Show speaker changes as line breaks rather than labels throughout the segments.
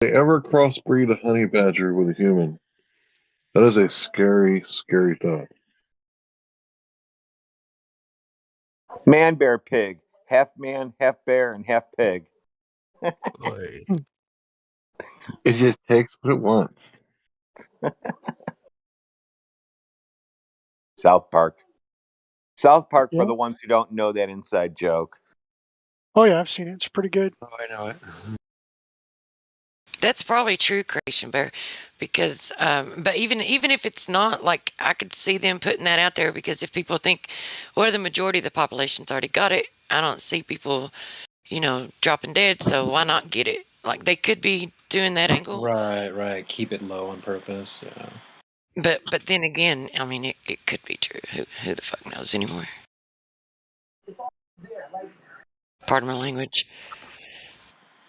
If they ever crossbreed a honey badger with a human, that is a scary, scary thought.
Man, bear, pig. Half man, half bear, and half pig.
Boy.
It just takes what it wants.
South Park. South Park,
Yeah.
for the ones who don't know that inside joke.
Oh yeah, I've seen it. It's pretty good.
Oh, I know it.
That's probably true, Creation Bear, because but even if it's not, like, I could see them putting that out there, because if people think, well, the majority of the population's already got it, I don't see people, dropping dead, so why not get it? Like, they could be doing that angle.
Right. Keep it low on purpose. Yeah.
But then again, I mean, it could be true. Who the fuck knows anymore? Pardon my language.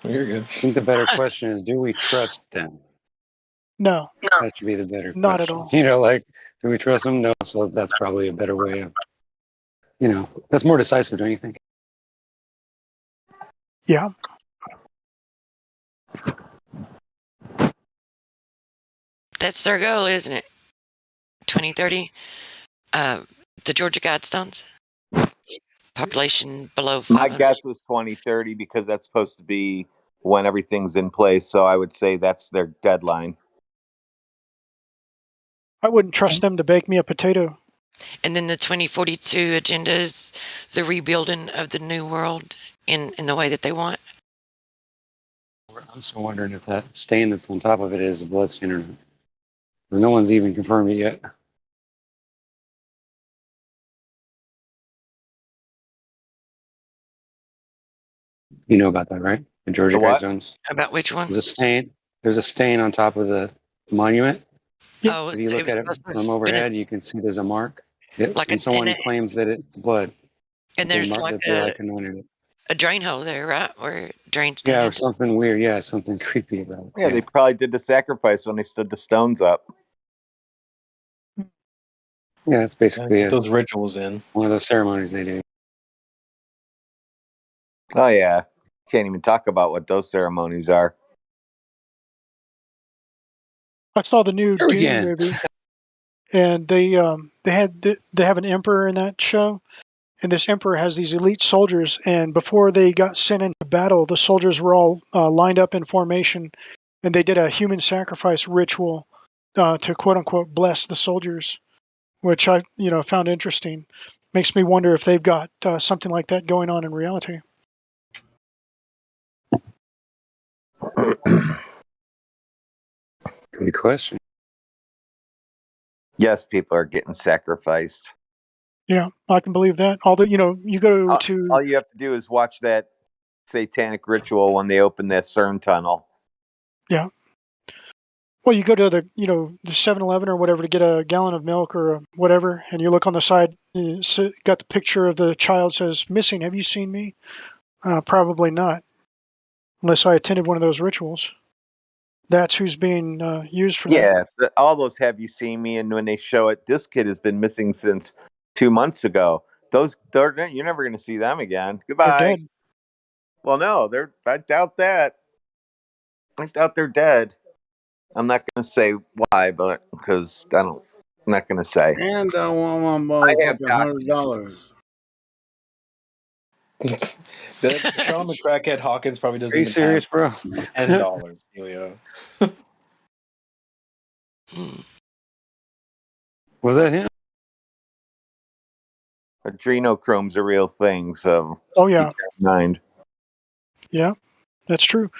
You're good.
I think the better question is, do we trust them?
No,
That should be the better question.
not at all.
Do we trust them? No. So that's probably a better way of, that's more decisive, don't you think?
Yeah.
That's their goal, isn't it? 2030. The Georgia Guidestones. Population below 500.
My guess was 2030 because that's supposed to be when everything's in place. So I would say that's their deadline.
I wouldn't trust them to bake me a potato.
And then the 2042 agenda is the rebuilding of the new world in the way that they want.
I'm still wondering if that stain that's on top of it is a blood stain or not. No one's even confirmed it yet. You know about that, right? The Georgia Guidestones.
About which one?
There's a stain on top of the monument.
Oh,
if you look at it from overhead, you can see there's a mark. And someone claims that it's blood.
And there's like a drain hole there, right? Where it drains down.
Yeah, or something weird. Yeah, something creepy about it.
Yeah, they probably did the sacrifice when they stood the stones up.
Yeah, it's basically
those rituals in
one of those ceremonies they do.
Oh yeah, can't even talk about what those ceremonies are.
I saw the new Dune movie, and they have an emperor in that show, and this emperor has these elite soldiers, and before they got sent into battle, the soldiers were all lined up in formation, and they did a human sacrifice ritual to quote unquote bless the soldiers, which I found interesting. Makes me wonder if they've got something like that going on in reality.
Good question.
Yes, people are getting sacrificed.
Yeah, I can believe that. Although, you go to...
All you have to do is watch that satanic ritual when they open that CERN tunnel.
Yeah. Well, you go to the 7-Eleven or whatever to get a gallon of milk or whatever, and you look on the side, it's got the picture of the child, says, "Missing, have you seen me?" Probably not, unless I attended one of those rituals. That's who's being used for that.
Yeah, all those "have you seen me?" and when they show it, this kid has been missing since 2 months ago. You're never going to see them again. Goodbye.
They're dead.
Well, no, I doubt that. I doubt they're dead. I'm not going to say why, but because I'm not going to say.
And I want my motherfucking $100.
Sean the crackhead Hawkins probably doesn't.
Are you serious, bro?
$10, Helio.
Was that him?
Adrenochrome's a real thing, so
oh yeah,
keep that in mind.
Yeah, that's true.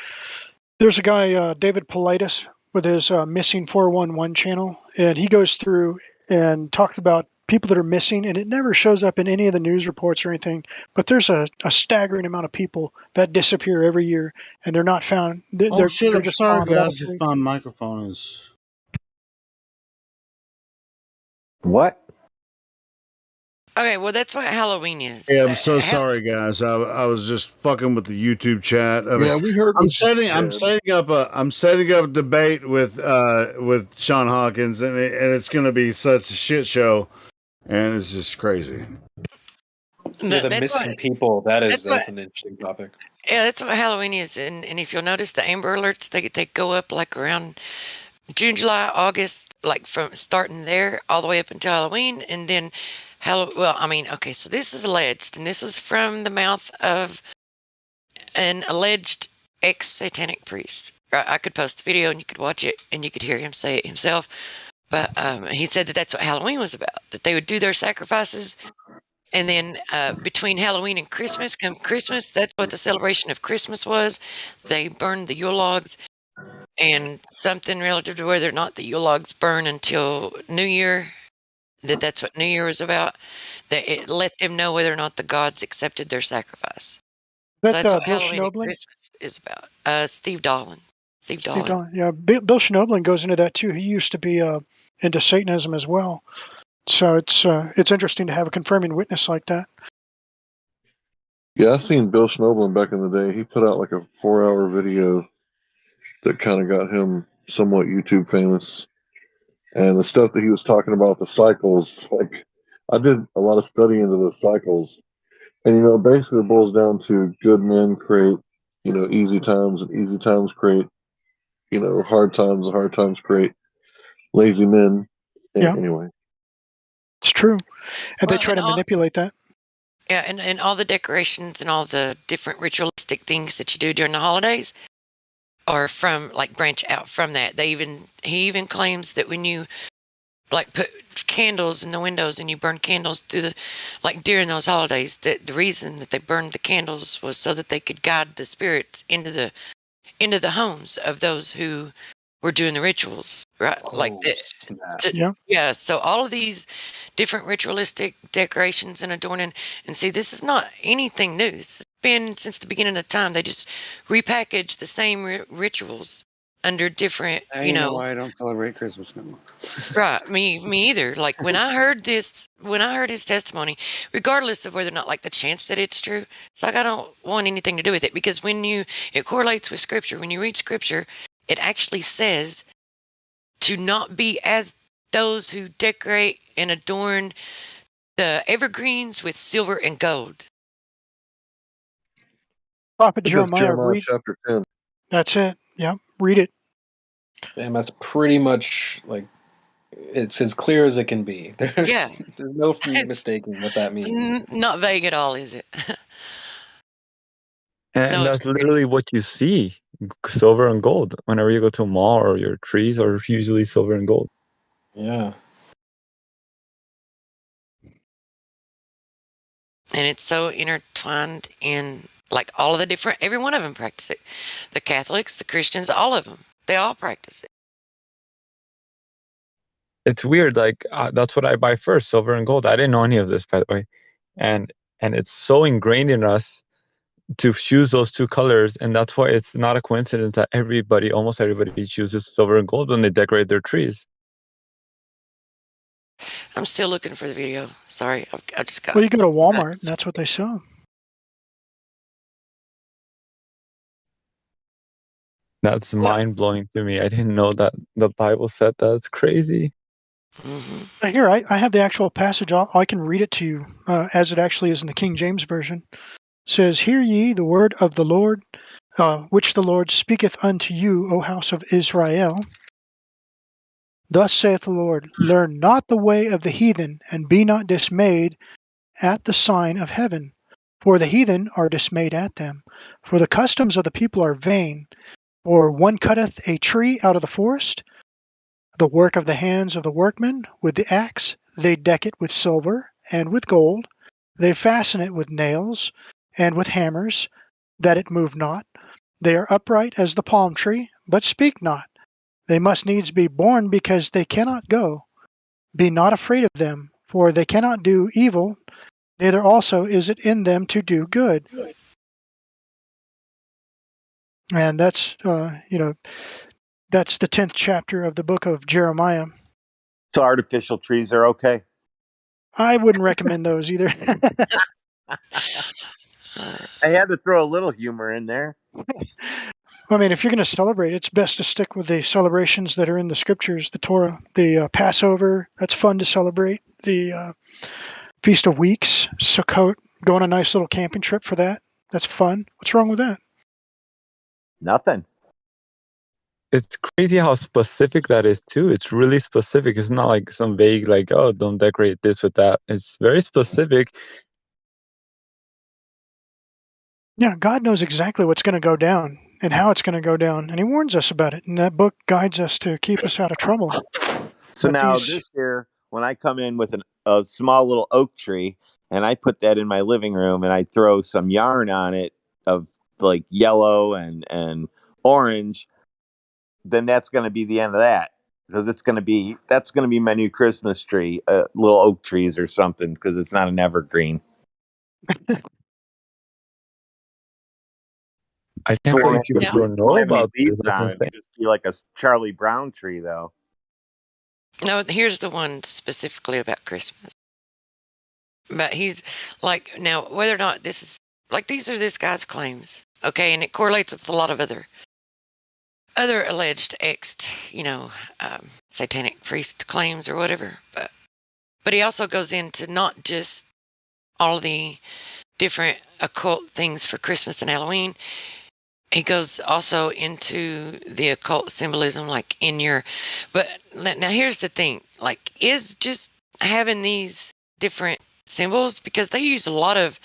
There's a guy, David Politis, with his Missing 411 channel, and he goes through and talks about people that are missing, and it never shows up in any of the news reports or anything, but there's a staggering amount of people that disappear every year, and they're not found.
I'm sorry, guys, if my microphone is...
What?
Okay, well, that's what Halloween is.
Yeah, I'm so sorry, guys. I was just fucking with the YouTube chat.
We heard.
I'm setting up a debate with Sean Hawkins, and it's going to be such a shit show, and it's just crazy.
Yeah, the
That's
missing
what.
people.
That's what.
That's an interesting topic.
Yeah, that's what Halloween is. And if you'll notice, the Amber Alerts they go up like around June, July, August, like from starting there all the way up until Halloween, and then Well, I mean, okay, so this is alleged, and this was from the mouth of an alleged ex-satanic priest. I could post the video, and you could watch it, and you could hear him say it himself. But he said that that's what Halloween was about. That they would do their sacrifices, and then between Halloween and Christmas, come Christmas, that's what the celebration of Christmas was. They burned the Yule logs, and something relative to whether or not the Yule logs burn until New Year. That's what New Year was about. That it let them know whether or not the gods accepted their sacrifice. So
That
that's what
Bill
Halloween and
Schnoebelen?
Christmas is about. Steve Dolan. Steve
Steve
Dolan.
Dolan. Yeah, Bill Schnoebelen goes into that too. He used to be into Satanism as well. So it's interesting to have a confirming witness like that.
Yeah, I seen Bill Schnoebelen back in the day. He put out like a 4-hour video that kind of got him somewhat YouTube famous. And the stuff that he was talking about, the cycles, like I did a lot of study into the cycles. And, basically it boils down to good men create, easy times, and easy times create, hard times, and hard times create lazy men.
Yeah.
Anyway.
It's true. And they
Well,
try to manipulate that.
Yeah, and all the decorations and all the different ritualistic things that you do during the holidays are from, like, branch out from that. He even claims that when you, like, put candles in the windows and you burn candles during those holidays, that the reason that they burned the candles was so that they could guide the spirits into the homes of those who were doing the rituals, right? Yeah. So all of these different ritualistic decorations and adorning, and see, this is not anything new. It's been since the beginning of time. They just repackage the same rituals under different,
you know why I don't celebrate Christmas no more.
Right, me either. Like when I heard his testimony, regardless of whether or not, like, the chance that it's true, it's like I don't want anything to do with it, because it correlates with Scripture. When you read Scripture, it actually says to not be as those who decorate and adorn the evergreens with silver and gold.
Prophet Jeremiah, read
chapter 10.
That's it. Yeah, read it.
And that's pretty much like it's as clear as it can be. There's no mistaking what that means.
Not vague at all, is it?
And that's literally what you see, silver and gold. Whenever you go to a mall, or your trees are usually silver and gold.
Yeah.
And it's so intertwined in, like, all of the different, every one of them practice it. The Catholics, the Christians, all of them. They all practice it.
It's weird. Like, that's what I buy first, silver and gold. I didn't know any of this, by the way. And it's so ingrained in us to choose those two colors. And that's why it's not a coincidence that almost everybody chooses silver and gold when they decorate their trees.
I'm still looking for the video. Sorry, I just got.
Well, you go to Walmart, and that's what they sell.
That's mind-blowing to me. I didn't know that the Bible said that. It's crazy.
Mm-hmm.
Here, I have the actual passage. I can read it to you as it actually is in the King James Version. It says, "Hear ye the word of the Lord, which the Lord speaketh unto you, O house of Israel. Thus saith the Lord, learn not the way of the heathen, and be not dismayed at the sign of heaven. For the heathen are dismayed at them. For the customs of the people are vain. For one cutteth a tree out of the forest, the work of the hands of the workmen, with the axe they deck it with silver and with gold. They fasten it with nails and with hammers, that it move not. They are upright as the palm tree, but speak not. They must needs be born because they cannot go. Be not afraid of them, for they cannot do evil, neither also is it in them to do good." And that's, that's the 10th chapter of the book of Jeremiah.
So artificial trees are okay?
I wouldn't recommend those either.
I had to throw a little humor in there.
I mean, if you're going to celebrate, it's best to stick with the celebrations that are in the scriptures, the Torah, the Passover. That's fun to celebrate. The Feast of Weeks, Sukkot, Go on a nice little camping trip for that. That's fun. What's wrong with that?
Nothing.
It's crazy how specific that is too. It's really specific. It's not like some vague, like, oh, don't decorate this with that. It's very specific.
Yeah, God knows exactly what's going to go down and how it's going to go down, and He warns us about it. And that book guides us to keep us out of trouble.
So
But
now
these,
this year, when I come in with a small little oak tree and I put that in my living room and I throw some yarn on it of like yellow and orange, then that's going to be the end of that, because that's going to be my new Christmas tree, little oak trees or something, because it's not an evergreen.
I can't
It
believe
won't have
people don't know
any
about this.
leaves
That's
on it.
insane.
It'll just be like a Charlie Brown tree, though.
No, here's the one specifically about Christmas. But he's like, now, whether or not this is, like, these are this guy's claims, okay? And it correlates with a lot of other alleged satanic priest claims or whatever. But he also goes into not just all the different occult things for Christmas and Halloween. He goes also into the occult symbolism, like but now here's the thing, like, is just having these different symbols, because they use a lot of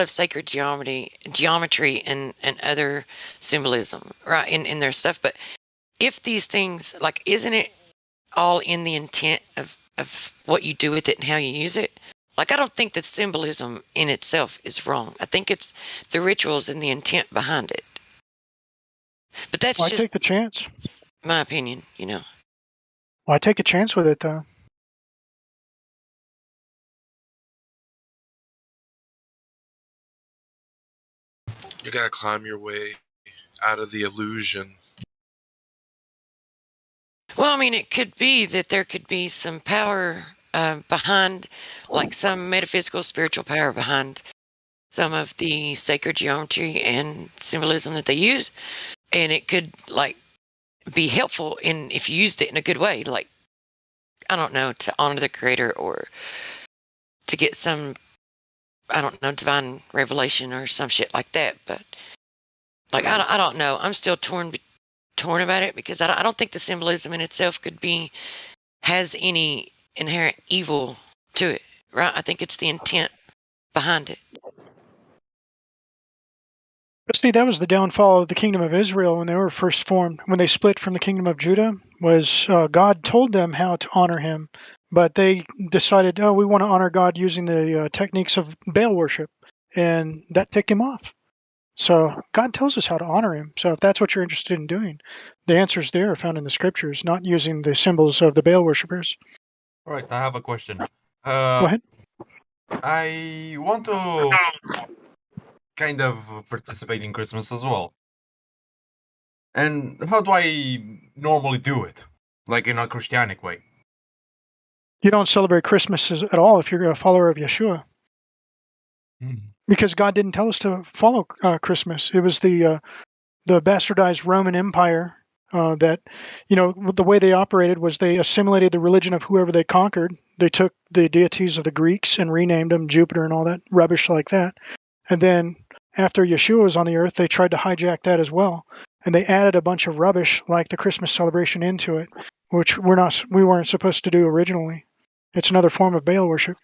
sacred geometry and other symbolism, right, in their stuff. But if these things, like, isn't it all in the intent of what you do with it and how you use it? Like, I don't think that symbolism in itself is wrong. I think it's the rituals and the intent behind it. But that's
I
just
take the chance.
my opinion,
Well, I take a chance with it, though.
You gotta climb your way out of the illusion.
Well, I mean, it could be that there could be some power behind, like some metaphysical, spiritual power behind some of the sacred geometry and symbolism that they use, and it could, like, be helpful if you used it in a good way, like, I don't know, to honor the Creator or to get some, I don't know, divine revelation or some shit like that. But, like, I don't know. I'm still torn about it, because I don't think the symbolism in itself has any inherent evil to it, right? I think it's the intent behind it.
But see, that was the downfall of the kingdom of Israel when they were first formed. When they split from the kingdom of Judah, was God told them how to honor Him, but they decided, oh, we want to honor God using the techniques of Baal worship, and that ticked Him off. So God tells us how to honor Him. So if that's what you're interested in doing, the answers there are found in the scriptures, not using the symbols of the Baal worshippers.
All right, I have a question.
Go ahead.
I want to kind of participate in Christmas as well. And how do I normally do it? Like in a Christianic way?
You don't celebrate Christmas at all if you're a follower of Yeshua. Because God didn't tell us to follow Christmas. It was the bastardized Roman Empire that, the way they operated was they assimilated the religion of whoever they conquered. They took the deities of the Greeks and renamed them Jupiter and all that rubbish like that. And then after Yeshua was on the earth, they tried to hijack that as well. And they added a bunch of rubbish like the Christmas celebration into it, which we weren't supposed to do originally. It's another form of Baal worship.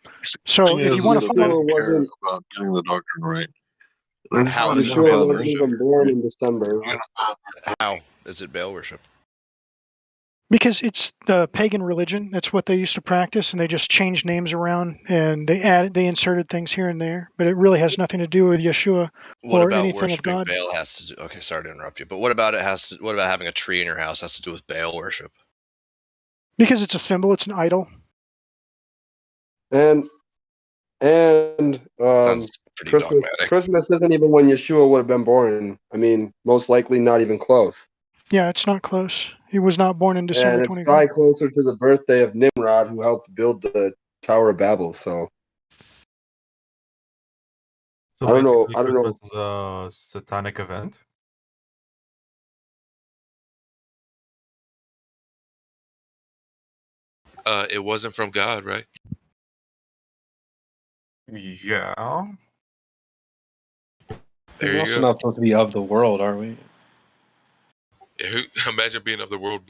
So if you want to follow,
wasn't about getting the doctrine right.
How is it
Yeshua
Baal
wasn't
worship?
even born in December.
How is it Baal worship?
because it's the pagan religion. That's what they used to practice, and they just changed names around and they inserted things here and there. But it really has nothing to do with Yeshua
What
or
about
anything of
worshiping
God.
Baal has to do? Okay, sorry to interrupt you, but what about having a tree in your house has to do with Baal worship?
Because it's a symbol, it's an idol.
And
Sounds pretty dogmatic.
Christmas isn't even when Yeshua would have been born. I mean, most likely not even close.
Yeah, it's not close. He was not born in December
And it's
25th.
probably closer to the birthday of Nimrod, who helped build the Tower of Babel. So I don't know.
Christmas is a satanic event?
It wasn't from God, right?
Yeah.
There
We're
you
also
go.
not supposed to be of the world, are we?
Yeah, imagine being of the world.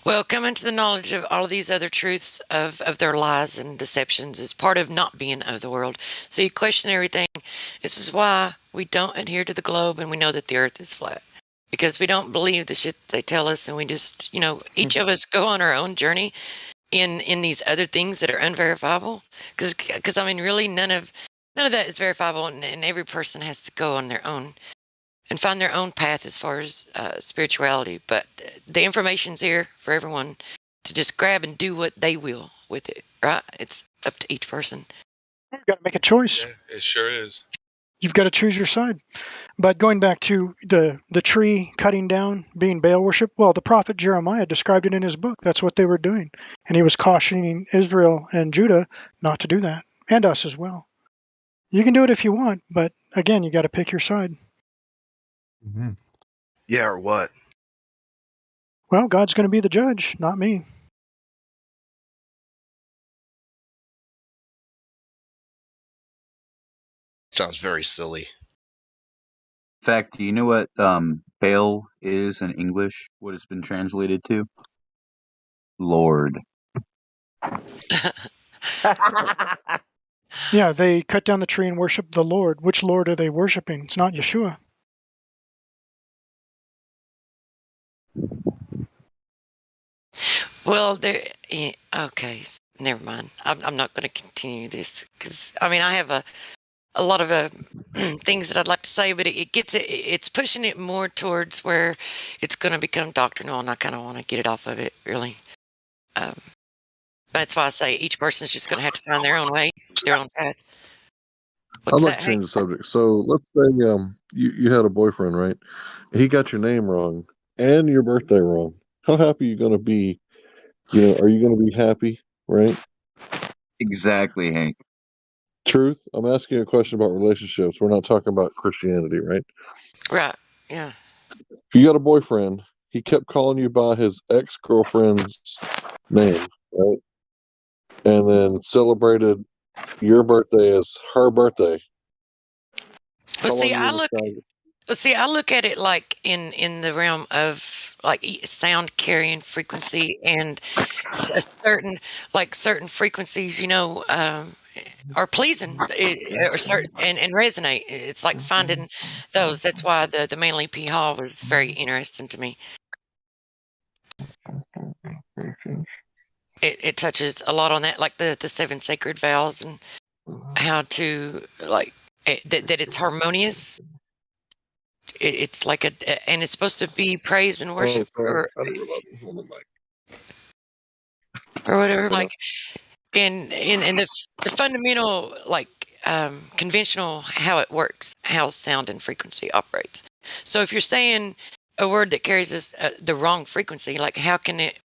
Well, coming to the knowledge of all of these other truths of their lies and deceptions is part of not being of the world. So you question everything. This is why we don't adhere to the globe and we know that the earth is flat. Because we don't believe the shit they tell us, and we just, each of us go on our own journey in these other things that are unverifiable. Because I mean, really, none of that is verifiable, and every person has to go on their own and find their own path as far as spirituality. But the information's here for everyone to just grab and do what they will with it, right? It's up to each person.
You've got to make a choice.
Yeah, it sure is.
You've got to choose your side. But going back to the tree cutting down being Baal worship, well, the prophet Jeremiah described it in his book. That's what they were doing. And he was cautioning Israel and Judah not to do that, and us as well. You can do it if you want, but again, you got to pick your side.
Mm-hmm.
Yeah, or what?
Well, God's going to be the judge, not me.
Sounds very silly.
In fact, do you know what Baal is in English? What it's been translated to? Lord.
Yeah, they cut down the tree and worship the Lord. Which Lord are they worshiping? It's not Yeshua.
Well, okay, never mind. I'm not going to continue this because I mean I have a lot of things that I'd like to say, but it's pushing it more towards where it's going to become doctrinal, and I kind of want to get it off of it, really. That's why I say each person's just going to have to find their own way, their own path.
I'd like to change the subject. So let's say you had a boyfriend, right? He got your name wrong and your birthday wrong. How happy are you going to be? Are you going to be happy, right?
Exactly, Hank.
Truth. I'm asking you a question about relationships. We're not talking about Christianity, right?
Right. Yeah.
If you got a boyfriend, he kept calling you by his ex-girlfriend's name, right? And then celebrated your birthday as her birthday.
Well, see, I look at it like in the realm of like sound carrying frequency and a certain frequencies, are pleasing or certain and resonate. It's like finding those. That's why the Manly P Hall was very interesting to me. It touches a lot on that, like the 7 sacred vows and how to that it's harmonious. It's like and it's supposed to be praise and worship or whatever. Like in the fundamental conventional how it works, how sound and frequency operates. So if you're saying a word that carries the wrong frequency, like how can it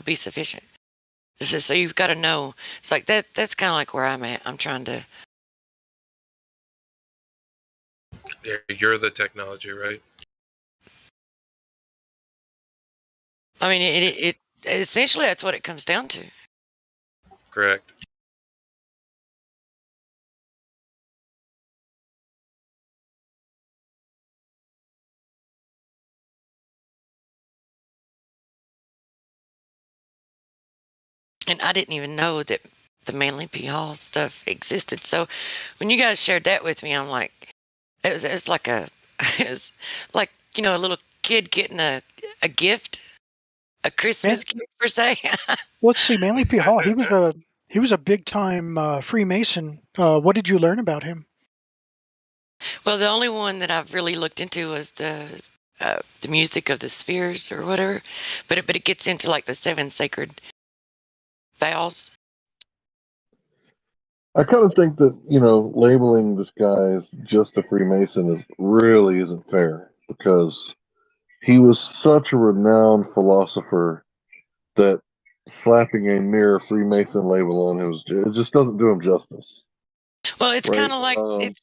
be sufficient? So you've got to know. It's like that's kind of like where I'm at. I'm trying to.
Yeah, you're the technology, right?
I mean, it essentially that's what it comes down to.
Correct.
And I didn't even know that the Manly P Hall stuff existed. So when you guys shared that with me, I'm like, it was like it was like a little kid getting a gift, a Christmas gift per se.
Let's see, Manly P Hall. He was a big time Freemason. What did you learn about him?
Well, the only one that I've really looked into was the music of the spheres or whatever, but it gets into like the 7 sacred vows.
I kind of think that labeling this guy as just a Freemason really isn't fair, because he was such a renowned philosopher that slapping a mere Freemason label on him it just doesn't do him justice.
Well, it's
right?
kind of like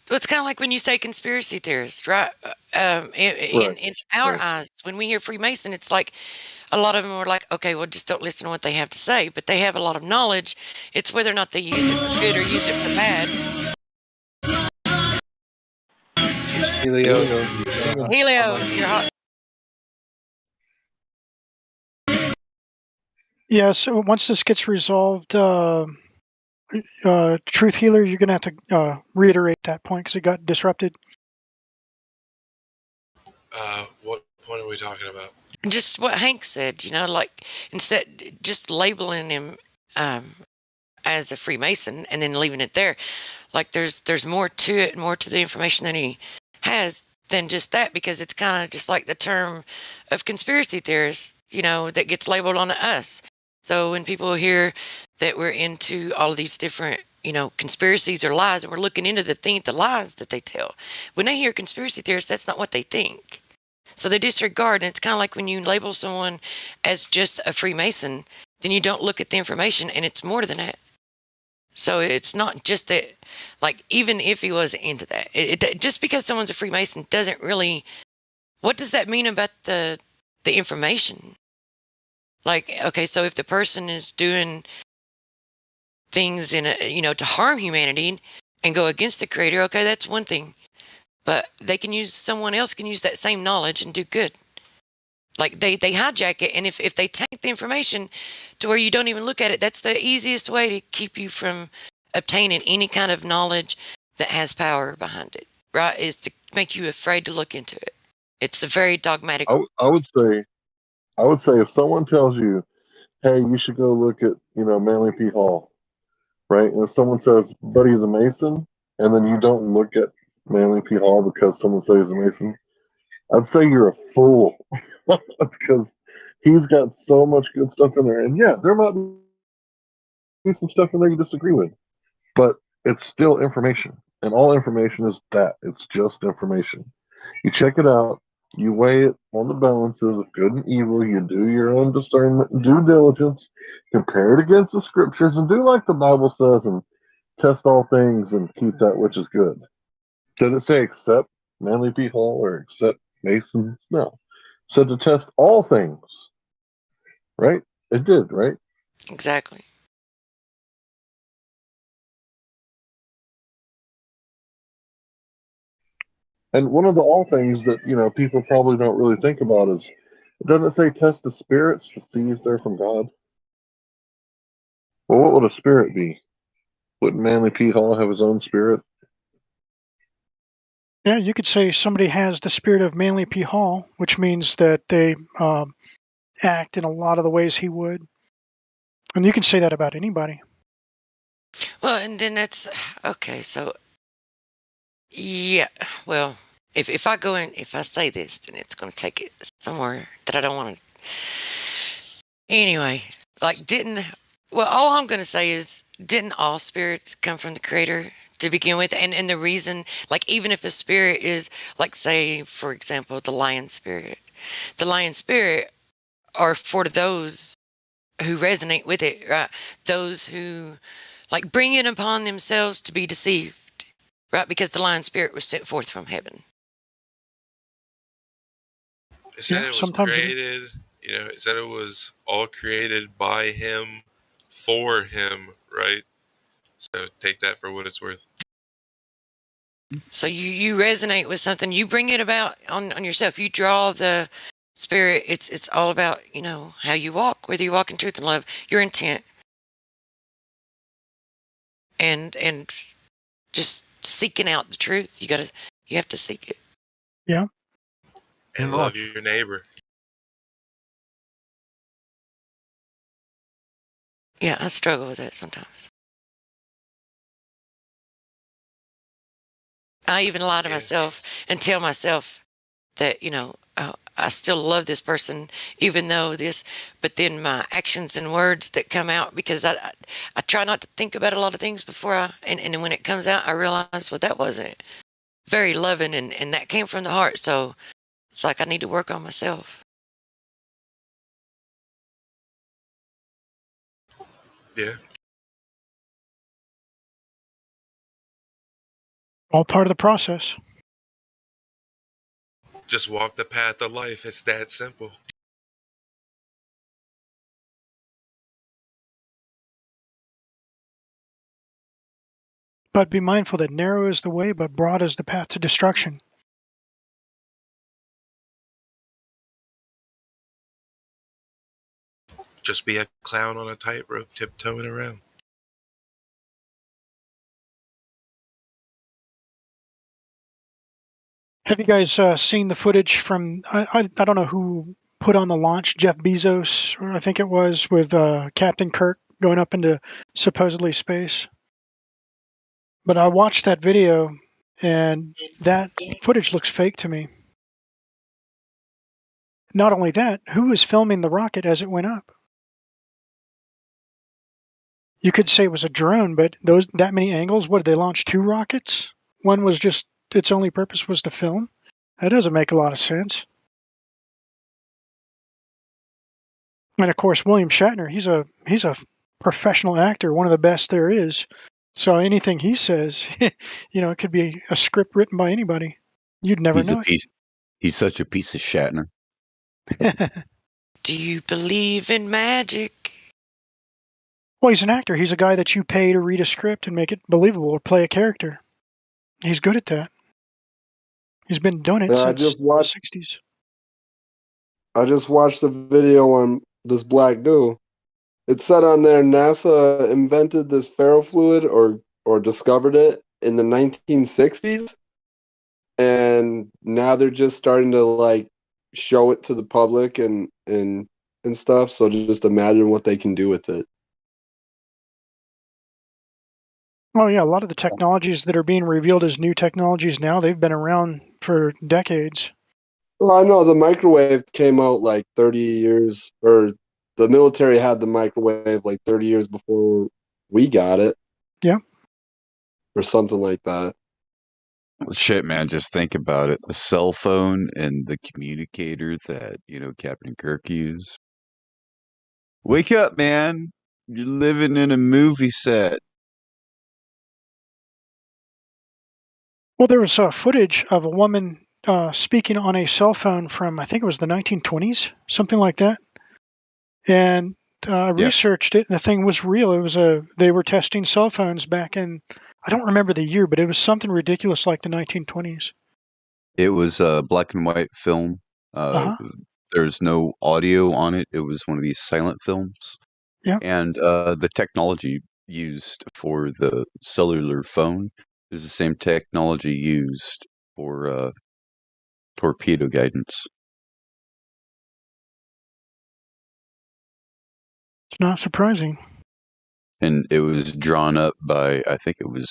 It's kind of like when you say conspiracy theorist, right?
Right.
In our eyes, when we hear Freemason, it's like a lot of them are like, okay, well, just don't listen to what they have to say. But they have a lot of knowledge. It's whether or not they use it for good or use it for bad.
Helio.
Helio, you're hot.
Yeah, so once this gets resolved, Truth Healer, you're going to have to reiterate that point because it got disrupted.
What point are we talking about?
Just what Hank said, like instead just labeling him as a Freemason and then leaving it there. Like there's more to it, more to the information that he has than just that, because it's kind of just like the term of conspiracy theorists, that gets labeled onto us. So when people hear that we're into all of these different, conspiracies or lies, and we're looking into the lies that they tell, when they hear conspiracy theorists, that's not what they think. So they disregard, and it's kind of like when you label someone as just a Freemason, then you don't look at the information, and it's more than that. So it's not just that, like, even if he was into that, just because someone's a Freemason doesn't really, what does that mean about the information? Like, okay, so if the person is doing things to harm humanity and go against the Creator, okay, that's one thing. But someone else can use that same knowledge and do good. Like they hijack it, and if they take the information to where you don't even look at it, that's the easiest way to keep you from obtaining any kind of knowledge that has power behind it, right? Is to make you afraid to look into it. It's a very dogmatic.
I would say if someone tells you, hey, you should go look at, Manly P. Hall, right? And if someone says, but he's a Mason, and then you don't look at Manly P. Hall because someone says he's a Mason, I'd say you're a fool because he's got so much good stuff in there. And yeah, there might be some stuff in there you disagree with, but it's still information. And all information is that. It's just information. You check it out, you weigh it on the balances of good and evil, you do your own discernment and due diligence, compare it against the scriptures, and do like the Bible says and test all things and keep that which is good. Did it say except Manly P. Hall or except Masons? No. It said to test all things. Right? It did, right?
Exactly.
And one of the all things that, people probably don't really think about is, doesn't it say test the spirits to see if they're from God? Well, what would a spirit be? Wouldn't Manly P. Hall have his own spirit?
Yeah, you could say somebody has the spirit of Manly P. Hall, which means that they act in a lot of the ways he would. And you can say that about anybody.
Well, and then that's okay. So, yeah. Well, if I say this, then it's going to take it somewhere that I don't want to. Anyway, like all I'm going to say is, didn't all spirits come from the Creator to begin with? And the reason, like, even if a spirit is, like, say, for example, the lion spirit are for those who resonate with it, right? Those who, like, bring it upon themselves to be deceived, right? Because the lion spirit was sent forth from heaven.
It said it was created, it said it was all created by him, for him, right? So take that for what it's worth.
So you resonate with something, you bring it about on yourself. You draw the spirit. It's all about, how you walk, whether you walk in truth and love, your intent. And just seeking out the truth. You have to seek it.
Yeah.
And love your neighbor.
Yeah, I struggle with that sometimes. I even lie to myself and tell myself that, I still love this person, even though this, but then my actions and words that come out, because I try not to think about a lot of things before and when it comes out, I realize, well, that wasn't very loving, and that came from the heart. So it's like I need to work on myself.
Yeah.
All part of the process.
Just walk the path of life. It's that simple.
But be mindful that narrow is the way, but broad is the path to destruction.
Just be a clown on a tightrope tiptoeing around.
Have you guys seen the footage from, I don't know who put on the launch, Jeff Bezos, or I think it was, with Captain Kirk going up into supposedly space? But I watched that video, and that footage looks fake to me. Not only that, who was filming the rocket as it went up? You could say it was a drone, but that many angles, what did they launch 2 rockets? One was just, its only purpose was to film? That doesn't make a lot of sense. And of course, William Shatner, he's a professional actor, one of the best there is. So anything he says, it could be a script written by anybody. You'd never know.
He's such a piece of Shatner.
Do you believe in magic?
Well, he's an actor. He's a guy that you pay to read a script and make it believable or play a character. He's good at that. He's been doing it since the 60s.
I just watched the video on this black dude. It said on there NASA invented this ferrofluid or discovered it in the 1960s, and now they're just starting to show it to the public and stuff. So just imagine what they can do with it.
Oh yeah, a lot of the technologies that are being revealed as new technologies now, they've been around for decades.
Well, I know the microwave came out 30 years, or the military had the microwave 30 years before we got it.
Yeah.
Or something like that.
Well, shit, man, just think about it. The cell phone and the communicator that, Captain Kirk used. Wake up, man. You're living in a movie set.
Well, there was footage of a woman speaking on a cell phone from, I think it was the 1920s, something like that. And I researched it, and the thing was real. It was they were testing cell phones back in, I don't remember the year, but it was something ridiculous like the 1920s.
It was a black and white film. There's no audio on it. It was one of these silent films.
Yeah.
And the technology used for the cellular phone is the same technology used for torpedo guidance.
It's not surprising.
And it was drawn up by, I think it was,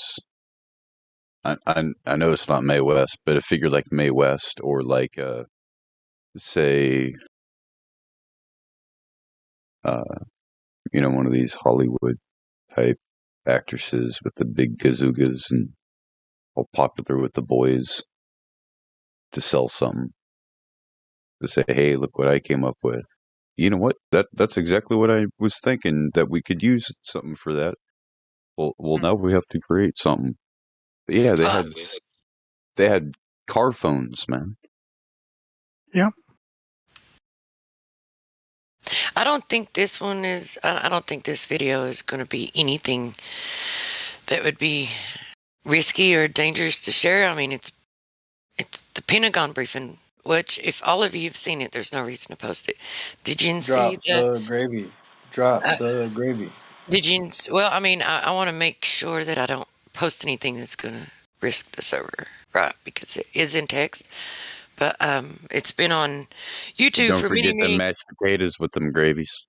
I know it's not Mae West, but a figure like Mae West or say, one of these Hollywood type actresses with the big gazoogas and all popular with the boys to sell something. To say, hey, look what I came up with. You know what? That's exactly what I was thinking, that we could use something for that. Well, now we have to create something. But yeah, they had car phones, man.
Yeah.
I don't think this one is. I don't think this video is going to be anything that would be risky or dangerous to share. I mean, it's the Pentagon briefing, which if all of you have seen it, there's no reason to post it. Did you see
the gravy? Drop the gravy.
Did you? Well, I mean, I want to make sure that I don't post anything that's going to risk the server, right? Because it is in text. But it's been on YouTube
Don't
for
forget
many.
the mashed potatoes with them gravies.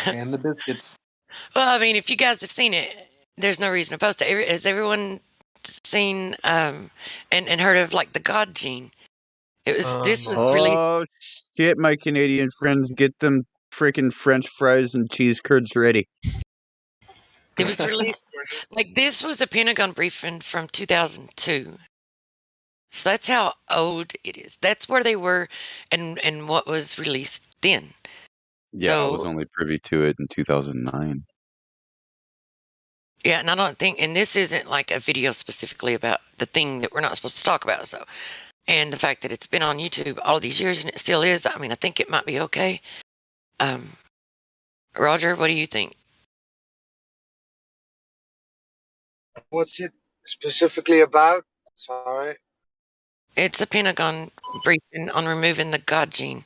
And the biscuits.
Well, I mean, if you guys have seen it, there's no reason to post it. Has everyone seen and heard of the God gene? This was released.
Oh shit, my Canadian friends, get them freaking French fries and cheese curds ready.
It was released. This was a Pentagon briefing from 2002. So that's how old it is. That's where they were and what was released then.
Yeah, I was only privy to it in 2009.
Yeah, and I don't think, and this isn't like a video specifically about the thing that we're not supposed to talk about. So, and the fact that it's been on YouTube all these years and it still is, I mean, I think it might be okay. Roger, what do you think?
What's it specifically about? Sorry.
It's a Pentagon briefing on removing the God gene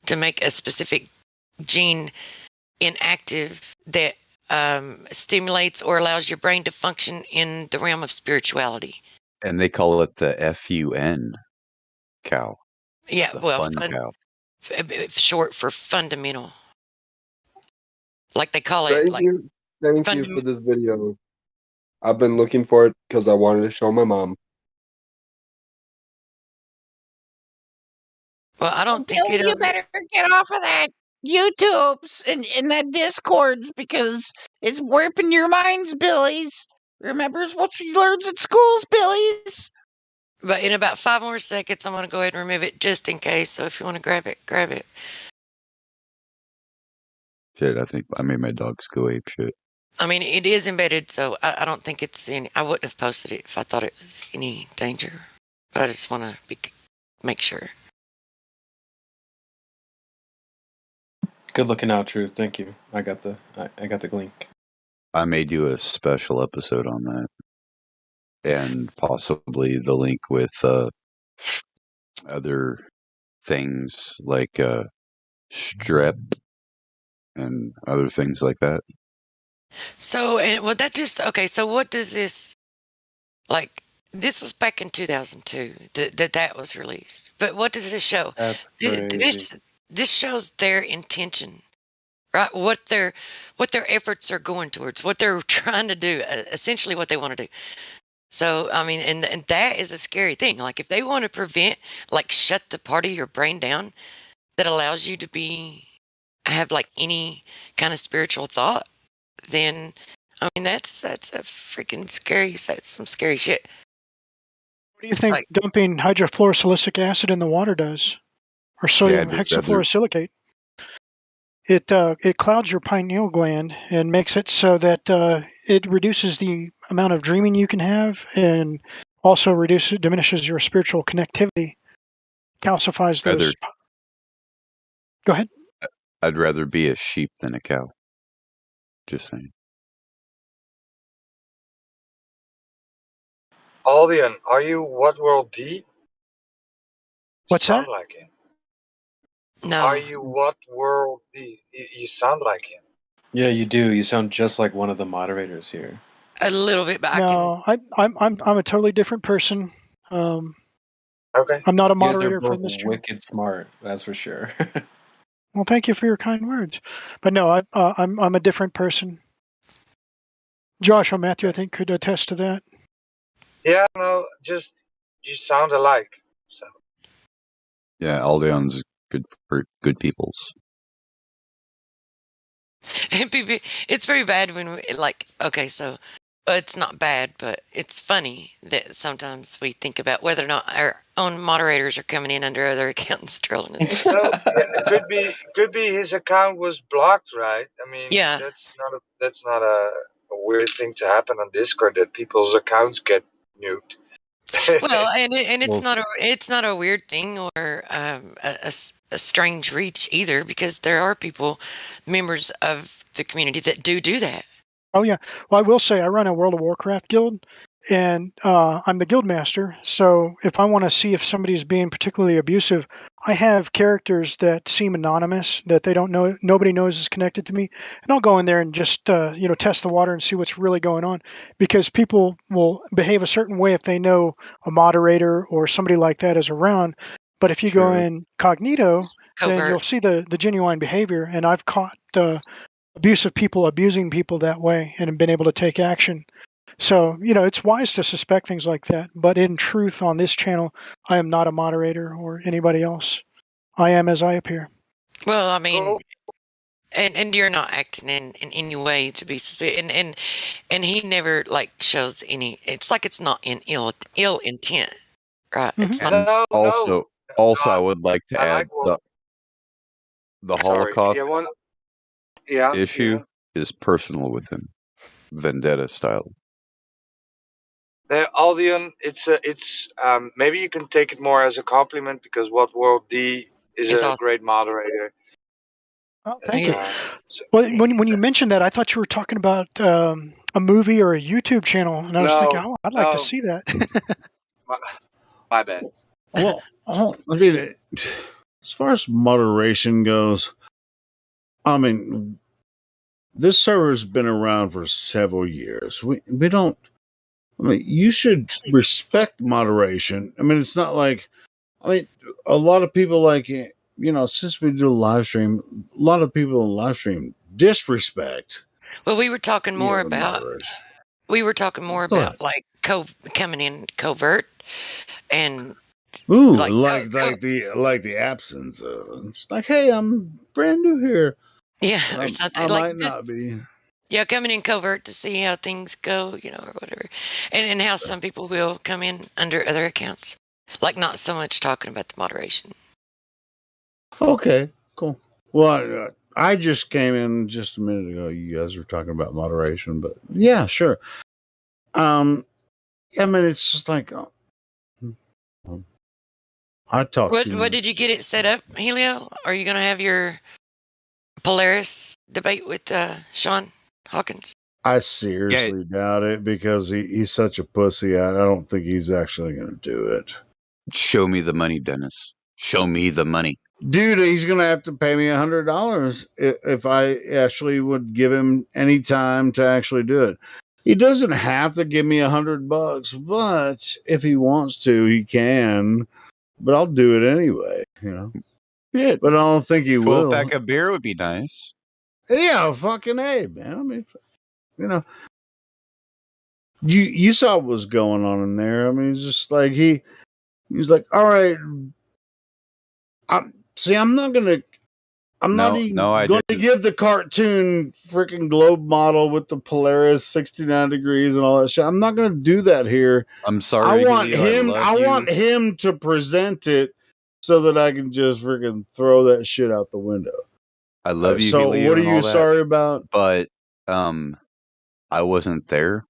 to make a specific gene inactive that stimulates or allows your brain to function in the realm of spirituality.
And they call it the FUN cow.
Yeah,
the
well,
fun cow.
Short for fundamental. Like they call it.
Thank you for this video. I've been looking for it because I wanted to show my mom.
Well, I don't think
Billy, you better get off of that YouTube's and that Discord's because it's warping your minds, Billy's. Remember what you learned at schools, Billy's.
But in about 5 more seconds, I'm going to go ahead and remove it just in case. So if you want to grab it, grab it.
Shit, I think I made my dogs go ape shit.
I mean, it is embedded, so I don't think it's any. I wouldn't have posted it if I thought it was any danger. But I just want to make sure.
Good looking out, Truth. Thank you. I got the link.
I made you a special episode on that, and possibly the link with other things like strep and other things like that.
So, and well, that just okay. So, what does this like? This was back in 2002 that was released. But what does this show? This shows their intention, right? What their efforts are going towards, what they're trying to do, essentially what they want to do. So, I mean, and that is a scary thing. Like, if they want to prevent, like, shut the part of your brain down that allows you to have like any kind of spiritual thought, then I mean that's a freaking scary. That's some scary shit.
What do you think dumping hydrofluorosilicic acid in the water does, or sodium hexafluorosilicate? It clouds your pineal gland and makes it so that it reduces the amount of dreaming you can have, and also diminishes your spiritual connectivity. Calcifies those. Go ahead.
I'd rather be a sheep than a cow. Just saying.
Aldian, are you What World D?
What's
sound
that?
Like him.
No.
Are you What World D? You sound like him.
Yeah, you do. You sound just like one of the moderators here.
A little bit, but
I'm a totally different person.
Okay.
I'm not a
You guys
moderator
are both
for this channel.
wicked smart, that's for sure.
Well, thank you for your kind words. But no, I'm a different person. Josh or Matthew, I think, could attest to that.
Yeah, no, just you sound alike. So.
Yeah, Aldeon's good for good peoples.
It's very bad when we, like, okay, so it's not bad, but it's funny that sometimes we think about whether or not our own moderators are coming in under other accounts trolling us.
Well, yeah, it could be his account was blocked, right? I mean,
yeah,
that's not a weird thing to happen on Discord, that people's accounts get nuked.
Well, and it's not a weird thing or a strange reach either, because there are members of the community that do that.
Oh yeah. Well, I will say I run a World of Warcraft guild, and I'm the guild master. So if I want to see if somebody's being particularly abusive, I have characters that seem anonymous, that they don't know, nobody knows is connected to me, and I'll go in there and just test the water and see what's really going on, because people will behave a certain way if they know a moderator or somebody like that is around. But if you go in cognito, then you'll see the genuine behavior, and I've caught abusive people abusing people that way and have been able to take action. So, it's wise to suspect things like that. But in truth, on this channel, I am not a moderator or anybody else. I am as I appear.
Well, I mean, and you're not acting in any way to be and he never like shows any. It's like it's not in ill intent, right?
Mm-hmm.
It's not.
Also, I would like to add the Holocaust issue is personal with him. vendetta style.
Aldion, it's maybe you can take it more as a compliment because What World D is
It's
a
awesome.
great moderator.
Oh, thank you.
So,
Well, when you mentioned that, I thought you were talking about a movie or a YouTube channel, and I was thinking, oh, I'd like to see that.
my bad.
Well, I mean, as far as moderation goes, I mean, this server's been around for several years. We don't. I mean, you should respect moderation. I mean, it's not like. I mean, a lot of people since we do live stream, a lot of people in live stream disrespect.
Well, we were talking more about.
moderation.
We were talking more
Go
about like coming in covert and
ooh, like the absence of. It's like, hey, I'm brand new here.
Yeah, or something
I
like
might not be.
Yeah, coming in covert to see how things go, or whatever, and how some people will come in under other accounts, like not so much talking about the moderation.
Okay, cool. Well, I just came in just a minute ago. You guys were talking about moderation, but yeah, sure. I mean, it's just like I talk.
What did you get it set up, Helio? Are you going to have your Polaris debate with Sean Hawkins?
I seriously doubt it because he's such a pussy. I don't think he's actually going to do it.
Show me the money, Dennis. Show me the money.
Dude, he's going to have to pay me $100 if I actually would give him any time to actually do it. He doesn't have to give me $100, but if he wants to, he can. But I'll do it anyway,
Yeah,
but I don't think he will.
12-pack of beer would be nice.
Yeah, fucking A, man. I mean, you saw what was going on in there. I mean, it's just like he's like, all right, I'm not even going to give the cartoon freaking globe model with the Polaris 69 degrees and all that shit. I'm not going to do that here.
I'm sorry.
I want him to present it so that I can just freaking throw that shit out the window.
I love you.
So what are you sorry about?
But I wasn't there,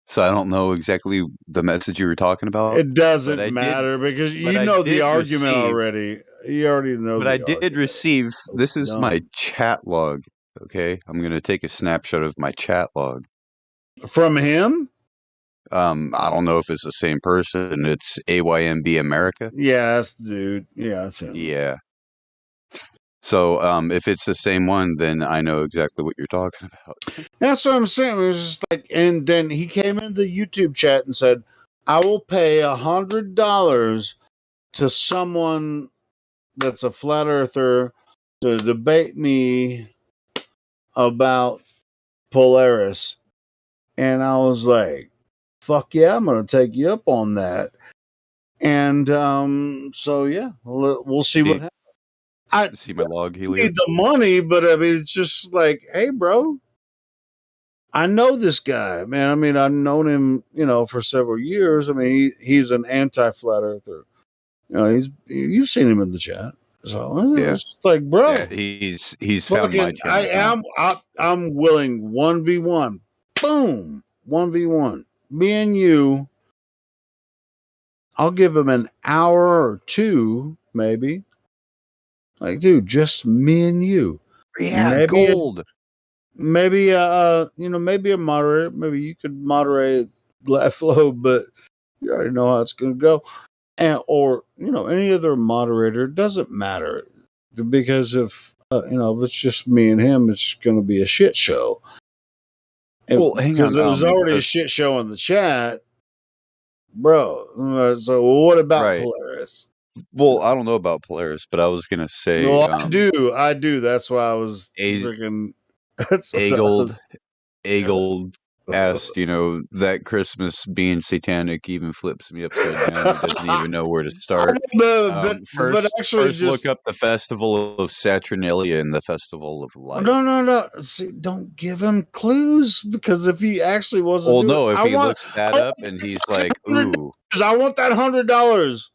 so I don't know exactly the message you were talking about.
It doesn't matter because you know the argument already. You already know.
But I did receive. This is my chat log. Okay, I'm gonna take a snapshot of my chat log
from him.
I don't know if it's the same person. It's AYMB America.
Yeah, that's the dude. Yeah, that's him.
Yeah. So if it's the same one, then I know exactly what you're talking about.
That's what I'm saying. It was just like, and then he came in the YouTube chat and said, "I will pay $100 to someone that's a flat earther to debate me about Polaris." And I was like, "Fuck yeah, I'm going to take you up on that." And so yeah, we'll see what happens. I
see my log. He
need the money, but I mean, it's just like, hey, bro, I know this guy, man. I mean, I've known him, for several years. I mean, he's an anti-flat earther. You've seen him in the chat. So it's like, bro,
yeah, he's found my channel.
I'm willing 1v1. Boom, 1v1. Me and you. I'll give him an hour or two, maybe. Like, dude, just me and you.
Yeah,
maybe
gold.
Maybe maybe a moderator. Maybe you could moderate Laugh Flow, but you already know how it's going to go. Or any other moderator, doesn't matter, because if if it's just me and him, it's going to be a shit show.
Well, hang on,
because it was already a shit show in the chat, bro. So what about Polaris?
Well, I don't know about Polaris, but I was gonna say.
Well, I do. That's why I was freaking.
Agold asked, that Christmas being satanic even flips me upside down. He doesn't even know where to start. First look up the Festival of Saturnalia and the Festival of Light.
No. See, don't give him clues, because if he actually was,
if he looks that up and he's like, "Ooh,
I want that $100."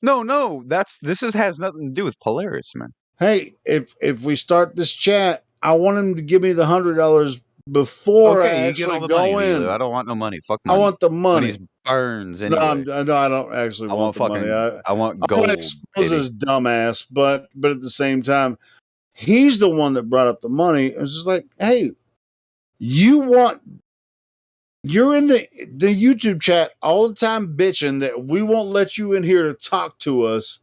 No, this has nothing to do with Polaris, man.
Hey, if we start this chat, I want him to give me the $100 before I
Okay, you get
actually
all the
go
money,
in.
Lilo. I don't want no money. Fuck
I
money.
want the money.
Money's burns
No,
anyway.
no, I don't actually
I
want
want
the money.
I want
I
gold,
want to expose
baby.
his dumbass, but at the same time, he's the one that brought up the money. It's just like, hey, you're in the YouTube chat all the time bitching that we won't let you in here to talk to us.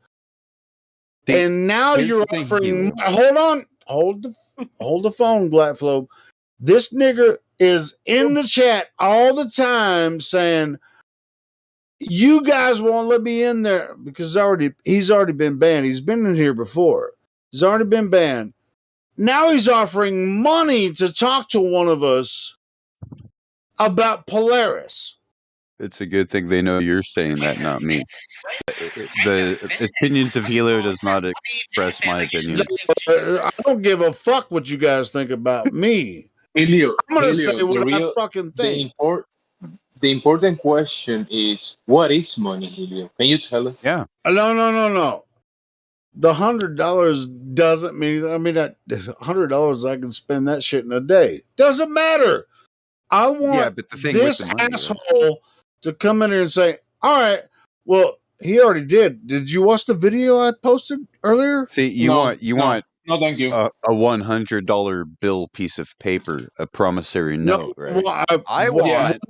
And now you're offering. Hold the phone, Glatflow. This nigger is in the chat all the time saying, you guys won't let me in there because he's already been banned. He's been in here before. He's already been banned. Now he's offering money to talk to one of us about Polaris.
It's a good thing they know you're saying that, not me. The opinions of Helio does not express my opinions.
I don't give a fuck what you guys think about me.
Helio,
I'm going to say what I fucking think.
The important question is, what is money, Helio? Can you tell us?
Yeah.
No. The $100 doesn't mean. I mean, that $100 I can spend that shit in a day. Doesn't matter. I want
but the thing
this
with the money,
asshole to come in here and say, "All right, well, he already did. Did you watch the video I posted earlier?"
See, you want
no, thank you.
a $100 bill piece of paper, a promissory note, right?
Well,
I want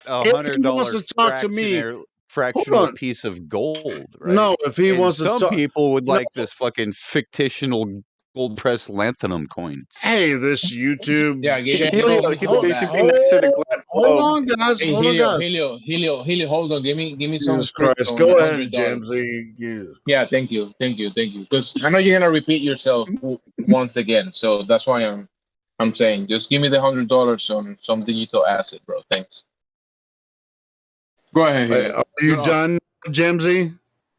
$100 fractional piece of gold, right?
No, if he wants to
some
talk,
people would like this fucking fictional gold pressed lanthanum coins.
Hey, this YouTube
Helio,
hold on, guys.
Hey,
hold on, guys.
Helio, hold on. Give me some
Jesus
script
Christ.
on
Go
the
ahead,
$100.
Jamesy.
Yeah, thank you. Because I know you're gonna repeat yourself once again, so that's why I'm saying just give me the $100 on some digital asset, bro. Thanks. Go ahead, Helio.
Are you done, Jamesy?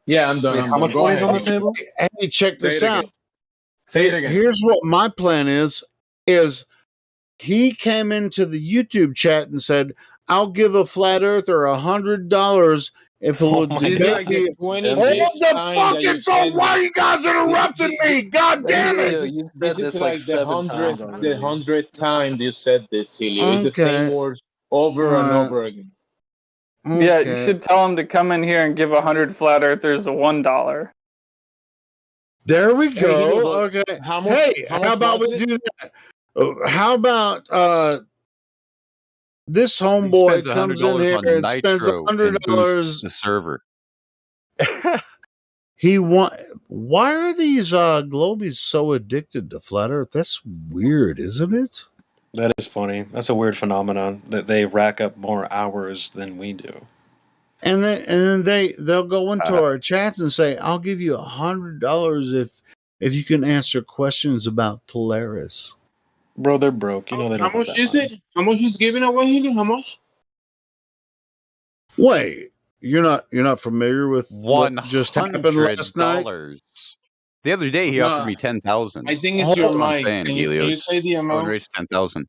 Yeah, I'm done.
Wait, how much money's on the table?
Hey, check this out.
Say it again.
Here's what my plan is he came into the YouTube chat and said, I'll give a flat earther $100 if it would
like the 20
Hold the fucking phone! Why are you guys interrupting me? God damn it!
This is like the 100th time you said this, Helio. It's the same words over and over again.
Yeah, you should tell him to come in here and give 100 flat earthers $1.
There we go. Okay.
How much
about we do that? How about this homeboy comes in here and spends $100
the server.
Why are these globies so addicted to flat earth? That's weird, isn't it?
That is funny. That's a weird phenomenon that they rack up more hours than we do.
And then they'll go into our chats and say, "I'll give you $100 if you can answer questions about Polaris."
Bro, they're broke. You know they don't.
How much is it? How much is giving away, Helio? How much?
Wait, you're not familiar with what just happened last night?
The other day he offered me 10,000.
I think it's your mic.
I'm saying, Helio.
Can you say the amount?
Phone rate's 10,000.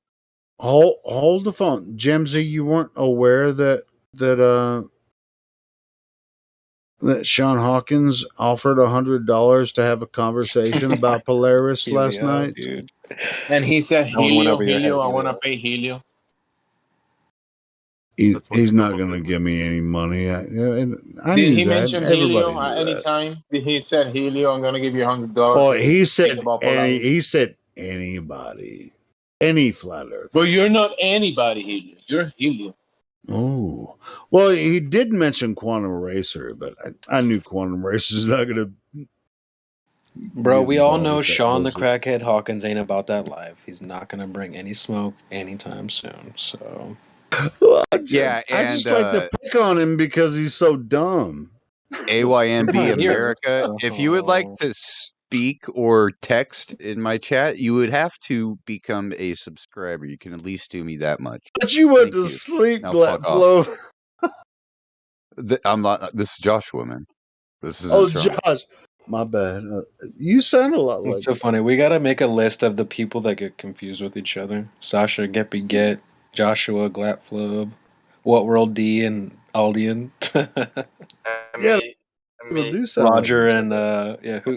Hold the phone, Jimsy. You weren't aware that Sean Hawkins offered $100 to have a conversation about Polaris last night,
dude.
And he said, Helio, I want to pay Helio.
He's not going to give me any money. I
Did he mention Helio at any time? He said, Helio, I'm going to give you $100.
Oh, he said anybody. Any flat earth.
But you're not anybody, Helio. You're Helio.
Oh, well, he did mention Quantum Racer, but I knew Quantum Racer's not going to.
Bro, we all know Sean the Crackhead Hawkins ain't about that life. He's not going to bring any smoke anytime soon. So,
well, I just like to pick on him because he's so dumb.
AYNB America, if you would like to speak or text in my chat, you would have to become a subscriber. You can at least do me that much.
But you went to sleep, Glatflow.
I'm not. This is Joshua, man. This is
Josh. My bad. You sound a lot like.
It's so funny. We got to make a list of the people that get confused with each other. Sasha, Get, Joshua, Glatflow, What World D, and Aldian.
Yeah.
Roger and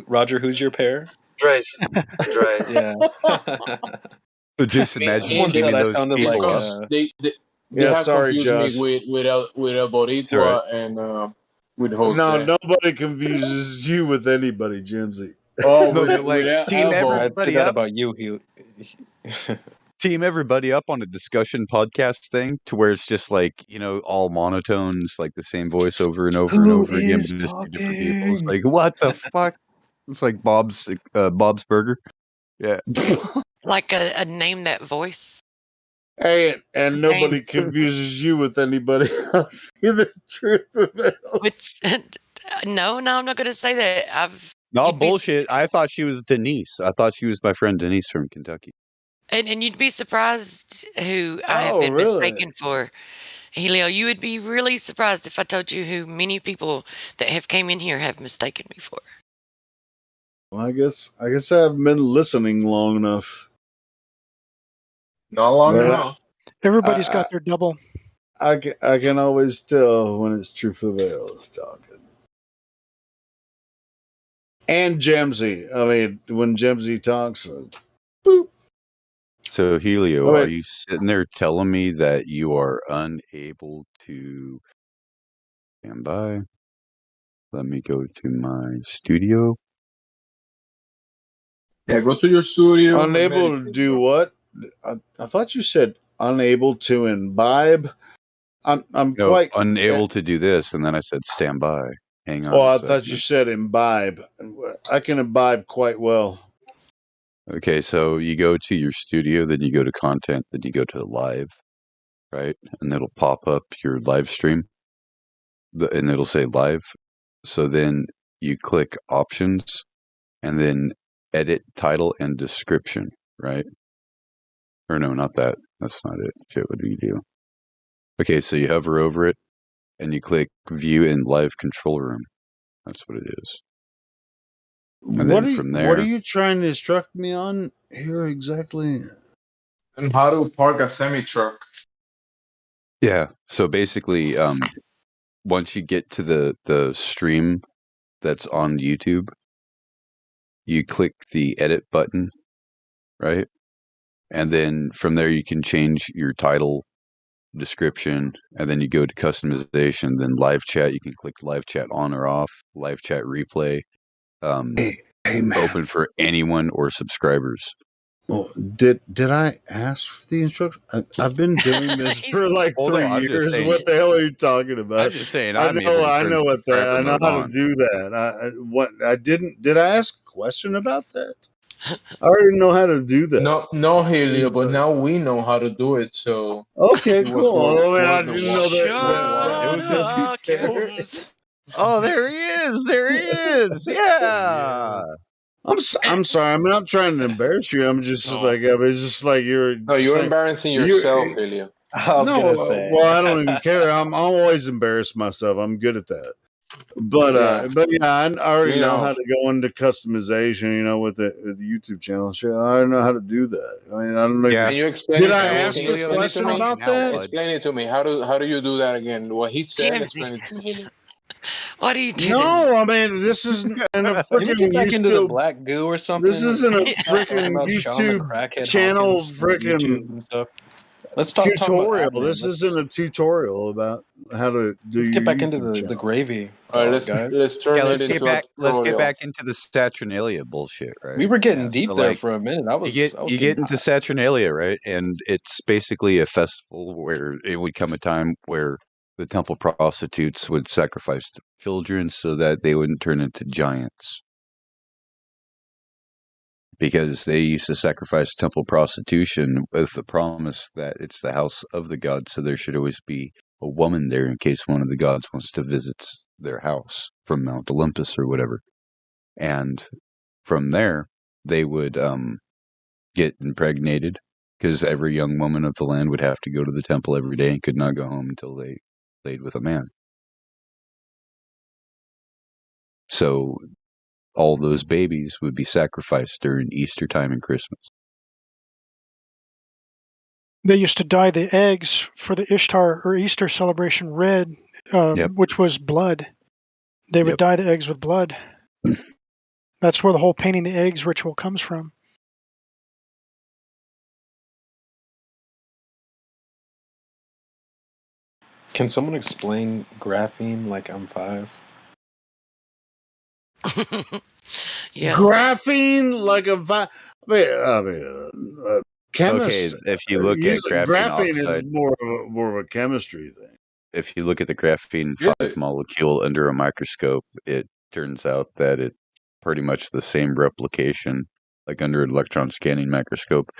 Roger, who's your pair?
Trace.
Yeah.
So just imagine
Someone said
teaming
I
those
sounded
people
like
up.
They
Yeah,
have
sorry,
confused me
Josh.
with El
It's all right.
Boricua and with Jose.
No, nobody confuses you with anybody, Jimsy.
Oh,
No,
with
but like team
Elbow.
I'd say
everybody
that
up.
about you,
Team everybody up on a discussion podcast thing to where it's just like, all monotones, like the same voice over and over and
Who
over again,
is
but just two different people. It's
talking?
like, what the fuck? It's like Bob's Burger. Yeah.
Like a name that voice.
Hey, and nobody
Name.
confuses you with anybody else either. Truth prevails.
Which no, I'm not going to say that.
No
You'd be,
bullshit. I thought she was Denise. I thought she was my friend Denise from Kentucky.
and you'd be surprised who I have
Oh,
been
really?
mistaken for. Helio, you would be really surprised if I told you who many people that have came in here have mistaken me for.
Well, I guess I haven't been listening long enough.
Not long
But
enough.
Everybody's got their double.
I can always tell when it's True Prevails talking. And Jemsy. I mean, when Jemsy talks, boop.
So, Helio,
Oh,
are
wait.
you sitting there telling me that you are unable to stand by? Let me go to my studio.
Yeah, go to your studio. and
Unable to
meditate,
do
bro.
what? I thought you said unable to imbibe. I'm
No,
quite
unable to do this, and then I said stand by. Hang on
Oh,
a
I
second.
thought you said imbibe. I can imbibe quite well.
Okay, so you go to your studio, then you go to content, then you go to live, right? And it'll pop up your live stream, and it'll say live. So then you click options, and then edit title and description, right? Or no, not that. That's not it. Shit, what do you do? Okay, so you hover over it, and you click view in live control room. That's what it is. And then from there,
What are you trying to instruct me on here exactly?
And how to park a semi truck.
yeah. So basically, once you get to the stream that's on YouTube, you click the edit button, right? And then from there you can change your title, description, and then you go to customization, then live chat. You can click live chat on or off, live chat replay,
Hey man.
open for anyone or subscribers.
Well, did I ask for the instruction? I've been doing this for like
Hold on,
3
I'm just
years.
saying-
What the hell are you talking about?
I'm just saying,
I
I'm able to turn
know what that. I
subscriber
know
mode
how
on.
to do that. I didn't. Did I ask a question about that? I already know how to do that.
No, Helio, but now we know how to do it. So
Okay,
it was
cool.
worth
I
the
didn't
walk.
know that.
It was just oh, there he is! There he is! Yeah.
I'm sorry. I'm not trying to embarrass you. I'm just like it's just like you're.
No, you're
saying-
embarrassing yourself, Helio.
I was gonna say.
Well, I don't even care. I'm always embarrass myself. I'm good at that. But I already know how to go into customization. With the YouTube channel. Shit, I don't know how to do that. I mean, I don't know.
Yeah.
Can you explain
Did
it
I
to me?
ask
Can you
a
explain it
question
to me?
about that?
Explain it to me. How do you do that again? What he said.
Jimsy.
Explain it to me, Helio.
What are you doing?
No, I mean this isn't a
Can we
freaking
get back into the
YouTube.
black goo or something?
This isn't a
Talking
freaking
about Sean the
YouTube
crackhead
channel.
Hawkins,
Freaking
YouTube and stuff. Let's talk about
tutorial.
admin.
This isn't a tutorial about how to do.
Let's
your
get back into
YouTube
the
channel.
gravy.
All right,
guys.
let's turn it
Let's
into
get back.
a
Let's get
tutorial.
back into the Saturnalia bullshit, right?
We were getting
Yeah,
deep
so,
there
like,
for a minute. I was
you
getting
get into Saturnalia, right? And it's basically a festival where it would come a time where the temple prostitutes would sacrifice the children so that they wouldn't turn into giants. Because they used to sacrifice temple prostitution with the promise that it's the house of the gods, so there should always be a woman there in case one of the gods wants to visit their house from Mount Olympus or whatever. And from there, they would get impregnated, because every young woman of the land would have to go to the temple every day and could not go home until they laid with a man. So all those babies would be sacrificed during Easter time and Christmas.
They used to dye the eggs for the Ishtar or Easter celebration red, which was blood. They would dye the eggs with blood. That's where the whole painting the eggs ritual comes from.
Can someone explain graphene like I'm 5?
Yeah.
Graphene like a chemist.
Okay, if you look at graphene
is
oxide,
more of a chemistry thing.
if you look at the graphene 5 molecule under a microscope, it turns out that it's pretty much the same replication, like under an electron scanning microscope.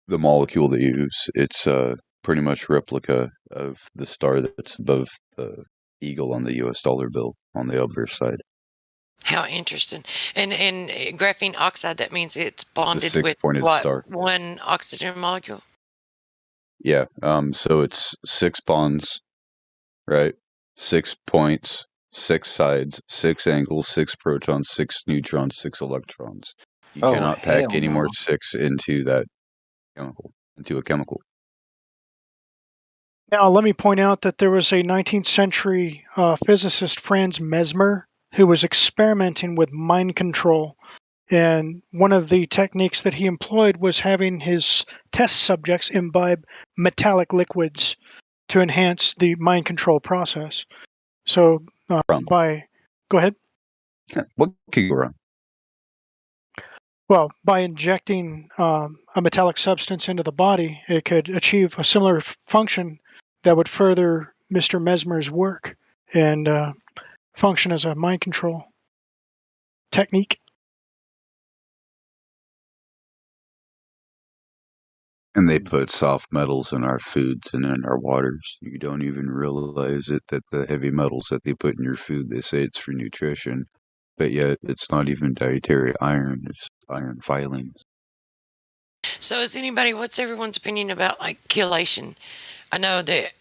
The molecule they use, it's pretty much replica of the star that's above the eagle on the U.S. dollar bill on the obverse side.
How interesting. And graphene oxide, that means it's bonded with
six-pointed
what?
star.
One oxygen molecule?
Yeah, so it's 6 bonds, right? 6 points, 6 sides, 6 angles, 6 protons, 6 neutrons, 6 electrons. You cannot pack any more 6 into that chemical, into a chemical.
Now, let me point out that there was a 19th century physicist, Franz Mesmer, who was experimenting with mind control. And one of the techniques that he employed was having his test subjects imbibe metallic liquids to enhance the mind control process. So, go ahead.
What could go wrong?
Well, by injecting a metallic substance into the body, it could achieve a similar function that would further Mr. Mesmer's work and function as a mind control technique.
And they put soft metals in our foods and in our waters. You don't even realize it, that the heavy metals that they put in your food, they say it's for nutrition, but yet it's not even dietary iron, it's iron filings.
So what's everyone's opinion about like chelation? I know that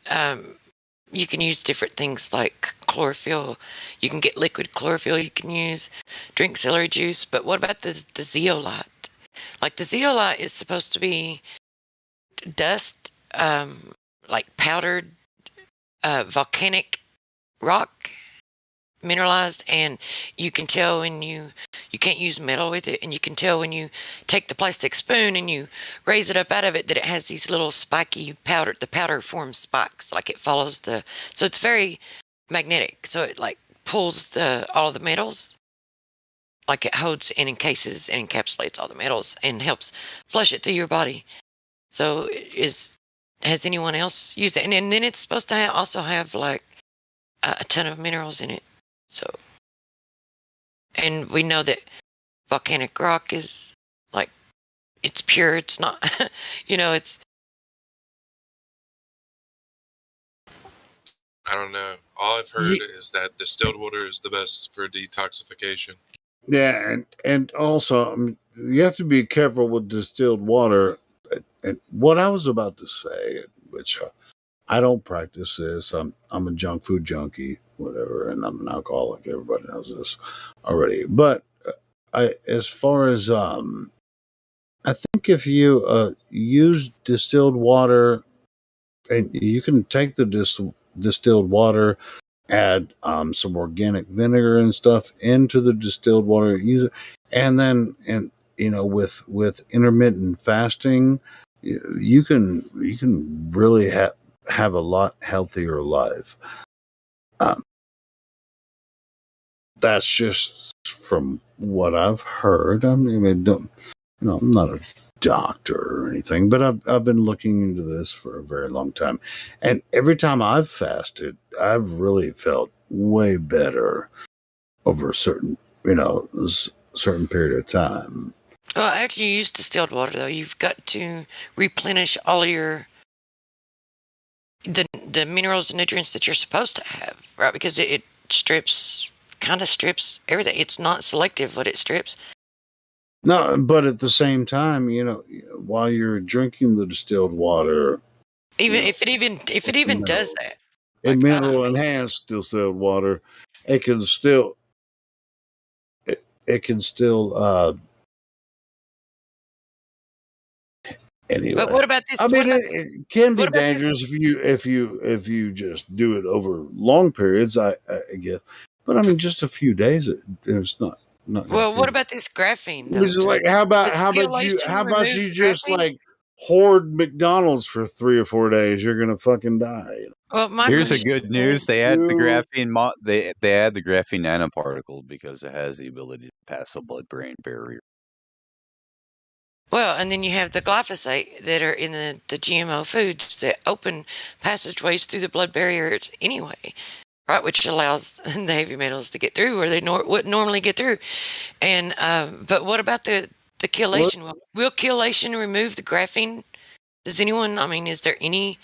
you can use different things like chlorophyll. You can get liquid chlorophyll you can use, drink celery juice, but what about the zeolite? Like the zeolite is supposed to be dust, like powdered volcanic rock, mineralized, and you can tell when you can't use metal with it, and you can tell when you take the plastic spoon and you raise it up out of it that it has these little spiky the powder forms spikes, like it follows so it's very magnetic, so it like pulls all of the metals, like it holds and encases and encapsulates all the metals and helps flush it through your body. So has anyone else used it? And then it's supposed to also have like a ton of minerals in it. So, and we know that volcanic rock is like, it's pure. It's not, it's.
I don't know. All I've heard is that distilled water is the best for detoxification.
Yeah, and also you have to be careful with distilled water. And what I was about to say, which I don't practice this. I'm a junk food junkie, whatever, and I'm an alcoholic. Everybody knows this already. But as far as I think if you use distilled water, and you can take the distilled water, add some organic vinegar and stuff into the distilled water, use it, and then with intermittent fasting, you can really have a lot healthier life. That's just from what I've heard. I mean, I'm not a doctor or anything, but I've been looking into this for a very long time, and every time I've fasted, I've really felt way better over a certain period of time.
Well, after you use distilled water, though, you've got to replenish all the minerals and nutrients that you're supposed to have, right? Because it kind of strips everything. It's not selective, but it strips.
No, but at the same time, while you're drinking the distilled water,
if it even does that,
in mineral enhanced distilled water, it can still anyway.
But what about this?
I mean, it can be dangerous if you just do it over long periods. I guess, but I mean, just a few days, it's not
Well, what about this graphene though?
This is like, how
Does chelation remove
you just
graphene?
like hoard McDonald's for 3 or 4 days? You're gonna fucking die.
Well, my
Here's the
question
good news:
is,
they add the graphene. They add the graphene nanoparticle because it has the ability to pass a blood-brain barrier.
well, and then you have the glyphosate that are in the GMO foods that open passageways through the blood barriers anyway, right? Which allows the heavy metals to get through where they wouldn't normally get through. And but what about the chelation? Will chelation remove the graphene? Does anyone? I mean, is there any?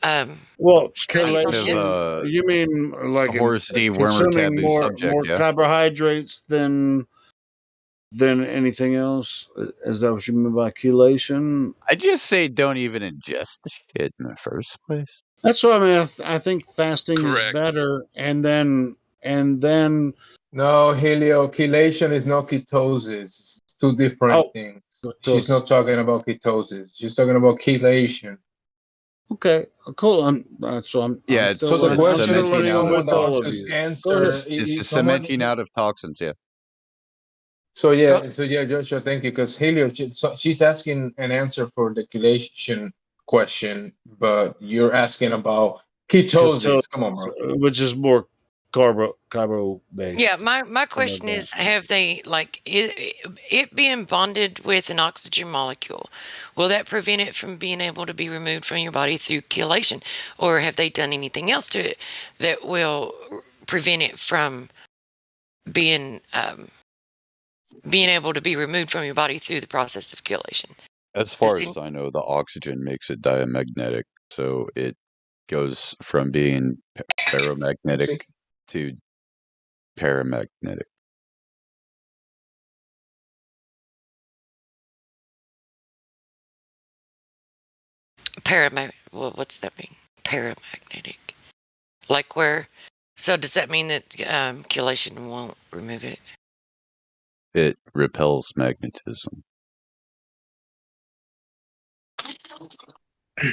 Well,
studies on
chelation. You mean like
Horace D. Wormer
consuming
taboo
more
subject? Yeah.
carbohydrates than anything else? Is that what you mean by chelation?
I just say don't even ingest the shit in the first place.
That's what I mean. I think fasting is better, and then
No, Helio, chelation is not ketosis. It's two different things. She's not talking about ketosis. She's talking about chelation.
Okay, cool. So
the question is for someone that wants to answer.
It's the cementing out of toxins. Yeah.
So yeah, Joshua, thank you. Because Helio, she's asking an answer for the chelation question, but you're asking about ketosis. Come on, bro.
Which is more carbo based.
Yeah, my question is, have they, like, it being bonded with an oxygen molecule, will that prevent it from being able to be removed from your body through chelation? Or have they done anything else to it that will prevent it from being able to be removed from your body through the process of chelation?
As far as I know, the oxygen makes it diamagnetic, so it goes from being ferromagnetic to paramagnetic.
Well, what's that mean? Paramagnetic. Like where? So does that mean that chelation won't remove it?
It repels magnetism.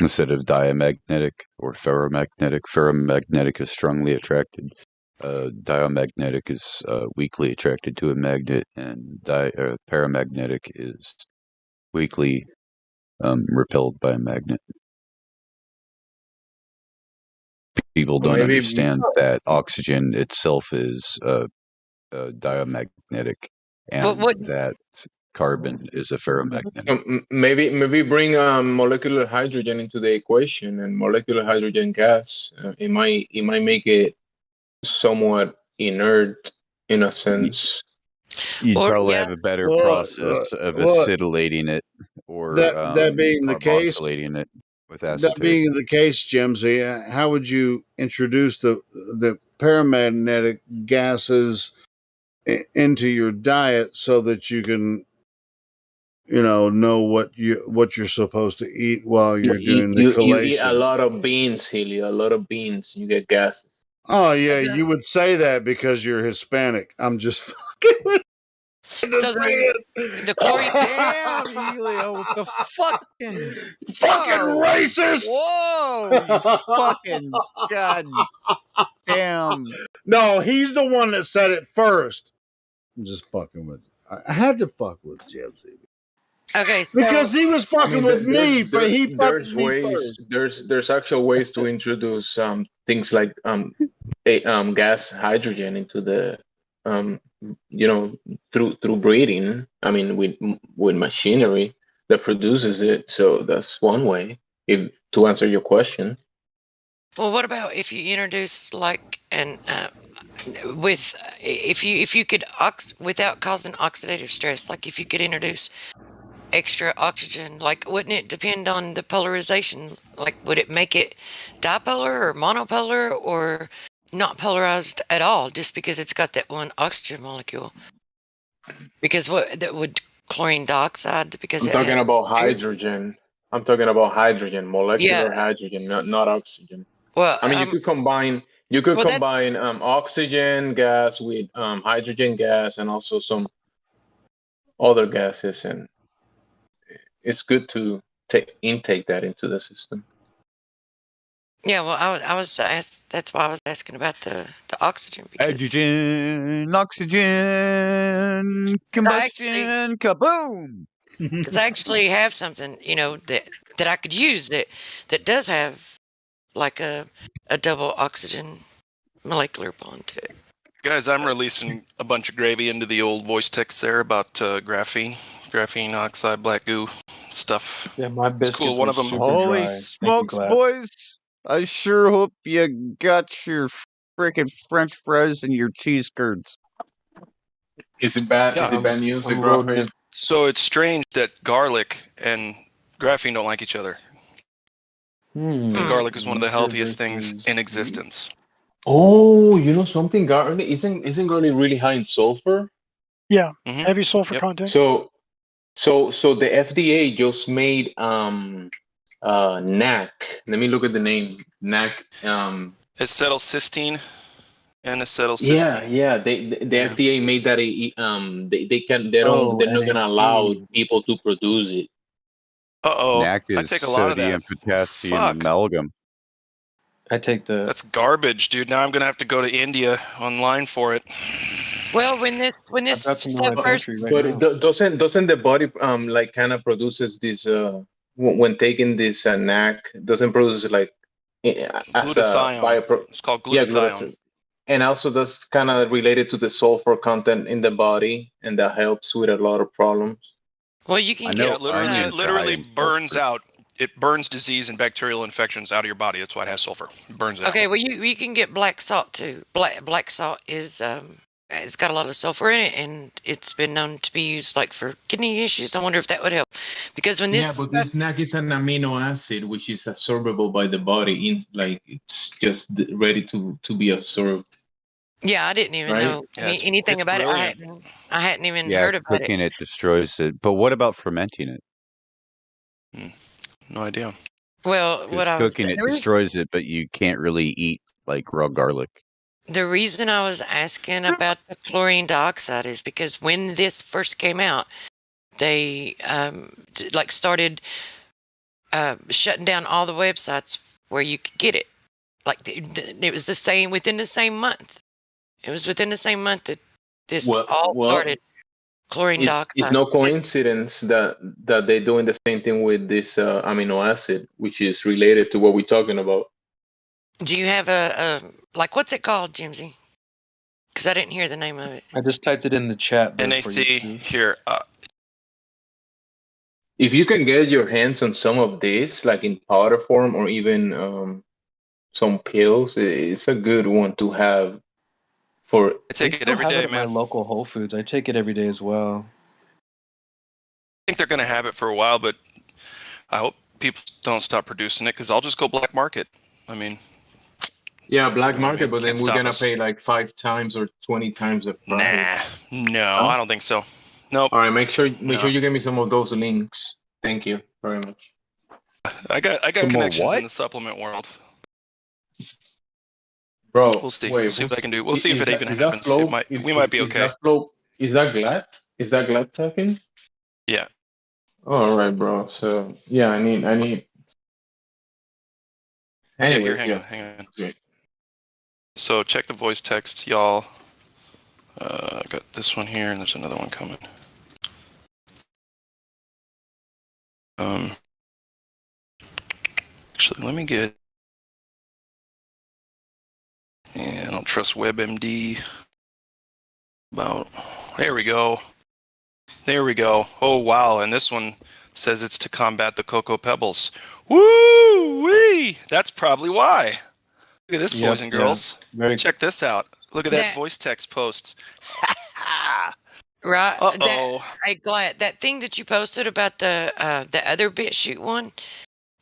Instead of diamagnetic or ferromagnetic, ferromagnetic is strongly attracted. Diamagnetic is weakly attracted to a magnet, and paramagnetic is weakly repelled by a magnet. People don't understand that oxygen itself is diamagnetic, and that carbon is a ferromagnetic.
Maybe bring molecular hydrogen into the equation, and molecular hydrogen gas. It might make it somewhat inert in a sense.
You'd probably have a better process of acetylating it, or
that being the case,
carboxylating it with acetone.
That being the case, Jimsy, how would you introduce the paramagnetic gases into your diet so that you can, know what you're supposed to eat while you're doing the chelation?
You eat a lot of beans, Helio. A lot of beans, you get gases.
Oh yeah, you would say that because you're Hispanic. I'm just fucking with.
So the chlorine.
Damn, Helio, with the fucking
racist.
Whoa, you fucking goddamn.
No, he's the one that said it first. I'm just fucking with. I had to fuck with Jimsy.
Okay,
because he was fucking with me.
There's ways. There's actual ways to introduce things like gas hydrogen into the through breeding. I mean, with machinery that produces it. So that's one way. To answer your question.
Well, what about if you introduce like if you could without causing oxidative stress, like if you could introduce extra oxygen, like wouldn't it depend on the polarization? Like would it make it dipolar or monopolar or not polarized at all just because it's got that one oxygen molecule? Because that would chlorine dioxide because
I'm talking about hydrogen. I'm talking about hydrogen, molecular hydrogen, not oxygen.
Well,
I mean, you could combine oxygen gas with hydrogen gas and also some other gases, and it's good to intake that into the system.
Yeah, well, I was asked. That's why I was asking about the oxygen. Because
Hydrogen, oxygen, combustion, kaboom!
Because I actually have something, that I could use that does have like a double oxygen molecular bond to it.
Guys, I'm releasing a bunch of gravy into the old voice text there about graphene oxide, black goo stuff.
Yeah, my
It's cool.
biscuits
One
were
of them.
super
Holy
dry.
smokes, boys! I sure hope you got your frickin' French fries and your cheese curds.
Is it bad?
Yeah.
Is it bad news? The
I'm loading
graphene.
it.
So it's strange that garlic and graphene don't like each other. Garlic is one of the healthiest things in existence.
Oh, you know something? Garlic isn't garlic really high in sulfur?
Yeah, heavy sulfur content.
So the FDA just made NAC. Let me look at the name. NAC.
Acetylcysteine and acetylcysteine.
Yeah. The FDA made that they're not gonna allow people to produce it.
NAC
I
is
take a lot of
sodium,
that.
potassium,
Fuck.
amalgam.
I take the.
That's garbage, dude. Now I'm gonna have to go to India online for it.
Well, when this stuff first,
But doesn't the body like kind of produces this when taking this NAC doesn't produce like as
Glutathione. It's called glutathione.
And also that's kind of related to the sulfur content in the body, and that helps with a lot of problems.
Well, you can
get literally burns out. It burns disease and bacterial infections out of your body. That's why it has sulfur. It burns it out.
Okay, well, you can get black salt too. Black salt is it's got a lot of sulfur in it, and it's been known to be used like for kidney issues. I wonder if that would help, because when this
this NAC is an amino acid which is absorbable by the body. Like it's just ready to be absorbed.
Yeah, I didn't even know anything about
brilliant.
it. I hadn't even
Yeah,
heard about
cooking
it.
it destroys it. But what about fermenting it?
No idea.
Well, what I was
Cooking it destroys it, but you can't really eat like raw garlic.
The reason I was asking about the chlorine dioxide is because when this first came out, they started shutting down all the websites where you could get it. Like it was the same within the same month. It was within the same month that this started. Chlorine dioxide.
It's no coincidence that they're doing the same thing with this amino acid, which is related to what we're talking about.
Do you have what's it called, Jimsy? Because I didn't hear the name of it.
I just typed it in the chat.
NAT here.
If you can get your hands on some of this, like in powder form or even some pills, it's a good one to have. I
take it every day,
man. My local Whole Foods. I take it every day as well.
I think they're going to have it for a while, but I hope people don't stop producing it because I'll just go black market. I mean,
yeah, black market, but then we're going to pay like 5 times or 20 times the price.
No, I don't think so. Nope.
All right, make sure you give me some of those links. Thank you very much.
I got connections in the supplement world.
Bro,
we'll see.
Wait,
we'll see what I can do. We'll see if it even happens. We might be okay.
Is that Glad? Is that Glad talking?
Yeah.
All right, bro. So yeah, I need. Anyways,
hang on. Okay. So check the voice texts, y'all. I got this one here, and there's another one coming. Actually, let me get. Yeah, I don't trust WebMD. There we go. Oh, wow. And this one says it's to combat the Cocoa Pebbles. Woo-wee! That's probably why. Look at this, boys and girls. Check this out. Look at that voice text posts.
Right.
Uh-oh.
Glad that thing that you posted about the other BitChute one.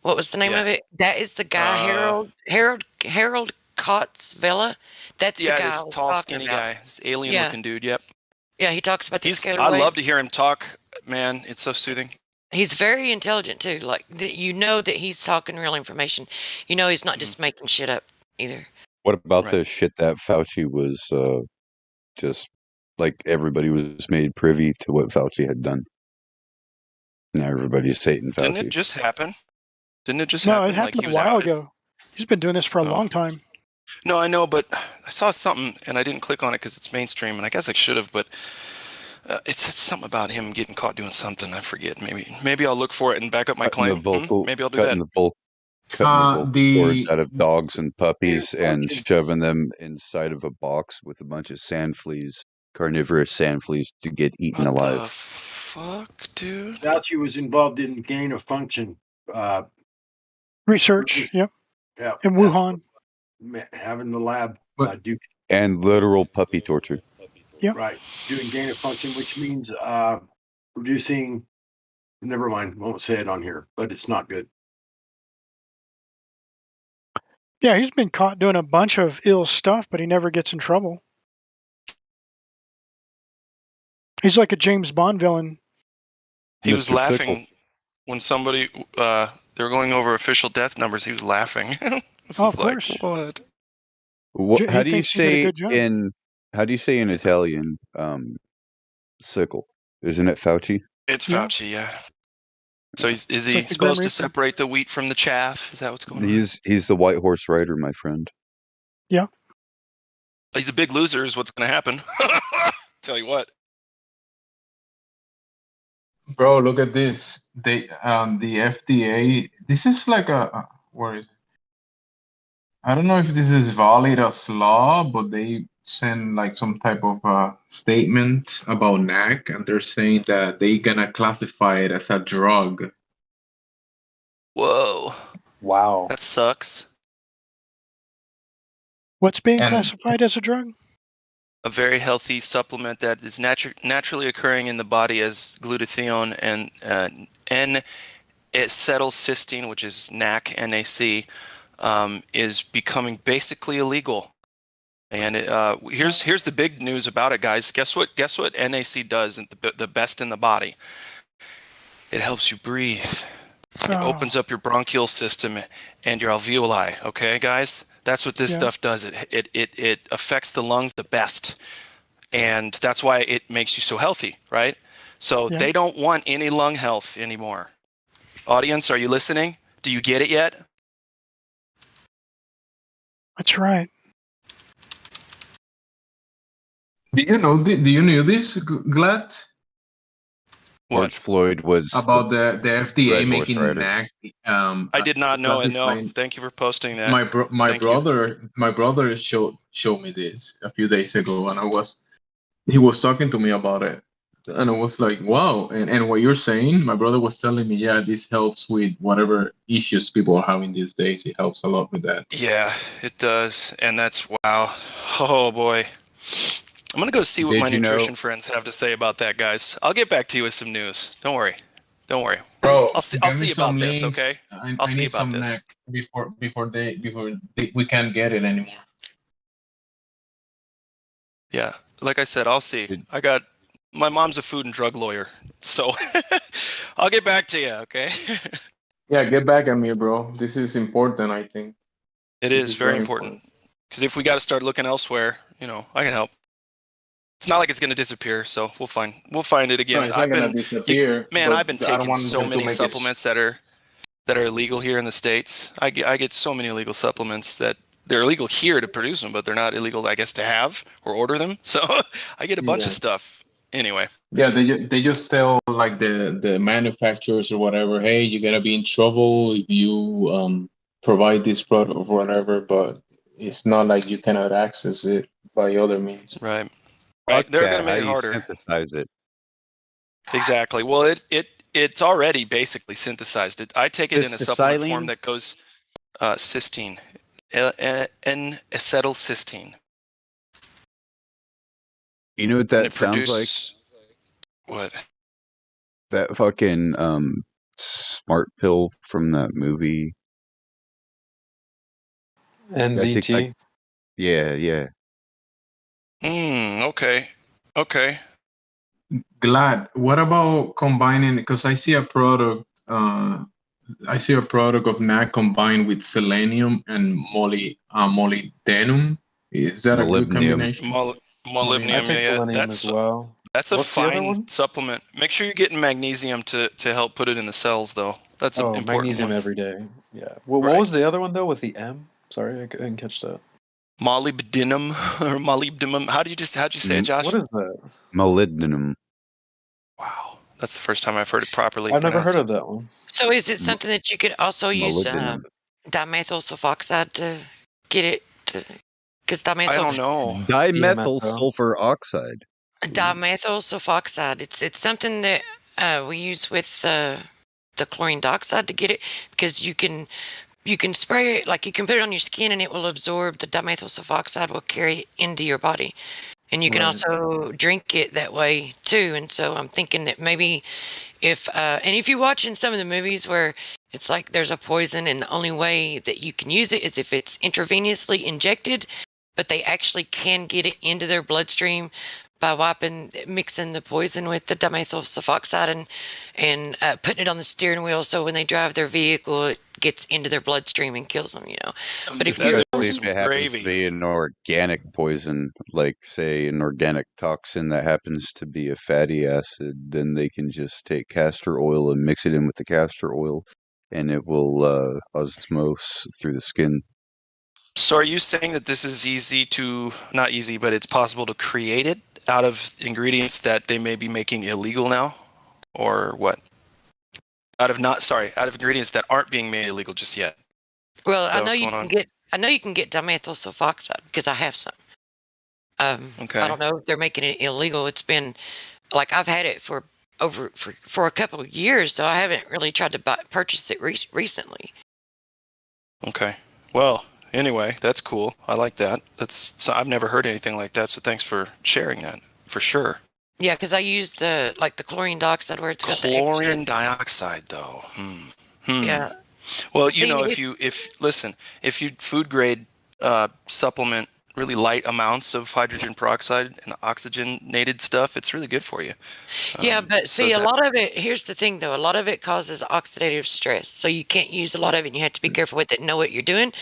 What was the name of it? That is the guy Harold Kotz Vela. That's the guy.
This tall, skinny guy. This alien-looking dude. Yep.
Yeah, he talks about the scalar
I
wave.
love to hear him talk. Man, it's so soothing.
He's very intelligent too. Like you know that he's talking real information. You know he's not just making shit up either.
What about the shit that Fauci was just like everybody was made privy to what Fauci had done? Now everybody's hating Fauci.
Didn't it just happen?
No, it happened a while ago. He's been doing this for a long time.
No, I know, but I saw something and I didn't click on it because it's mainstream, and I guess I should have, but it said something about him getting caught doing something. I forget. Maybe I'll look for it and back up my claim. Maybe I'll do that.
Cutting the vocal cords out of dogs and puppies
Gain of
and
function.
shoving them inside of a box with a bunch of sand fleas, carnivorous sand fleas, to get eaten
What
alive.
the fuck, dude?
Fauci was involved in gain of function
research. Yep.
Yeah,
In Wuhan.
having the lab do
And literal puppy torture.
Yep.
right, doing gain of function, which means reducing. Never mind, won't say it on here, but it's not good.
Yeah, he's been caught doing a bunch of ill stuff, but he never gets in trouble. He's like a James Bond villain.
He was laughing when somebody they were going over official death numbers. He was laughing.
Oh, of course.
What?
How do you say in Italian sickle? Isn't it Fauci?
It's Fauci, yeah. So is he
like the
supposed
Grim
to
Reaper.
separate the wheat from the chaff? Is that what's going on?
He's the white horse rider, my friend.
Yeah.
He's a big loser is what's going to happen. Tell you what.
Bro, look at this. The FDA. This is like where is it? I don't know if this is valid as law, but they send like some type of statement about NAC, and they're saying that they're gonna classify it as a drug.
Whoa.
Wow.
That sucks.
What's being classified as a drug?
A very healthy supplement that is naturally occurring in the body as glutathione and N-acetylcysteine, which is NAC, N-A-C, is becoming basically illegal. And here's the big news about it, guys. Guess what NAC does? The best in the body. It helps you breathe. It opens up your bronchial system and your alveoli. Okay, guys. That's what this stuff does. It affects the lungs the best, and that's why it makes you so healthy, right? So they don't want any lung health anymore. Audience, are you listening? Do you get it yet?
That's right.
Do you know? Do you know this, Glad?
George Floyd was
about the FDA
Red Horse
making
Rider.
NAC.
I did not know it. No, thank you for posting that.
My
Thank you.
brother showed me this a few days ago, and he was talking to me about it, and I was like, wow. And what you're saying, my brother was telling me, yeah, this helps with whatever issues people are having these days. It helps a lot with that.
Yeah, it does, and that's wow. Oh boy. I'm going to go see what my nutrition friends have to say about that, guys. I'll get back to you with some news. Don't worry.
Bro,
I'll see about this, okay? I'll see about this.
Before we can't get it anymore.
Yeah, like I said, I'll see. My mom's a food and drug lawyer, so I'll get back to you, okay?
Yeah, get back at me, bro. This is important, I think.
It is very important. Because if we got to start looking elsewhere, I can help. It's not like it's going to disappear, so we'll find it again.
No, it's not going to disappear.
I've been taking so many supplements that are illegal here in the States. I get so many illegal supplements that they're illegal here to produce them, but they're not illegal, I guess, to have or order them. So I get a bunch of stuff. Anyway.
Yeah, they just tell like the manufacturers or whatever, hey, you're gonna be in trouble if you provide this product or whatever, but it's not like you cannot access it by other means.
Right. Right. They're going to make it harder.
Synthesize it.
Exactly. Well, it's already basically synthesized. I take it in a supplement form that goes cysteine, N-acetylcysteine.
You know what that sounds like?
What?
That fucking smart pill from that movie.
NZT.
Yeah.
Okay.
Glad. What about combining? Because I see a product. I see a product of NAC combined with selenium and molybdenum. Is that a good combination?
Molybdenum. Yeah.
As well.
That's a fine supplement. Make sure you're getting magnesium to help put it in the cells, though. That's an important
magnesium
one.
every day. Yeah. What was the other one though with the M? Sorry, I didn't catch that.
molybdenum or molybdenum. How'd you say it, Josh?
What is that?
Molybdenum.
Wow, that's the first time I've heard it properly.
I've never
pronounced.
heard of that one.
So is it something that you could also use
Molybdenum.
dimethyl sulfoxide to get it? Because dimethyl.
I don't know.
Dimethyl sulfur oxide.
Dimethyl sulfoxide. It's something that we use with the chlorine dioxide to get it, because you can spray it, like you can put it on your skin and it will absorb the dimethyl sulfoxide, will carry it into your body, and you can also drink it that way too. And so I'm thinking that maybe if you watch in some of the movies where it's like there's a poison and the only way that you can use it is if it's intravenously injected, but they actually can get it into their bloodstream by mixing the poison with the dimethyl sulfoxide and putting it on the steering wheel, so when they drive their vehicle, it gets into their bloodstream and kills them. But if
it happens to be an organic poison, like say an organic toxin that happens to be a fatty acid, then they can just take castor oil and mix it in with the castor oil, and it will osmose through the skin.
So are you saying that this is not easy, but it's possible to create it out of ingredients that they may be making illegal now? Or what? Out of ingredients that aren't being made illegal just yet.
Well, I know you can get dimethyl sulfoxide because I have some.
Okay.
I don't know if they're making it illegal. It's been like I've had it for a couple of years, so I haven't really tried to purchase it recently.
Okay. Well, anyway, that's cool. I like that. I've never heard anything like that, so thanks for sharing that, for sure.
Yeah, because I used the chlorine dioxide where it's got
chlorine dioxide, though.
Yeah.
Well, if you food grade supplement really light amounts of hydrogen peroxide and oxygenated stuff, it's really good for you.
Yeah, but see, a lot of it, here's the thing though, a lot of it causes oxidative stress. So you can't use a lot of it, and you have to be careful with it and know what you're doing.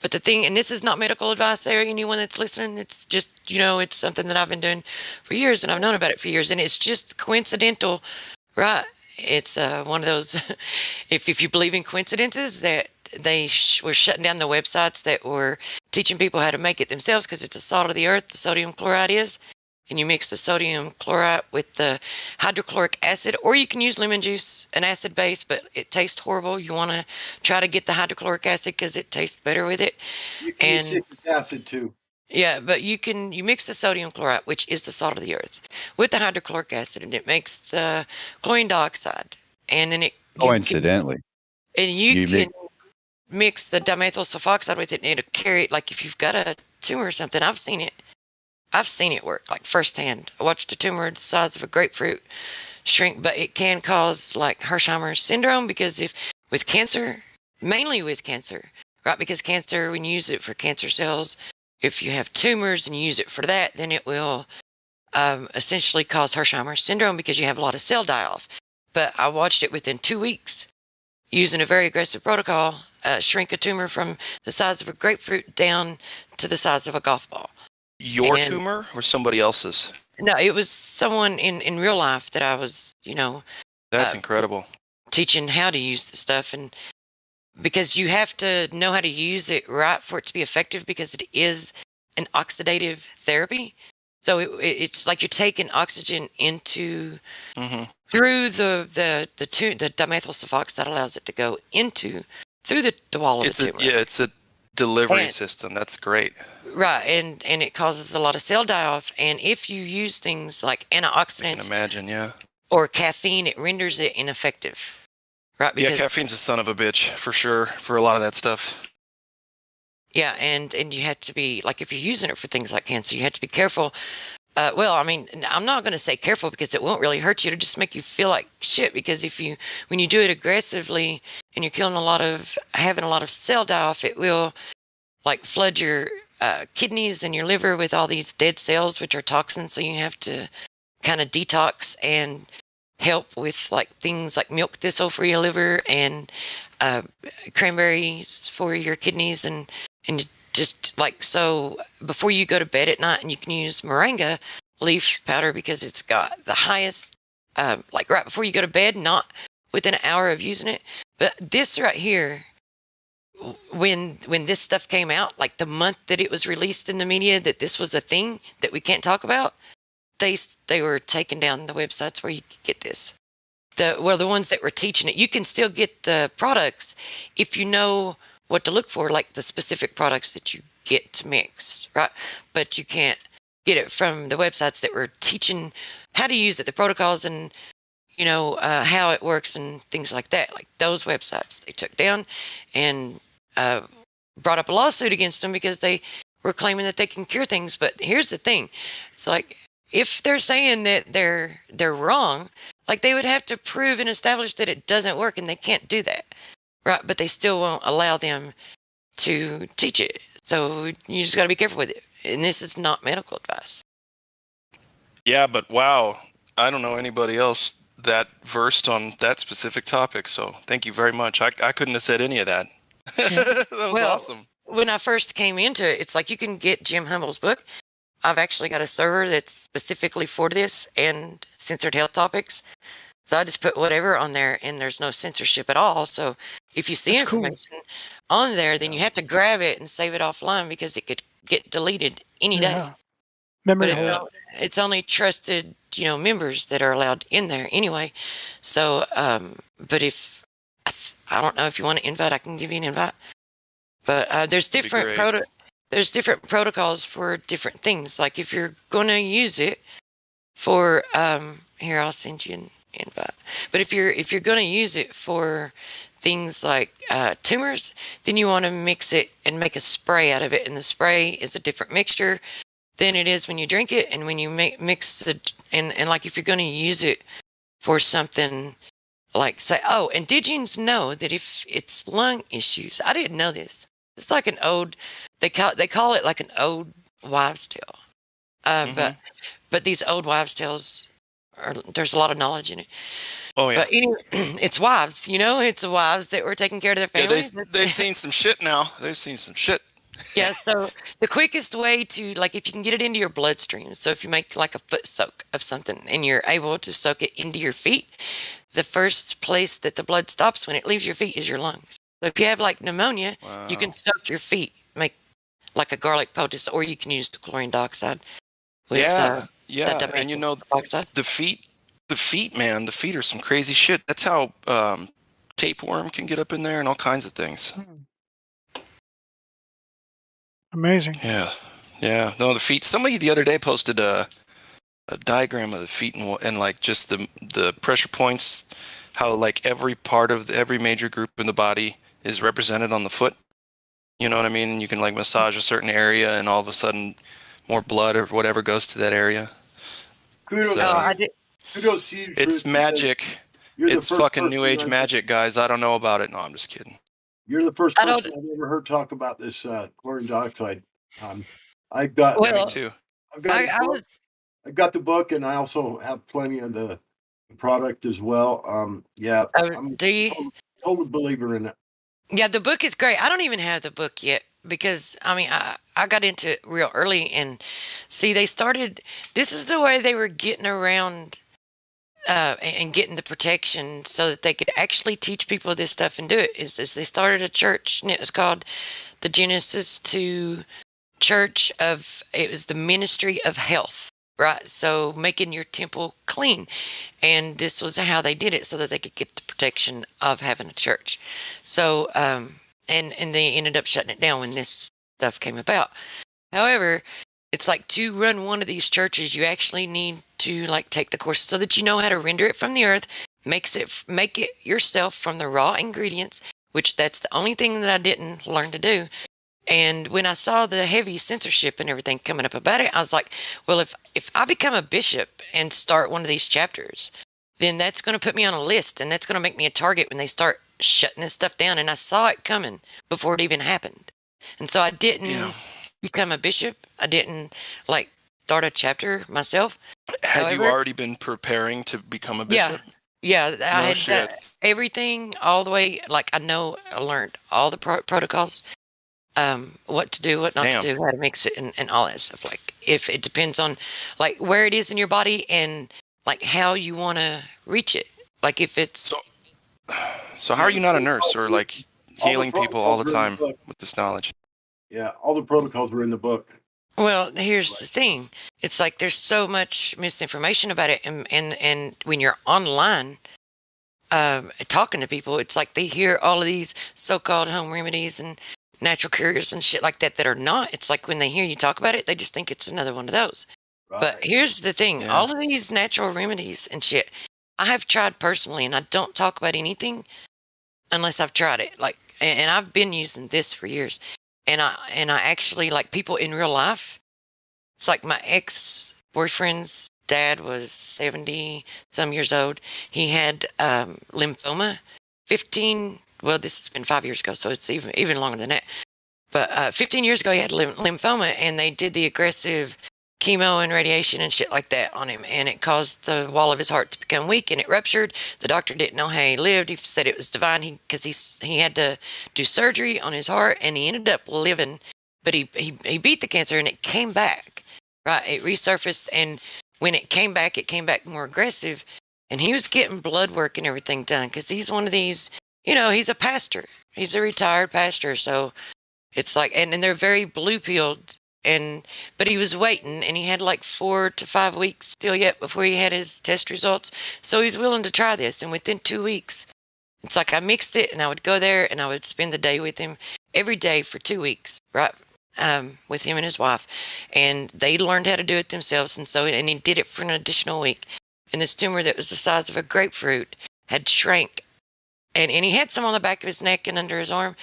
But the thing, and this is not medical advice there, anyone that's listening, it's just, it's something that I've been doing for years, and I've known about it for years, and it's just coincidental, right? It's one of those, if you believe in coincidences, that they were shutting down the websites that were teaching people how to make it themselves, because it's a salt of the earth, the sodium chloride is, and you mix the sodium chloride with the hydrochloric acid, or you can use lemon juice, an acid base, but it tastes horrible. You want to try to get the hydrochloric acid because it tastes better with it.
You can use citric acid too.
Yeah, but you mix the sodium chloride, which is the salt of the earth, with the hydrochloric acid, and it makes the chlorine dioxide, and then
Coincidentally,
you can mix the dimethyl sulfoxide with it, and it'll carry it. Like if you've got a tumor or something, I've seen it work like firsthand. I watched a tumor the size of a grapefruit shrink, but it can cause like Hersheimer's syndrome, because with cancer, mainly with cancer, right? Because cancer, when you use it for cancer cells, if you have tumors and you use it for that, then it will essentially cause Hersheimer's syndrome, because you have a lot of cell die-off. But I watched it within 2 weeks, using a very aggressive protocol, shrink a tumor from the size of a grapefruit down to the size of a golf ball.
Your tumor or somebody else's?
No, it was someone in real life that I was,
That's incredible.
Teaching how to use the stuff, and because you have to know how to use it right for it to be effective, because it is an oxidative therapy. So it's like you're taking oxygen into through the dimethyl sulfoxide allows it to go through the wall of the tumor.
It's a delivery system. That's great.
Right, and it causes a lot of cell die-off. And if you use things like antioxidants,
I can imagine, yeah,
or caffeine, it renders it ineffective. Right, because,
caffeine's a son of a bitch for sure for a lot of that stuff.
Yeah, and you have to be, like, if you're using it for things like cancer, you have to be careful. Well, I mean, I'm not going to say careful, because it won't really hurt you. It'll just make you feel like shit, because when you do it aggressively and you're having a lot of cell die-off, it will like flood your kidneys and your liver with all these dead cells, which are toxins. So you have to kind of detox and help with like things like milk thistle for your liver and cranberries for your kidneys, and just like, so before you go to bed at night, and you can use moringa leaf powder, because it's got the highest, like right before you go to bed, not within an hour of using it. But this right here when this stuff came out, like the month that it was released in the media that this was a thing that we can't talk about, they were taking down the websites where you could get this. The ones that were teaching it, you can still get the products if you know what to look for, like the specific products that you get to mix, right? But you can't get it from the websites that were teaching how to use it, the protocols, and how it works and things like that. Like those websites they took down and brought up a lawsuit against them because they were claiming that they can cure things. But here's the thing, it's like, if they're saying that they're wrong, like they would have to prove and establish that it doesn't work, and they can't do that, right? But they still won't allow them to teach it. So you just got to be careful with it. And this is not medical advice.
Yeah, but wow, I don't know anybody else that versed on that specific topic. So thank you very much. I couldn't have said any of that. That was awesome.
When I first came into it, it's like you can get Jim Humble's book. I've actually got a server that's specifically for this and censored health topics. So I just put whatever on there, and there's no censorship at all. So if you see information on there, then you have to grab it and save it offline because it could get deleted any day.
Memory
But it's only trusted, members that are allowed in there anyway. So, but if I don't know if you want an invite, I can give you an invite. But there's different protocols for different things. Like if you're going to use it for here, I'll send you an invite. But if you're going to use it for things like tumors, then you want to mix it and make a spray out of it. And the spray is a different mixture than it is when you drink it. And when you mix it, and like if you're going to use it for something like, say, and did you know that if it's lung issues, I didn't know this. It's like an old, they call it like an old wives' tale. But these old wives' tales, there's a lot of knowledge in it.
Oh, yeah.
But anyway, it's wives, it's wives that were taking care of their families.
Yeah, they've seen some shit now. They've seen some shit.
Yeah, so the quickest way to, like, if you can get it into your bloodstream, so if you make like a foot soak of something and you're able to soak it into your feet, the first place that the blood stops when it leaves your feet is your lungs. So if you have like pneumonia, you can soak your feet, make like a garlic poultice, or you can use the chlorine dioxide. With,
and the feet, man, the feet are some crazy shit. That's how tapeworm can get up in there and all kinds of things.
Amazing.
Yeah. No, the feet. Somebody the other day posted a diagram of the feet and like just the pressure points, how like every part of every major group in the body is represented on the foot. You know what I mean? You can like massage a certain area, and all of a sudden, more blood or whatever goes to that area.
Kudos to you.
It's magic. It's fucking new age magic, guys. I don't know about it. No, I'm just kidding.
You're the first person I've ever heard talk about this chlorine dioxide. I've got
me too.
I've got the book, and I also have plenty of the product as well. I'm a total believer in it.
Yeah, the book is great. I don't even have the book yet because, I got into it real early, and see, this is the way they were getting around and getting the protection so that they could actually teach people this stuff and do it, is they started a church, and it was called the Genesis 2 Church it was the Ministry of Health, right? So making your temple clean. And this was how they did it so that they could get the protection of having a church. So, and they ended up shutting it down when this stuff came about. However, it's like to run one of these churches, you actually need to like take the course so that you know how to render it from the earth, make it yourself from the raw ingredients, which that's the only thing that I didn't learn to do. And when I saw the heavy censorship and everything coming up about it, I was like, well, if I become a bishop and start one of these chapters, then that's going to put me on a list, and that's going to make me a target when they start shutting this stuff down. And I saw it coming before it even happened. And so I didn't become a bishop. I didn't like start a chapter myself.
Had you already been preparing to become a bishop?
Yeah. I had everything all the way. Like I learned all the protocols. What to do, what not to do, how to mix it, and all that stuff. Like if it depends on like where it is in your body and like how you want to reach it. Like if it's
so how are you not a nurse, or like healing people all the time with this knowledge.
Yeah, all the protocols were in the book.
Well, here's the thing. It's like there's so much misinformation about it, and when you're online talking to people, it's like they hear all of these so-called home remedies and natural cures and shit like that that are not. It's like when they hear you talk about it, they just think it's another one of those. Right. But here's the thing. All of these natural remedies and shit, I have tried personally, and I don't talk about anything unless I've tried it. Like, and I've been using this for years. And I actually, like, people in real life, it's like my ex-boyfriend's dad was 70 some years old. He had lymphoma. Well, this has been 5 years ago, so it's even longer than that. But 15 years ago, he had lymphoma, and they did the aggressive chemo and radiation and shit like that on him, and it caused the wall of his heart to become weak, and it ruptured. The doctor didn't know how he lived. He said it was divine because he had to do surgery on his heart, and he ended up living, but he beat the cancer, and it came back, right? It resurfaced, and when it came back more aggressive, and he was getting blood work and everything done because he's one of these, he's a pastor. He's a retired pastor, so it's like, and they're very blue-pilled. But he was waiting, and he had like 4 to 5 weeks still yet before he had his test results. So he's willing to try this. And within 2 weeks, it's like I mixed it, and I would go there, and I would spend the day with him every day for 2 weeks, right? With him and his wife, and they learned how to do it themselves. And he did it for an additional week. And this tumor that was the size of a grapefruit had shrank, and he had some on the back of his neck and under his arm.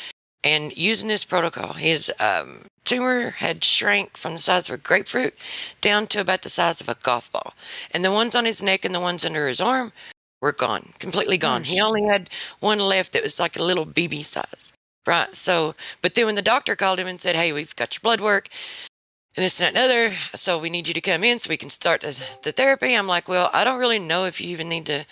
And using this protocol, his tumor had shrank from the size of a grapefruit down to about the size of a golf ball. And the ones on his neck and the ones under his arm were gone, completely gone. He only had one left that was like a little BB size, right? So, but then when the doctor called him and said, hey, we've got your blood work and this and that and other, so we need you to come in so we can start the therapy. I'm like, well, I don't really know if you even need to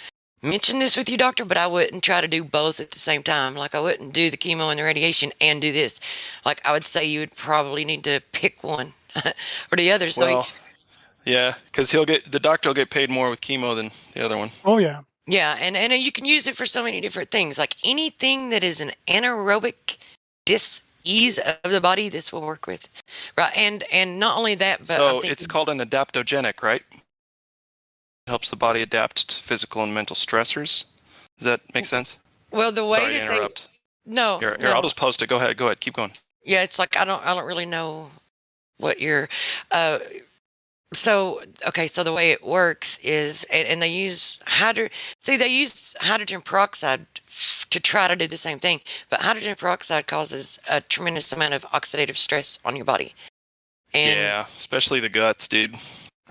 mention this with you, doctor, but I wouldn't try to do both at the same time. Like, I wouldn't do the chemo and the radiation and do this. Like, I would say you would probably need to pick one or the other. So
yeah, because the doctor will get paid more with chemo than the other one.
Oh yeah.
Yeah, and you can use it for so many different things. Like anything that is an anaerobic dis-ease of the body, this will work with, right? And not only that, but
so it's called an adaptogenic, right? Helps the body adapt to physical and mental stressors. Does that make sense?
Well, the way
Sorry to interrupt.
No.
Here, I'll just post it. Go ahead. Keep going.
Yeah, it's like I don't really know what you're. So the way it works is, and they use hydrogen peroxide to try to do the same thing, but hydrogen peroxide causes a tremendous amount of oxidative stress on your body. And,
yeah, especially the guts, dude.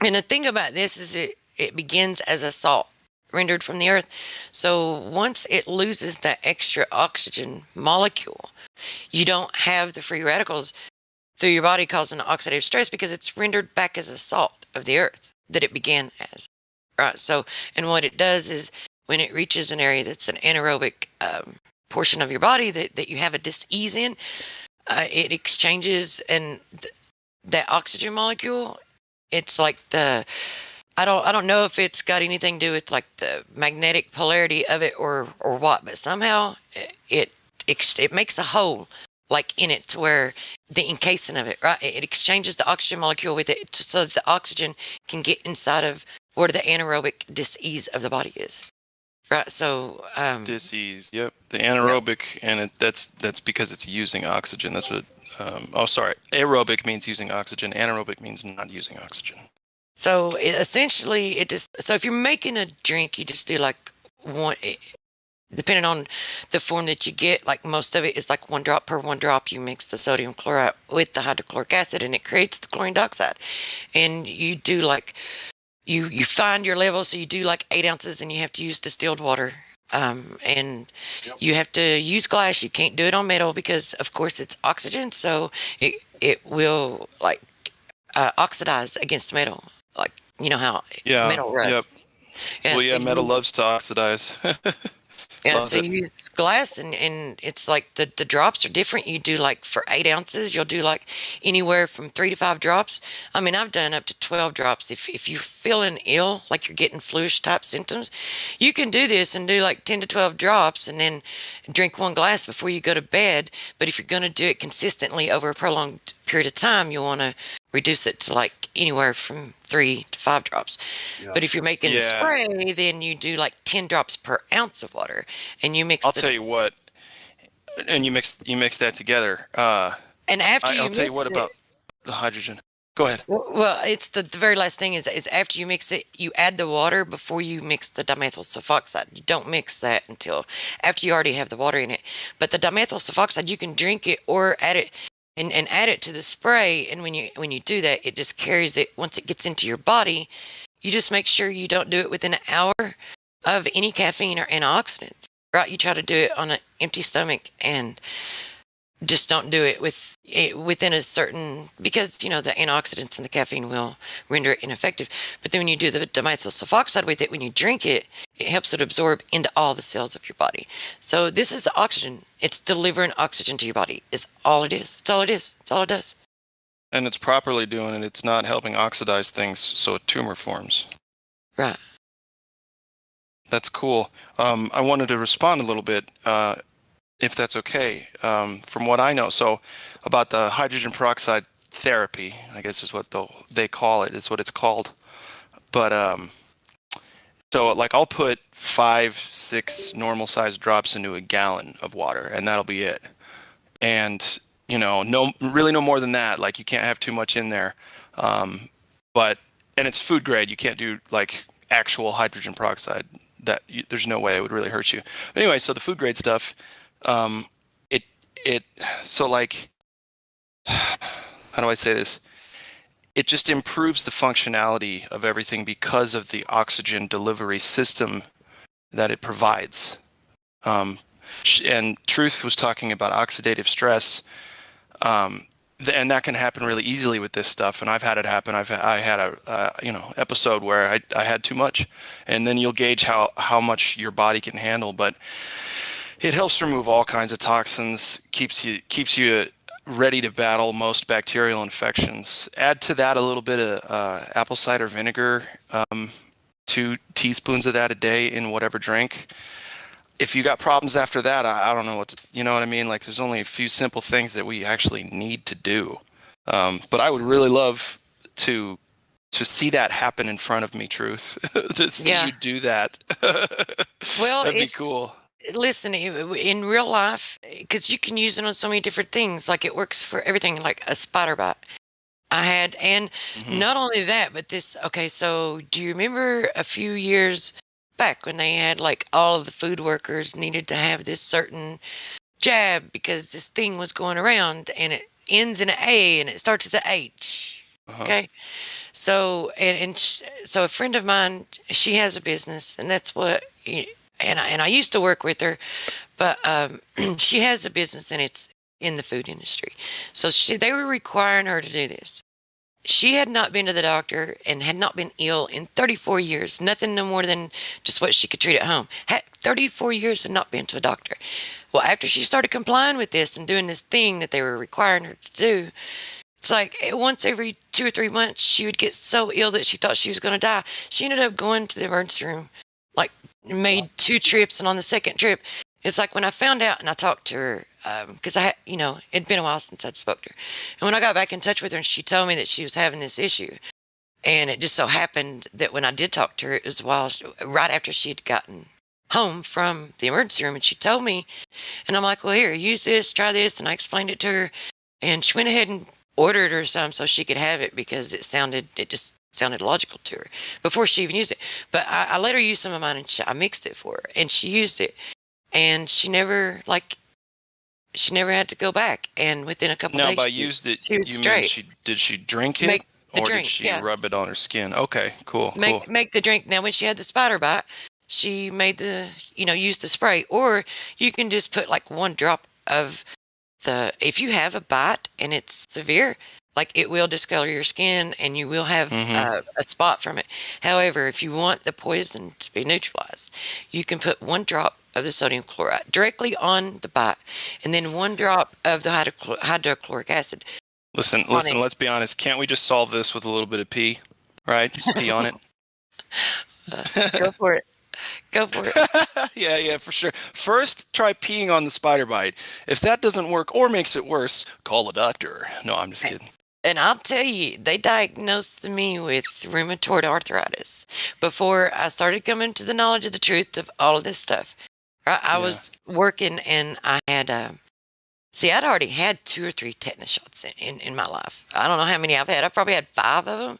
And the thing about this is it begins as a salt rendered from the earth. So once it loses that extra oxygen molecule, you don't have the free radicals through your body causing oxidative stress because it's rendered back as a salt of the earth that it began as. Right. So, and what it does is when it reaches an area that's an anaerobic portion of your body that you have a dis-ease in, it exchanges, and that oxygen molecule, it's like I don't know if it's got anything to do with like the magnetic polarity of it or what, but somehow it makes a hole like in it to where the encasing of it, right? It exchanges the oxygen molecule with it so that the oxygen can get inside of where the anaerobic dis-ease of the body is, right? So
dis-ease, yep, the anaerobic, and that's because it's using oxygen. That's what. Aerobic means using oxygen. Anaerobic means not using oxygen.
So essentially, so if you're making a drink, you just do like one, depending on the form that you get, like most of it is like 1 drop per 1 drop. You mix the sodium chloride with the hydrochloric acid, and it creates the chlorine dioxide. And you do like, you find your level, so you do like 8 ounces, and you have to use distilled water. And you have to use glass. You can't do it on metal because, of course, it's oxygen, so it will like oxidize against metal. Like, you know how metal rusts.
Yep. Well, metal loves to oxidize.
Yeah,
Love
so
it.
you use glass, and it's like the drops are different. You do like for 8 ounces, you'll do like anywhere from 3 to 5 drops. I mean, I've done up to 12 drops. If you're feeling ill, like you're getting fluish type symptoms, you can do this and do like 10 to 12 drops and then drink 1 glass before you go to bed. But if you're going to do it consistently over a prolonged period of time, you'll want to reduce it to like anywhere from 3 to 5 drops.
Yeah.
But if you're making a
Yeah.
spray, then you do like 10 drops per ounce of water, and you mix.
I'll tell you what, and you mix that together.
And after
I'll tell you what about the hydrogen. Go ahead.
Well, it's the very last thing is after you mix it, you add the water before you mix the dimethyl sulfoxide. You don't mix that until after you already have the water in it. But the dimethyl sulfoxide, you can drink it or add it and add it to the spray. And when you do that, it just carries it. Once it gets into your body, you just make sure you don't do it within an hour of any caffeine or antioxidants. Right? You try to do it on an empty stomach and just don't do it within a certain, because the antioxidants and the caffeine will render it ineffective. But then when you do the dimethyl sulfoxide with it, when you drink it, it helps it absorb into all the cells of your body. So this is oxygen. It's delivering oxygen to your body. Is all it is. It's all it is. It's all it does.
And it's properly doing it. It's not helping oxidize things so a tumor forms.
Right.
That's cool. I wanted to respond a little bit, if that's okay, from what I know. So about the hydrogen peroxide therapy, I guess is what they call it. It's what it's called. But so like I'll put 5-6 normal sized drops into a gallon of water, and that'll be it. And no more than that. Like you can't have too much in there. And it's food grade. You can't do like actual hydrogen peroxide. There's no way it would really hurt you. But anyway, so the food grade stuff, so like, how do I say this? It just improves the functionality of everything because of the oxygen delivery system that it provides. And Truth was talking about oxidative stress, and that can happen really easily with this stuff. And I've had it happen. I had a episode where I had too much, and then you'll gauge how much your body can handle. But it helps remove all kinds of toxins, keeps you ready to battle most bacterial infections. Add to that a little bit of apple cider vinegar, 2 teaspoons of that a day in whatever drink. If you got problems after that, I don't know you know what I mean? Like there's only a few simple things that we actually need to do. But I would really love to see that happen in front of me, Truth, to see you do that.
Well,
that'd be cool.
Listen, in real life, because you can use it on so many different things, like it works for everything, like a spider bite. And not only that, but this, okay, so do you remember a few years back when they had like all of the food workers needed to have this certain jab because this thing was going around and it ends in an A and it starts with an H. Okay. So, so a friend of mine, she has a business, and that's what, and I used to work with her, but she has a business and it's in the food industry. So they were requiring her to do this. She had not been to the doctor and had not been ill in 34 years. Nothing no more than just what she could treat at home. Had 34 years and not been to a doctor. Well, after she started complying with this and doing this thing that they were requiring her to do, it's like once every 2 or 3 months, she would get so ill that she thought she was going to die. She ended up going to the emergency room, like made 2 trips, and on the second trip, it's like when I found out and I talked to her, because it'd been a while since I'd spoke to her. And when I got back in touch with her and she told me that she was having this issue, and it just so happened that when I did talk to her, it was right after she had gotten home from the emergency room, and she told me, and I'm like, well, here, use this, try this, and I explained it to her, and she went ahead and ordered her some so she could have it because it just sounded logical to her before she even used it. But I let her use some of mine, and I mixed it for her, and she used it, and she never had to go back. And within a couple of days,
by used it,
she was
you
straight.
mean did she drink it, did she rub it on her skin? Okay, cool.
Make the drink. Now, when she had the spider bite, she made used the spray, or you can just put like 1 drop of if you have a bite and it's severe, like it will discolor your skin and you will have a spot from it. However, if you want the poison to be neutralized, you can put 1 drop of the sodium chloride directly on the bite, and then 1 drop of the hydrochloric acid.
Listen, let's be honest. Can't we just solve this with a little bit of pee? Right? Just pee on it.
Go for it. Go for it.
Yeah, for sure. First, try peeing on the spider bite. If that doesn't work or makes it worse, call a doctor. No, I'm just kidding.
And I'll tell you, they diagnosed me with rheumatoid arthritis before I started coming to the knowledge of the truth of all of this stuff. I was working and I had, I'd already had 2 or 3 tetanus shots in my life. I don't know how many I've had. I probably had 5 of them.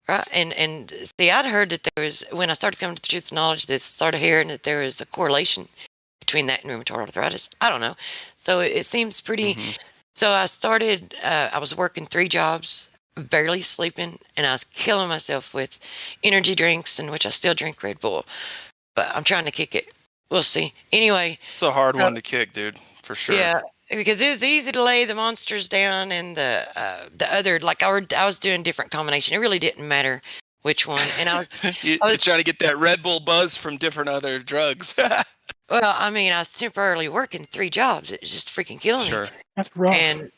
Right. And see, I'd heard that there was, when I started coming to the truth of knowledge, that started hearing that there is a correlation between that and rheumatoid arthritis. I don't know. So it seems pretty. So I started, I was working 3 jobs, barely sleeping, and I was killing myself with energy drinks, in which I still drink Red Bull. But I'm trying to kick it. We'll see. Anyway.
It's a hard one to kick, dude, for sure.
Yeah. Because it's easy to lay the monsters down and the other, like I was doing different combination. It really didn't matter which one. And I was
trying to get that Red Bull buzz from different other drugs.
Well, I mean, I was temporarily working 3 jobs. It was just freaking killing me.
That's rough.
And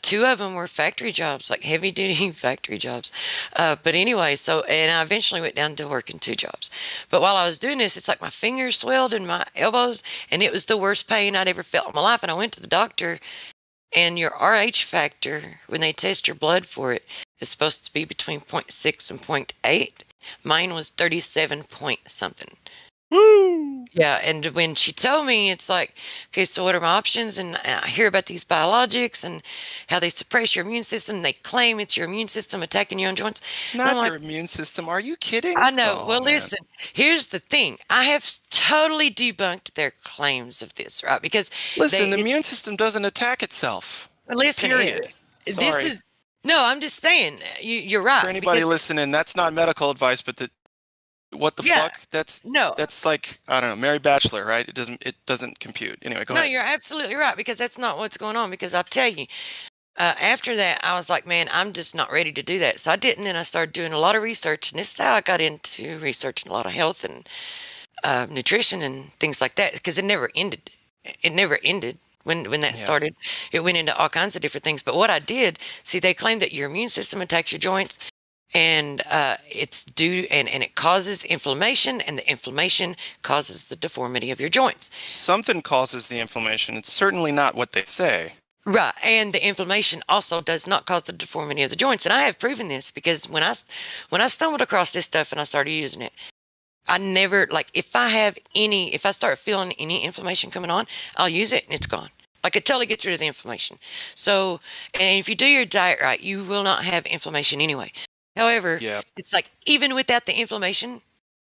2 of them were factory jobs, like heavy duty factory jobs. But anyway, and I eventually went down to working 2 jobs. But while I was doing this, it's like my fingers swelled and my elbows, and it was the worst pain I'd ever felt in my life. And I went to the doctor, and your RH factor, when they test your blood for it, is supposed to be between 0.6 and 0.8. Mine was 37 point something.
Woo!
Yeah, and when she told me, it's like, okay, so what are my options? And I hear about these biologics and how they suppress your immune system. They claim it's your immune system attacking your own joints.
Not your immune system. Are you kidding?
I know. Well, listen, here's the thing. I have totally debunked their claims of this, right? Because
listen, the immune system doesn't attack itself.
Listen,
period. Sorry.
No, I'm just saying, you're right.
For anybody listening, that's not medical advice, but what the fuck? That's like, I don't know, Mary Bachelor, right? It doesn't compute. Anyway, go ahead.
No, you're absolutely right, because that's not what's going on. Because I'll tell you, after that, I was like, man, I'm just not ready to do that. So I didn't, and I started doing a lot of research, and this is how I got into researching a lot of health and nutrition and things like that, because it never ended. It never ended. When that started, it went into all kinds of different things. But what I did, see, they claim that your immune system attacks your joints, and it's due, and it causes inflammation, and the inflammation causes the deformity of your joints.
Something causes the inflammation. It's certainly not what they say.
Right, and the inflammation also does not cause the deformity of the joints. And I have proven this, because when I stumbled across this stuff and I started using it, I never, like, if I start feeling any inflammation coming on, I'll use it and it's gone. Like, it totally gets rid of the inflammation. So, and if you do your diet right, you will not have inflammation anyway. However, it's like, even without the inflammation,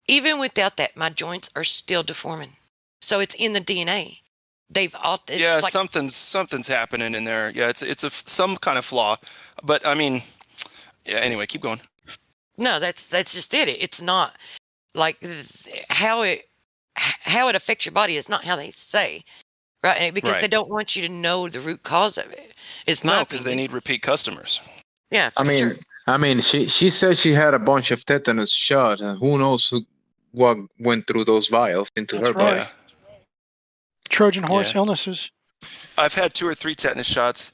even without that, my joints are still deforming. So it's in the DNA. Like,
something's happening in there. Yeah, it's some kind of flaw. But I mean, yeah. Anyway, keep going.
No, that's just it. It's not like how it affects your body is not how they say, right? Because they don't want you to know the root cause of it.
Because they need repeat customers.
Yeah,
I mean, she said she had a bunch of tetanus shots, and who knows what went through those vials into her body.
Right. Trojan horse illnesses.
I've had 2 or 3 tetanus shots.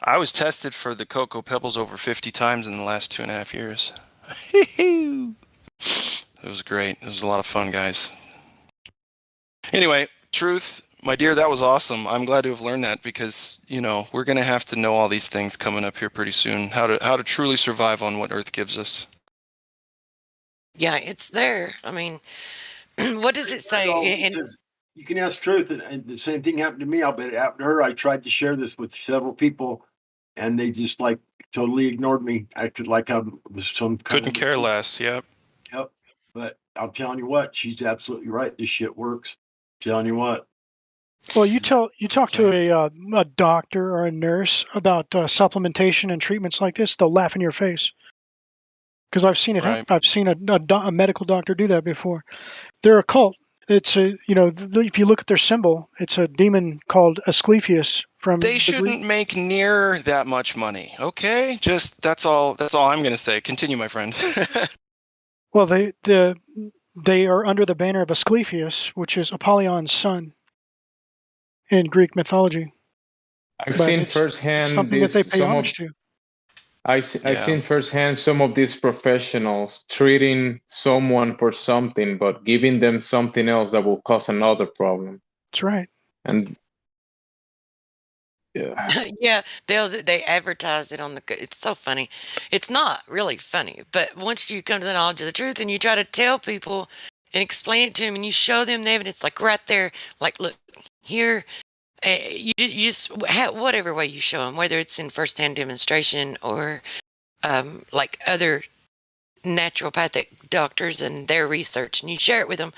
I was tested for the Cocoa Pebbles over 50 times in the last 2.5 years. It was great. It was a lot of fun, guys. Anyway, Truth, my dear, that was awesome. I'm glad to have learned that, because, we're going to have to know all these things coming up here pretty soon. How to truly survive on what Earth gives us.
Yeah, it's there. I mean, what does it say?
You can ask Truth, and the same thing happened to me. I'll bet it happened to her. I tried to share this with several people, and they just totally ignored me. Acted like I was some kind
couldn't care less. Yep.
But I'm telling you what, she's absolutely right. This shit works. I'm telling you what.
Well, you talk to a doctor or a nurse about supplementation and treatments like this, they'll laugh in your face. Because I've seen it.
Right.
I've seen a medical doctor do that before. They're a cult. It's if you look at their symbol, it's a demon called Asclepius from.
They shouldn't make near that much money. Okay, just that's all I'm going to say. Continue, my friend.
Well, the they are under the banner of Asclepius, which is Apollyon's son in Greek mythology.
I've
But
seen
it's
firsthand
something that they pay
some of
homage to.
I've seen firsthand some of these professionals treating someone for something, but giving them something else that will cause another problem.
That's right.
And yeah,
Yeah, they advertised it on the. It's so funny. It's not really funny, but once you come to the knowledge of the truth and you try to tell people and explain it to them and you show them the evidence, like right there, like look here, you just whatever way you show them, whether it's in firsthand demonstration or like other naturopathic doctors and their research, and you share it with them.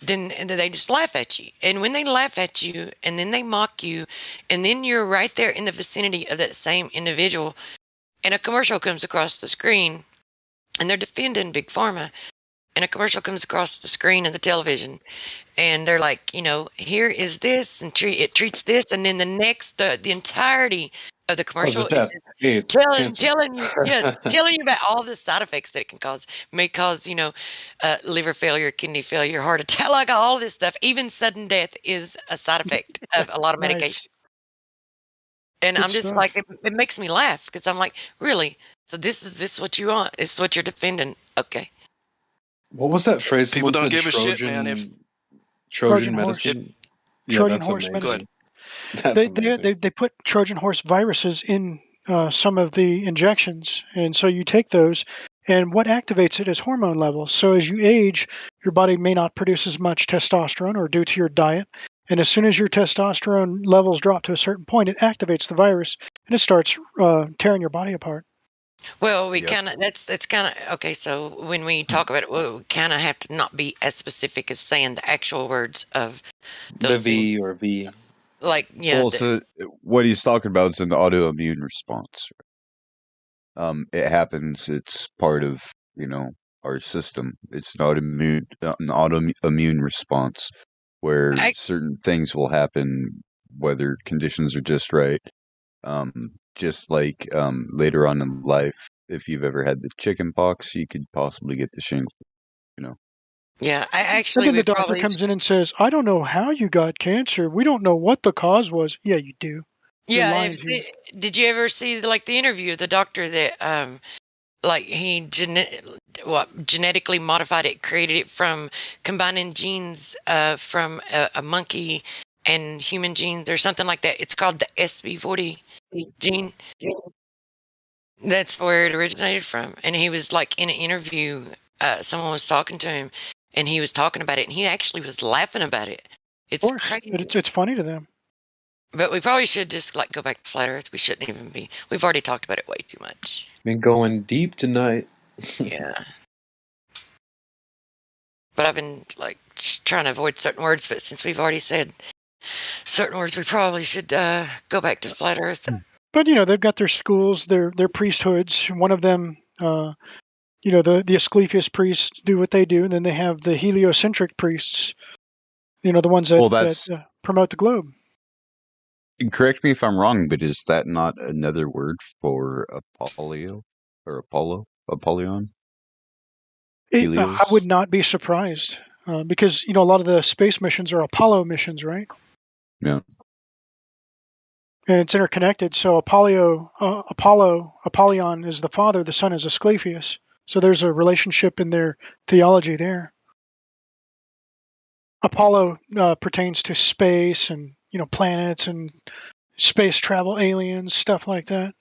Then they just laugh at you. And when they laugh at you and then they mock you, and then you're right there in the vicinity of that same individual, and a commercial comes across the screen, and they're defending Big Pharma, and a commercial comes across the screen of the television, and they're like, here is this, and it treats this, and then the entirety of the commercial is telling you about all the side effects that it can cause. May cause, liver failure, kidney failure, heart attack, like all this stuff. Even sudden death is a side effect of a lot of medication. And good I'm just stuff. Like, it makes me laugh because I'm like, really? So this is what you want? This is what you're defending? Okay.
What was that phrase?
People don't give a shit, man. If
Trojan medicine.
Trojan horse medicine. They put Trojan horse viruses in some of the injections, and so you take those, and what activates it is hormone levels. So as you age, your body may not produce as much testosterone, or due to your diet, and as soon as your testosterone levels drop to a certain point, it activates the virus, and it starts tearing your body apart.
Well, we kind of that's kind of okay. So when we talk about it, we kind of have to not be as specific as saying the actual words of those
the V
things.
or V.
Like, yeah.
Well, so what he's talking about is an autoimmune response. It happens. It's part of our system. It's an autoimmune response where certain things will happen, whether conditions are just right. Just like later on in life, if you've ever had the chicken pox, you could possibly get the shingles.
Yeah, I actually.
And then the doctor comes in and says, "I don't know how you got cancer. We don't know what the cause was." Yeah, you do.
Yeah. Did you ever see the interview of the doctor that like he genetically modified it, created it from combining genes from a monkey and human genes or something like that? It's called the SV40 gene. That's where it originated from. And he was like in an interview, someone was talking to him, and he was talking about it, and he actually was laughing about it. It's crazy.
It's funny to them.
But we probably should just go back to Flat Earth. We shouldn't even be. We've already talked about it way too much.
Been going deep tonight.
Yeah. But I've been trying to avoid certain words, but since we've already said certain words, we probably should go back to Flat Earth.
But they've got their schools, their priesthoods. One of them, the Asclepius priests do what they do, and then they have the heliocentric priests. The ones that promote the globe.
Correct me if I'm wrong, but is that not another word for Apollyon?
I would not be surprised because a lot of the space missions are Apollo missions, right?
Yeah.
And it's interconnected. So Apollyon is the father, the son is Asclepius. So there's a relationship in their theology there. Apollo pertains to space and planets and space travel, aliens, stuff like that.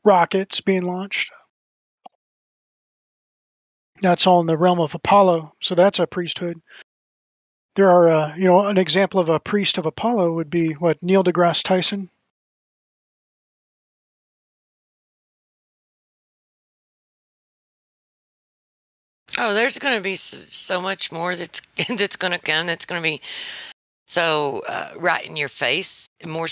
Rockets being launched. That's all in the realm of Apollo. So that's a priesthood. There are, an example of a priest of Apollo would be Neil deGrasse Tyson.
Oh, there's going to be so much more that's going to come. That's going to be so right in your face. More,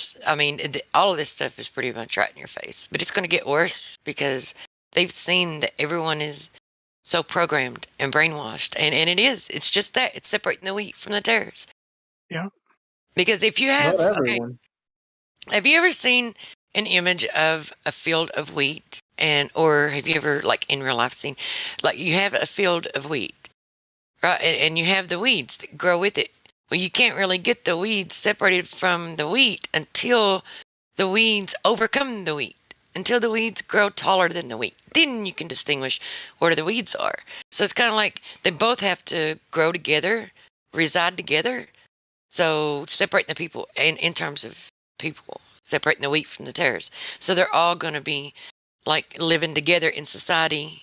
all of this stuff is pretty much right in your face. But it's going to get worse because they've seen that everyone is so programmed and brainwashed, and it is. It's just that it's separating the wheat from the tares.
Yeah.
Because if you have, have you ever seen an image of a field of wheat, or have you ever in real life seen you have a field of wheat, right? And you have the weeds that grow with it. Well, you can't really get the weeds separated from the wheat until the weeds overcome the wheat, until the weeds grow taller than the wheat. Then you can distinguish where the weeds are. So it's kind of like they both have to grow together, reside together. So separating the people in terms of people, separating the wheat from the tares. So they're all going to be like living together in society,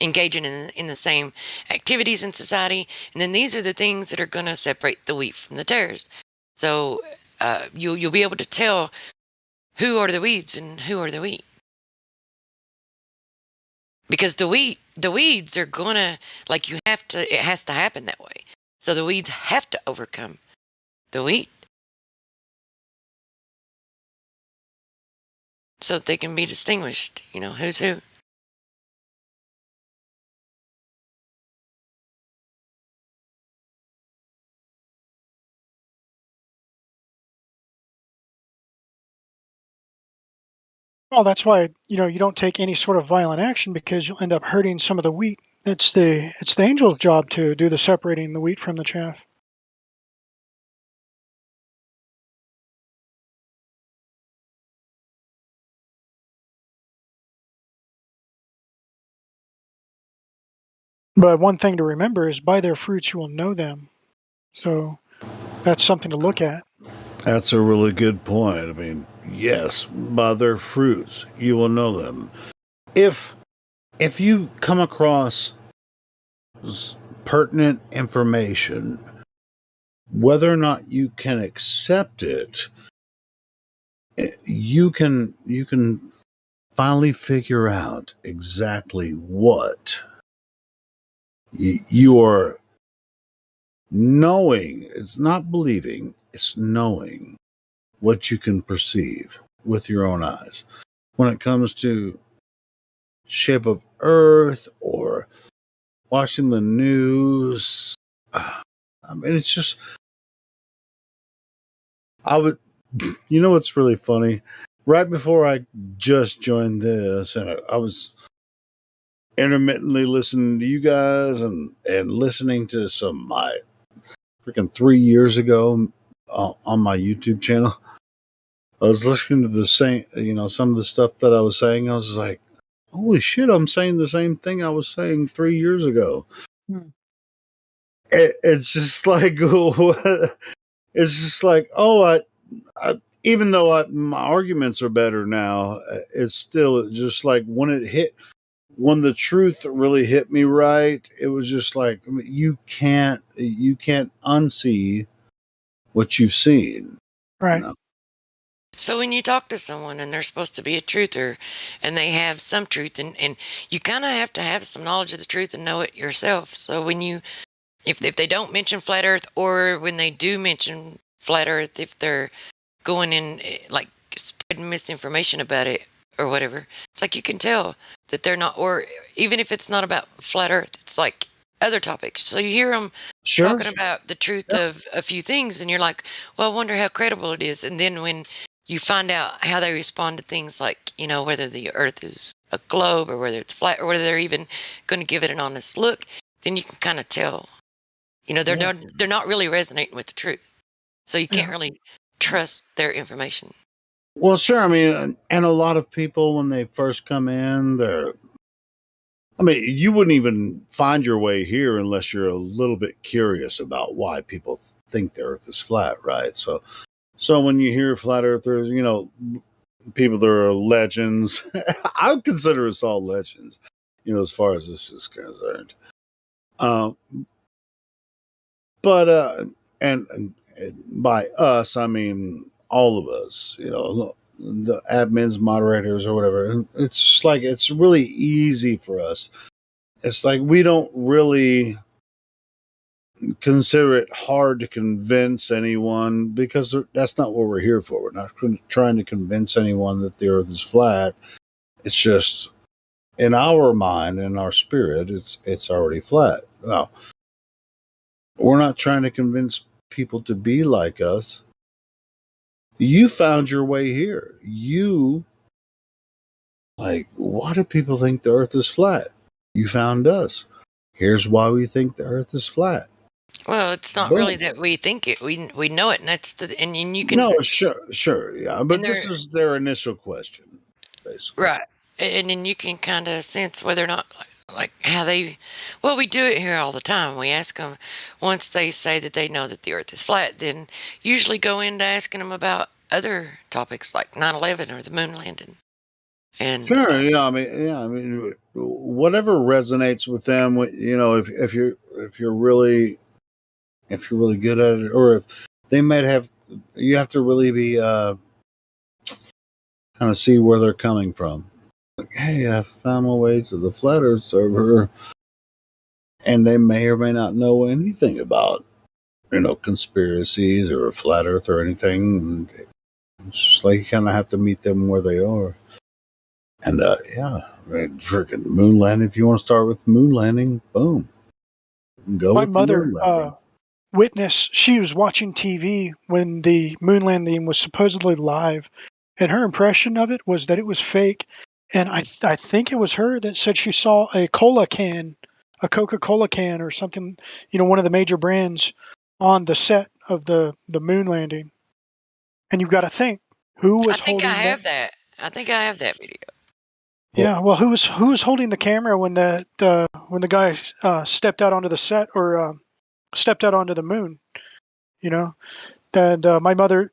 engaging in the same activities in society. And then these are the things that are going to separate the wheat from the tares. So you'll be able to tell who are the weeds and who are the wheat. Because the weeds are gonna, like, it has to happen that way. So the weeds have to overcome the wheat so that they can be distinguished, who's who.
Well, that's why you don't take any sort of violent action, because you'll end up hurting some of the wheat. It's the angel's job to do the separating the wheat from the chaff. But one thing to remember is, by their fruits you will know them. So that's something to look at.
That's a really good point. I mean, yes, by their fruits you will know them. If you come across pertinent information, whether or not you can accept it, you can finally figure out exactly what you are knowing. It's not believing, it's knowing what you can perceive with your own eyes. When it comes to shape of earth or watching the news, I mean, it's just, what's really funny? Right before I just joined this, and I was intermittently listening to you guys and listening to some my freaking 3 years ago on my YouTube channel. I was listening to the same, some of the stuff that I was saying. I was like, holy shit, I'm saying the same thing I was saying 3 years ago. It's just like, it's just like, I even though my arguments are better now, it's still just like when the truth really hit me right, it was just like, I mean, you can't unsee what you've seen.
Right.
So when you talk to someone and they're supposed to be a truther and they have some truth, and you kind of have to have some knowledge of the truth and know it yourself. So when if they don't mention flat earth, or when they do mention flat earth, if they're going in like spreading misinformation about it or whatever, it's like you can tell that they're not, or even if it's not about flat earth, it's like other topics. So you hear them talking about the truth of a few things and you're like, well, I wonder how credible it is. And then when you find out how they respond to things like, whether the earth is a globe or whether it's flat or whether they're even going to give it an honest look, then you can kind of tell, they're not really resonating with the truth. So you can't really trust their information.
Well, sure. I mean, and a lot of people, when they first come in, you wouldn't even find your way here unless you're a little bit curious about why people think the earth is flat, right? So when you hear flat earthers, people that are legends, I would consider us all legends, as far as this is concerned. But and by us, I mean all of us, the admins, moderators, or whatever. It's just like, it's really easy for us. It's like we don't really consider it hard to convince anyone, because that's not what we're here for. We're not trying to convince anyone that the earth is flat. It's just, in our mind, in our spirit, it's already flat. Now, we're not trying to convince people to be like us. You found your way here. Why do people think the earth is flat? You found us. Here's why we think the Earth is flat.
Well, it's not really that we think it. We know it, and that's and you can.
No, sure, yeah, but this is their initial question, basically.
Right, and then you can kind of sense whether or not, like how they. Well, we do it here all the time. We ask them once they say that they know that the Earth is flat, then usually go into asking them about other topics like 9/11 or the moon landing. And
sure, I mean, whatever resonates with them. If you're really good at it, or if they might have, you have to really be kind of see where they're coming from. Like, hey, I found my way to the Flat Earth server, and they may or may not know anything about conspiracies or Flat Earth or anything. It's just like you kind of have to meet them where they are. And freaking moon landing. If you want to start with moon landing, boom, go.
My
with
mother witnessed. She was watching TV when the moon landing was supposedly live, and her impression of it was that it was fake. And I think it was her that said she saw a cola can, a Coca-Cola can or something, one of the major brands on the set of the moon landing. And you've got to think who was holding that.
I think I have that video.
Yeah, well, who was holding the camera when the guy stepped out onto the set or stepped out onto the moon? And my mother,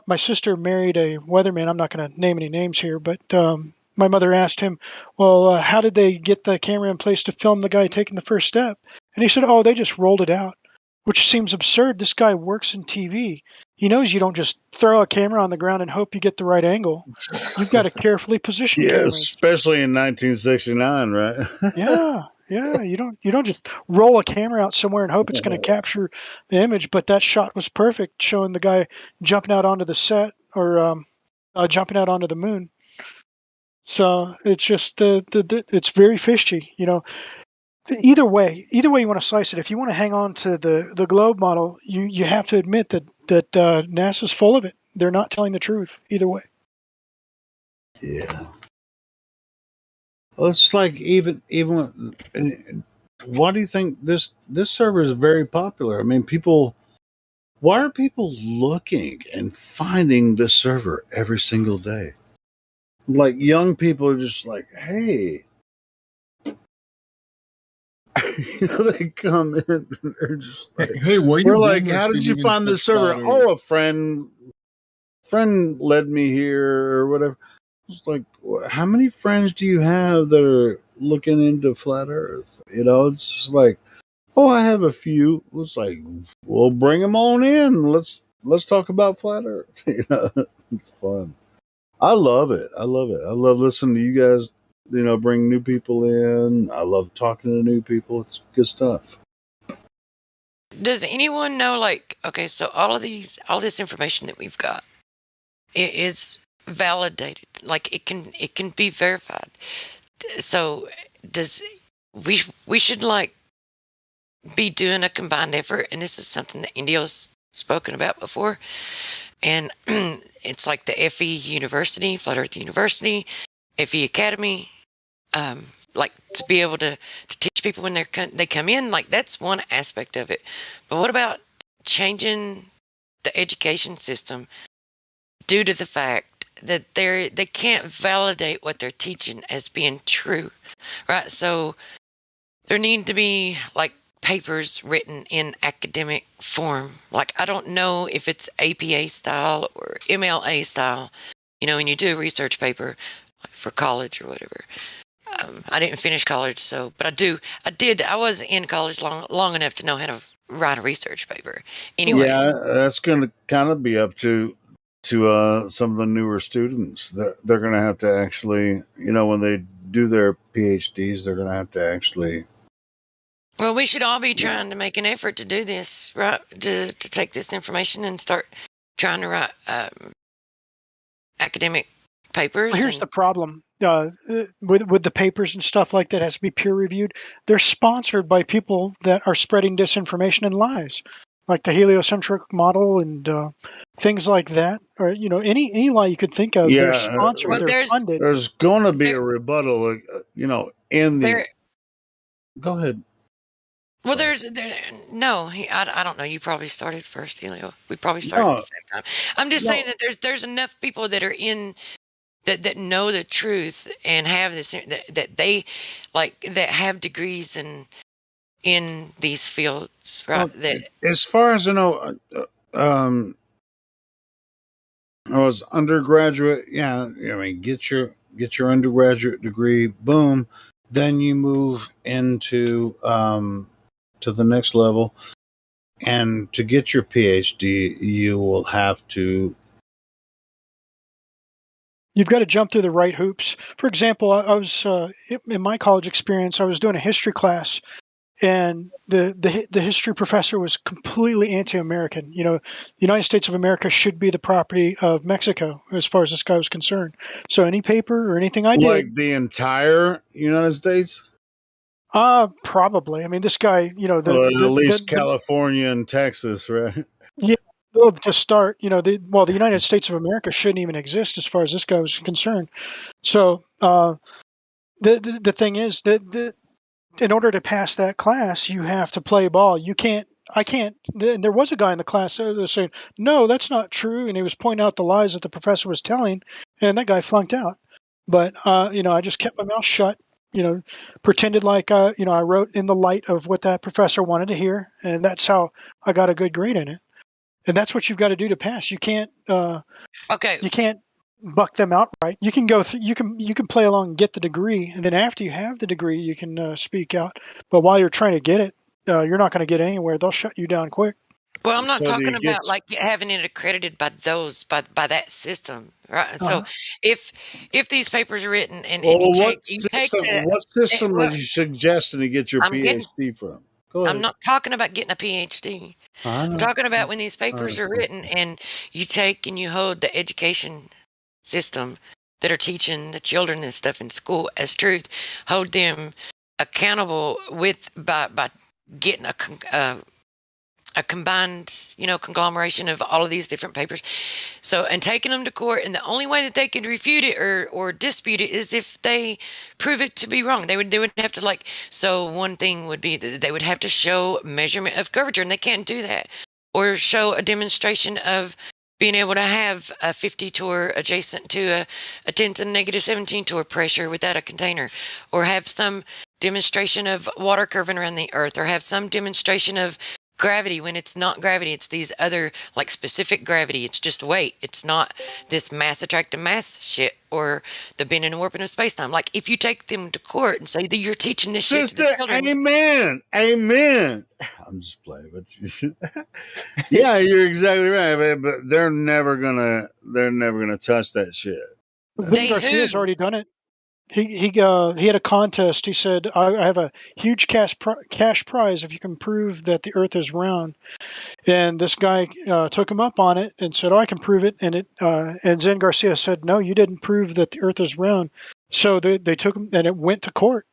my sister married a weatherman. I'm not going to name any names here, but my mother asked him, well, how did they get the camera in place to film the guy taking the first step? And he said, oh, they just rolled it out, which seems absurd. This guy works in TV. He knows you don't just throw a camera on the ground and hope you get the right angle. You've got to carefully position cameras.
Especially in 1969, right?
Yeah. You don't just roll a camera out somewhere and hope it's going to capture the image. But that shot was perfect, showing the guy jumping out onto the set or jumping out onto the moon. So it's just it's very fishy. Either way you want to slice it. If you want to hang on to the globe model, you have to admit that NASA's full of it. They're not telling the truth either way.
Yeah. Well, it's like even why do you think this server is very popular? I mean, why are people looking and finding this server every single day? Like young people are just like, hey. They come in and they're just like, hey, we're like, how did you find this server? Oh, a friend led me here or whatever. It's like, how many friends do you have that are looking into Flat Earth? It's just like, oh, I have a few. It's like, well, bring them on in. Let's talk about Flat Earth. It's fun. I love it. I love listening to you guys. Bring new people in. I love talking to new people. It's good stuff.
Does anyone know, okay, so all this information that we've got, it is validated. Like it can be verified. So we should be doing a combined effort, and this is something that Indio's spoken about before. And it's like the FE University, Flat Earth University, FE Academy, to be able to teach people when they come in, that's one aspect of it. But what about changing the education system due to the fact that they can't validate what they're teaching as being true, right? So there need to be papers written in academic form. I don't know if it's APA style or MLA style, when you do a research paper for college or whatever. I didn't finish college, but I was in college long enough to know how to write a research paper. Anyway.
Yeah, that's going to kind of be up to some of the newer students. They're going to have to actually, when they do their PhDs, they're going to have to actually.
Well, we should all be trying to make an effort to do this, right? To take this information and start trying to write academic papers.
Well, here's the problem. With the papers and stuff like that has to be peer reviewed. They're sponsored by people that are spreading disinformation and lies, like the heliocentric model and things like that, or any lie you could think of.
Yeah,
they're sponsored. They're funded.
There's going to be a rebuttal. In the. Go ahead.
Well, no. I don't know. You probably started first, Helio. We probably started at
No,
the same time. I'm just
no.
saying that there's enough people that are in that know the truth and have this that they like that have degrees in these fields, right? That
As far as I know, I was undergraduate. Yeah, I mean, get your undergraduate degree. Boom, then you move into to the next level, and to get your PhD, you will have to.
You've got to jump through the right hoops. For example, I was in my college experience. I was doing a history class, and the history professor was completely anti-American. You know, the United States of America should be the property of Mexico, as far as this guy was concerned. So any paper or anything I
Like
did,
the entire United States?
probably. I mean, this guy, you know,
At least California and Texas, right?
yeah. Well, to start, you know, the United States of America shouldn't even exist as far as this guy was concerned. So the thing is that in order to pass that class, you have to play ball. You can't. I can't. There was a guy in the class that was saying, "No, that's not true," and he was pointing out the lies that the professor was telling, and that guy flunked out. But you know, I just kept my mouth shut. You know, pretended like you know, I wrote in the light of what that professor wanted to hear, and that's how I got a good grade in it. And that's what you've got to do to pass. You can't.
okay.
You can't buck them outright. You can go through. You can play along and get the degree, and then after you have the degree, you can speak out. But while you're trying to get it, you're not going to get anywhere. They'll shut you down quick.
Well, I'm not
So do
talking
you get?
about like having it accredited by by that system, right? So
Uh-huh.
if these papers are written and
Well,
you
what
take
system?
the
What system are
well,
you suggesting to get your
I'm getting
PhD from? Go
I'm
ahead.
not talking about getting a PhD.
I
I'm
know.
talking about when these
I
papers are
know.
written and you take and you hold the education system that are teaching the children and stuff in school as truth, hold them accountable with by getting a combined, you know, conglomeration of all of these different papers. So, and taking them to court, and the only way that they can refute it or dispute it is if they prove it to be wrong. They would have to so one thing would be that they would have to show measurement of curvature, and they can't do that. Or show a demonstration of being able to have a 50 torr adjacent to a 10 to the negative 17 torr pressure without a container, or have some demonstration of water curving around the earth, or have some demonstration of gravity when it's not gravity. It's these other specific gravity. It's just weight. It's not this mass attracting mass shit or the bending and warping of space-time. Like if you take them to court and say that you're teaching this shit to the
Sister,
children.
amen. I'm just playing, but yeah, you're exactly right. But they're never gonna touch that shit.
Vin Garcia's already done it. He had a contest. He said, "I have a huge cash prize if you can prove that the Earth is round." And this guy took him up on it and said, "Oh, I can prove it." And Zen Garcia said, "No, you didn't prove that the Earth is round." So they took him, and it went to court.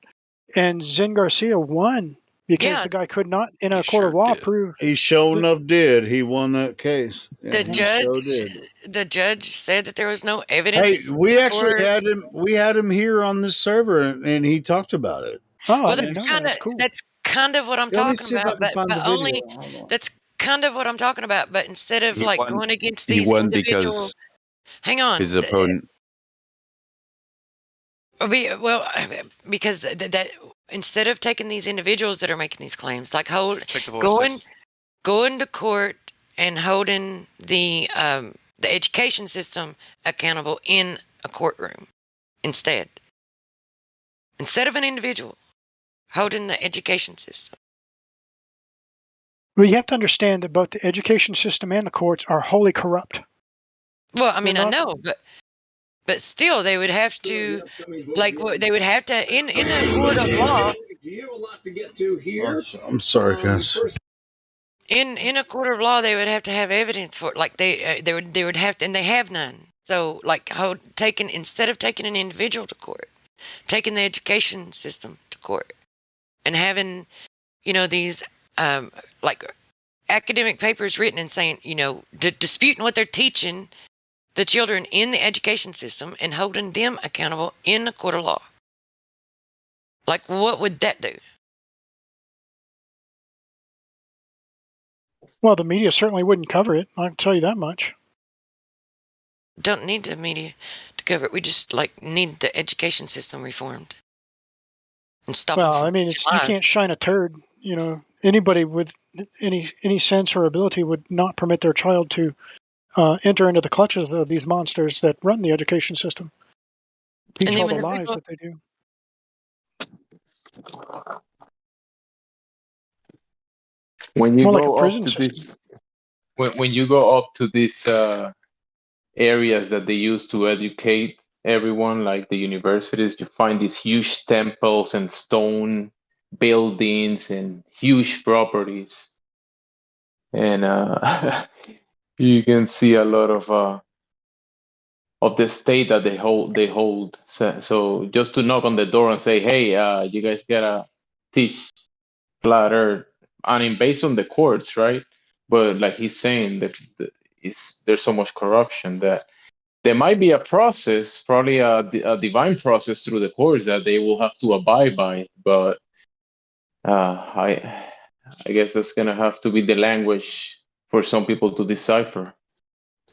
And Zen Garcia won because the guy could not, in a court of law, prove.
He sure enough did. He won that case.
The judge said that there was no
Hey,
evidence.
we actually had him. We had him here on this server, and he talked about it.
Oh,
well, that's kind of what I'm talking about. But only that's kind of what I'm talking about. But instead of going against these individual, hang on,
his opponent.
Well, because that instead of taking these individuals that are making these claims, going to court and holding the education system accountable in a courtroom instead of an individual holding the education system.
Well, you have to understand that both the education system and the courts are wholly corrupt.
Well, I mean, I know, but still, they would have to, they would have to in a court of law.
I'm sorry, guys.
In a court of law, they would have to have evidence for it. They would have to, and they have none. So, instead of taking an individual to court, taking the education system to court, and having, these academic papers written and saying, disputing what they're teaching the children in the education system and holding them accountable in a court of law. What would that do?
Well, the media certainly wouldn't cover it. I can tell you that much.
Don't need the media to cover it. We just need the education system reformed and stop them
Well,
from
I mean,
teaching
you
lies.
can't shine a turd. Anybody with any sense or ability would not permit their child to enter into the clutches of these monsters that run the education system. Teach all the lies that they do.
When you
More like a
go up
prison
to
system.
this, when you go up to these areas that they use to educate everyone, like the universities, you find these huge temples and stone buildings and huge properties, and you can see a lot of the state that they hold. So just to knock on the door and say, hey, you guys gotta teach flat earth. I mean, based on the courts, right? But like he's saying that there's so much corruption that there might be a process, probably a divine process through the courts that they will have to abide by. But I guess that's gonna have to be the language for some people to decipher,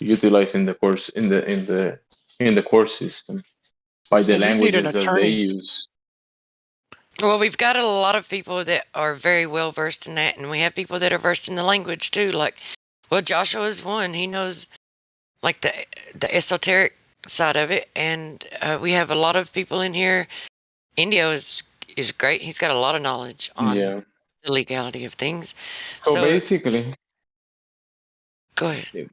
utilizing the course in the course system by the
Well, we'd need an
languages that they
attorney.
use.
Well, we've got a lot of people that are very well versed in that, and we have people that are versed in the language too. Joshua is one. He knows the esoteric side of it, and we have a lot of people in here. Indio is great. He's got a lot of knowledge on
Yeah.
the legality of things.
So
So
basically,
go ahead.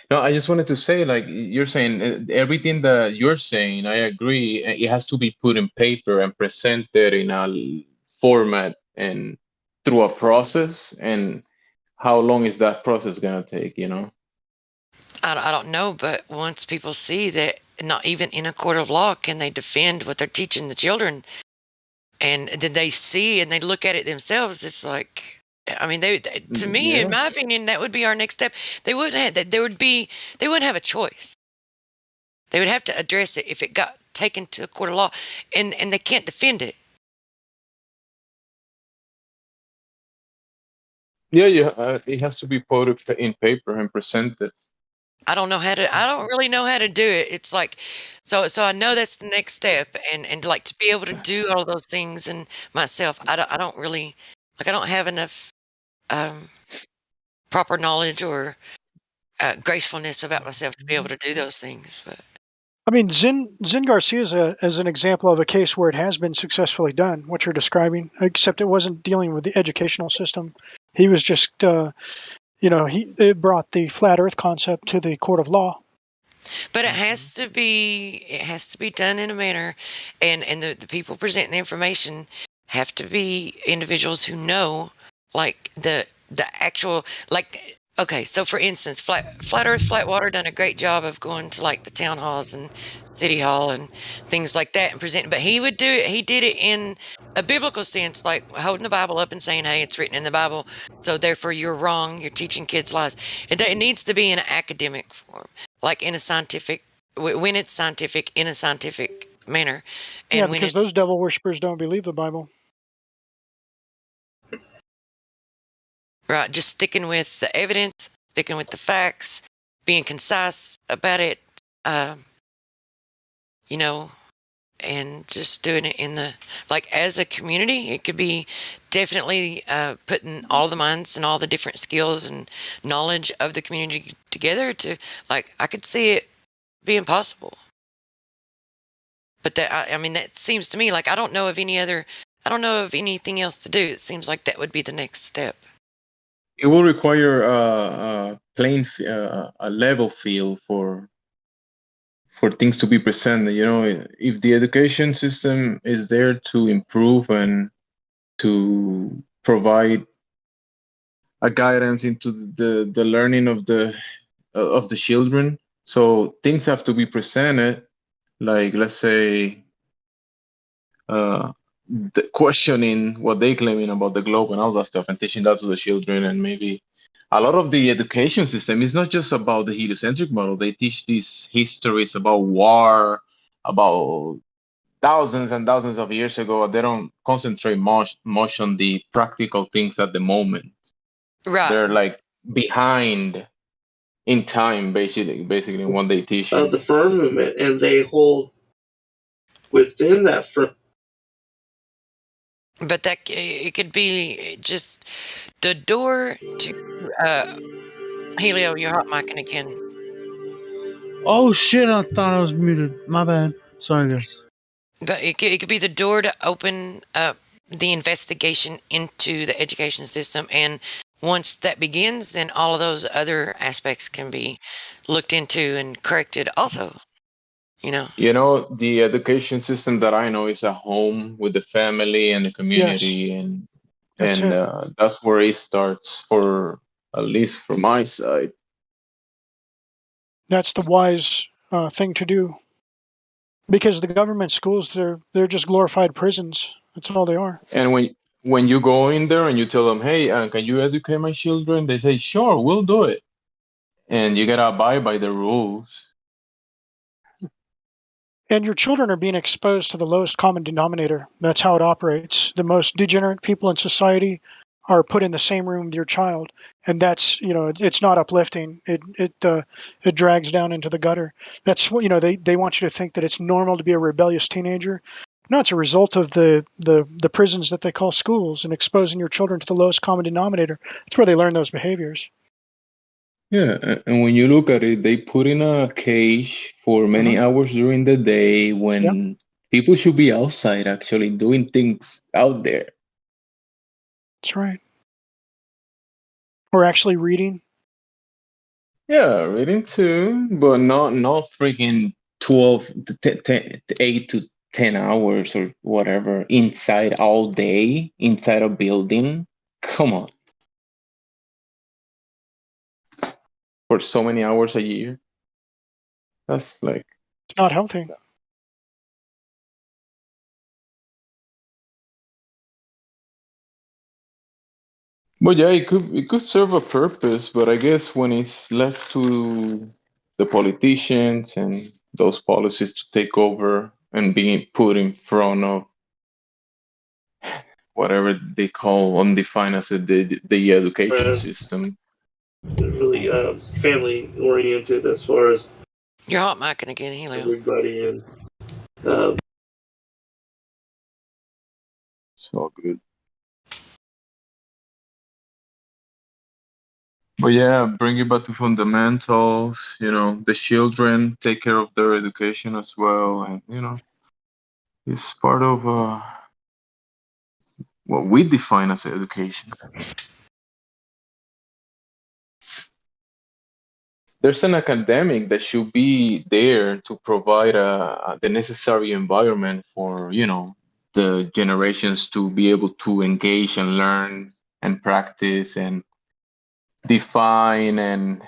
No, I just wanted to say, like you're saying, everything that you're saying, I agree. It has to be put in paper and presented in a format and through a process. And how long is that process gonna take?
I don't know, but once people see that not even in a court of law can they defend what they're teaching the children, and then they see and they look at it themselves, it's like, I mean, to me, in my opinion, that would be our next step. They wouldn't have a choice. They would have to address it if it got taken to a court of law, and they can't defend it.
Yeah. It has to be put in paper and presented.
I don't really know how to do it. It's like, so I know that's the next step, and to be able to do all of those things and myself, I don't really, I don't have enough proper knowledge or gracefulness about myself to be able to do those things. But
I mean, Zen Garcia is an example of a case where it has been successfully done, what you're describing, except it wasn't dealing with the educational system. He was just, it brought the flat earth concept to the court of law.
But it has to be done in a manner, and the people presenting the information have to be individuals who know, the actual, okay, so for instance, Flat Earth, Flat Water done a great job of going to the town halls and city hall and things like that and presenting. But he did it in a biblical sense, like holding the Bible up and saying, "Hey, it's written in the Bible, so therefore you're wrong. You're teaching kids lies." It needs to be in an academic form, like in a scientific, when it's scientific, in a scientific manner. And
yeah, because those devil worshippers don't believe the Bible.
Right, just sticking with the evidence, sticking with the facts, being concise about it, and just doing it in as a community. It could be definitely putting all the minds and all the different skills and knowledge of the community together to, I could see it being possible. But that seems to me I don't know of anything else to do. It seems like that would be the next step.
It will require a level field for things to be presented. If the education system is there to improve and to provide a guidance into the learning of the children, so things have to be presented, like, let's say, questioning what they claiming about the globe and all that stuff, and teaching that to the children. And maybe a lot of the education system is not just about the heliocentric model. They teach these histories about war, about thousands and thousands of years ago. They don't concentrate much on the practical things at the moment.
Right.
They're like behind in time, basically in what they teach you.
The firmament, and they hold within that firmament.
But that it could be just the door to Helio. You're hot micing again.
Oh shit! I thought I was muted. My bad. Sorry, guys.
But it could be the door to open up the investigation into the education system, and once that begins, then all of those other aspects can be looked into and corrected. Also, you know.
You know, the education system that I know is a home with the family and the
Yes,
community, and
that's it.
that's where it starts. For at least from my side.
That's the wise thing to do. Because the government schools, they're just glorified prisons. That's all they are.
And when you go in there and you tell them, "Hey, can you educate my children?" They say, "Sure, we'll do it." And you gotta abide by the rules.
And your children are being exposed to the lowest common denominator. That's how it operates. The most degenerate people in society are put in the same room with your child, and that's, it's not uplifting. It drags down into the gutter. That's what, they want you to think that it's normal to be a rebellious teenager. No, it's a result of the prisons that they call schools, and exposing your children to the lowest common denominator. That's where they learn those behaviors.
Yeah, and when you look at it, they put in a cage for many hours during the day when people should be outside actually doing things out there.
That's right. Or actually reading.
Yeah, reading too, but not freaking 12, 8 to 10 hours or whatever inside all day inside a building. Come on. For so many hours a year. That's like,
it's not healthy.
But yeah, it could serve a purpose, but I guess when it's left to the politicians and those policies to take over and being put in front of whatever they call undefined as the education system.
Really family oriented as far as
you're hot micing again, Helio.
Everybody and
it's all good. But yeah, bring it back to fundamentals. The children take care of their education as well, and it's part of what we define as education. There's an academic that should be there to provide the necessary environment for the generations to be able to engage and learn and practice and define and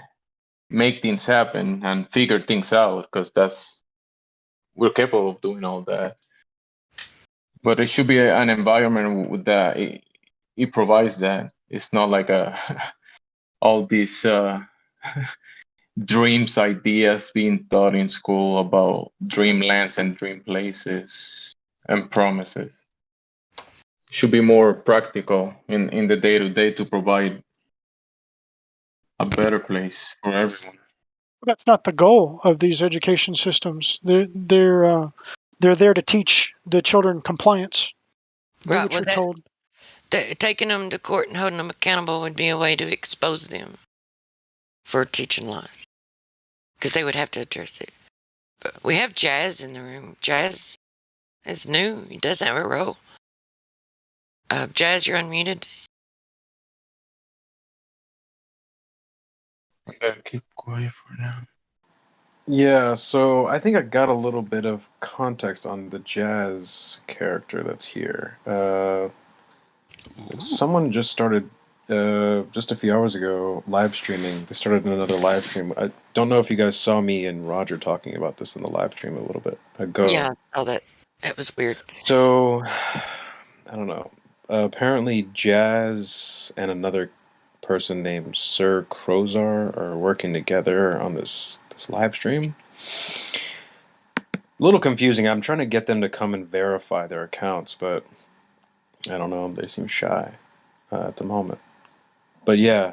make things happen and figure things out, because we're capable of doing all that. But it should be an environment that it provides that. It's not like all these dreams, ideas being taught in school about dreamlands and dream places and promises. Should be more practical in the day-to-day to provide a better place for everyone.
That's not the goal of these education systems. They're there to teach the children compliance. Do
Right.
what you're told.
Taking them to court and holding them accountable would be a way to expose them for teaching lies, because they would have to address it. But we have Jazz in the room. Jazz is new. He doesn't have a role. Jazz, you're unmuted.
I gotta keep quiet for now.
Yeah, so I think I got a little bit of context on the Jazz character that's here. Someone just started, just a few hours ago, live streaming. They started another live stream. I don't know if you guys saw me and Roger talking about this in the live stream a little bit ago.
Yeah, I saw that. That was weird.
So, I don't know. Apparently, Jazz and another person named Sir Crozar are working together on this live stream. A little confusing. I'm trying to get them to come and verify their accounts, but I don't know. They seem shy at the moment. But yeah,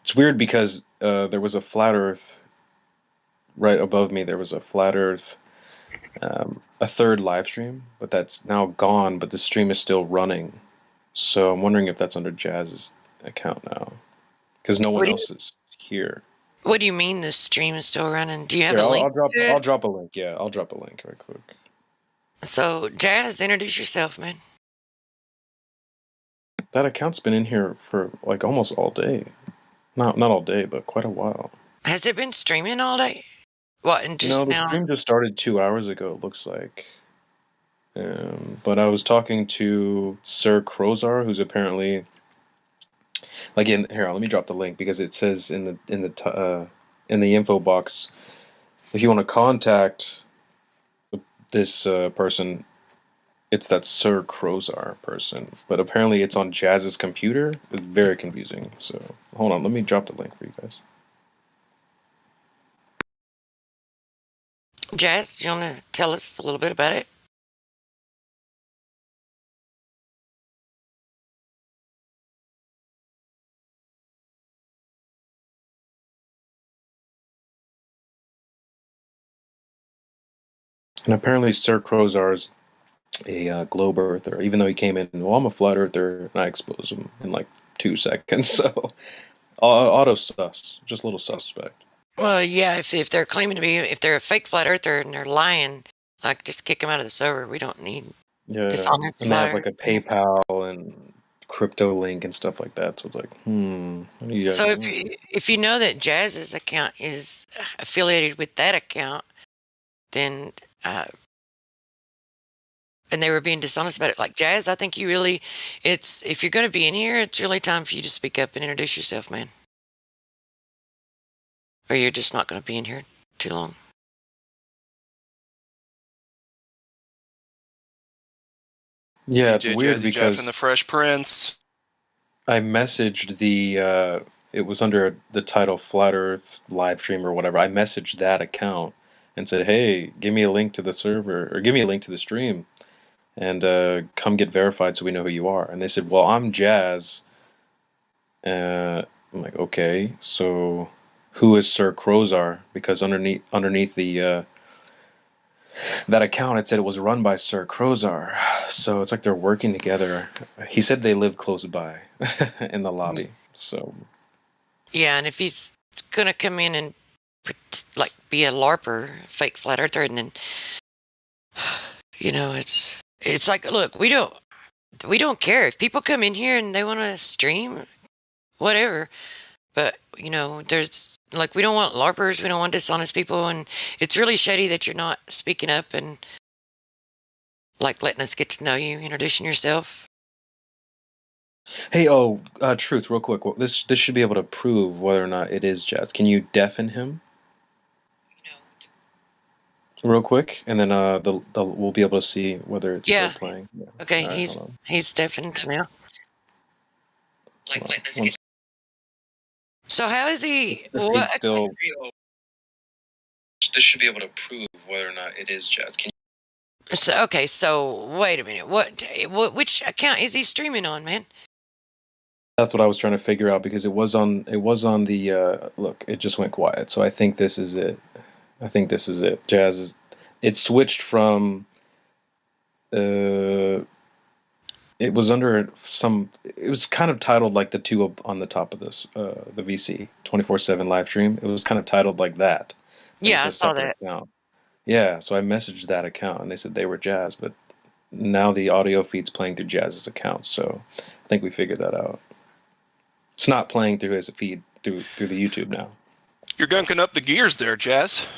it's weird because there was a flat Earth right above me. There was a flat Earth, a third live stream, but that's now gone. But the stream is still running, so I'm wondering if that's under Jazz's account now, because no one else is here.
What do you mean the stream is still running? Do you have
Here,
a link?
I'll drop a link. Yeah, I'll drop a link right quick.
So, Jazz, introduce yourself, man.
That account's been in here for like almost all day. Not all day, but quite a while.
Has it been streaming all day? What, and just
The
now?
stream just started 2 hours ago, it looks like. But I was talking to Sir Crozar, who's apparently like here. Let me drop the link because it says in the info box if you want to contact this person, it's that Sir Crozar person. But apparently it's on Jazz's computer. It's very confusing. So hold on, let me drop the link for you guys.
Jazz, do you want to tell us a little bit about it?
And apparently Sir Crozar's a globe earther, even though he came in, well, I'm a flat earther, and I exposed him in like 2 seconds. So auto sus, just a little suspect.
Well, yeah, if they're claiming to be, if they're a fake flat earther and they're lying, like just kick them out of the server. We don't need dishonest
and they have
liars.
like a PayPal and crypto link and stuff like that. So it's like, what are you guys
So
doing?
if you know that Jazz's account is affiliated with that account, then and they were being dishonest about it, like Jazz, I think you really, if you're going to be in here, it's really time for you to speak up and introduce yourself, man. Or you're just not going to be in here too long.
Yeah, it's
DJ
weird
Jazzy
because
Jeff and the Fresh Prince.
I messaged it was under the title Flat Earth live stream or whatever. I messaged that account and said, hey, give me a link to the server or give me a link to the stream and come get verified so we know who you are. And they said, well, I'm Jazz. I'm like, okay, so who is Sir Crozar? Because underneath the that account, it said it was run by Sir Crozar. So it's like they're working together. He said they live close by in the lobby. So
yeah, and if he's gonna come in and like be a LARPer, fake flat earther, and then it's like, look, we don't care if people come in here and they want to stream, whatever. But there's like, we don't want LARPers, we don't want dishonest people, and it's really shady that you're not speaking up and like letting us get to know you, introducing yourself.
Hey, Truth, real quick. Well, this should be able to prove whether or not it is Jazz. Can you deafen him? Real quick, and then we'll be able to see whether it's still playing. Yeah.
Okay,
Right,
he's deafened now. Like letting us get. So how is he?
Still. This should be able to prove whether or not it is Jazz.
So wait a minute. Which account is he streaming on, man?
That's what I was trying to figure out because it was on the look. It just went quiet, so I think this is it. Jazz is. It switched from. It was under some. It was kind of titled like the two up on the top of this. The VC 24/7 live stream. It was kind of titled like that.
Yeah, I saw that.
Account. Yeah, so I messaged that account and they said they were Jazz, but now the audio feed's playing through Jazz's account. So I think we figured that out. It's not playing through his feed through the YouTube now.
You're gunking up the gears there, Jazz.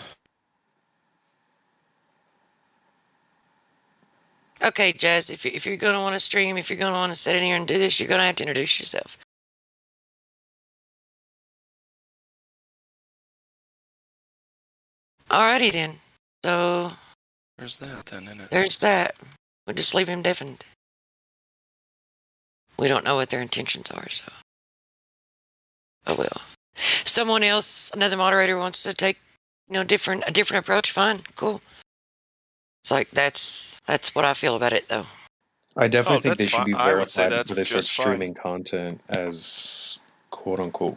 Okay, Jazz, if you're going to want to stream, if you're going to want to sit in here and do this, you're going to have to introduce yourself. Alrighty then. So
there's that then, isn't it?
There's that. We'll just leave him deafened. We don't know what their intentions are, so. Oh well. Someone else, another moderator wants to take, a different approach. Fine, cool. It's like that's what I feel about it, though.
I definitely think
that's
they should
fine.
be
I would say
verified
that's
before they start
just fine.
streaming content as quote unquote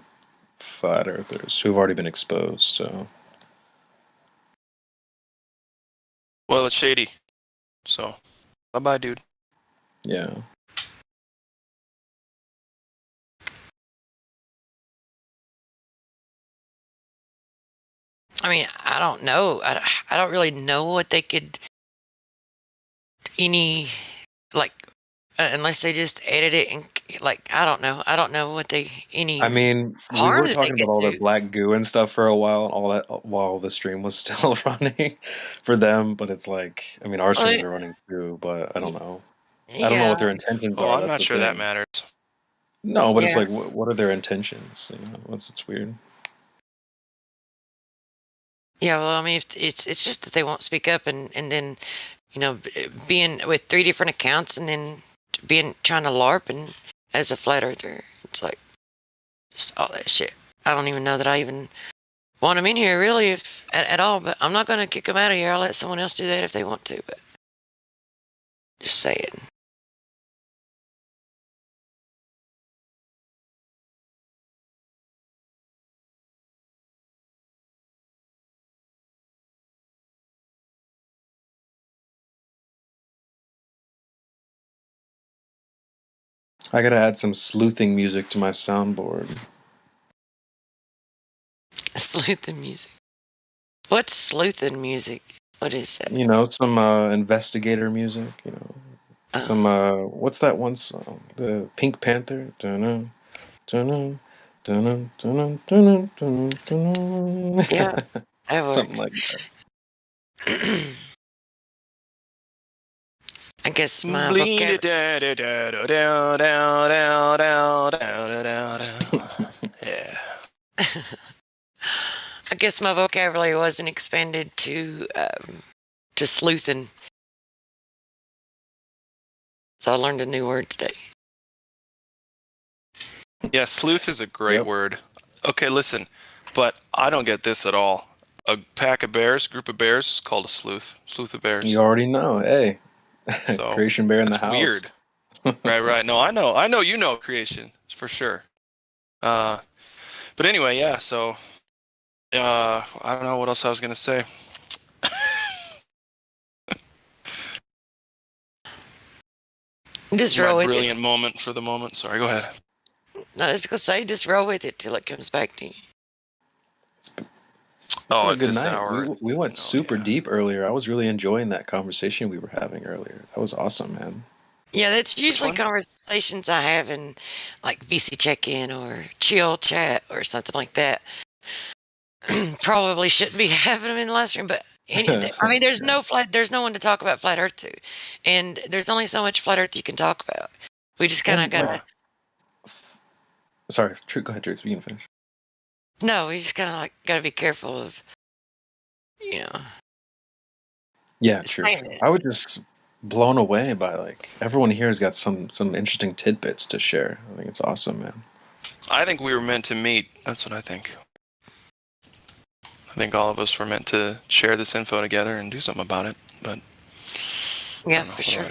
flat earthers who've already been exposed. So,
Well, it's shady. So, bye-bye, dude.
yeah.
I mean, I don't know. I don't really know what they could like unless they just edit it and like I don't know. I don't know what they
I mean, we
harm
were
that they
talking about
could
all their
do.
black goo and stuff for a while, all that while the stream was still running for them. But it's like, I mean, our
Well,
streams are running too, but I don't know. I don't know
yeah,
what their intentions
Oh,
are.
I'm
That's
not
the
sure that
thing.
matters.
No, but it's
yeah,
like, what are their intentions? You know, it's weird.
yeah. Well, I mean, if it's just that they won't speak up, and then being with 3 different accounts, and then being trying to LARP and as a flat earther, it's like just all that shit. I don't even know that I even want them in here really, if at all. But I'm not going to kick them out of here. I'll let someone else do that if they want to. But just saying.
I gotta add some sleuthing music to my soundboard.
Sleuthing music. What's sleuthing music? What is that?
You know, some investigator music. You know, some what's that one song? The Pink Panther. Dun-dun, dun-dun, dun-dun, dun-dun, dun-dun, dun-dun, dun-dun.
Yeah, that
Something
works.
like that.
I guess my
Bleed
vocabulary.
Yeah.
I guess my vocabulary wasn't expanded to sleuthing. So I learned a new word today.
Yeah, sleuth is a great word. Okay, listen, but I don't get this at all. A pack of bears, group of bears, is called a sleuth. Sleuth of bears.
You already know. Hey,
So
Creation Bear in the
that's
house.
weird. Right. No, I know. You know creation for sure. But anyway, yeah. So, I don't know what else I was gonna say.
Just roll with it.
Brilliant moment for the moment. Sorry, go ahead.
No, I was gonna say just roll with it till it comes back to you.
Oh,
a
at
good
this
night.
hour.
We went super deep earlier. I was really enjoying that conversation we were having earlier. That was awesome, man.
Yeah, that's usually conversations I have in like VC check-in or chill chat or something like that. Probably shouldn't be having them in the last room, but I mean, there's no one to talk about flat Earth to, and there's only so much flat Earth you can talk about. We just kind of gotta.
Sorry, go ahead, Truth. You can finish.
No, we just kind of like gotta be careful of,
Yeah, true. I was just blown away by like everyone here has got some interesting tidbits to share. I think it's awesome, man.
I think we were meant to meet. That's what I think. I think all of us were meant to share this info together and do something about it. But
yeah, for sure.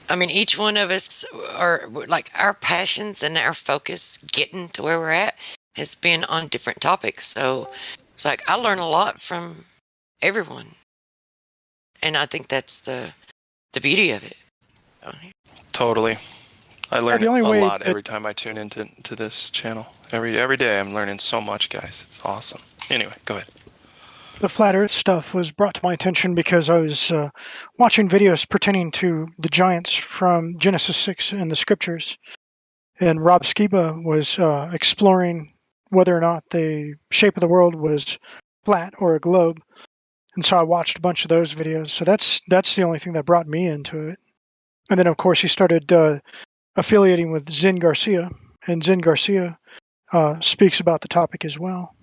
I mean, each one of us are like our passions and our focus getting to where we're at has been on different topics. So it's like I learn a lot from everyone, and I think that's the beauty of it.
Totally, I learn
the only
a
way
lot
that-
every time I tune into this channel. Every day, I'm learning so much, guys. It's awesome. Anyway, go ahead.
The flat Earth stuff was brought to my attention because I was watching videos pertaining to the giants from Genesis 6 in the scriptures. And Rob Skiba was exploring whether or not the shape of the world was flat or a globe. And so I watched a bunch of those videos. So that's the only thing that brought me into it. And then, of course, he started affiliating with Zen Garcia. And Zen Garcia speaks about the topic as well.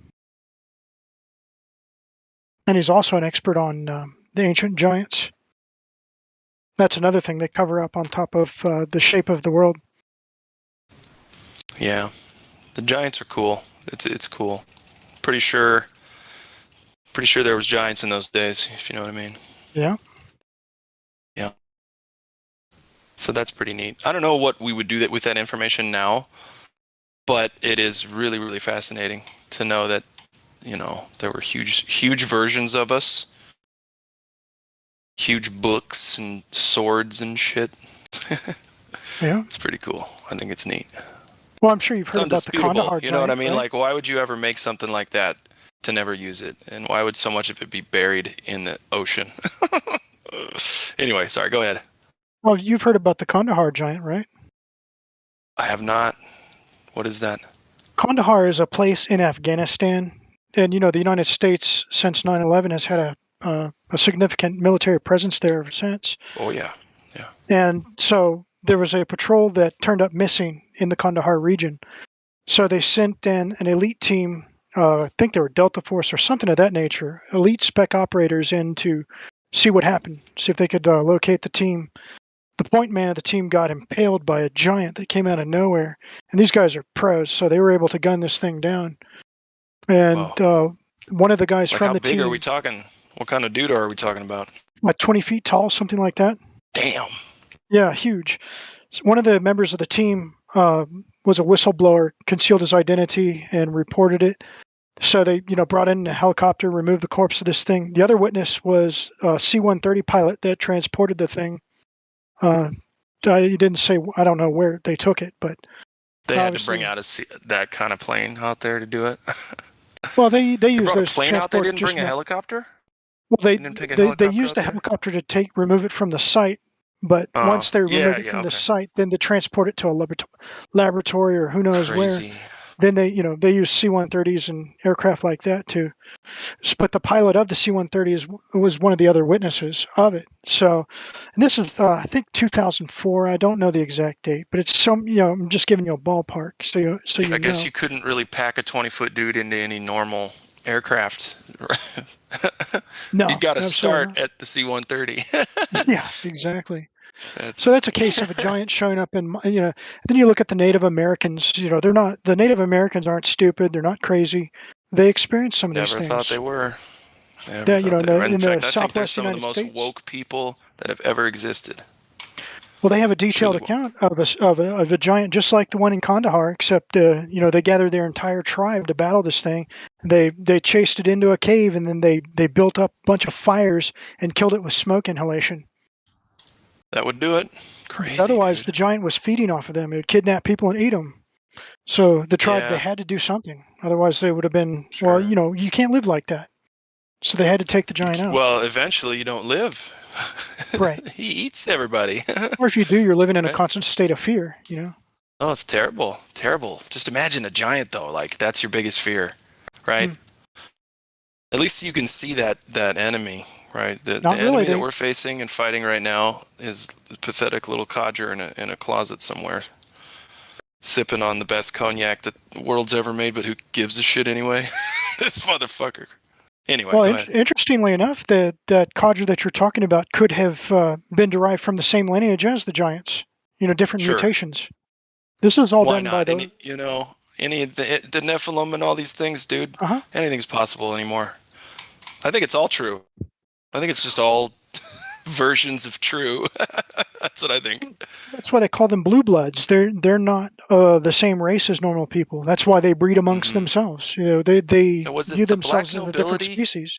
And he's also an expert on the ancient giants. That's another thing they cover up on top of the shape of the world.
Yeah, the giants are cool. It's cool. Pretty sure there was giants in those days, if you know what I mean.
Yeah.
So that's pretty neat. I don't know what we would do with that information now, but it is really, really fascinating to know that, there were huge versions of us, huge books and swords and shit.
Yeah.
It's pretty cool. I think it's neat.
Well, I'm sure you've heard
It's
about the
undisputable.
Kandahar
You know what I
giant,
mean?
right?
Like, why would you ever make something like that to never use it? And why would so much of it be buried in the ocean? Anyway, sorry, go ahead.
Well, you've heard about the Kandahar giant, right?
I have not. What is that?
Kandahar is a place in Afghanistan. And, the United States, since 9/11, has had a significant military presence there ever since.
Oh, yeah.
And so there was a patrol that turned up missing in the Kandahar region. So they sent in an elite team, I think they were Delta Force or something of that nature, elite spec operators in to see what happened, see if they could locate the team. The point man of the team got impaled by a giant that came out of nowhere. And these guys are pros, so they were able to gun this thing down. And one of the guys
Like,
from
how
the
big
team,
are we talking? What kind of dude are we talking about?
like 20 feet tall, something like that.
Damn.
Yeah, huge. So one of the members of the team was a whistleblower, concealed his identity, and reported it. So they, brought in a helicopter, removed the corpse of this thing. The other witness was a C-130 pilot that transported the thing. He didn't say, I don't know where they took it, but
They had to bring out that kind of plane out there to do it.
Well, they use
brought a
those
plane out. They
transport
didn't bring a
just
helicopter.
Well,
They didn't take a helicopter
they used
out
a
there?
helicopter to remove it from the site, but once they remove it from the
okay.
site, then they transport it to a laboratory or who knows
Crazy.
where. Then they use C-130s and aircraft like that too. But the pilot of the C-130 was one of the other witnesses of it. So, and this is I think 2004. I don't know the exact date, but it's some. I'm just giving you a ballpark.
I guess you couldn't really pack a 20-foot dude into any normal aircraft.
No,
you got to
absolutely
start
not.
at the C-130.
Yeah, exactly. So that's a case of a giant showing up in, then you look at the Native Americans, the Native Americans aren't stupid. They're not crazy. They experience some of these
Never
things.
thought they were.
In the
I think they're
Southwest
some of the
United
most
States.
woke people that have ever existed.
Well, they have a detailed account of a giant, just like the one in Kandahar, except they gathered their entire tribe to battle this thing. They chased it into a cave, and then they built up a bunch of fires and killed it with smoke inhalation.
That would do it. Crazy.
Otherwise,
dude.
the giant was feeding off of them. It would kidnap people and eat them. So the tribe, they had to do something. Otherwise, they would have been, well, you can't live like that. So they had to take the giant out.
Well, eventually you don't live.
Right.
He eats everybody.
Or if you do, you're living in a constant state of fear,
Oh, it's terrible. Terrible. Just imagine a giant, though. Like, that's your biggest fear, right? At least you can see that enemy, right? The enemy that we're facing and fighting right now is a pathetic little codger in a closet somewhere, sipping on the best cognac that the world's ever made, but who gives a shit anyway? This motherfucker. Anyway,
well,
go ahead.
interestingly enough, that codger that you're talking about could have been derived from the same lineage as the giants, different mutations. This is all done by the...
Any of the Nephilim and all these things, dude, anything's possible anymore. I think it's all true. I think it's just all versions of true. That's what I think.
That's why they call them blue bloods. They're not the same race as normal people. That's why they breed amongst themselves. They view themselves as a different species.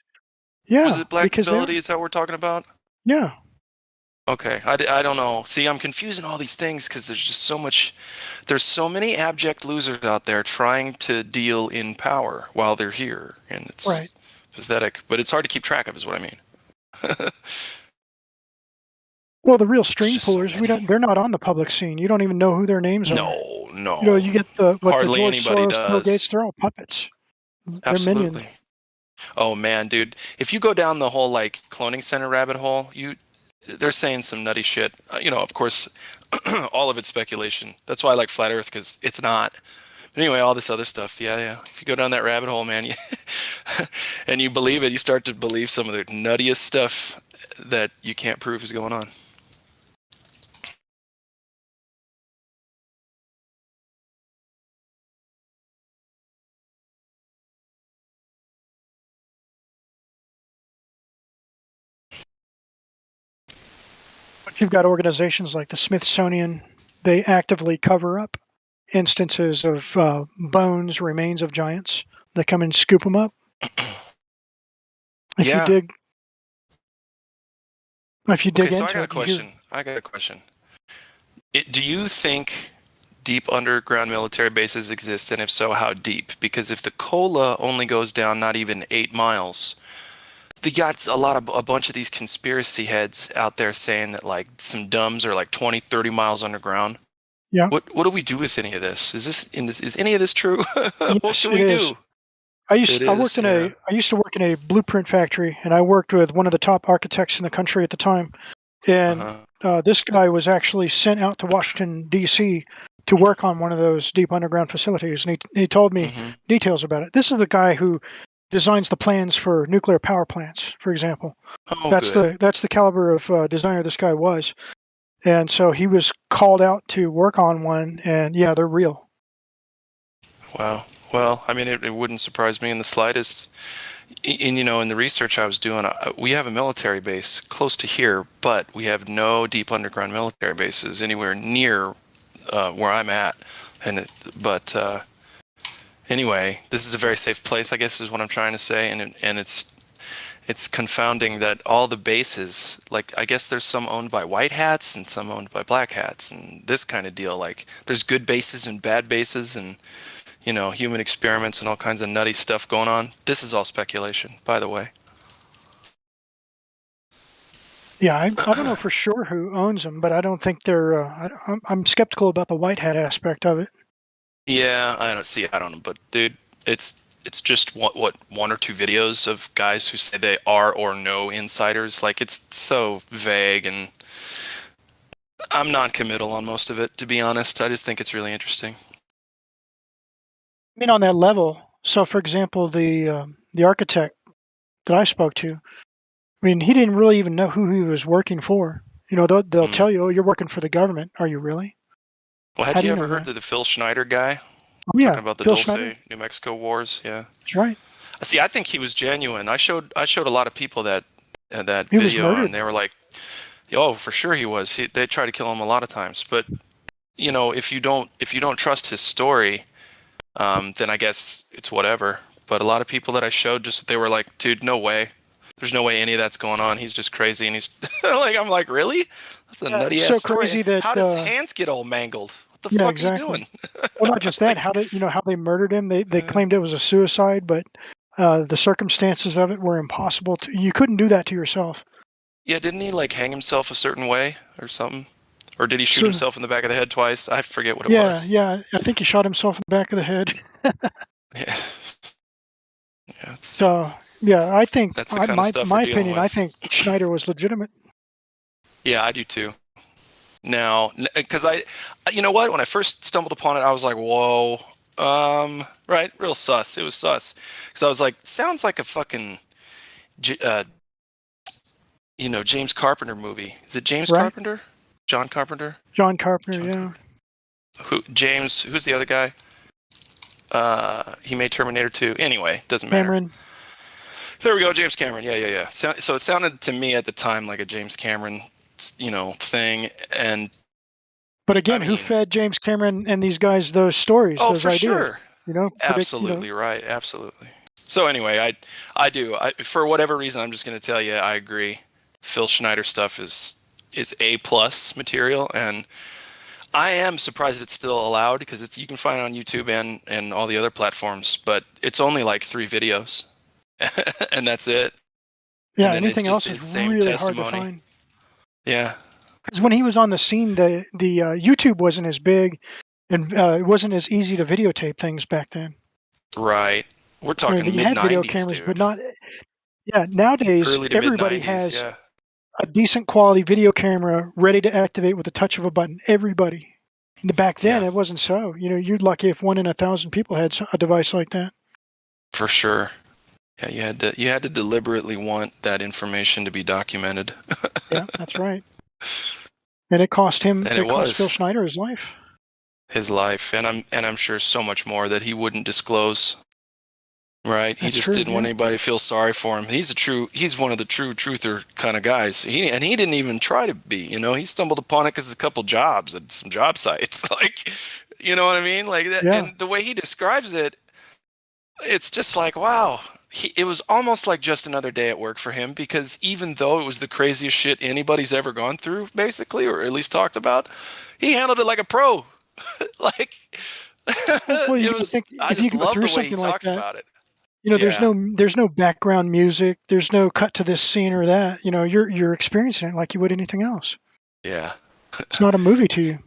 Yeah,
was it black nobility? Is that what we're talking about?
Yeah.
Okay, I don't know. See, I'm confusing all these things because there's just so much. There's so many abject losers out there trying to deal in power while they're here, and it's pathetic. But it's hard to keep track of, is what I mean.
Well, the real string pullers, they're not on the public scene. You don't even know who their names are.
No.
You get
Hardly
the George
anybody
Soros, Bill
does.
Gates, they're all puppets.
Absolutely.
They're minions.
Oh man, dude! If you go down the whole cloning center rabbit hole, they're saying some nutty shit. Of course, all of it's speculation. That's why I like flat Earth, because it's not. But anyway, all this other stuff, yeah. If you go down that rabbit hole, man, and you believe it, you start to believe some of the nuttiest stuff that you can't prove is going on.
you've got organizations like the Smithsonian, they actively cover up instances of bones, remains of giants. They come and scoop them up. If you
Yeah.
dig
Okay, so I
into
got a
it, you hear.
question. Do you think deep underground military bases exist, and if so, how deep? Because if the Kola only goes down not even 8 miles, they got a bunch of these conspiracy heads out there saying that like some dumbs are like 20, 30 miles underground.
Yeah.
What do we do with any of this? Is any of this true?
Yes,
What can
it
we
is.
do?
I used to work in a blueprint factory, and I worked with one of the top architects in the country at the time. And this guy was actually sent out to Washington D.C. to work on one of those deep underground facilities, and he told me details about it. This is a guy who designs the plans for nuclear power plants, for example.
Oh,
that's the caliber of designer this guy was. And so he was called out to work on one, and yeah, they're real.
Wow. Well, I mean, it wouldn't surprise me in the slightest. And, in the research I was doing, we have a military base close to here, but we have no deep underground military bases anywhere near where I'm at. But anyway, this is a very safe place, I guess, is what I'm trying to say. And it's confounding that all the bases, like, I guess there's some owned by white hats and some owned by black hats and this kind of deal. Like, there's good bases and bad bases and, human experiments and all kinds of nutty stuff going on. This is all speculation, by the way.
Yeah, I don't know for sure who owns them, but I don't think they're. I'm skeptical about the white hat aspect of it.
Yeah, I don't know, but dude, it's just what 1 or 2 videos of guys who say they are or know insiders. Like, it's so vague, and I'm non-committal on most of it, to be honest. I just think it's really interesting.
I mean, on that level. So, for example, the architect that I spoke to, I mean, he didn't really even know who he was working for. They'll tell you, "Oh, you're working for the government." Are you really?
Well, had you ever heard of the Phil Schneider guy?
Oh, yeah,
talking about the
Phil
Dulce,
Schneider?
New Mexico wars. Yeah,
That's right.
See, I think he was genuine. I showed a lot of people that
He was
video,
murdered.
and they were like, "Oh, for sure he was." They tried to kill him a lot of times, but if you don't trust his story, then I guess it's whatever. But a lot of people that I showed, they were like, "Dude, no way. There's no way any of that's going on. He's just crazy." And he's like, I'm like, really? That's a nutty ass
so
story.
crazy that
how does hands get all mangled? What the fuck are you doing?
Well, not just that. How they murdered him. They claimed it was a suicide, but the circumstances of it were impossible. You couldn't do that to yourself.
Yeah, didn't he like hang himself a certain way or something? Or did he shoot himself in the back of the head twice? I forget what it was.
Yeah. I think he shot himself in the back of the head.
Yeah.
So yeah, I think
that's the kind of stuff
my
we're dealing
opinion.
with.
I think Schneider was legitimate.
Yeah, I do too. Now, because you know what? When I first stumbled upon it, I was like, "Whoa, right, real sus." It was sus, because I was like, "Sounds like a fucking, James Carpenter movie." Is it James Carpenter? John Carpenter?
John Carpenter, yeah.
Who's the other guy? He made Terminator 2. Anyway, doesn't matter.
Cameron.
There we go, James Cameron. Yeah. So it sounded to me at the time like a James Cameron, thing.
But again, who fed James Cameron and these guys those stories, those
for
ideas?
Sure.
Absolutely
right. Absolutely. So anyway, I do. For whatever reason, I'm just going to tell you, I agree. Phil Schneider stuff is A+ material, and I am surprised it's still allowed, because you can find it on YouTube and all the other platforms, but it's only like 3 videos, and that's it.
Yeah, anything else is really hard to find.
Yeah.
Because when he was on the scene, the YouTube wasn't as big, and it wasn't as easy to videotape things back then.
Right. We're talking mid-90s,
you had video cameras, but not. Yeah, nowadays everybody has a decent quality video camera ready to activate with the touch of a button. Everybody. Back then, it wasn't so. You're lucky if 1 in 1,000 people had a device like that.
For sure. Yeah, you had to deliberately want that information to be documented.
Yeah, that's right. And it cost him.
And it
cost Phil Schneider his life.
His life, and I'm sure so much more that he wouldn't disclose. Right. He
That's
just
true,
didn't want anybody to feel sorry for him. He's one of the true truther kind of guys. He didn't even try to be, he stumbled upon it because a couple jobs at some job sites. Like, you know what I mean? Like that,
Yeah.
and the way he describes it, it's just like, wow. It was almost like just another day at work for him, because even though it was the craziest shit anybody's ever gone through, basically, or at least talked about, he handled it like a pro. Like,
Well, you
it
gotta
was,
think
I
if you
just
go
love
through
the way he
something like
talks
that,
about it.
there's
Yeah.
no background music, there's no cut to this scene or that. You're experiencing it like you would anything else.
Yeah.
It's not a movie to you.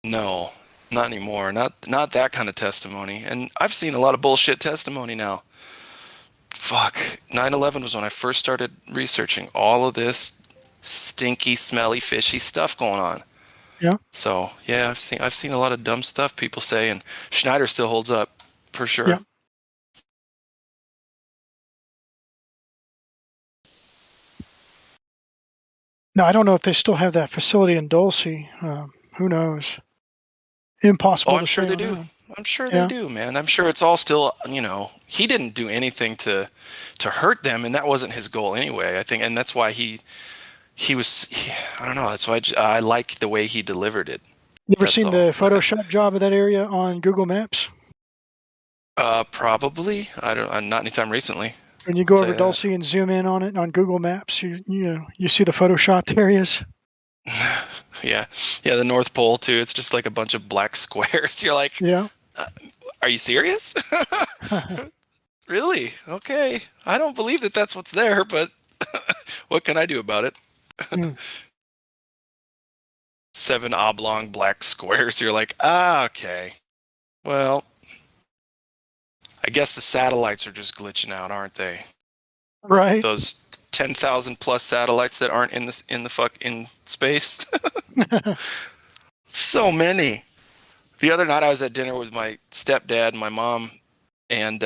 No, not anymore. Not that kind of testimony. And I've seen a lot of bullshit testimony now. Fuck. 9/11 was when I first started researching all of this stinky, smelly, fishy stuff going on.
Yeah.
So yeah, I've seen a lot of dumb stuff people say, and Schneider still holds up for sure.
Yeah. Now, I don't know if they still have that facility in Dulce. Who knows? Impossible
Oh,
to
I'm sure
say
they
on
do.
that.
I'm sure
Yeah.
they do, man. I'm sure it's all still, he didn't do anything to hurt them, and that wasn't his goal anyway, I think. And that's why I don't know. That's why I like the way he delivered it.
You ever
That's
seen
all.
the Photoshop job of that area on Google Maps?
Probably. Not anytime recently.
When you go
Say
over
that.
Dulce and zoom in on it on Google Maps, you see the Photoshopped areas.
Yeah. The North Pole too. It's just like a bunch of black squares. You're like,
Yeah.
Are you serious? Really? Okay. I don't believe that that's what's there, but what can I do about it? 7 oblong black squares. You're like, okay. Well, I guess the satellites are just glitching out, aren't they?
Right.
Those 10,000 plus satellites that aren't in space. So many. The other night I was at dinner with my stepdad and my mom, and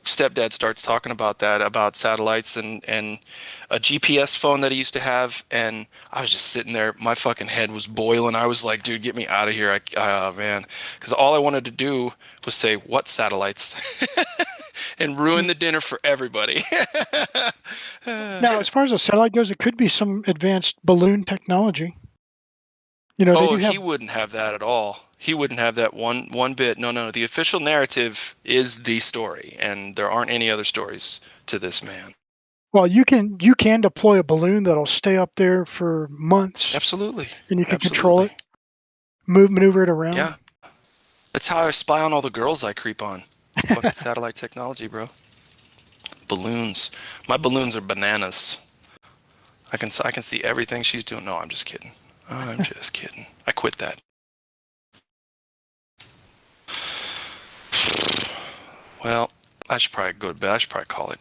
stepdad starts talking about satellites and a GPS phone that he used to have, and I was just sitting there, my fucking head was boiling. I was like, dude, get me out of here. Oh man, because all I wanted to do was say, what satellites? And ruin the dinner for everybody.
Now, as far as the satellite goes, it could be some advanced balloon technology. They do have.
He wouldn't have that at all. He wouldn't have that one bit. No. The official narrative is the story, and there aren't any other stories to this man.
Well, you can deploy a balloon that'll stay up there for months.
Absolutely.
And you can control it, maneuver it around.
Yeah. That's how I spy on all the girls I creep on. Fucking satellite technology, bro. Balloons. My balloons are bananas. I can see everything she's doing. No, I'm just kidding. I'm just kidding. I quit that. Well, I should probably go to bed. I should probably call it.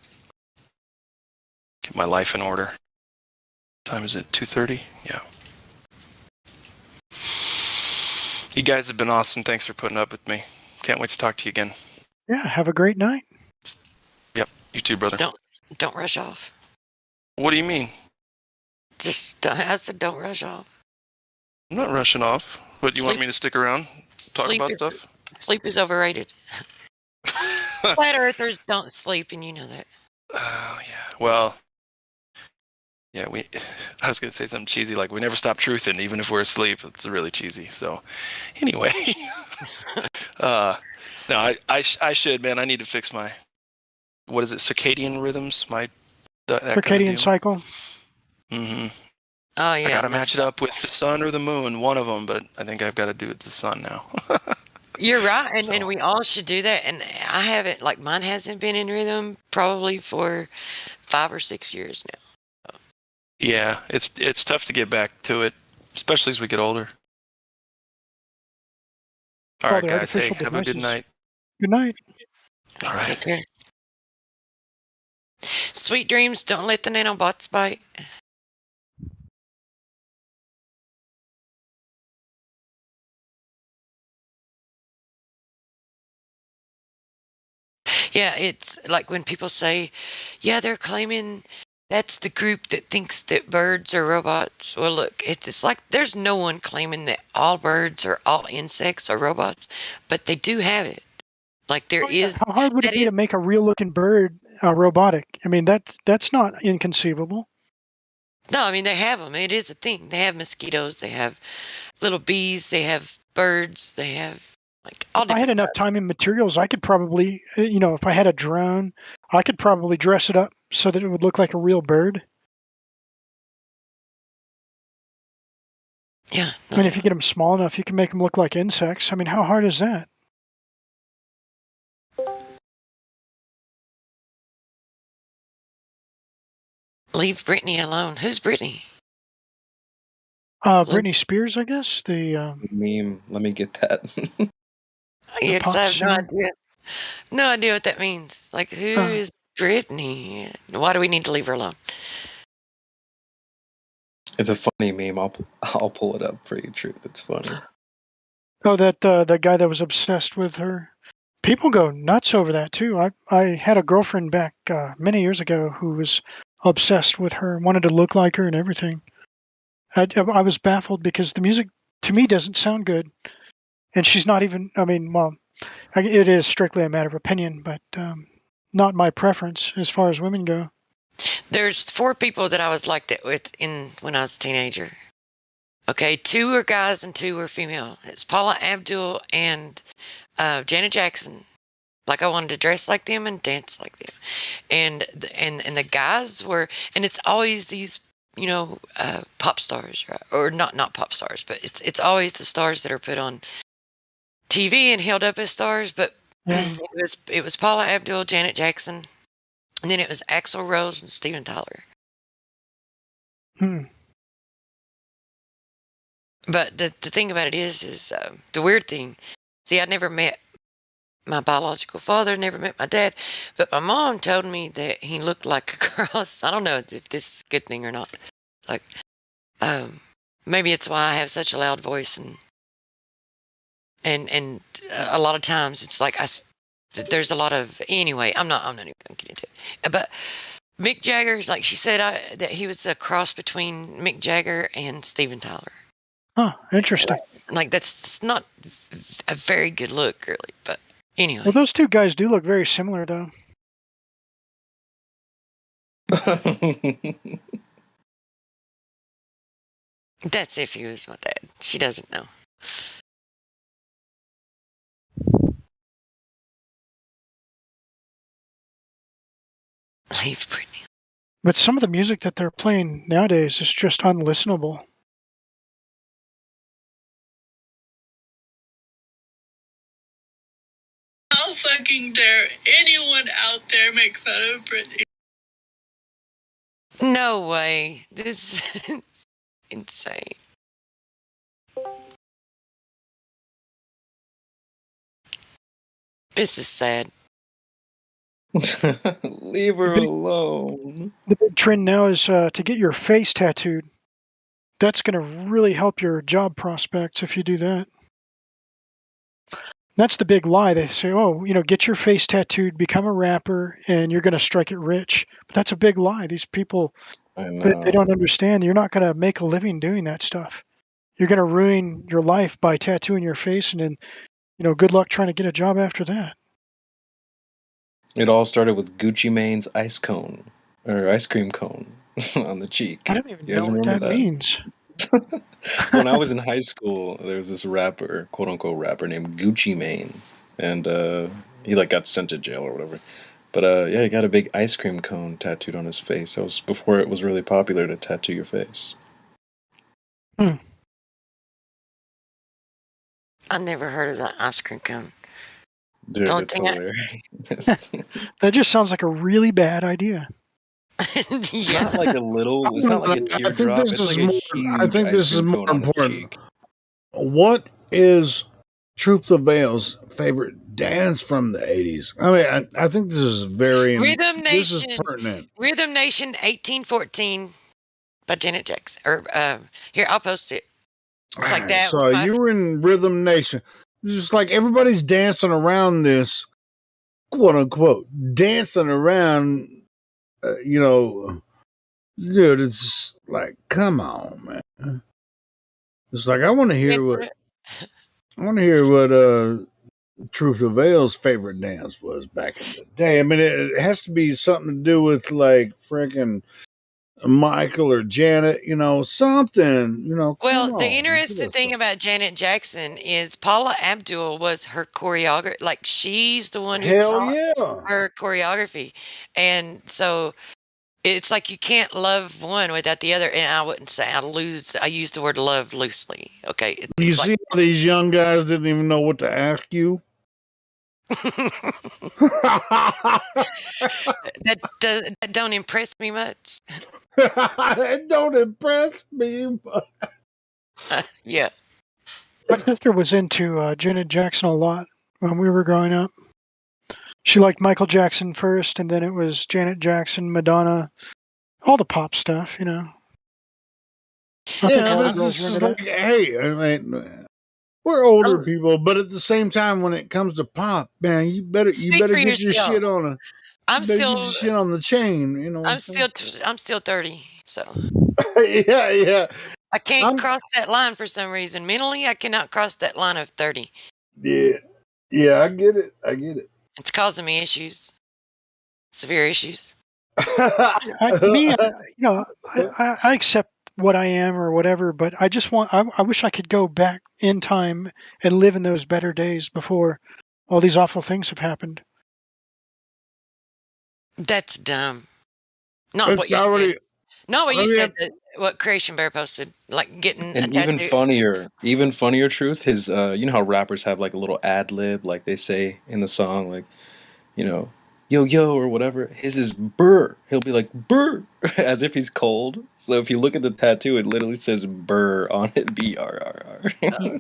Get my life in order. What time is it? 2:30? Yeah. You guys have been awesome. Thanks for putting up with me. Can't wait to talk to you again.
Yeah, have a great night.
Yep, you too, brother.
Don't rush off.
What do you mean?
I said don't rush off.
I'm not rushing off. What, you want me to stick around? Talk about stuff?
Sleep is overrated. Flat earthers don't sleep, and you know that.
Oh, yeah. Well, yeah, I was going to say something cheesy, like we never stop truthing, even if we're asleep. It's really cheesy. So, anyway. No, I should, man. I need to fix my, what is it, circadian rhythms? That
circadian
kind of
cycle.
Mm-hmm.
Oh, yeah.
I got to match it up with the sun or the moon, one of them, but I think I've got to do it the sun now.
You're right, and we all should do that. And I haven't, mine hasn't been in rhythm probably for 5 or 6 years now.
Yeah, it's tough to get back to it, especially as we get older. All right, guys. Hey, have a good night.
Good night.
All right.
Take care. Sweet dreams. Don't let the nanobots bite. Yeah, it's like when people say, yeah, they're claiming that's the group that thinks that birds are robots. Well, look, it's like there's no one claiming that all birds or all insects are robots, but they do have it. Like there is.
How hard would it be to make a real looking bird robotic? I mean, that's not inconceivable.
No, I mean they have them. It is a thing. They have mosquitoes. They have little bees. They have birds. They have like all
If I had
different.
enough time and materials, I could probably, if I had a drone, I could probably dress it up so that it would look like a real bird.
Yeah.
I mean, if you get them small enough, you can make them look like insects. I mean, how hard is that?
Leave Britney alone. Who's Britney?
Britney Spears, I guess. The
meme. Let me get that.
Yeah, 'cause
pop
I have no
singer.
idea. No idea what that means. Like, who is Britney? Why do we need to leave her alone?
It's a funny meme. I'll pull it up for you, Truth. It's funny.
Oh, that guy that was obsessed with her. People go nuts over that too. I had a girlfriend back many years ago who was obsessed with her, wanted to look like her and everything. I was baffled because the music to me doesn't sound good, and she's not even. I mean, well, it is strictly a matter of opinion, but not my preference as far as women go.
There's 4 people that I was like that with when I was a teenager. Okay, 2 are guys and 2 are female. It's Paula Abdul and Janet Jackson. Like I wanted to dress like them and dance like them, and the guys were, and it's always these pop stars, right? Or not pop stars, but it's always the stars that are put on TV and held up as stars. But it was Paula Abdul, Janet Jackson, and then it was Axl Rose and Steven Tyler. But the thing about it is the weird thing. See, I never met my biological father, never met my dad, but my mom told me that he looked like a girl. I don't know if this is a good thing or not. Like, maybe it's why I have such a loud voice, and a lot of times it's like there's a lot of anyway. I'm not even going to get into it. But Mick Jagger, like she said, that he was a cross between Mick Jagger and Steven Tyler.
Huh, interesting.
Like that's not a very good look, really. But anyway.
Well, those 2 guys do look very similar, though.
That's if he was my dad. She doesn't know. Leave Britney.
But some of the music that they're playing nowadays is just unlistenable.
How fucking dare anyone out there make fun of Britney?
No way. This is insane. This is sad.
Leave her alone.
The big trend now is to get your face tattooed. That's going to really help your job prospects if you do that. That's the big lie. They say, oh, get your face tattooed, become a rapper, and you're going to strike it rich. But that's a big lie. These people, they don't understand. You're not going to make a living doing that stuff. You're going to ruin your life by tattooing your face, and then, good luck trying to get a job after that.
It all started with Gucci Mane's ice cream cone on the cheek.
I don't even know what that means.
When I was in high school, there was this rapper, quote unquote rapper, named Gucci Mane, and he got sent to jail or whatever. But he got a big ice cream cone tattooed on his face. That was before it was really popular to tattoo your face.
I never heard of that ice cream cone.
Dude, it's hilarious.
That just sounds like a really bad idea.
It's not like a little. It's not like a teardrop. It's like a huge.
I think this is more important. What is Troop the Veil's favorite dance from the 80s? I mean, I think this is very
Rhythm Nation.
This is pertinent.
Rhythm Nation 1814 by Janet Jackson. Or here, I'll post it. It's like that.
So you were in Rhythm Nation. It's just like everybody's dancing around this, quote unquote, dancing around. Dude, it's like, come on, man. It's like I want to hear what Truth Avail's favorite dance was back in the day. I mean, it has to be something to do with like freaking Michael or Janet, something,
Well,
come
the
on.
interesting thing about Janet Jackson is Paula Abdul was her choreographer. Like, she's the one who
Hell
taught
yeah.
her choreography. And so it's like you can't love one without the other. And I wouldn't say I use the word love loosely. Okay.
You
It's
see
like,
how these young guys didn't even know what to ask you?
that don't impress me much.
It don't impress me.
Yeah.
My sister was into Janet Jackson a lot when we were growing up. She liked Michael Jackson first, and then it was Janet Jackson, Madonna, all the pop stuff, I think all the
It's
girls were
just
into that.
like, hey, I mean, we're older people, but at the same time, when it comes to pop, man, you better
Speak for
get your
yourself.
shit on
I'm still
the chain. You know,
I'm still 30, so
yeah.
I can't cross that line for some reason. Mentally, I cannot cross that line of 30.
Yeah, I get it.
It's causing me issues, severe issues.
I accept what I am or whatever, but I just I wish I could go back in time and live in those better days before all these awful things have happened.
That's dumb. Not
It's
what you
already.
said. Not what you said. What Creation Bear posted, like getting
And
a
even
tattoo.
funnier truth, his you know how rappers have like a little ad lib, like they say in the song, like, yo yo or whatever. His is burr. He'll be like burr as if he's cold. So if you look at the tattoo, it literally says burr on it, BRRR.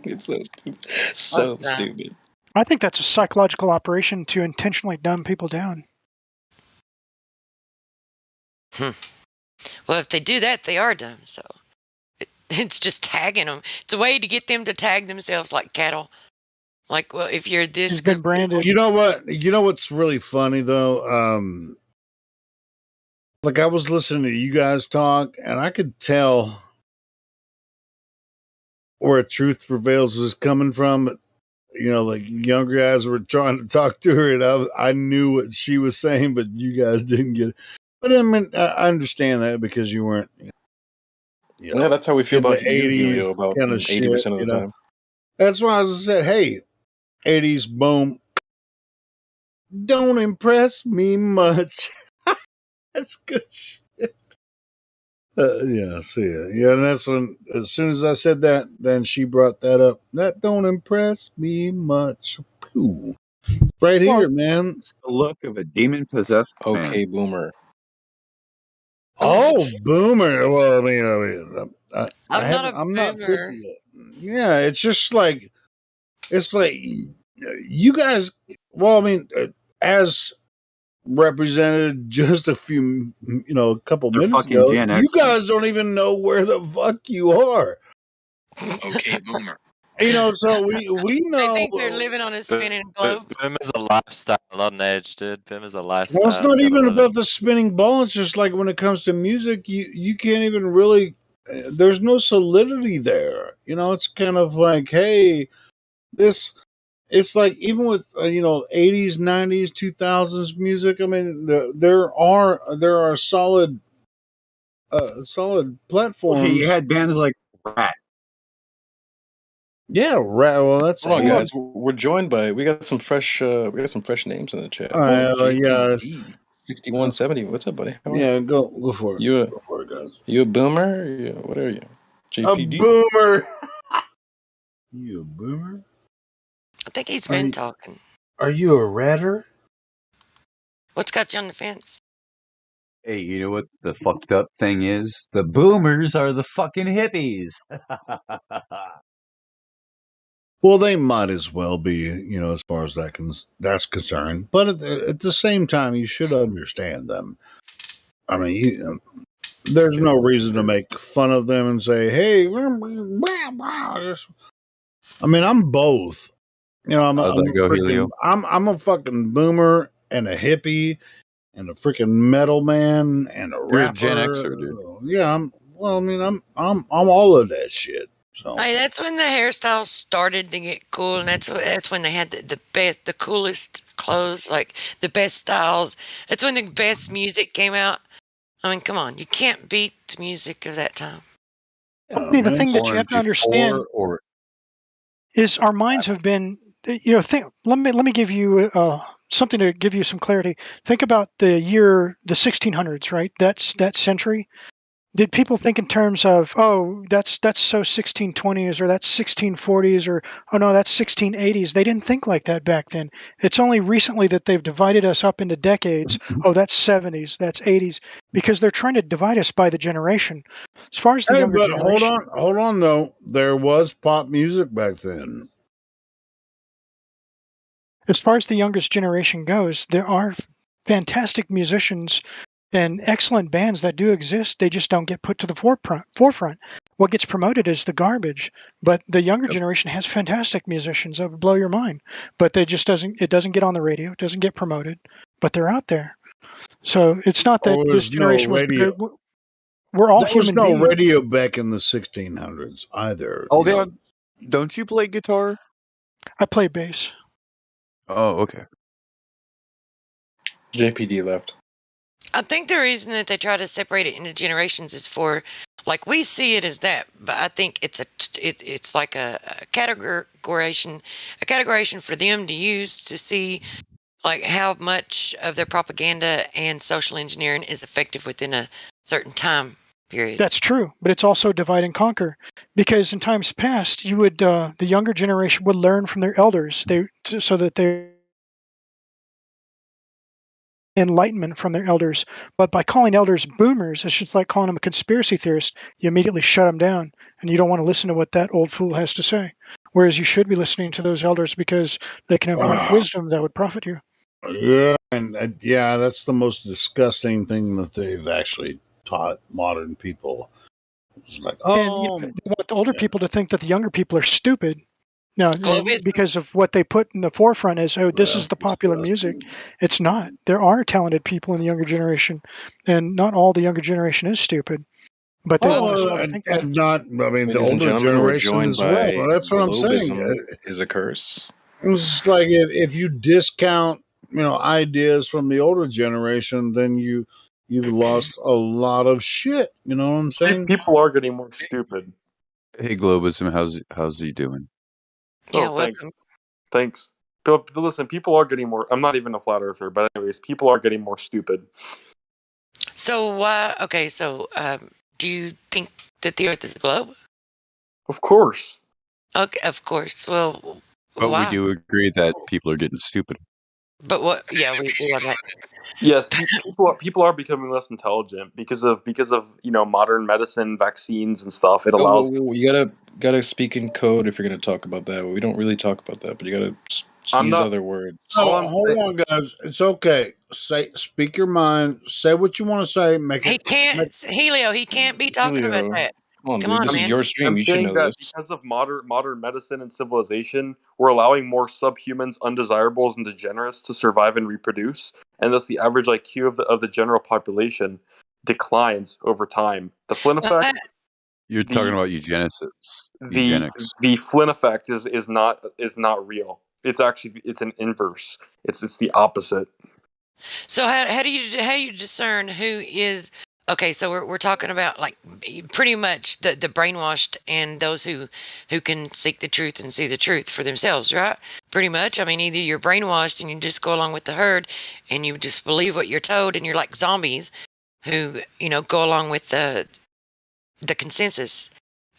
It's so stupid. So stupid.
I think that's a psychological operation to intentionally dumb people down.
Well, if they do that, they are dumb. So it's just tagging them. It's a way to get them to tag themselves like cattle. Like, well, if you're this,
It's been branded.
You know what? You know what's really funny though? Like I was listening to you guys talk, and I could tell where Truth Prevails was coming from. Like younger guys were trying to talk to her, and I knew what she was saying, but you guys didn't get it. But I mean, I understand that because you weren't.
Yeah, that's how we feel
in
about
the
you,
80s
Helio, about
kind of shit.
80% of the time.
That's why I said, hey, 80s boom. Don't impress me much. That's good shit. Yeah, see it. Yeah, and that's when, as soon as I said that, then she brought that up. That don't impress me much. Ooh. Right here, man.
It's the look of a demon-possessed man.
Okay, boomer.
Oh, boomer. Well, I mean,
I'm not
50 yet. Yeah, it's just like, you guys, well, I mean, as represented just a couple minutes
fucking
ago,
Gen
you
Xers.
guys don't even know where the fuck you are.
Okay, boomer.
So we know.
They think they're living on a spinning globe.
Boom is a lifestyle, not an age, dude. Boom is a lifestyle.
Well, it's not even about the spinning ball. It's just like when it comes to music, you can't even really. There's no solidity there. It's kind of like, hey, this. It's like even with 80s, 90s, 2000s music. I mean, there are solid platforms.
Okay, you had bands like Rat.
Yeah, Rat. Well, that's
hold on, guys. We're joined by we got some fresh names in the chat.
Yeah.
6170. What's up, buddy?
Yeah, go for it.
Go
for it, guys.
You a boomer? What are you? JPD?
A boomer. You a boomer?
I think he's been talking.
Are you a ratter?
What's got you on the fence?
Hey, you know what the fucked up thing is? The boomers are the fucking hippies.
Well, they might as well be, as far as that's concerned. But at the same time, you should understand them. I mean, there's no reason to make fun of them and say, "Hey, blah, blah, blah." I mean, I'm both. I'm a fucking boomer and a hippie and a freaking metal man and a rapper.
You're a Gen Xer, dude.
Yeah, I'm all of that shit. So
Hey, that's when the hairstyles started to get cool, and that's when they had the best, the coolest clothes, like the best styles. That's when the best music came out. I mean, come on, you can't beat the music of that time.
The thing that you have to understand is our minds have been, let me give you something to give you some clarity. Think about the 1600s, right? That's that century. Did people think in terms of, oh, that's so 1620s, or that's 1640s, or oh no, that's 1680s? They didn't think like that back then. It's only recently that they've divided us up into decades. Oh, that's 70s, that's 80s, because they're trying to divide us by the generation. As far as the younger generation,
hold on though. There was pop music back then.
as far as the youngest generation goes, there are fantastic musicians and excellent bands that do exist. They just don't get put to the forefront. What gets promoted is the garbage. But the younger generation has fantastic musicians that would blow your mind. But it doesn't get on the radio, it doesn't get promoted, but they're out there. So it's not that this generation was
radio.
We're all
there was
human
no
beings.
radio back in the 1600s either.
Oh, don't you play guitar?
I play bass.
Oh, okay.
JPD left.
I think the reason that they try to separate it into generations is for, like, we see it as that, but I think it's like a categorization for them to use to see, like, how much of their propaganda and social engineering is effective within a certain time period.
That's true, but it's also divide and conquer, because in times past, you would the younger generation would learn from their elders, so that they enlightenment from their elders. But by calling elders boomers, it's just like calling them a conspiracy theorist. You immediately shut them down, and you don't want to listen to what that old fool has to say. Whereas you should be listening to those elders, because they can impart wisdom that would profit you.
Yeah, and that's the most disgusting thing that they've actually taught modern people. It's like,
And they want the older people to think that the younger people are stupid. No, because of what they put in the forefront is, oh, this is the popular music. It's not. There are talented people in the younger generation, and not all the younger generation is stupid. But they want us all to think that.
The older generation as well. That's what I'm saying.
Is a curse.
It's like if you discount, ideas from the older generation, then you've lost a lot of shit. You know what I'm saying?
People are getting more stupid.
Hey, Globism, how's he doing?
Yeah,
thanks. But listen, people are getting more. I'm not even a flat earther, but anyways, people are getting more stupid.
So do you think that the Earth is a globe?
Of course.
Okay, of course. Well,
but
why?
we do agree that people are getting stupid.
But what? Yeah, we love that.
Yes, people are becoming less intelligent because of modern medicine, vaccines, and stuff. It allows
you gotta speak in code if you're gonna talk about that. We don't really talk about that, but you gotta use other words.
Oh, hold on, guys. It's okay. Speak your mind. Say what you want to say.
Helio, he can't be talking about that.
Come on, this is your stream. You should know
that
this.
because of modern medicine and civilization, we're allowing more subhumans, undesirables, and degenerates to survive and reproduce, and thus the average IQ of the general population declines over time. The Flynn effect.
You're talking about eugenics.
The Flynn effect is not real. It's an inverse. It's the opposite.
So how do you discern who is? Okay, so we're talking about, like, pretty much the brainwashed and those who can seek the truth and see the truth for themselves, right? Pretty much. I mean, either you're brainwashed and you just go along with the herd and you just believe what you're told, and you're like zombies who, go along with the consensus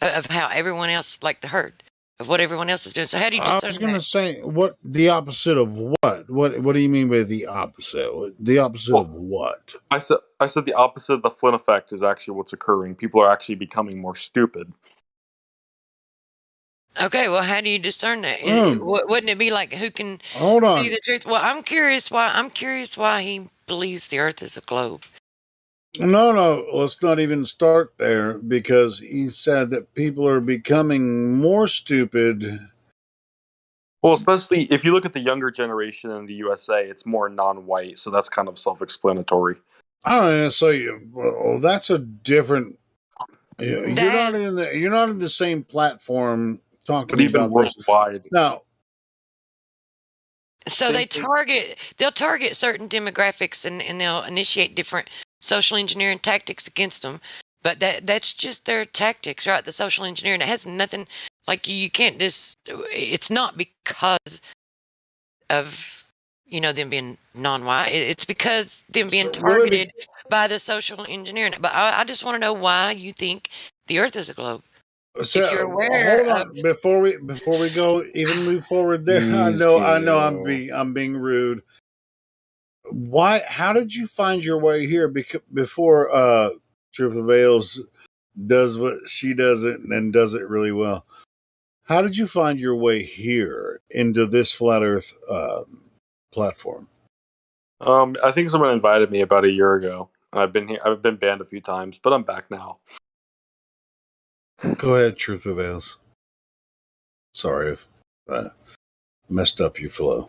of how everyone else, like the herd, of what everyone else is doing. So how do you discern?
I was going to say, what the opposite of what? What do you mean by the opposite? The opposite of what?
I said the opposite of the Flynn effect is actually what's occurring. People are actually becoming more stupid.
Okay, well, how do you discern that? Wouldn't it be like, who can see the truth? Well, I'm curious why he believes the Earth is a globe.
No, let's not even start there, because he said that people are becoming more stupid.
Well, especially if you look at the younger generation in the USA, it's more non-white, so that's kind of self-explanatory.
Oh, yeah, so that's a different You're not in the same platform talking
But even
about this.
worldwide.
No.
So they'll target certain demographics and they'll initiate different social engineering tactics against them. But that's just their tactics, right? The social engineering. It has nothing, like you can't just, it's not because of, them being non-white. It's because them being targeted by the social engineering. But I just want to know why you think the earth is a globe.
So,
if you're aware
hold on before we go even move forward there.
Please,
I know
Helio.
I'm being rude. How did you find your way here before Truth Avails does what she does it and does it really well? How did you find your way here into this flat earth platform?
I think someone invited me about a year ago. I've been here. I've been banned a few times, but I'm back now.
Go ahead, Truth Avails. Sorry if I messed up your flow.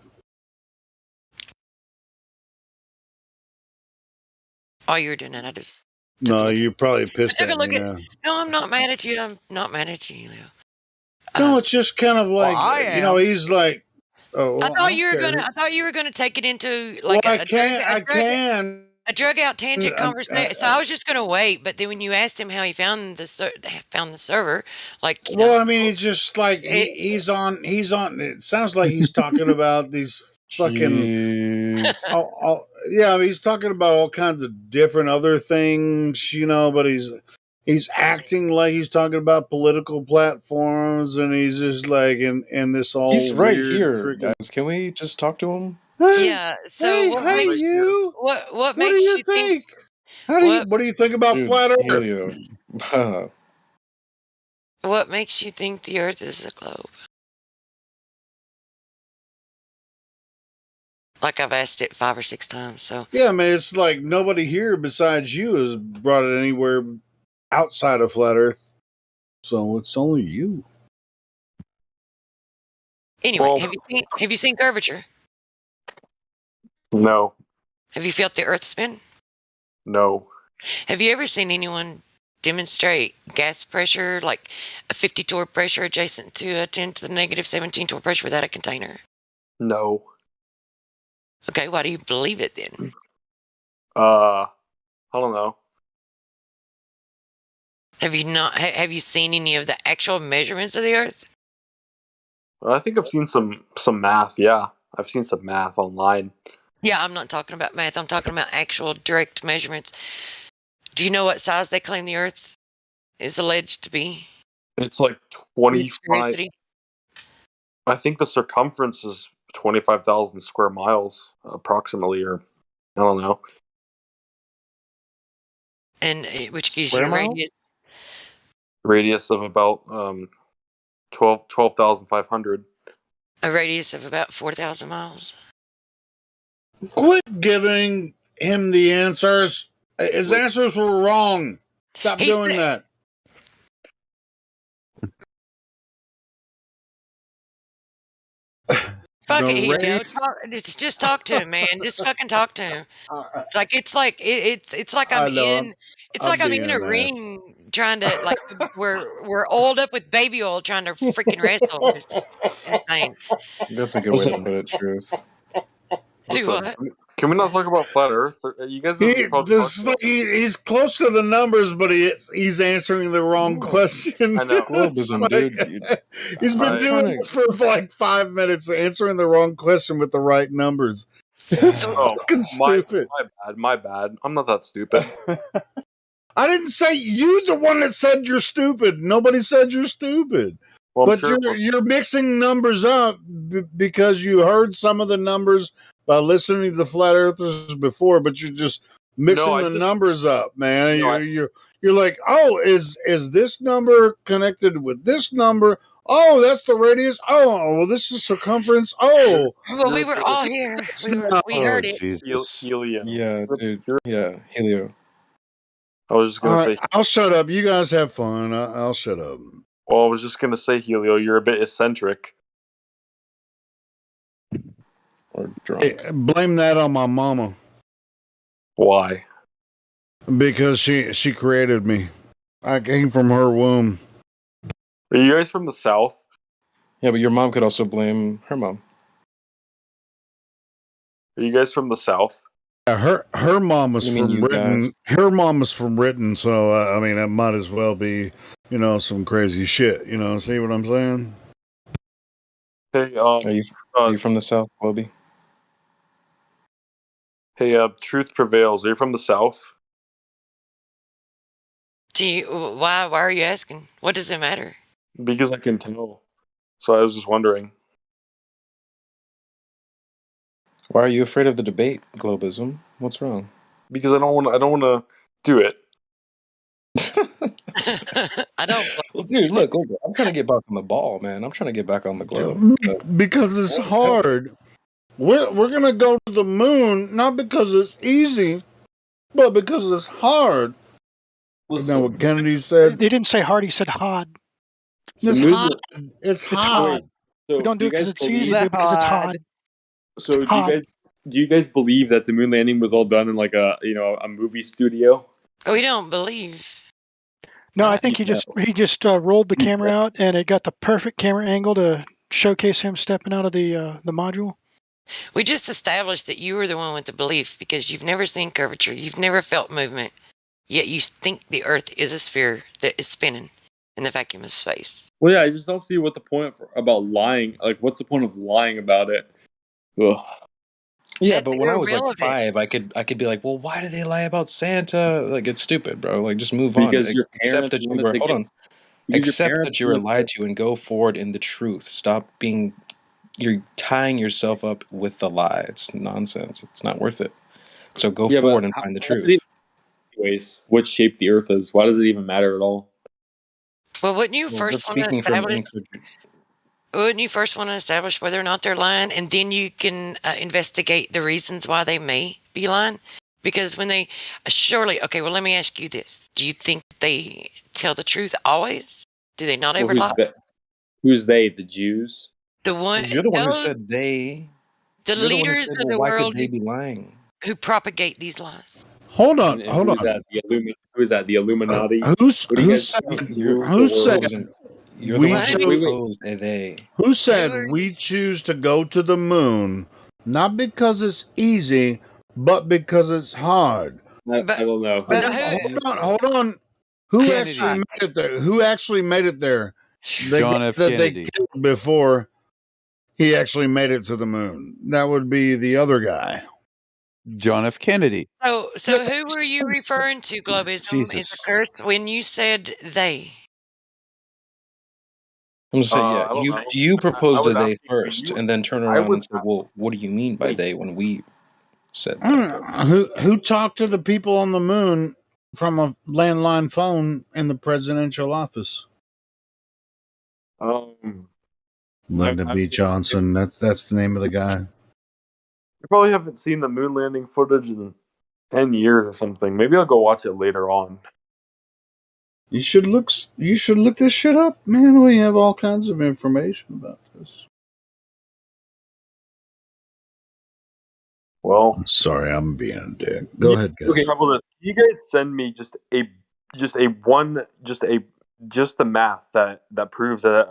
While you were doing it, I just
No, you probably pissed
took a
at
look
me
at.
now.
No, I'm not mad at you. I'm not mad at you, Leo.
No, it's just kind of like he's like. Oh, well,
I thought you were
care.
gonna. I thought you were gonna take it into like
I can.
A drug out tangent conversation. So I was just gonna wait, but then when you asked him how he found the server, like
well, I mean, it's just like he's on. It sounds like he's talking about these fucking. Yeah, I mean, he's talking about all kinds of different other things, but he's acting like he's talking about political platforms, and he's just like in this all.
He's right
weird
here, guys. Can we just talk to him?
Yeah. So what makes
you?
What makes
do you
you think?
What do you think about flat Earth?
Helio.
What makes you think the Earth is a globe? Like I've asked it 5 or 6 times. So
yeah, I mean, it's like nobody here besides you has brought it anywhere outside of flat Earth, so it's only you.
Anyway, have you seen curvature?
No.
Have you felt the Earth spin?
No.
Have you ever seen anyone demonstrate gas pressure, like a 50 torr pressure adjacent to a 10 to the negative 17 torr pressure without a container?
No.
Okay, why do you believe it then?
I don't know.
Have you seen any of the actual measurements of the Earth?
I think I've seen some math. Yeah, I've seen some math online.
Yeah, I'm not talking about math. I'm talking about actual direct measurements. Do you know what size they claim the Earth is alleged to be?
It's like 25. I think the circumference is 25,000 square miles, approximately, or I don't know.
And which gives you a radius?
Radius of about 12,500.
A radius of about 4,000 miles.
Quit giving him the answers. His answers were wrong. Stop doing that.
Fuck it, Helio. Just talk to him, man. Just fucking talk to him. It's like I'm in. It's like I'm in a ring trying to like we're oiled up with baby oil trying to freaking wrestle. It's insane.
That's a good way to put it, Truth.
Do what?
Can we not talk about flat Earth? You guys.
He's close to the numbers, but he's answering the wrong question.
I know.
Globism, dude.
He's been doing this for like 5 minutes, answering the wrong question with the right numbers.
So
stupid.
My bad. I'm not that stupid.
I didn't say you. The one that said you're stupid. Nobody said you're stupid.
Well,
but you're mixing numbers up because you heard some of the numbers by listening to the flat earthers before, but you're just mixing the numbers up, man. You're like, oh, is this number connected with this number? Oh, that's the radius. Oh, well, this is circumference. Oh,
well, we were all here. We heard it.
Helium.
Yeah, dude. Yeah, Helio.
I was just gonna say.
I'll shut up. You guys have fun. I'll shut up.
Well, I was just gonna say, Helio, you're a bit eccentric.
Or drunk.
Hey, blame that on my mama.
Why?
Because she created me. I came from her womb.
Are you guys from the South?
Yeah, but your mom could also blame her mom.
Are you guys from the South?
Yeah, her mom was
You mean
from
you guys?
Britain. Her mom was from Britain, so I mean, it might as well be, some crazy shit. See what I'm saying?
Hey,
Are you from the South, Bobby?
Hey, truth prevails. Are you from the South?
Why are you asking? What does it matter?
Because I can tell. So I was just wondering.
Why are you afraid of the debate, Globism? What's wrong?
Because I don't want to do it.
I don't.
Well, dude, look, I'm trying to get back on the ball, man. I'm trying to get back on the globe.
Because it's hard. We're gonna go to the moon not because it's easy, but because it's hard. Isn't that what Kennedy said?
They didn't say hard. He said hard.
It's hard. It's
It's
hard.
hard. We don't do it because it's easy. We do it because it's hard.
So
It's hard.
do you guys believe that the moon landing was all done in like a movie studio?
We don't believe.
No, I think he just rolled the camera out, and it got the perfect camera angle to showcase him stepping out of the module.
We just established that you were the one with the belief because you've never seen curvature, you've never felt movement, yet you think the Earth is a sphere that is spinning in the vacuum of space.
Well, yeah, I just don't see what the point about lying. Like, what's the point of lying about it? Ugh.
Yeah,
That's
but when I was like
irrelevant.
5, I could be like, well, why do they lie about Santa? Like, it's stupid, bro. Like, just move
Because
on.
your
Accept
parents
that you
wanted
were
to
hold
get.
on.
Because your
Accept
parents
that you were
wanted
lied to and go forward in the truth. Stop being. You're tying yourself up with the lie. It's nonsense. It's not worth it. So go forward and find the truth.
Anyways, what shape the Earth is? Why does it even matter at all?
Well, wouldn't you
Well,
first
that's
want to
speaking from
establish? Wouldn't you first want to establish whether or not they're lying, and then you can investigate the reasons why they may be lying? Because when they surely, okay, well, let me ask you this: do you think they tell the truth always? Do they not ever lie?
Who's they? The Jews?
The one,
You're the one who
those,
said they.
the
You're the one who
leaders
said,
of
well,
the
why could
world
they be lying?
who propagate these lies.
Hold on.
And who is that? Who is that? The Illuminati?
Who
rule the
said
world?
You're the one who proposed they.
Who said we choose to go to the moon not because it's easy, but because it's hard?
I don't know.
Hold on. Who
Kennedy.
actually made it there? Who actually made it there? The
John
guy
F.
that
Kennedy.
they killed before he actually made it to the moon. That would be the other guy.
John F. Kennedy.
So who were you referring to, Globism, is
Jesus.
a curse when you said they?
I'm gonna say, yeah.
I don't know.
You proposed
I was
a they
asking
first,
you-
and then turn
I
around
was
and say, well, what do you mean by they when we said
I
that?
don't know. Who talked to the people on the moon from a landline phone in the presidential office? Lyndon B. Johnson. That's the name of the guy.
I probably haven't seen the moon landing footage in 10 years or something. Maybe I'll go watch it later on.
You should look this shit up, man. We have all kinds of information about this.
Well,
I'm sorry, I'm being a dick. Go ahead, guys.
Okay, how about this? Can you guys send me just the math that proves that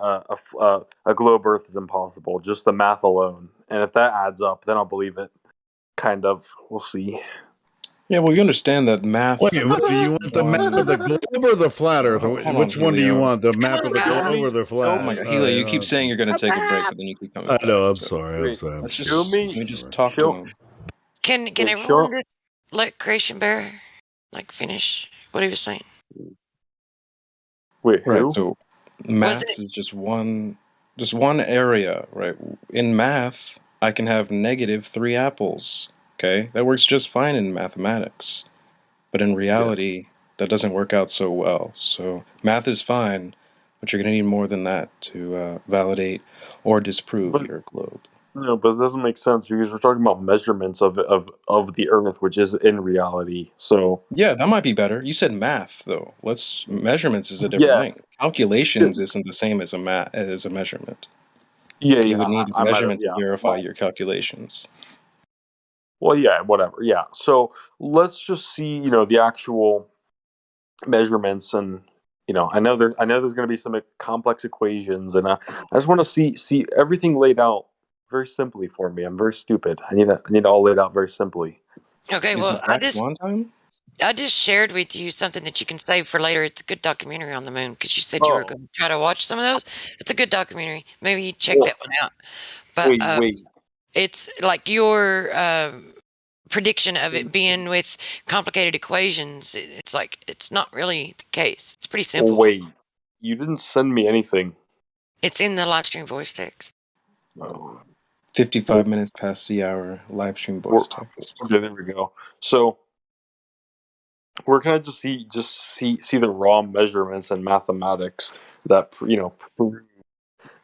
a globe Earth is impossible? Just the math alone, and if that adds up, then I'll believe it. Kind of. We'll see.
Yeah, well, you understand that math.
Wait, what, do you want the map of the globe or the flat Earth? Which one do you want? The map of the globe or the flat?
Oh my God, Hila, you keep saying you're going to take a break, but then you keep coming back.
I know. I'm sorry.
Let's just let me just talk to him.
Can everyone just let Creation Bear finish what he was saying?
Wait,
right.
who?
So math is just one area, right? In math, I can have -3 apples. Okay, that works just fine in mathematics, but in reality, that doesn't work out so well. So math is fine, but you're going to need more than that to validate or disprove your globe.
No, but it doesn't make sense because we're talking about measurements of the Earth, which is in reality. So
yeah, that might be better. You said math, though. Measurements is a different thing. Calculations isn't the same as a measurement.
Yeah,
you would need a measurement to verify
well,
your calculations.
Well, yeah, whatever. Yeah. So let's just see, the actual measurements and I know there's going to be some complex equations, and I just want to see everything laid out very simply for me. I'm very stupid. I need it all laid out very simply.
Okay,
Is
well,
it Black Swan time?
I just shared with you something that you can save for later. It's a good documentary on the moon because you said you were
Oh.
going to try to watch some of those. It's a good documentary. Maybe you check that one out. But
Wait.
it's like your prediction of it being with complicated equations. It's like it's not really the case. It's pretty simple.
Wait, you didn't send me anything.
It's in the live stream voice text.
Oh.
55 minutes past the hour, live stream voice text.
Okay, there we go. So, where can I just see the raw measurements and mathematics that prove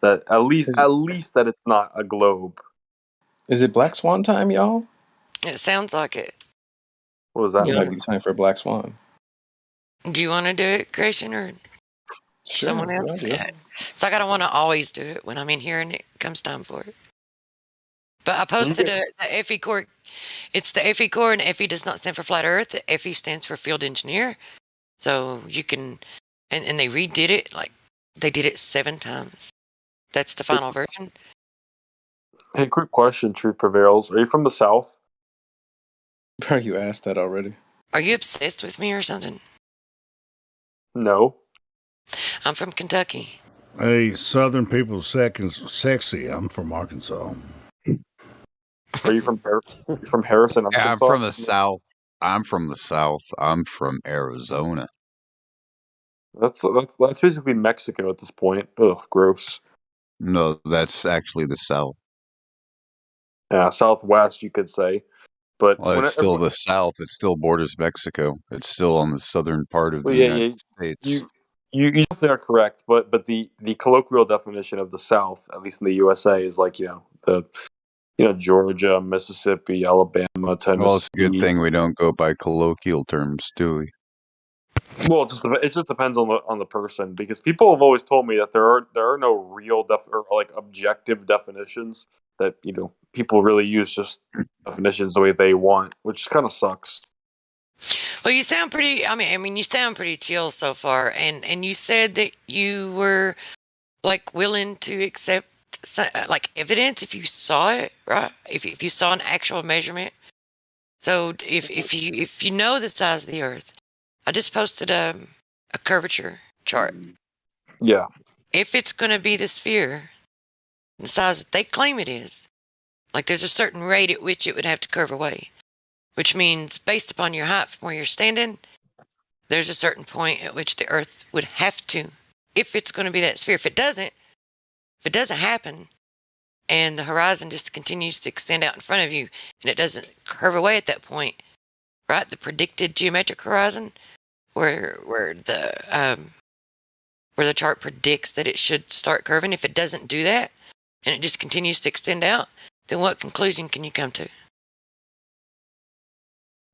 that at least that it's not a globe?
Is it Black Swan time, y'all?
It sounds like it.
What does that
It might
mean?
be time for Black Swan.
Do you want to do it, Grayson, or someone else? It's like I don't want to always do it when I'm in here and it comes time for it. But I posted the FE core. It's the FE core, and FE does not stand for flat Earth. The FE stands for field engineer. So you can, and they redid it. Like they did it 7 times. That's the final version.
Hey, quick question, Truth Prevails. Are you from the South?
Bro, you asked that already.
Are you obsessed with me or something?
No.
I'm from Kentucky.
Hey, Southern people sexy. I'm from Arkansas.
Are you from Harrison, Arkansas?
Yeah, I'm from the South. I'm from the South. I'm from Arizona.
That's basically Mexico at this point. Ugh, gross.
No, that's actually the South.
Yeah, Southwest, you could say. But
Well, it's still the South. It still borders Mexico. It's still on the southern part of the United States.
You definitely are correct. But the colloquial definition of the South, at least in the USA, is like Georgia, Mississippi, Alabama, Tennessee.
Well, it's a good thing we don't go by colloquial terms, do we?
Well, it just depends on the person, because people have always told me that there are no real or like objective definitions, that people really use just definitions the way they want, which kind of sucks.
Well, you sound pretty. I mean, you sound pretty chill so far, and you said that you were like willing to accept like evidence if you saw it, right? If you saw an actual measurement. So if you know the size of the Earth, I just posted a curvature chart.
Yeah.
If it's going to be the sphere, the size that they claim it is, like there's a certain rate at which it would have to curve away, which means based upon your height from where you're standing, there's a certain point at which the Earth would have to, if it's going to be that sphere. If it doesn't happen, and the horizon just continues to extend out in front of you, and it doesn't curve away at that point, right? The predicted geometric horizon, where the chart predicts that it should start curving. If it doesn't do that, and it just continues to extend out, then what conclusion can you come to?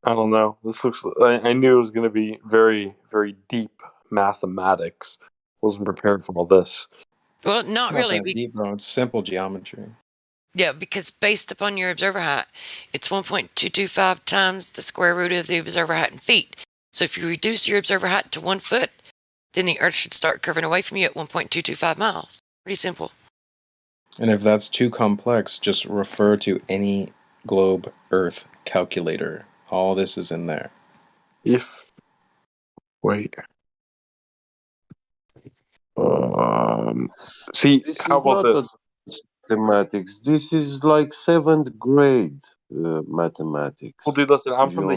I don't know. This looks. I knew it was going to be very, very deep mathematics. Wasn't prepared for all this.
Well, not really.
That deep, bro. It's simple geometry.
Yeah, because based upon your observer height, it's 1.225 times the square root of the observer height in feet. So if you reduce your observer height to 1 foot, then the Earth should start curving away from you at 1.225 miles. Pretty simple.
And if that's too complex, just refer to any globe Earth calculator. All this is in there.
Wait. See,
this
how about this?
Mathematics. This is like 7th grade mathematics.
Well, dude, listen, I'm from the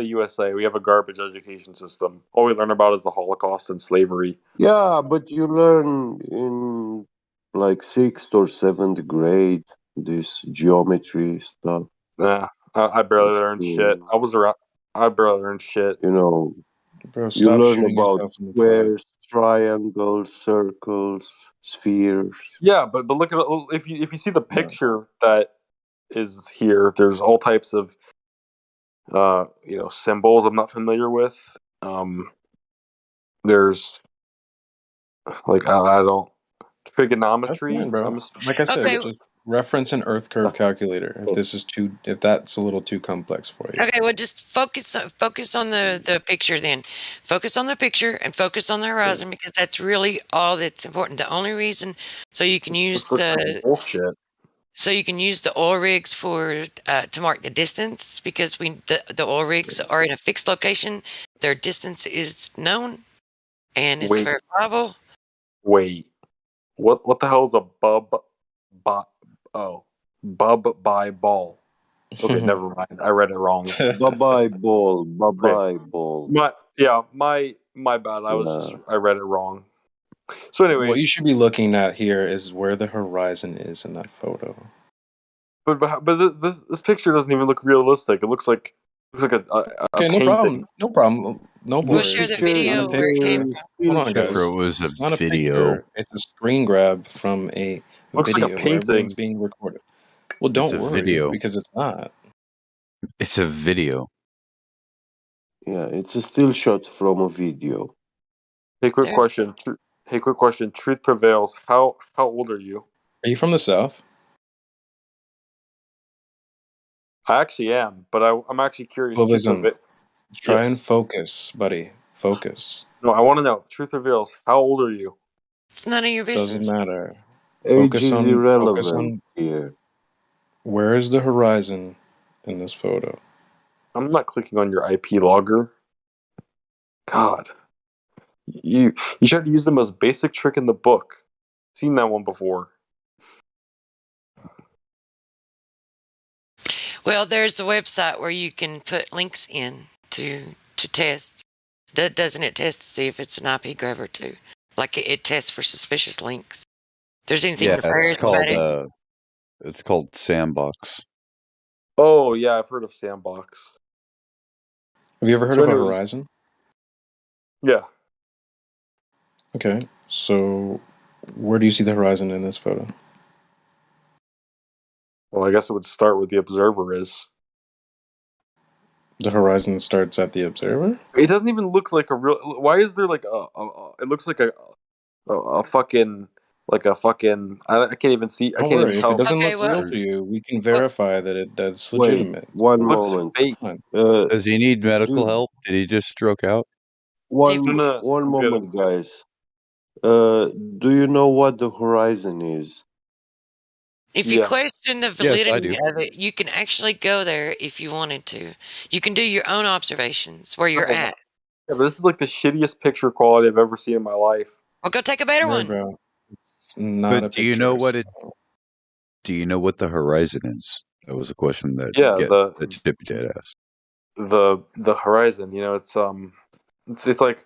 USA. We have a garbage education system. All we learn about is the Holocaust and slavery.
Yeah, but you learn in like 6th or 7th grade this geometry stuff.
Yeah, I barely learned shit. I barely learned shit.
You
Bro,
you learn about squares, triangles, circles, spheres.
Yeah, but look at if you see the picture that is here, there's all types of symbols I'm not familiar with. There's like I don't trigonometry.
Fine, bro. Like I said,
Okay.
just reference an Earth curve calculator if that's a little too complex for you.
Okay, well, just focus on the picture then. Focus on the picture and focus on the horizon because that's really all that's important. The only reason so you can use
bullshit.
So you can use the oil rigs to mark the distance because the oil rigs are in a fixed location. Their distance is known and it's verifiable.
Wait, what the hell is a bub by ball? Okay, never mind. I read it wrong.
Bye-bye ball. Bye-bye ball.
My bad. I read it wrong. So anyways,
what you should be looking at here is where the horizon is in that photo.
But this picture doesn't even look realistic. It looks like a
okay,
painting.
No problem. No
We'll share the video where it came from.
Hold on, guys.
It was
it's
a
not
video.
A picture. It's a screen grab from a
looks
video
like a
where
painting.
everyone's being recorded. Well, don't worry,
video.
because it's not.
It's a video.
Yeah, it's a still shot from a video.
Hey, quick question. Truth prevails. How old are you?
Are you from the South?
I actually am, but I'm actually curious.
Well, listen, try and focus, buddy. Focus.
No, I want to know. Truth reveals. How old are you?
It's none of your business.
Doesn't matter.
Age is irrelevant here.
Where is the horizon in this photo?
I'm not clicking on your IP logger. God. You tried to use the most basic trick in the book. Seen that one before.
Well, there's a website where you can put links in to test. Doesn't it test to see if it's an IP grabber too? Like it tests for suspicious links. There's anything
it's called Sandbox.
Oh yeah, I've heard of Sandbox.
Have you ever heard of a horizon?
Yeah.
Okay, so where do you see the horizon in this photo?
Well, I guess it would start where the observer is.
The horizon starts at the observer?
It doesn't even look like a real. Why is there like it looks like a fucking I can't even see. I can't even tell.
If it doesn't look real to you, we can verify that's legitimate.
One moment.
Does he need medical help? Did he just stroke out?
One moment, guys. Do you know what the horizon is?
If you question the validity of it, you can actually go there if you wanted to. You can do your own observations where you're at.
Yeah, but this is like the shittiest picture quality I've ever seen in my life.
Well, go take a better one.
Bro. It's not
but do you know what the horizon is? That was a question that that Chippy Ted asked.
The horizon, it's like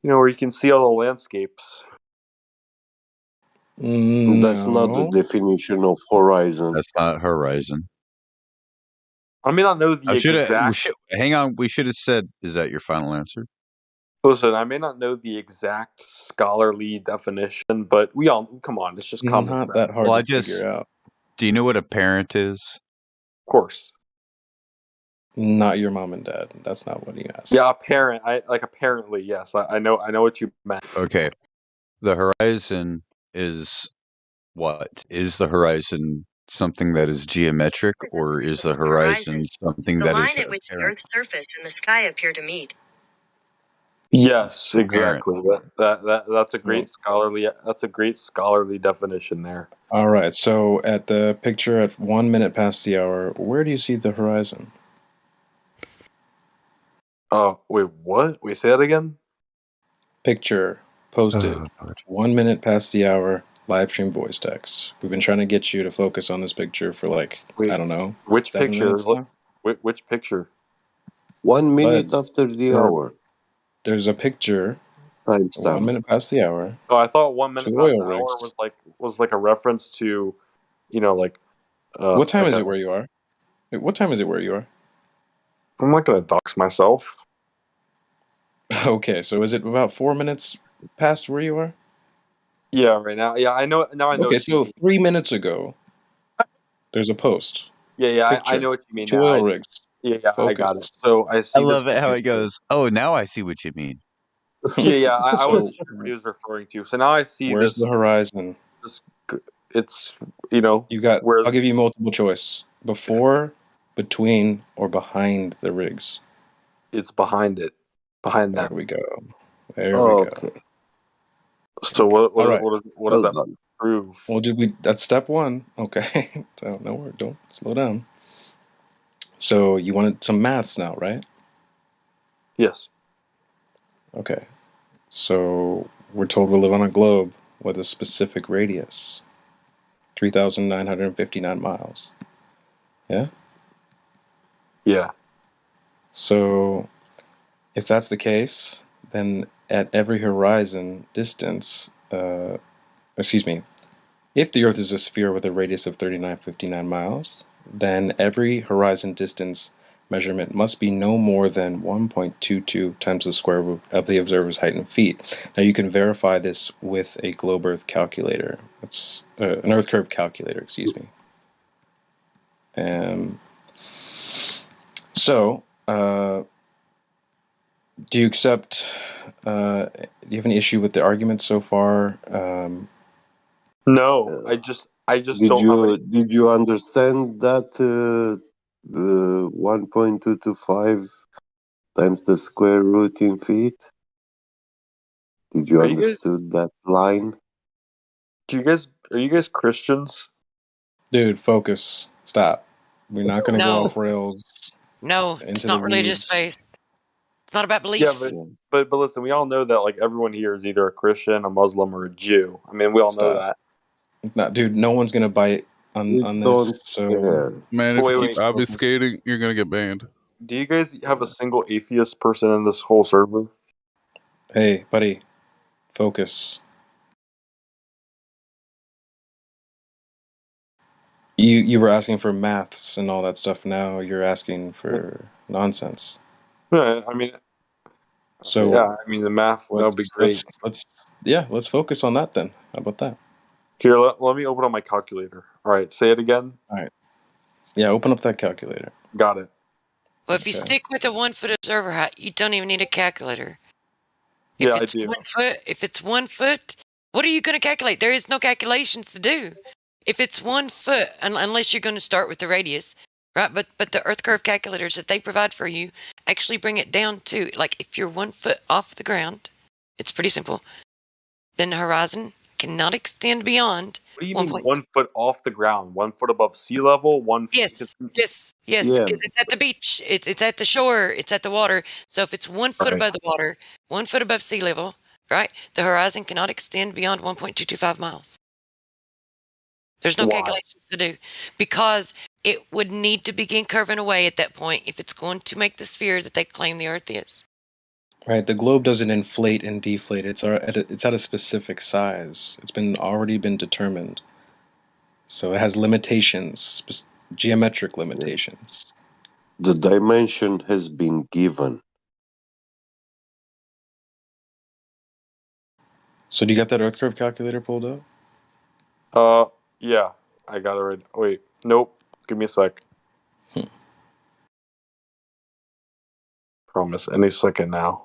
where you can see all the landscapes.
That's not the definition of horizon.
That's not horizon.
I may not know the exact.
Hang on, we should have said, "Is that your final answer?"
Listen, I may not know the exact scholarly definition, but come on, it's just common sense.
Not that hard to figure out.
Do you know what a parent is?
Of course.
Not your mom and dad. That's not what he asked.
Yeah, a parent. Apparently, yes. I know what you meant.
Okay. The horizon is what? Is the horizon something that is geometric, or is the horizon something that is
the line at which the Earth's surface and the sky appear to meet?
Yes, exactly. That's a great scholarly definition there.
All right. So at the picture at 1 minute past the hour, where do you see the horizon?
Oh, wait, what? Wait, say that again?
Picture posted 1 minute past the hour, live stream voice text. We've been trying to get you to focus on this picture for I don't know.
Which picture? Which picture?
1 minute after the hour.
There's a picture. 1 minute past the hour.
Oh, I thought 1 minute past the hour was like a reference to,
what time is it where you are? Wait, what time is it where you are?
I'm not going to dox myself.
Okay, so is it about 4 minutes past where you are?
Yeah, right now. Yeah, I know. Now I know.
Okay, so 3 minutes ago, there's a post.
Yeah, I know what you mean.
2 oil rigs.
Yeah, I got it. So I see.
I love it how it goes. Oh, now I see what you mean.
Yeah. I wasn't sure what he was referring to. So now I see.
Where's the horizon?
You know,
You got.
where
I'll give you multiple choice: before, between, or behind the rigs.
it's behind it, behind
There
them.
we go. There we go.
Okay.
So what
All right.
what does that prove?
Well, that's step one. Okay. So no worry, don't slow down. So you wanted some maths now, right?
Yes.
Okay. So we're told we live on a globe with a specific radius, 3,959 miles. Yeah?
Yeah.
So if that's the case, then at every horizon distance, if the Earth is a sphere with a radius of 3,959 miles, then every horizon distance measurement must be no more than 1.22 times the square root of the observer's height in feet. Now you can verify this with a globe Earth calculator. It's an Earth curve calculator, excuse me. So, do you accept? Do you have any issue with the argument so far?
No, I just
Did you understand that 1.225 times the square root in feet? Did you understood that line?
Are you guys Christians?
Dude, focus. Stop. We're not going to go
No.
off rails.
No, it's
into
not
the
religious
weeds.
based. It's not about belief.
Yeah, but listen, we all know that like everyone here is either a Christian, a Muslim, or a Jew. I mean, we all know that.
No, dude, no one's gonna bite on this. So
Man, if
Wait,
you
wait.
keep obfuscating, you're gonna get banned.
Do you guys have a single atheist person in this whole server?
Hey, buddy, focus. You were asking for maths and all that stuff. Now you're asking for nonsense.
Yeah, I mean,
So
yeah, I mean the math that would be great.
Let's focus on that then. How about that?
Here, let me open up my calculator. All right, say it again.
All right. Yeah, open up that calculator.
Got it.
Well, if you stick with a 1 foot observer height, you don't even need a calculator.
Yeah,
if it's
I do.
1 foot, what are you going to calculate? There is no calculations to do. If it's 1 foot, unless you're going to start with the radius, right? But the Earth curve calculators that they provide for you actually bring it down to, like, if you're 1 foot off the ground, it's pretty simple. Then the horizon cannot extend beyond.
What do you mean 1 foot off the ground? 1 foot above sea level?
Yes, because
Yeah.
it's at the beach, it's at the shore, it's at the water. So if it's 1 foot above the water, 1 foot above sea level, right, the horizon cannot extend beyond 1.225 miles. There's no calculations to do because it would need to begin curving away at that point if it's going to make the sphere that they claim the Earth is.
Right, the globe doesn't inflate and deflate. It's at a specific size. It's already been determined. So it has limitations, geometric limitations.
The dimension has been given.
So do you got that Earth curve calculator pulled up?
Yeah, I got it right. Wait, nope. Give me a sec. Promise, any second now.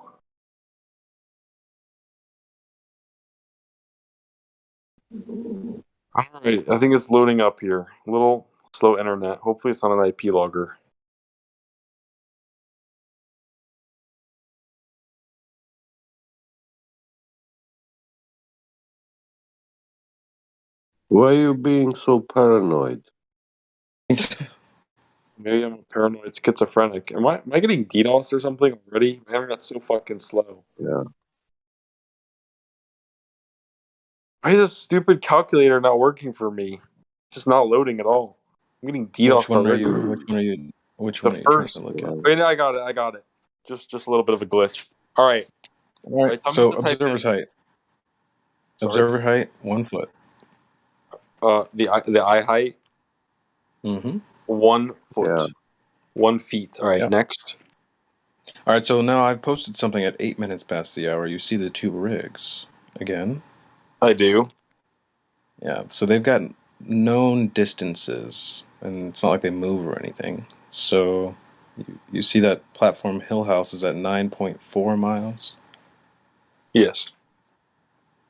Alright, I think it's loading up here. A little slow internet. Hopefully it's not an IP logger.
Why are you being so paranoid?
Maybe I'm a paranoid schizophrenic. Am I getting DDoS or something already? My internet's so fucking slow.
Yeah.
Why is this stupid calculator not working for me? Just not loading at all. I'm getting DDoS
Which one
already.
Which one are you trying to look at?
Wait, no, I got it. Just a little bit of a glitch. All right.
All right. So observer's height. Observer height, 1 foot.
The eye height.
Mm-hmm.
1 foot.
Yeah.
1 feet. All right. Next.
All right. So now I've posted something at 8 minutes past the hour. You see the two rigs again.
I do.
Yeah. So they've got known distances, and it's not like they move or anything. So you see that platform Hill House is at 9.4 miles.
Yes.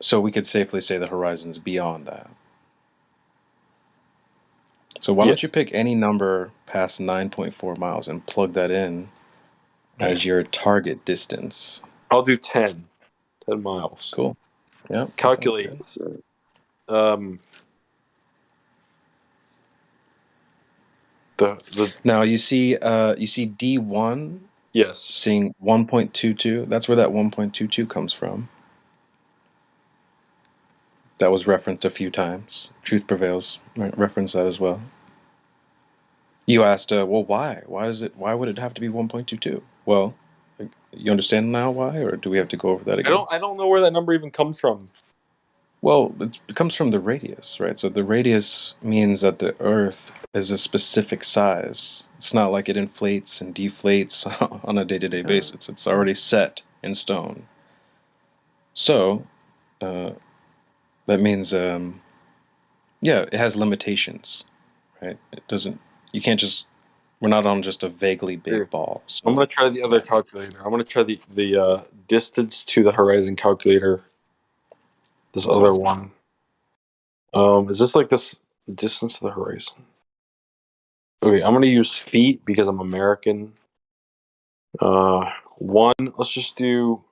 So we could safely say the horizon's beyond that. So why don't you pick any number past 9.4 miles and plug that in as your target distance?
I'll do 10. 10 miles.
Cool. Yeah.
Calculate.
Now you see D1.
Yes.
Seeing 1.22. That's where that 1.22 comes from. That was referenced a few times. Truth Prevails referenced that as well. You asked, well, why? Why would it have to be 1.22? Well, you understand now why, or do we have to go over that again?
I don't know where that number even comes from.
Well, it comes from the radius, right? So the radius means that the Earth is a specific size. It's not like it inflates and deflates on a day-to-day basis. It's already set in stone. So, that means, it has limitations, right? It doesn't. You can't just. We're not on just a vaguely big ball. So.
I'm gonna try the other calculator. I'm gonna try the distance to the horizon calculator. This other one. Is this like this distance to the horizon? Okay, I'm gonna use feet because I'm American. One. Let's just do.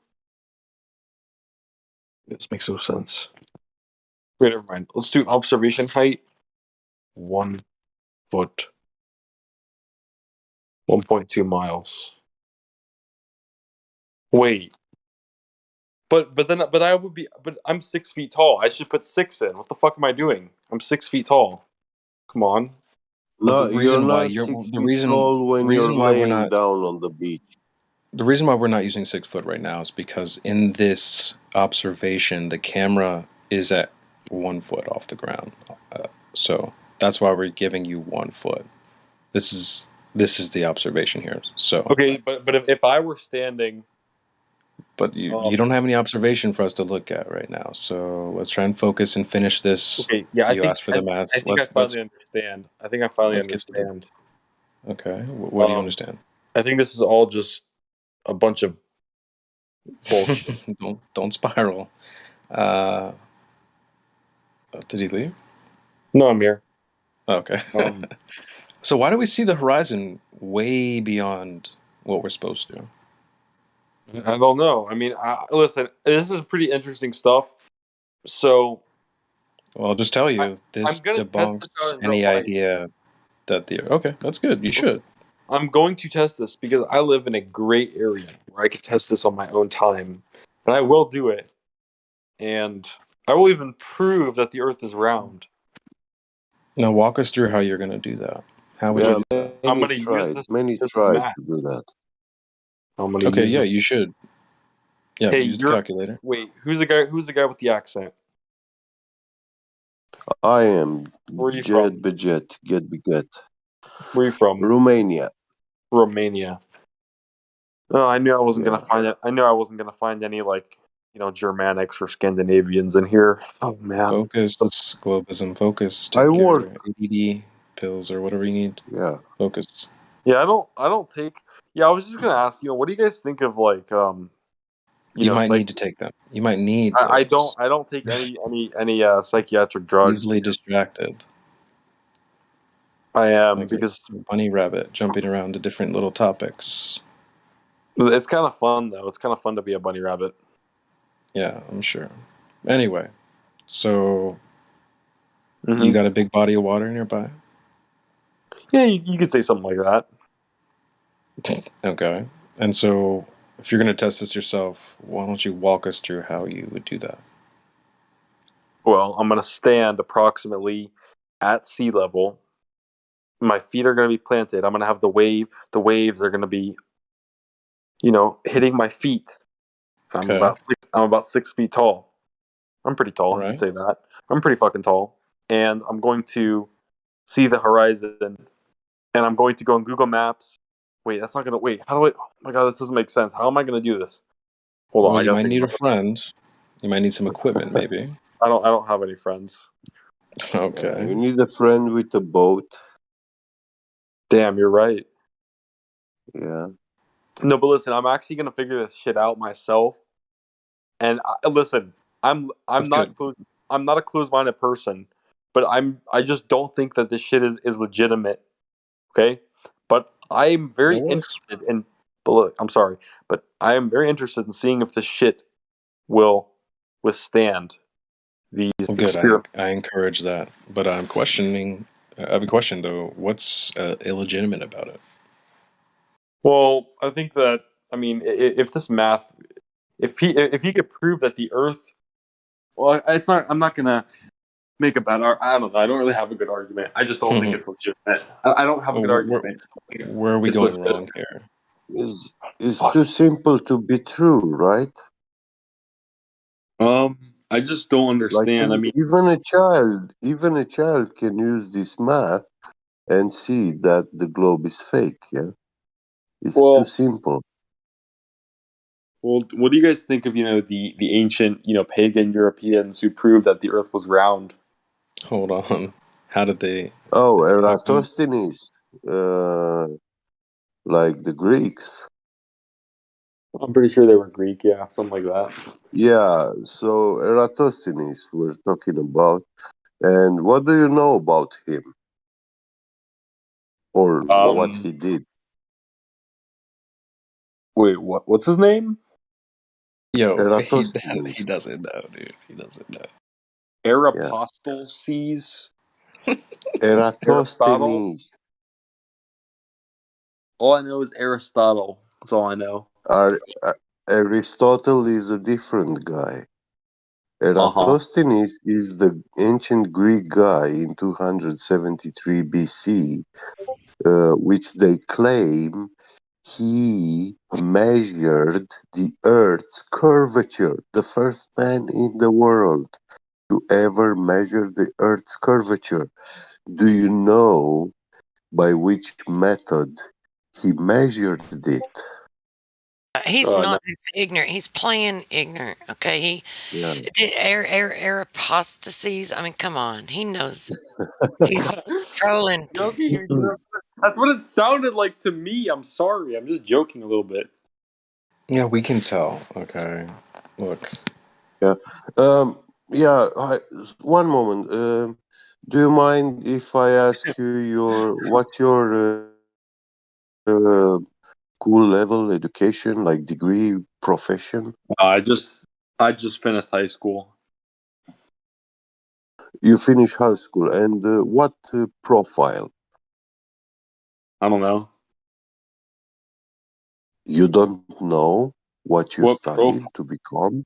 This makes no sense. Wait, never mind. Let's do observation height. 1 foot. 1.2 miles. Wait. But I'm 6 feet tall. I should put 6 in. What the fuck am I doing? I'm 6 feet tall. Come on.
No, you're not 6 feet tall when you're laying down on the beach.
The reason why we're not using 6 foot right now is because in this observation, the camera is at 1 foot off the ground. So that's why we're giving you 1 foot. This is the observation here. So
okay, but if I were standing,
but you don't have any observation for us to look at right now. So let's try and focus and finish this.
Okay, yeah,
you asked for the maths.
I think I finally understand. I think I finally understand.
Okay, what do you understand?
I think this is all just a bunch of bullshit.
don't spiral. Did he leave?
No, I'm here.
Okay. So why do we see the horizon way beyond what we're supposed to?
I don't know. I mean, listen, this is pretty interesting stuff. So,
well, I'll just tell you, this debunks any idea that the. Okay, that's good. You should.
I'm going to test this because I live in a great area where I can test this on my own time, and I will do it. And I will even prove that the Earth is round.
Now, walk us through how you're going to do that. How would you do that?
I'm going to use this.
Many tried to do that.
Okay, yeah, you should. Yeah,
hey,
use the calculator.
Wait, who's the guy with the accent?
I am.
Where are you from?
Get Beget.
Where are you from?
Romania.
Oh, I knew I wasn't gonna find it. I knew I wasn't gonna find any Germanics or Scandinavians in here. Oh man.
Focus, globism, focus.
I work.
ADD pills or whatever you need.
Yeah.
Focus.
Yeah, I don't take. Yeah, I was just gonna ask. What do you guys think of
You might need to take them. You might need.
I don't take any psychiatric drugs.
Easily distracted.
I am because
bunny rabbit jumping around to different little topics.
It's kind of fun though. It's kind of fun to be a bunny rabbit.
Yeah, I'm sure. Anyway, so you got a big body of water nearby?
Yeah, you could say something like that.
Okay. And so if you're going to test this yourself, why don't you walk us through how you would do that?
Well, I'm going to stand approximately at sea level. My feet are going to be planted. I'm going to have the wave. The waves are going to be, hitting my feet. I'm about 6 feet tall. I'm pretty tall. Right. I can say that. I'm pretty fucking tall. And I'm going to see the horizon. And I'm going to go on Google Maps. Wait, that's not going to... Wait, how do I... Oh my god, this doesn't make sense. How am I going to do this? Hold on.
Well, you might need a friend. You might need some equipment, maybe.
I don't have any friends.
Okay.
You need a friend with a boat.
Damn, you're right.
Yeah.
No, but listen, I'm actually gonna figure this shit out myself. And listen, I'm not a closed-minded person, but I just don't think that this shit is legitimate. Okay, but I'm very interested in. But look, I'm sorry, but I am very interested in seeing if this shit will withstand these experiments.
I encourage that, but I'm questioning. I have a question though. What's illegitimate about it?
Well, I think that if this math, if he could prove that the Earth, well, it's not. I'm not gonna make a bad. I don't know. I don't really have a good argument. I just don't think it's legitimate. I don't have a good argument.
Where are we going wrong here?
It's too simple to be true, right?
I just don't understand.
Even a child can use this math and see that the globe is fake. Yeah, it's too simple.
Well, what do you guys think of the ancient pagan Europeans who proved that the Earth was round?
Hold on, how did they?
Oh, Eratosthenes, like the Greeks.
I'm pretty sure they were Greek, yeah, something like that.
Yeah, so Eratosthenes we're talking about. And what do you know about him? Or what he did?
Wait, what's his name?
Yo, he
Eratosthenes.
doesn't know, dude. He doesn't know.
Aristophanes?
Eratosthenes.
All I know is Aristotle. That's all I know.
Aristotle is a different guy. Eratosthenes is the ancient Greek guy in 273 BC, which they claim he measured the Earth's curvature. The first man in the world to ever measure the Earth's curvature. Do you know by which method he measured it?
He's not this ignorant. He's playing ignorant. Okay, he apostasies. I mean, come on. He knows. He's trolling.
That's what it sounded like to me. I'm sorry. I'm just joking a little bit.
Yeah, we can tell. Okay, look.
Yeah. One moment. Do you mind if I ask you what's your school level education, like degree, profession?
I just finished high school.
You finished high school, and what profile?
I don't know.
You don't know what you studied to become?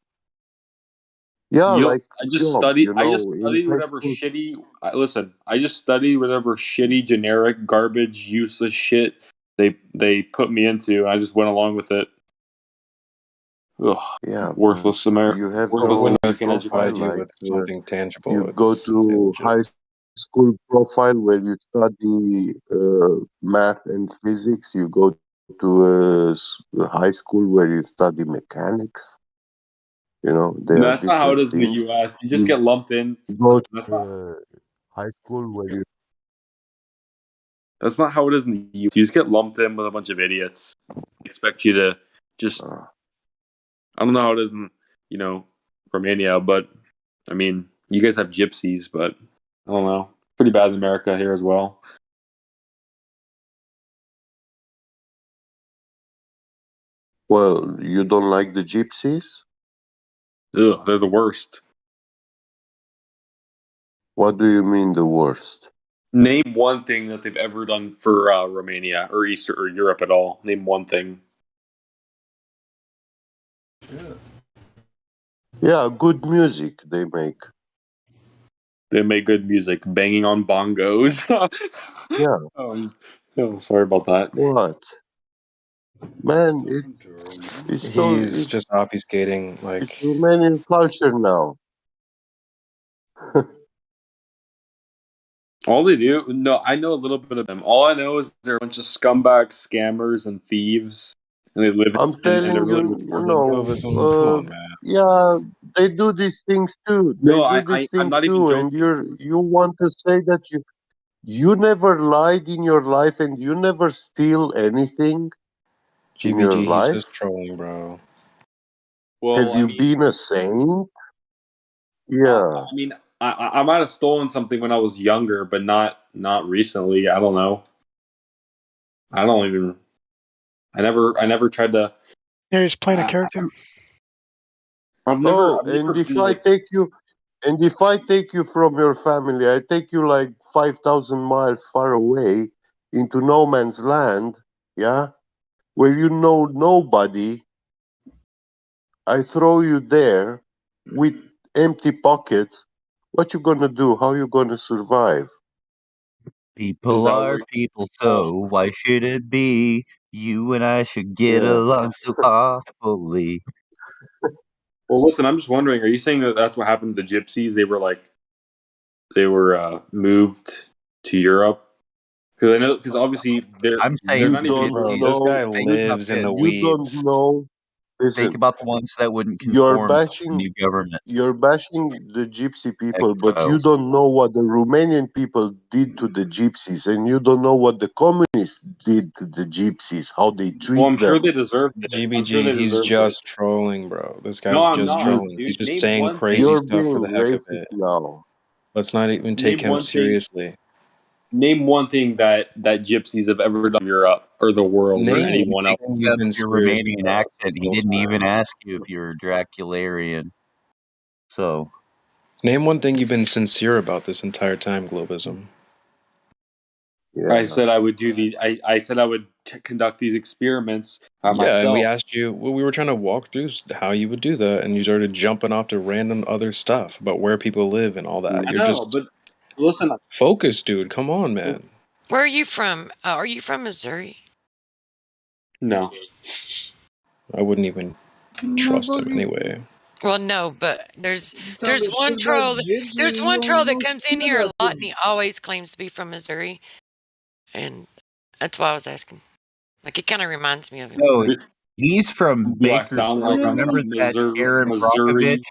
Yeah,
I just
job,
studied. I just
in
studied
high
whatever
school.
shitty. Listen, I just studied whatever shitty, generic, garbage, useless shit they put me into, and I just went along with it. Ugh,
Yeah,
worthless
you have no
American
profile
education.
like
with something tangible.
you go to high school profile where you study math and physics. You go to a high school where you study mechanics. They
No,
are
that's not how it
different
is in the
things.
U.S. You just get lumped in.
Go
That's
to high school where you.
not how it is in the U.S. You just get lumped in with a bunch of idiots. They expect you to just. I don't know how it is in Romania, but I mean, you guys have gypsies, but I don't know. Pretty bad in America here as well.
Well, you don't like the gypsies?
Ugh, they're the worst.
What do you mean the worst?
Name one thing that they've ever done for Romania or Eastern or Europe at all. Name one thing.
Yeah, good music they make.
They make good music, banging on bongos.
Yeah.
Oh, sorry about that.
What? Man, it's
He's just obfuscating, like.
It's Romanian culture now.
All they do, no, I know a little bit of them. All I know is they're a bunch of scumbags, scammers, and thieves, and they live
I'm
in
telling
they're
you,
really
no. Yeah, they do these things too. They
No,
do these
I'm
things
not even
too, and
joking.
you want to say that you never lied in your life and you never steal anything in your
GBG, he's
life.
just trolling, bro.
Well,
Have you been a saint? Yeah.
I mean, I might have stolen something when I was younger, but not recently. I don't know. I don't even. I never tried to.
Yeah, he's playing a character.
I've
Oh,
never
and if
been
I
like.
take you, and if I take you from your family, I take you like 5,000 miles far away into no man's land, yeah, where you know nobody. I throw you there with empty pockets. What you gonna do? How you gonna survive?
People are people, so why should it be? You and I should get
Yeah.
along so awfully.
Well, listen. I'm just wondering. Are you saying that that's what happened to the gypsies? They were moved to Europe because I know because obviously
I'm
they're
saying
You
not
the
even.
don't
Bro,
gypsies.
this
know.
guy
Think about
lives in
this.
the
You don't
weeds.
know.
Think
Listen,
about the ones that wouldn't
you're
conform to the
bashing.
new government.
You're bashing the gypsy people, but you
Exiles.
don't know what the Romanian people did to the gypsies, and you don't know what the communists did to the gypsies, how they
Well,
treat
I'm sure
them.
they deserved it. I'm sure
GBG,
they
he's
deserved it.
just trolling, bro. This
No,
guy's
I'm
just
not,
You,
trolling. He's
dude.
just
Name
saying
one
crazy
thing.
you're
stuff for
being
the heck of
racist
it.
now.
Let's not even take
Name
him
one thing.
seriously.
Name one thing that gypsies have ever done in Europe or the world or
Name
He
anyone else.
one thing
picked
you've
up
been
your
serious
Romanian
about this
accent. He
whole
didn't even
time.
ask you if you're Dracularian. So
Name one thing you've been sincere about this entire time, Globism.
I
Yeah.
said I would do these. I said I would conduct these experiments
Yeah, and we
myself.
asked you, well, we were trying to walk through how you would do that, and you started jumping off to random other stuff about where people live and all that.
I
You're
know,
just
but listen.
focused, dude. Come on, man.
Where are you from? Are you from Missouri?
No.
I wouldn't even trust him anyway.
Well, no, but there's
Talking
one
shit about
troll.
gypsies,
There's
you
one
don't
troll that
know
comes in
shit
here a
about
lot, and
them.
he always claims to be from Missouri, and that's why I was asking. Like, it kind of reminds me of him.
no, he's from
Do I sound
Bakersfield.
like
Remember that Aaron Brockovich
Missouri?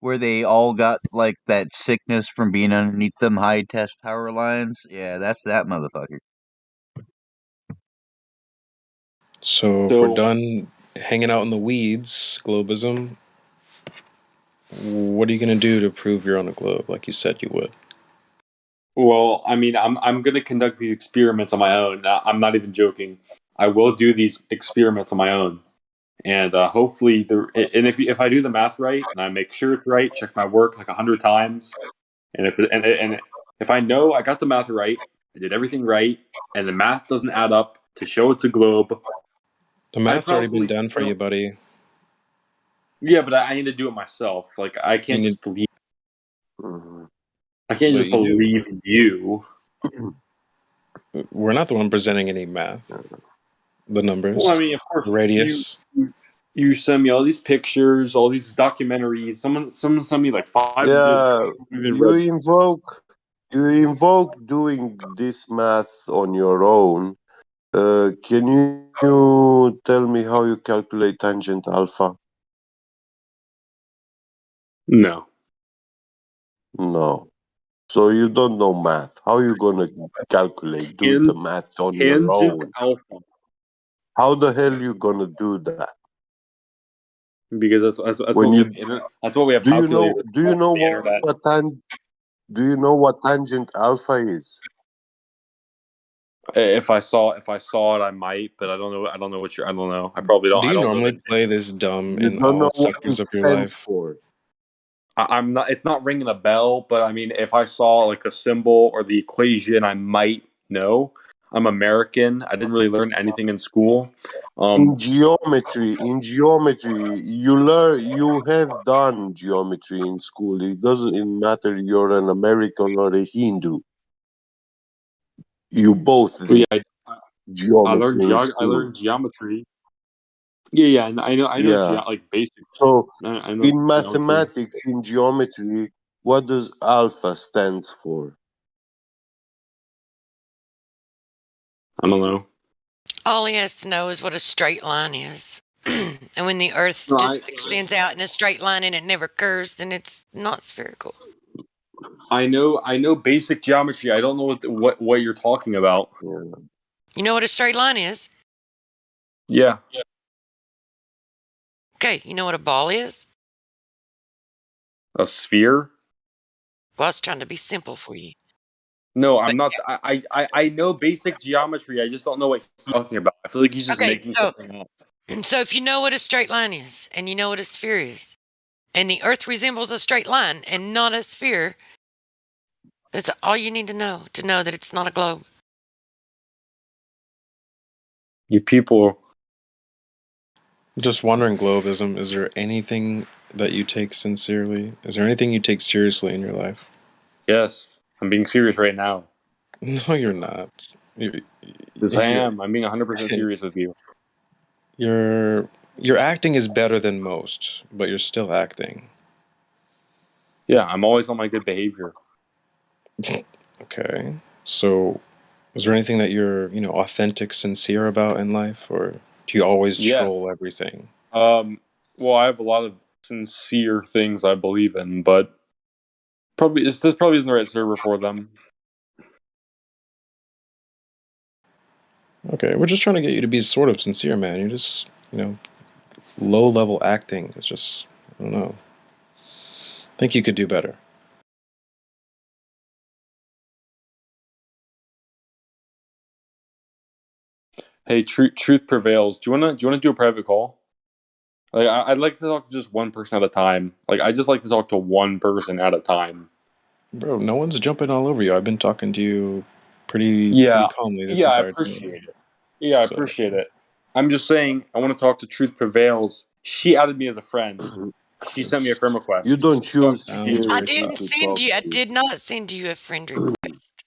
where they all got like that sickness from being underneath them high test power lines? Yeah, that's that motherfucker.
So if we're
So,
done hanging out in the weeds, Globism, what are you gonna do to prove you're on a globe like you said you would?
well, I mean, I'm going to conduct these experiments on my own. I'm not even joking. I will do these experiments on my own, and hopefully, and if I do the math right and I make sure it's right, check my work like 100 times, and if I know I got the math right, I did everything right, and the math doesn't add up to show it's a globe,
The
I
math's already been
probably
done for you, buddy.
yeah, but I need to do it myself. Like I
You
can't
need,
just believe.
Mhm.
I can't
but
just
you do.
believe you.
We're not the one presenting any math. The
Well, I
numbers,
mean, of
the
course,
radius.
you send me all these pictures, all these documentaries. Someone sent me like 5 videos.
Yeah,
Even
you
read.
invoke doing this math on your own. Can you tell me how you calculate tangent alpha?
No.
No. So you don't know math. How you gonna do the math on your
Tangent
own?
alpha,
How the hell you gonna do that?
because that's
When
what we
you
have. That's what we have
do you know
calculators
do you
on
know
the internet.
do you know what tangent alpha is?
If I saw it, I might, but I don't know. I don't know what you're. I don't know. I probably don't.
Do
I
you
don't know
normally
that.
play this dumb
You
in
don't know
all
what
sectors
it
of your
stands
life?
for.
I'm not. It's not ringing a bell, but I mean, if I saw like a symbol or the equation, I might know. I'm American. I didn't really learn anything in school.
In geometry, you have done geometry in school. It doesn't matter you're an American or a Hindu. You both
Yeah,
did geometry in
I
school.
learned geometry. Yeah, and I know
Yeah.
like basic.
So
I know
in
geometry.
mathematics, in geometry, what does alpha stands for?
I don't know.
All he has to know is what a straight line is. And when the Earth
No,
just extends out in a straight line and it never curves, then it's not spherical.
I know basic geometry. I don't know what you're talking about.
Yeah.
You know what a straight line is?
Yeah.
Okay, you know what a ball is?
A sphere?
Well, I was trying to be simple for you.
No, I'm not. I know basic geometry. I just don't know what he's talking about. I feel like he's just making something up.
So if you know what a straight line is, and you know what a sphere is, and the Earth resembles a straight line and not a sphere, that's all you need to know that it's not a globe.
You people.
Just wondering, Globism, is there anything that you take sincerely? Is there anything you take seriously in your life?
Yes, I'm being serious right now.
No, you're not.
Yes, I am. I'm being 100% serious with you.
Your acting is better than most, but you're still acting.
Yeah, I'm always on my good behavior.
Okay. So, is there anything that you're, authentic, sincere about in life, or do you always troll everything?
Well, I have a lot of sincere things I believe in, but this probably isn't the right server for them.
Okay, we're just trying to get you to be sort of sincere, man. You're just, low-level acting. It's just, I don't know. I think you could do better.
Hey, truth prevails. Do you wanna do a private call? Like, I'd like to talk to just one person at a time. Like, I just like to talk to one person at a time.
Bro, no one's jumping all over you. I've been talking to you pretty calmly this entire time.
I appreciate it. Yeah, I appreciate it. I'm just saying, I want to talk to Truth Prevails. She added me as a friend. She sent me a friend request.
You don't choose.
I didn't send you. I did not send you a friend request.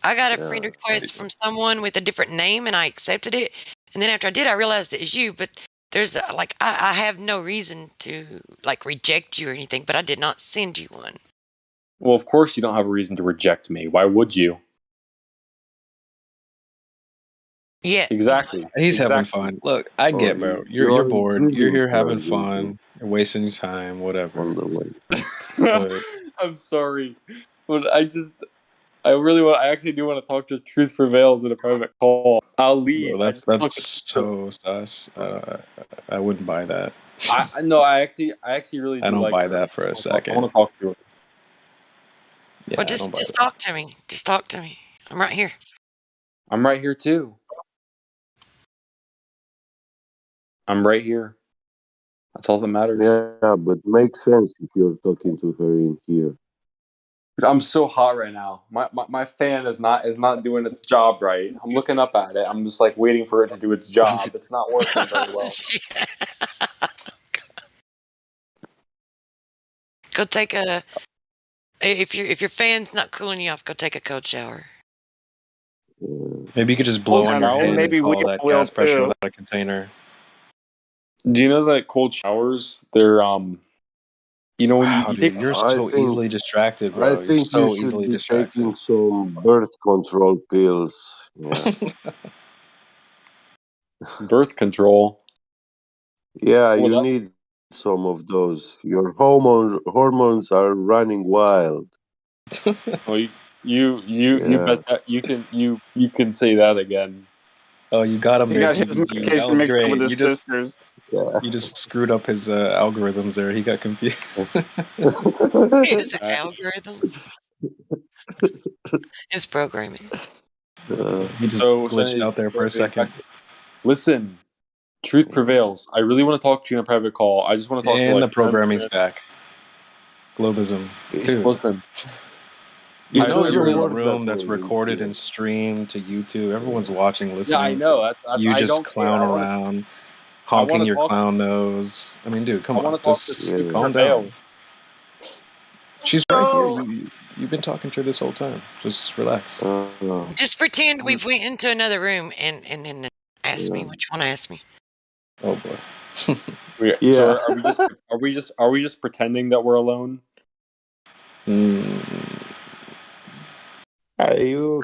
I got a friend request from someone with a different name, and I accepted it. And then after I did, I realized it was you. But there's I have no reason to reject you or anything. But I did not send you one.
Well, of course you don't have a reason to reject me. Why would you?
Yeah,
exactly.
He's having fun. Look, I get, bro. You're bored. You're here having fun. You're wasting your time. Whatever.
On the way.
But
I'm sorry, but I actually do want to talk to Truth Prevails in a private call. I'll leave.
Bro, that's so sus. I wouldn't buy that.
I actually really do.
I don't
like
buy
her.
that for a second.
I want to talk to her.
Yeah,
well, just talk to me. Just talk to me. I'm right here.
I'm right here too. I'm right here. That's all that matters.
Yeah, but makes sense if you're talking to her in here.
I'm so hot right now. My fan is not doing its job right. I'm looking up at it. I'm just waiting for it to do its job. It's not working very well.
Go take a. If your fan's not cooling you off, go take a cold shower.
Maybe you could just blow on your hand and call that gas pressure without a container.
Do you know that cold showers? They're when you take.
You're so easily distracted, bro.
I think
you're so
you should
easily
be
distracted.
taking some birth control pills. Yeah.
Birth control.
Yeah, you need some of those. Your hormones are running wild.
Oh, you bet that you can say that again.
Oh, you got him
He
there,
got his
GBG.
medication
That was
mixed up
great.
with his sisters.
You just screwed up his algorithms there. He got confused.
His algorithms. His programming.
He just glitched out there for a second.
Listen, Truth Prevails. I really want to talk to you in a private call. I just want to talk.
And the programming's back. Globism. Dude.
Listen.
You know you're in a room that's recorded and streamed to YouTube. Everyone's watching, listening.
Yeah, I know.
You just clown around, honking your clown nose. I mean, dude, come on. Just calm down. She's right here. You've been talking to her this whole time. Just relax.
Just pretend we've went into another room and then ask me what you want to ask me.
Oh boy.
So are we just pretending that we're alone?
You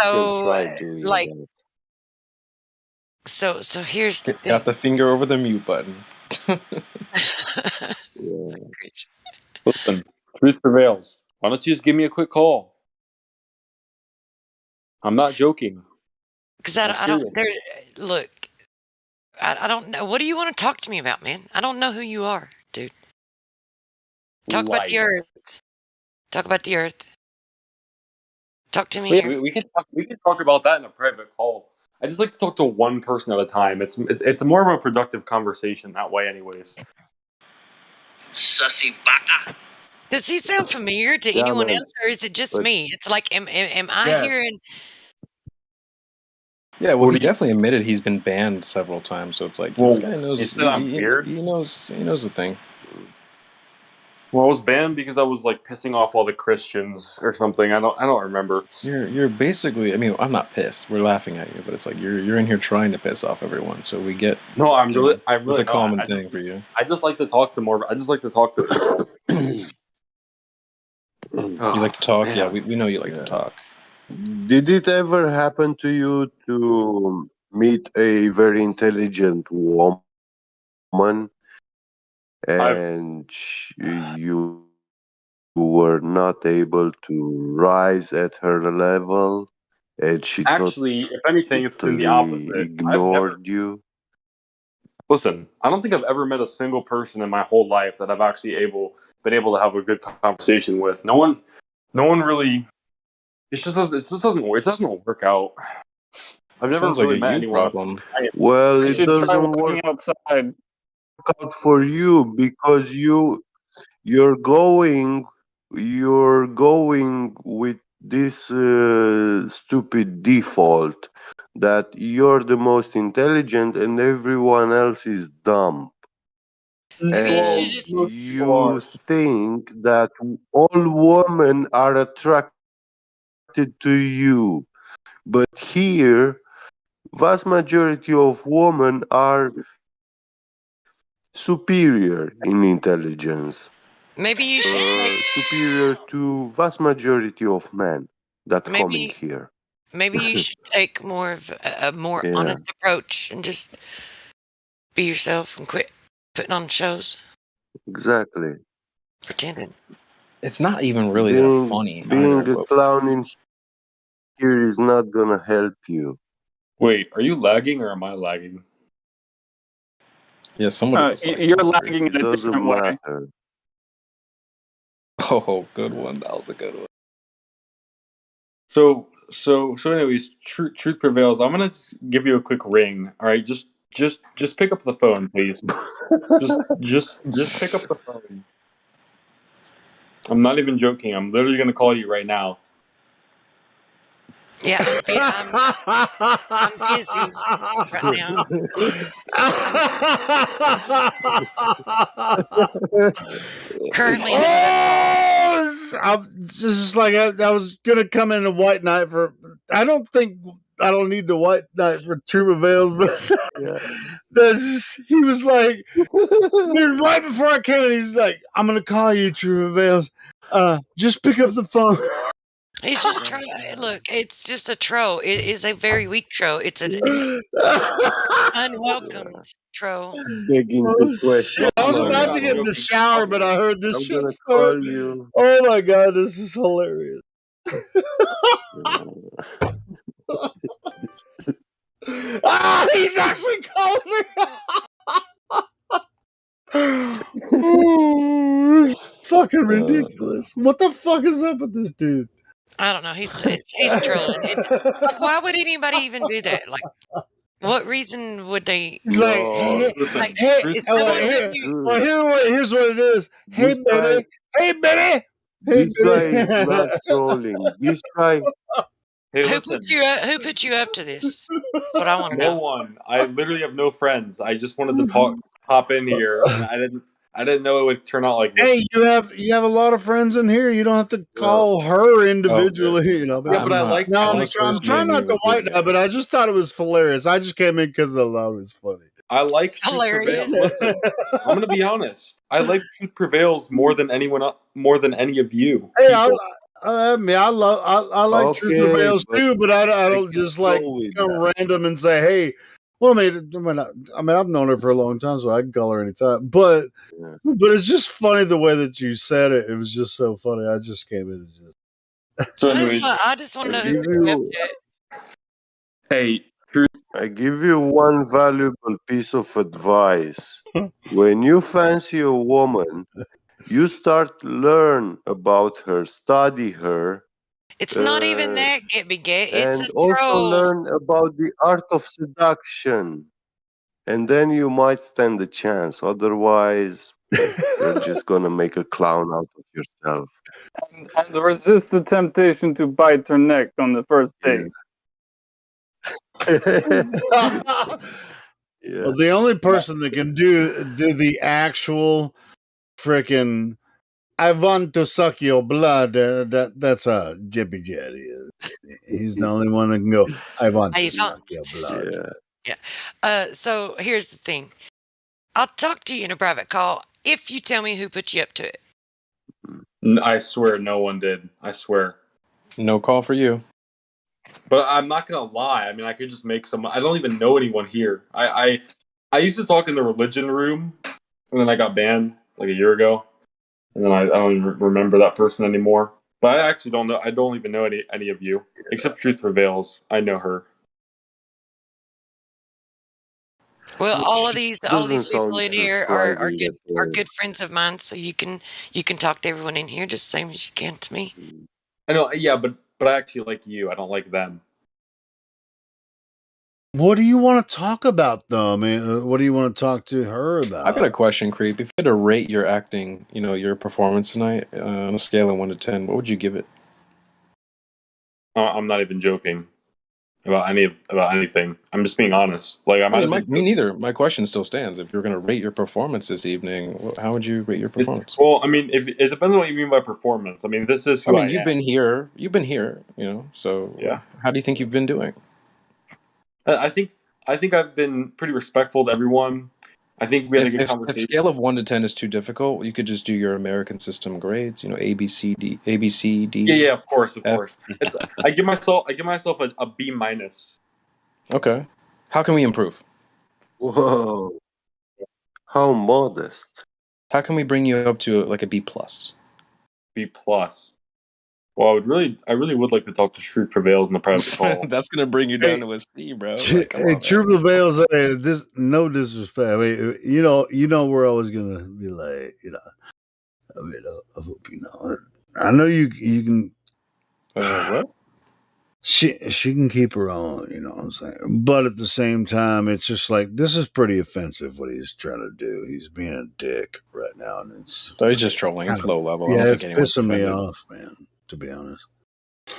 can try doing that.
So here's the thing.
Got the finger over the mute button.
Listen, Truth Prevails. Why don't you just give me a quick call? I'm not joking.
Because I don't. Look, I don't know. What do you want to talk to me about, man? I don't know who you are, dude. Talk about the Earth. Talk about the Earth. Talk to me
Yeah,
here.
we can talk about that in a private call. I just like to talk to one person at a time. It's more of a productive conversation that way, anyways.
Sussy baka.
Does he sound familiar to
Yeah,
anyone
man.
else, or is it just
But
me? It's like, am I
Yes.
hearing?
Yeah, well,
What
he
do you-
definitely admitted he's been banned several times, so it's like
Well,
this guy knows.
you said I'm weird?
He knows the thing.
Well, I was banned because I was like pissing off all the Christians or something. I don't remember.
You're basically. I mean, I'm not pissed. We're laughing at you, but it's like you're in here trying to piss off everyone. So we get.
No, I'm really
It's a
not.
common thing for you.
I just like to talk to more. I just like to talk to people.
You like to talk?
Man.
Yeah, we know you like to talk.
did it ever happen to you to meet a very intelligent woman and you were not able to rise at her level and she
Actually, if anything, it's been the
totally
opposite.
ignored you?
Listen, I don't think I've ever met a single person in my whole life that I've actually been able to have a good conversation with. No one really. It doesn't work out. I've never
Sounds
really
like a
met
you
anyone.
problem.
Well,
You
it
should try
doesn't work
walking outside.
out for you because you're going with this stupid default that you're the most intelligent and everyone else is dumb.
Maybe you should
And
just.
you think that all women are attracted to you. But here, vast majority of women are superior in intelligence.
Maybe you should take.
Superior to vast majority of men that coming
Maybe
here.
maybe you should take more of a more
Yeah.
honest approach and just be yourself and quit putting on shows,
Exactly.
pretending.
It's not even really that funny
Being
either.
a clown in here is not gonna help you.
Wait, are you lagging or am I lagging?
Yeah, somebody was like,
You're lagging
It
in a
doesn't
different way.
matter.
"Oh, good one. That was a good one."
So anyways, truth prevails. I'm gonna just give you a quick ring. All right, just pick up the phone, please. just pick up the phone. I'm not even joking. I'm literally gonna call you right now.
Yeah, I'm busy right now. Currently in another call.
It's just like I was gonna come in a white knight for. I don't need the white knight for True Avails, but
Yeah.
that's just, he was like, dude, right before I came in, he's like, "I'm gonna call you, True Avails. Just pick up the phone."
He's just trying. Look, it's just a troll. It is a very weak troll. It's an unwelcome troll.
Begging the question.
I was
No,
about
I'm
to get in the
joking.
shower, but I heard this
I'm
shit
gonna
start.
call you.
Oh my god, this is hilarious. He's actually calling her. Oh, fucking ridiculous. What the fuck is up with this dude?
I don't know. He's trolling. Why would anybody even do that? Like, what reason would they?
He's like,
No,
listen,
Like,
truth
is
prevails.
someone give you?
here's what it is. Hey,
This guy,
Benny. Hey, Benny. Hey,
this guy is not trolling. This guy,
Hey,
Who
listen.
put you up? Who put you up to this? That's what I want to
No
know.
one. I literally have no friends. I just wanted to hop in here, and I didn't know it would turn out like this.
Hey, you have a lot of friends in here. You don't have to call her individually, you know. But
Yeah, but I like.
No,
I
I'm
like
trying not to white that, but I just thought it was hilarious. I just came in because I thought it was funny.
I like Truth Prevails. Listen, I'm gonna be honest. I like Truth Prevails more than anyone, more than any of you.
Hey, I like
Okay,
Truth Prevails
but
too, but I
I
don't
can
just like
go with
come
that.
random and say, hey. Well, I mean, I've known her for a long time, so I can call her anytime. But it's just funny the way that you said it. It was just so funny. I just came in and just.
So
I just want to know who put you up to it.
Hey,
I give you one valuable piece of advice. When you fancy a woman, You start learn about her, study her.
It's not even that, Get Me Get. It's a
And also
troll.
learn about the art of seduction. And then you might stand a chance. Otherwise, you're just gonna make a clown out of yourself.
And resist the temptation to bite her neck on the first date.
Yeah.
Well, the only person that can do the actual freaking "I want to suck your blood" that's Jippy Jet. He's the only one that can go. I want to suck your blood.
Yeah. So here's the thing. I'll talk to you in a private call if you tell me who put you up to it.
I swear no one did. I swear.
No call for you.
But I'm not gonna lie. I mean, I could just make some. I don't even know anyone here. I used to talk in the religion room, and then I got banned like a year ago, and then I don't even remember that person anymore. But I actually don't know. I don't even know any of you except Truth Prevails. I know her.
Well, all of these people in here are
that,
good friends of mine, so you can talk to everyone in here just the same as you can to me.
I know, yeah, but I actually like you. I don't like them.
What do you want to talk about, though? I mean, what do you want to talk to her about?
I've got a question, Creep. If you had to rate your acting, your performance tonight on a scale of 1 to 10, what would you give it?
I'm not even joking about anything. I'm just being honest. Like
Me neither. My question still stands. If you're going to rate your performance this evening, how would you rate your performance?
Well, I mean, if it depends on what you mean by performance. I mean, this is who I am.
You've been here. So
yeah.
How do you think you've been doing?
I think I've been pretty respectful to everyone. I think we had a good conversation.
If scale of 1 to 10 is too difficult, you could just do your American system grades. A, B, C, D.
Yeah, of course. I give myself a B minus.
Okay. How can we improve?
Whoa. How modest.
How can we bring you up to like a B plus?
B plus. Well, I really would like to talk to Truth Prevails in the private call.
That's gonna bring you down to a C, bro.
Truth Prevails. No disrespect. I mean, you know, we're always gonna be like, I mean, I hope you know. I know you can.
What?
She can keep her own, you know what I'm saying? But at the same time, it's just like, this is pretty offensive what he's trying to do. He's being a dick right now, and he's
just trolling. It's low level.
Yeah,
I don't
it's
think anyone's
pissing me
offended.
off, man, to be honest.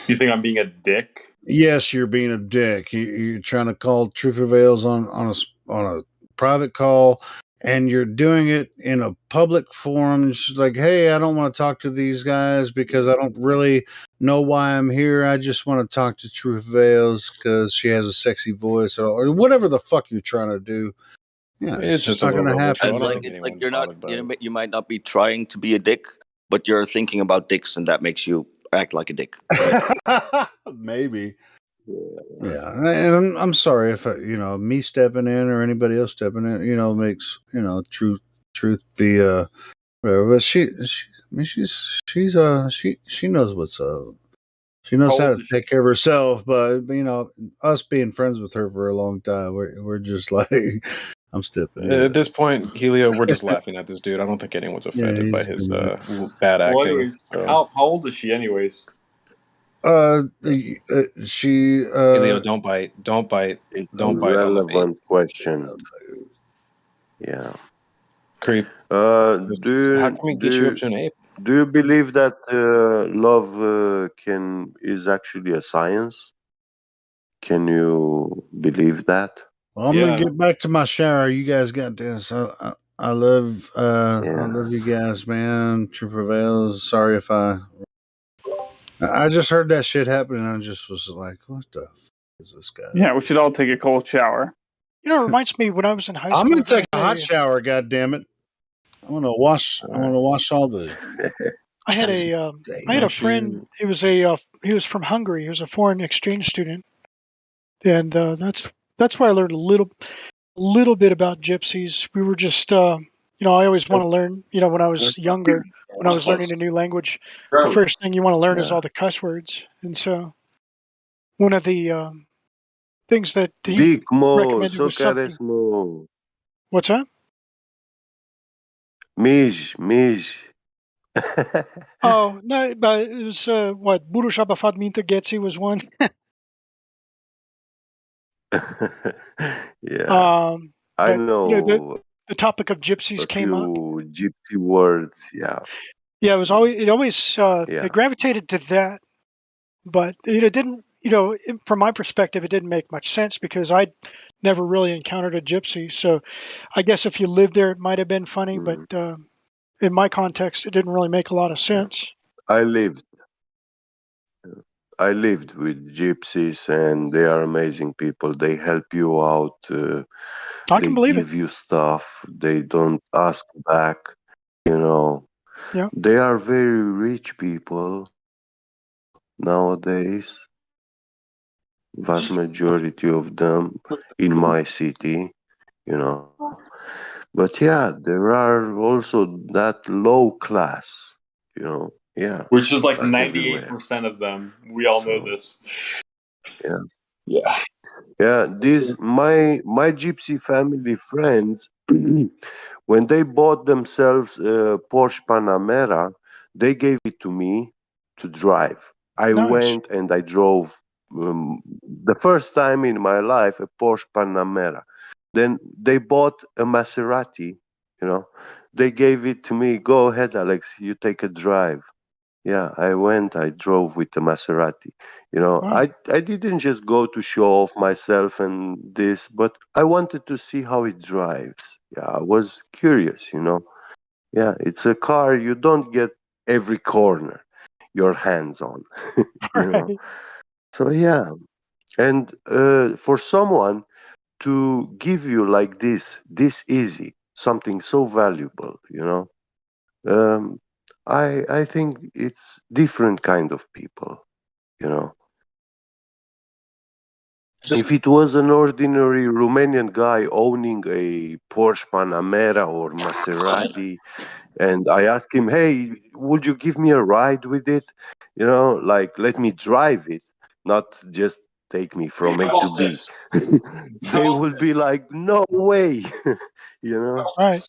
You think I'm being a dick?
Yes, you're being a dick. You're trying to call True Prevails on a private call, and you're doing it in a public forum. It's like, hey, I don't want to talk to these guys because I don't really know why I'm here. I just want to talk to True Prevails because she has a sexy voice or whatever the fuck you're trying to do. Yeah,
it's just
not going to happen.
It's like you're not. You might not be trying to be a dick, but you're thinking about dicks, and that makes you act like a dick.
Maybe. Yeah, and I'm sorry if me stepping in or anybody else stepping in, makes truth be whatever. But she knows what's up. She knows how to take care of herself. But us being friends with her for a long time, we're just like, I'm stepping in.
At this point, Helio, we're just laughing at this dude. I don't think anyone's offended by his bad acting.
Well, anyways, how old is she, anyways?
She
Helio, don't bite. Don't bite. Don't bite.
Relevant question. Yeah.
Creep.
How
can we get you up to an ape?
Do you believe that love is actually a science? Can you believe that?
Well, I'm gonna get back to my shower. You guys got this. I love you guys, man. True Prevails. Sorry if I just heard that shit happen, and I just was like, what the fuck is this guy?
Yeah, we should all take a cold shower.
It reminds me when I was in high school.
I'm gonna take a hot shower. God damn it! I want to wash all the.
I had a friend. He was from Hungary. He was a foreign exchange student, and that's why I learned a little bit about gypsies. We were just I always want to learn. When I was younger, when I was learning a new language, the first thing you want to learn is all the cuss words. And so one of the things that he recommended was something. What's that?
Mij.
Oh no, but it was what Burusha Bafadminta Getsi was one.
Yeah, I
But
know
the topic of gypsies
a
came up.
few gypsy words. Yeah,
Yeah, it always
yeah.
it gravitated to that, but it didn't. From my perspective, it didn't make much sense because I never really encountered a gypsy. So I guess if you lived there, it might have been funny, but in my context, it didn't really make a lot of sense.
I lived. I lived with gypsies, and they are amazing people. They help you out.
I can
They
believe it.
give you stuff. They don't ask back. You know,
Yeah.
they are very rich people nowadays. Vast majority of them in my city. You know, but yeah, there are also that low class. You know, yeah,
Which is like
everywhere.
98% of them. We all know
So
this.
yeah.
Yeah.
Yeah, these my gypsy family friends, when they bought themselves a Porsche Panamera, they gave it to me to drive. I
Nice.
went and I drove the first time in my life a Porsche Panamera. Then they bought a Maserati, you know. They gave it to me. Go ahead, Alex, you take a drive. Yeah, I went, I drove with the Maserati. You know,
Wow.
I didn't just go to show off myself and this, but I wanted to see how it drives. Yeah, I was curious, you know. Yeah, it's a car you don't get every corner your hands on, you know.
Right.
So yeah, and for someone to give you like this easy, something so valuable, you know, um, I think it's different kind of people, you know. If it was an ordinary Romanian guy owning a Porsche Panamera or Maserati, and I ask him, "Hey, would you give me a ride with it? You know, like let me drive it, not just take me from A
How
to
about
B."
this?
They will be like, "No way," you know.
Right.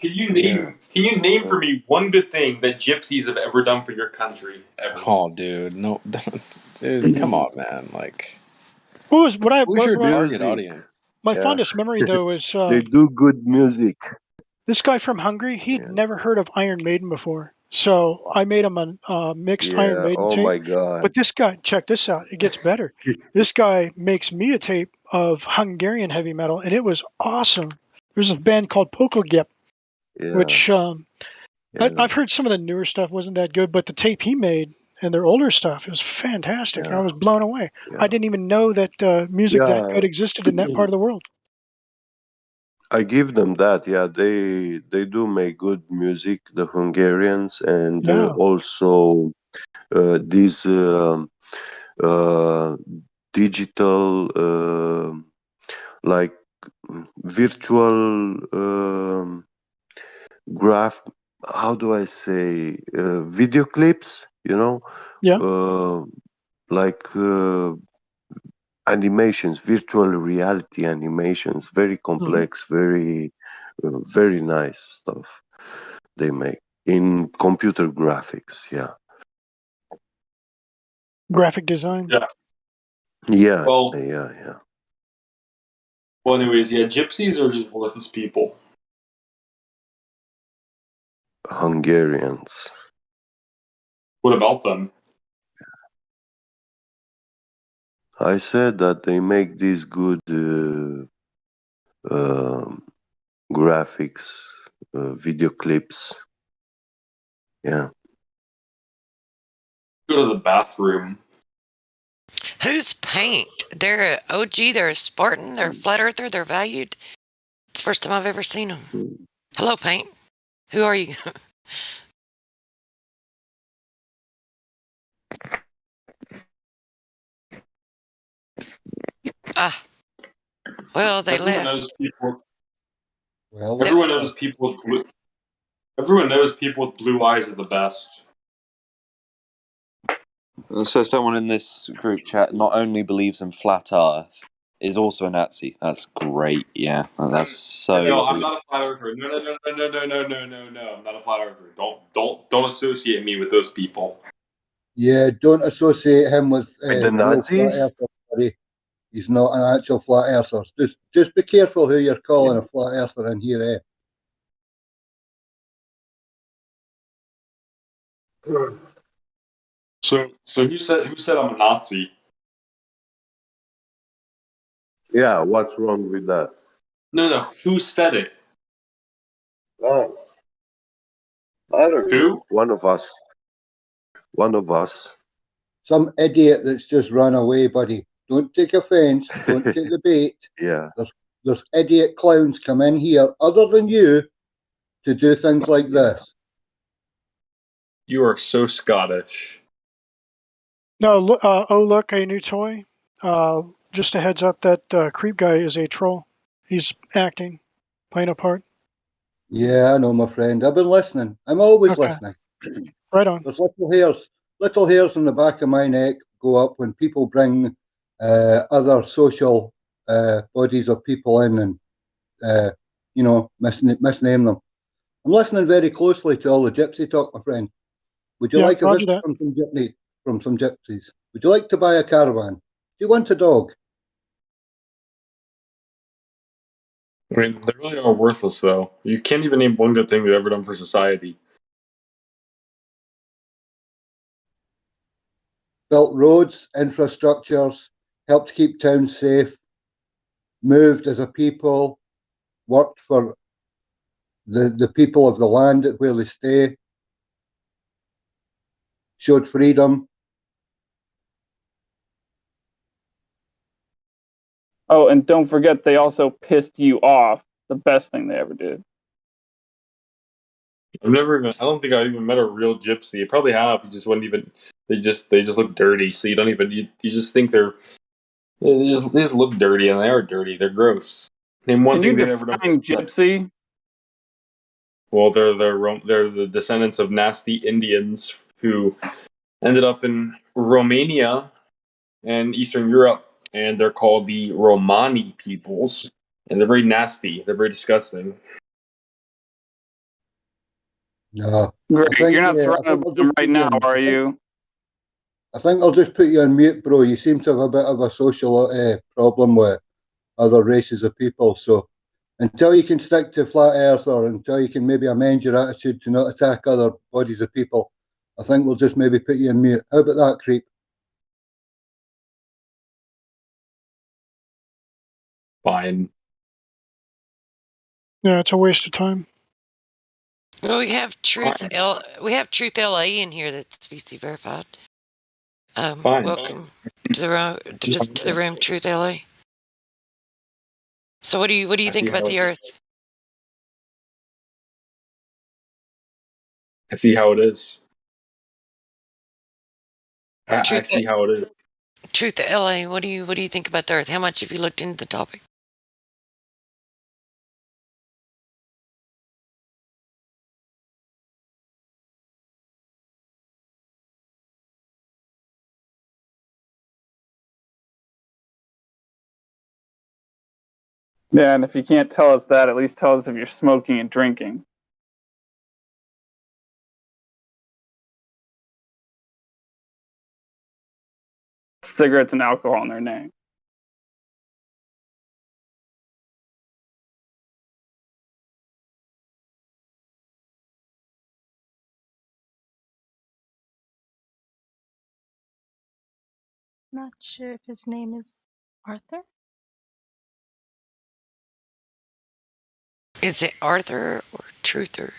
Yeah.
Can you name for me one good thing that gypsies have ever done for your country ever?
Oh, dude, no, dude, come on, man. Like,
What was what I
who's
what,
your
what
target
Music.
audience?
my
Yeah.
fondest memory though is
They do good music.
this guy from Hungary. He'd
Yeah.
never heard of Iron Maiden before, so I made him a mixed Iron
Yeah.
Maiden
Oh
tape.
my God.
But this guy, check this out. It gets better. This guy makes me a tape of Hungarian heavy metal, and it was awesome. There's a band called Pokogep,
Yeah.
which
Yeah.
I've heard some of the newer stuff wasn't that good, but the tape he made and their older stuff is fantastic. I
Yeah.
was blown away. I
Yeah.
didn't even know that music that
Yeah.
good existed in that part of the world.
I give them that. Yeah, they do make good music, the Hungarians, and
Yeah.
also these uh, digital like virtual graph. How do I say video clips? You know,
Yeah.
uh, like animations, virtual reality animations, very
Hmm.
complex, very nice stuff they make in computer graphics. Yeah,
Graphic design.
Yeah.
yeah,
Well,
yeah, yeah.
anyways, yeah, gypsies are just worthless people.
Hungarians.
What about them?
I said that they make these good um graphics, video clips. Yeah.
Go to the bathroom.
Who's Paint? They're a OG, they're a Spartan, they're a flat earther, they're valued. It's the first time I've ever seen them. Hello, Paint. Who are you? Ah, well, they
Everyone
left.
knows people.
Well,
Everyone knows people with blue. Everyone knows people with blue eyes are the best.
So someone in this group chat not only believes in flat Earth,
is also a Nazi. That's great. Yeah, that's so.
No, I'm not a flat earther. No. I'm not a flat earther. Don't associate me with those people.
Yeah, don't associate him with
the
real flat
Nazis.
earthers, buddy. He's not an actual flat earther. Just be careful who you're calling a flat earther in here, eh?
So who said I'm a Nazi?
Yeah, what's wrong with that?
No. Who said it?
Oh, I don't
Who?
know. One of us.
Some idiot that's just run away, buddy. Don't take offence. Don't take the bait.
Yeah.
There's idiot clowns come in here, other than you, to do things like this.
You are so Scottish.
No, look, a new toy. Just a heads up that creep guy is a troll. He's acting, playing a part.
Yeah, I know, my friend. I've been listening. I'm always listening.
Right on.
There's little hairs on the back of my neck go up when people bring other social bodies of people in and misname them. I'm listening very closely to all the gypsy talk, my friend. Would you like a visit from some gypsies? Would you like to buy a caravan? Do you want a dog?
I mean, they really are worthless, though. You can't even name one good thing they've ever done for society.
Built roads, infrastructures, helped keep towns safe, moved as a people, worked for the people of the land where they stay, showed freedom.
Oh, and don't forget they also pissed you off. The best thing they ever did.
I don't think I've even met a real gypsy. I probably have. You just wouldn't even. They just look dirty. So you don't even. You just think they just look dirty, and they are dirty. They're gross. Name one thing they've ever done.
Gypsy.
Well, they're the descendants of nasty Indians who ended up in Romania and Eastern Europe, and they're called the Romani peoples, and they're very nasty. They're very disgusting.
No,
You're not surrounded by them right now, are you?
I think I'll just put you on mute, bro. You seem to have a bit of a social problem with other races of people. So until you can stick to flat earth, or until you can maybe amend your attitude to not attack other bodies of people, I think we'll just maybe put you on mute. How about that, creep?
Fine.
Yeah, it's a waste of time.
Well, we have Truth LA in here that's VC verified.
Fine.
Welcome to the room, Truth LA. So what do you think about the Earth?
I see how it is. I see how it is.
Truth LA, what do you think about the Earth? How much have you looked into the topic?
Yeah, and if you can't tell us that, at least tell us if you're smoking and drinking. Cigarettes and alcohol in their name.
Not sure if his name is Arthur.
Is it Arthur or Truther?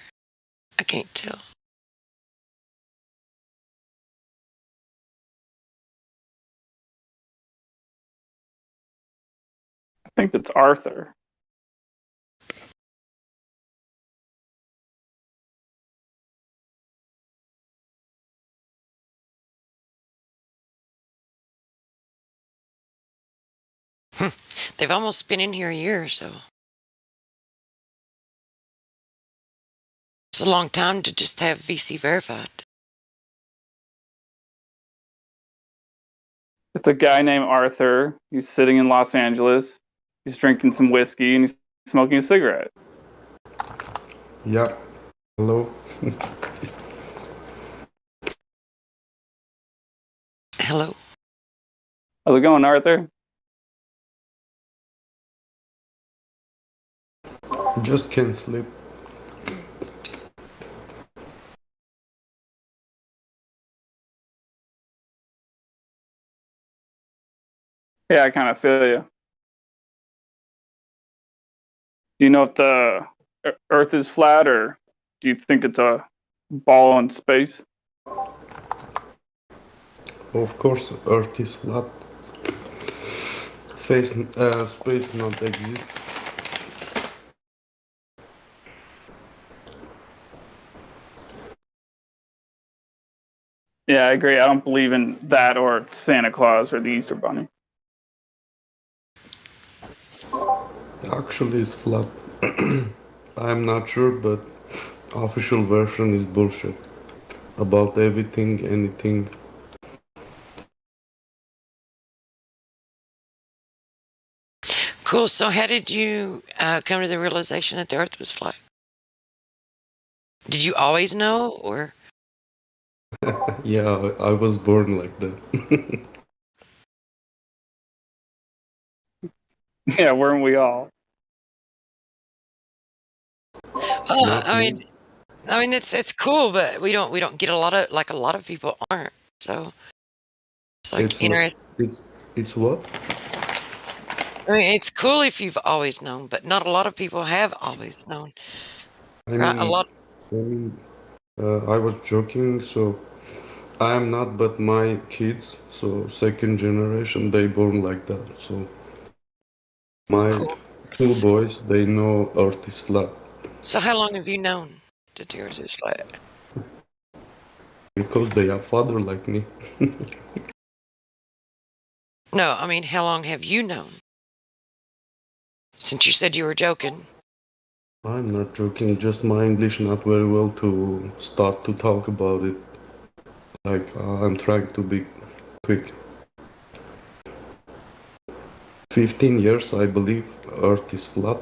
I can't tell.
I think it's Arthur.
They've almost been in here a year or so. It's a long time to just have VC verified.
It's a guy named Arthur. He's sitting in Los Angeles. He's drinking some whiskey and he's smoking a cigarette.
Yeah. Hello.
Hello.
How's it going, Arthur?
Just can't sleep.
Yeah, I kind of feel you. Do you know if the Earth is flat, or do you think it's a ball in space?
Of course, Earth is flat. Space not exist.
Yeah, I agree. I don't believe in that or Santa Claus or the Easter Bunny.
Actually, it's flat. I'm not sure, but official version is bullshit. About everything, anything.
Cool. So, how did you come to the realization that the Earth was flat? Did you always know, or?
Yeah, I was born like that.
Yeah, weren't we all?
Oh, I mean it's cool, but we don't get a lot of people aren't. So it's like
It's
interesting.
It's what?
I mean, it's cool if you've always known, but not a lot of people have always known. Right?
I was joking. So I am not, but my kids. So second generation, they born like that. So my two boys, they know Earth is flat
So how long have you known that the Earth is flat?
because they are father like me.
No, I mean, how long have you known? Since you said you were joking.
I'm not joking. Just my English not very well to start to talk about it. Like I'm trying to be quick. 15 years, I believe, Earth is flat.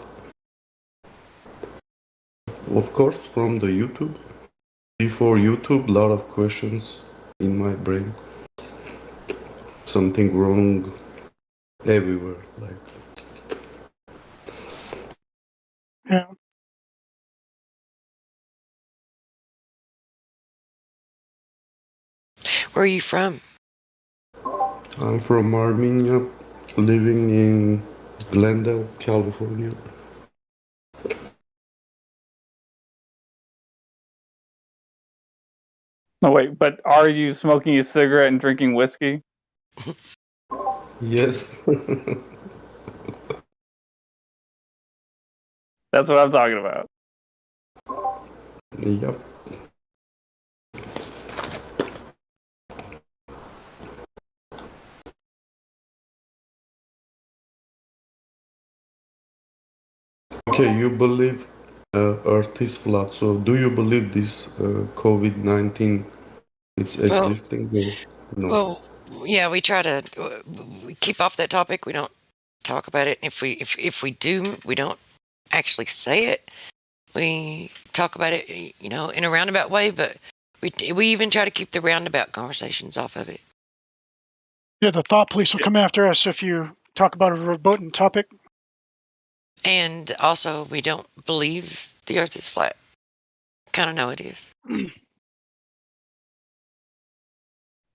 Of course, from the YouTube. Before YouTube, lot of questions in my brain. Something wrong everywhere. Like,
Yeah.
Where are you from?
I'm from Armenia, living in Glendale, California.
No, wait, but are you smoking a cigarette and drinking whiskey?
Yes.
That's what I'm talking about.
Yep. Okay, you believe Earth is flat. So, do you believe this COVID-19 is existing? Or no.
Well, yeah, we try to we keep off that topic. We don't talk about it. If we do, we don't actually say it. We talk about it, in a roundabout way, but we even try to keep the roundabout conversations off of it.
Yeah, the thought police will come after us if you talk about a verboten topic.
And also, we don't believe the Earth is flat. Kind of know it is.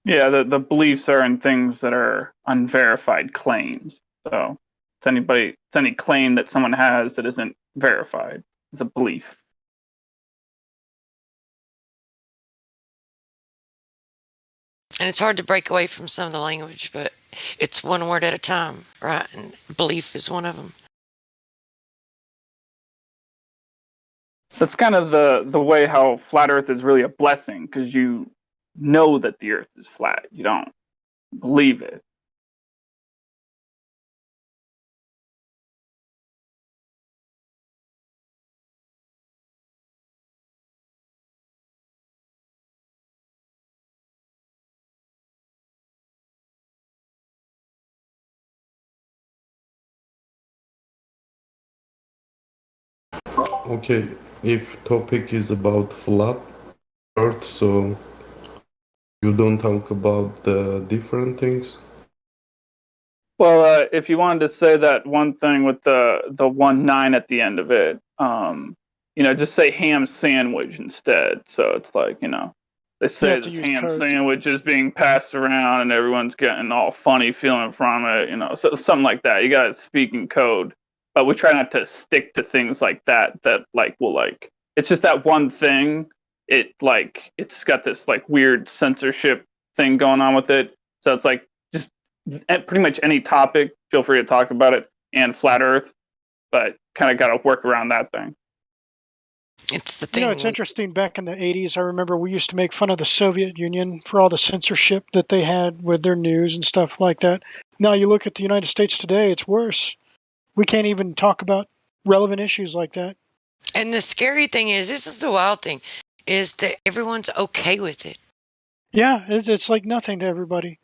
Yeah, the beliefs are in things that are unverified claims. So it's any claim that someone has that isn't verified. It's a belief.
And it's hard to break away from some of the language, but it's one word at a time, right? And belief is one of them.
That's kind of the way how flat Earth is really a blessing, because you know that the Earth is flat. You don't believe it.
Okay, if topic is about flat Earth, so you don't talk about the different things.
Well, if you wanted to say that one thing with the 1-9 at the end of it, just say ham sandwich instead. So it's like, they say
to
this
use
ham
code.
sandwich is being passed around and everyone's getting all funny feeling from it, so something like that. You got to speak in code, but we try not to stick to things like that it's just that one thing. It's got this like weird censorship thing going on with it. So it's like just pretty much any topic, feel free to talk about it, and flat Earth, but kind of got to work around that thing.
It's the thing.
It's interesting. Back in the 80s, I remember we used to make fun of the Soviet Union for all the censorship that they had with their news and stuff like that. Now you look at the United States today, it's worse. We can't even talk about relevant issues like that.
And the scary thing is, this is the wild thing, is that everyone's okay with it.
Yeah, it's like nothing to everybody.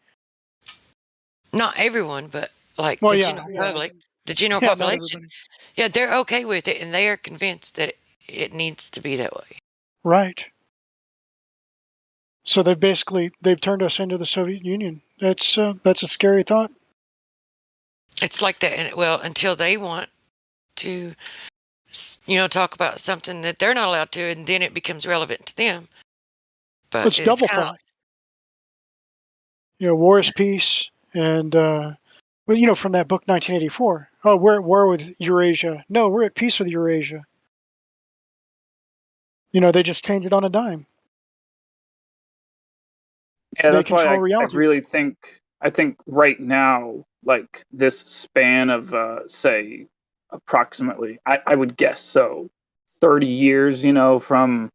Not everyone, but general public, the general
not
population.
everybody.
Yeah, they're okay with it, and they are convinced that it needs to be that way.
Right. So they've turned us into the Soviet Union. That's a scary thought.
It's like that. Well, until they want to, talk about something that they're not allowed to, and then it becomes relevant to them. But
it's double thought. War is peace, and from that book 1984. Oh, we're at war with Eurasia. No, we're at peace with Eurasia. They just change it on a dime.
Yeah, that's why I really think right now, like this span of say approximately, I would guess so, 30 years, from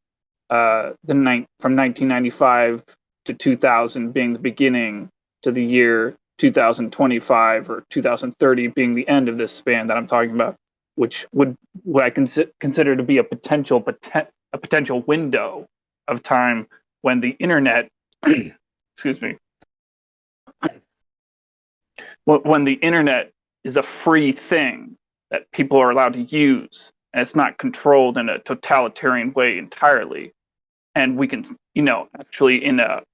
from 1995 to 2000 being the beginning to the year 2025 or 2030 being the end of this span that I'm talking about, which would what I consider to be a potential window of time when the internet excuse me, when the internet is a free thing that people are allowed to use and it's not controlled in a totalitarian way entirely, and we can, actually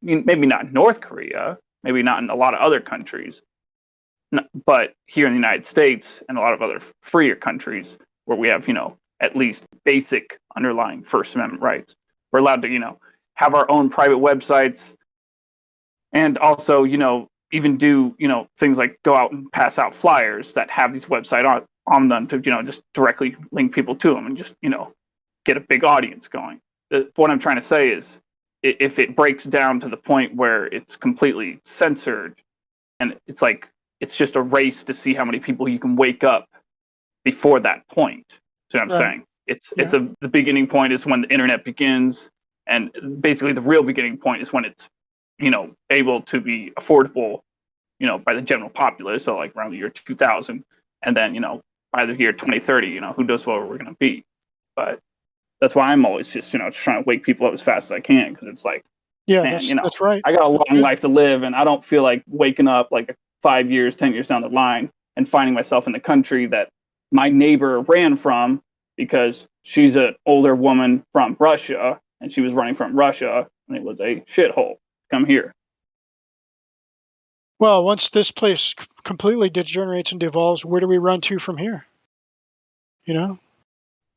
maybe not North Korea, maybe not in a lot of other countries, but here in the United States and a lot of other freer countries where we have, at least basic underlying First Amendment rights, we're allowed to, have our own private websites. And also, even do, things like go out and pass out flyers that have these websites on them to, just directly link people to them and just, get a big audience going. What I'm trying to say is if it breaks down to the point where it's completely censored and it's like, it's just a race to see how many people you can wake up before that point. So I'm saying the beginning point is when the internet begins. And basically the real beginning point is when it's, able to be affordable, by the general populace. So like around the year 2000, and then, by the year 2030, who knows where we're going to be. But that's why I'm always just, trying to wake people up as fast as I can. Cause it's like,
that's right.
I got a long life to live and I don't feel like waking up like 5 years, 10 years down the line and finding myself in the country that my neighbor ran from because she's an older woman from Russia and she was running from Russia and it was a shithole. Come here.
Well, once this place completely degenerates and devolves, where do we run to from here?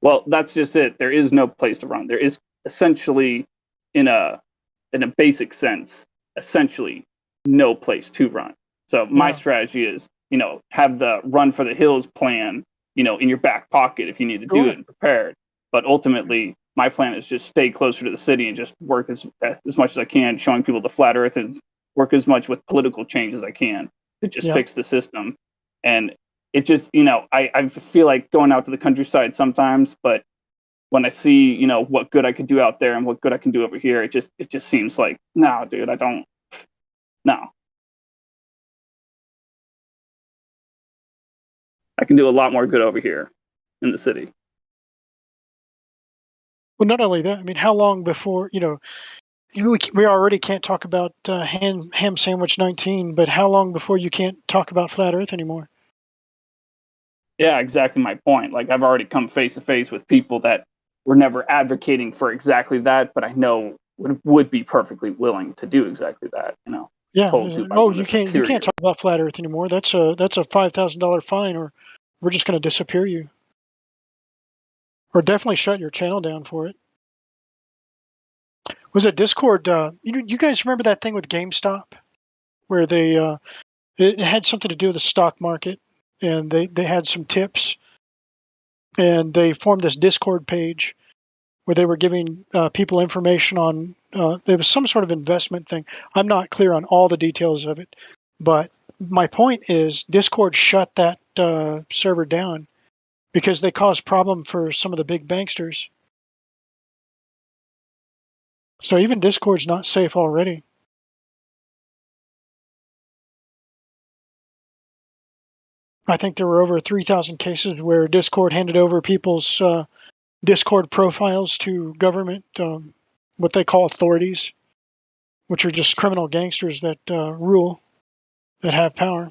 Well, that's just it. There is no place to run. There is essentially, in a basic sense, essentially no place to run. So my strategy is, have the run for the hills plan, in your back pocket if you need to do it and prepared. But ultimately, my plan is just stay closer to the city and just work as much as I can, showing people the flat Earth and work as much with political change as I can to just fix the system. And it just, I feel like going out to the countryside sometimes, but when I see, what good I could do out there and what good I can do over here, it just seems like, no, dude, no. I can do a lot more good over here in the city.
Well, not only that, I mean, how long before, we already can't talk about ham sandwich 19, but how long before you can't talk about flat Earth anymore?
Yeah, exactly my point. Like I've already come face to face with people that we're never advocating for exactly that, but I know would be perfectly willing to do exactly that.
Yeah.
Told to by
Oh,
one
you
of their
can't talk about flat Earth anymore. That's a $5,000 fine, or we're just going to disappear you, or definitely shut your channel down for it. Was it Discord? You guys remember that thing with GameStop, where they it had something to do with the stock market, and they had some tips, and they formed this Discord page where they were giving people information on there was some sort of investment thing. I'm not clear on all the details of it, but my point is Discord shut that server down because they caused problem for some of the big banksters. So even Discord's not safe already. I think there were over 3,000 cases where Discord handed over people's Discord profiles to government, what they call authorities, which are just criminal gangsters that rule, that have power.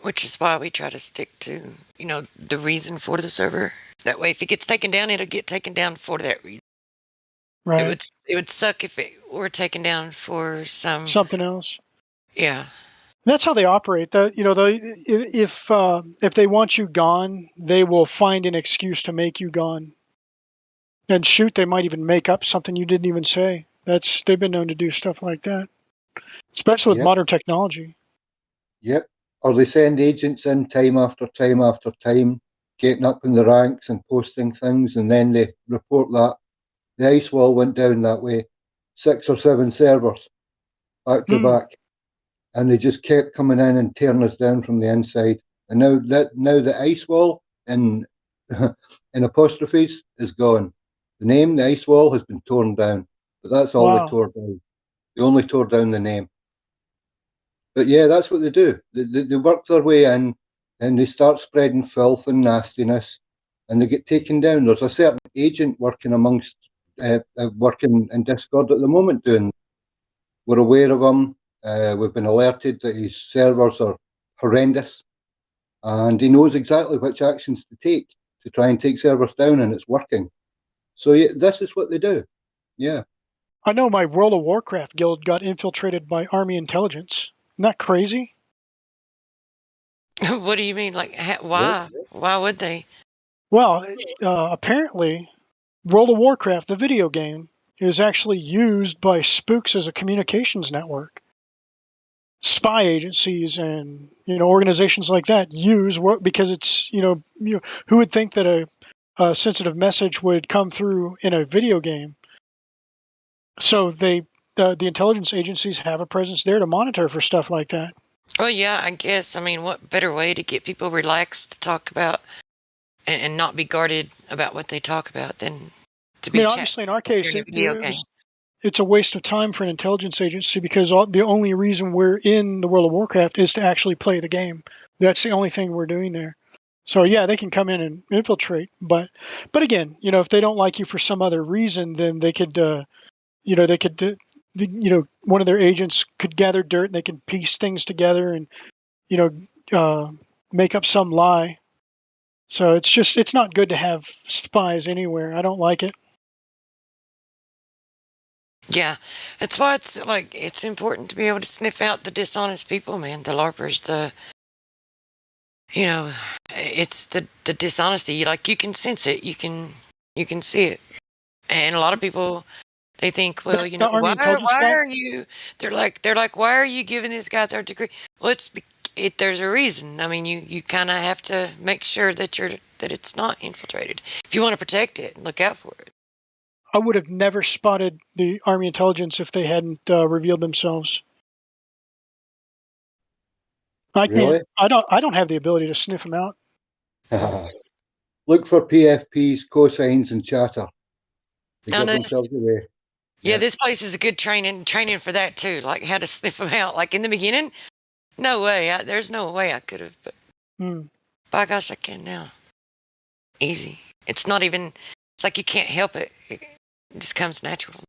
Which is why we try to stick to, the reason for the server. That way, if it gets taken down, it'll get taken down for that reason.
Right.
It would suck if it were taken down for
something else.
Yeah.
That's how they operate. If they want you gone, they will find an excuse to make you gone. And shoot, they might even make up something you didn't even say. They've been known to do stuff like that, especially with modern technology.
Yep. Or they send agents in time after time after time, getting up in the ranks and posting things, and then they report that the ice wall went down that way, 6 or 7 servers back to back, and they just kept coming in and tearing us down from the inside. And now the ice wall in in apostrophes is gone. The name, the ice wall, has been torn down, but that's all they tore down. They only tore down the name. But yeah, that's what they do. They work their way in, and they start spreading filth and nastiness, and they get taken down. There's a certain agent working working in Discord at the moment doing. We're aware of him. We've been alerted that his servers are horrendous, and he knows exactly which actions to take to try and take servers down, and it's working. So yeah, this is what they do. Yeah.
I know my World of Warcraft guild got infiltrated by Army intelligence. Isn't that crazy?
What do you mean? Like, why? Why would they?
Well, apparently, World of Warcraft, the video game, is actually used by spooks as a communications network. Spy agencies and organizations like that use because it's who would think that a sensitive message would come through in a video game? So the intelligence agencies have a presence there to monitor for stuff like that.
Oh yeah, I guess. I mean, what better way to get people relaxed to talk about and not be guarded about what they talk about than to be?
Obviously, in our case, it's a waste of time for an intelligence agency because the only reason we're in the World of Warcraft is to actually play the game. That's the only thing we're doing there. So yeah, they can come in and infiltrate, but again, if they don't like you for some other reason, then they could, one of their agents could gather dirt and they can piece things together and, make up some lie. So it's not good to have spies anywhere. I don't like it.
Yeah, that's why it's important to be able to sniff out the dishonest people, man. The LARPers, it's the dishonesty. Like, you can sense it, you can see it, and a lot of people, they think, well, why are you? They're like, why are you giving this guy 3rd degree? Well, there's a reason. I mean, you kind of have to make sure that it's not infiltrated if you want to protect it and look out for it.
I would have never spotted the Army intelligence if they hadn't revealed themselves. I can't. I don't have the ability to sniff them out.
Look for PFPs, cosines, and chatter. They give themselves away.
Yeah, this place is a good training for that too. Like how to sniff them out. Like in the beginning, no way. There's no way I could have. But by gosh, I can now. Easy. It's not even. It's like you can't help it. It just comes natural.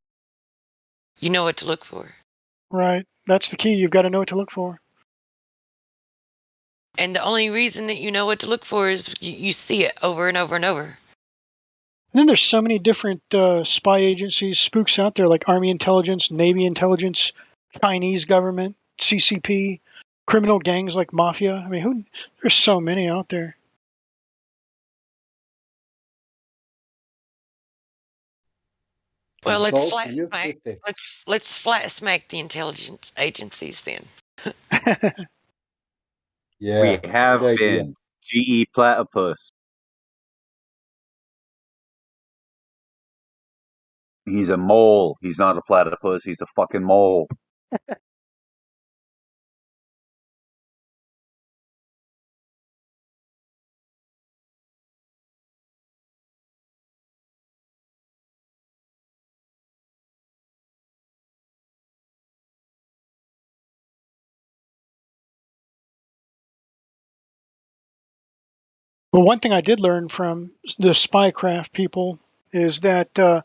You know what to look for.
Right. That's the key. You've got to know what to look for.
And the only reason that you know what to look for is you see it over and over and over.
And then there's so many different spy agencies, spooks out there, like Army intelligence, Navy intelligence, Chinese government, CCP, criminal gangs like mafia. I mean, there's so many out there.
Well, let's
Golf,
flat
you're
smack.
50.
Let's flat smack the intelligence agencies then.
Yeah,
We have
good idea.
been GE Platypus. He's a mole. He's not a platypus. He's a fucking mole.
Well, one thing I did learn from the spycraft people is that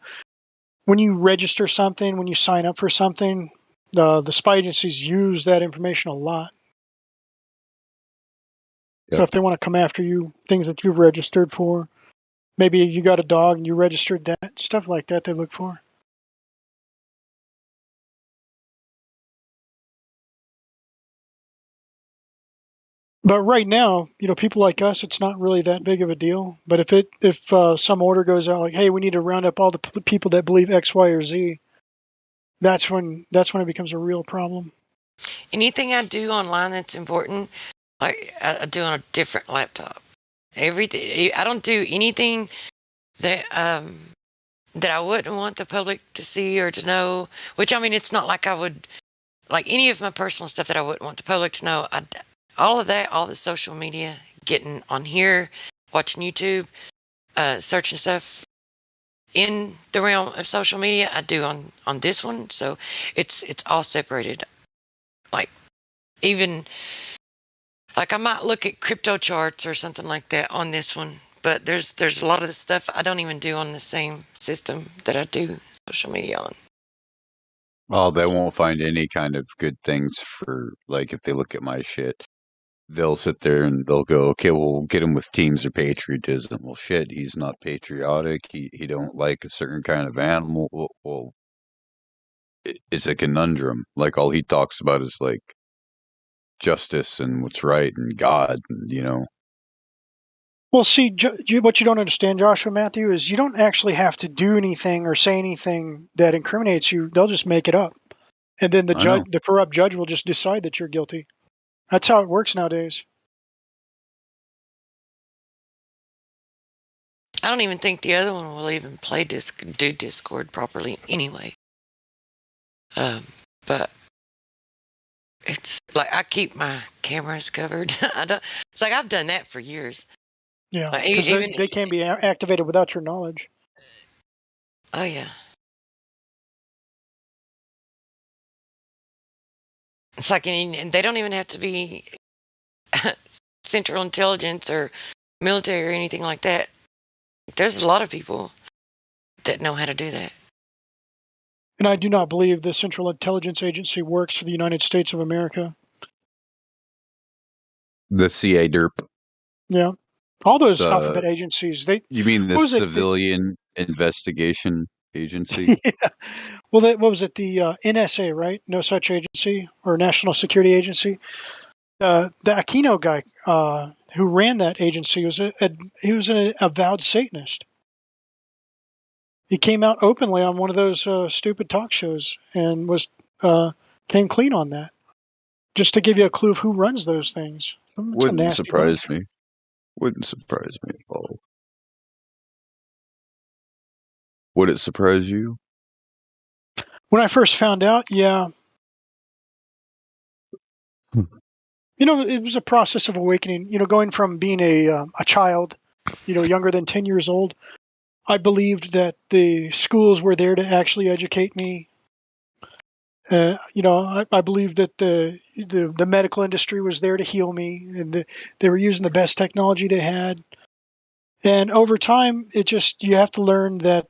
when you register something, when you sign up for something, the spy agencies use that information a lot.
Yep.
So if they want to come after you, things that you've registered for, maybe you got a dog and you registered that, stuff like that they look for. But right now, people like us, it's not really that big of a deal. But if some order goes out like, hey, we need to round up all the people that believe X, Y, or Z, that's when it becomes a real problem.
Anything I do online that's important, like I do on a different laptop. Everything I don't do anything that that I wouldn't want the public to see or to know. Which I mean, it's not like I would like any of my personal stuff that I wouldn't want the public to know. All of that, all the social media, getting on here, watching YouTube, searching stuff in the realm of social media, I do on this one. So it's all separated. Like even like I might look at crypto charts or something like that on this one, but there's a lot of the stuff I don't even do on the same system that I do social media on.
Oh, they won't find any kind of good things for, like, if they look at my shit, they'll sit there and they'll go, okay, we'll get him with teams of patriotism. Well, shit, he's not patriotic. He don't like a certain kind of animal. Well, it's a conundrum. Like, all he talks about is, like, justice and what's right and God, and.
Well, see, what you don't understand, Joshua Matthew, is you don't actually have to do anything or say anything that incriminates you. They'll just make it up, and then the corrupt judge, will just decide that you're guilty. That's how it works nowadays.
I don't even think the other one will even do Discord properly anyway. But it's like I keep my cameras covered. It's like I've done that for years.
Yeah, because they can be activated without your knowledge.
Oh yeah. It's like, and they don't even have to be Central Intelligence or military or anything like that. There's a lot of people that know how to do that.
And I do not believe the Central Intelligence Agency works for the United States of America.
The CA derp.
Yeah. All those alphabet agencies,
You mean the Civilian Investigation Agency?
Yeah. Well, what was it? The NSA, right? No such agency, or National Security Agency. The Aquino guy who ran that agency was an avowed Satanist. He came out openly on one of those stupid talk shows and came clean on that. Just to give you a clue of who runs those things.
Wouldn't surprise me. Wouldn't surprise me at all. Would it surprise you?
When I first found out, yeah. It was a process of awakening. Going from being a child, younger than 10 years old, I believed that the schools were there to actually educate me. I believed that the medical industry was there to heal me, and they were using the best technology they had. And over time, you have to learn that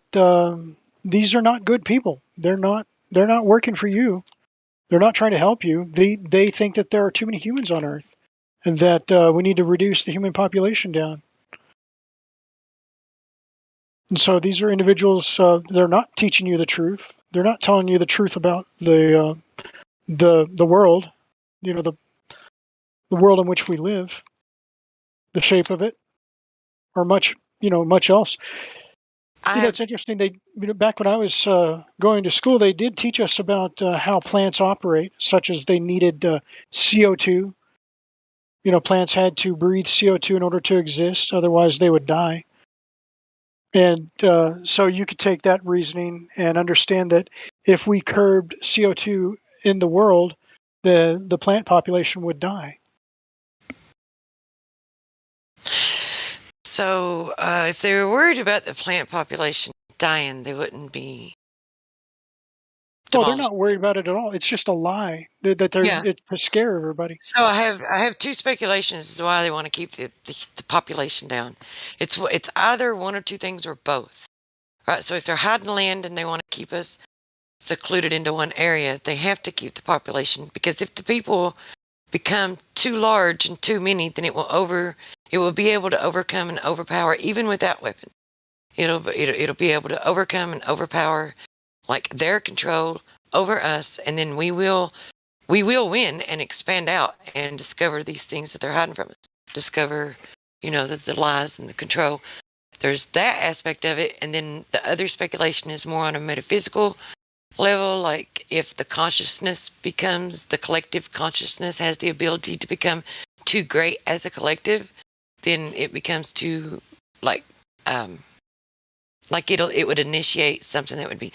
these are not good people. They're not working for you. They're not trying to help you. They think that there are too many humans on Earth, and that we need to reduce the human population down. And so these are individuals. They're not teaching you the truth. They're not telling you the truth about the world. You know, the world in which we live, the shape of it, or much else. It's interesting. They, back when I was going to school, they did teach us about how plants operate, such as they needed CO2. Plants had to breathe CO2 in order to exist, otherwise they would die. And so you could take that reasoning and understand that if we curbed CO2 in the world, the plant population would die.
So if they were worried about the plant population dying, they wouldn't be
Well, they're not worried about it at all. It's just a lie that they're it's to scare everybody.
So I have two speculations as to why they want to keep the population down. It's either one or two things or both. Right? So if they're hiding land and they want to keep us secluded into one area, they have to keep the population, because if the people become too large and too many, then it will be able to overcome and overpower even without weapons. It'll be able to overcome and overpower like their control over us, and then we will win and expand out and discover these things that they're hiding from us. Discover, the lies and the control. There's that aspect of it, and then the other speculation is more on a metaphysical level, like if the collective consciousness has the ability to become too great as a collective, then it becomes too it would initiate something that would be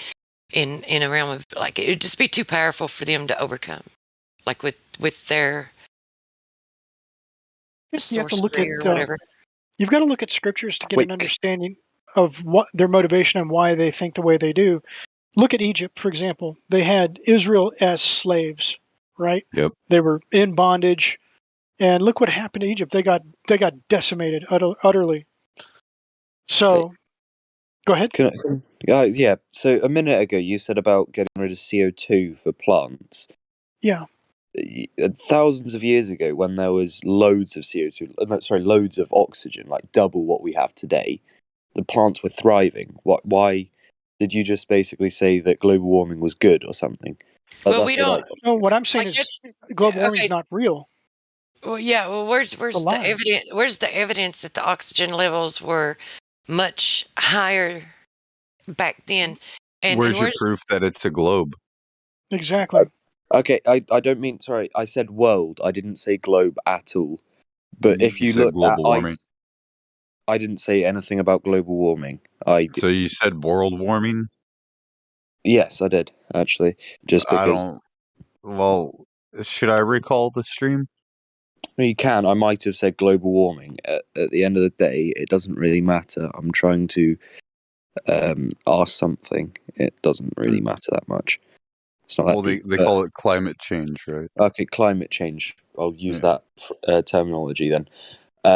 in a realm of it would just be too powerful for them to overcome, like with their
You have to look at
or whatever.
You've got to look at scriptures to get an understanding of what their motivation and why they think the way they do. Look at Egypt, for example. They had Israel as slaves, right?
Yep.
They were in bondage, and look what happened to Egypt. They got decimated utterly. So, go ahead.
Yeah. So a minute ago, you said about getting rid of CO2 for plants.
Yeah.
Thousands of years ago, when there was loads of loads of oxygen, like double what we have today, the plants were thriving. Why did you just basically say that global warming was good or something?
Well, we don't.
No, what I'm saying is global warming is not real.
Well, yeah. Well, where's the evidence? Where's the evidence that the oxygen levels were much higher back then? And
where's your proof that it's a globe?
Exactly.
Okay, I don't mean, sorry, I said world. I didn't say globe at all. But if you look at ice, I didn't say anything about global warming.
So you said world warming?
Yes, I did, actually. Just because...
Well, should I recall the stream?
You can. I might have said global warming. At the end of the day, it doesn't really matter. I'm trying to ask something. It doesn't really matter that much. It's not that deep,
they call it climate change, right?
Okay, climate change. I'll use that terminology then.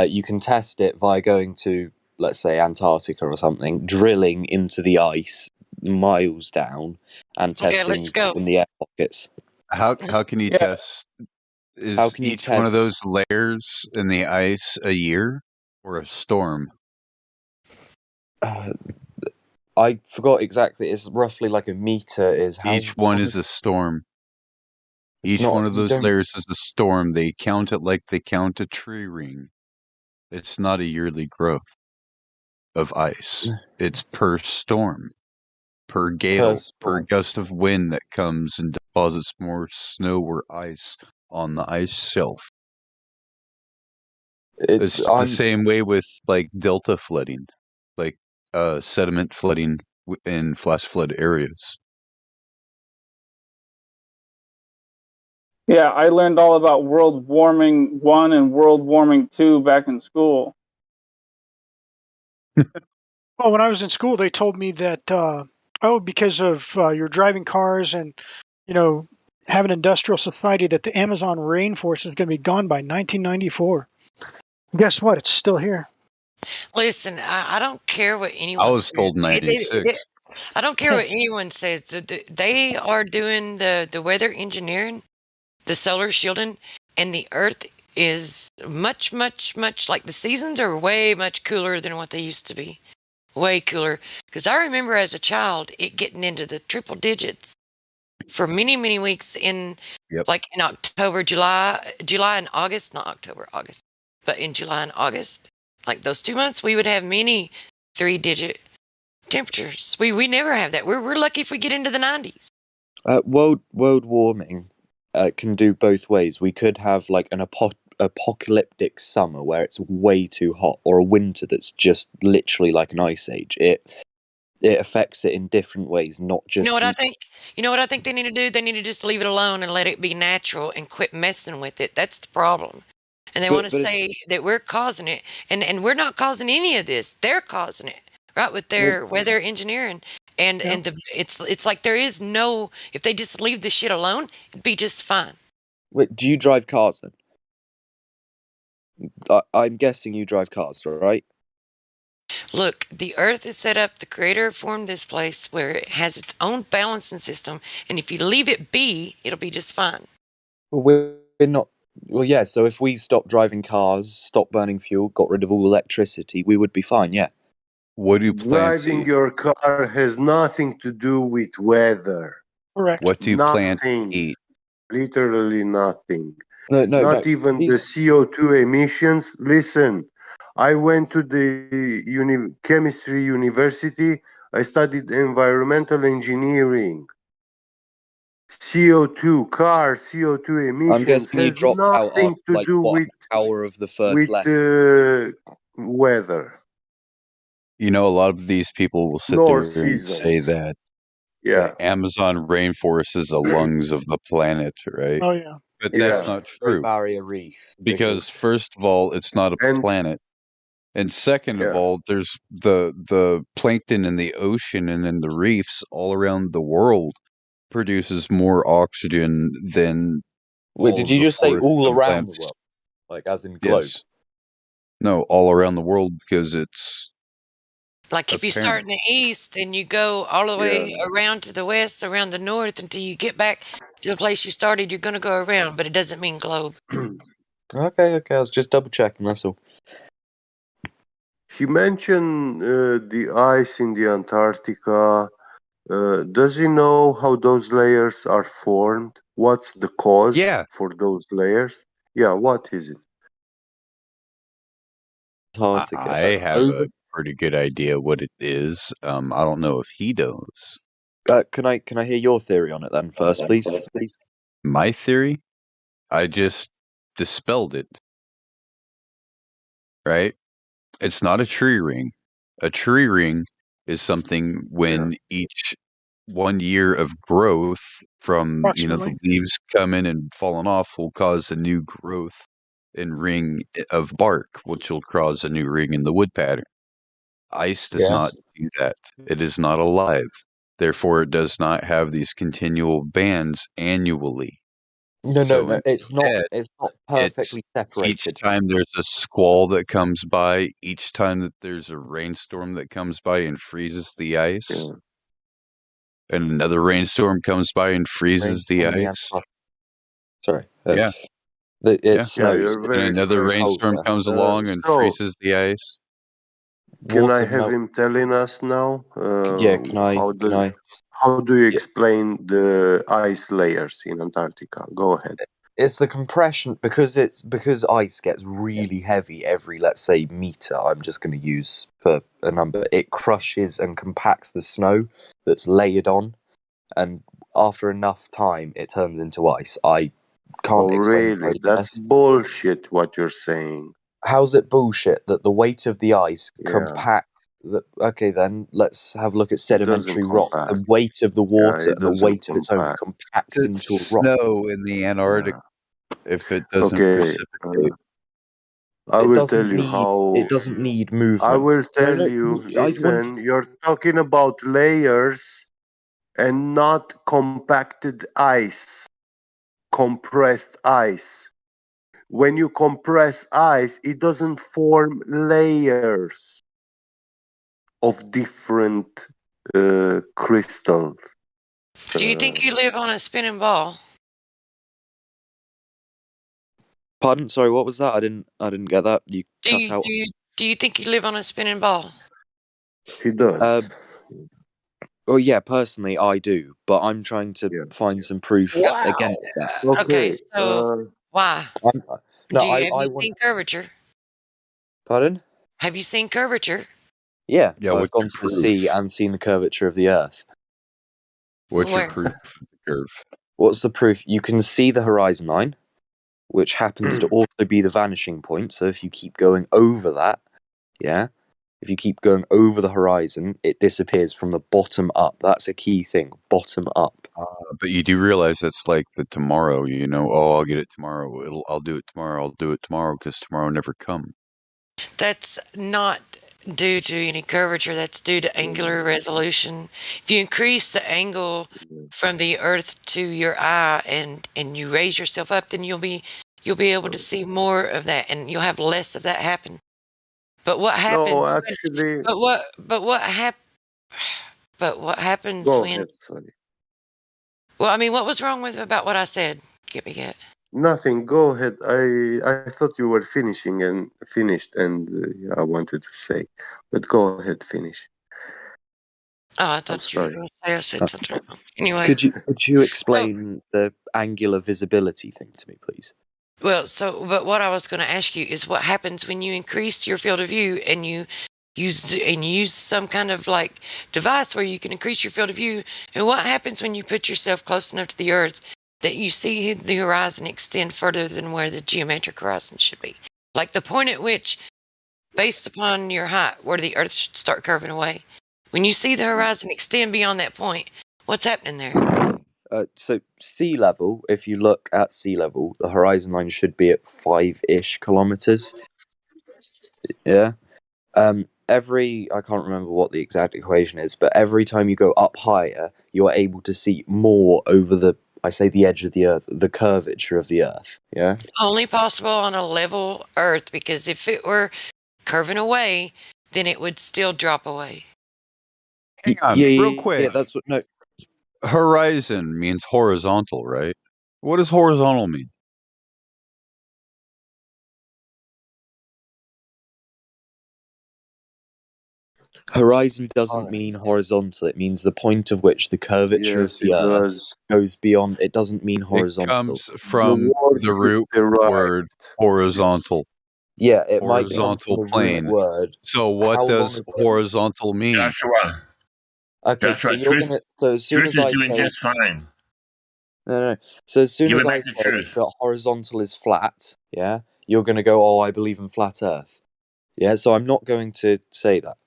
You can test it by going to, let's say, Antarctica or something, drilling into the ice miles down and testing in the air pockets.
How can you test? Is each one of those layers in the ice a year or a storm?
I forgot exactly. It's roughly like a meter.
Each one is a storm. Each one of those layers is a storm. They count it like they count a tree ring. It's not a yearly growth of ice. It's per storm, per gale, per gust of wind that comes and deposits more snow or ice on the ice shelf. It's the same way with like delta flooding, like sediment flooding in flash flood areas.
Yeah, I learned all about World Warming 1 and World Warming 2 back in school.
Well, when I was in school, they told me that, because of your driving cars and, have an industrial society, that the Amazon rainforest is going to be gone by 1994. Guess what? It's still here.
Listen, I don't care what anyone.
I was told 96.
I don't care what anyone says. They are doing the weather engineering, the solar shielding, and the Earth is much, much, much like the seasons are way much cooler than what they used to be. Way cooler. Because I remember as a child it getting into the triple digits for many, many weeks in October, July and August, not October, August, but in July and August. Like those 2 months, we would have many 3-digit temperatures. We never have that. We're lucky if we get into the 90s.
World warming can do both ways. We could have like an apocalyptic summer where it's way too hot, or a winter that's just literally like an ice age. It affects it in different ways, not just.
You know what I think? You know what I think they need to do? They need to just leave it alone and let it be natural and quit messing with it. That's the problem. And they want to say that we're causing it, and we're not causing any of this. They're causing it, right? With their weather engineering, and it's like there is no. If they just leave the shit alone, it'd be just fine.
Wait, do you drive cars then? I'm guessing you drive cars, right?
Look, the Earth is set up. The Creator formed this place where it has its own balancing system, and if you leave it be, it'll be just fine.
Well, we're not. Well, yeah. So if we stopped driving cars, stopped burning fuel, got rid of all electricity, we would be fine. Yeah.
What do you plan
Driving your car has nothing to do with weather.
Correct.
What do you plan to eat?
Literally nothing.
No,
Not even the CO2 emissions. Listen, I went to the chemistry university. I studied environmental engineering. CO2, car CO2 emissions
I'm guessing you
has
dropped out
nothing
after,
to
like,
do
what,
with
an hour of the first lesson.
weather.
You know, a lot of these people will sit
Nor
there and say
seasons.
that
Yeah.
Amazon rainforest is the lungs of the planet, right?
Oh yeah.
But
Yeah.
that's not
Great
true.
Barrier Reef.
Because first of all, it's not a planet. And second of all, there's the plankton in the ocean and in the reefs all around the world produces more oxygen than
Wait,
all
did
of
you
the
just say
forests
all
and
around the
plants.
world? Like, as in globe?
Yes. No, all around the world, because it's
like if you start in the east and you go all the way around to the west, around the north until you get back to the place you started, you're going to go around, but it doesn't mean globe.
Okay, I was just double checking, that's all.
He mentioned the ice in the Antarctica. Does he know how those layers are formed? What's the cause for those layers? Yeah, what is it?
I have a pretty good idea what it is. I don't know if he knows.
Can I hear your theory on it then first, please?
My theory? I just dispelled it. Right? It's not a tree ring. A tree ring is something when each 1 year of growth from, the leaves coming and falling off will cause a new growth and ring of bark, which will cause a new ring in the wood pattern. Ice does not do that. It is not alive. Therefore, it does not have these continual bands annually.
No,
So
it's not.
instead,
It's not perfectly separated.
each time there's a squall that comes by, each time that there's a rainstorm that comes by and freezes the ice, and another rainstorm comes by and freezes the ice.
Sorry.
Yeah.
It snows.
you're very
And another rainstorm
colder.
comes along and
so-
freezes the ice.
Can I have him telling us now? How do you explain the ice layers in Antarctica? Go ahead.
It's the compression because ice gets really heavy every, let's say, meter. I'm just going to use for a number. It crushes and compacts the snow that's layered on, and after enough time, it turns into ice. I can't explain the
Really? That's bullshit. What you're saying?
How's it bullshit that the weight of the ice compacts? Okay, then let's have a look at sedimentary rock. The weight of the water and the weight of its own compacts into a rock.
Snow in the Antarctic if it doesn't precipitate.
I will tell you how.
It doesn't need movement.
I will tell you. Listen, you're talking about layers and not compacted ice, compressed ice. When you compress ice, it doesn't form layers of different crystals.
Do you think you live on a spinning ball?
Pardon? Sorry, what was that? I didn't get that. You cut out.
Do you think you live on a spinning ball?
He does.
Well, yeah, personally, I do, but I'm trying to find some proof against that.
Okay, so why? Have you
want.
seen curvature?
Pardon?
Have you seen curvature?
Yeah,
Yeah,
I've
what's
gone
your
to the sea
proof?
and seen the curvature of the Earth.
What's your
Where?
proof of the curve?
What's the proof? You can see the horizon line, which happens to also be the vanishing point. So if you keep going over that, if you keep going over the horizon, it disappears from the bottom up. That's a key thing, bottom up.
But you do realize that's like the tomorrow, you know, oh, I'll get it tomorrow. I'll do it tomorrow. I'll do it tomorrow because tomorrow never comes.
That's not due to any curvature. That's due to angular resolution. If you increase the angle from the Earth to your eye and you raise yourself up, then you'll be able to see more of that, and you'll have less of that happen. But what happens?
No, actually.
But what happens
Go
when?
ahead, sorry.
Well, I mean, what was wrong with about what I said? Get me get.
Nothing. Go ahead. I thought you were finished, and I wanted to say, but go ahead, finish.
Oh, I
I'm
thought you were
sorry.
going to say I said something wrong. Anyway,
Could you explain the angular visibility thing to me, please?
but what I was going to ask you is what happens when you increase your field of view and you use some kind of like device where you can increase your field of view, and what happens when you put yourself close enough to the Earth that you see the horizon extend further than where the geometric horizon should be, like the point at which, based upon your height, where the Earth should start curving away. When you see the horizon extend beyond that point, what's happening there?
So sea level, if you look at sea level, the horizon line should be at 5-ish kilometers. Yeah. I can't remember what the exact equation is, but every time you go up higher, you are able to see more over the edge of the Earth, the curvature of the Earth. Yeah.
Only possible on a level Earth, because if it were curving away, then it would still drop away.
Hang on,
Yeah,
real quick.
Yeah, that's what. No,
Horizon means horizontal, right? What does horizontal mean?
horizon doesn't mean horizontal. It means the point of which the curvature of
Yes,
the
it
Earth
does.
goes beyond. It doesn't mean
It
horizontal.
comes from the root word horizontal.
Yeah, it might come
Horizontal
from the
plane.
root word.
So what
How long
does
ago?
horizontal mean?
Joshua.
Okay,
Joshua,
so you're gonna. So as soon
Truth
as
is
I
doing
say,
just fine.
no. So as soon
Give
as
it
I
back to
say
truth.
that horizontal is flat, yeah, you're gonna go, oh, I believe in flat Earth. Yeah, so I'm not going to say that.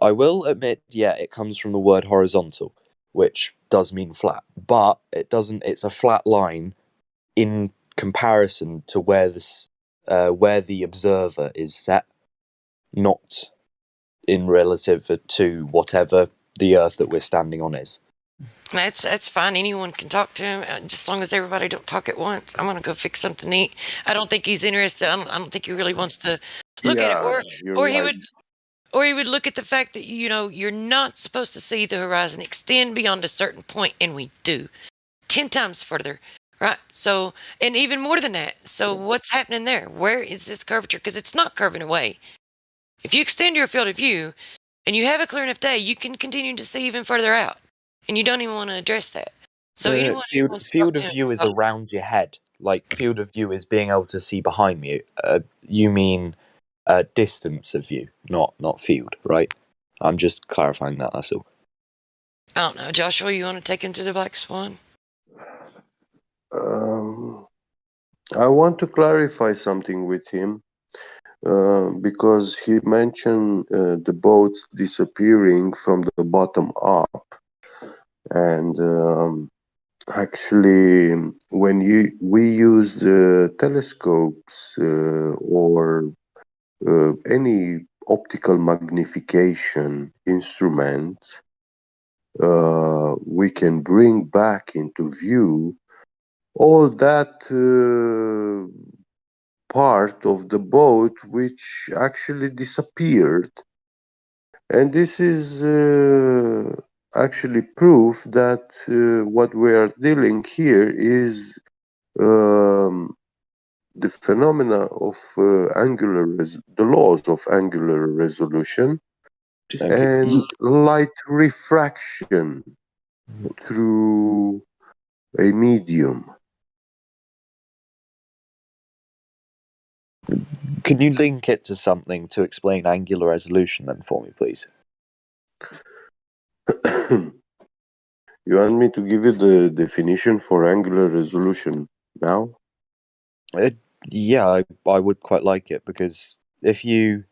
I will admit, yeah, it comes from the word horizontal, which does mean flat, but it doesn't. It's a flat line in comparison to where the observer is set, not in relative to whatever the Earth that we're standing on is.
That's fine. Anyone can talk to him, just as long as everybody don't talk at once. I'm gonna go fix something to eat. I don't think he's interested. I don't think he really wants to look at it, or he
right.
would look at the fact that you're not supposed to see the horizon extend beyond a certain point, and we do 10 times further, right? So, and even more than that. So, what's happening there? Where is this curvature? Because it's not curving away. If you extend your field of view and you have a clear enough day, you can continue to see even further out, and you don't even want to address that. So, anyone who wants to
Field
talk
of
to
view
him,
is around your head. Like field of view is being able to see behind me. You mean distance of view, not field, right? I'm just clarifying that. That's all.
I don't know, Joshua. You want to take him to the Black Swan?
I want to clarify something with him because he mentioned the boats disappearing from the bottom up, and actually, when we use telescopes or any optical magnification instrument, we can bring back into view all that part of the boat which actually disappeared. And this is actually proof that what we are dealing here is the phenomena of the laws of angular resolution. and light refraction through a medium.
Can you link it to something to explain angular resolution then for me, please?
You want me to give you the definition for angular resolution now?
Yeah, I would quite like it, because if you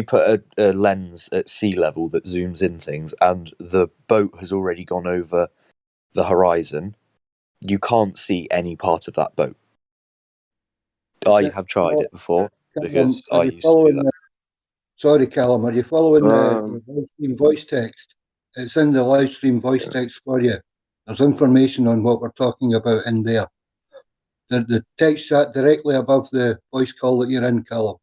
put a lens at sea level that zooms in things and the boat has already gone over the horizon, you can't see any part of that boat. I have tried it before because I used to do that.
Sorry, Callum, are you following the live stream voice text? It's in the live stream voice text for you. There's information on what we're talking about in there. The text chat directly above the voice call that you're in, Callum.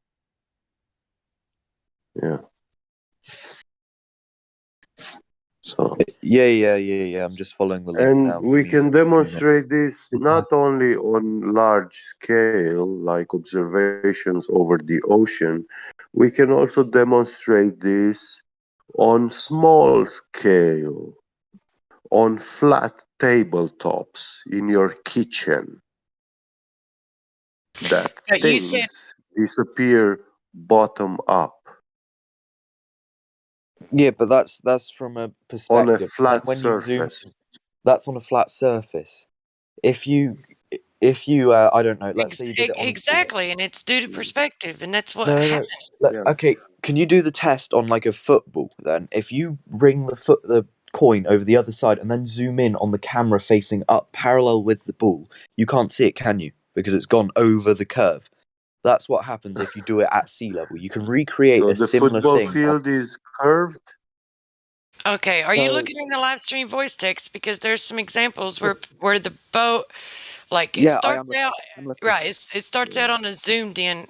Yeah. So
yeah. I'm just following the link now.
And we can demonstrate this not only on large scale, like observations over the ocean, we can also demonstrate this on small scale, on flat tabletops in your kitchen, that
You said
things disappear bottom up.
Yeah, but that's from a perspective.
On a flat
when you
surface.
zoom, that's on a flat surface. If you I don't know, let's say you did it on
exactly, and it's due to perspective, and that's what
no.
happened.
Okay, can you do the test on like a football then? If you bring the coin over the other side and then zoom in on the camera facing up parallel with the ball, you can't see it, can you? Because it's gone over the curve. That's what happens if you do it at sea level. You can recreate
So
a
the
similar
football
thing.
field is curved?
Okay, are you looking in the live stream voice text? Because there's some examples where the boat, like it starts out right. It starts out on a zoomed in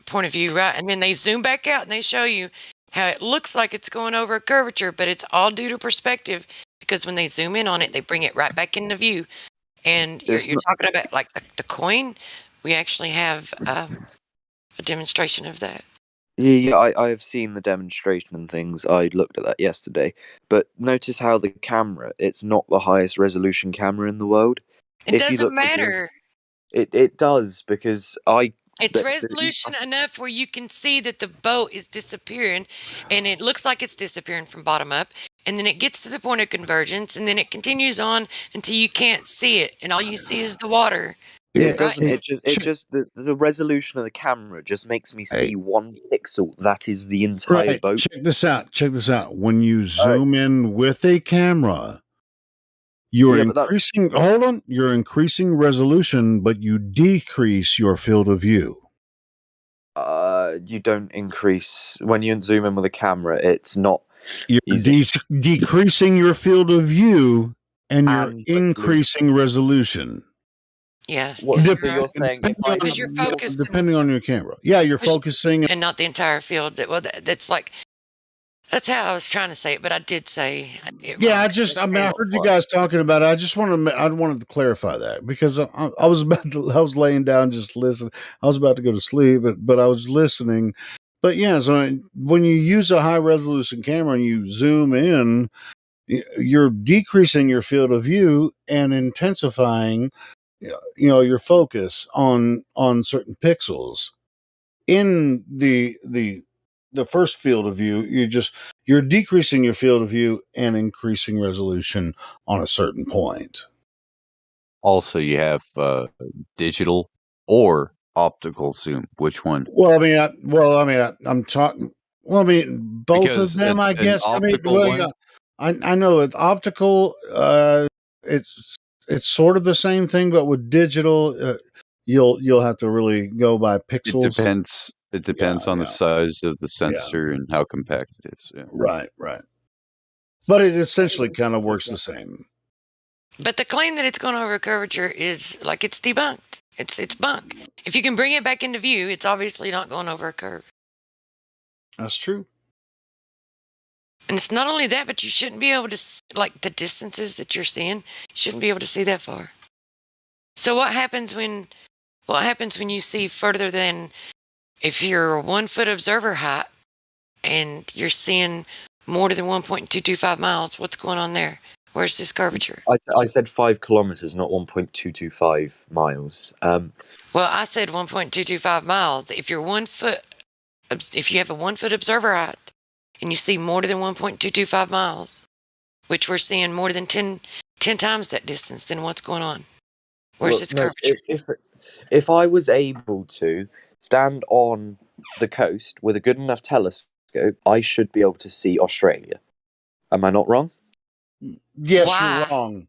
point of view, right, and then they zoom back out and they show you how it looks like it's going over a curvature, but it's all due to perspective, because when they zoom in on it, they bring it right back into view. And you're talking about like the coin. We actually have a demonstration of that.
Yeah, I have seen the demonstration and things. I looked at that yesterday. But notice how the camera, it's not the highest resolution camera in the world.
It doesn't matter.
It does, because
It's resolution enough where you can see that the boat is disappearing, and it looks like it's disappearing from bottom up, and then it gets to the point of convergence, and then it continues on until you can't see it, and all you see is the water.
It doesn't. It just the resolution of the camera just makes me see one pixel. That is the entire boat.
Check this out. When you zoom in with a camera, you're increasing. Hold on. You're increasing resolution, but you decrease your field of view.
You don't increase when you zoom in with a camera. It's not.
You're decreasing your field of view, and you're increasing resolution.
Yeah.
So you're saying
because you're focused,
depending on your camera. Yeah, you're focusing,
and not the entire field. That's like. That's how I was trying to say it, but I did say it.
Yeah, I heard you guys talking about it. I wanted to clarify that, because I was laying down just listening. I was about to go to sleep, but I was listening. But yeah, so when you use a high resolution camera and you zoom in, you're decreasing your field of view and intensifying, your focus on certain pixels. In the first field of view, you're decreasing your field of view and increasing resolution on a certain point.
Also, you have digital or optical zoom. Which one?
Well, I'm talking. Well, I mean, both
Because
of them, I guess. I know with optical, it's sort of the same thing, but with digital, you'll have to really go by pixels.
It depends on the size of the sensor and how compact it is. Yeah.
Right. But it essentially kind of works the same.
But the claim that it's going over a curvature is like it's debunked. It's bunk. If you can bring it back into view, it's obviously not going over a curve.
That's true.
And it's not only that, but you shouldn't be able to, like the distances that you're seeing, you shouldn't be able to see that far. So what happens when you see further than, if you're 1 foot observer height and you're seeing more than 1.225 miles. What's going on there? Where's this curvature?
I said 5 kilometers, not 1.225 miles.
Well, I said 1.225 miles. If you have a 1 foot observer height and you see more than 1.225 miles, which we're seeing more than 10 times that distance, then what's going on? Where's this curvature?
If I was able to stand on the coast with a good enough telescope, I should be able to see Australia. Am I not wrong?
Yes,
Why?
you're wrong.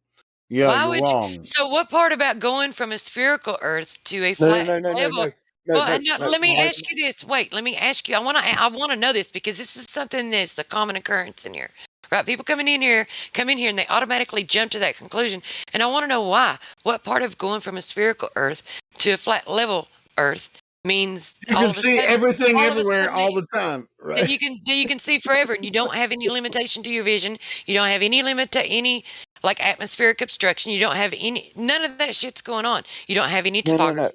Yeah,
Why
you're
would
wrong.
So what part about going from a spherical Earth to a
No,
flat
no, no, no,
level?
no,
Well,
no, no.
let me ask you this. Wait, let me ask you. I want to know this because this is something that's a common occurrence in here. Right? People come in here and they automatically jump to that conclusion. And I want to know why. What part of going from a spherical Earth to a flat level Earth means
You
all
can
of a
see
sudden,
everything
all of a
everywhere
sudden
all the time,
that
right?
you can see forever, and you don't have any limitation to your vision. You don't have any like atmospheric obstruction. You don't have none of that shit's going on. You don't have any topography.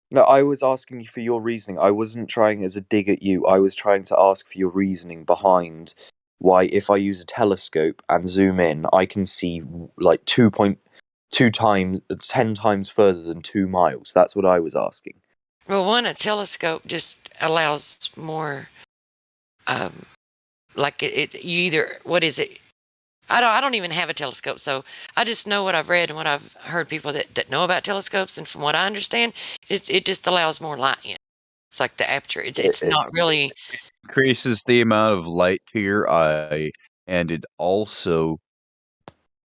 No, I was asking you for your reasoning. I wasn't trying as a dig at you. I was trying to ask for your reasoning behind why, if I use a telescope and zoom in, I can see like 2.2 times, 10 times further than 2 miles. That's what I was asking.
Well, a telescope just allows more. Like you either what is it? I don't even have a telescope, so I just know what I've read and what I've heard people that know about telescopes, and from what I understand, it just allows more light in. It's like the aperture. It's not really
increases the amount of light to your eye, and it also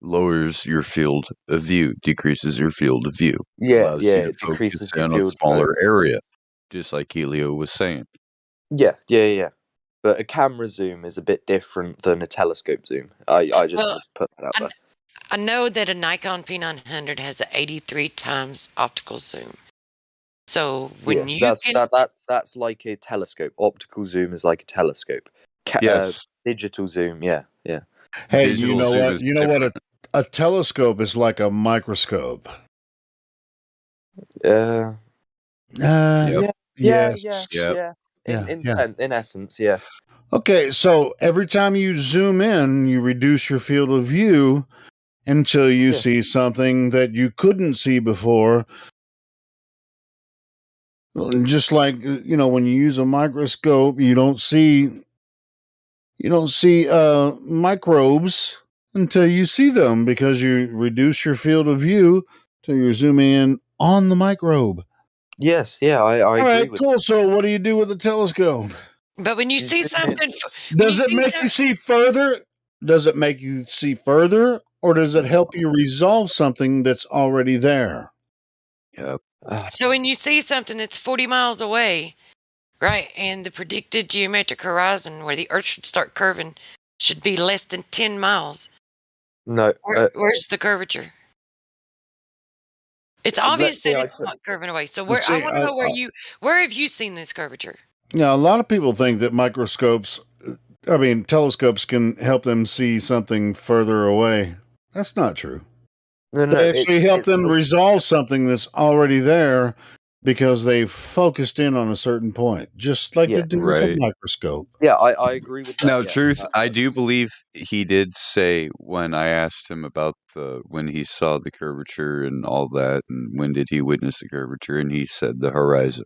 lowers your field of view, decreases your field of view, allows you to
It
focus
decreases your
in a
field.
smaller area, just like Helio was saying.
Yeah. But a camera zoom is a bit different than a telescope zoom. I just wanted to put that out there.
I know that a Nikon P900 has an 83 times optical zoom. So when
that's like a telescope. Optical zoom is like a telescope.
Yes.
Digital zoom, yeah.
Hey,
Digital
you know
zoom
what?
is
You know
different.
what? A telescope is like a microscope.
Yep.
Yes.
Yeah. In essence, yeah.
Okay, so every time you zoom in, you reduce your field of view until you see something that you couldn't see before. Just like when you use a microscope, you don't see microbes until you see them because you reduce your field of view till you zoom in on the microbe.
Yes, yeah, I
All
agree
right,
with
cool. So what do you do with a telescope?
But when you see something,
Does it make you see further? Does it make you see further, or does it help you resolve something that's already there?
Yep.
So when you see something that's 40 miles away, right, and the predicted geometric horizon where the Earth should start curving should be less than 10 miles.
No.
Where's the curvature? It's obvious that it's not curving away. So I want to know where have you seen this curvature?
Yeah, a lot of people think that telescopes can help them see something further away. That's not true.
No,
They actually help them resolve something that's already there because they've focused in on a certain point, just like they do with a microscope.
Yeah, I agree with that.
No, truth, I do believe he did say when I asked him about when he saw the curvature and all that, and when did he witness the curvature, and he said the horizon.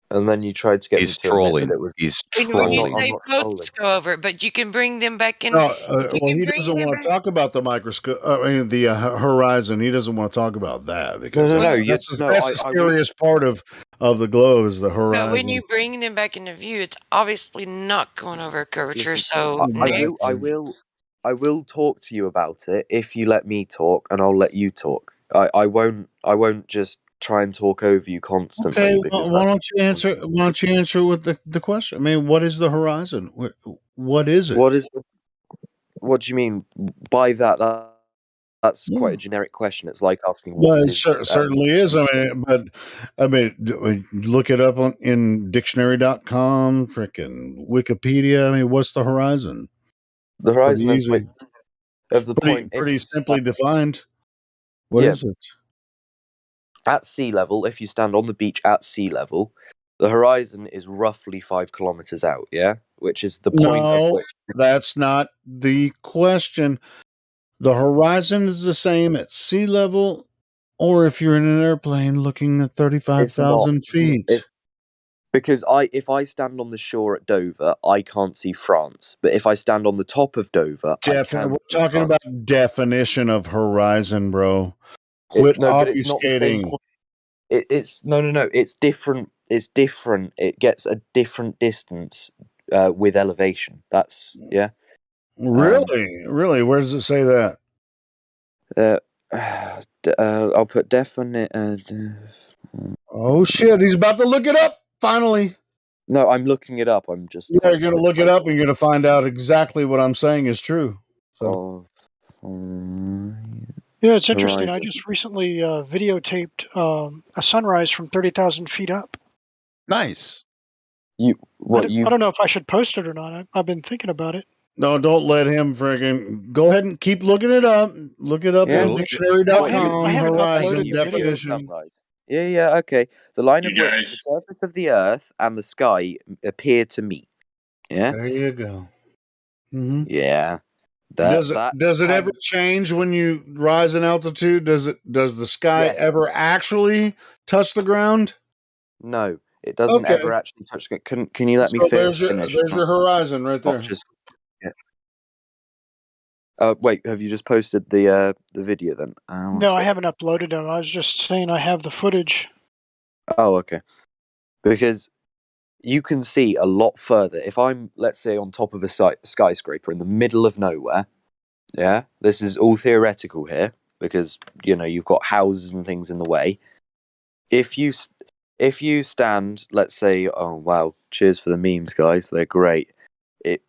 And then you tried to get me to
trolling.
admit that it was.
He's
When you
trolling.
say posts go over it, but you can bring them back in.
No, he doesn't want to talk about the microscope. The horizon. He doesn't want to talk about that because that's the scariest part of the globe is the horizon.
But when you bring them back into view, it's obviously not going over a curvature. So
I will talk to you about it if you let me talk, and I'll let you talk. I won't just try and talk over you constantly.
Okay,
because
why don't you answer? Why don't you answer with the question? I mean, what is the horizon? What is it?
What do you mean by that? That's quite a generic question. It's like asking what
Well, it
is.
certainly is. I mean, look it up in dictionary.com, frickin' Wikipedia. I mean, what's the horizon?
The horizon is
pretty simply defined. What is it?
At sea level, if you stand on the beach at sea level, The horizon is roughly 5 kilometers out, yeah? Which is the point of
No,
which...
that's not the question. The horizon is the same at sea level, or if you're in an airplane looking at
It's not.
35,000 feet.
Because if I stand on the shore at Dover, I can't see France. But if I stand on the top of Dover, I can
We're
see
talking
France.
about definition of horizon, bro. Quit
But it's not the same
obfuscating.
point. It's no. It's different. It's different. It gets a different distance with elevation. That's
Really? Really? Where does it say that?
I'll put definite.
Oh shit! He's about to look it up. Finally.
No, I'm looking it up. I'm just.
Yeah, you're going to look it up and you're going to find out exactly what I'm saying is true. So.
Yeah, it's interesting. I just recently videotaped a sunrise from 30,000 feet up.
Nice.
I don't know if I should post it or not. I've been thinking about it.
No, don't let him friggin' go ahead and keep looking it up. Look it up at dictionary.com.
I haven't
Horizon
uploaded the video.
definition.
Yeah, okay. The line of
You
which
guys.
the surface of the Earth and the sky appear to meet. Yeah.
There you go. Mm-hmm.
Yeah.
Does it ever change when you rise in altitude? Does the sky ever actually touch the ground?
No, it doesn't ever actually touch. Can you let me finish?
There's your horizon right there.
Wait, have you just posted the video then?
No, I haven't uploaded it. I was just saying I have the footage.
Oh, okay. Because you can see a lot further. If I'm, let's say, on top of a skyscraper in the middle of nowhere, yeah, this is all theoretical here because you've got houses and things in the way. If you stand, let's say, oh wow, cheers for the memes, guys, they're great.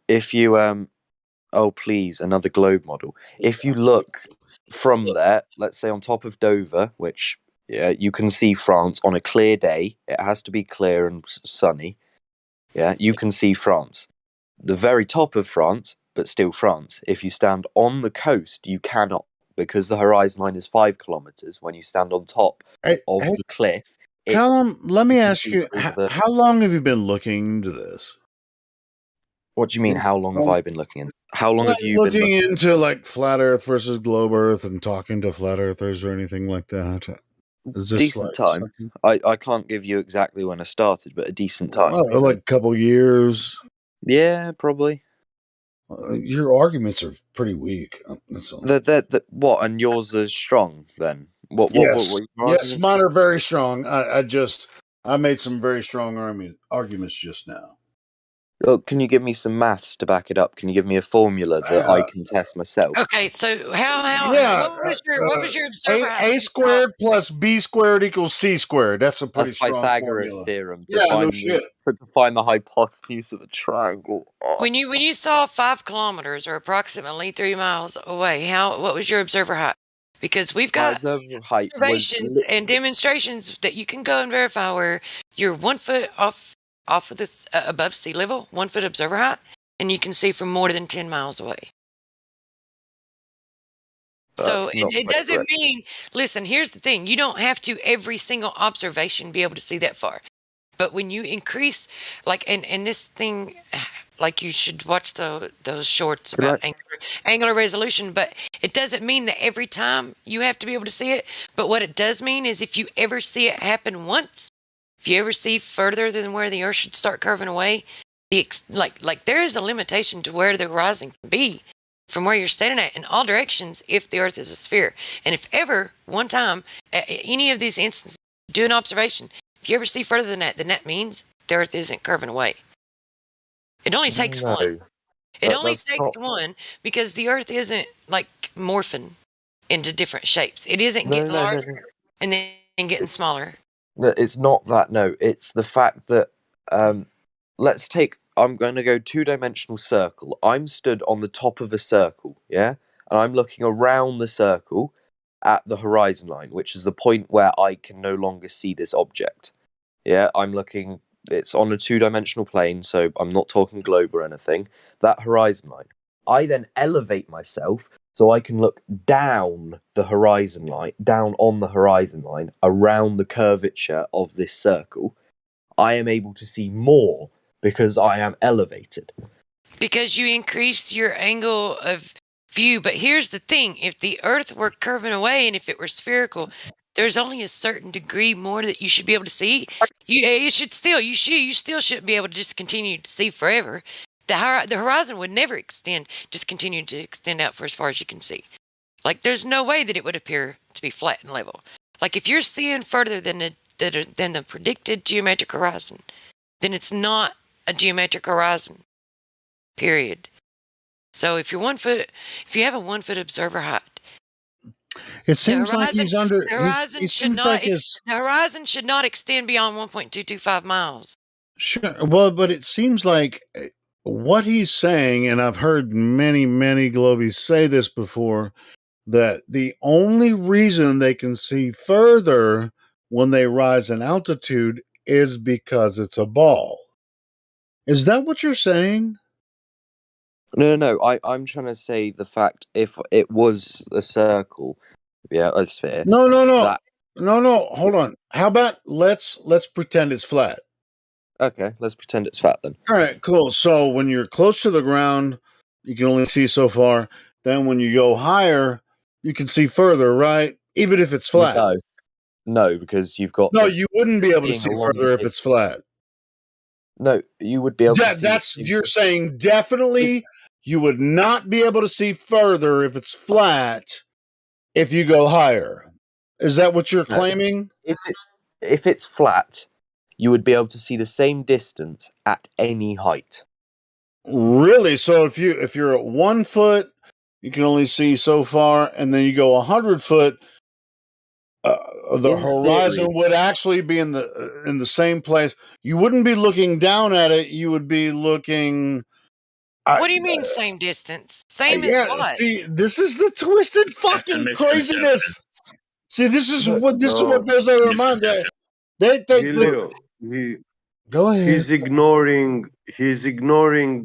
If you oh please, another globe model. If you look from there, let's say on top of Dover, which you can see France on a clear day. It has to be clear and sunny. Yeah, you can see France. The very top of France, but still France. If you stand on the coast, you cannot, because the horizon line is 5 kilometers. When you stand on top of the cliff,
Callum, let me ask you, how long have you been looking into this?
What do you mean? How long have I been looking into? How long have you been
looking into like flat Earth versus globe Earth and talking to flat Earthers or anything like that? Is this
decent time? I can't give you exactly when I started, but a decent time.
Like a couple years.
Yeah, probably.
Your arguments are pretty weak. That's all.
What? And yours are strong then? What?
Yes,
what
yes, mine are very strong. I made some very strong arguments just now.
Oh, can you give me some maths to back it up? Can you give me a formula that I can test myself?
Okay, so what was your observer?
A squared plus B squared equals C squared. That's a pretty strong
Pythagoras
formula.
theorem
To
find the hypotenuse of a triangle. Oh.
When you saw 5 kilometers or approximately 3 miles away, what was your observer height? Because we've got observations and demonstrations that you can go and verify where you're 1 foot off of this above sea level, 1 foot observer height, and you can see from more than 10 miles away. So it doesn't mean, listen, here's the thing. You don't have to every single observation be able to see that far. But when you increase, like, and this thing, like, you should watch those shorts about angular resolution, but it doesn't mean that every time you have to be able to see it. But what it does mean is if you ever see it happen once, if you ever see further than where the Earth should start curving away, like there is a limitation to where the horizon can be from where you're standing at in all directions if the Earth is a sphere. And if ever one time at any of these instances do an observation, if you ever see further than that means the Earth isn't curving away. It only takes one. It only takes one because the Earth isn't like morphing into different shapes. It isn't getting larger and then getting smaller.
It's not that. No, it's the fact that let's take. I'm going to go 2-dimensional circle. I'm stood on the top of a circle, yeah, and I'm looking around the circle at the horizon line, which is the point where I can no longer see this object. Yeah, I'm looking. It's on a 2-dimensional plane, so I'm not talking globe or anything. That horizon line. I then elevate myself so I can look down the horizon line, down on the horizon line, around the curvature of this circle. I am able to see more because I am elevated.
Because you increase your angle of view. But here's the thing. If the Earth were curving away and if it were spherical, there's only a certain degree more that you should be able to see. You still shouldn't be able to just continue to see forever. The horizon would never extend, just continue to extend out for as far as you can see. Like, there's no way that it would appear to be flat and level. Like, if you're seeing further than the predicted geometric horizon, then it's not a geometric horizon. Period. So if you have a 1 foot observer height,
it seems like he's under.
The horizon should not extend beyond 1.225 miles.
Sure. Well, but it seems like what he's saying, and I've heard many, many Globies say this before, that the only reason they can see further when they rise in altitude is because it's a ball. Is that what you're saying?
No. I'm trying to say the fact if it was a circle, a sphere.
No. Hold on. How about let's pretend it's flat.
Okay, let's pretend it's flat then.
All right, cool. So when you're close to the ground, you can only see so far. Then when you go higher, you can see further, right? Even if it's flat.
No, because you've got.
No, you wouldn't be able to see further if it's flat.
No, you would be able to see.
That's you're saying definitely you would not be able to see further if it's flat if you go higher. Is that what you're claiming?
If it's flat, you would be able to see the same distance at any height.
Really? So if you're at 1 foot, you can only see so far, and then you go 100 foot, the horizon would actually be in the same place. You wouldn't be looking down at it. You would be looking.
What do you mean same distance? Same as what?
See, this is the twisted fucking craziness. See, this is what goes over their mind. Go ahead.
He's ignoring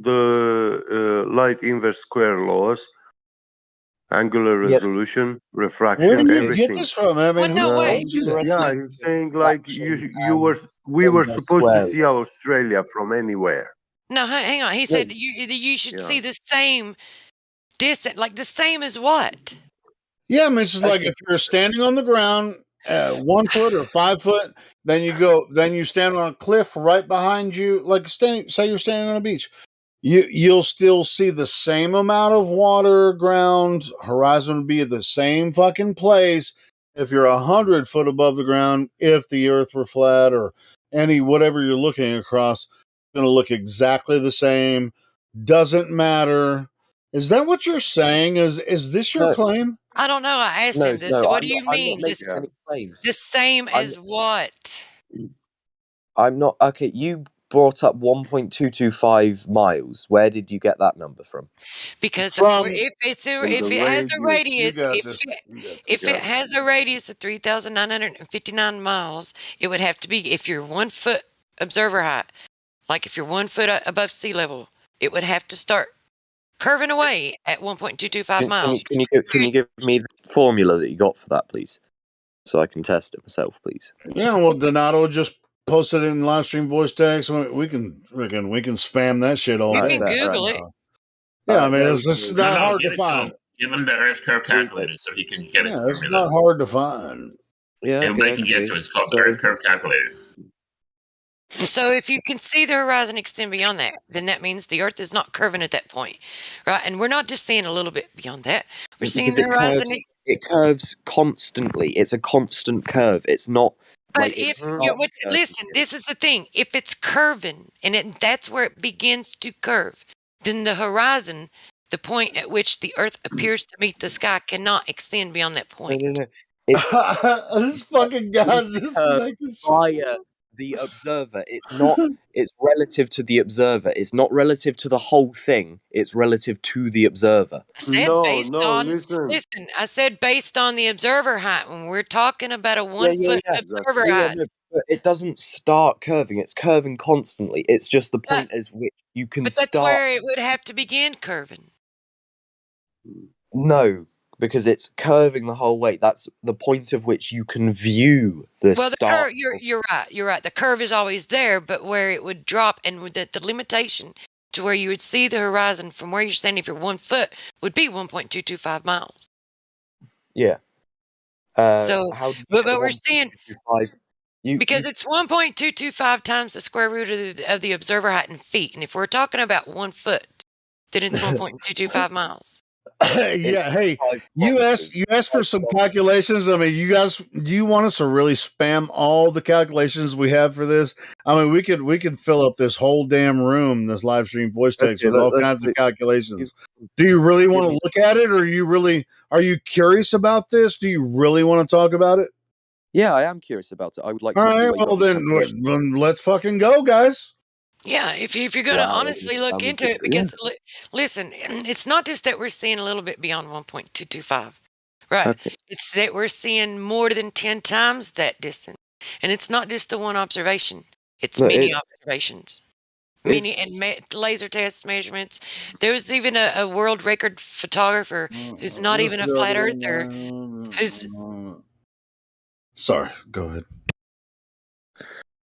the light inverse square laws, angular resolution, refraction,
Where do you
everything.
get this from? I mean,
he's saying like we were supposed to see Australia from anywhere.
No, hang on. He said you should see the same distance. Like the same as what?
Yeah, I mean, it's just like if you're standing on the ground, 1 foot or 5 foot, then you stand on a cliff right behind you, like say you're standing on a beach. You'll still see the same amount of water, ground, horizon would be at the same fucking place if you're 100 foot above the ground. If the Earth were flat or whatever you're looking across, it's going to look exactly the same. Doesn't matter. Is that what you're saying? Is this your claim?
I don't know. I asked him. What do you mean?
The
same as what?
I'm not. Okay, you brought up 1.225 miles. Where did you get that number from?
Because if it has a radius, if it has a radius of 3,959 miles, it would have to be, if you're 1 foot observer height, like if you're 1 foot above sea level, it would have to start curving away at 1.225 miles.
Can you give me the formula that you got for that, please, so I can test it myself, please?
Yeah, well, Donato just posted it in Livestream voice text. We can spam that shit all day.
You can Google it.
Yeah, I mean, it's not hard to find.
Give him the Earth curve calculator so he can get his formula.
It's not hard to find.
Yeah,
everybody can get to it. It's called the Earth curve calculator.
So if you can see the horizon extend beyond that, then that means the Earth is not curving at that point, right? And we're not just seeing a little bit beyond that. We're seeing the horizon.
It curves constantly. It's a constant curve. It's not.
But listen, this is the thing. If it's curving and that's where it begins to curve, then the horizon, the point at which the Earth appears to meet the sky, cannot extend beyond that point.
No.
This fucking guy's just making
via the observer. It's not. It's relative to the observer. It's not relative to the whole thing. It's relative to the observer.
I said listen. I said based on the observer height. When we're talking about a 1 foot observer height.
But it doesn't start curving. It's curving constantly. It's just the point is which you can
But that's where it would have to begin curving.
No, because it's curving the whole way. That's the point of which you can view the
Well,
start.
you're right. You're right. The curve is always there, but where it would drop and with the limitation to where you would see the horizon from where you're standing, if you're 1 foot, would be 1.225 miles.
Yeah.
So,
how do you
but
get
we're seeing
1.225?
because it's 1.225 times the square root of the observer height in feet, and if we're talking about 1 foot, then it's 1.225 miles.
Yeah, hey, you asked for some calculations. I mean, you guys, do you want us to really spam all the calculations we have for this? I mean, we could fill up this whole damn room, this live stream voice text with all kinds of calculations. Do you really want to look at it, or are you curious about this? Do you really want to talk about it?
Yeah, I am curious about it. I would like
All
to see
right,
what you
well
got these
then let's fucking go, guys.
Yeah, if you're going to honestly look into it, because listen, it's not just that we're seeing a little bit beyond 1.225, right?
Okay.
It's that we're seeing more than 10 times that distance, and it's not just the one observation; it's many observations, many and laser test measurements. There was even a world record photographer who's not even a flat earther, who's
Sorry, go ahead.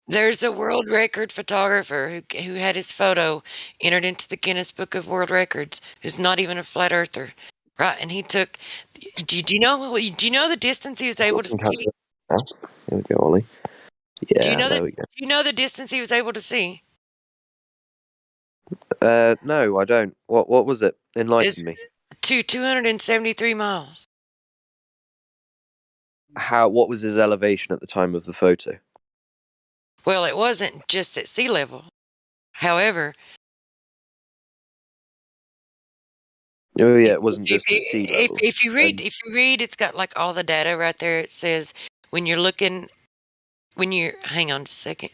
There's a world record photographer who had his photo entered into the Guinness Book of World Records, who's not even a flat earther, right? And he took. Do you know the distance he was able to see?
Here we go, Ollie. Yeah,
Do you know
there we go.
Do you know the distance he was able to see?
No, I don't. What was it? Enlighten me.
273 miles.
What was his elevation at the time of the photo?
Well, it wasn't just at sea level. However,
oh yeah, it wasn't just at sea level.
If you read, it's got like all the data right there. It says hang on a second.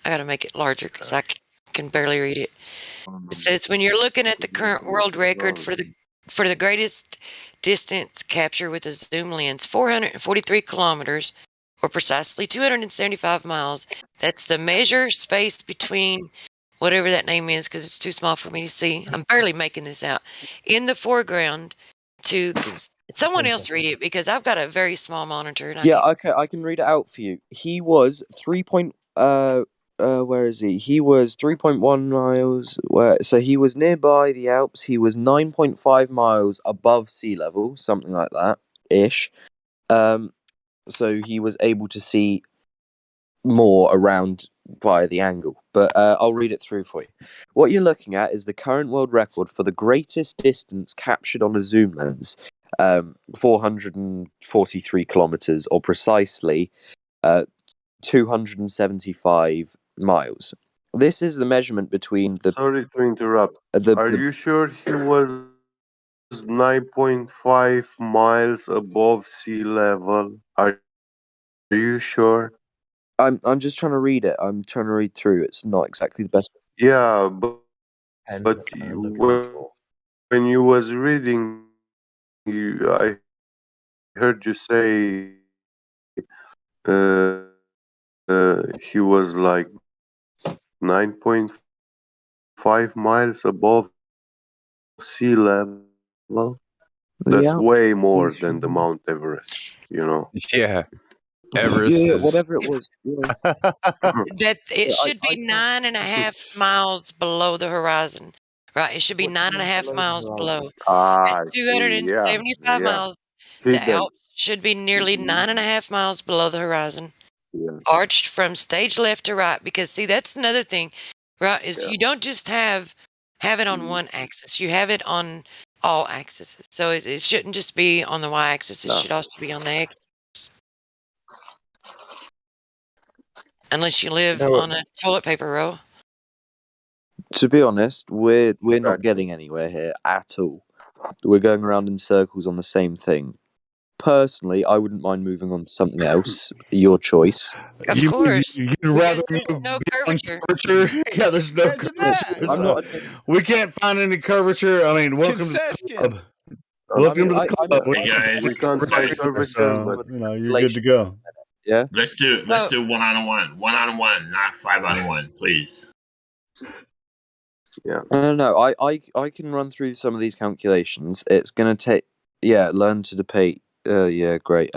I got to make it larger because I can barely read it. It says when you're looking at the current world record for the greatest distance capture with a zoom lens, 443 kilometers, or precisely 275 miles. That's the measure space between whatever that name is, because it's too small for me to see. I'm barely making this out. In the foreground someone else read it, because I've got a very small monitor. And
okay, I can read it out for you. He was where is he? He was 3.1 miles. So he was nearby the Alps. He was 9.5 miles above sea level, something like that ish. So he was able to see more around via the angle. But I'll read it through for you. What you're looking at is the current world record for the greatest distance captured on a zoom lens, 443 kilometers, or precisely 275 miles. This is the measurement between the.
Sorry to interrupt. Are you sure he was 9.5 miles above sea level? Are you sure?
I'm just trying to read it. I'm trying to read through. It's not exactly the best.
Yeah, but when you was reading, I heard you say he was like 9.5 miles above sea level. That's way more than the Mount Everest, you know.
Yeah. Everest is...
whatever it was.
That it should be 9.5 miles below the horizon, right? It should be 9.5 miles below. At 275 miles, the Alps should be nearly 9.5 miles below the horizon, arched from stage left to right. Because see, that's another thing, right? Is you don't just have it on one axis; you have it on all axes. So it shouldn't just be on the y-axis; it should also be on the x. Unless you live on a toilet paper roll.
To be honest, we're not getting anywhere here at all. We're going around in circles on the same thing. Personally, I wouldn't mind moving on to something else. Your choice.
Of course.
You'd rather move
no
curvature. Yeah, there's no curvature. We can't find any curvature. I mean, welcome to the club. Welcome to the club.
Hey guys,
we can't find curvature, but
you're good to go.
Yeah.
Let's do 1-on-1, 1-on-1, not 5-on-1, please.
Yeah.
No. I can run through some of these calculations. It's gonna take. Yeah, learn to debate. Yeah, great.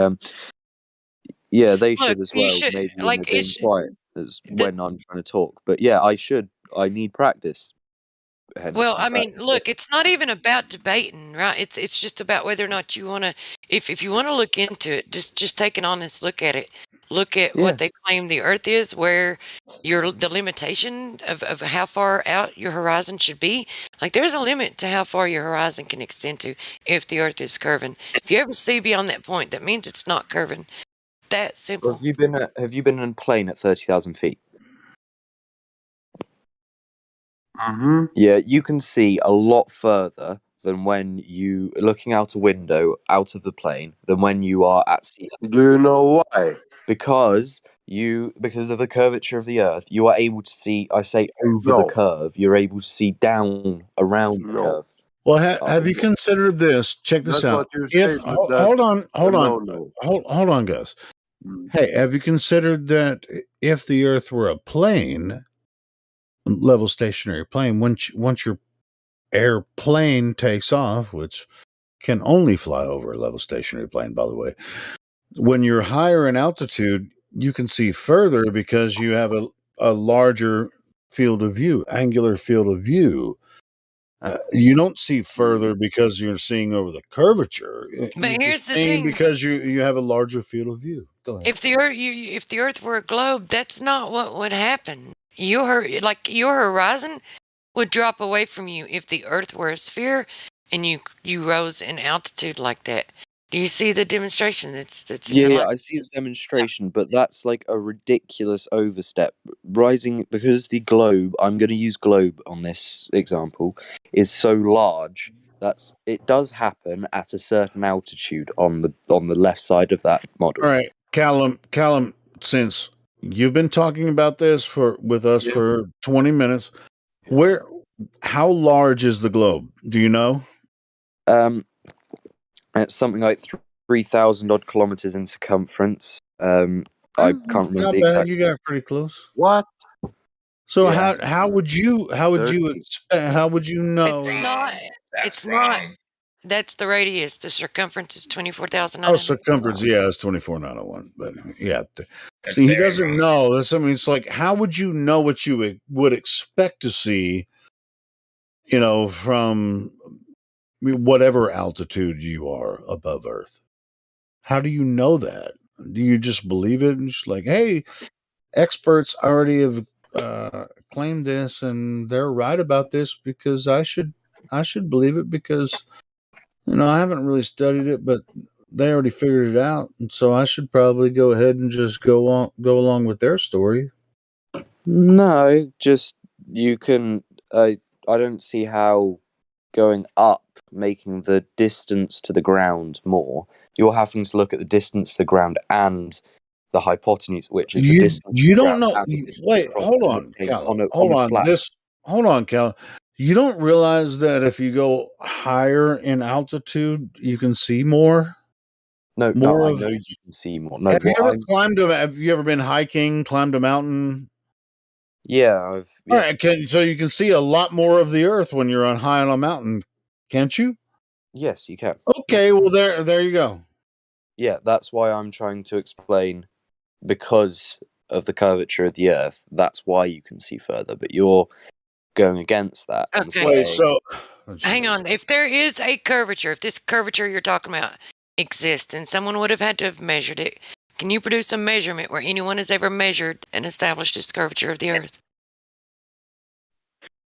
Yeah, they
Look,
should as
you
well.
should
Maybe when
like
they're being
it's
quiet, as when I'm trying to talk. But yeah, I should. I need practice.
well,
Henderson.
I mean, look, it's not even about debating, right? It's just about whether or not you want to. If you want to look into it, just take an honest look at it. Look at
Yeah.
what they claim the Earth is, where the limitation of how far out your horizon should be. Like, there's a limit to how far your horizon can extend to if the Earth is curving. If you ever see beyond that point, that means it's not curving. That simple.
Have you been in a plane at 30,000 feet?
Mm-hmm.
Yeah, you can see a lot further than when you looking out a window out of the plane than when you are at sea level.
Do you know why?
Because of the curvature of the Earth, you are able to see. I say over the
No.
curve. You're able to see down around the
No.
curve.
Well, have you considered this? Check this
That's
out.
what you
If
say, but that's
hold on,
no.
hold on, guys. Hey, have you considered that if the Earth were a plane, level stationary plane, once your airplane takes off, which can only fly over a level stationary plane, by the way, when you're higher in altitude, you can see further because you have a larger field of view, angular field of view. You don't see further because you're seeing over the curvature.
But
You're
here's
just
the
seeing
thing.
because you have a larger field of view. Go ahead.
If the Earth were a globe, that's not what would happen. Your horizon would drop away from you if the Earth were a sphere and you rose in altitude like that. Do you see the demonstration that's in the
Yeah,
light?
I see the demonstration, but that's like a ridiculous overstep. Rising because the globe, I'm going to use globe on this example, is so large. It does happen at a certain altitude on the left side of that model.
All right, Callum, since you've been talking about this with us for 20 minutes, how large is the globe? Do you know?
It's something like 3,000 odd kilometers in circumference. I can't remember
Not
the
bad.
exact.
You got pretty close.
What?
So
Yeah.
how would you know?
It's not. That's the radius. The circumference is 24,000.
Oh, circumference, yeah, it's 24,901. But yeah, see, he doesn't know. It's like, how would you know what you would expect to see? From whatever altitude you are above Earth. How do you know that? Do you just believe it and just like, hey, experts already have claimed this and they're right about this because I should believe it because I haven't really studied it, but they already figured it out, and so I should probably go ahead and just go along with their story.
No, just you can. I don't see how going up making the distance to the ground more. You're having to look at the distance to the ground and the hypotenuse, which is the distance.
You
to the
don't
ground
know.
and the distance
Wait,
across
hold
the
on,
plane
Cal.
on
Hold
a
on.
flat.
Hold on, Cal. You don't realize that if you go higher in altitude, you can see more.
No, I know you can see more. No,
have you ever been hiking, climbed a mountain?
Yeah,
All right, so you can see a lot more of the Earth when you're high on a mountain, can't you?
Yes, you can.
Okay, well there you go.
Yeah, that's why I'm trying to explain, because of the curvature of the Earth, that's why you can see further, but you're going against that. And
Okay.
saying,
Hang on. If there is a curvature, if this curvature you're talking about exists, then someone would have had to have measured it. Can you produce a measurement where anyone has ever measured and established this curvature of the Earth?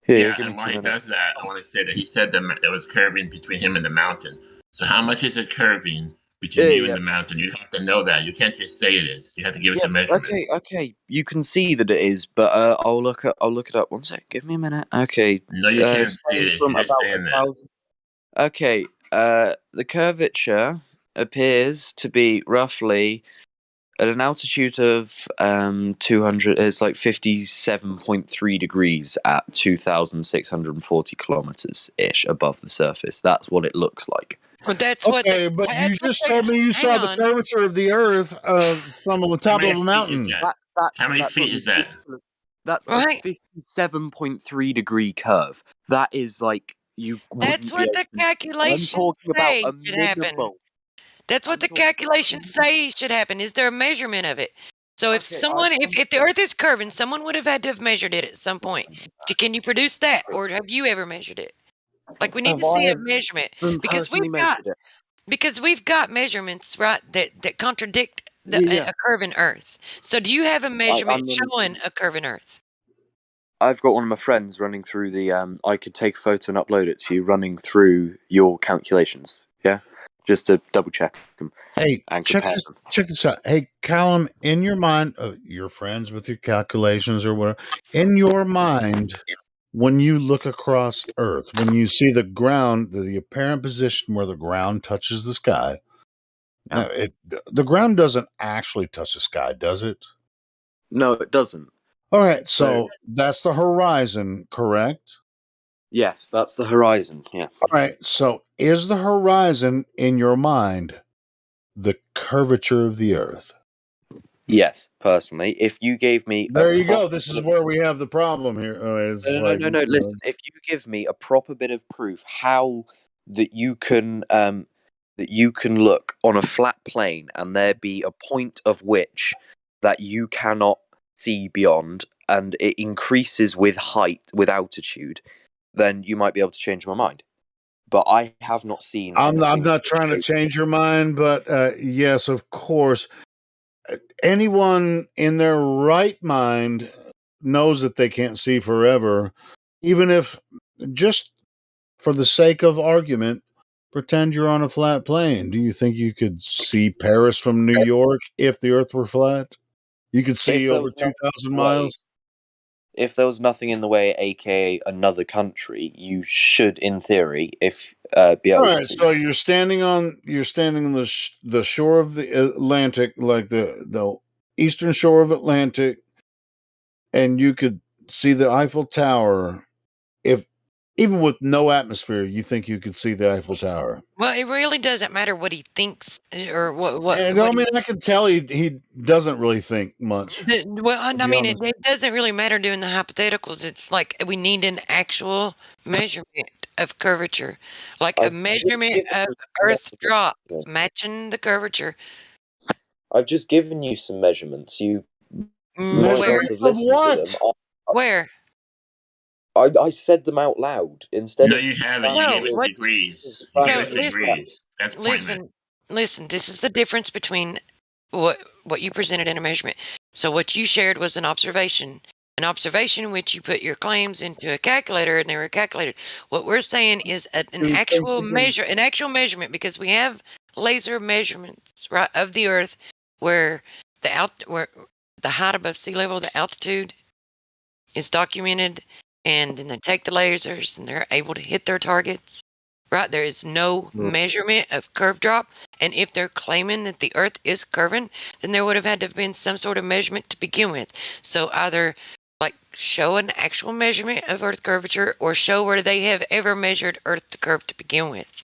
Yeah, and while he does that, I want to say that he said that there was curving between him and the mountain. So how much is it curving between you and the mountain? You have to know that. You can't just say it is. You have to give us a measurement.
Okay. You can see that it is, but I'll look it up. One sec. Give me a minute. Okay.
No, you can't see it.
From
You're just
about
saying that.
Okay. The curvature appears to be roughly at an altitude of 200. It's like 57.3 degrees at 2,640 kilometers ish above the surface. That's what it looks like.
Well, that's
okay, but you just told me you saw the curvature of the Earth from the top of a mountain.
How many feet is that?
That's a 57.3 degree curve. That is like you
That's
wouldn't be
what
able
the
to. I'm
calculations
talking about
say
a
should happen.
minimal.
That's what the calculations say should happen. Is there a measurement of it? So if if the Earth is curving, someone would have had to have measured it at some point. Can you produce that, or have you ever measured it? Like, we need to see a measurement because
personally measured it.
we've got measurements, right, that contradict
Yeah.
a curving Earth. So do you have a measurement
I'm
showing a curving Earth?
I've got one of my friends running through the. I could take a photo and upload it to you, running through your calculations. Yeah, just to double check them.
Hey,
and
check
compare
this.
them.
Check this out. Hey, Callum, in your mind, you're friends with your calculations or whatever. In your mind, when you look across Earth, when you see the ground, the apparent position where the ground touches the sky.
Yeah.
Now, the ground doesn't actually touch the sky, does it?
No, it doesn't.
All right, so that's the horizon, correct?
Yes, that's the horizon. Yeah.
All right, so is the horizon in your mind the curvature of the Earth?
Yes, personally, if you gave me
there you go. This is where we have the problem here.
No. Listen, if you give me a proper bit of proof how that you can look on a flat plane and there be a point of which that you cannot see beyond, and it increases with height, with altitude, then you might be able to change my mind. But I have not seen.
I'm not trying to change your mind, but yes, of course, anyone in their right mind knows that they can't see forever, even if, just for the sake of argument, pretend you're on a flat plane. Do you think you could see Paris from New York if the Earth were flat? You could see over 2,000 miles?
If there was nothing in the way, aka another country, you should, in theory, be able
All right,
to.
so you're standing on the shore of the Atlantic, like the eastern shore of Atlantic, and you could see the Eiffel Tower. If even with no atmosphere, you think you could see the Eiffel Tower?
Well, it really doesn't matter what he thinks or what.
And I mean, I can tell he doesn't really think much.
I mean, it doesn't really matter doing the hypotheticals. It's like we need an actual measurement of curvature, like a measurement of Earth drop matching the curvature.
I've just given you some measurements. You
measurements of what?
Where?
I said them out loud instead
No,
of.
you haven't. You gave us degrees. You gave us degrees. That's pointless.
Listen. This is the difference between what you presented in a measurement. So what you shared was an observation in which you put your claims into a calculator and they were calculated. What we're saying is an actual measurement, because we have laser measurements, right, of the Earth where where the height above sea level, the altitude is documented, and then they take the lasers and they're able to hit their targets. Right, there is no measurement of curve drop, and if they're claiming that the Earth is curving, then there would have had to have been some sort of measurement to begin with. So either like show an actual measurement of Earth curvature, or show where they have ever measured Earth to curve to begin with.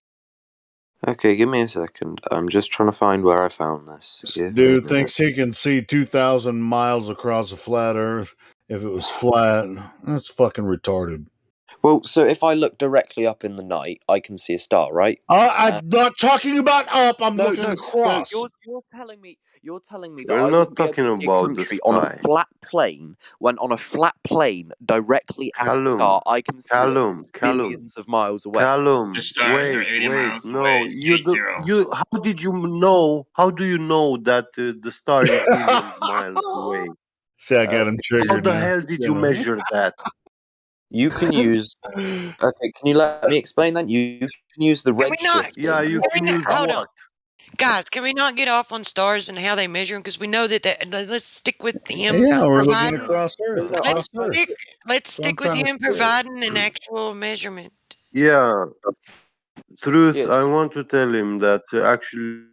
Okay, give me a second. I'm just trying to find where I found this.
Dude thinks he can see 2,000 miles across a flat Earth if it was flat. That's fucking retarded.
Well, so if I look directly up in the night, I can see a star, right?
I'm not talking about up. I'm looking across.
No, you're telling me that
We're
I
not
wouldn't be able
talking
to see a
about the
country on a
sky.
flat plane, when on a flat plane directly at a star, I can see it billions of miles away.
Callum,
The stars are 80 miles
no,
away.
how did you know? How do you know that the star is billions miles away?
See, I got him triggered.
How the
now.
hell did you measure that?
You can use. Okay, can you let me explain that? You can use the redshift.
Yeah, you can use
Hold
what?
on. Guys, can we not get off on stars and how they measure them? Because we know that let's stick with him.
Yeah, we're looking
providing-
across Earth.
Let's stick with him providing an actual measurement.
Yeah, truth. I want to tell him that actually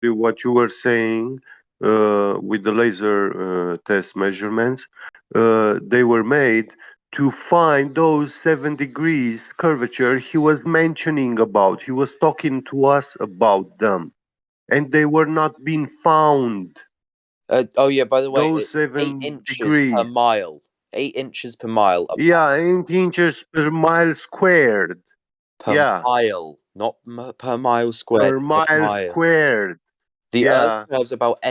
what you were saying with the laser test measurements, they were made to find those 7 degrees curvature he was mentioning about. He was talking to us about them, and they were not being found.
Oh yeah, by the way,
those
it's
7
8 inches
degrees
per mile. 8 inches per mile.
Yeah, 8 inches per mile squared. Yeah.
mile, not per mile squared.
Per mile squared.
The
Yeah.
Earth curves about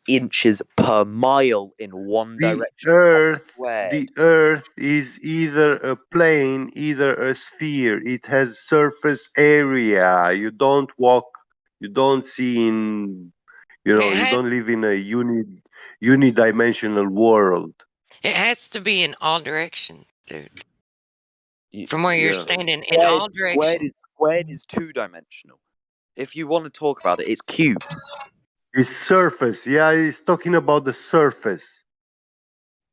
inches per mile in one direction.
The Earth is either a plane, either a sphere. It has surface area. You don't walk. You don't see in. You don't live in a unidimensional world.
It has to be in all directions, dude. From where you're standing, in
Squared,
all directions.
Squared is two-dimensional. If you want to talk about it, it's cubed.
It's surface. Yeah, he's talking about the surface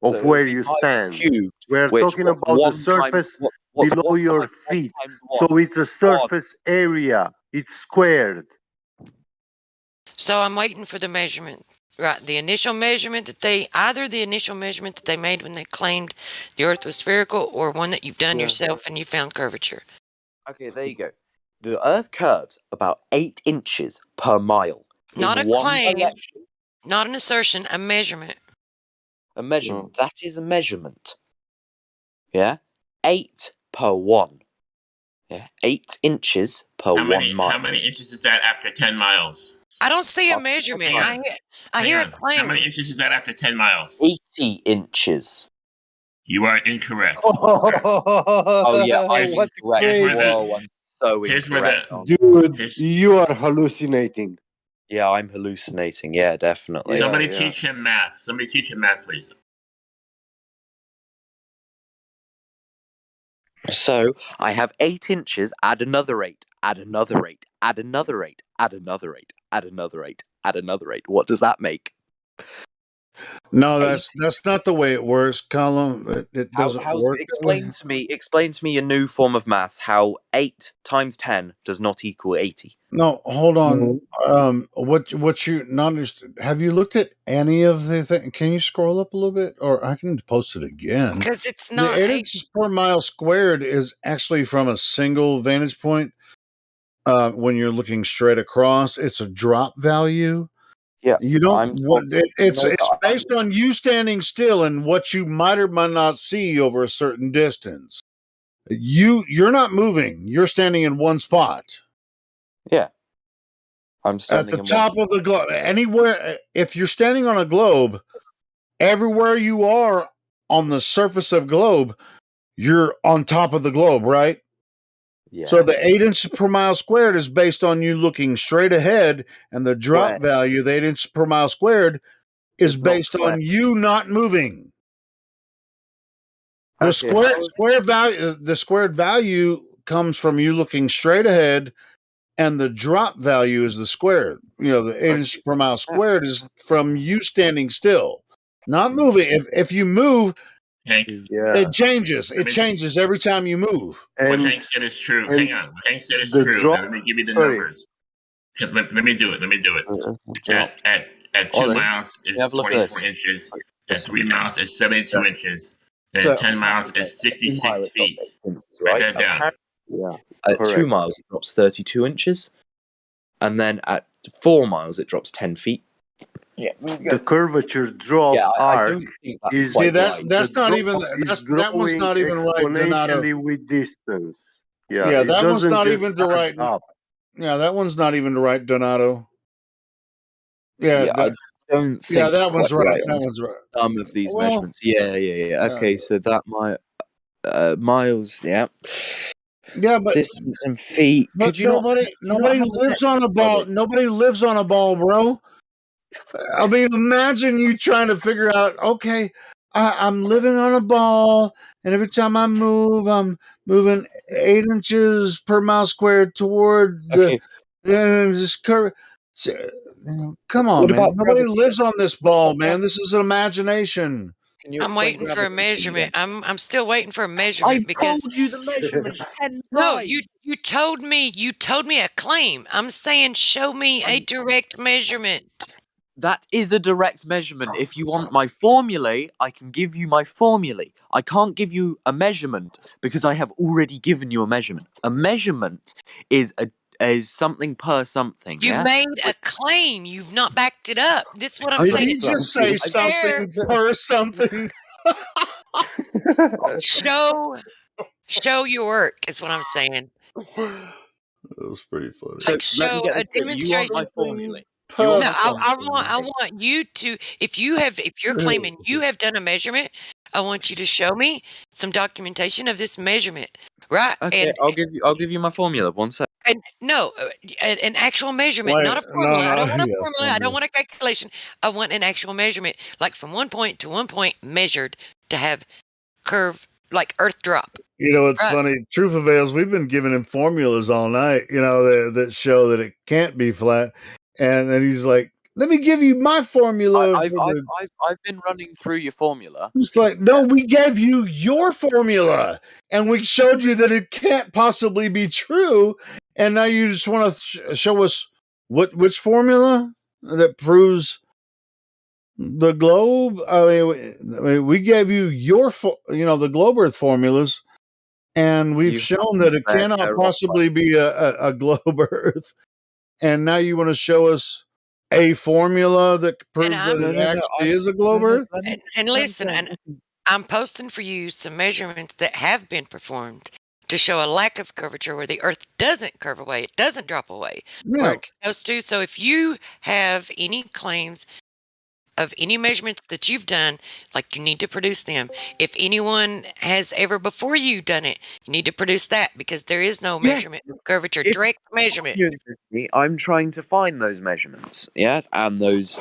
of
So
where you stand.
Cubed,
We're talking about the surface below your feet. So it's a surface area. It's squared.
So I'm waiting for the measurement. Right, the initial measurement that the initial measurement that they made when they claimed the Earth was spherical, or one that you've done yourself and you found curvature.
Okay, there you go. The Earth curves about 8 inches per mile.
Not a
in one
claim,
direction.
not an assertion, a measurement.
A measurement. That is a measurement. Yeah? 8 per 1. Yeah? 8 inches per 1 mile.
How many inches is that after 10 miles?
I don't see a measurement. I hear a claim.
How many inches is that after 10 miles?
80 inches.
You are incorrect.
Oh yeah, I'm
What
incorrect. Whoa, I'm so
here's where
incorrect.
Dude, you are hallucinating.
Yeah, I'm hallucinating. Yeah, definitely.
Somebody teach him math. Somebody teach him math, please.
So I have 8 inches, add another 8, add another 8, add another 8, add another 8, add another 8, add another 8. What does that make?
No, that's not the way it works, Colin. It doesn't work.
Explain to me a new form of maths. How 8 times 10 does not equal 80.
No, hold on. What you not understand? Have you looked at any of the thing? Can you scroll up a little bit, or I can post it again?
Because it's not
the 8 inches per mile squared is actually from a single vantage point. When you're looking straight across, it's a drop value.
Yeah,
you don't. It's based on you standing still and what you might or might not see over a certain distance. You're not moving. You're standing in one spot.
Yeah, I'm standing
at the top of the globe. Anywhere, if you're standing on a globe, everywhere you are on the surface of globe, you're on top of the globe, right?
Yeah.
So the 8 inches per mile squared is based on you looking straight ahead, and the drop value, the 8 inches per mile squared, is based on you not moving. The squared value comes from you looking straight ahead, and the drop value is the squared. The 8 inches per mile squared is from you standing still, not moving. If you move,
Hank,
it changes. It changes every time you move.
What Hank said is true. Hang on. What Hank said is true. Let me give you the numbers. Let me do it. At 2 miles is 24 inches. At 3 miles is 72 inches. And at 10 miles is 66 feet. Write that down.
Yeah. At 2 miles, it drops 32 inches. And then at 4 miles, it drops 10 feet.
Yeah, the curvature drop arc is
that one's not even right.
Exponentially with distance.
Yeah, that one's not even right. Yeah, that one's not even right, Donato.
I don't think.
Yeah, that one's right. That one's right.
Some of these measurements. Yeah. Okay, so that miles. Yeah.
Yeah, but
distance and feet.
But nobody lives on a ball. Nobody lives on a ball, bro. I mean, imagine you trying to figure out, okay, I'm living on a ball, and every time I move, I'm moving 8 inches per mile squared toward this curve. Come on, man. Nobody lives on this ball, man. This is an imagination.
I'm waiting for a measurement. I'm still waiting for a measurement because
told you the measurement 10 times.
No, you told me a claim. I'm saying show me a direct measurement.
That is a direct measurement. If you want my formulae, I can give you my formulae. I can't give you a measurement because I have already given you a measurement. A measurement is something per something.
You made a claim. You've not backed it up. This is what I'm saying.
Did you just say something per something?
Show your work is what I'm saying.
That was pretty funny.
So let me
Show
get
a
this straight. You want my
demonstration.
formula?
You
want
No,
my
I want you to. If you're claiming you have done a measurement, I want you to show me some documentation of this measurement, right?
Okay, I'll give you my formula. One sec.
And no, an actual measurement,
Wait,
not a formula. I don't want a
yeah,
formula. I don't want a calculation. I want an actual measurement, like from one point to one point measured to have curve like Earth drop.
You know, it's
Right.
funny. Truth avails. We've been giving him formulas all night. You know that show that it can't be flat, and then he's like, "Let me give you my formula."
I've been running through your formula.
It's like, no, we gave you your formula, and we showed you that it can't possibly be true, and now you just want to show us which formula that proves the globe. I mean, we gave you your, the globe Earth formulas, and we've shown that it cannot possibly be a globe Earth, and now you want to show us a formula that proves that it actually is a globe Earth.
And listen, and I'm posting for you some measurements that have been performed to show a lack of curvature where the Earth doesn't curve away, it doesn't drop away where it's supposed to. So if you have any claims of any measurements that you've done, like, you need to produce them. If anyone has ever before you done it, you need to produce that, because there is no measurement of curvature, direct measurement.
I'm trying to find those measurements, yes, and those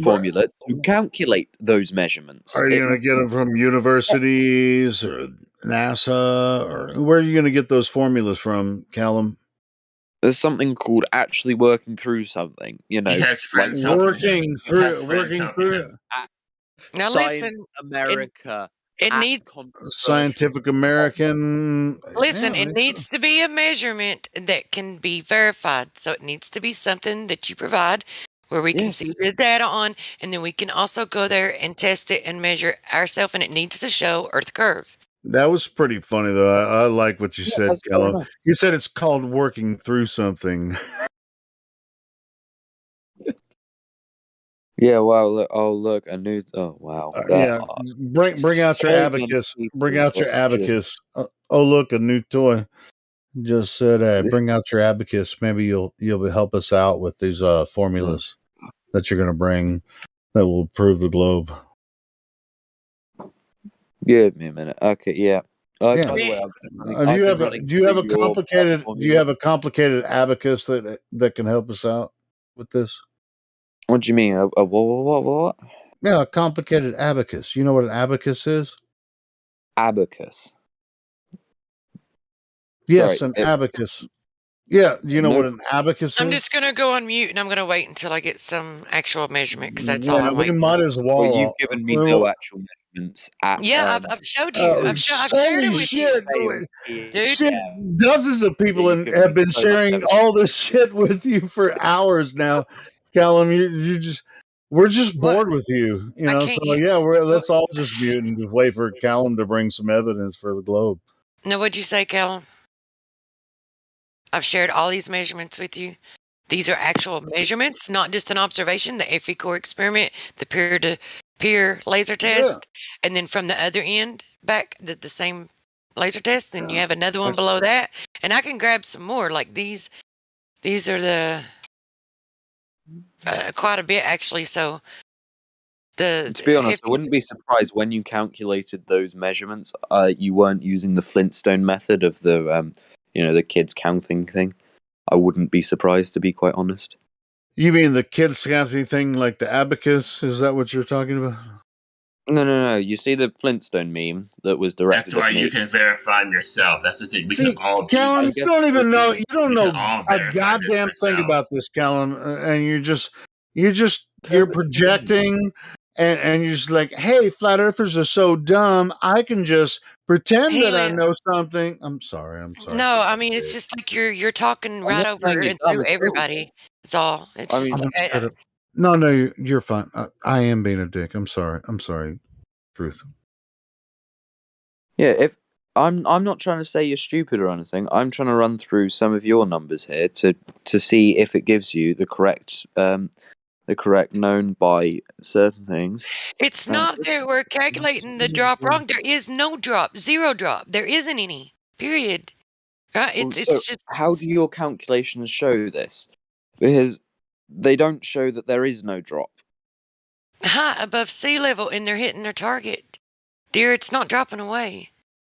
formula to calculate those measurements.
Are you going to get them from universities or NASA, or where are you going to get those formulas from, Callum?
There's something called actually working through something, you know.
He has friends
working through.
Now listen,
America.
It needs
Scientific American.
Listen, it needs to be a measurement that can be verified. So it needs to be something that you provide where we can see the data on, and then we can also go there and test it and measure ourselves, and it needs to show Earth curve.
That was pretty funny, though. I like what you said, Callum. You said it's called working through something.
Yeah, wow, look, a new, oh, wow.
Bring out your abacus. Bring out your abacus. Oh, look, a new toy. Just said, bring out your abacus. Maybe you'll help us out with these formulas that you're going to bring that will prove the globe.
Give me a minute. Okay, yeah. By the way,
do you have a complicated abacus that can help us out with this?
What do you mean? What?
Yeah, a complicated abacus. You know what an abacus is?
Abacus.
Yes, an abacus. Yeah, do you know what an abacus is?
I'm just going to go on mute, and I'm going to wait until I get some actual measurement, because that's all I'm waiting.
We might as well.
Well, you've given me no actual measurements.
I've showed you. I've shared it with you.
Dude, dozens of people have been sharing all this shit with you for hours now. Callum, we're just bored with you. You know, so let's all just mute and just wait for Callum to bring some evidence for the globe.
Now, what'd you say, Callum? I've shared all these measurements with you. These are actual measurements, not just an observation. The FE core experiment, the peer-to-peer laser test, and then from the other end back the same laser test. Then you have another one below that, and I can grab some more. Like these are the quite a bit actually. So
to be honest, I wouldn't be surprised when you calculated those measurements. You weren't using the Flintstone method of the the kids counting thing. I wouldn't be surprised, to be quite honest.
You mean the kids counting thing, like the abacus? Is that what you're talking about?
No. You see the Flintstone meme that was directed
That's why
at me?
you can verify them yourself. That's the thing. We can all
Callum, you don't even know. You don't know a goddamn thing about this, Callum, and you're projecting, and you're just like, hey, flat earthers are so dumb. I can just pretend that I know something. I'm sorry.
No, I mean, it's just like you're talking right over and through everybody. That's all. It's
No, you're fine. I am being a dick. I'm sorry. Truth.
Yeah, if I'm not trying to say you're stupid or anything. I'm trying to run through some of your numbers here to see if it gives you the correct known by certain things.
It's not that we're calculating the drop wrong. There is no drop, zero drop. There isn't any. Period. It's just
how do your calculations show this? Because they don't show that there is no drop.
high above sea level, and they're hitting their target. Dear, it's not dropping away.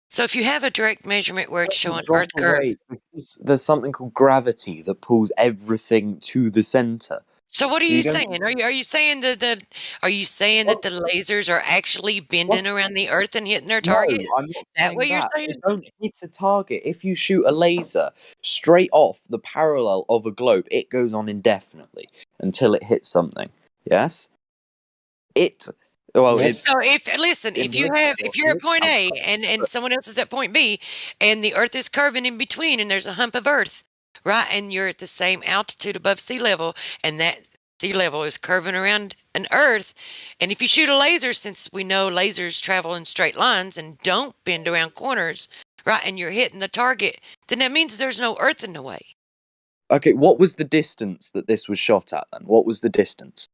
So if you have a direct measurement where it's showing
Drop
Earth curve.
away because there's something called gravity that pulls everything to the center.
So what are you saying? Are you saying that the lasers are actually bending around the Earth and hitting their target?
No, I'm not
that
saying
what you're
that.
saying?
They don't hit a target. If you shoot a laser straight off the parallel of a globe, it goes on indefinitely until it hits something. Yes?
So if you're at point A and someone else is at point B and the Earth is curving in between and there's a hump of Earth, right, and you're at the same altitude above sea level and that sea level is curving around an Earth, and if you shoot a laser, since we know lasers travel in straight lines and don't bend around corners, right, and you're hitting the target, then that means there's no Earth in the way.
Okay, what was the distance that this was shot at then? What was the distance?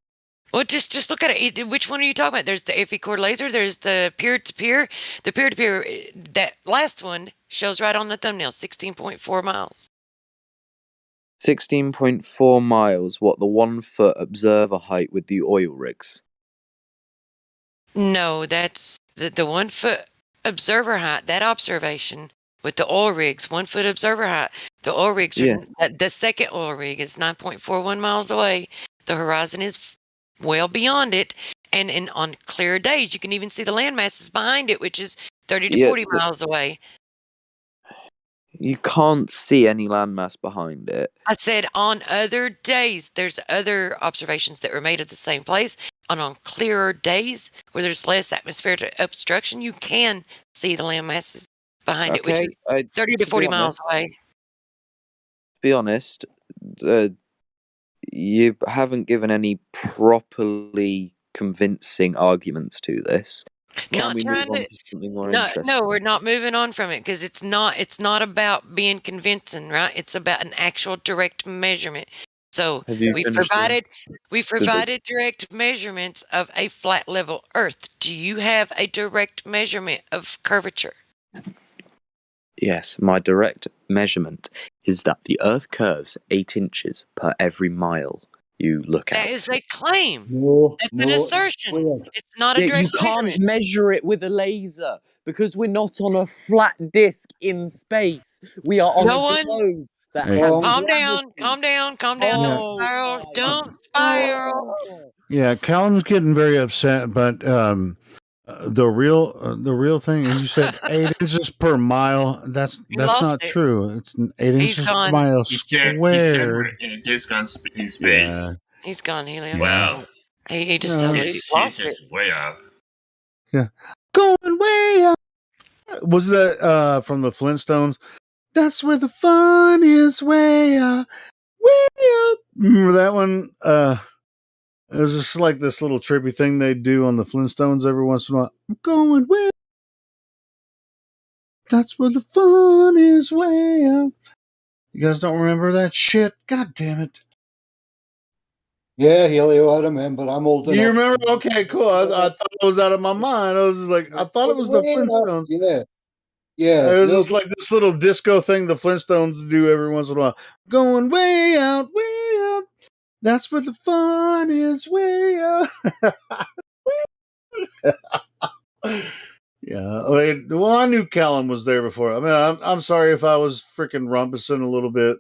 Well, just look at it. Which one are you talking about? There's the FE core laser. There's the peer-to-peer. The peer-to-peer, that last one shows right on the thumbnail, 16.4 miles.
16.4 miles. What, the 1 foot observer height with the oil rigs?
No, that's the 1 foot observer height. That observation with the oil rigs, 1 foot observer height. The oil rigs are the second oil rig is 9.41 miles away. The horizon is well beyond it, and on clear days you can even see the land masses behind it, which is 30 to 40 miles away.
You can't see any landmass behind it.
I said on other days. There's other observations that were made at the same place, and on clearer days where there's less atmospheric obstruction, you can see the land masses behind it, which is 30 to 40 miles away.
To be honest, you haven't given any properly convincing arguments to this. Can we move on to something more interesting?
No, we're not moving on from it because it's not about being convincing, right? It's about an actual direct measurement. So we've provided direct measurements of a flat level Earth. Do you have a direct measurement of curvature?
Yes, my direct measurement is that the Earth curves 8 inches per every mile you look at.
That is a claim. That's an assertion. It's not a direct measurement.
You can't measure it with a laser because we're not on a flat disc in space. We are on a globe.
Calm down. Don't spiral.
Yeah, Callum's getting very upset, but the real thing, you said 8 inches per mile. That's not true. It's 8 inches per mile squared.
In a disc in space.
Yeah.
He's gone, Helio.
Wow.
He just totally lost it.
Way up.
Yeah, going way up. Was that from the Flintstones? That's where the fun is, way up, way up. Remember that one? It was just like this little trippy thing they do on the Flintstones every once in a while. I'm going way up. That's where the fun is, way up. You guys don't remember that shit? God damn it.
Yeah, Helio, I remember. I'm old enough.
You remember? Okay, cool. I thought it was out of my mind. I was just like, I thought it was the Flintstones.
Yeah.
It was just like this little disco thing the Flintstones do every once in a while. Going way out, way up. That's where the fun is, way up. Yeah. Well, I knew Callum was there before. I mean, I'm sorry if I was freaking rumpusing a little bit,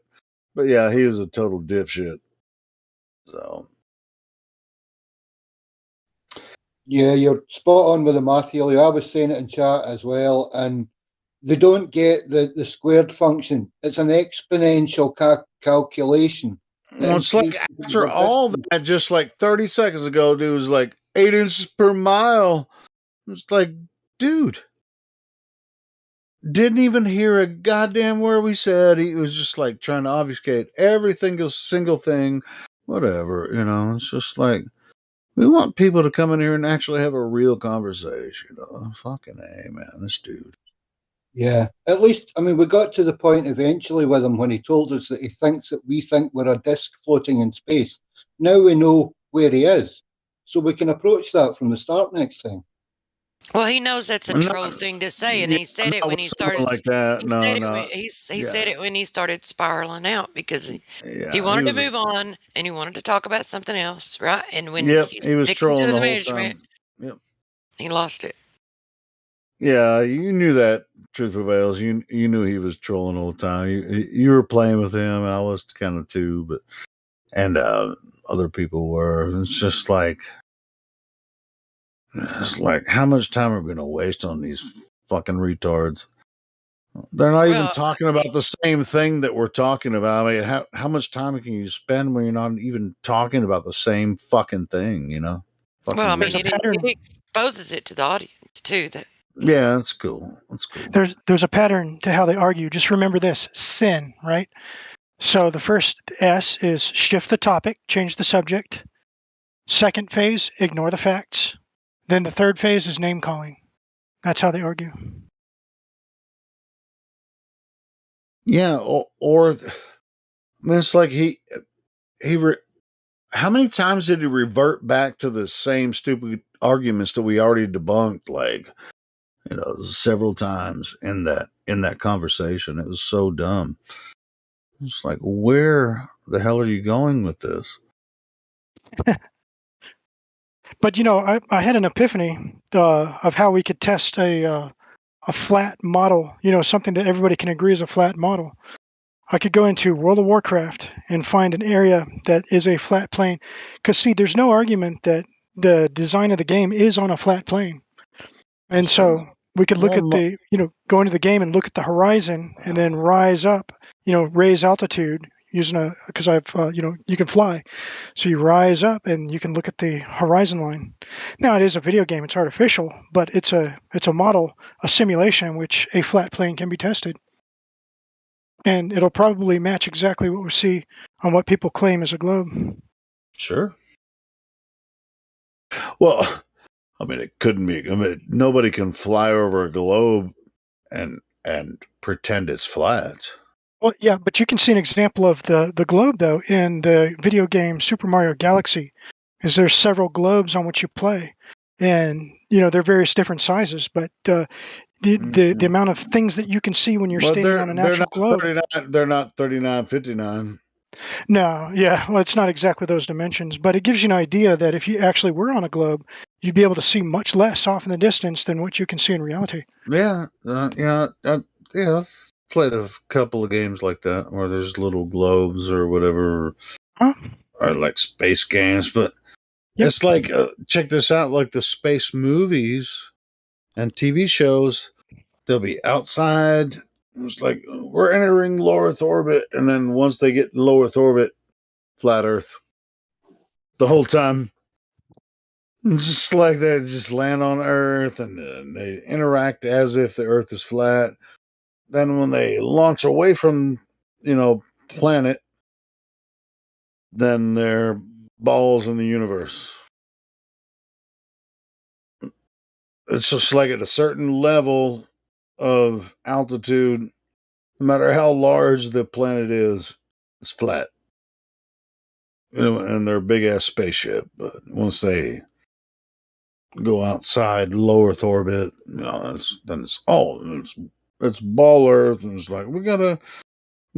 but yeah, he was a total dipshit. So.
Yeah, you're spot on with the math, Helio. I was saying it in chat as well, and they don't get the squared function. It's an exponential calculation.
Well, it's like after all that, just like 30 seconds ago, dude was like 8 inches per mile. It's like, dude, didn't even hear a goddamn word we said. He was just like trying to obfuscate every single thing, whatever, you know. It's just like, we want people to come in here and actually have a real conversation. Fucking A, man, this dude.
Yeah, at least, I mean, we got to the point eventually with him when he told us that he thinks that we think we're a disc floating in space. Now we know where he is, so we can approach that from the start next time.
Well, he knows that's a troll thing to say, and he said it when he started.
Like that.
He said it when he started spiraling out because he wanted to move on and he wanted to talk about something else, right? And when
he was trolling the whole
measurement,
time. Yep,
he lost it.
Yeah, you knew that. Truth prevails. You knew he was trolling the whole time. You were playing with him, and I was kind of too, but other people were. It's like how much time are we going to waste on these fucking retards? They're not even talking about the same thing that we're talking about. I mean, how much time can you spend when you're not even talking about the same fucking thing? You know.
Well, I mean, it exposes it to the audience too.
Yeah, that's cool. That's cool.
There's a pattern to how they argue. Just remember this: sin, right? So the first S is shift the topic, change the subject. Second phase, ignore the facts. Then the third phase is name calling. That's how they argue.
Yeah, or I mean, it's like how many times did he revert back to the same stupid arguments that we already debunked? Like, several times in that conversation. It was so dumb. It's like, where the hell are you going with this?
But I had an epiphany of how we could test a flat model. Something that everybody can agree is a flat model. I could go into World of Warcraft and find an area that is a flat plane. Because see, there's no argument that the design of the game is on a flat plane. And so we could look at go into the game and look at the horizon and then rise up, raise altitude using because I've, you can fly. So you rise up and you can look at the horizon line. Now it is a video game, it's artificial, but it's a model, a simulation in which a flat plane can be tested. And it'll probably match exactly what we see on what people claim is a globe.
Sure. Well, I mean, it couldn't be. I mean, nobody can fly over a globe and pretend it's flat.
Well, yeah, but you can see an example of the globe, though, in the video game Super Mario Galaxy, because there's several globes on which you play. And, they're various different sizes, but the amount of things that you can see when you're standing on an actual globe.
They're not 3959.
No, yeah, well, it's not exactly those dimensions, but it gives you an idea that if you actually were on a globe, you'd be able to see much less off in the distance than what you can see in reality.
Yeah, I've played a couple of games like that where there's little globes or whatever, or like space games, but it's like, check this out, like the space movies and TV shows, they'll be outside. It's like, we're entering low Earth orbit, and then once they get in low Earth orbit, flat Earth. The whole time. Just like they just land on Earth, and they interact as if the Earth is flat. Then when they launch away from, planet, then they're balls in the universe. It's just like at a certain level of altitude, no matter how large the planet is, it's flat. And they're a big ass spaceship. But once they go outside low Earth orbit, it's ball Earth, and it's like, we gotta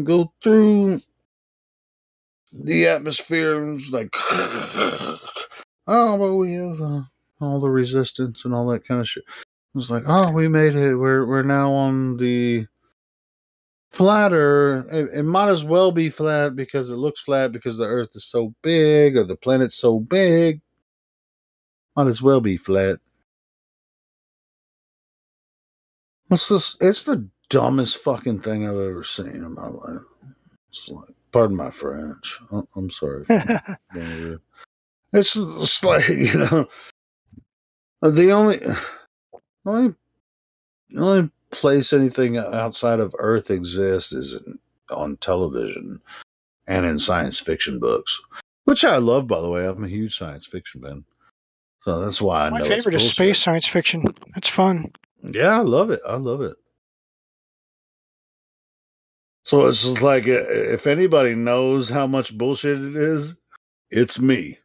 go through the atmosphere, and it's like, but we have all the resistance and all that kind of shit. It's like, we made it. We're now on the flatter. It might as well be flat because it looks flat because the Earth is so big or the planet's so big. Might as well be flat. It's the dumbest fucking thing I've ever seen in my life. It's like, pardon my French. I'm sorry. It's like, the only place anything outside of Earth exists is on television and in science fiction books, which I love, by the way. I'm a huge science fiction fan. So that's why I know.
My favorite is space science fiction. It's fun.
Yeah, I love it. So it's just like, if anybody knows how much bullshit it is, it's me.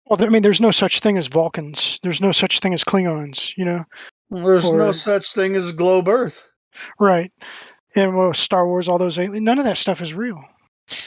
Well, I mean, there's no such thing as Vulcans. There's no such thing as Klingons,
Well, there's no such thing as globe Earth.
Right. And Star Wars, all those aliens, none of that stuff is real.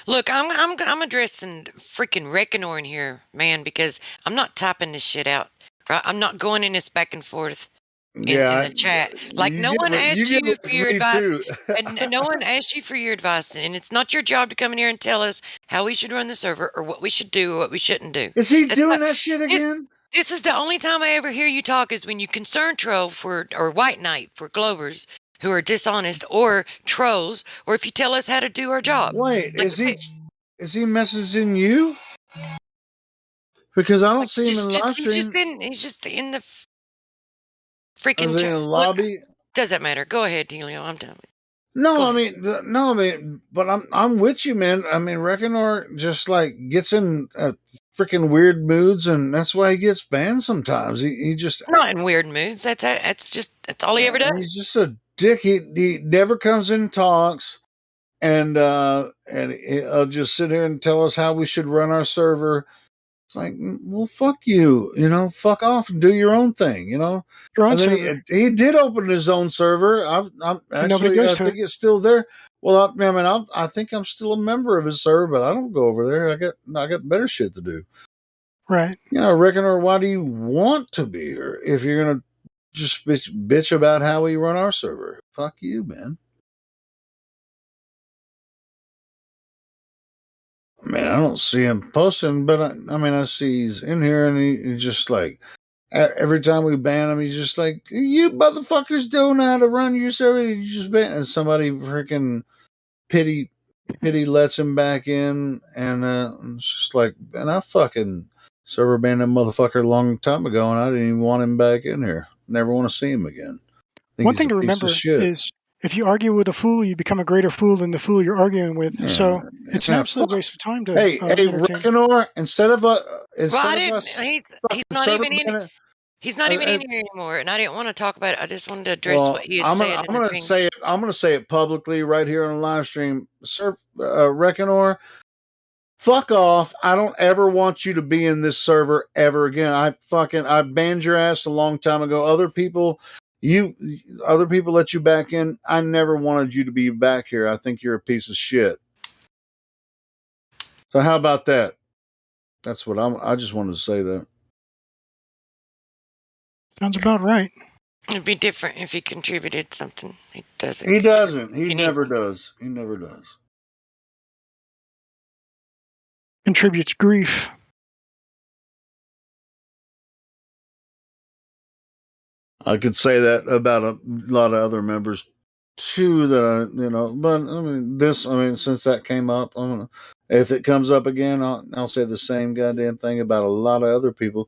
Look, I'm addressing freaking Reckonor in here, man, because I'm not typing this shit out. Right? I'm not going in this back and forth in the chat. Like no one asked you for your advice, and no one asked you for your advice, and it's not your job to come in here and tell us how we should run the server or what we should do or what we shouldn't do.
Is he doing that shit again?
This is the only time I ever hear you talk is when you concern troll or white knight for Globers who are dishonest or trolls, or if you tell us how to do our job.
Wait, is he messaging you? Because I don't see him in the live stream.
He's just in the freaking
Is he in the lobby?
Doesn't matter. Go ahead, Delio. I'm done.
No, I mean, but I'm with you, man. I mean, Reckonor just like gets in freaking weird moods, and that's why he gets banned sometimes. He just
not in weird moods. That's all he ever does.
He's just a dick. He never comes in and talks, and he'll just sit here and tell us how we should run our server. It's like, well, fuck you, fuck off and do your own thing, And then he did open his own server. I'm actually, I think it's still there. Well, I think I'm still a member of his server, but I don't go over there. I got better shit to do.
Right.
Reckonor, why do you want to be here if you're gonna just bitch about how we run our server? Fuck you, man. I mean, I don't see him posting, but I see he's in here, and he just like every time we ban him, he's just like, "You motherfuckers don't know how to run your server. You just ban." And somebody freaking pity lets him back in, and it's just like, and I fucking server banned that motherfucker a long time ago, and I didn't even want him back in here. Never want to see him again.
One thing to remember is, if you argue with a fool, you become a greater fool than the fool you're arguing with. Yeah. So it's an absolute waste of time to.
Hey, Reckonor, instead of us,
he's not even in. He's not even in here anymore, and I didn't want to talk about it. I just wanted to address what he had said.
I'm going to say it publicly right here on the live stream. Sir, Reckonor, fuck off. I don't ever want you to be in this server ever again. I banned your ass a long time ago. Other people let you back in. I never wanted you to be back here. I think you're a piece of shit. So how about that? That's what I just wanted to say that.
Sounds about right.
It'd be different if he contributed something. He doesn't.
He doesn't. He never does. He never does.
Contributes grief.
I could say that about a lot of other members too. But since that came up, if it comes up again, I'll say the same goddamn thing about a lot of other people.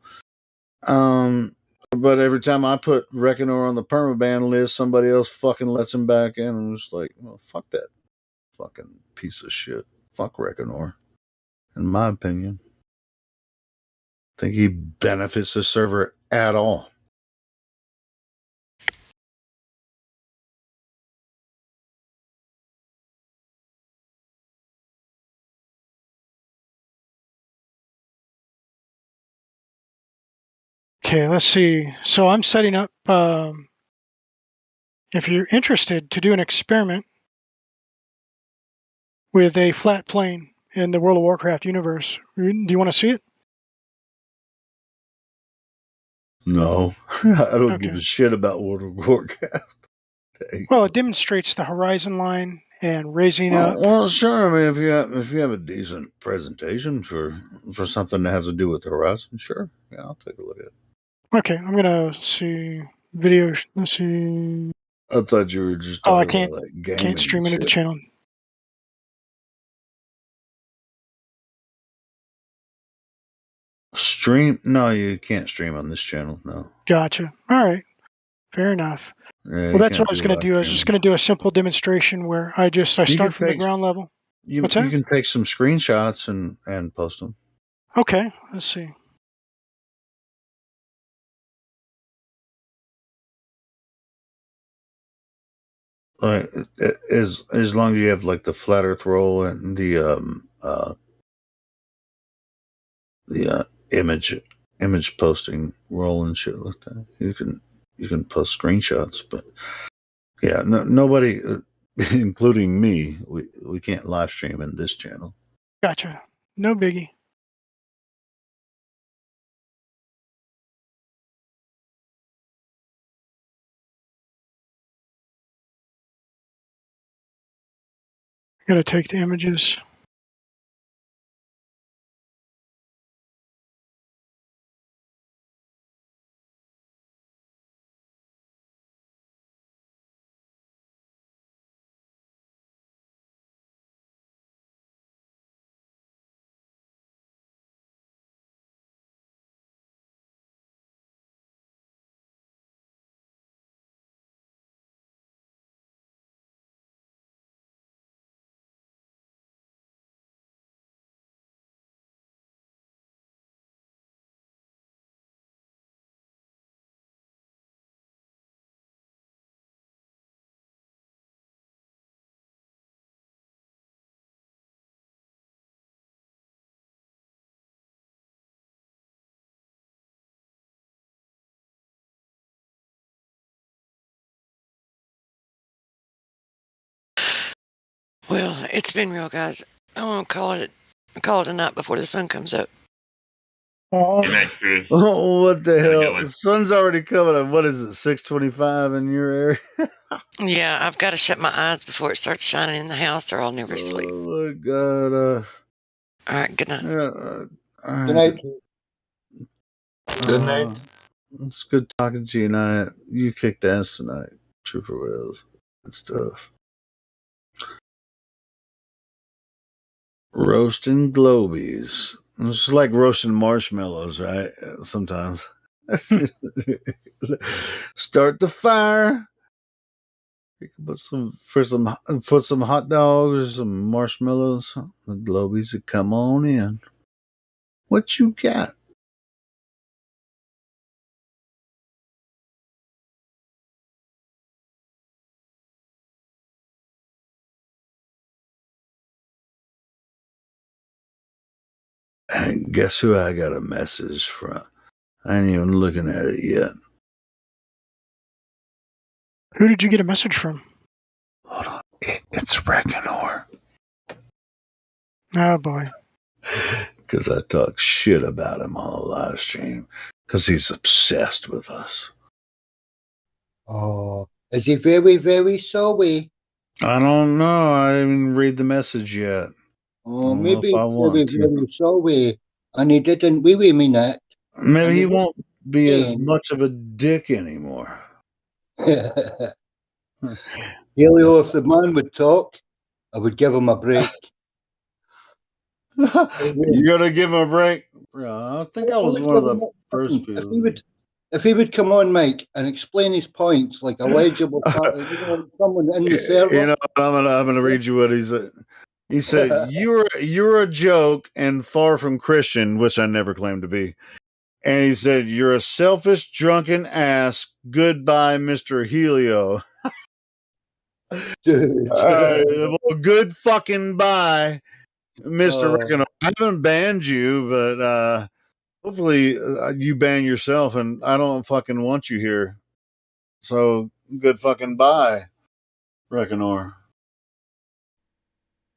But every time I put Reckonor on the permaban list, somebody else fucking lets him back in. I'm just like, well, fuck that fucking piece of shit. Fuck Reckonor. In my opinion, I think he benefits the server at all.
Okay, let's see. So I'm setting up, if you're interested, to do an experiment with a flat plane in the World of Warcraft universe. Do you want to see it?
No, I don't give a shit about World of Warcraft.
Well, it demonstrates the horizon line and raising up.
Well, sure. I mean, if you have a decent presentation for something that has to do with the horizon, sure. Yeah, I'll take a look at it.
Okay, I'm gonna see video. Let's see.
I thought you were just talking about like gaming.
Can't stream into the channel.
Stream? No, you can't stream on this channel. No.
Gotcha. All right. Fair enough.
Yeah,
well, that's what I was going to do. I was just going to do a simple demonstration where I start from the ground level.
You can take some screenshots and post them.
Okay. Let's see.
As long as you have like the flat Earth roll and the image posting roll and shit like that, you can post screenshots, but yeah, nobody, including me, we can't live stream in this channel.
Gotcha. No biggie. Gotta take the images.
Well, it's been real, guys. I want to call it a night before the sun comes up.
Good night, Chris.
Oh, what the
Have a good
hell?
one.
The sun's already coming up. What is it, 6:25 in your area?
Yeah, I've got to shut my eyes before it starts shining in the house, or I'll never sleep.
Oh my God!
All right, good night.
Good night.
Good night.
It's good talking to you tonight. You kicked ass tonight, Trooper Wells. Good stuff. Roasting globies. It's like roasting marshmallows, right? Sometimes. Start the fire. You can put some hot dogs, some marshmallows. The globies that come on in. What you got? And guess who I got a message from? I ain't even looking at it yet.
Who did you get a message from?
Hold on. It's Reckonor.
Oh boy.
Because I talk shit about him on a live stream. Because he's obsessed with us.
Oh, is he very, very sorry?
I don't know. I didn't read the message yet.
Oh, maybe he's very, very sorry. And he didn't really mean it.
Maybe he won't be as much of a dick anymore.
Helio, if the man would talk, I would give him a break.
You're gonna give him a break? I think I was one of the first people.
If he would come on, Mike, and explain his points like a legible part, someone in the server.
You know, I'm gonna read you what he said. He said, "You're a joke and far from Christian," which I never claimed to be. And he said, "You're a selfish, drunken ass. Goodbye, Mr. Helio." Good fucking bye, Mr. Reckoner. I haven't banned you, but hopefully you ban yourself, and I don't fucking want you here. So good fucking bye, Reckoner.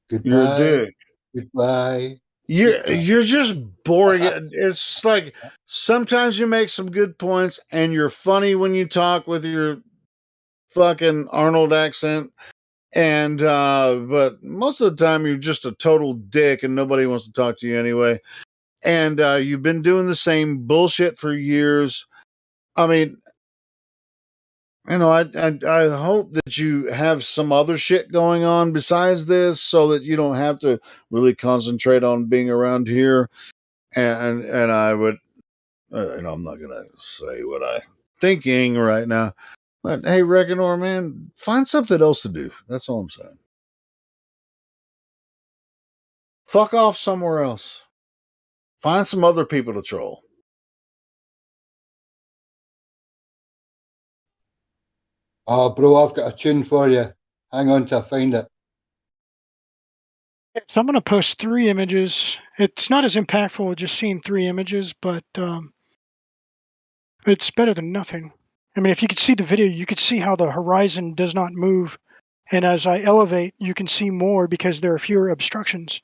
Goodbye.
You're a dick.
Goodbye.
You're just boring. It's like sometimes you make some good points, and you're funny when you talk with your fucking Arnold accent. And but most of the time you're just a total dick, and nobody wants to talk to you anyway. And you've been doing the same bullshit for years. I mean, you know, I hope that you have some other shit going on besides this, so that you don't have to really concentrate on being around here. And I would, I'm not gonna say what I'm thinking right now, but hey, Reckonor, man, find something else to do. That's all I'm saying. Fuck off somewhere else. Find some other people to troll.
Oh, bro, I've got a tune for you. Hang on till I find it.
So I'm going to post 3 images. It's not as impactful just seeing 3 images, but it's better than nothing. I mean, if you could see the video, you could see how the horizon does not move. And as I elevate, you can see more because there are fewer obstructions.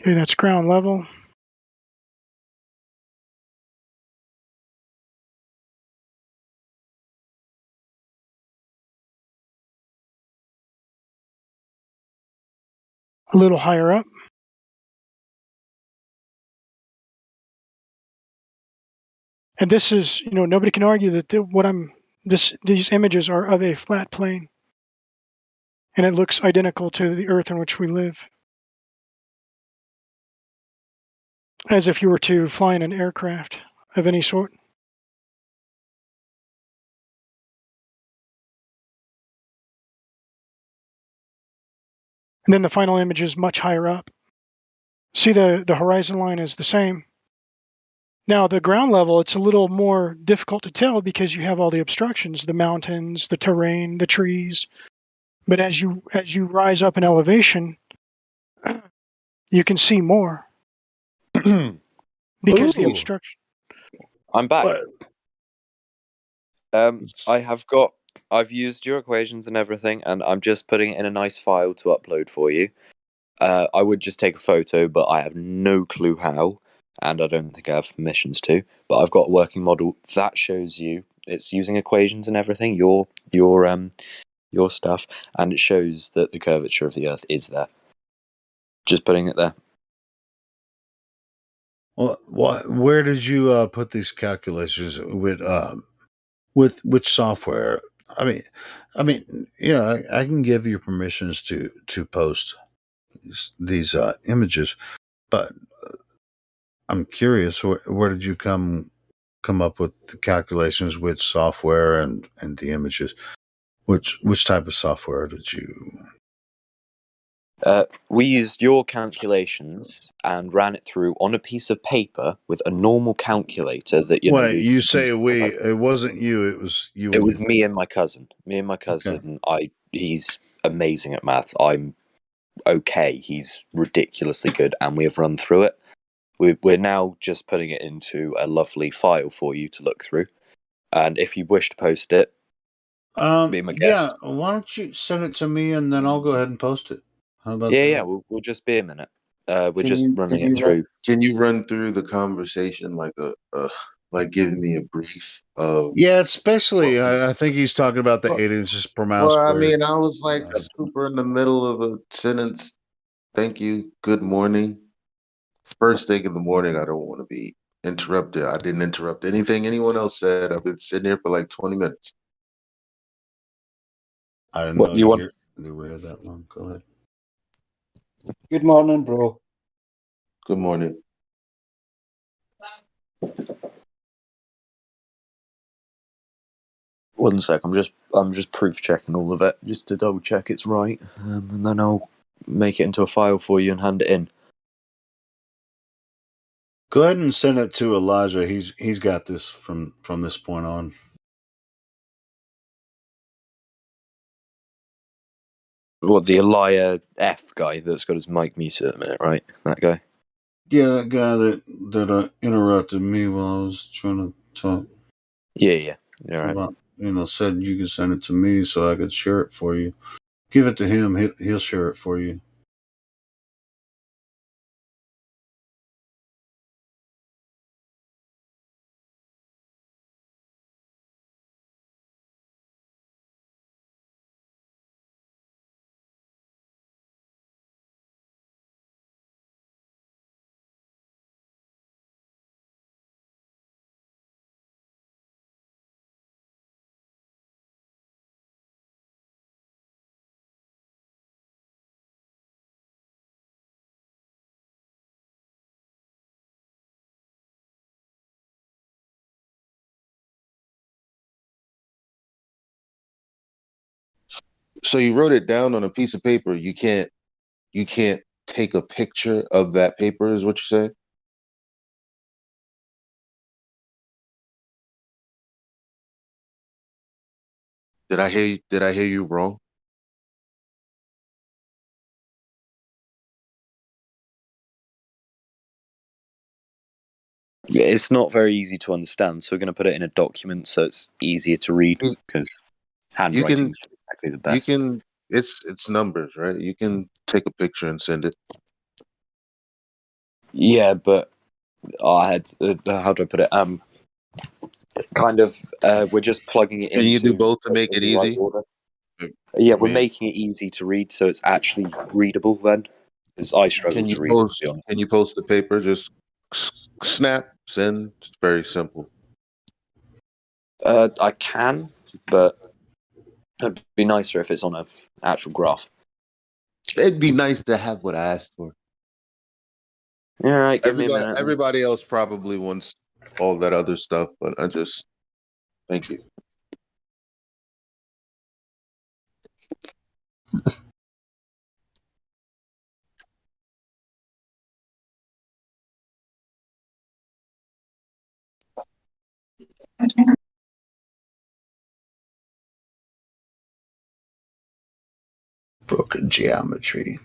Okay, that's ground level. A little higher up. And this is, nobody can argue that these images are of a flat plane. And it looks identical to the Earth on which we live. As if you were to fly in an aircraft of any sort. And then the final image is much higher up. See, the horizon line is the same. Now, the ground level, it's a little more difficult to tell because you have all the obstructions, the mountains, the terrain, the trees. But as you rise up in elevation, you can see more. Because the obstruction.
I'm back. I've used your equations and everything, and I'm just putting it in a nice file to upload for you. I would just take a photo, but I have no clue how, and I don't think I have permissions to. But I've got a working model that shows you it's using equations and everything, your stuff, and it shows that the curvature of the Earth is there. Just putting it there.
Well, where did you put these calculations with which software? I mean, I can give you permissions to post these images, but I'm curious, where did you come up with the calculations, which software and the images? Which type of software did you?
We used your calculations and ran it through on a piece of paper with a normal calculator that
Wait, you say we? It wasn't you. It was you.
It was me and my cousin. Okay. He's amazing at maths. I'm okay. He's ridiculously good, and we have run through it. We're now just putting it into a lovely file for you to look through. And if you wish to post it, be my guest.
Yeah. Why don't you send it to me and then I'll go ahead and post it? How about
that?
Yeah,
We'll just be a minute. We're just running it through.
Can you run through the conversation like giving me a brief of?
Yeah, especially I think he's talking about the 8 inches per mile
Well, I
squared.
mean, I was like super in the middle of a sentence. Thank you. Good morning. First thing in the morning, I don't want to be interrupted. I didn't interrupt anything anyone else said. I've been sitting here for like 20 minutes.
I didn't know you were here that long. Go ahead.
Good morning, bro.
Good morning.
One sec. I'm just proof checking all of it just to double check it's right, and then I'll make it into a file for you and hand it in.
Go ahead and send it to Elijah. He's got this from this point on.
What, the Elia F guy that's got his mic muted at the minute, right? That guy?
Yeah, that guy that interrupted me while I was trying to talk.
Yeah. All right.
About, said you could send it to me so I could share it for you. Give it to him. He'll share it for you.
So you wrote it down on a piece of paper. You can't take a picture of that paper, is what you say? Did I hear you wrong?
It's not very easy to understand, so we're going to put it in a document so it's easier to read because handwriting is exactly the best.
You can. It's numbers, right? You can take a picture and send it.
Yeah, but I had how do I put it? Kind of. We're just plugging it
Can you do
into
both to make it
the right
easy?
order.
I
Yeah, we're
mean,
making it easy to read, so it's actually readable then. Because I struggle to read it, to be honest.
Can you post the paper? Just snap, send. It's very simple.
I can, but it'd be nicer if it's on an actual graph.
It'd be nice to have what I asked for.
All right, give me a minute.
Everybody else probably wants all that other stuff, but I just thank you.
Broken geometry.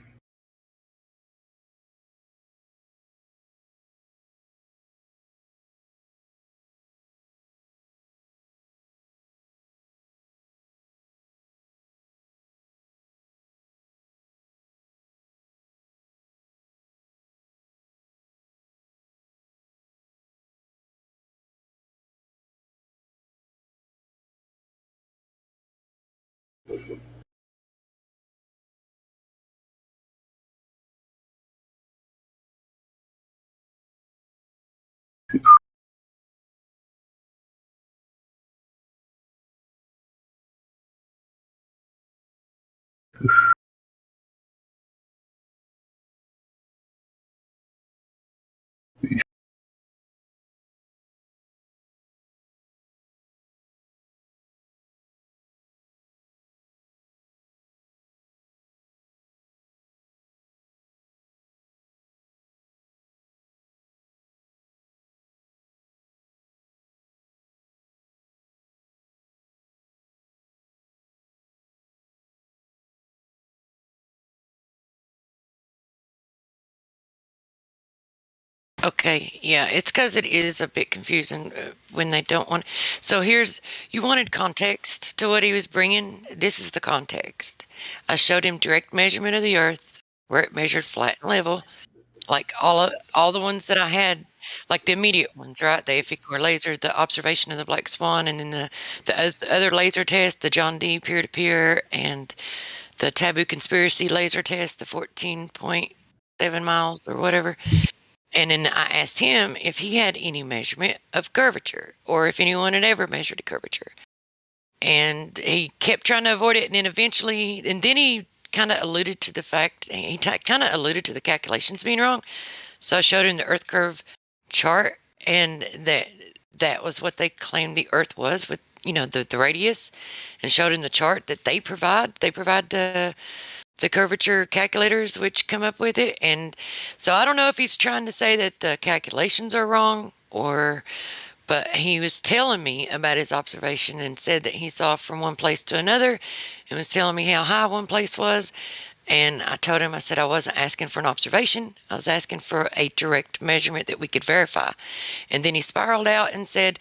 Okay, yeah, it's because it is a bit confusing when they don't want. So you wanted context to what he was bringing. This is the context. I showed him direct measurement of the Earth, where it measured flat and level, like all the ones that I had, like the immediate ones, right? The Ificore laser, the observation of the black swan, and then the other laser test, the John D peer-to-peer, and the taboo conspiracy laser test, the 14.7 miles or whatever. And then I asked him if he had any measurement of curvature or if anyone had ever measured a curvature. And he kept trying to avoid it. And then eventually, and then he kind of alluded to the fact, kind of alluded to the calculations being wrong. So I showed him the Earth curve chart, and that was what they claimed the Earth was with, the radius, and showed him the chart that they provide. They provide the curvature calculators which come up with it. And so I don't know if he's trying to say that the calculations are wrong but he was telling me about his observation and said that he saw from one place to another and was telling me how high one place was. And I told him, I said I wasn't asking for an observation. I was asking for a direct measurement that we could verify. And then he spiraled out and said,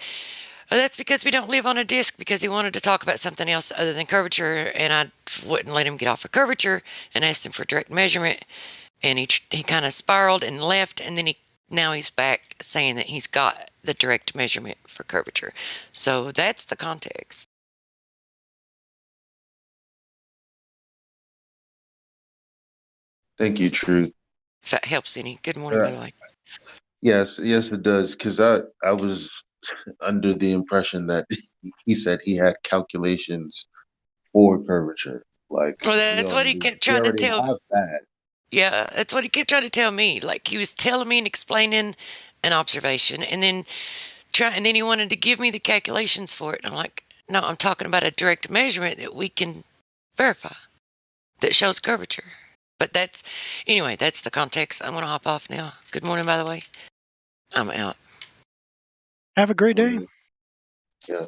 "Oh, that's because we don't live on a disc," because he wanted to talk about something else other than curvature, and I wouldn't let him get off of curvature and asked him for direct measurement. And he kind of spiraled and left, and then now he's back saying that he's got the direct measurement for curvature. So that's the context.
Thank you, Truth.
If that helps any. Good morning, by the way.
Yes, it does. Because I was under the impression that he said he had calculations for curvature. Like,
Well, that's what he kept trying to tell.
Have that.
Yeah, that's what he kept trying to tell me. Like, he was telling me and explaining an observation, and then he wanted to give me the calculations for it. And I'm like, no, I'm talking about a direct measurement that we can verify that shows curvature. But that's the context. I'm going to hop off now. Good morning, by the way. I'm out.
Have a great day.
Yeah.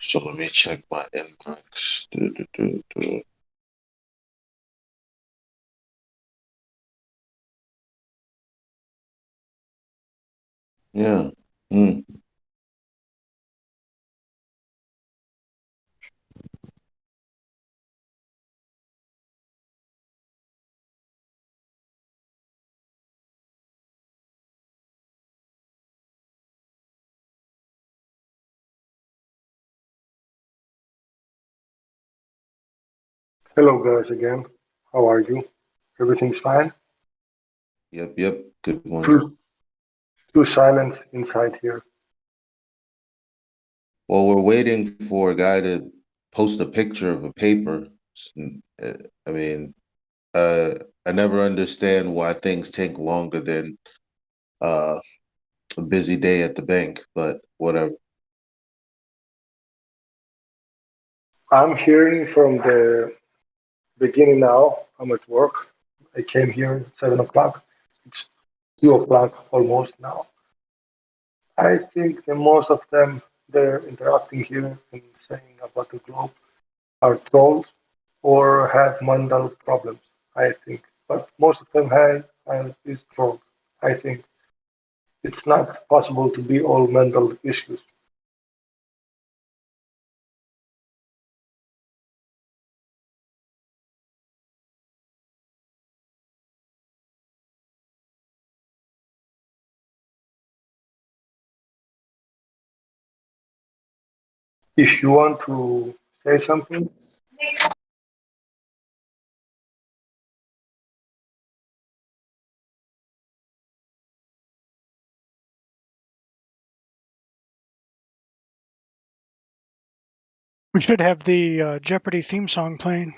So let me check my inbox. Yeah. Mm.
Hello, guys, again. How are you? Everything's fine?
Yep. Good one.
Too silence inside here.
Well, we're waiting for a guy to post a picture of a paper. I mean, I never understand why things take longer than a busy day at the bank, but whatever.
I'm hearing from the beginning now. I'm at work. I came here at 7 o'clock. It's 2 o'clock almost now. I think that most of them, they're interacting here and saying about the globe are trolls or have mental problems, I think. But most of them have is trolls. I think it's not possible to be all mental issues. If you want to say something,
We should have the Jeopardy theme song playing.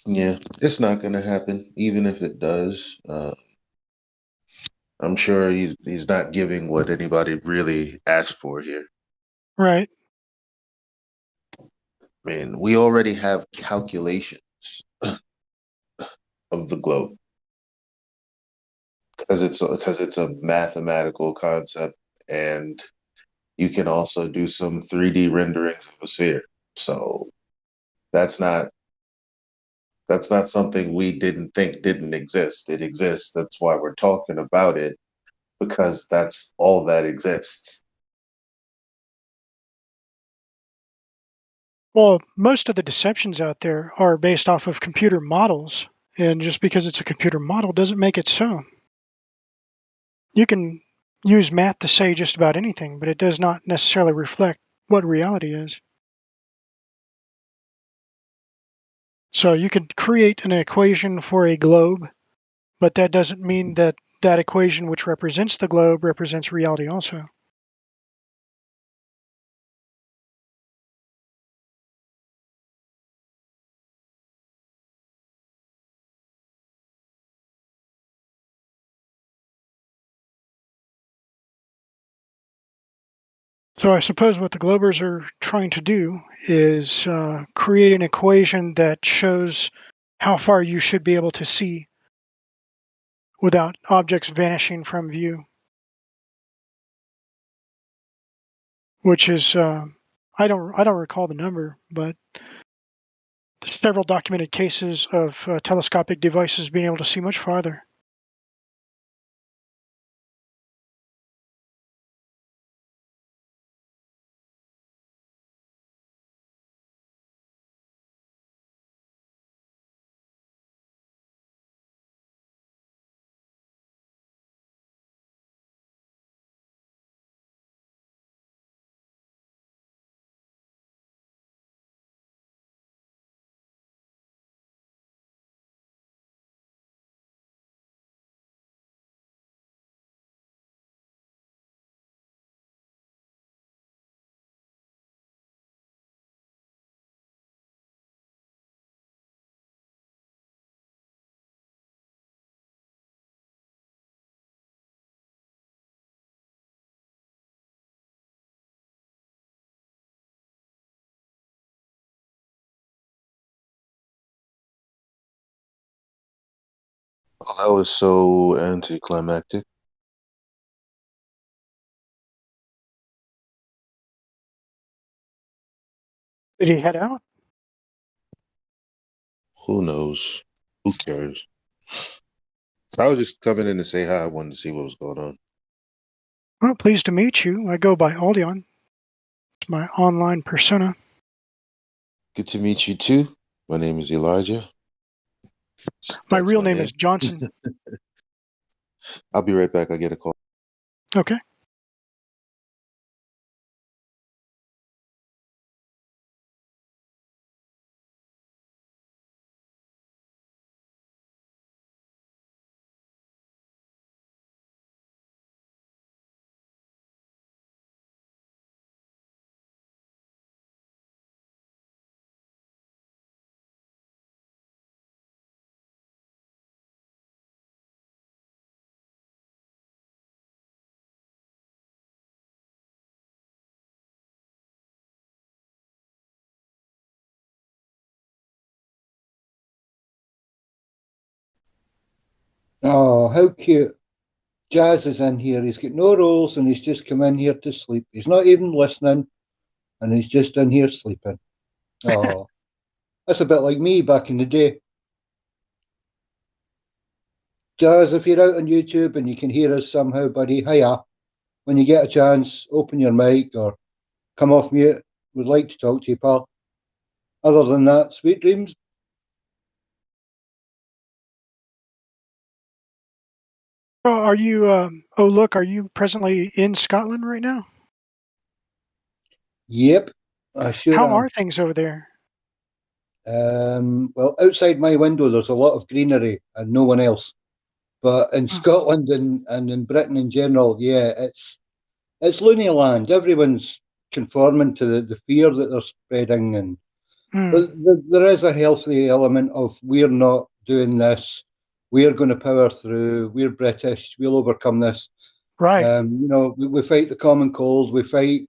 Yeah, it's not going to happen. Even if it does, I'm sure he's not giving what anybody really asked for here.
Right.
I mean, we already have calculations of the globe because it's a mathematical concept, and you can also do some 3D renderings of a sphere. So that's not that's not something we didn't think didn't exist. It exists. That's why we're talking about it, because that's all that exists.
Well, most of the deceptions out there are based off of computer models. And just because it's a computer model doesn't make it so. You can use math to say just about anything, but it does not necessarily reflect what reality is. So you could create an equation for a globe, but that doesn't mean that that equation which represents the globe represents reality also. So I suppose what the Globers are trying to do is create an equation that shows how far you should be able to see without objects vanishing from view, which is I don't recall the number, but there's several documented cases of telescopic devices being able to see much farther.
Oh, that was so anticlimactic.
Did he head out?
Who knows? Who cares? I was just coming in to say hi. I wanted to see what was going on.
Well, pleased to meet you. I go by Aldion. It's my online persona.
Good to meet you too. My name is Elijah.
My real name is Johnson.
I'll be right back. I get a call.
Okay.
Oh, how cute. Jazz is in here. He's got no rules and he's just come in here to sleep. He's not even listening and he's just in here sleeping. Oh, that's a bit like me back in the day. Jazz, if you're out on YouTube and you can hear us somehow, buddy, hiya. When you get a chance, open your mic or come off mute. We'd like to talk to you, pal. Other than that, sweet dreams.
Are you, oh, look, are you presently in Scotland right now?
Yep, I sure
How
am.
are things over there?
Well, outside my window, there's a lot of greenery and no one else. But in Scotland and in Britain in general, yeah, it's loony land. Everyone's conforming to the fear that they're spreading, and but there is a healthy element of we're not doing this. We're going to power through. We're British. We'll overcome this.
Right.
We fight the common cold. We fight,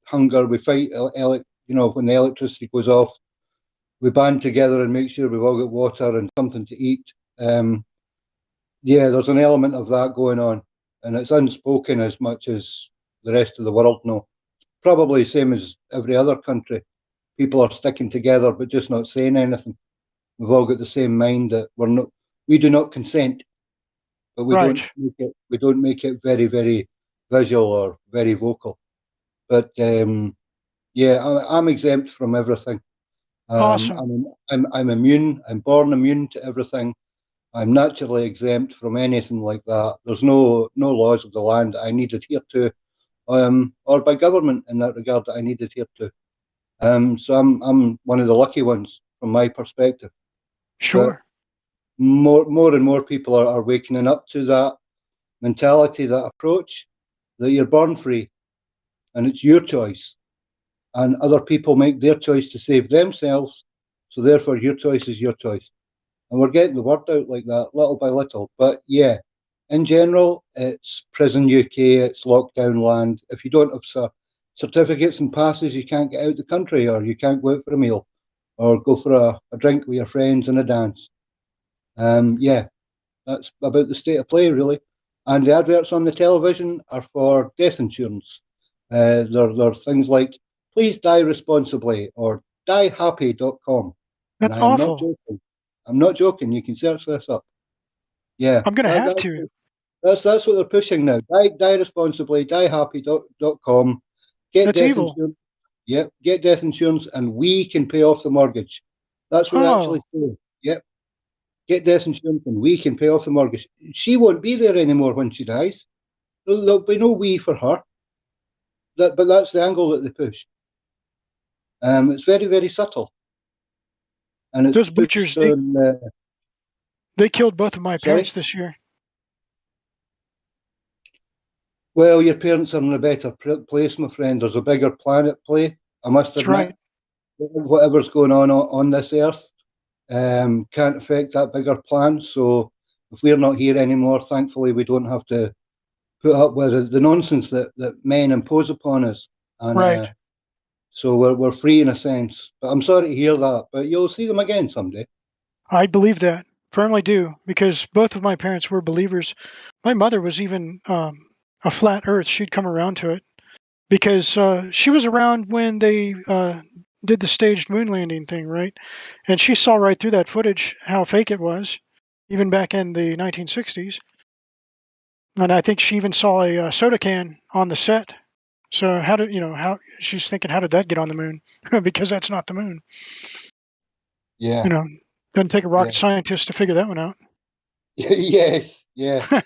hunger. We fight, when the electricity goes off. We band together and make sure we've all got water and something to eat. Yeah, there's an element of that going on, and it's unspoken as much as the rest of the world know. Probably the same as every other country. People are sticking together but just not saying anything. We've all got the same mind that we do not consent, but we don't make it very, very visual or very vocal. But yeah, I'm exempt from everything.
Awesome.
I'm immune. I'm born immune to everything. I'm naturally exempt from anything like that. There's no laws of the land I need to adhere to, or by government in that regard that I need to adhere to. So I'm one of the lucky ones from my perspective.
Sure.
But more and more people are waking up to that mentality, that approach, that you're born free, and it's your choice, and other people make their choice to save themselves. So therefore, your choice is your choice. And we're getting the word out like that, little by little. But yeah, in general, it's prison UK, it's lockdown land. If you don't have certificates and passes, you can't get out the country, or you can't go out for a meal, or go for a drink with your friends and a dance. Yeah, that's about the state of play, really. And the adverts on the television are for death insurance. They're things like, please die responsibly, or diehappy.com.
That's
And I am not
awful.
joking. I'm not joking. You can search this up. Yeah,
I'm going to have to.
That's what they're pushing now. Die responsibly. Diehappy.com. Get
That's
death
evil.
insurance. Yep, get death insurance, and we can pay off the mortgage. That's what they actually say. Yep, get death insurance, and we can pay off the mortgage. She won't be there anymore when she dies. There'll be no we for her. But that's the angle that they push. It's very, very subtle, and it's
those butchers. They killed both of my parents this year.
Well, your parents are in a better place, my friend. There's a bigger plan at play. I must admit,
right.
Whatever's going on this earth can't affect that bigger plan. So if we're not here anymore, thankfully, we don't have to put up with the nonsense that men impose upon us. And,
right.
So we're free in a sense. But I'm sorry to hear that. But you'll see them again someday.
I believe that. firmly do, because both of my parents were believers. My mother was even a flat Earth. She'd come around to it because she was around when they did the staged moon landing thing, right? And she saw right through that footage how fake it was, even back in the 1960s. And I think she even saw a soda can on the set. So how she's thinking, how did that get on the moon? Because that's not the moon.
Yeah.
Doesn't take a rocket scientist to figure that one out.
Yes, yeah. But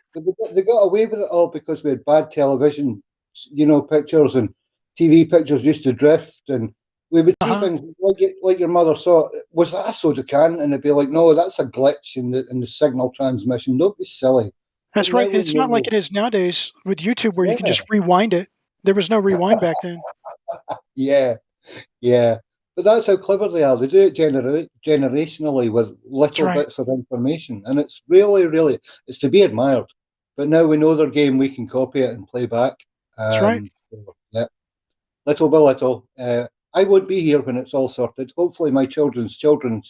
they got away with it all because we had bad television, pictures, and TV pictures used to drift, and we would see things like your mother saw. Was that a soda can? And they'd be like, "No, that's a glitch in the signal transmission. Don't be silly."
That's right. It's not like it is nowadays with YouTube where you can just rewind it. There was no rewind back then.
Yeah. But that's how clever they are. They do it generationally with little bits of information. And it's really, really, it's to be admired. But now we know their game, we can copy it and play back.
That's right.
So, yeah. Little by little. I won't be here when it's all sorted. Hopefully my children's children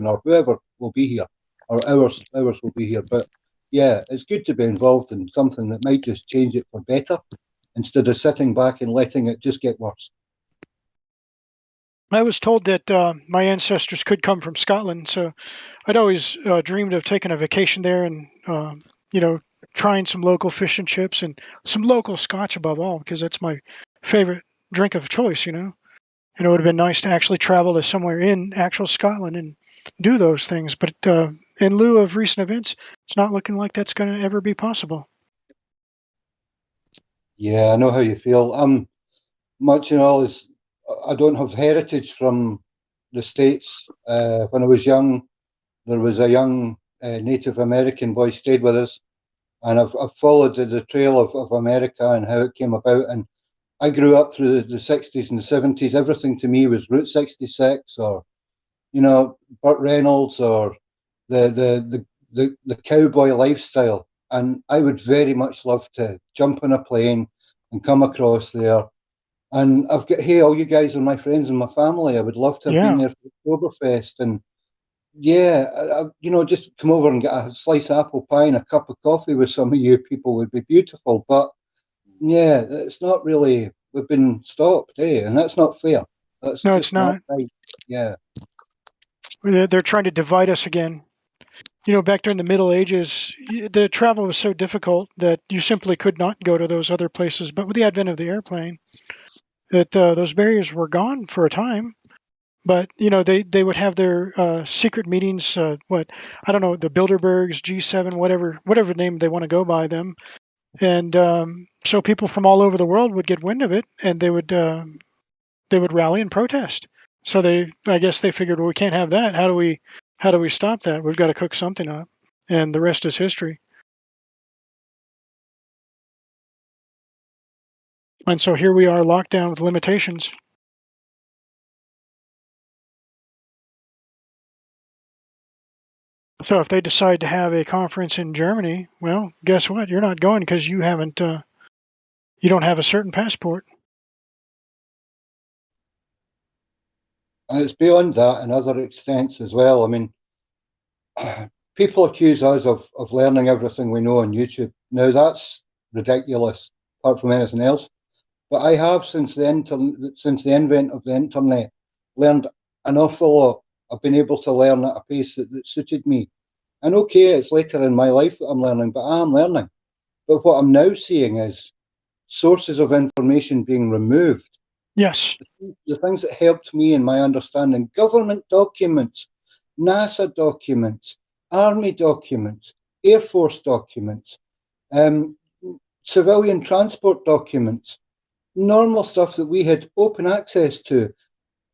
or whoever will be here. Or ours will be here. But yeah, it's good to be involved in something that might just change it for better instead of sitting back and letting it just get worse.
I was told that my ancestors could come from Scotland, so I'd always dreamed of taking a vacation there and, trying some local fish and chips and some local scotch above all, because that's my favorite drink of choice, And it would have been nice to actually travel to somewhere in actual Scotland and do those things. But in lieu of recent events, it's not looking like that's going to ever be possible.
Yeah, I know how you feel. Much and all is I don't have heritage from the States. When I was young, there was a young Native American boy stayed with us, and I've followed the trail of America and how it came about. And I grew up through the 60s and the 70s. Everything to me was Route 66 or, Burt Reynolds or the cowboy lifestyle. And I would very much love to jump on a plane and come across there. And I've got, hey, all you guys are my friends and my family. I would love to have been there for Oktoberfest. And just come over and get a slice of apple pie and a cup of coffee with some of you people would be beautiful. But yeah, it's not really, we've been stopped, and that's not fair. That's
no,
just
it's not.
Right. Yeah.
They're trying to divide us again. Back during the Middle Ages, the travel was so difficult that you simply could not go to those other places. But with the advent of the airplane, that those barriers were gone for a time. But they would have their secret meetings. I don't know, the Bilderbergs, G7, whatever name they want to go by them, and so people from all over the world would get wind of it, and they would rally and protest. So I guess they figured, well, we can't have that. How do we stop that? We've got to cook something up, and the rest is history. And so here we are, locked down with limitations. So if they decide to have a conference in Germany, well, guess what? You're not going because you don't have a certain passport.
And it's beyond that in other extents as well. I mean, people accuse us of learning everything we know on YouTube. Now that's ridiculous, apart from anything else. But I have, since the invent of the internet, learned an awful lot. I've been able to learn at a pace that suited me. And okay, it's later in my life that I'm learning, but I am learning. But what I'm now seeing is sources of information being removed.
Yes.
The things that helped me in my understanding, government documents, NASA documents, Army documents, Air Force documents, civilian transport documents, normal stuff that we had open access to.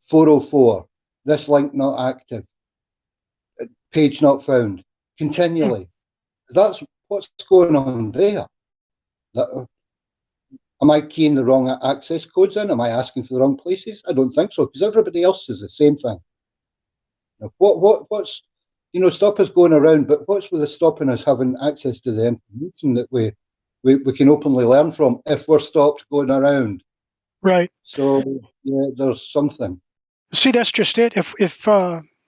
404, this link not active, page not found, continually. That's what's going on there. Am I keying the wrong access codes in? Am I asking for the wrong places? I don't think so, because everybody else is the same thing. Now, what's stop us going around, but what's with the stopping us having access to the information that we can openly learn from if we're stopped going around?
Right.
So yeah, there's something.
See, that's just it. If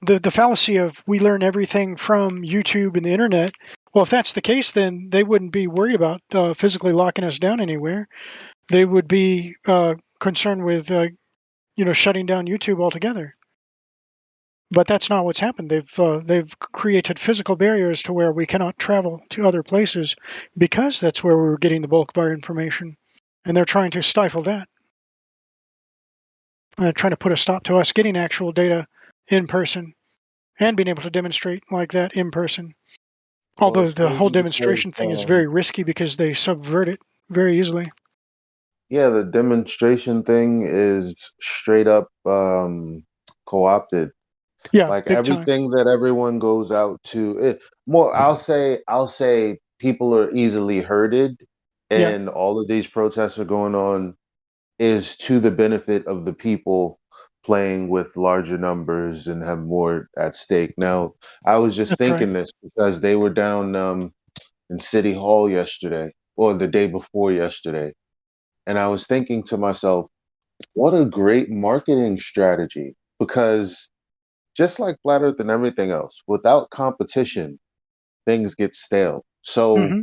the fallacy of we learn everything from YouTube and the internet. Well, if that's the case, then they wouldn't be worried about physically locking us down anywhere. They would be concerned with shutting down YouTube altogether. But that's not what's happened. They've created physical barriers to where we cannot travel to other places because that's where we're getting the bulk of our information, and they're trying to stifle that. They're trying to put a stop to us getting actual data in person and being able to demonstrate like that in person.
Well,
Although
it's
the whole
crazy because
demonstration thing is very risky because they subvert it very easily.
yeah, the demonstration thing is straight up co-opted.
Yeah,
Like
big time.
everything that everyone goes out to, more. I'll say people are easily herded,
Yeah,
and all of these protests are going on is to the benefit of the people playing with larger numbers and have more at stake. Now, I was just
that's right.
thinking this because they were down in City Hall yesterday, or the day before yesterday, and I was thinking to myself, what a great marketing strategy because just like Flat Earth and everything else, without competition, things get stale. So
Hmm.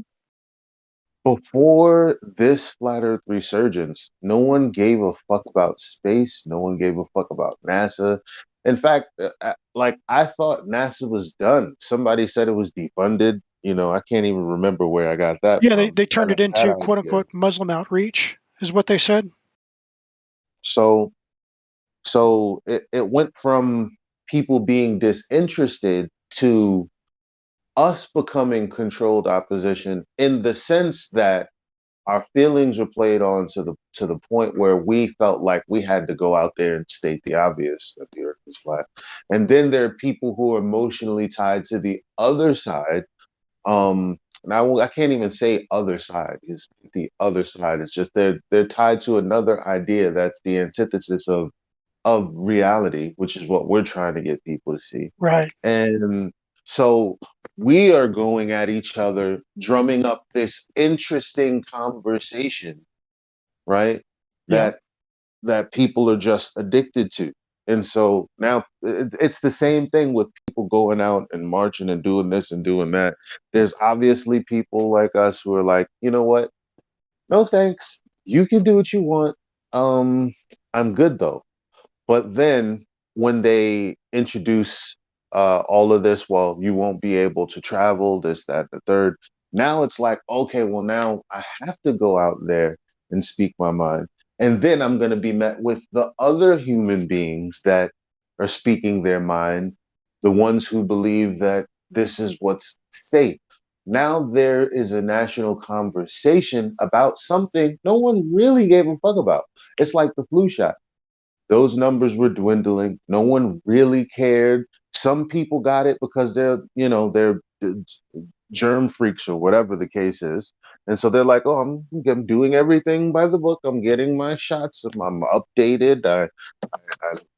before this Flat Earth resurgence, no one gave a fuck about space. No one gave a fuck about NASA. In fact, like I thought NASA was done. Somebody said it was defunded. I can't even remember where I got that
Yeah,
from.
they
I
turned it
got that
into quote
idea.
unquote Muslim outreach, is what they said.
So, so it went from people being disinterested to us becoming controlled opposition in the sense that our feelings were played on to the point where we felt like we had to go out there and state the obvious that the earth is flat. And then there are people who are emotionally tied to the other side. And I can't even say other side because the other side is just they're tied to another idea that's the antithesis of reality, which is what we're trying to get people to see.
Right.
And so we are going at each other, drumming up this interesting conversation, right?
Yeah.
That people are just addicted to. And so now it's the same thing with people going out and marching and doing this and doing that. There's obviously people like us who are like, you know what? No thanks. You can do what you want. I'm good though. But then when they introduce all of this, well, you won't be able to travel, this, that, the third. Now it's like, okay, well, now I have to go out there and speak my mind. And then I'm going to be met with the other human beings that are speaking their mind, the ones who believe that this is what's safe. Now there is a national conversation about something no one really gave a fuck about. It's like the flu shot. Those numbers were dwindling. No one really cared. Some people got it because they're germ freaks or whatever the case is. And so they're like, oh, I'm doing everything by the book. I'm getting my shots. I'm updated. I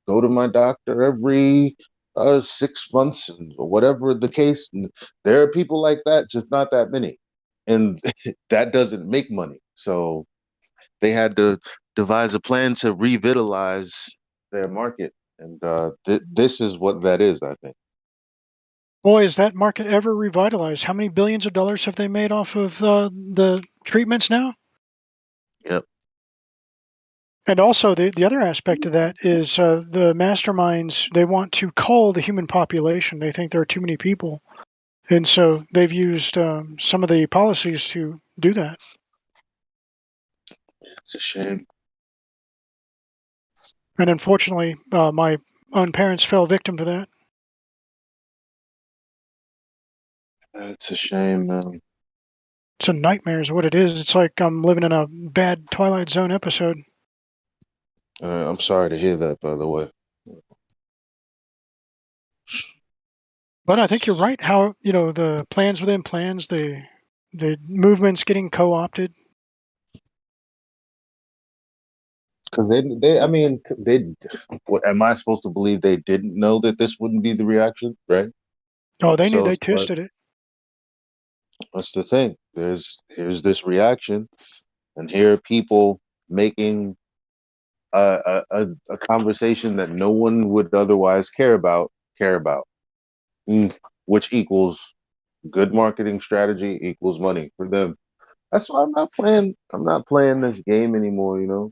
go to my doctor every 6 months or whatever the case. And there are people like that, just not that many. And that doesn't make money. So they had to devise a plan to revitalize their market, and this is what that is, I think.
Boy, is that market ever revitalized? How many billions of dollars have they made off of the treatments now?
Yep.
And also, the other aspect of that is the masterminds, they want to cull the human population. They think there are too many people. And so they've used some of the policies to do that.
It's a shame.
And unfortunately, my own parents fell victim to that.
It's a shame, man.
It's a nightmare is what it is. It's like I'm living in a bad Twilight Zone episode.
I'm sorry to hear that, by the way.
But I think you're right. How the plans within plans, the movements getting co-opted.
Because I mean, am I supposed to believe they didn't know that this wouldn't be the reaction, right?
Oh, they knew.
So
They
it's like,
tested it.
that's the thing. Here's this reaction, and here are people making a conversation that no one would otherwise care about care about, which equals good marketing strategy equals money for them. That's why I'm not playing. I'm not playing this game anymore. You know,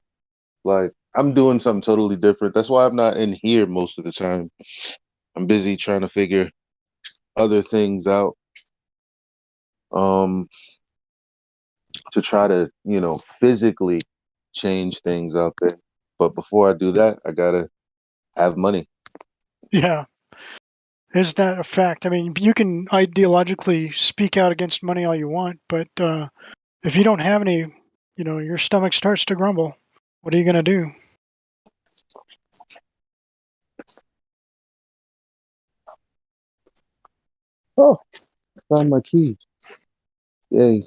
like I'm doing something totally different. That's why I'm not in here most of the time. I'm busy trying to figure other things out. Um, to try to, physically change things out there. But before I do that, I gotta have money.
Yeah. Is that a fact? I mean, you can ideologically speak out against money all you want, but if you don't have any, your stomach starts to grumble. What are you going to do?
Oh, I found my keys. Yay.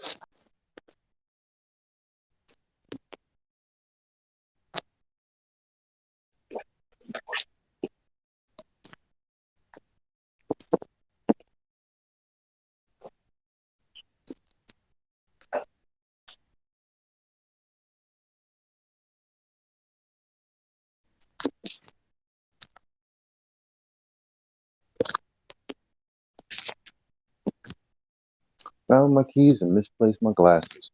Found my keys and misplaced my glasses.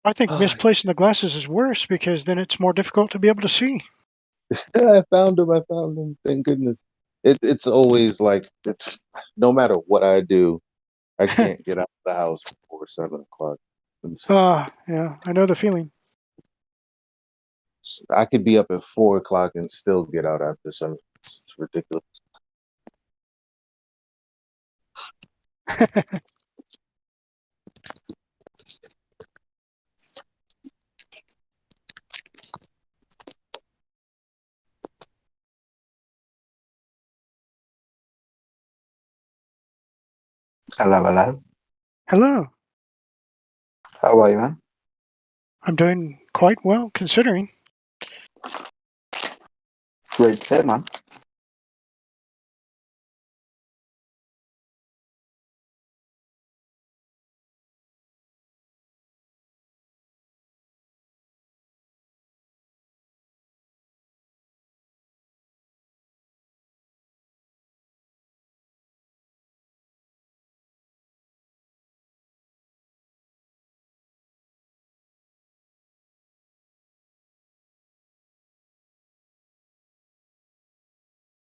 I think misplacing the glasses is worse because then it's more difficult to be able to see.
I found them. I found them. Thank goodness. It's always like no matter what I do, I can't get out of the house before 7 o'clock.
Yeah, I know the feeling.
I could be up at 4 o'clock and still get out after 7. It's ridiculous.
Hello.
Hello.
How are you, man?
I'm doing quite well, considering.
Great to hear, man.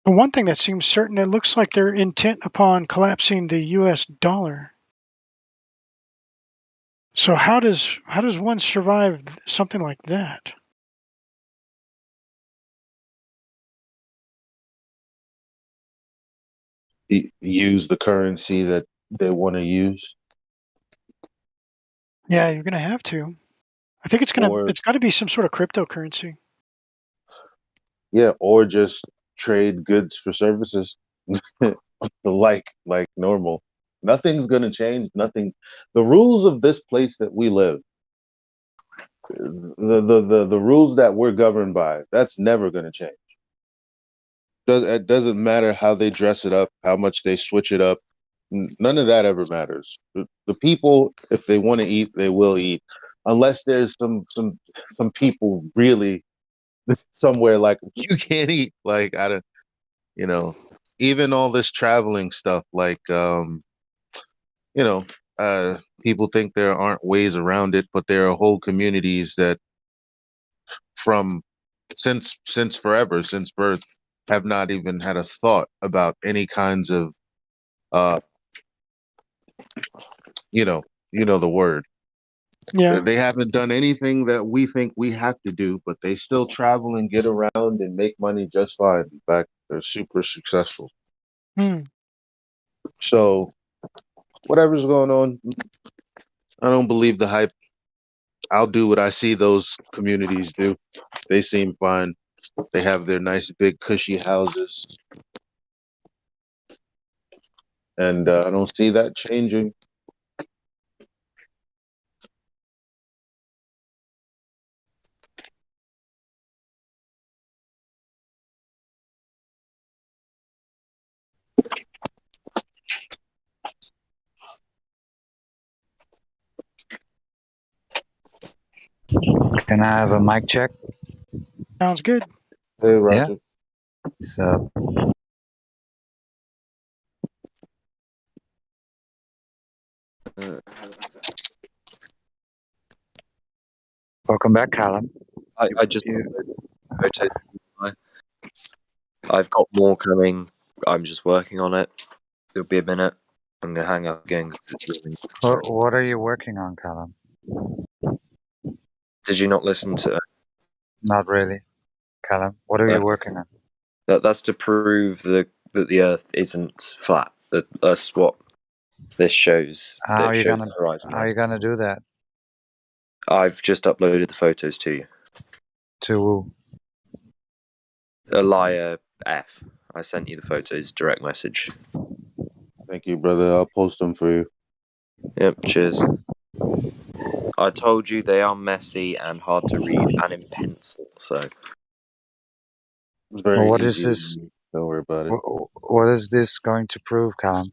The one thing that seems certain, it looks like they're intent upon collapsing the U.S. dollar. So how does one survive something like that?
Use the currency that they want to use.
Yeah, you're going to have to. I think it's got to be some sort of cryptocurrency.
Yeah, or just trade goods for services, like normal. Nothing's gonna change. Nothing. The rules of this place that we live, the rules that we're governed by, that's never gonna change. It doesn't matter how they dress it up, how much they switch it up. None of that ever matters. The people, if they want to eat, they will eat, unless there's some people really somewhere like you can't eat. Like I don't, even all this traveling stuff. Like you know, people think there aren't ways around it, but there are whole communities that, from since forever, since birth, have not even had a thought about any kinds of uh the word.
Yeah.
They haven't done anything that we think we have to do, but they still travel and get around and make money just fine. In fact, they're super successful. So whatever's going on, I don't believe the hype. I'll do what I see those communities do. They seem fine. They have their nice big cushy houses. And I don't see that changing.
Can I have a mic check?
Sounds good.
Hey, Roger.
Yeah. So Welcome back, Callum.
I just photos. I've got more coming. I'm just working on it. It'll be a minute. I'm gonna hang up again.
What are you working on, Callum?
Did you not listen to it?
Not really, Callum. What are you working on?
That's to prove that the Earth isn't flat. That's what this shows.
How are you
shows
gonna
the horizon.
How are you gonna do that?
I've just uploaded the photos to you.
To who?
Elia F. I sent you the photos direct message.
Thank you, brother. I'll post them for you.
Yep, cheers. I told you they are messy and hard to read and in pencil, so.
It's very
What
easy.
is this?
Don't worry about it.
What is this going to prove, Callum?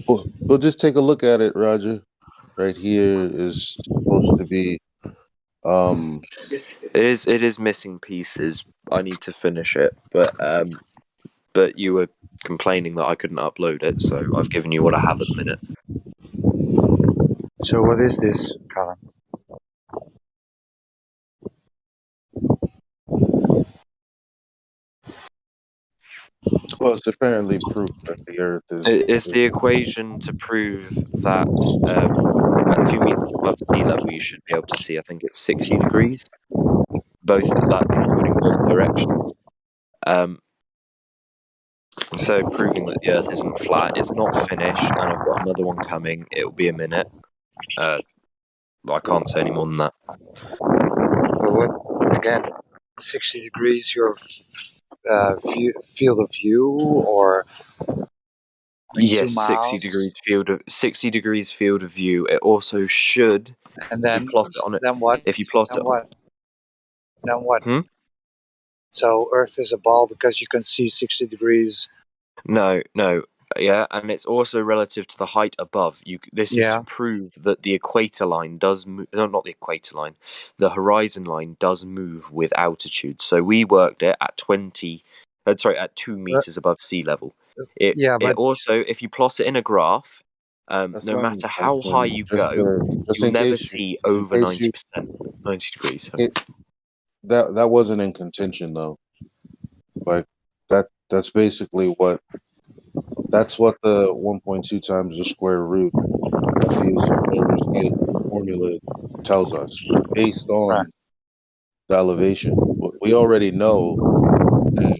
We'll just take a look at it, Roger. Right here is supposed to be
It is missing pieces. I need to finish it, but you were complaining that I couldn't upload it, so I've given you what I have at the minute.
So what is this, Callum?
well, it's apparently proof that the Earth is.
It's the equation to prove that at 2 meters above sea level, you should be able to see. I think it's 60 degrees. Both that's including both directions. So proving that the Earth isn't flat. It's not finished, and I've got another one coming. It'll be a minute. I can't say any more than that.
What again? 60 degrees your field of view, or
yes,
2 miles?
60 degrees field of view. It also should.
And then
if you plot it on it.
Then what?
If you plot
then
it.
What? Then what? So Earth is a ball because you can see 60 degrees.
No. Yeah, and it's also relative to the height above. This is to prove that the equator line does move. No, not the equator line. The horizon line does move with altitude. So we worked it at 2 meters above sea level. It also, if you plot it in a graph, no matter how high you go, you'll never see over 90%, 90 degrees.
That wasn't in contention though. Like that's basically what. That's what the 1.2 times the square root of the observer's height formula tells us, based on the elevation. We already know that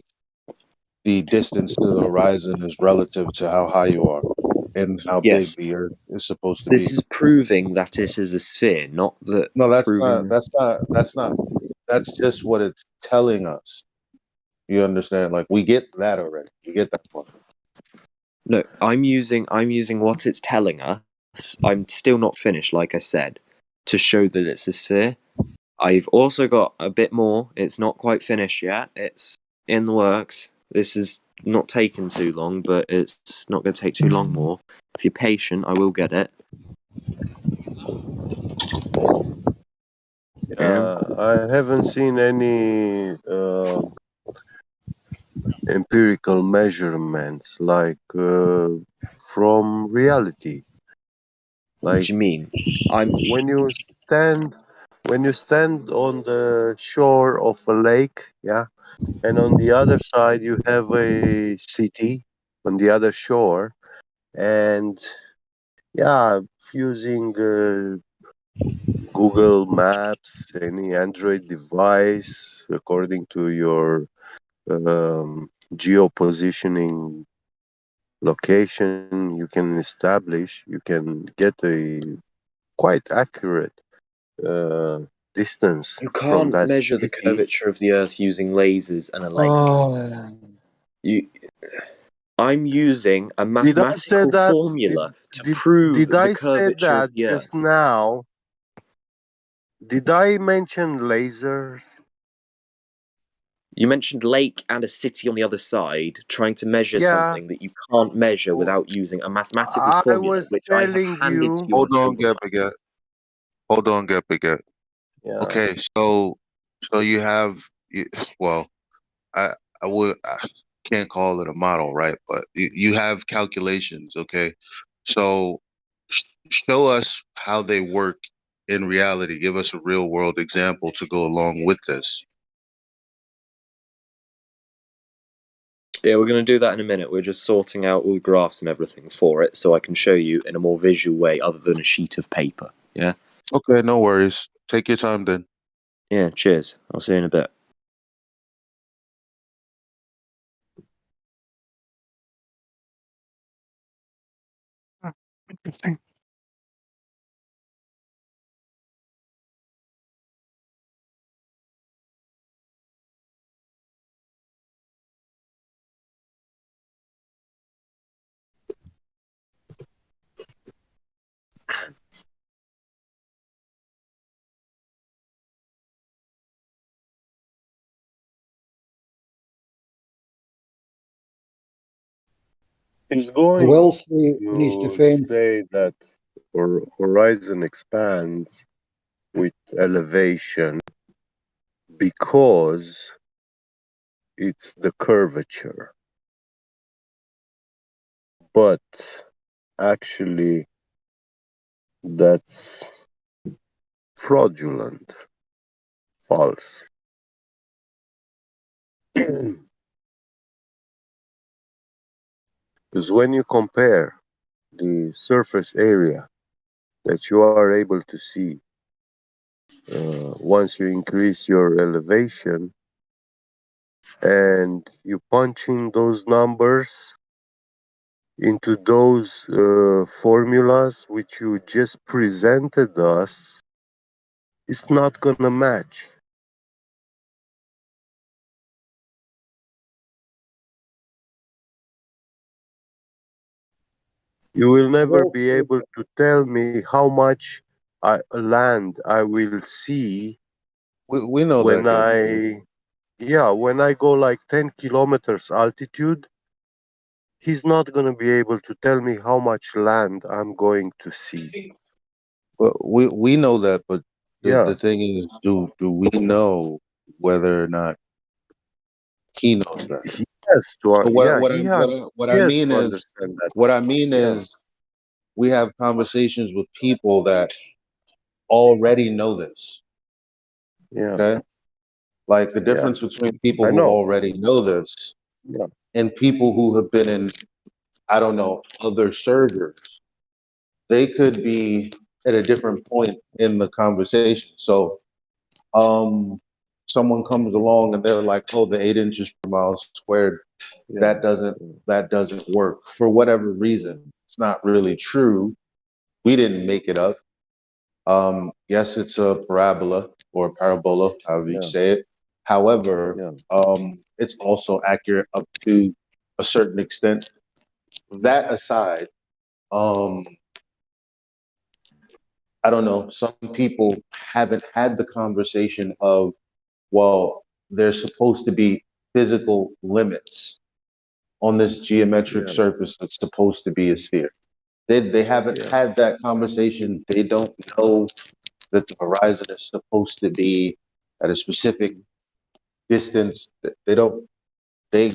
the distance to the horizon is relative to how high you are and how big the Earth is supposed to be.
This is proving that it is a sphere, not that.
No, that's
proving...
not. That's just what it's telling us. You understand? Like we get that already. We get that part.
No, I'm using what it's telling us. I'm still not finished, like I said, to show that it's a sphere. I've also got a bit more. It's not quite finished yet. It's in the works. This is not taking too long, but it's not going to take too long more. If you're patient, I will get it.
I haven't seen any empirical measurements like from reality. Like,
what do you mean?
When you stand on the shore of a lake, yeah, and on the other side you have a city on the other shore, and yeah, using Google Maps, any Android device, according to your geo-positioning location, you can get a quite accurate distance
You
from
can't
that
measure the
city.
curvature of the Earth using lasers and a lake. I'm using a mathematical formula to prove the curvature of the Earth.
Just now? Did I mention lasers?
You mentioned lake and a city on the other side, trying to measure something that you can't measure without using a mathematical formula, which I have handed to you.
Hold on, Gabigat.
Yeah.
Okay, so you have I can't call it a model, right? But you have calculations, okay? So show us how they work in reality. Give us a real world example to go along with this.
Yeah, we're going to do that in a minute. We're just sorting out all the graphs and everything for it so I can show you in a more visual way other than a sheet of paper. Yeah?
Okay, no worries. Take your time then.
Yeah, cheers. I'll see you in a bit.
Interesting.
He's going
I will say in his
to
defence,
say that horizon expands with elevation because it's the curvature. But actually, that's fraudulent, false. Because when you compare the surface area that you are able to see once you increase your elevation and you punch in those numbers into those formulas which you just presented us, it's not gonna match. You will never be able to tell me how much land I will see
We know
when
that.
when I go like 10 kilometers altitude. He's not going to be able to tell me how much land I'm going to see.
Well, we know that, but
Yeah.
the thing is, do we know whether or not he knows that?
He has to.
So
Yeah,
what
he
I
has
mean
to
is
understand that.
what I mean
Yeah.
is we have conversations with people that already know this.
Yeah.
Okay, like the
Yeah.
difference between people
I
who
know.
already know this
Yeah.
and people who have been in, I don't know, other servers. They could be at a different point in the conversation. So um someone comes along and they're like, oh, the 8 inches per mile squared,
Yeah.
that doesn't work for whatever reason. It's not really true. We didn't make it up. Yes, it's a parabola or parabola, however you
Yeah.
say it. However,
Yeah.
it's also accurate up to a certain extent. That aside, um, I don't know, some people haven't had the conversation of, well, there's supposed to be physical limits on this geometric
Yeah.
surface that's supposed to be a sphere. They haven't had that conversation. They don't know that the horizon is supposed to be at a specific distance. They don't they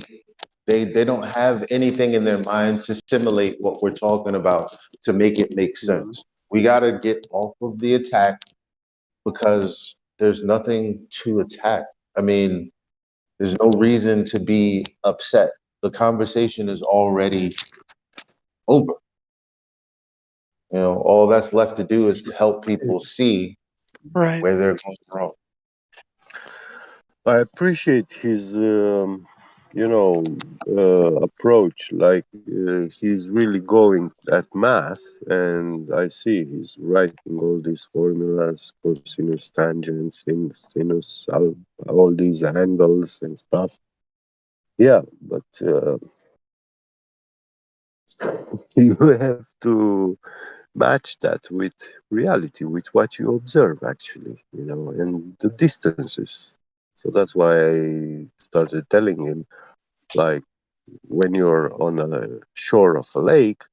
they don't have anything in their mind to simulate what we're talking about to make it make sense. We got to get off of the attack because there's nothing to attack. I mean, there's no reason to be upset. The conversation is already over. You know, all that's left to do is to help people see
Right.
where they're going wrong.
I appreciate his, approach. Like he's really going at math, and I see he's writing all these formulas, cosinus, tangent, sinus, all these angles and stuff. Yeah, but you have to match that with reality, with what you observe, actually, and the distances. So that's why I started telling him, like, when you're on a shore of a lake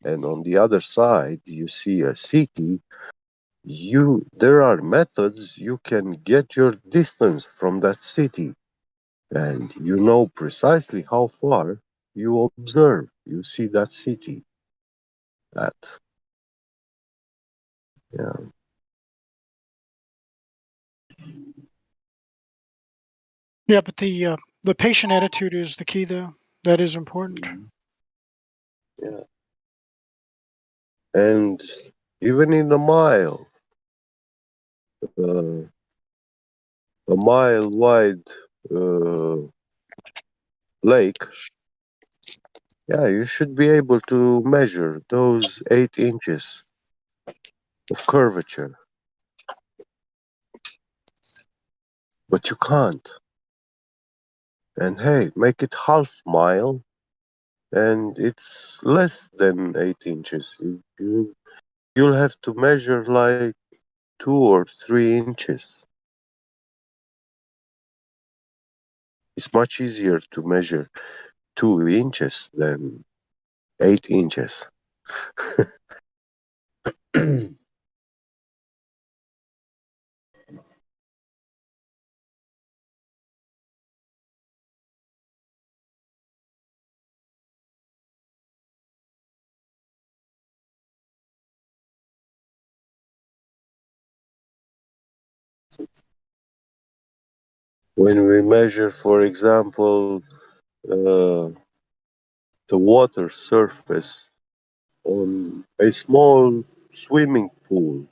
and on the other side you see a city, there are methods you can get your distance from that city, and you know precisely how far you observe, you see that city at. Yeah.
Yeah, but the patient attitude is the key, though. That is important.
Yeah. And even in uh, a mile wide lake, yeah, you should be able to measure those 8 inches of curvature, but you can't. And hey, make it half mile, and it's less than 8 inches. You'll have to measure like 2 or 3 inches. It's much easier to measure 2 inches than 8 inches. When we measure, for example, the water surface on a small swimming pool,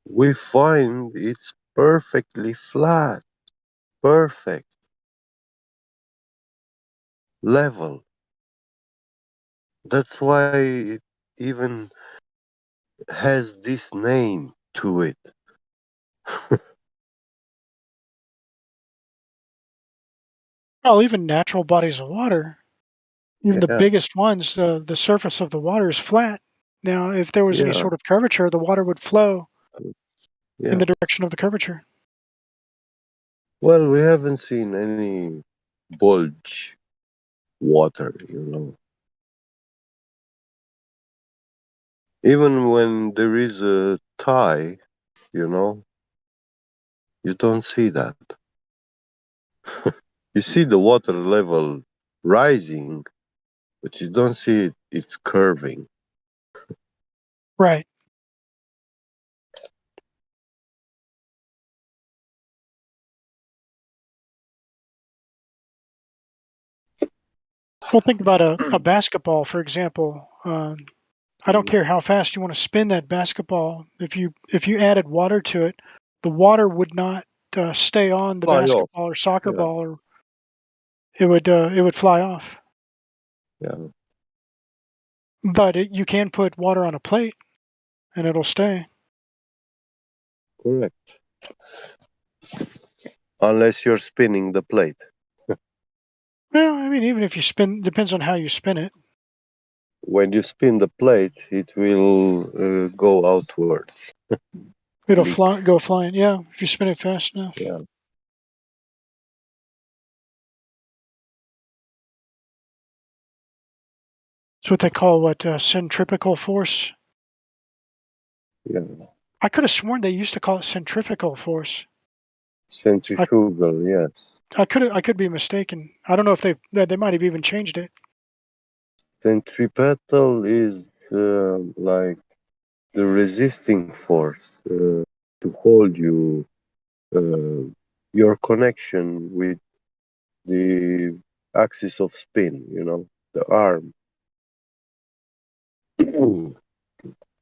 we find it's perfectly flat, perfect, level. That's why it even has this name to it.
Well, even natural bodies of water, even the
Yeah,
biggest ones, the surface of the water is flat. Now, if there was any
yeah,
sort of curvature, the water would flow in
yeah.
the direction of the curvature.
Well, we haven't seen any bulge water, you know. Even when there is a tie, you know, you don't see that. You see the water level rising, but you don't see it's curving.
Right. Well, think about a basketball, for example. I don't care how fast you want to spin that basketball. If you added water to it, the water would not stay on the
Fly off.
basketball or soccer
Yeah,
ball, or it would fly off.
yeah,
But you can put water on a plate, and it'll stay.
correct. Unless you're spinning the plate.
Well, I mean, even if you spin, depends on how you spin it.
When you spin the plate, it will go outwards.
It'll
Leak.
go flying. Yeah, if you spin it fast enough.
Yeah,
It's what they call centripetal force.
yeah.
I could have sworn they used to call it centrifugal force.
Centrifugal, yes.
I could be mistaken. I don't know if they might have even changed it.
Centripetal is like the resisting force to hold uh, your connection with the axis of spin, you know, the arm.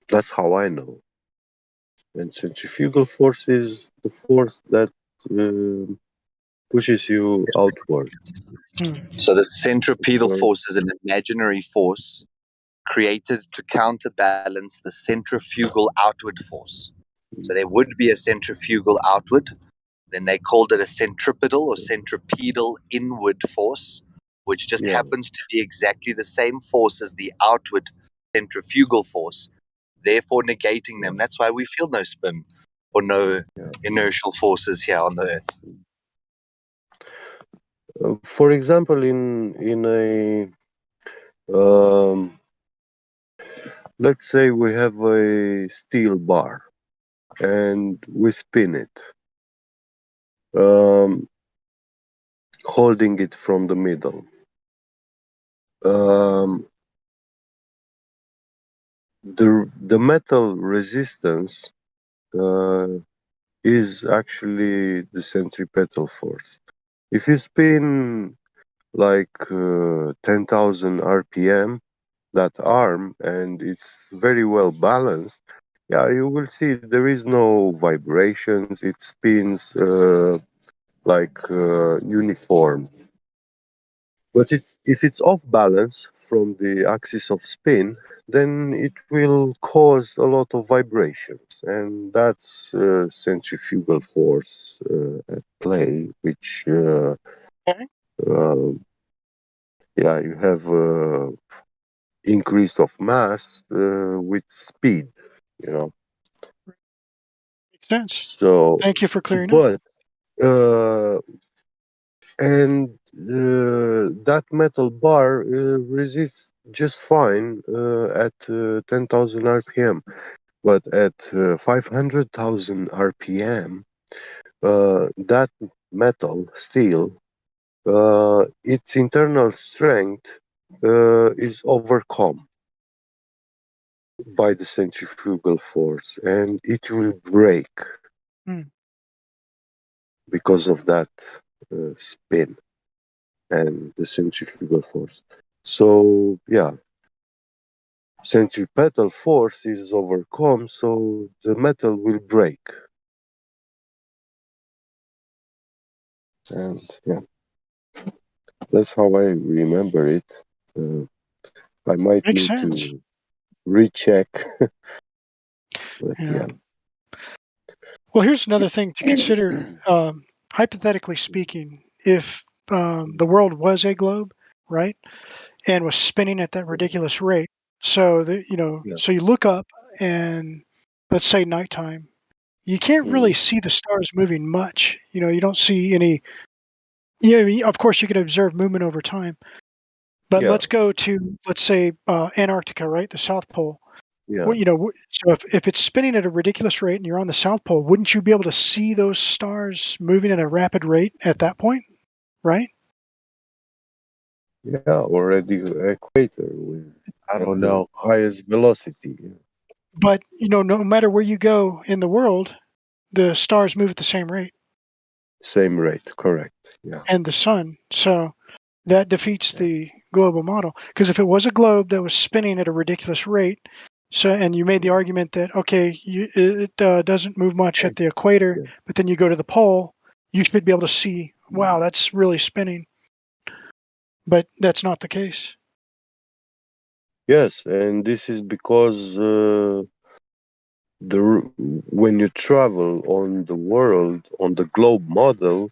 That's how I know. And centrifugal force is the force that uh, pushes you outward.
So the centripetal force is an imaginary force created to counterbalance the centrifugal outward force. So there would be a centrifugal outward, then they called it a centripetal or centripetal inward force, which just
Yeah,
happens to be exactly the same force as the outward centrifugal force, therefore negating them. That's why we feel no spin or no inertial forces here on the Earth.
for example, in a let's say we have a steel bar and we spin it, holding it from the middle. Um, the metal resistance is actually the centripetal force. If you spin like 10,000 RPM, that arm, and it's very well balanced, yeah, you will see there is no vibrations. It spins like uniform. But if it's off balance from the axis of spin, then it will cause a lot of vibrations, and that's centrifugal force at play, which uh, yeah, you have increase of mass with speed, you know.
Makes sense.
So,
Thank you for clearing up.
but and that metal bar resists just fine at 10,000 RPM, but at 500,000 RPM, that metal steel, its internal strength is overcome by the centrifugal force, and it will break because of that spin and the centrifugal force. So yeah, centripetal force is overcome, so the metal will break. And yeah, that's how I remember it. I might
Makes
need
sense.
to recheck, but yeah.
Well, here's another thing to consider. Hypothetically speaking, if the world was a globe, right, and was spinning at that ridiculous rate, so so you look up and let's say nighttime, you can't really see the stars moving much. You don't see any. Of course, you can observe movement over time, but let's go to let's say Antarctica, right, the South Pole.
Yeah.
Well, so if it's spinning at a ridiculous rate and you're on the South Pole, wouldn't you be able to see those stars moving at a rapid rate at that point, right?
Yeah, or at the equator with
I don't know.
highest velocity.
But no matter where you go in the world, the stars move at the same rate.
Same rate, correct. Yeah.
And the sun. So that defeats the global model. Because if it was a globe that was spinning at a ridiculous rate, and you made the argument that it doesn't move much at the equator, but then you go to the pole, you should be able to see, wow, that's really spinning. But that's not the case.
Yes, and this is because when you travel on the world, on the globe model,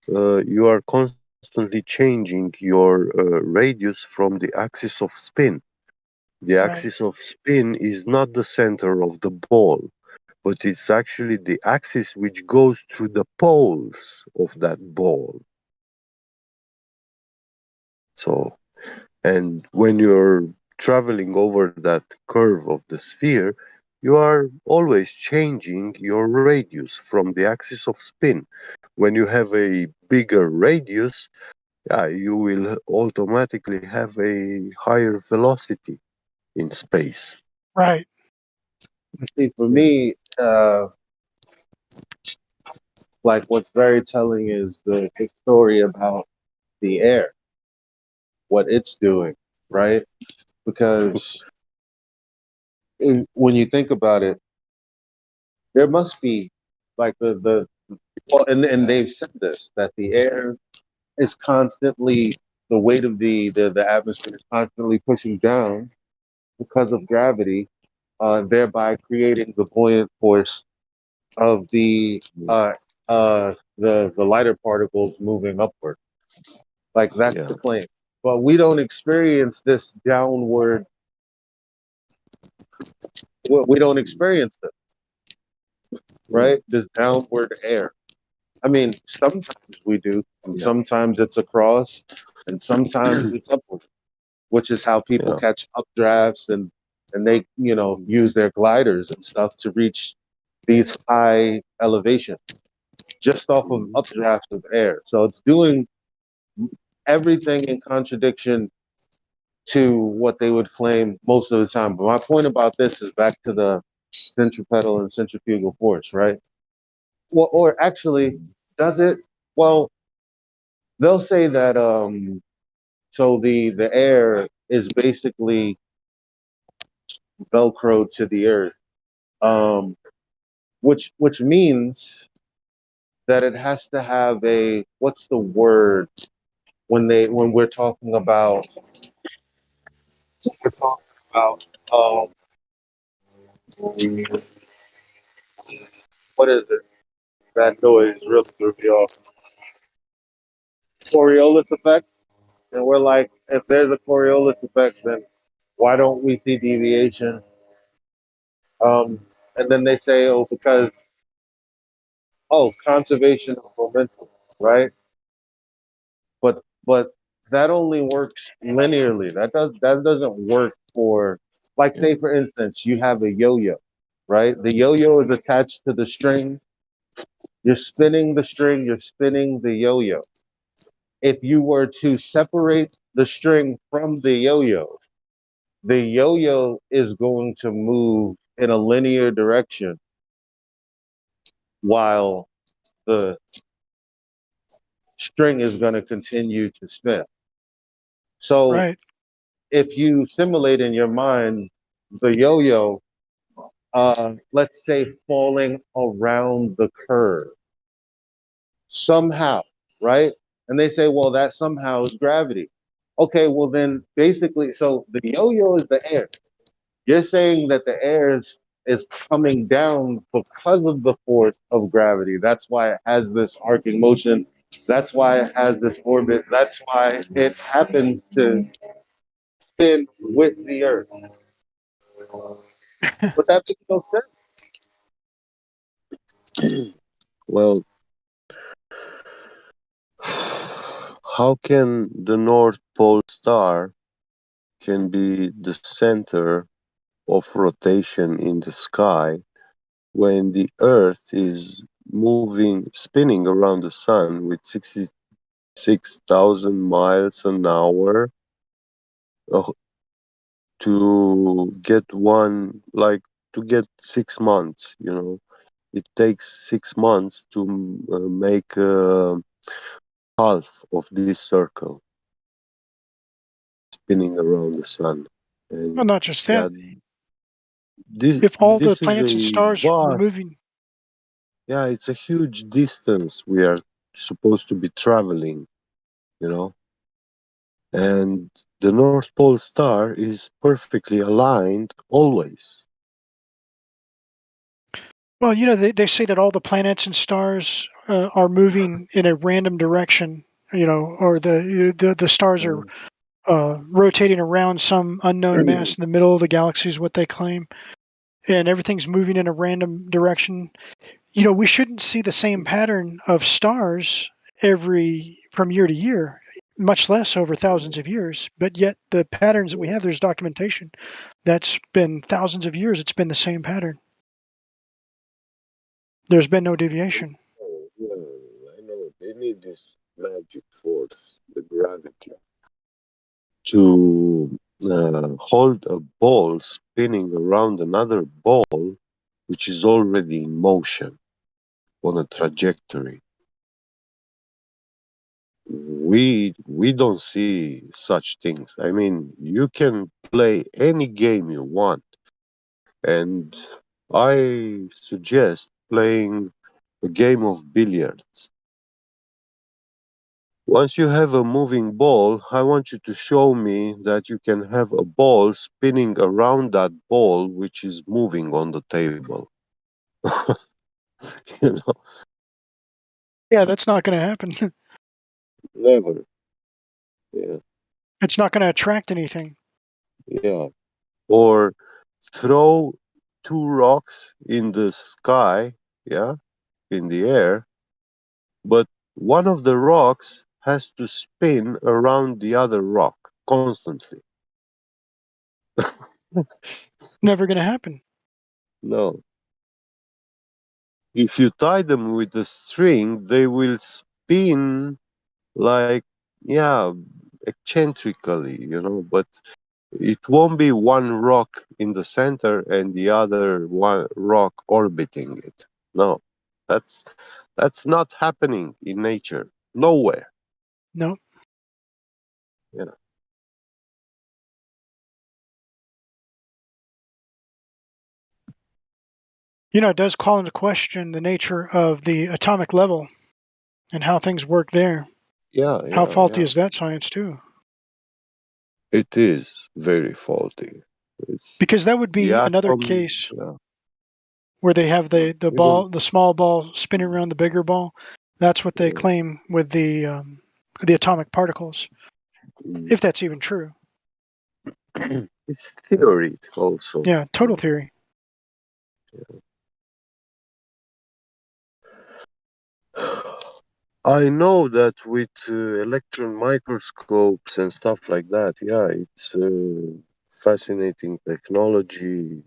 you are constantly changing your radius from the axis of spin. The axis of spin is not the center of the ball, but it's actually the axis which goes through the poles of that ball. So, and when you're traveling over that curve of the sphere, you are always changing your radius from the axis of spin. When you have a bigger radius, yeah, you will automatically have a higher velocity in space.
Right.
See, for me, like what's very telling is the story about the air, what it's doing, right? Because when you think about it, there must be like well, and they've said this that the air is constantly the weight of the atmosphere is constantly pushing down because of gravity, thereby creating the buoyant force of the lighter particles moving upward. Like that's the claim. But we don't experience this downward. We don't experience this, right? This downward air. I mean, sometimes we do, and sometimes it's across, and sometimes it's upward, which is how people catch updrafts and they use their gliders and stuff to reach these high elevations just off of updrafts of air. So it's doing everything in contradiction to what they would claim most of the time. But my point about this is back to the centripetal and centrifugal force, right? Well, or actually, does it? Well, they'll say that so the air is basically velcro to the earth, um, which means that it has to have a, what's the word when we're talking about um, what is it? That noise really threw me off. Coriolis effect, and we're like, if there's a Coriolis effect, then why don't we see deviation? Um, and then they say, oh, because conservation of momentum, right? But that only works linearly. That doesn't work for, like, say for instance, you have a yo-yo, right? The yo-yo is attached to the string. You're spinning the string. You're spinning the yo-yo. If you were to separate the string from the yo-yo is going to move in a linear direction while the string is going to continue to spin. So
Right.
if you simulate in your mind the yo-yo, let's say falling around the curve somehow, right? And they say, well, that somehow is gravity. Okay, well then basically, so the yo-yo is the air. You're saying that the air is coming down because of the force of gravity. That's why it has this arcing motion. That's why it has this orbit. That's why it happens to spin with the earth. But that makes no sense.
Well, how can the North Pole star can be the center of rotation in the sky when the Earth is spinning around the sun with 66,000 miles an hour to get to get 6 months, It takes 6 months to make half of this circle spinning around the sun.
Well,
And
not just
yeah,
that.
this
If all the
this is
planets and
a
stars were
vast,
moving,
yeah, it's a huge distance we are supposed to be traveling, you know. And the North Pole star is perfectly aligned always.
well, they say that all the planets and stars are moving in a random direction, or the stars are rotating around some unknown mass in the middle of the galaxy is what they claim, and everything's moving in a random direction. We shouldn't see the same pattern of stars from year to year, much less over thousands of years. But yet the patterns that we have, there's documentation that's been thousands of years. It's been the same pattern. There's been no deviation.
Yeah, I know they need this magic force, the gravity, to hold a ball spinning around another ball which is already in motion on a trajectory. We don't see such things. I mean, you can play any game you want, and I suggest playing a game of billiards. Once you have a moving ball, I want you to show me that you can have a ball spinning around that ball which is moving on the table. you know,
Yeah, that's not going to happen.
never. Yeah,
It's not going to attract anything.
yeah. Or throw two rocks in the sky, yeah, in the air, but one of the rocks has to spin around the other rock constantly.
Never going to happen.
No. If you tie them with a string, they will spin like, yeah, eccentrically, but it won't be one rock in the center and the other one rock orbiting it. No, that's not happening in nature. Nowhere.
No.
You know.
It does call into question the nature of the atomic level and how things work there. How faulty is that science too?
It is very faulty.
Because that would be
the
another
atom.
case
Yeah.
where they have the
Even,
ball, the small ball spinning around the bigger ball. That's what they claim with the atomic particles, if that's even true.
it's theory also.
Yeah, total theory.
I know that with electron microscopes and stuff like that, it's fascinating technology,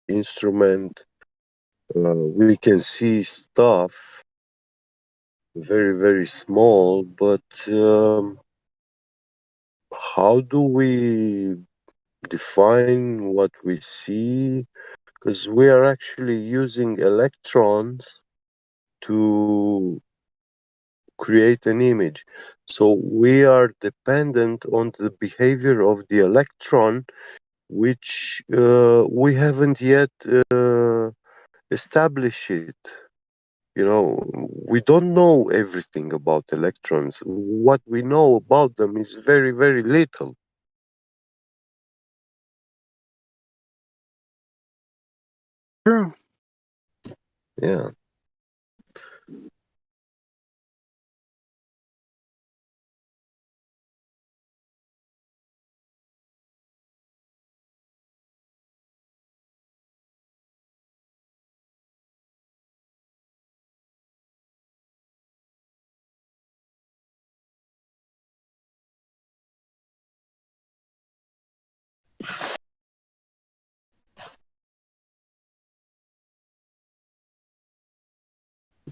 instrument. We can see stuff very, very small, but how do we define what we see? Because we are actually using electrons to create an image. So we are dependent on the behavior of the electron, which we haven't yet established it. We don't know everything about electrons. What we know about them is very, very little.
True.
Yeah.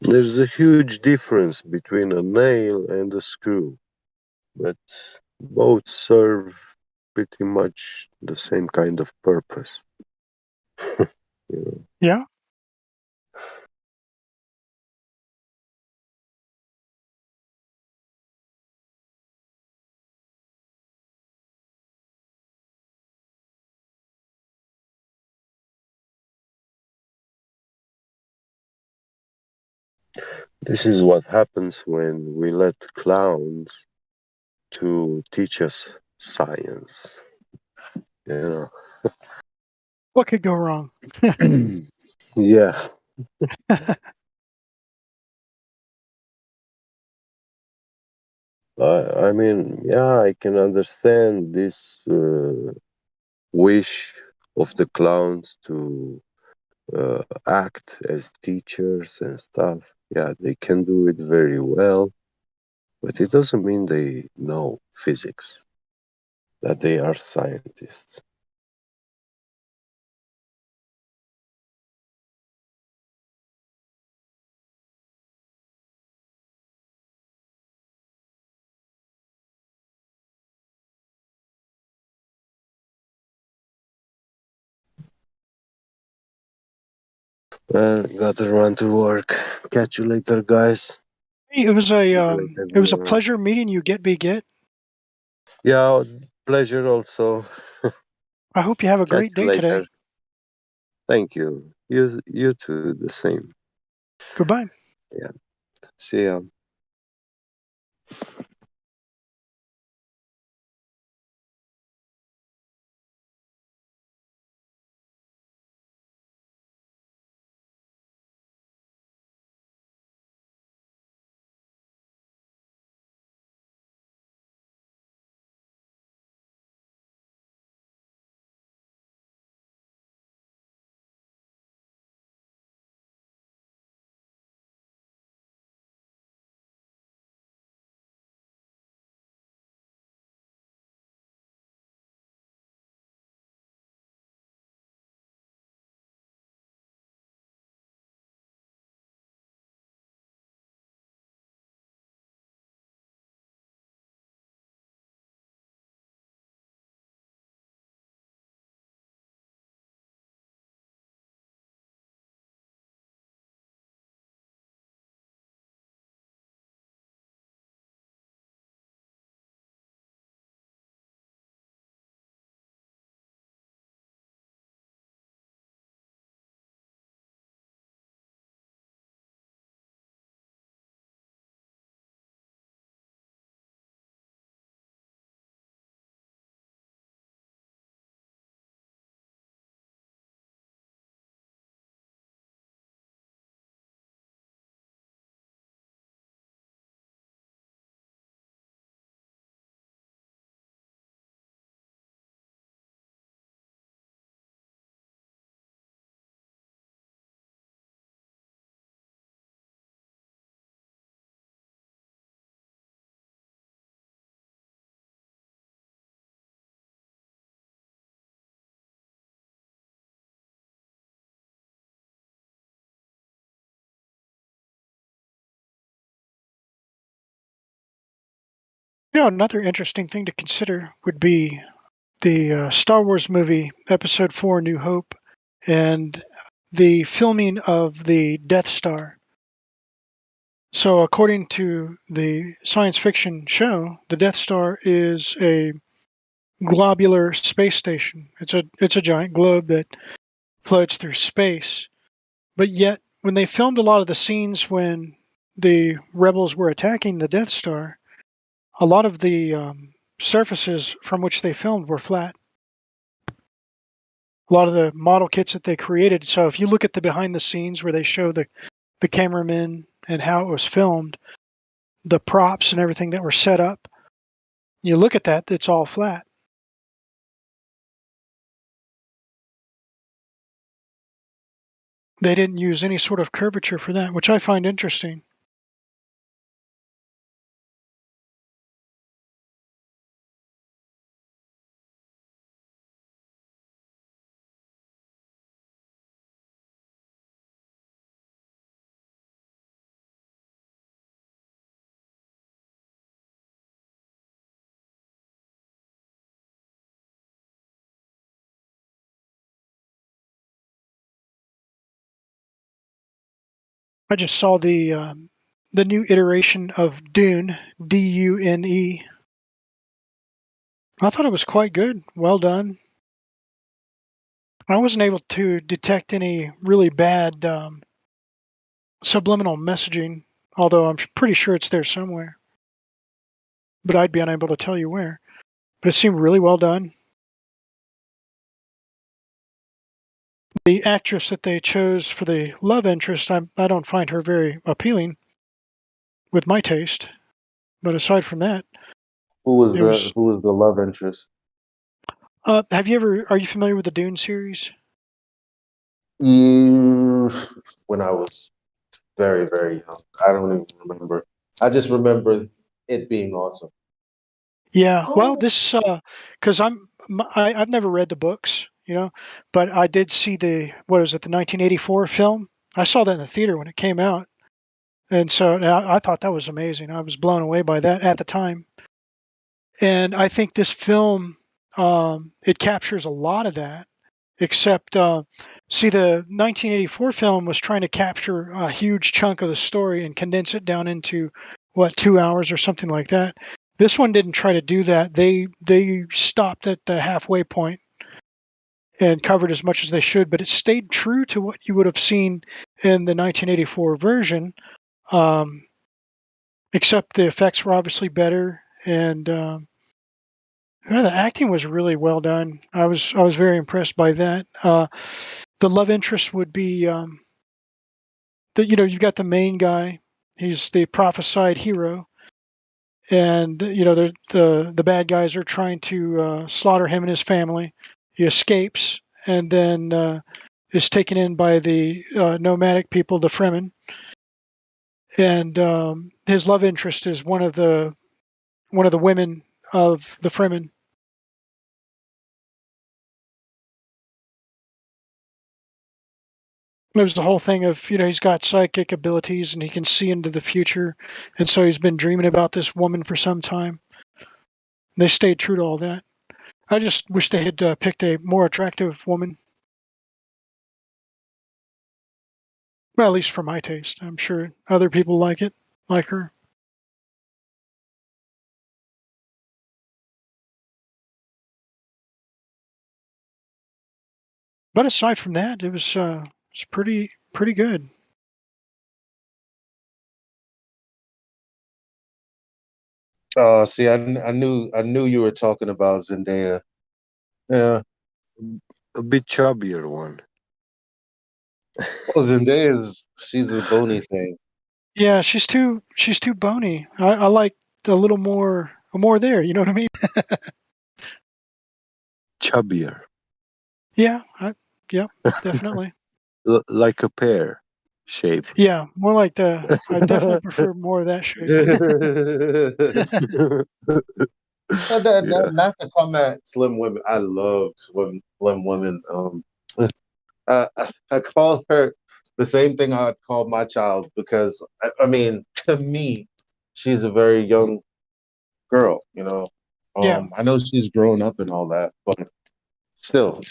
There's a huge difference between a nail and a screw, but both serve pretty much the same kind of purpose.
Yeah.
This is what happens when we let clowns to teach us science.
What could go wrong?
Yeah. I mean, I can understand this wish of the clowns to act as teachers and stuff. Yeah, they can do it very well, but it doesn't mean they know physics, that they are scientists. Well, gotta run to work. Catch you later, guys.
Hey, it was a pleasure meeting you. Get.
Yeah, pleasure also.
I hope you have a
Catch
great
you
day today.
later. Thank you. You too, the same.
Goodbye.
Yeah. See ya.
Another interesting thing to consider would be the Star Wars movie, Episode 4, New Hope, and the filming of the Death Star. So according to the science fiction show, the Death Star is a globular space station. It's a giant globe that floats through space. But yet, when they filmed a lot of the scenes when the rebels were attacking the Death Star, a lot of the surfaces from which they filmed were flat. A lot of the model kits that they created. So if you look at the behind the scenes where they show the cameramen and how it was filmed, the props and everything that were set up, you look at that, it's all flat. They didn't use any sort of curvature for that, which I find interesting. I just saw the new iteration of Dune, Dune. I thought it was quite good. Well done. I wasn't able to detect any really bad subliminal messaging, although I'm pretty sure it's there somewhere. But I'd be unable to tell you where. But it seemed really well done. The actress that they chose for the love interest, I don't find her very appealing with my taste. But aside from that,
Who was
it was.
Who was the love interest?
Are you familiar with the Dune series?
When I was very, very young. I don't even remember. I just remember it being awesome.
Yeah, well, this because I've never read the books, but I did see the 1984 film. I saw that in the theater when it came out, and so I thought that was amazing. I was blown away by that at the time, and I think this film it captures a lot of that. Except, see, the 1984 film was trying to capture a huge chunk of the story and condense it down into 2 hours or something like that. This one didn't try to do that. They stopped at the halfway point and covered as much as they should, but it stayed true to what you would have seen in the 1984 version, except the effects were obviously better and the acting was really well done. I was very impressed by that. The love interest would be you've got the main guy. He's the prophesied hero, and the bad guys are trying to slaughter him and his family. He escapes and then is taken in by the nomadic people, the Fremen, and his love interest is one of the women of the Fremen. It was the whole thing of, he's got psychic abilities and he can see into the future. And so he's been dreaming about this woman for some time. They stayed true to all that. I just wish they had picked a more attractive woman. Well, at least for my taste. I'm sure other people like her. But aside from that, it was pretty good.
See, I knew you were talking about Zendaya. Yeah,
a bit chubbier one.
Well, she's a bony thing.
Yeah, she's too bony. I like a little more there. You know what I mean?
Chubbier.
Yeah, definitely.
Like a pear shape.
Yeah, more like I definitely prefer more of that shape.
Not to come at slim women. I love slim women. I call her the same thing I would call my child because I mean, to me, she's a very young girl, you know.
Yeah.
I know she's grown up and all that, but still,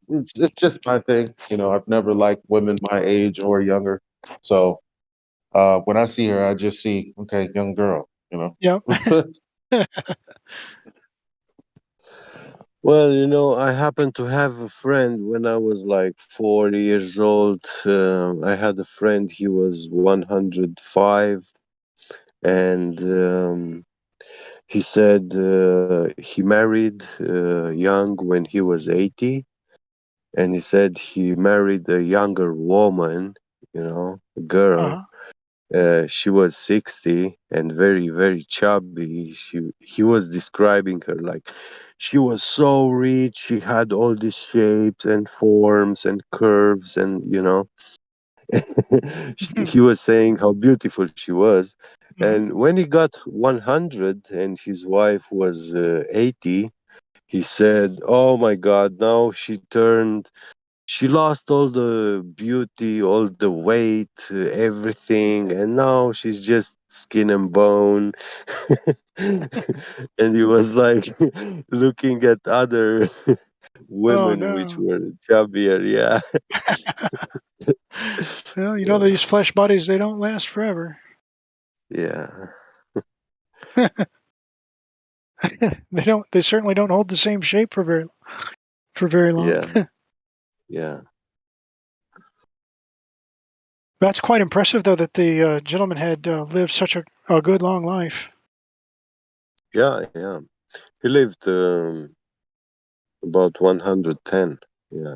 it's just my thing. You know, I've never liked women my age or younger. So when I see her, I just see, okay, young girl, you know.
Yep.
Well, you know, I happened to have a friend when I was like 40 years old. I had a friend, he was 105, and he said he married young when he was 80, and he said he married a younger woman, you know, a girl.
Uh-huh.
She was 60 and very, very chubby. He was describing her like she was so rich. She had all these shapes and forms and curves, and you know, he was saying how beautiful she was.
Mm-hmm.
And when he got 100 and his wife was 80, he said, "Oh my God, now she lost all the beauty, all the weight, everything, and now she's just skin and bone." And he was like looking at other
Oh
women which
no.
were chubbier. Yeah.
Well, you know these flesh bodies, they don't last forever.
Yeah.
They certainly don't hold the same shape for very long.
Yeah. Yeah.
That's quite impressive, though, that the gentleman had lived such a good long life.
Yeah. Yeah. He lived about 110. Yeah.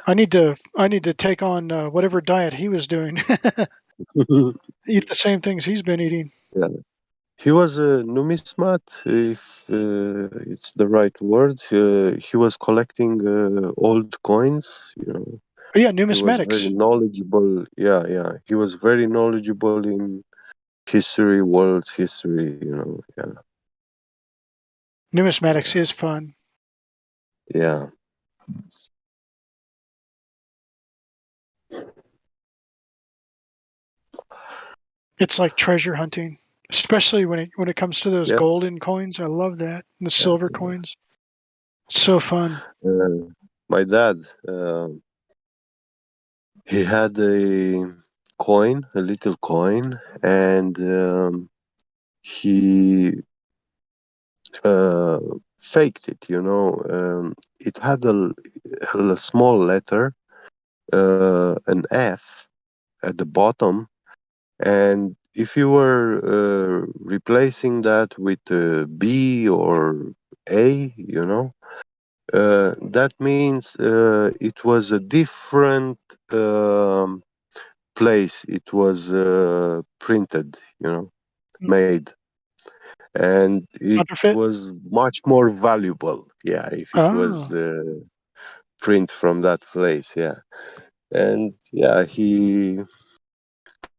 I need to take on whatever diet he was doing. Eat the same things he's been eating.
Yeah. He was a numismat, if it's the right word. He was collecting old coins. You know,
Oh, yeah,
he was very
numismatics.
knowledgeable. Yeah, yeah. He was very knowledgeable in history, world's history. You know, yeah,
Numismatics is fun.
yeah,
It's like treasure hunting, especially when it comes to those
yeah.
golden coins. I love that. And the
Yeah.
silver coins. It's so fun.
My dad, he had a coin, a little coin, and he uh, faked it. You know, it had a small letter, an F at the bottom, and if you were replacing that with a B or A, you know, that means it was a different place. It was printed, you know, made, and it
Counterfeit.
was much more valuable. Yeah, if it was
Oh,
print from that place. Yeah, and yeah, he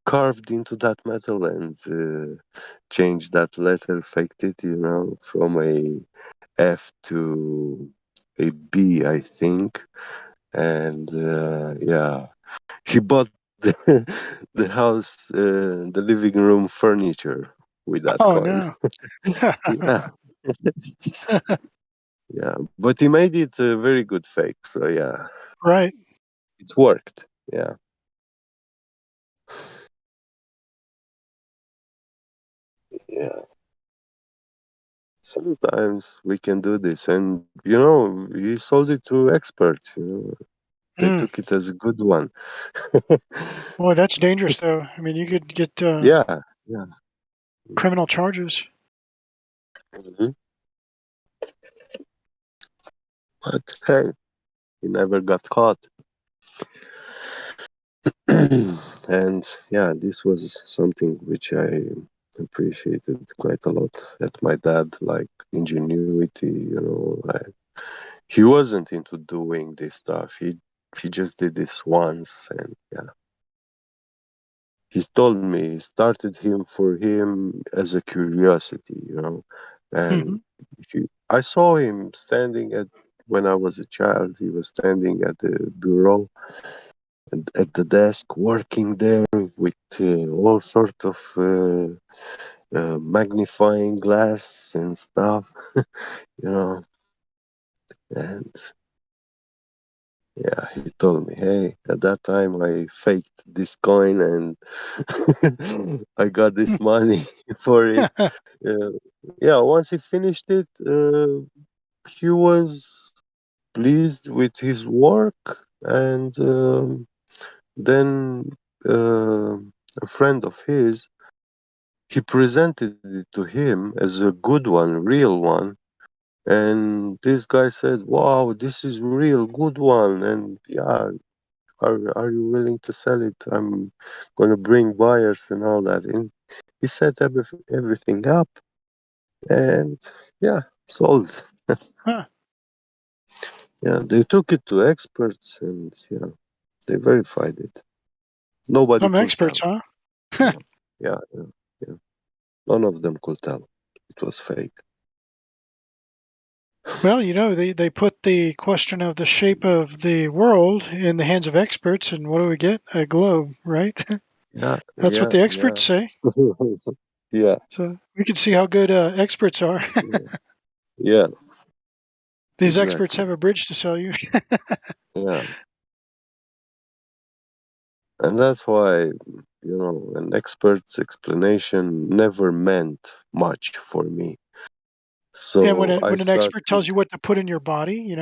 carved into that metal and changed that letter, faked it, you know, from a F to a B, I think. And yeah, he bought the house, the living room furniture with that
oh
coin.
no.
Yeah, yeah, but he made it a very good fake. So yeah,
Right.
it worked. Yeah. Yeah. Sometimes we can do this, and you know, he sold it to experts. You know, they
Mm.
took it as a good one.
Boy, that's dangerous, though. I mean, you could get
Yeah, yeah.
criminal charges.
Hmm. But hey, he never got caught. And yeah, this was something which I appreciated quite a lot at my dad, like ingenuity. You know, like he wasn't into doing this stuff. He just did this once, and yeah. He told me he started him for him as a curiosity, you know.
Hmm.
And I saw him standing at when I was a child. He was standing at the bureau and at the desk, working there with all sort of magnifying glass and stuff, and yeah, he told me, hey, at that time I faked this coin and I got this money for it. Yeah, once he finished it, he was pleased with his work, and then a friend of his, he presented it to him as a good one, real one. And this guy said, wow, this is real good one. And yeah, are you willing to sell it? I'm going to bring buyers and all that. And he set everything up, and yeah, sold.
Huh.
Yeah, they took it to experts, and yeah, they verified it. Nobody
Some
could
experts,
tell.
huh?
Yeah, yeah. None of them could tell it was fake.
Well, they put the question of the shape of the world in the hands of experts, and what do we get? A globe, right?
Yeah,
That's what
yeah,
the
yeah.
experts say.
Yeah,
So we can see how good experts are.
yeah,
These experts
exactly.
have a bridge to sell you.
Yeah, and that's why, an expert's explanation never meant much for me.
And
So I
when an expert
started,
tells you what to put in your body,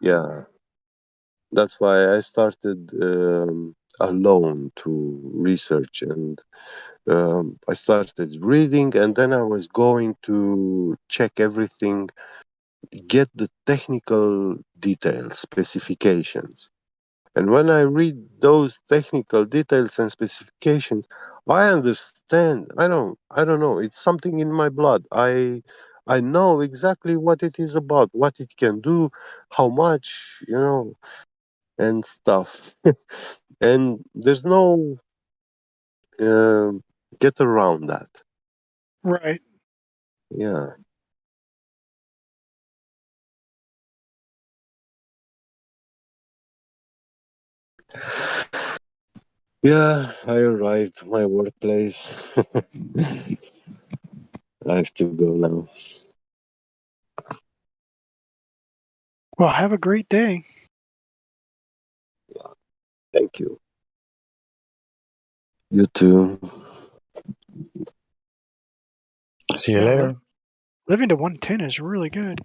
yeah, that's why I started alone to research, and I started reading, and then I was going to check everything, get the technical details, specifications. And when I read those technical details and specifications, I understand. I don't know. It's something in my blood. I know exactly what it is about, what it can do, how much, and stuff. And there's no get around that.
right?
Yeah. Yeah, I arrived at my workplace. I have to go now.
Well, have a great day.
Thank you. You too.
See you later.
Living to 110 is really good.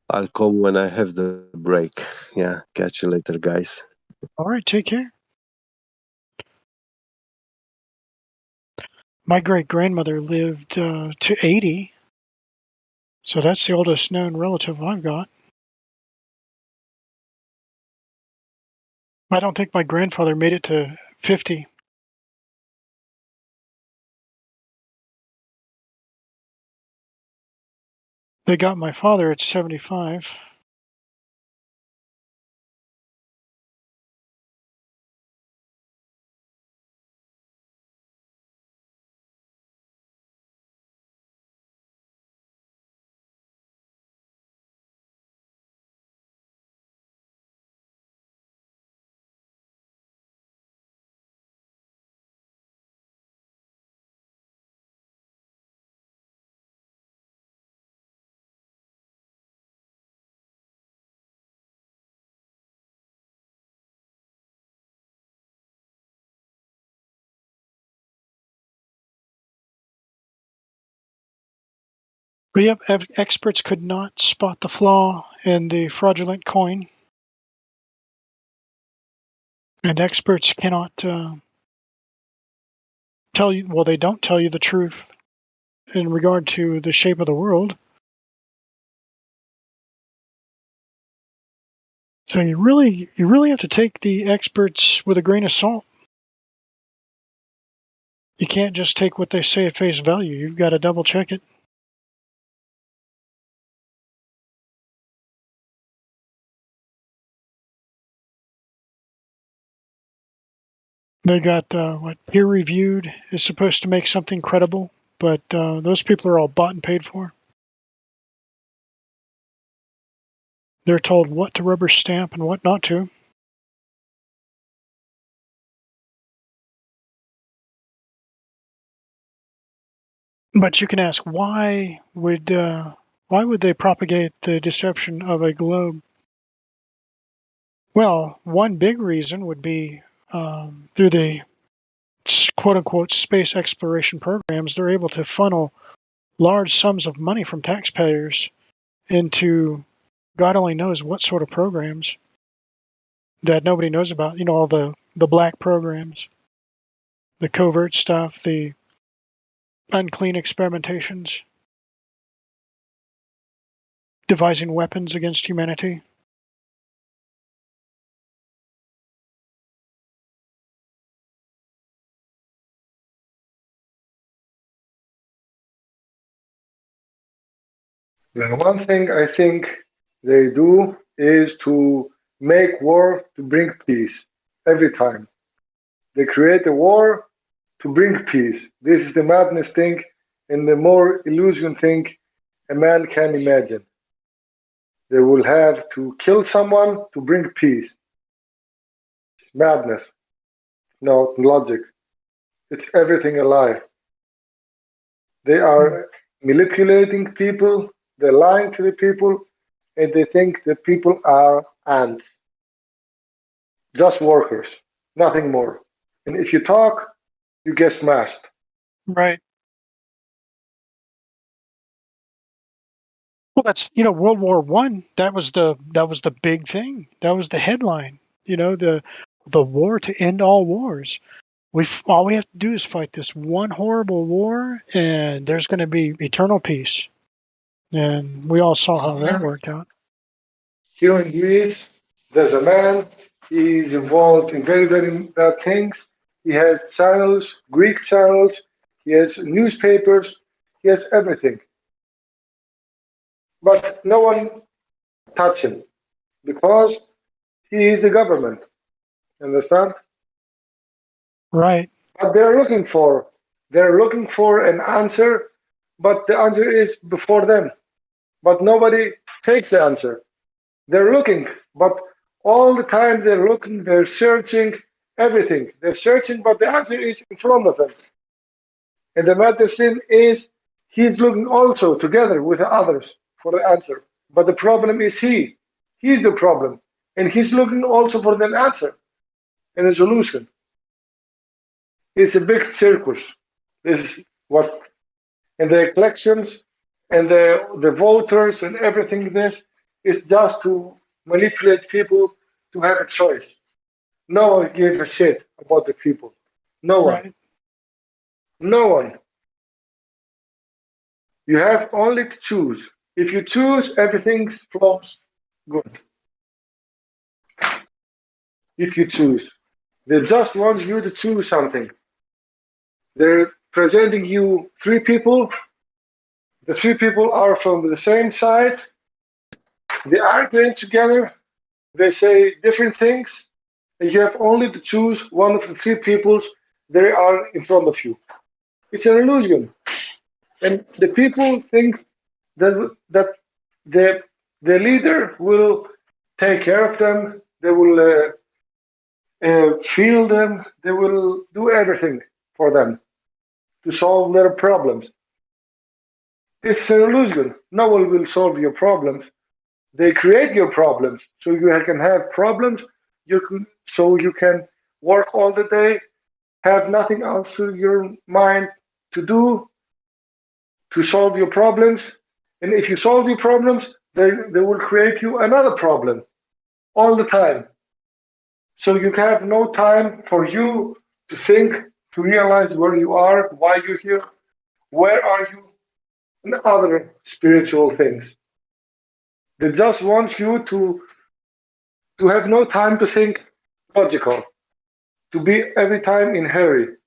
I'll come when I have the break. Yeah, catch you later, guys.
All right, take care. My great grandmother lived to 80, so that's the oldest known relative I've got. I don't think my grandfather made it to 50. They got my father at 75. But yep, experts could not spot the flaw in the fraudulent coin, and experts cannot tell you. Well, they don't tell you the truth in regard to the shape of the world. So you really have to take the experts with a grain of salt. You can't just take what they say at face value. You've got to double check it. They got what peer reviewed is supposed to make something credible, but those people are all bought and paid for. They're told what to rubber stamp and what not to. But you can ask, why would they propagate the deception of a globe? Well, one big reason would be through the quote-unquote space exploration programs, they're able to funnel large sums of money from taxpayers into God only knows what sort of programs that nobody knows about. You know, all the black programs, the covert stuff, the unclean experimentations, devising weapons against humanity.
The one thing I think they do is to make war to bring peace every time. They create a war to bring peace. This is the madness thing and the more illusion thing a man can imagine. They will have to kill someone to bring peace. Madness. No logic. It's everything alive. They are manipulating people, they're lying to the people, and they think that people are ants. Just workers, nothing more. And if you talk, you get smashed.
Right. Well, that's, you know, World War One. That was the big thing. That was the headline. You know, the war to end all wars. All we have to do is fight this one horrible war, and there's going to be eternal peace. And we all saw how that worked out.
Here in Greece, there's a man. He's involved in very, very bad things. He has channels, Greek channels. He has newspapers. He has everything. But no one touch him because he is the government. Understand?
Right.
But they're looking for an answer, but the answer is before them. But nobody takes the answer. They're looking, but all the time they're looking, they're searching everything. They're searching, but the answer is in front of them. And the matter thing is, he's looking also together with the others for the answer. But the problem is he. He's the problem. And he's looking also for an answer and a solution. It's a big circus. This is what, and the elections and the voters and everything this is just to manipulate people to have a choice. No one gives a shit about the people. No one.
Right.
No one. You have only to choose. If you choose, everything flows good. If you choose. They just want you to choose something. They're presenting you three people. The three people are from the same side. They are going together. They say different things. And you have only to choose one of the three peoples they are in front of you. It's an illusion. And the people think that the leader will take care of them. They will feel them. They will do everything for them to solve their problems. It's an illusion. No one will solve your problems. They create your problems so you can have problems. So you can work all the day, have nothing else in your mind to do to solve your problems. And if you solve your problems, they will create you another problem all the time. So you have no time for you to think, to realize where you are, why you're here, where are you, and other spiritual things. They just want you to have no time to think logical, to be every time in hurry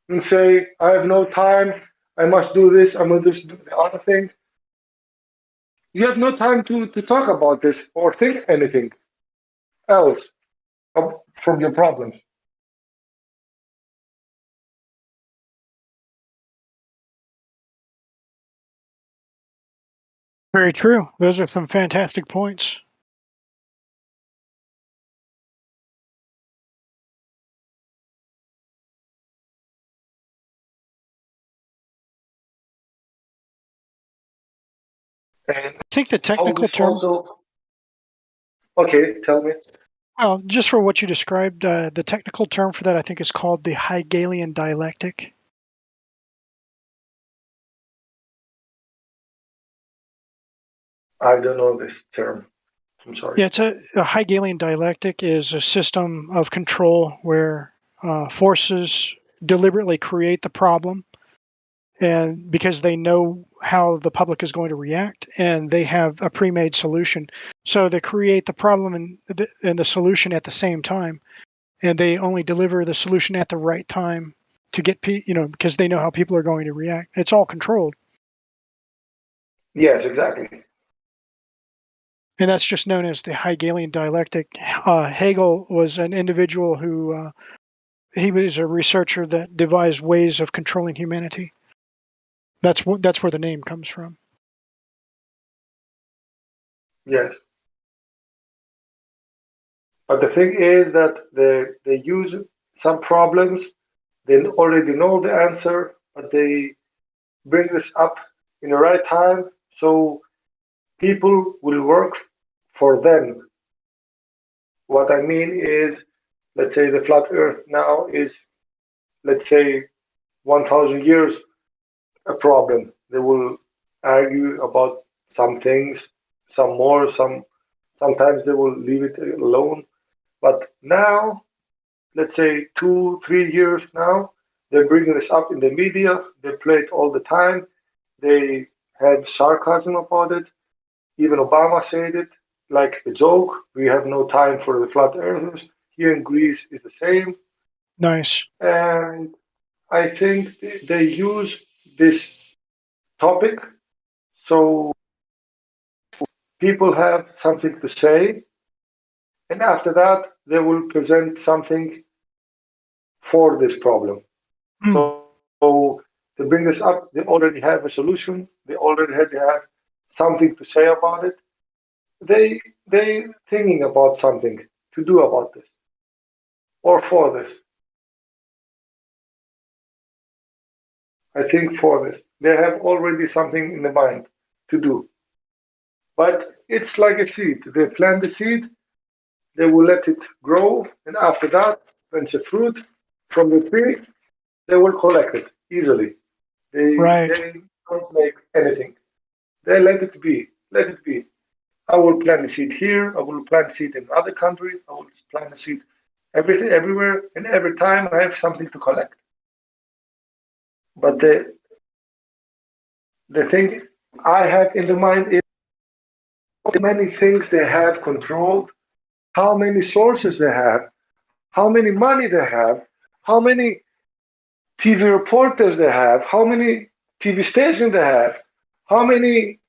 and say, I have no time, I must do this, I must do the other thing. You have no time to talk about this or think anything else from your problems.
Very true. Those are some fantastic points.
And
I think the technical term.
also, okay, tell me.
Well, just for what you described, the technical term for that I think is called the Hegelian dialectic.
I don't know this term. I'm sorry.
Yeah, it's a Hegelian dialectic is a system of control where forces deliberately create the problem, and because they know how the public is going to react, and they have a pre-made solution, so they create the problem and the solution at the same time, and they only deliver the solution at the right time to get because they know how people are going to react. It's all controlled.
Yes, exactly.
And that's just known as the Hegelian dialectic. Hegel was an individual who he was a researcher that devised ways of controlling humanity. That's where the name comes from.
Yes. But the thing is that they use some problems. They already know the answer, but they bring this up in the right time, so people will work for them. What I mean is, let's say the flat Earth now is, let's say, 1,000 years a problem. They will argue about some things, some more, sometimes they will leave it alone. But now, let's say 2, 3 years now, they're bringing this up in the media. They play it all the time. They had sarcasm about it. Even Obama said it like a joke. We have no time for the flat earthers. Here in Greece is the same.
Nice.
And I think they use this topic so people have something to say. And after that, they will present something for this problem. So to bring this up, they already have a solution. They already have something to say about it. They thinking about something to do about this or for this. I think for this, they have already something in the mind to do. But it's like a seed. They plant the seed, they will let it grow, and after that, when it's a fruit from the tree, they will collect it easily. They don't make anything. They let it be. Let it be. I will plant the seed here. I will plant seed in other country. I will plant the seed everything everywhere, and every time I have something to collect. But the thing I have in the mind is how many things they have controlled, how many sources they have, how many money they have, how many TV reporters they have, how many TV stations they have, how many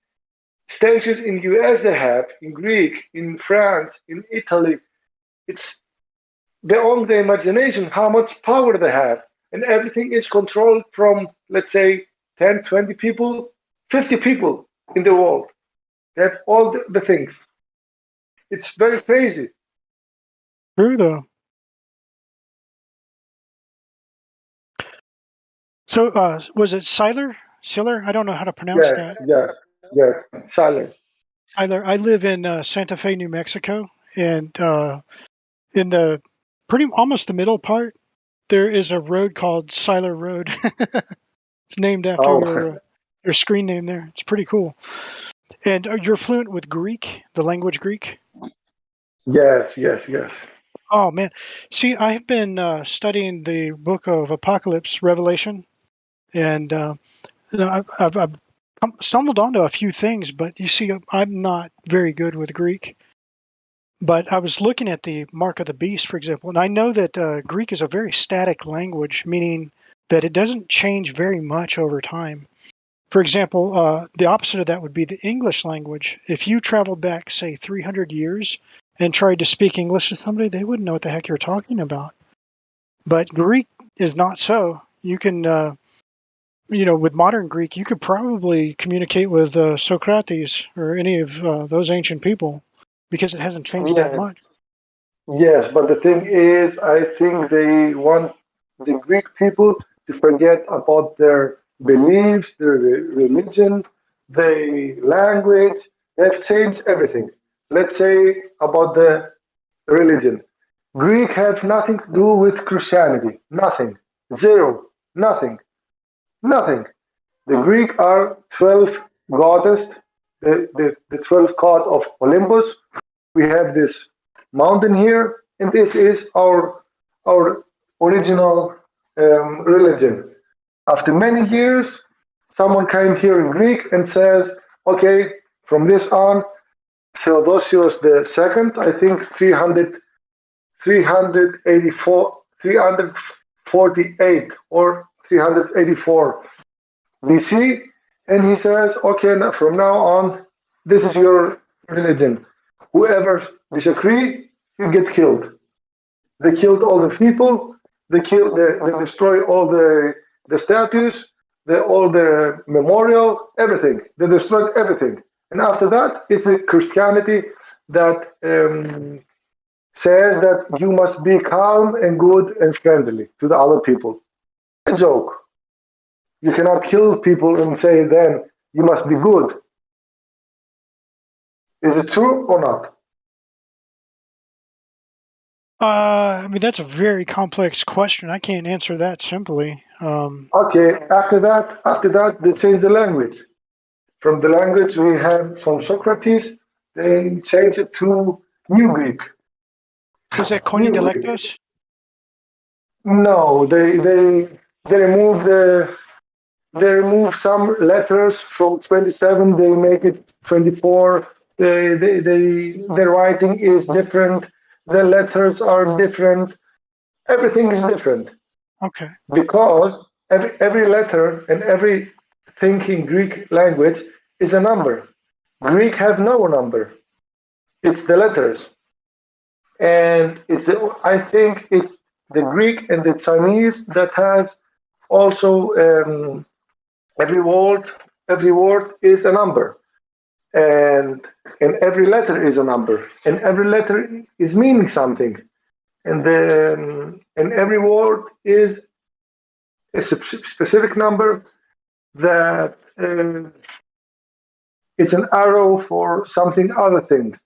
stations in US they have, in Greek, in France, in Italy. It's beyond the imagination how much power they have. And everything is controlled from, let's say, 10, 20 people, 50 people in the world. They have all the things. It's very crazy.
True, though. So, was it Siler? Siller? I don't know how to pronounce that.
Yes. Silent.
Siler. I live in Santa Fe, New Mexico, and in the almost the middle part, there is a road called Siler Road. It's named after your screen name there. It's pretty cool. And you're fluent with Greek, the language Greek?
Yes.
Oh man, see, I've been studying the book of Apocalypse, Revelation, and I've stumbled onto a few things. But you see, I'm not very good with Greek. But I was looking at the Mark of the Beast, for example, and I know that Greek is a very static language, meaning that it doesn't change very much over time. For example, the opposite of that would be the English language. If you traveled back, say, 300 years and tried to speak English to somebody, they wouldn't know what the heck you're talking about. But Greek is not so. You can, with modern Greek, you could probably communicate with Socrates or any of those ancient people because it hasn't changed that much.
Yes, but the thing is, I think they want the Greek people to forget about their beliefs, their religion, the language, they've changed everything. Let's say about the religion. Greek have nothing to do with Christianity. Nothing. Zero. Nothing. Nothing. The Greek are 12 goddess, the 12 god of Olympus. We have this mountain here, and this is our original religion. After many years, someone came here in Greek and says, okay, from this on, Theodosius the second, I think 384, 348 or 384 BC, and he says, okay, now, from now on, this is your religion. Whoever disagree, you get killed. They killed all the people. They destroy all the statues, all the memorial, everything. They destroyed everything. And after that, it's the Christianity that says that you must be calm and good and friendly to the other people. A joke. You cannot kill people and say then you must be good. Is it true or not?
I mean, that's a very complex question. I can't answer that simply.
Okay, after that, they change the language. From the language we have from Socrates, they change it to New Greek.
Was that Coni Delectos?
No, they remove some letters from 27. They make it 24. Their writing is different. The letters are different. Everything is different.
Okay.
Because every letter and every thing in Greek language is a number. Greek have no number. It's the letters. And I think it's the Greek and the Chinese that has also every word is a number. And every letter is a number. And every letter is meaning something. And every word is a specific number that it's an arrow for something other things.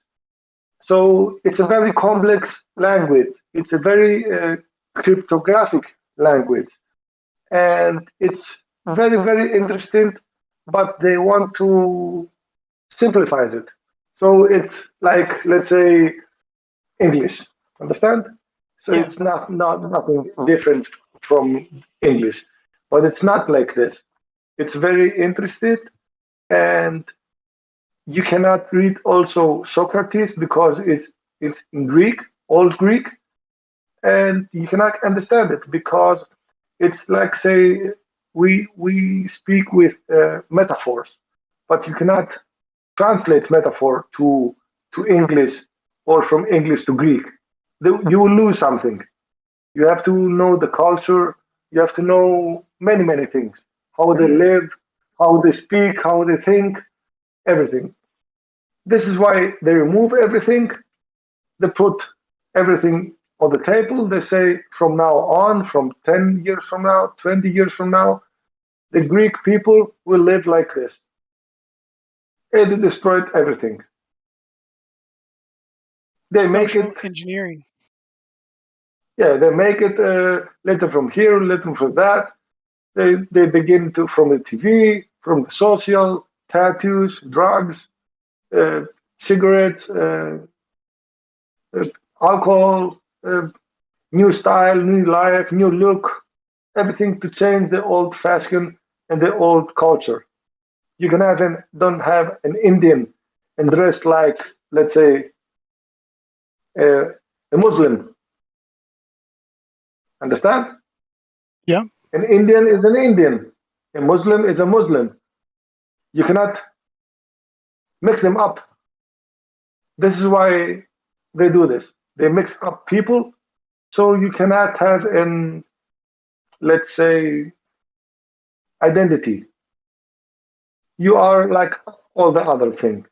So it's a very complex language. It's a very cryptographic language. And it's very, very interesting, but they want to simplify it. So it's like, let's say, English. Understand? So it's nothing different from English, but it's not like this. It's very interesting, and you cannot read also Socrates because it's in Greek, Old Greek, and you cannot understand it because it's like say we speak with metaphors, but you cannot translate metaphor to English or from English to Greek. You will lose something. You have to know the culture. You have to know many things. How they live, how they speak, how they think, everything. This is why they remove everything. They put everything on the table. They say from now on, from 10 years from now, 20 years from now, the Greek people will live like this. And they destroyed everything. They make it
engineering.
Yeah, they make it little from here, little from that. They begin to from the TV, from the social, tattoos, drugs, cigarettes, alcohol, new style, new life, new look, everything to change the old fashion and the old culture. You can don't have an Indian and dress like, let's say, a Muslim. Understand?
Yeah.
An Indian is an Indian. A Muslim is a Muslim. You cannot mix them up. This is why they do this. They mix up people, so you cannot have an, let's say, identity. You are like all the other things.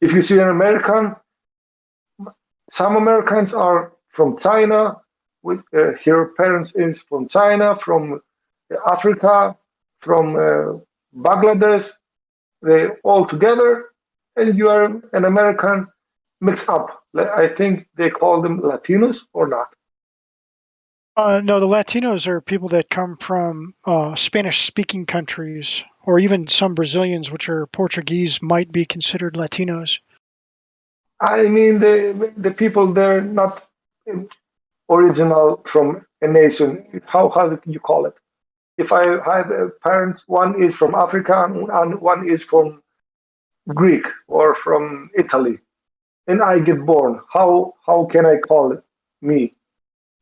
If you see an American, some Americans are from China, with her parents is from China, from Africa, from Bangladesh, they all together, and you are an American mixed up. I think they call them Latinos or not.
No, the Latinos are people that come from Spanish-speaking countries, or even some Brazilians, which are Portuguese, might be considered Latinos.
I mean, the people they're not original from a nation. How do you call it? If I have parents, one is from Africa and one is from Greek or from Italy, and I get born, how can I call it me?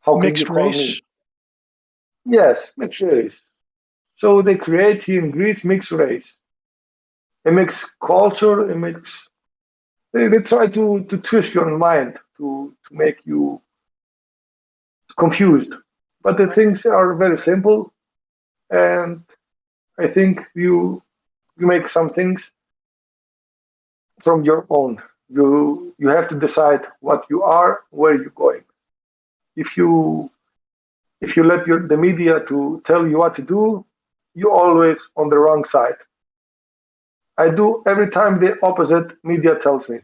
How can you
Mixed
call
race?
me? Yes, mixed race. So they create here in Greece mixed race, a mixed culture, a mixed. They try to twist your mind to make you confused. But the things are very simple, and I think you make some things from your own. You have to decide what you are, where you're going. If you let the media to tell you what to do, you're always on the wrong side. I do every time the opposite media tells me,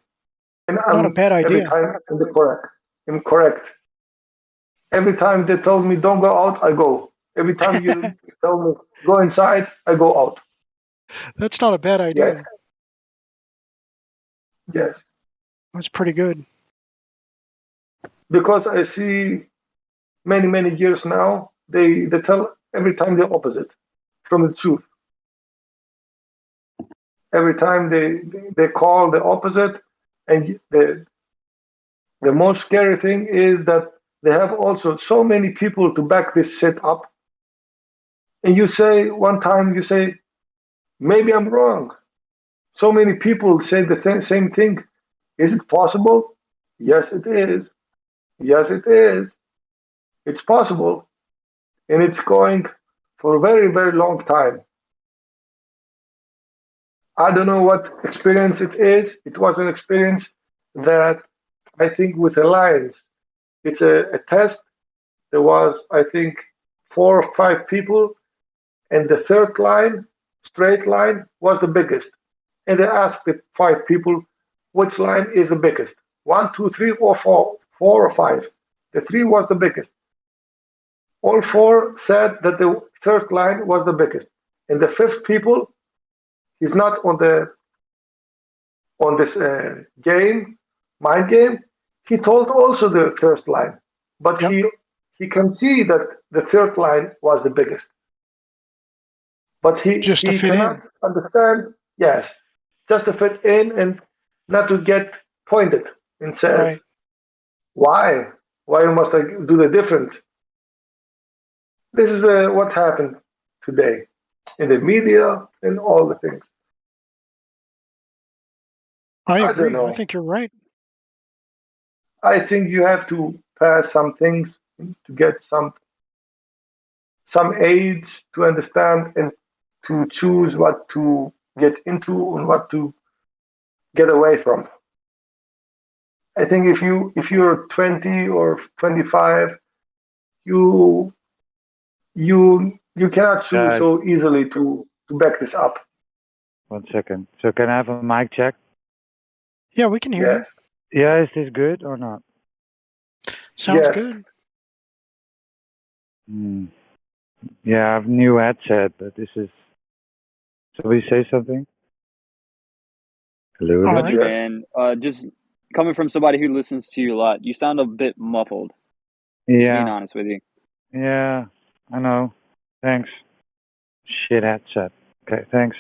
and
Not a
I'm
bad
every
idea.
time in the correct. I'm correct. Every time they told me don't go out, I go. Every time you tell me go inside, I go out.
That's not a bad idea.
Yes. Yes.
That's pretty good.
Because I see many years now, they tell every time the opposite from the truth. Every time they call the opposite, and the most scary thing is that they have also so many people to back this shit up. And you say one time, you say maybe I'm wrong. So many people say the same thing. Is it possible? Yes, it is. Yes, it is. It's possible, and it's going for a very long time. I don't know what experience it is. It was an experience that I think with alliance. It's a test. There was, I think, 4 or 5 people, and the third line, straight line, was the biggest. And they asked the 5 people, which line is the biggest? 1, 2, 3, or 4? 4 or 5. The 3 was the biggest. All 4 said that the third line was the biggest. And the 5th people, he's not on this game, mind game. He told also the first line, but he can see that the third line was the biggest. But he cannot understand. Yes, just to fit in and not to get pointed and says, why? Why must I do the different? This is what happened today in the media and all the things.
I
don't
agree.
know.
I think you're right.
I think you have to pass some things to get some age to understand and to choose what to get into and what to get away from. I think if you're 20 or 25, you cannot choose so easily to back this up.
1 second. So can I have a mic check?
Yeah, we can hear you.
Yeah, is this good or not?
Sounds good.
Yeah, I have a new headset, but this is. Shall we say something? Hello,
Roger, man. Just coming from somebody who listens to you a lot, you sound a bit muffled. Just being honest with you.
Yeah, I know. Thanks. Shit headset. Okay, thanks.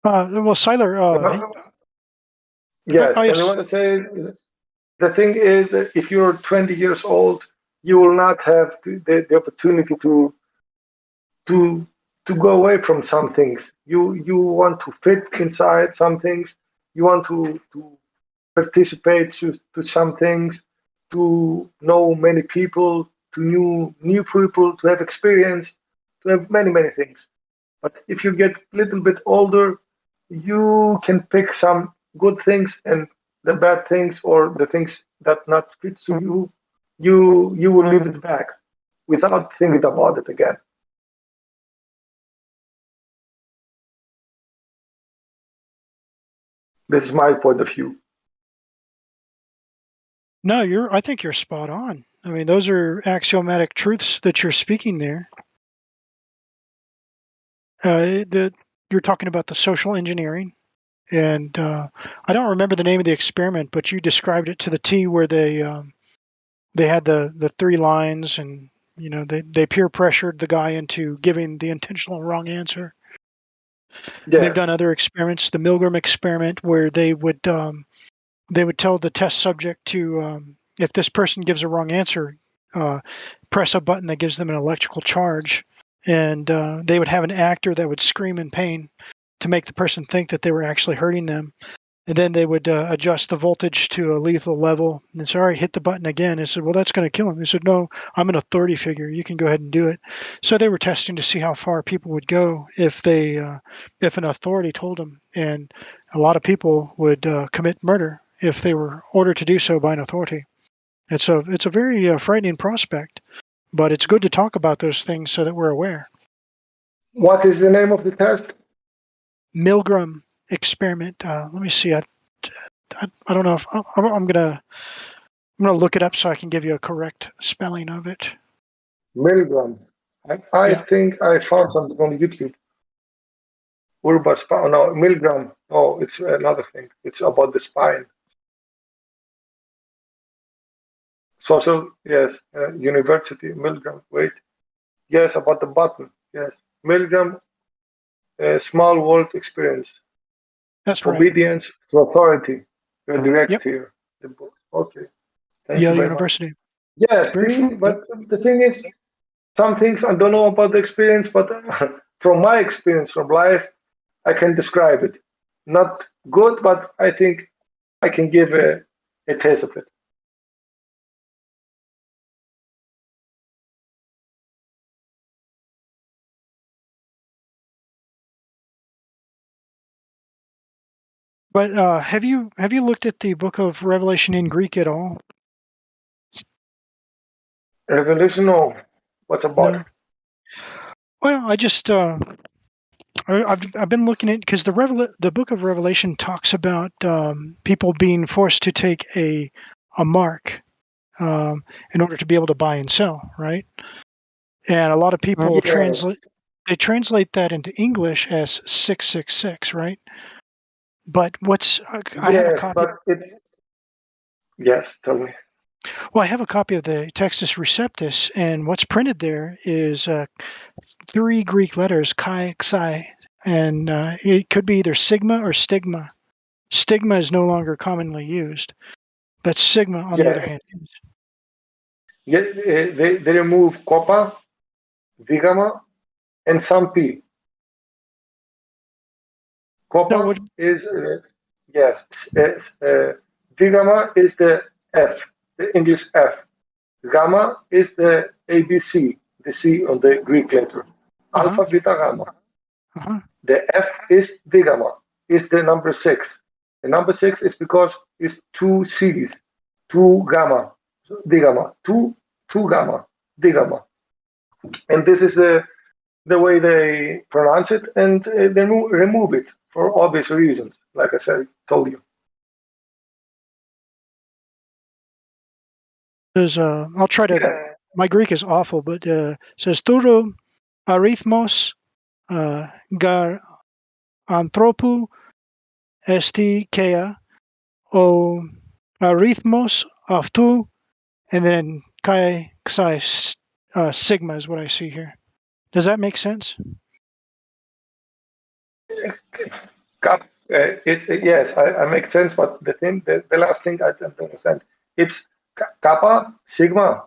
Well, Siler.
Yes, and I want to say the thing is that if you're 20 years old, you will not have the opportunity to go away from some things. You want to fit inside some things. You want to participate to some things, to know many people, to new people, to have experience, to have many things. But if you get a little bit older, you can pick some good things and the bad things or the things that not fit to you. You will leave it back. without thinking about it again. This is my point of view.
No, I think you're spot on. I mean, those are axiomatic truths that you're speaking there. You're talking about the social engineering, and I don't remember the name of the experiment, but you described it to the T, where they had the 3 lines, and they peer pressured the guy into giving the intentional wrong answer.
Yes.
They've done other experiments, the Milgram experiment, where they would tell the test subject to, if this person gives a wrong answer, press a button that gives them an electrical charge, and they would have an actor that would scream in pain to make the person think that they were actually hurting them. And then they would adjust the voltage to a lethal level and say, all right, hit the button again. They said, well, that's going to kill him. They said, no, I'm an authority figure. You can go ahead and do it. So they were testing to see how far people would go if an authority told them. And a lot of people would commit murder if they were ordered to do so by an authority. It's a very frightening prospect, but it's good to talk about those things so that we're aware.
What is the name of the test?
Milgram experiment. Let me see. I don't know if I'm gonna look it up so I can give you a correct spelling of it.
Milgram. I think I found something on YouTube. No, Milgram. Oh, it's another thing. It's about the spine. Social, yes. University, Milgram. Wait. Yes, about the button. Yes. Milgram, small world experience.
That's right.
Obedience to authority. Direct fear. The book. Okay. Thank you
Yale
very
University.
much. Yes, but the thing is, some things I don't know about the experience, but from my experience from life, I can describe it. Not good, but I think I can give a taste of it.
But have you looked at the book of Revelation in Greek at all?
Revelation, no. What's about?
No. Well, I just I've been looking at, because the book of Revelation talks about people being forced to take a mark in order to be able to buy and sell, right? And a lot of people translate that into English as 666, right? But I have a copy.
Yes, tell me.
Well, I have a copy of the Textus Receptus, and what's printed there is 3 Greek letters, chi, xi, and it could be either sigma or stigma. Stigma is no longer commonly used, but sigma, on the other hand, is.
Yes, they remove Copa, Vigama, and some P. Copa is, yes, Vigama is the F, the English F. Gamma is the ABC, the C on the Greek letter. Alpha, Beta, Gamma. The F is Vigama, is the number 6. The number 6 is because it's 2 C's, 2 Gamma, Vigama, 2 Gamma, Vigama. And this is the way they pronounce it, and they remove it for obvious reasons, like I said, told you.
There's I'll try to. My Greek is awful, but says "Turo arithmos gar anthropou esti kea o arithmos aftu," and then chi xi sigma is what I see here. Does that make sense?
Yes, I make sense, but the last thing I don't understand. It's kappa, sigma,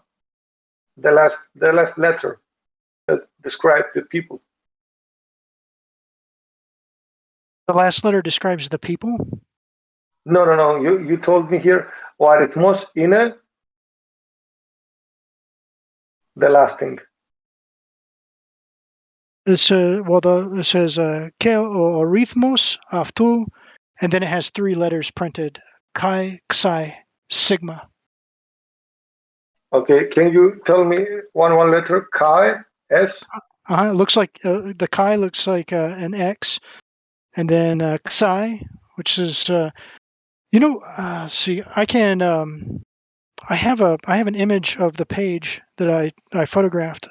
the last letter that describes the people.
The last letter describes the people?
No. You told me here, o arithmos ine, the last thing.
It says, it says ke o arithmos aftu, and then it has 3 letters printed: chi, xi, sigma.
Okay, can you tell me one letter? Chi, S?
It looks like the Chi looks like an X, and then Xi, which is see, I can I have an image of the page that I photographed.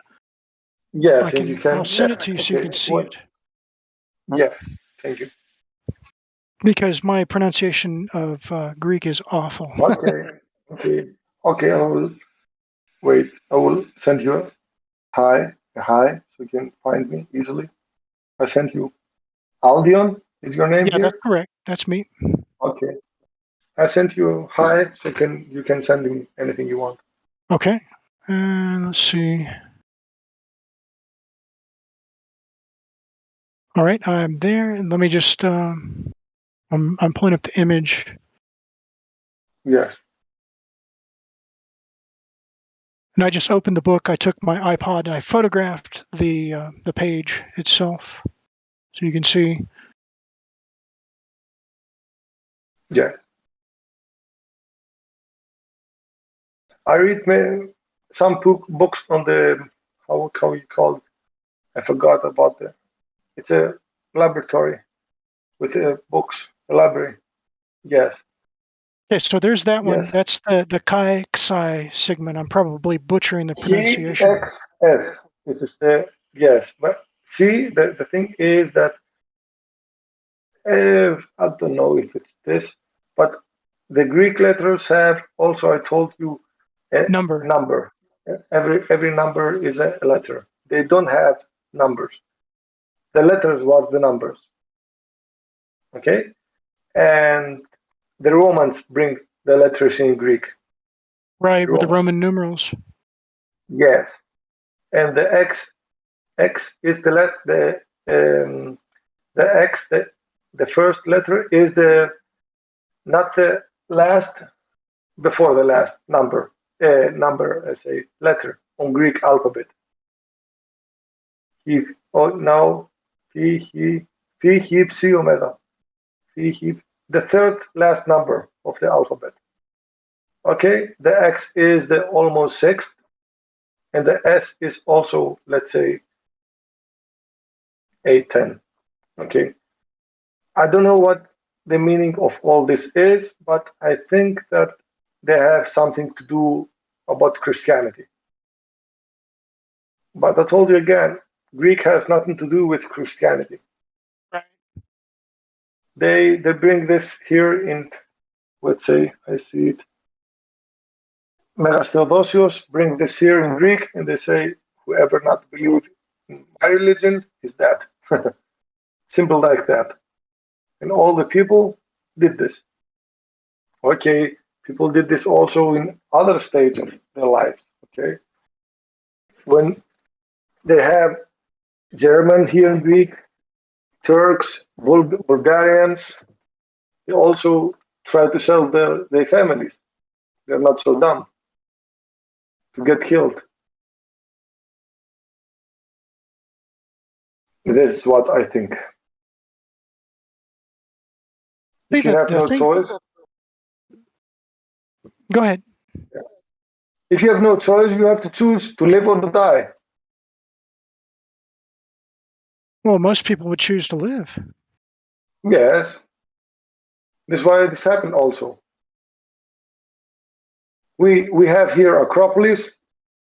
Yes, and you can.
I'll send it to you so you can see
What?
it.
Yes, thank you.
Because my pronunciation of Greek is awful.
Okay. I will wait. I will send you a hi, so you can find me easily. I sent you. Aldion is your name
Yeah, that's
here?
correct. That's me.
Okay. I sent you hi, so you can send me anything you want.
Okay. And let's see. All right, I'm there. And let me just I'm pulling up the image.
Yes.
And I just opened the book. I took my iPod and I photographed the page itself, so you can see.
Yeah. I read some books on the how you call it. I forgot about the. It's a laboratory with books. A library. Yes.
Okay, so there's that one.
Yes.
That's the Chi Xi segment. I'm probably butchering the pronunciation.
EXS. This is the yes, but see the thing is that I don't know if it's this, but the Greek letters have also. I told you a number. Every number is a letter. They don't have numbers. The letters was the numbers. Okay, and the Romans bring the letters in Greek.
Right, with the Roman numerals.
Yes, and the X is the X the first letter is the not the last before the last number as a letter on Greek alphabet. Now he psi omega. The third last number of the alphabet. Okay, the X is the almost sixth, and the S is also, let's say, 8, 10. Okay, I don't know what the meaning of all this is, but I think that they have something to do about Christianity. But I told you again, Greek has nothing to do with Christianity.
Right.
They bring this here in, let's say, I see it. Megas Theodosios bring this here in Greek, and they say, whoever not believe in my religion is dead. Simple like that. And all the people did this. Okay, people did this also in other stages of their lives. Okay, when they have German here in Greek, Turks, Bulgarians, they also try to sell their families. They're not so dumb to get killed. This is what I think. If you have no choice,
go ahead.
If you have no choice, you have to choose to live or to die.
Well, most people would choose to live.
Yes. That's why this happened also. We have here Acropolis,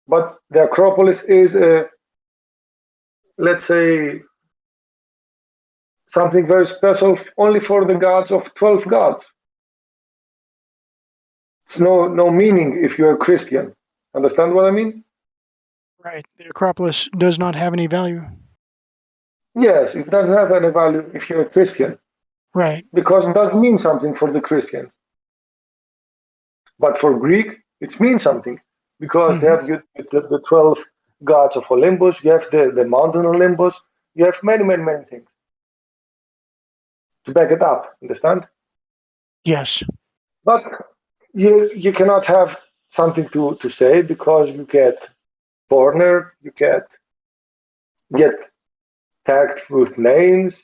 but the Acropolis is let's say something very special only for the gods of 12 gods. It's no meaning if you're a Christian. Understand what I mean?
Right. The Acropolis does not have any value.
Yes, it doesn't have any value if you're a Christian.
Right.
Because it does mean something for the Christians. But for Greek, it means something. Because they have the 12 gods of Olympus, you have the mountain Olympus, you have many things to back it up. Understand?
Yes.
But you cannot have something to say because you get cornered, you get tagged with names,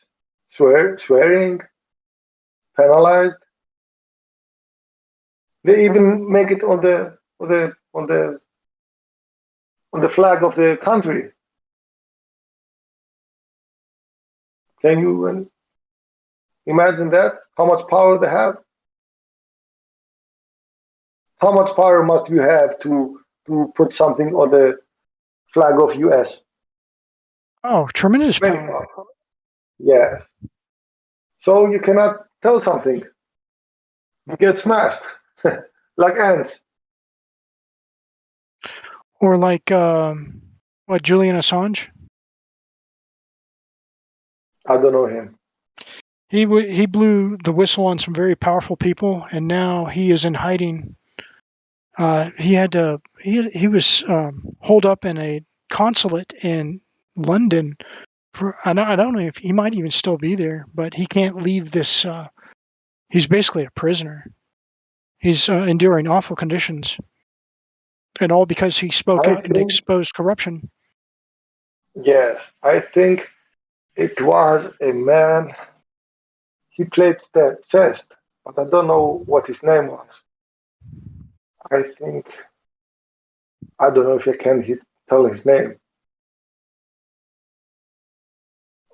swearing, penalized. They even make it on the on the flag of the country. Can you imagine that? How much power they have? How much power must you have to put something on the flag of US?
Oh, tremendous
Very
power.
powerful. Yes. So you cannot tell something. You get smashed like ants.
Or like Julian Assange?
I don't know him.
He blew the whistle on some very powerful people, and now he is in hiding. He was holed up in a consulate in London. I don't know if he might even still be there, but he can't leave this. He's basically a prisoner. He's enduring awful conditions, and all because he spoke out and exposed corruption.
Yes, I think it was a man. He played the chess, but I don't know what his name was. I think I don't know if I can tell his name.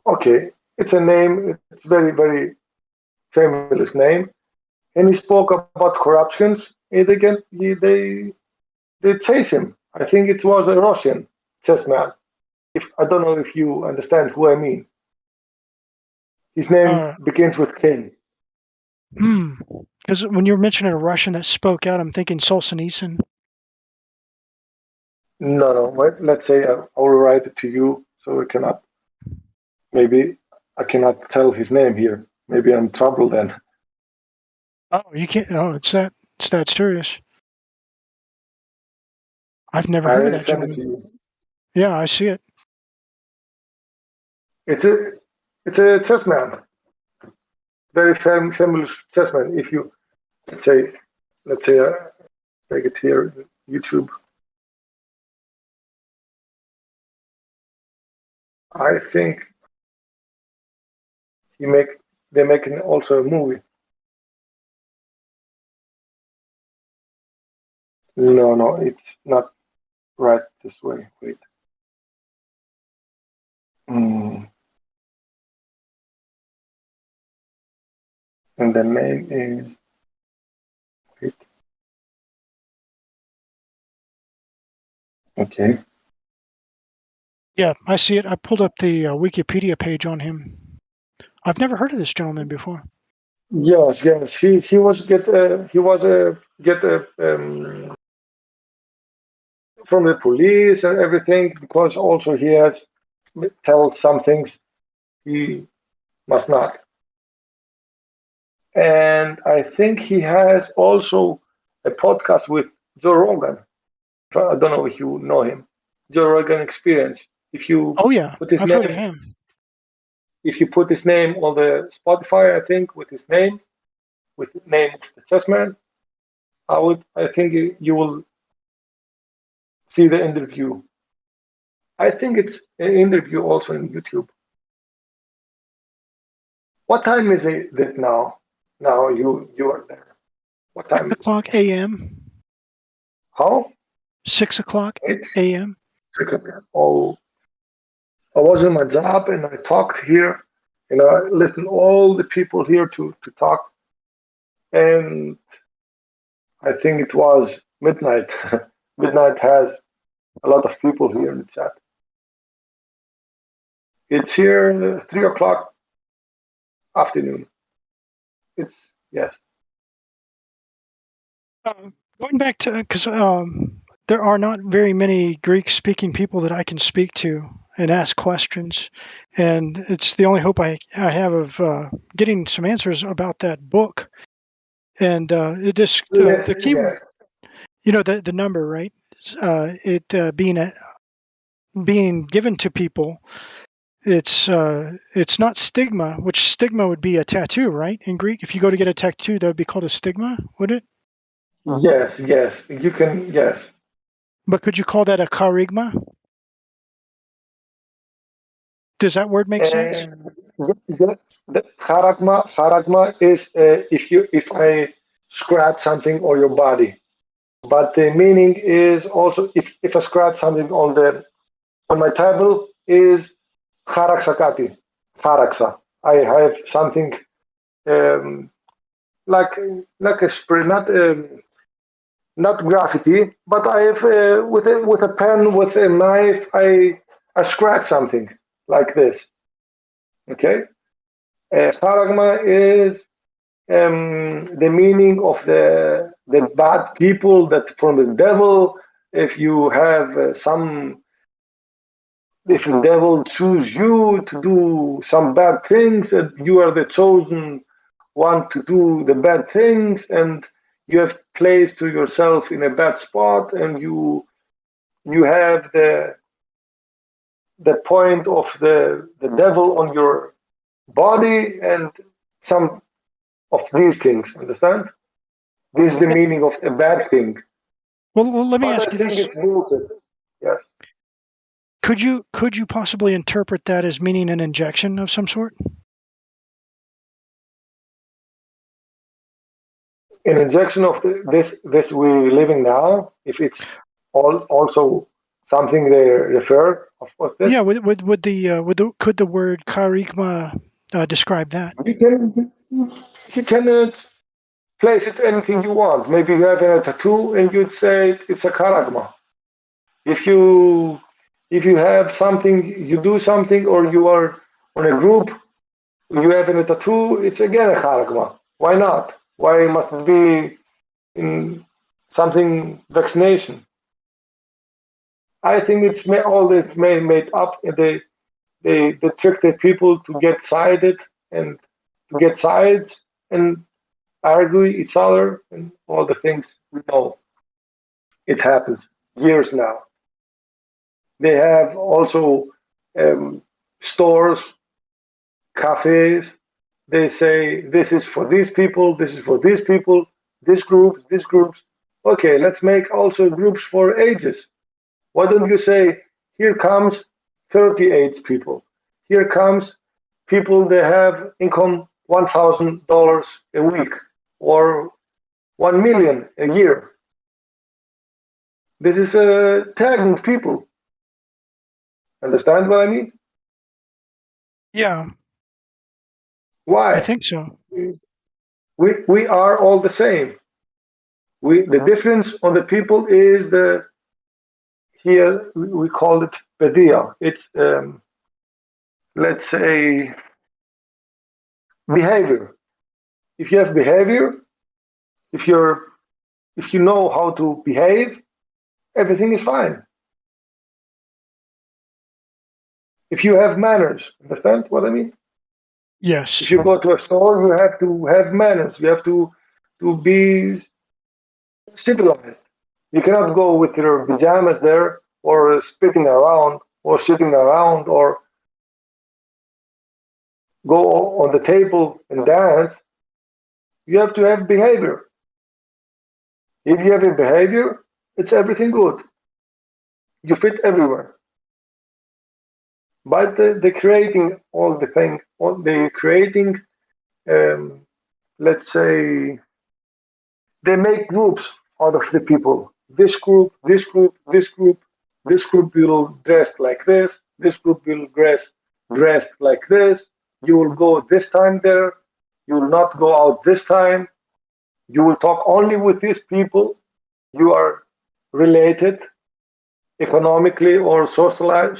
Okay, it's a name. It's very very famous name, and he spoke about corruptions. And again, they chase him. I think it was a Russian chessman. If I don't know if you understand who I mean. His name begins with K.
Because when you're mentioning a Russian that spoke out, I'm thinking Solzhenitsyn.
No. Let's say I'll write it to you, so I cannot. Maybe I cannot tell his name here. Maybe I'm in trouble then.
Oh, you can't. Oh, it's that serious. I've never heard of that
Send it to
gentleman.
you.
Yeah, I see it.
It's a chessman, very famous chessman. If you let's say take it here, YouTube. I think they're making also a movie. No, it's not right this way. Wait. And the name is. Wait. Okay.
Yeah, I see it. I pulled up the Wikipedia page on him. I've never heard of this gentleman before.
Yes. He was get from the police and everything because also he has tell some things he must not. And I think he has also a podcast with Joe Rogan. I don't know if you know him. Joe Rogan Experience. If you put his
I've
name,
heard of him.
If you put his name on the Spotify, I think with his name, with the name of the chessman, I think you will see the interview. I think it's an interview also on YouTube. What time is it now? Now you are there. What time?
6 o'clock a.m.
How?
6 o'clock a.m.
Oh, I was in my job and I talked here, and I listened all the people here to talk, and I think it was midnight. Midnight has a lot of people here in the chat. It's here 3 o'clock afternoon. It's yes.
Going back to because there are not very many Greek-speaking people that I can speak to and ask questions, and it's the only hope I have of getting some answers about that book. And it just the key, the number, right? It being given to people. It's not stigma, which stigma would be a tattoo, right? In Greek, if you go to get a tattoo, that would be called a stigma, would it?
Yes, you can. Yes.
But could you call that a charigma? Does that word make sense?
Yeah, the charagma is if I scratch something on your body. but the meaning is also if I scratch something on my table is haraksakati, haraksa. I have something um, like a spray, not graffiti, but I have with a pen, with a knife, I scratch something like this. Okay, haragma is the meaning of the bad people that from the devil. If you have if the devil choose you to do some bad things, and you are the chosen one to do the bad things, and you have placed to yourself in a bad spot, and you have the point of the devil on your body, and some of these things. Understand? This is the meaning of a bad thing.
Well, let me
But
ask
I
you
think
this:
it's rooted. Yes.
could you possibly interpret that as meaning an injection of some sort?
An injection of this we're living now, if it's also something they refer of this.
Yeah, would the could the word karigma describe that?
You can place it anything you want. Maybe you have a tattoo and you'd say it's a karagma. If you have something, you do something, or you are on a group, you have a tattoo, it's again a karagma. Why not? Why must it be in something vaccination? I think it's all this made up. They trick the people to get sided and to get sides and argue each other and all the things we know. It happens years now. They have also stores, cafes. They say this is for these people, this is for these people, this group, this groups. Okay, let's make also groups for ages. Why don't you say, here comes 30 age people. Here comes people that have income $1,000 a week or 1 million a year. This is tagging people. Understand what I mean?
Yeah,
Why?
I think so.
We are all the same. The difference on the people is here we call it pedia. It's let's say behavior. If you have behavior, if you know how to behave, everything is fine. If you have manners, understand what I mean?
Yes.
If you go to a store, you have to have manners. You have to be civilized. You cannot go with your pajamas there, or spitting around, or sitting around, or go on the table and dance. You have to have behavior. If you have a behavior, it's everything good. You fit everywhere. But the creating all the thing, the creating, let's say, they make groups out of the people. This group, this group, this group, this group will dress like this group will dressed like this. You will go this time there. You will not go out this time. You will talk only with these people. You are related economically or socialized.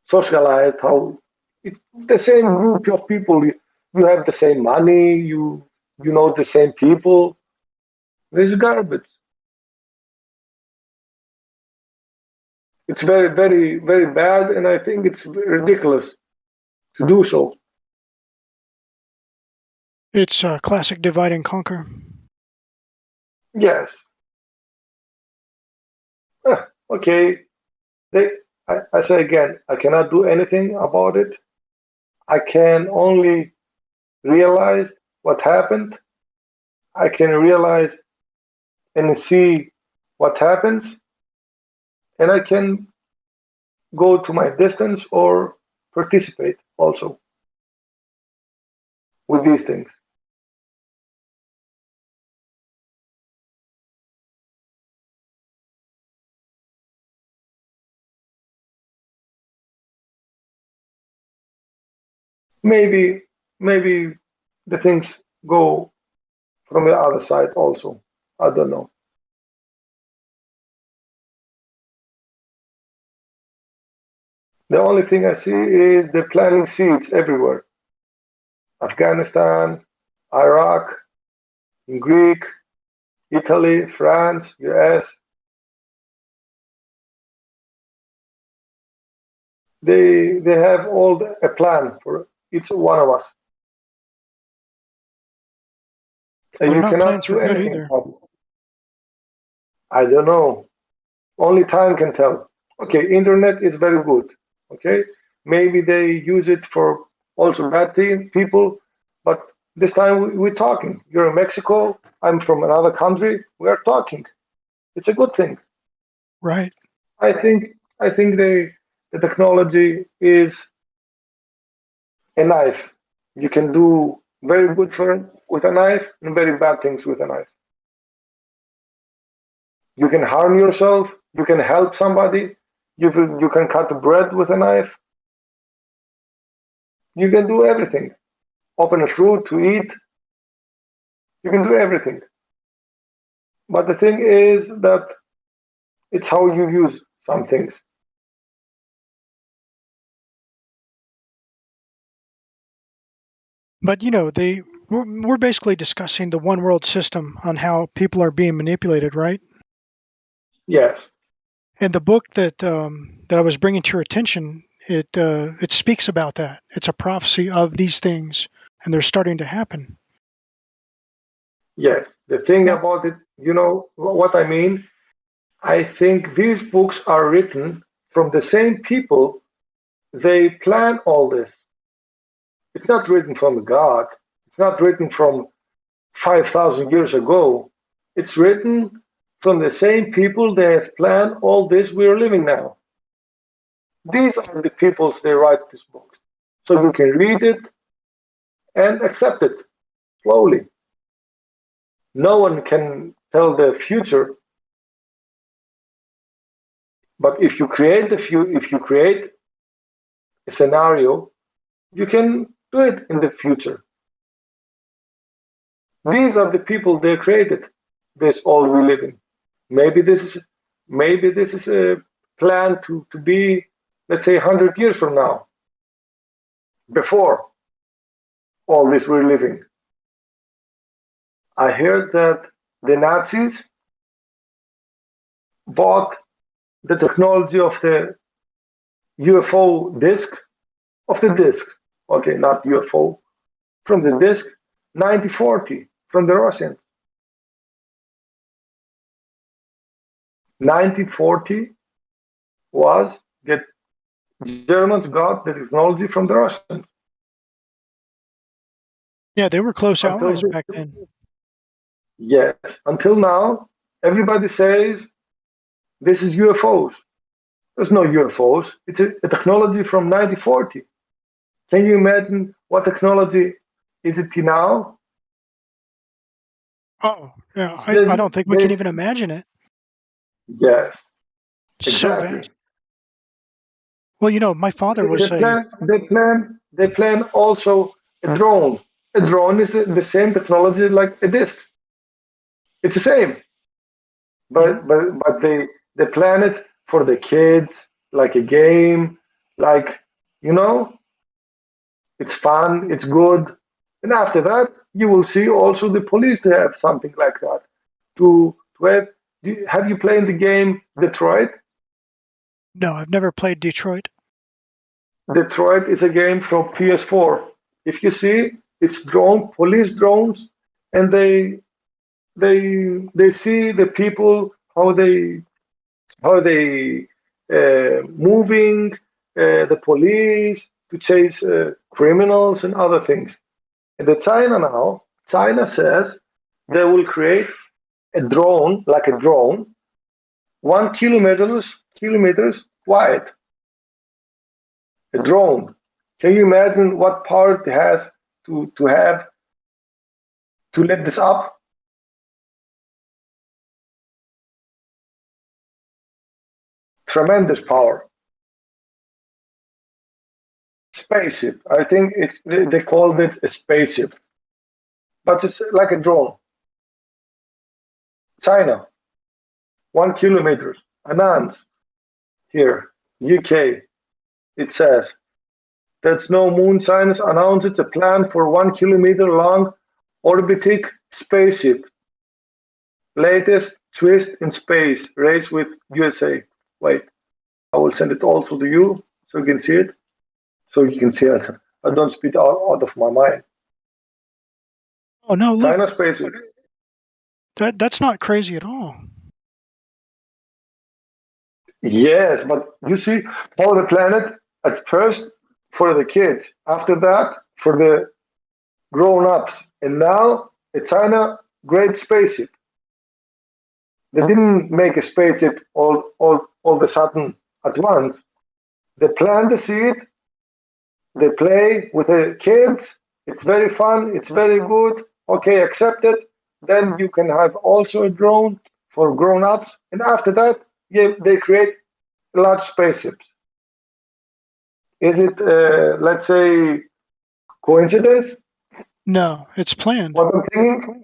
How the same group of people. You have the same money. You know the same people. This is garbage. It's very, very, very bad, and I think it's ridiculous to do so.
It's a classic divide and conquer.
Yes. Okay. I say again, I cannot do anything about it. I can only realize what happened. I can realize and see what happens, and I can go to my distance or participate also with these things. maybe the things go from the other side also. I don't know. The only thing I see is they're planting seeds everywhere. Afghanistan, Iraq, Greek, Italy, France, US. They have all a plan for each one of us. And
They're
you
not
cannot
plans
do
for good
anything
either.
about it. I don't know. Only time can tell. Okay, internet is very good. Okay, maybe they use it for also bad people, but this time we're talking. You're in Mexico. I'm from another country. We are talking. It's a good thing.
Right.
I think the technology is a knife. You can do very good with a knife and very bad things with a knife. You can harm yourself. You can help somebody. You can cut bread with a knife. You can do everything. Open a fruit to eat. You can do everything. But the thing is that it's how you use some things.
But we're basically discussing the one world system on how people are being manipulated, right?
Yes.
And the book that I was bringing to your attention, it speaks about that. It's a prophecy of these things, and they're starting to happen.
Yes. The thing about it, you know what I mean? I think these books are written from the same people. They plan all this. It's not written from God. It's not written from 5,000 years ago. It's written from the same people that have planned all this we're living now. These are the peoples they write this book. So you can read it and accept it slowly. No one can tell the future, but if you create a scenario, you can do it in the future. These are the people they created this all we live in. Maybe this is a plan to be, let's say, 100 years from now, before all this we're living. I heard that the Nazis bought the technology of the UFO disk, okay, not UFO, from the disk 1940 from the Russians. 1940 was that Germans got the technology from the Russians.
Yeah, they were close allies back then.
Yes, until now, everybody says this is UFOs. There's no UFOs. It's a technology from 1940. Can you imagine what technology is it now?
Oh, yeah. I don't think we can even imagine it.
Yes,
So
exactly.
vast. Well, my father was
They plan also a drone. A drone is the same technology like a disk. It's the same, but they plan it for the kids like a game, like you know, it's fun, it's good, and after that you will see also the police to have something like that. To have you played the game Detroit?
No, I've never played Detroit.
Detroit is a game from PS4. If you see, it's police drones, and they see the people how they moving the police to chase criminals and other things. And China says they will create a drone like a drone, 1 kilometers wide. A drone. Can you imagine what power it has to have to let this up? Tremendous power. spaceship. I think they called it a spaceship, but it's like a drone. China, 1 kilometer, announced here, UK. It says that Snow Moon Science announces a plan for 1 kilometer long orbiting spaceship. Latest twist in space race with USA. Wait, I will send it also to you so you can see it. So you can see it. I don't speak out of my mind.
Oh no, look.
China spaceship.
That's not crazy at all.
Yes, but you see how the planet at first for the kids, after that for the grown-ups, and now a China great spaceship. They didn't make a spaceship all of a sudden at once. They plant the seed, they play with the kids, it's very fun, it's very good, okay, accept it. Then you can have also a drone for grown-ups, and after that, they create large spaceships. Is it, let's say, coincidence?
No, it's planned.
What I'm thinking?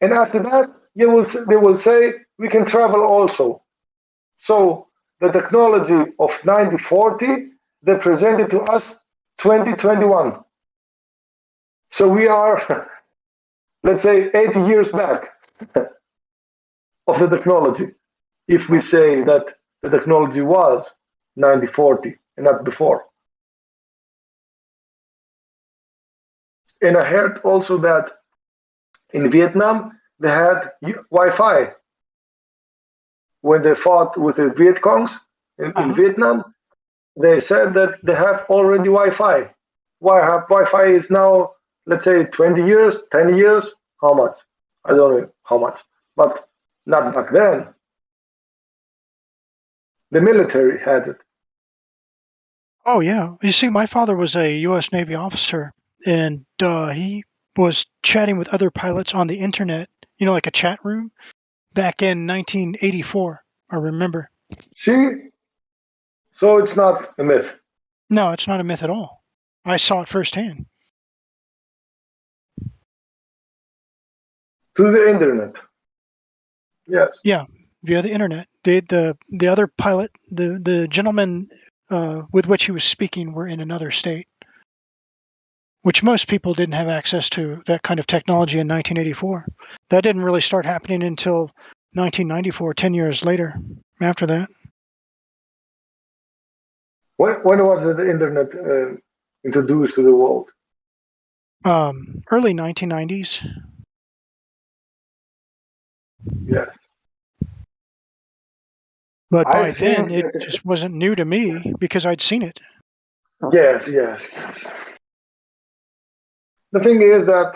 And after that, they will say we can travel also. So the technology of 1940, they presented to us 2021. So we are, let's say, 80 years back of the technology. If we say that the technology was 1940 and not before. And I heard also that in Vietnam, they had Wi-Fi. When they fought with the Viet Congs in Vietnam, they said that they have already Wi-Fi. Wi-Fi is now, let's say, 20 years, 10 years. How much? I don't know how much, but not back then. The military had it.
Oh yeah, you see, my father was a U.S. Navy officer, and he was chatting with other pilots on the internet. You know, like a chat room, back in 1984. I remember.
See, so it's not a myth.
No, it's not a myth at all. I saw it firsthand.
Through the internet. Yes.
Yeah, via the internet. The other pilot, the gentleman with which he was speaking, were in another state, which most people didn't have access to that kind of technology in 1984. That didn't really start happening until 1994, 10 years later. After that.
When was the internet introduced to the world?
Early 1990s.
Yes.
But by then, it just wasn't new to me because I'd seen it.
Yes. The thing is that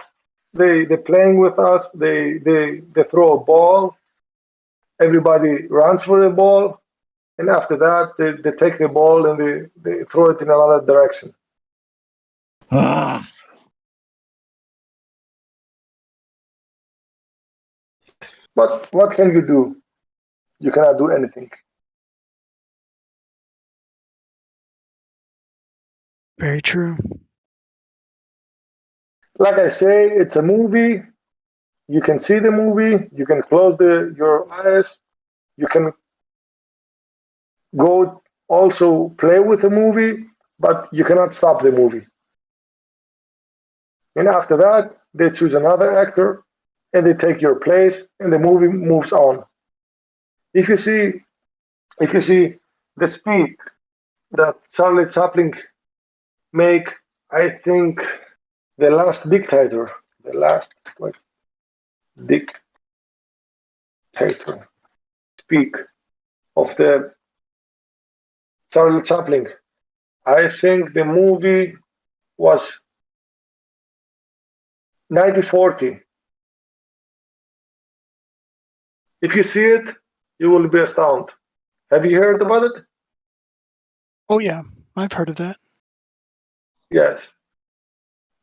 they're playing with us. They throw a ball. Everybody runs for the ball, and after that, they take the ball and they throw it in another direction. But what can you do? You cannot do anything.
Very true.
Like I say, it's a movie. You can see the movie. You can close your eyes. You can go also play with the movie, but you cannot stop the movie. And after that, they choose another actor and they take your place and the movie moves on. If you see the speed that Charlie Chaplin make, I think the last dictator speak of the Charlie Chaplin. I think the movie was 1940. If you see it, you will be astounded. Have you heard about it?
Oh yeah, I've heard of that.
Yes.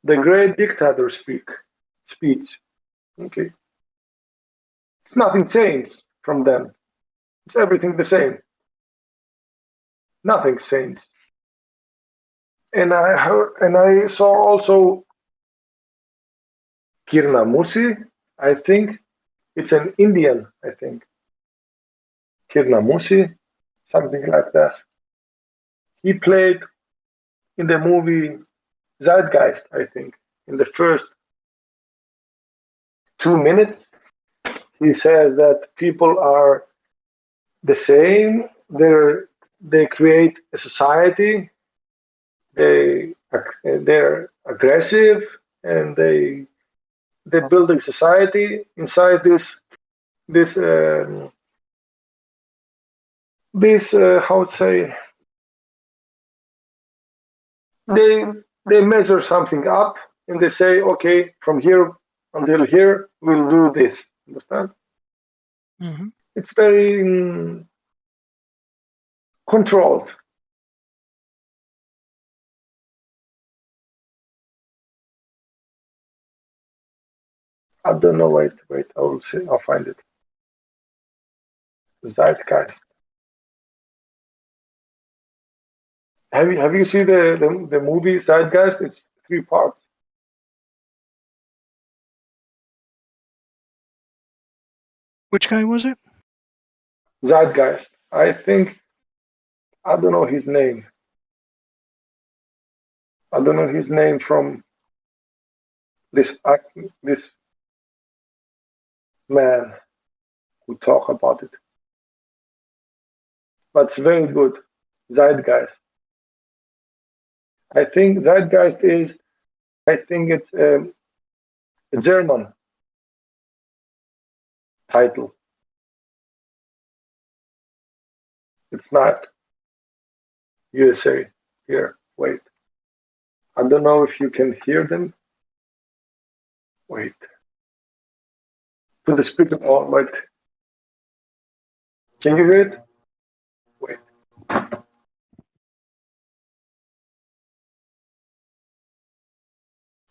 The great dictator speech. Okay. It's nothing changed from them. It's everything the same. Nothing changed. and I saw also Kirnamusi. I think it's an Indian. I think Kirnamusi, something like that. He played in the movie Zeitgeist. I think in the first 2 minutes, he says that people are the same. They create a society. They're aggressive, and they're building society inside this how to say, they they measure something up, and they say, okay, from here until here we'll do this. Understand?
Mm-hmm.
It's very controlled. I don't know. Wait, I will see. I'll find it. Zeitgeist. Have you seen the movie Zeitgeist? It's 3 parts.
Which guy was it?
Zeitgeist. I think I don't know his name. I don't know his name from this man who talk about it. But it's very good. Zeitgeist. I think Zeitgeist is. I think it's a German title. It's not USA here. Wait. I don't know if you can hear them. Wait. To the speaker. Oh, wait. Can you hear it? Wait.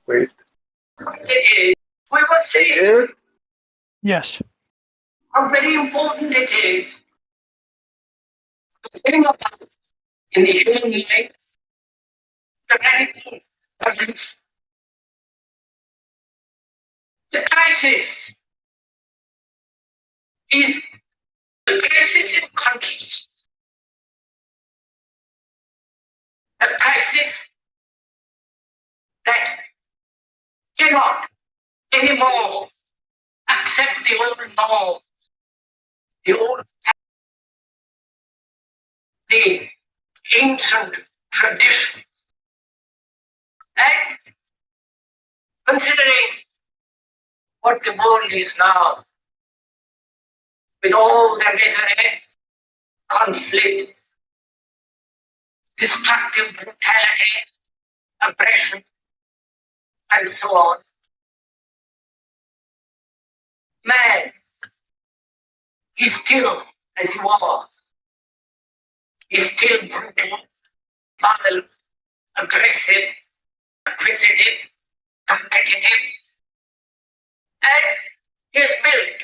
Wait.
We were saying
Yes.
how very important it is to bring about in the human life the radical against the crisis is the crisis in countries, a crisis that cannot anymore accept the old norm, the old, the ancient tradition. And considering what the world is now, with all the misery, conflict, destructive brutality, oppression, and so on, man is still as he was. He's still brutal, vile, aggressive, acquisitive, competitive, and he's built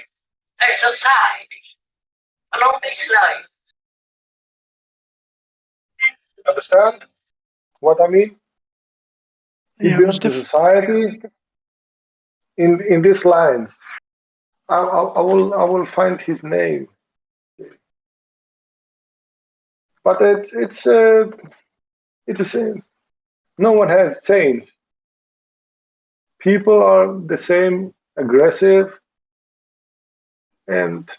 a society along this line.
Understand what I mean? He built the society in these lines. I will find his name, but it's the same. No one has changed. People are the same, aggressive, and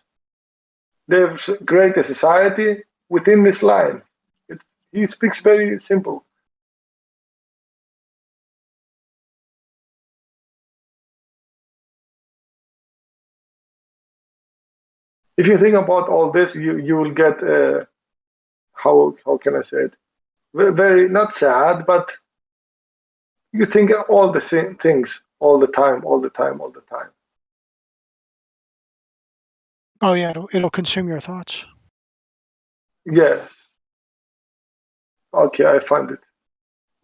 they've created a society within this line. He speaks very simple. If you think about all this, you will get how can I say it? Very not sad, but you think all the same things all the time.
Oh yeah, it'll consume your thoughts.
Yes. Okay, I find it.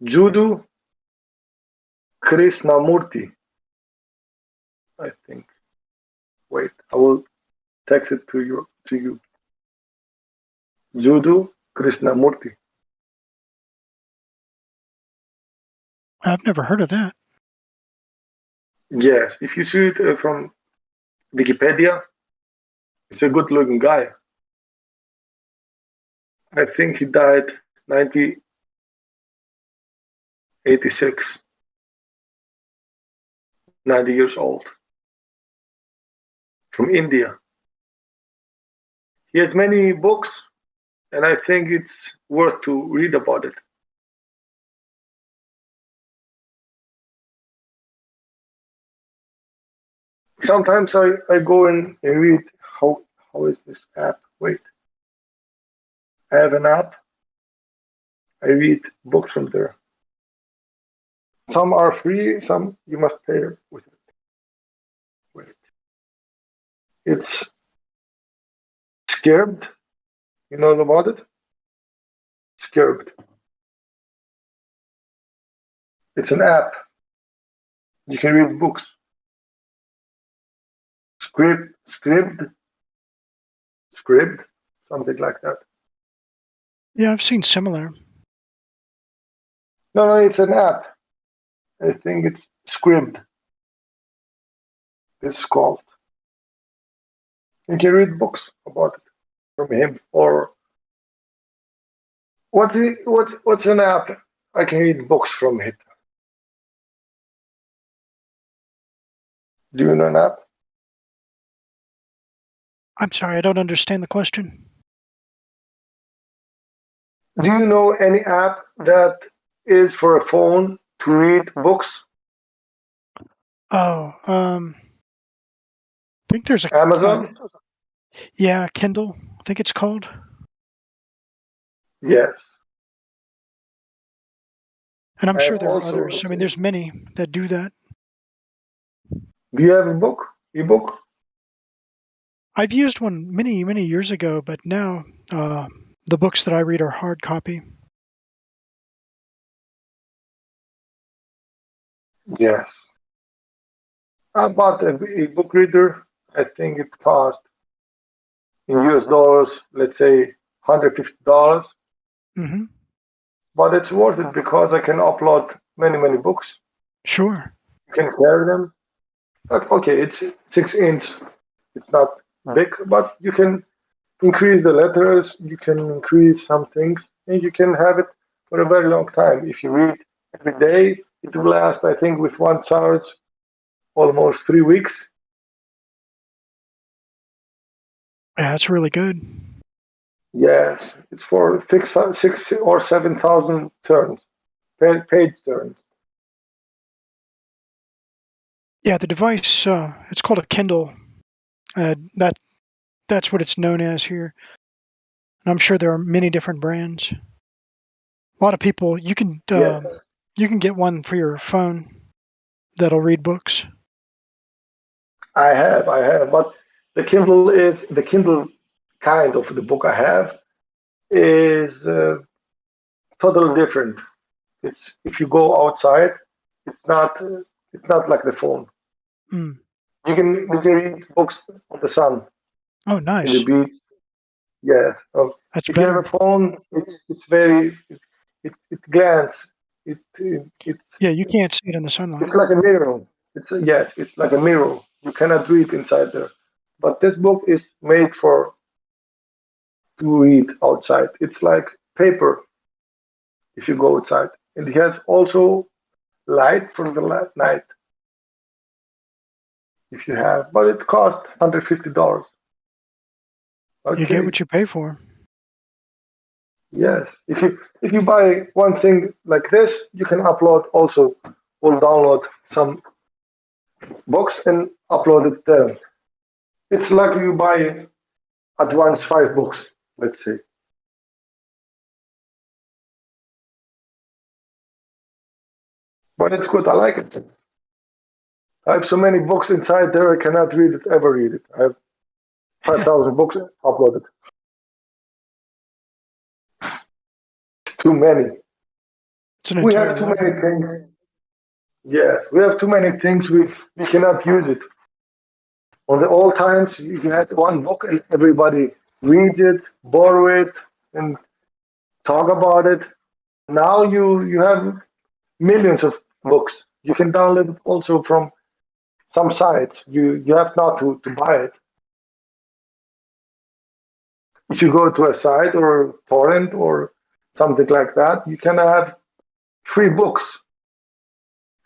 Judu Krishnamurti, I think. Wait, I will text it to you. Judu Krishnamurti.
I've never heard of that.
Yes, if you see it from Wikipedia, he's a good-looking guy. I think he died 1986, 90 years old, from India. He has many books, and I think it's worth to read about it. Sometimes I go in and read how is this app? Wait, I have an app. I read books from there. Some are free, some you must pay with it. Wait, it's Scared. You know about it? Scared. It's an app. You can read books. Scribd, something like that.
Yeah, I've seen similar.
No, it's an app. I think it's Scribd. It's called. You can read books about it from him. Or what's an app? I can read books from it. Do you know an app?
I'm sorry, I don't understand the question.
Do you know any app that is for a phone to read books?
Oh, I think there's a
Amazon?
Yeah, Kindle. I think it's called.
Yes.
And I'm
I
sure
have
there are
also.
others. I mean, there's many that do that.
Do you have a book? Ebook?
I've used one many, many years ago, but now the books that I read are hard copy.
Yes. I bought a book reader. I think it cost in US dollars, let's say $150.
Mm-hmm.
But it's worth it because I can upload many, many books.
Sure.
You can carry them. Okay, it's 6 inch. It's not big, but you can increase the letters. You can increase some things, and you can have it for a very long time. If you read every day, it will last, I think, with one charge, almost 3 weeks.
Yeah, that's really good.
Yes, it's for 6 or 7,000 turns, page turns.
Yeah, the device, it's called a Kindle. That's what it's known as here. And I'm sure there are many different brands. A lot of people, you can get one for your phone that'll read books.
I have, but the Kindle kind of the book I have is totally different. It's if you go outside, it's not like the phone.
Mm.
You can read books on the sun.
Oh,
In
nice.
the beach. Yes.
That's
if
better.
you have a phone, it's very it glance. It's
Yeah, you can't see it in the sunlight.
It's like a mirror. Yes, it's like a mirror. You cannot read inside there. But this book is made for to read outside. It's like paper if you go outside. And it has also light for the night if you have. But it costs $150. Okay.
You get what you pay for.
Yes. If you buy one thing like this, you can upload also will download some books and upload it there. It's like you buy at once 5 books, let's say. But it's good. I like it. I have so many books inside there. I cannot ever read it. I have 5,000 books uploaded. Too many. We have too many things. Yes, we have too many things. We cannot use it. On the old times, you had one book and everybody reads it, borrow it, and talk about it. Now you have millions of books. You can download it also from some sites. You have not to buy it. If you go to a site or torrent or something like that, you can have free books,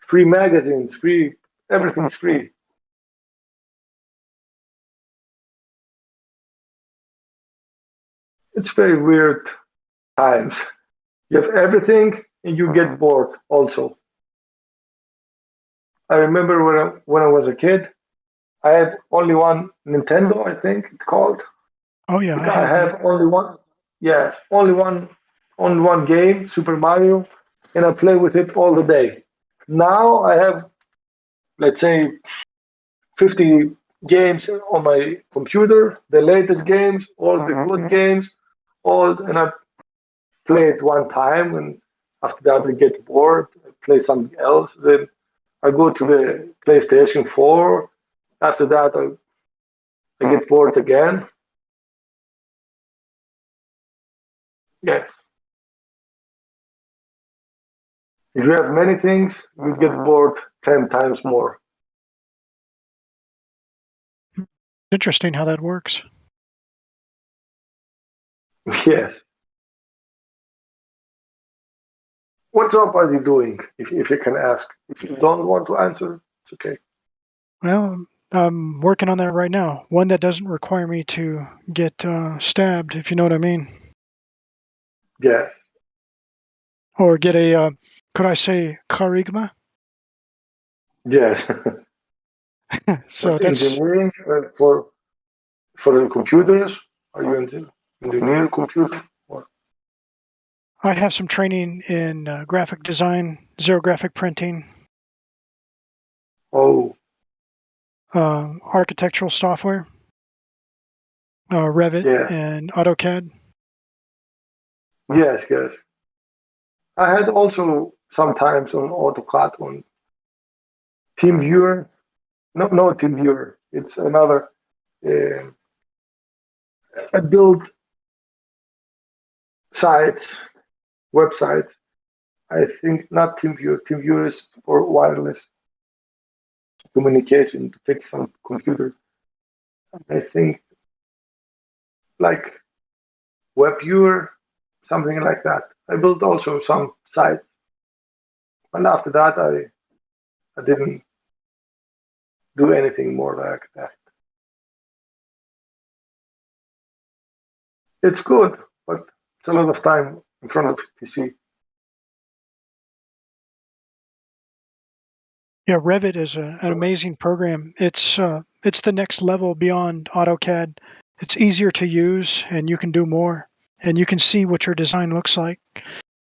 free magazines, free everything's free. It's very weird times. You have everything and you get bored also. I remember when I was a kid, I had only one Nintendo, I think it's called.
Oh yeah, I
I
had that.
have only one. Yes, only one game, Super Mario, and I play with it all the day. Now I have, let's say, 50 games on my computer, the latest games, all the good games, all, and I play it one time, and after that I get bored, I play something else. Then I go to the PlayStation 4. After that, I get bored again. Yes. If you have many things, you get bored 10 times more.
Interesting how that works.
Yes. What job are you doing, if you can ask? If you don't want to answer, it's okay.
Well, I'm working on that right now. One that doesn't require me to get stabbed, if you know what I mean.
Yes.
Or get a, could I say, charigma?
Yes.
So
But
that's,
engineering for the computers, are you engineer computer? Or?
I have some training in graphic design, zero graphic printing,
Oh,
architectural software, Revit,
yeah.
and AutoCAD.
Yes, yes. I had also sometimes on AutoCAD on TeamViewer. No TeamViewer. It's another. Uh, I build sites, websites. I think not TeamViewer. TeamViewer is for wireless communication to fix some computers. I think like WebViewer, something like that. I built also some sites, and after that, I didn't do anything more like that. It's good, but it's a lot of time in front of PC.
Yeah, Revit is an amazing program. It's the next level beyond AutoCAD. It's easier to use, and you can do more, and you can see what your design looks like.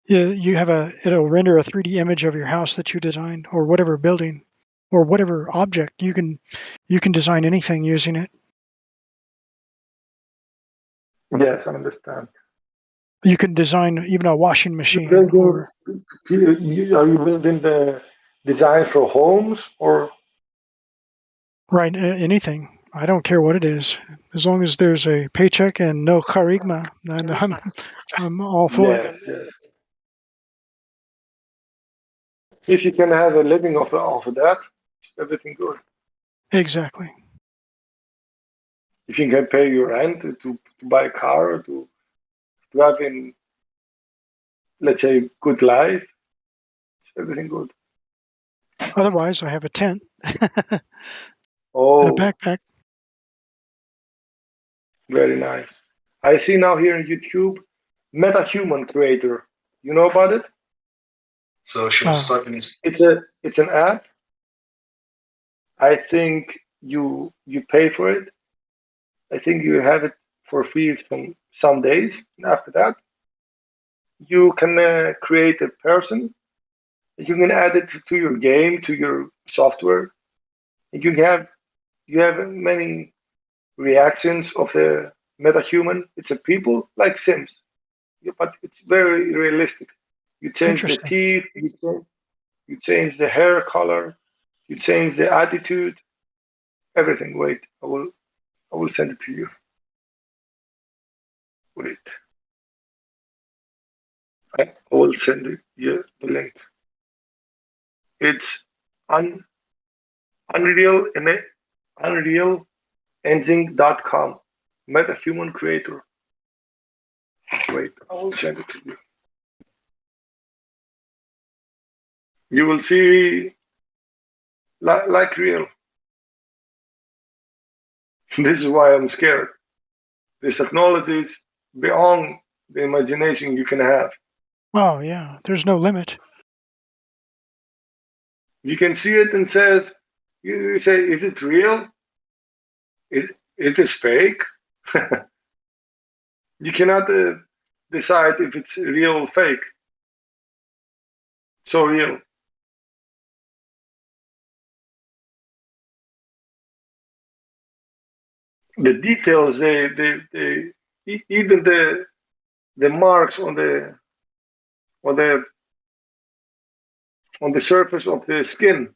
You have it'll render a 3D image of your house that you designed, or whatever building, or whatever object. You can design anything using it.
Yes, I understand.
You can design even a washing machine,
Building,
or
are you building the design for homes or?
right, anything. I don't care what it is, as long as there's a paycheck and no charigma, then I'm all for it.
Yes, yes. If you can have a living off of that, everything good.
Exactly.
If you can pay your rent to buy a car or to have in, let's say, good life, everything good.
Otherwise, I have a tent and a
Oh,
backpack.
very nice. I see now here on YouTube, MetaHuman Creator. You know about it? So she was talking. It's an app. I think you pay for it. I think you have it for free from some days. And after that, you can create a person. You can add it to your game, to your software. You have many reactions of the metahuman. It's a people like Sims, but it's very realistic. You change the
Interesting.
teeth, you change the hair color, you change the attitude, everything. Wait, I will send it to you. Wait, I will send you the link. It's unrealengine.com. Metahuman creator. Wait, I will send it to you. You will see like real. This is why I'm scared. This technology is beyond the imagination you can have.
Oh, yeah. There's no limit.
You can see it and says, you say, is it real? It is fake. You cannot decide if it's real or fake. So real. The details, even the marks on the surface of the skin,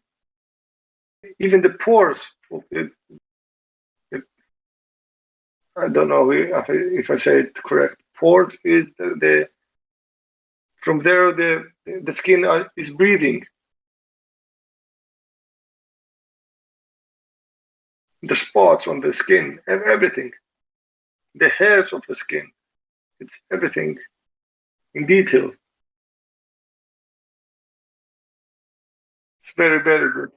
even the pores of it. I don't know if I say it correct. Pores is the from there the skin is breathing. The spots on the skin, everything. The hairs of the skin, it's everything in detail. It's very, very good.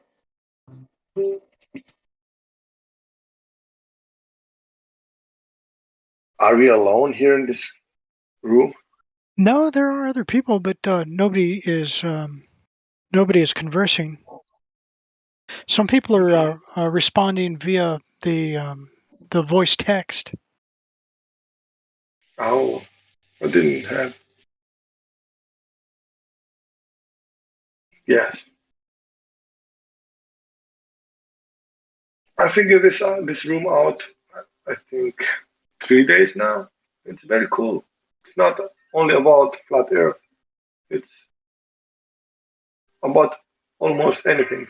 Are we alone here in this room?
No, there are other people, but nobody is conversing. Some people are responding via the voice text.
Oh, I didn't have. Yes, I figured this room out. I think 3 days now. It's very cool. It's not only about flat Earth. It's about almost anything.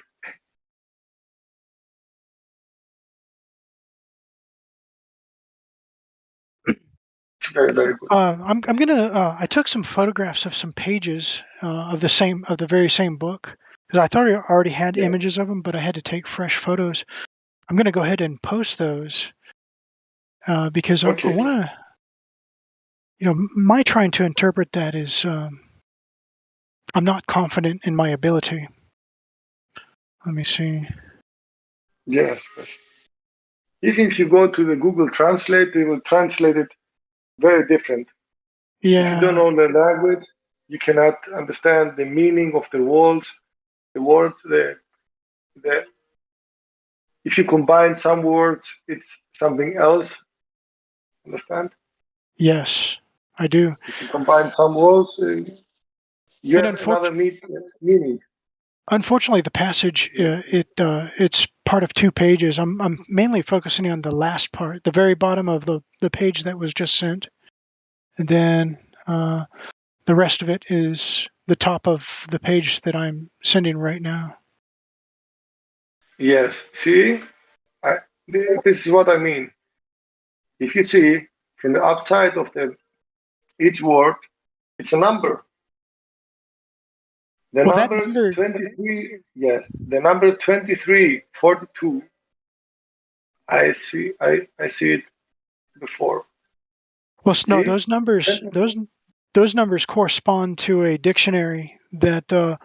It's very, very good.
I'm gonna. I took some photographs of some pages of the very same book because I thought I already had images of them, but I had to take fresh photos. I'm gonna go ahead and post those because I want to. My trying to interpret that is I'm not confident in my ability. Let me see.
Yes. Even if you go to the Google Translate, they will translate it very different.
Yeah.
If you don't know the language, you cannot understand the meaning of the words. If you combine some words, it's something else. Understand?
Yes, I do.
If you combine some words, you have another meaning.
Unfortunately, the passage it's part of 2 pages. I'm mainly focusing on the last part, the very bottom of the page that was just sent, and then the rest of it is the top of the page that I'm sending right now.
Yes. See, this is what I mean. If you see from the outside of each word, it's a number. The number 23, yes, the number 2342. I see it before.
Well, no, those numbers correspond to a dictionary that I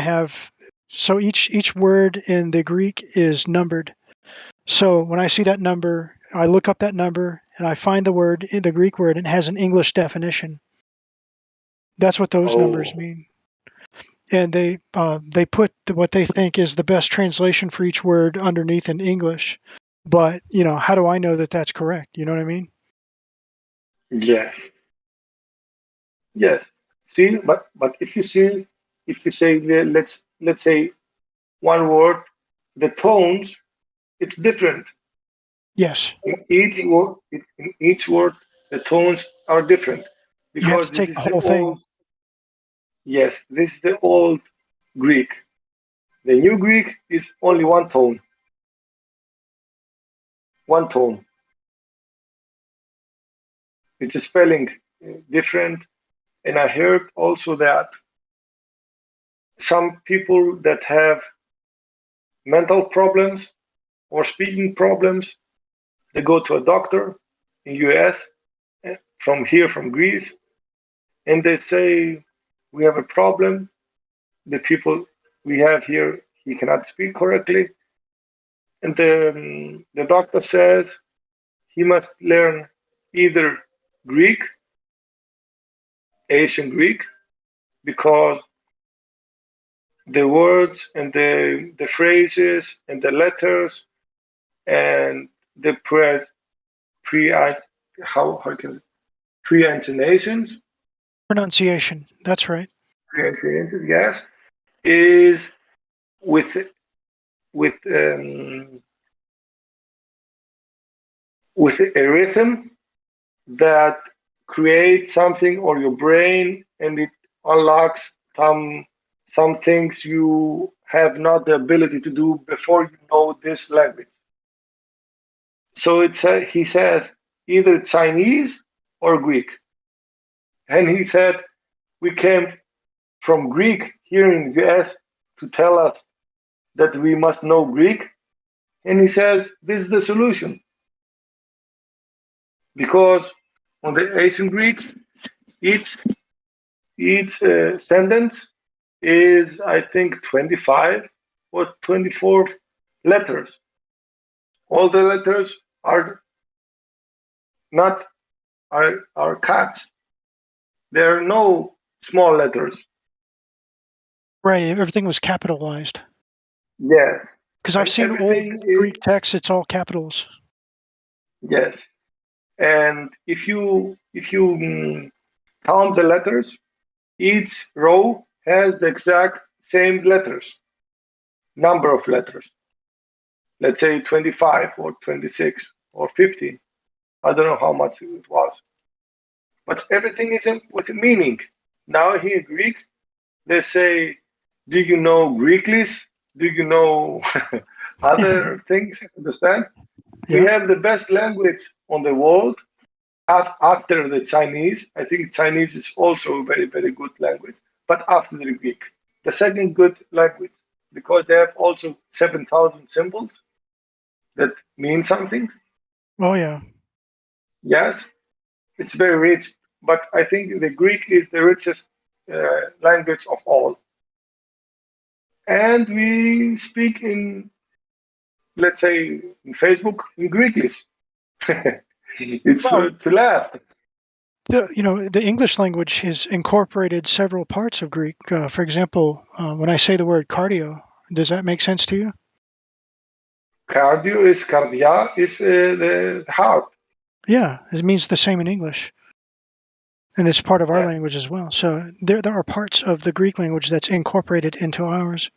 have. So each word in the Greek is numbered. So when I see that number, I look up that number and I find the word, the Greek word, and it has an English definition. That's what those numbers mean. And they put what they think is the best translation for each word underneath in English. But how do I know that that's correct? You know what I mean?
Yes. Yes. See, but if you say let's say one word, the tones, it's different.
Yes.
In each word, the tones are different because
you have to take the whole thing.
Yes, this is the old Greek. The new Greek is only one tone. One tone. It's a spelling different, and I heard also that some people that have mental problems or speaking problems, they go to a doctor in US from Greece, and they say, we have a problem. The people we have here, he cannot speak correctly. And the doctor says he must learn either Greek, ancient Greek, because the words and the phrases and the letters and the pre-intonations,
Pronunciation. That's right.
pre-intonations, yes, is with with um, with a rhythm that creates something or your brain, and it unlocks some things you have not the ability to do before you know this language. So he says either Chinese or Greek. And he said we came from Greek here in the US to tell us that we must know Greek. And he says this is the solution. Because on the ancient Greek, each sentence is, I think, 25 or 24 letters. All the letters are not are caps. There are no small letters.
Right. Everything was capitalized.
Yes.
Because I've seen old Greek texts; it's all capitals.
Yes. And if you count the letters, each row has the exact same letters, number of letters. Let's say 25 or 26 or 50. I don't know how much it was. But everything is with meaning. Now here in Greek, they say, do you know Greeklish? Do you know other things? Understand?
Yeah.
We have the best language on the world after the Chinese. I think Chinese is also a very, very good language, but after the Greek. The second good language, because they have also 7,000 symbols that mean something.
Oh, yeah.
Yes, it's very rich, but I think the Greek is the richest language of all. And we speak in, let's say, in Facebook, in Greeklish. It's to laugh.
The English language has incorporated several parts of Greek. For example, when I say the word cardio, does that make sense to you?
Cardio is cardia is the heart.
Yeah, it means the same in English, and it's part of our language as well. So there are parts of the Greek language that's incorporated into ours.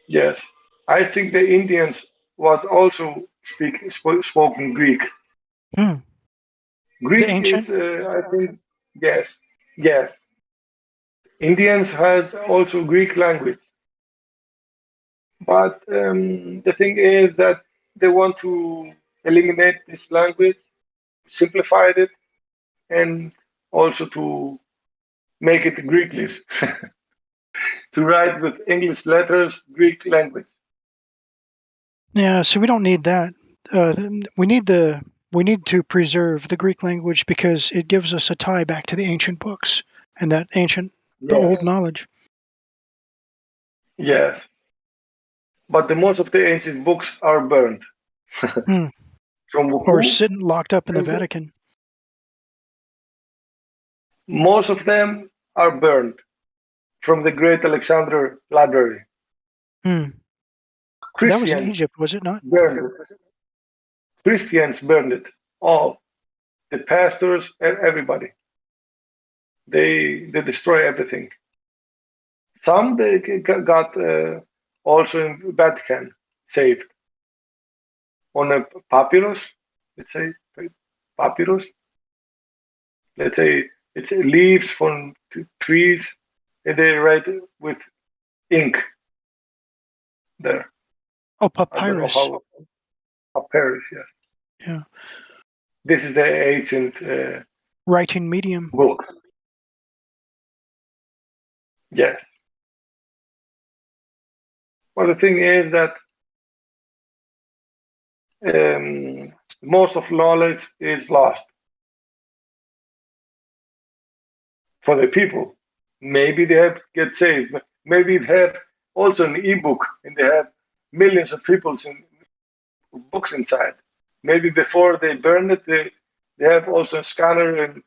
Yes, I think the Indians was also spoken Greek. Greek
The ancient?
is, I think, yes. Indians has also Greek language, but the thing is that they want to eliminate this language, simplify it, and also to make it Greeklish, to write with English letters, Greek language.
Yeah, so we don't need that. We need to preserve the Greek language because it gives us a tie back to the ancient books and the old knowledge.
Yes, but the most of the ancient books are burned.
Or sitting locked up in the Vatican.
Most of them are burned from the Great Alexander Library.
That was in Egypt, was it not?
Burned it. Christians burned it all. The pastors and everybody. They destroy everything. Some they got also in Vatican saved on a papyrus. Let's say papyrus. Let's say it's leaves from trees, and they write with ink there.
Oh, papyrus.
Papyrus, yes.
Yeah.
This is the ancient
writing medium
book. Yes. Well, the thing is that most of knowledge is lost for the people. Maybe they have get saved. Maybe they have also an ebook and they have millions of people's books inside. Maybe before they burn it, they have also a scanner and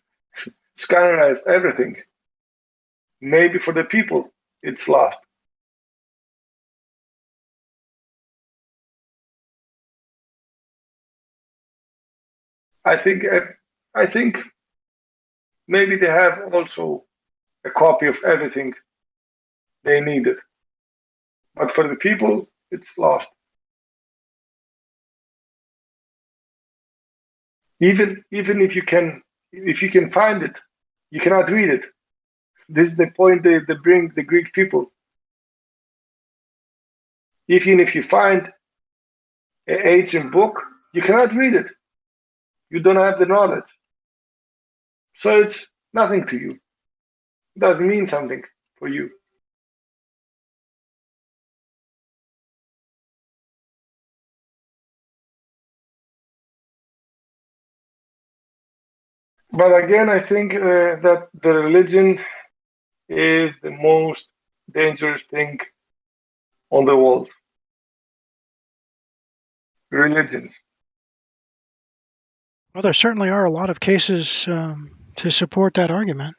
scannerize everything. Maybe for the people, it's lost. I think maybe they have also a copy of everything they needed, but for the people, it's lost. Even if you can find it, you cannot read it. This is the point they bring the Greek people. Even if you find an ancient book, you cannot read it. You don't have the knowledge. So it's nothing to you. It doesn't mean something for you. But again, I think that the religion is the most dangerous thing on the world. Religions.
Well, there certainly are a lot of cases to support that argument.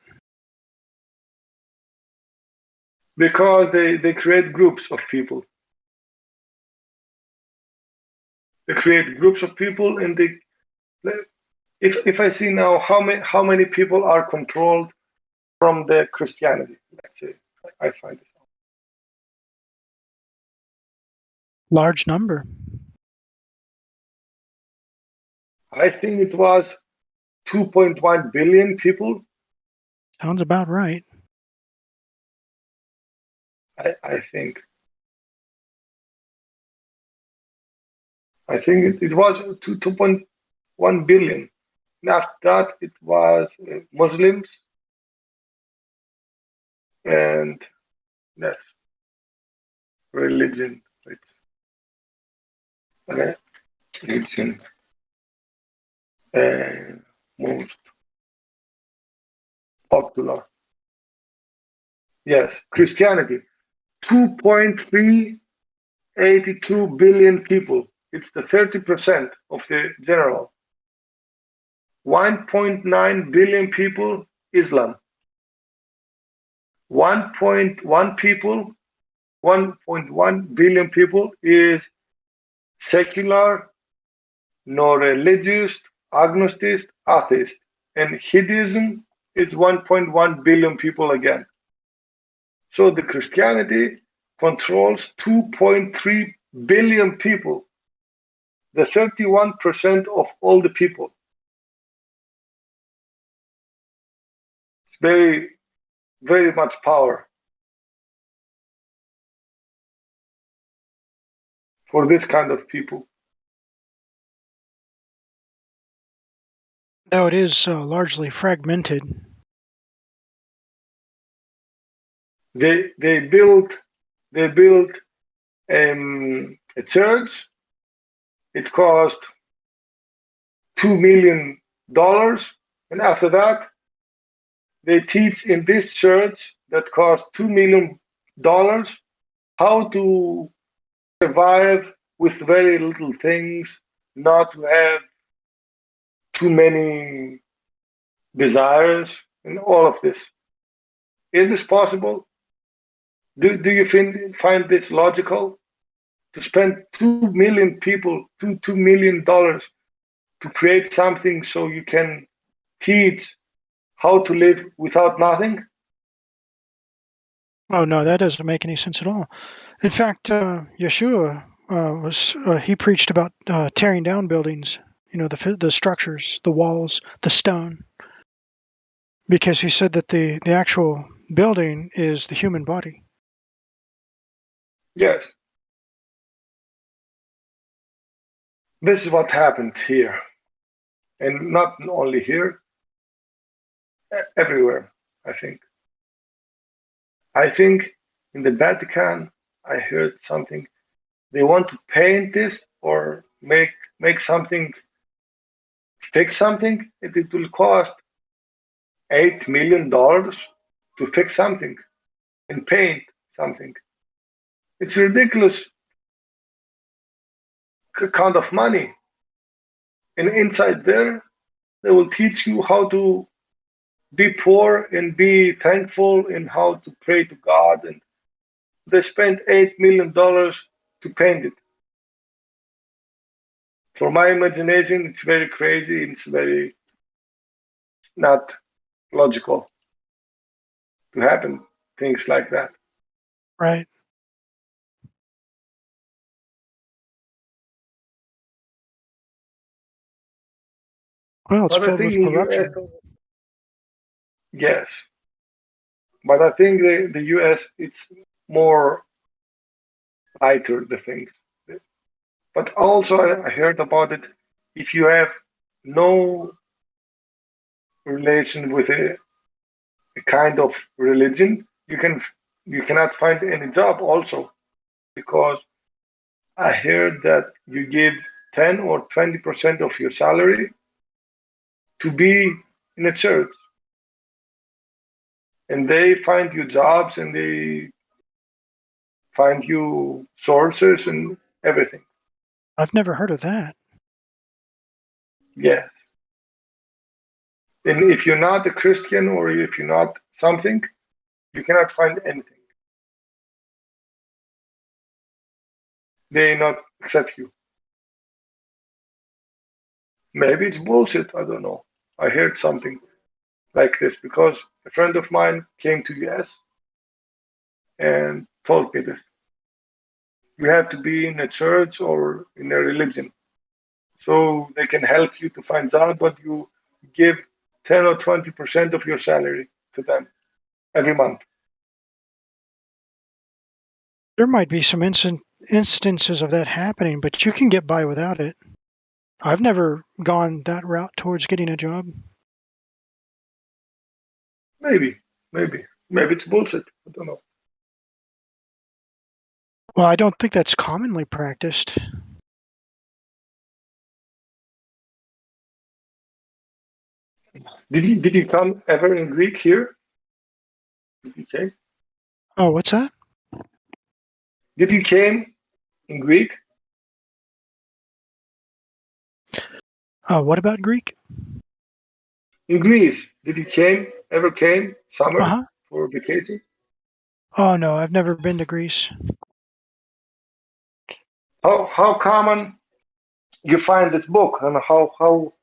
Because they create groups of people. They create groups of people, and if I see now how many people are controlled from the Christianity, let's say, I find it
Large number.
I think it was 2.1 billion people.
Sounds about right.
I think it was 2.1 billion. And after that, it was Muslims and yes, religion. Okay. Religion. Most popular. Yes, Christianity. 2.382 billion people. It's the 30% of the general. 1.9 billion people, Islam. 1.1 billion people is secular, no religious, agnostic, atheist. And Hinduism is 1.1 billion people again. So the Christianity controls 2.3 billion people, the 31% of all the people. It's very, very much power for this kind of people.
Though it is largely fragmented.
They built a church. It cost $2 million, and after that, they teach in this church that cost $2 million how to survive with very little things, not to have too many desires, and all of this. Is this possible? Do you find this logical? To spend 2 million people, $2 million to create something so you can teach how to live without nothing?
Oh no, that doesn't make any sense at all. In fact, Yeshua he preached about tearing down buildings, the structures, the walls, the stone, because he said that the actual building is the human body.
Yes. This is what happens here, and not only here, everywhere, I think. I think in the Vatican, I heard something. They want to paint this or make something, fix something. It will cost $8 million to fix something and paint something. It's ridiculous kind of money. And inside there, they will teach you how to be poor and be thankful and how to pray to God. And they spent $8 million to paint it. For my imagination, it's very crazy. It's very not logical to happen things like that.
Right. Well, it's
But I
filled
think
with
in
corruption.
US, yes. But I think the US, it's more lighter, the things. But also, I heard about it. If you have no relation with a kind of religion, you cannot find any job also, because I heard that you give 10 or 20% of your salary to be in a church, and they find you jobs and they find you sources and everything.
I've never heard of that.
Yes. And if you're not a Christian or if you're not something, you cannot find anything. They not accept you. Maybe it's bullshit. I don't know. I heard something like this because a friend of mine came to US and told me this. You have to be in a church or in a religion, so they can help you to find out, but you give 10 or 20% of your salary to them every month.
There might be some instances of that happening, but you can get by without it. I've never gone that route towards getting a job.
Maybe it's bullshit. I don't know.
Well, I don't think that's commonly practiced.
Did you come ever in Greek here? Did you came?
Oh, what's that?
Did you came in Greek?
What about Greek?
In Greece, did you ever came summer
Uh-huh.
for vacation?
Oh no, I've never been to Greece.
How common you find this book, and how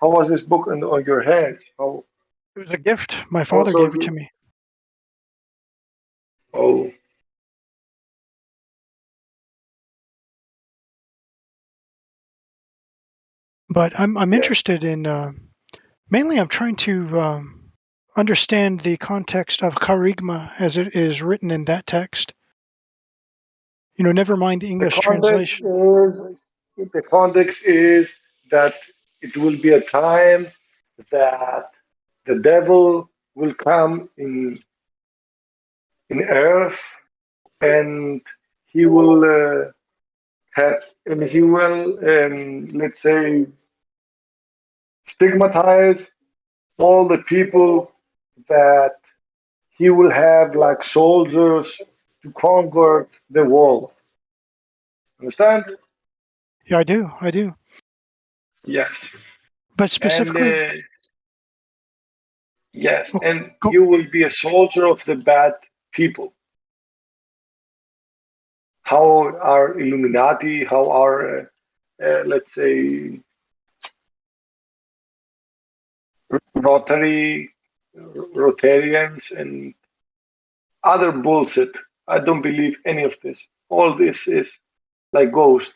was this book on your hands? How
It was a gift. My father
also
gave it to me.
oh,
But I'm
yeah.
interested in mainly I'm trying to understand the context of charigma as it is written in that text. Never mind the
The
English
context
translation.
is the context is that it will be a time that the devil will come in earth, and he will have, and he will let's say stigmatize all the people that he will have like soldiers to conquer the world. Understand?
Yeah, I do.
Yes.
But
And
specifically,
yes, and
go,
you will be a soldier of the bad people. How are Illuminati? How are let's say Rotarians and other bullshit? I don't believe any of this. All this is like ghost.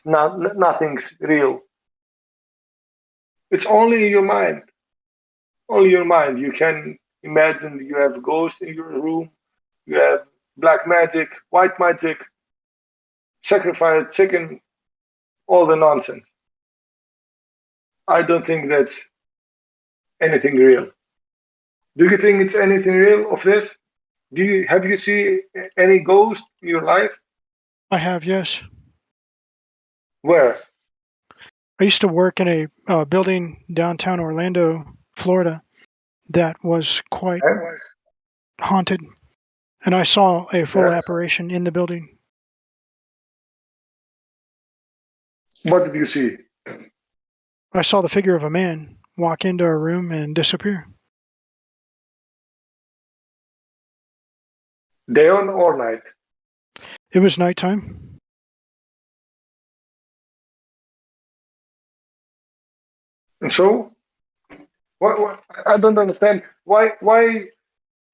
Nothing's real. It's only in your mind. Only your mind. You can imagine you have ghosts in your room. You have black magic, white magic, sacrifice chicken, all the nonsense. I don't think that's anything real. Do you think it's anything real of this? Have you seen any ghost in your life?
I have, yes.
Where?
I used to work in a building downtown Orlando, Florida, that was quite haunted, and I saw a full
Yeah.
apparition in the building.
What did you see?
I saw the figure of a man walk into a room and disappear.
Day on or night?
It was nighttime.
And so, what, I don't understand. Why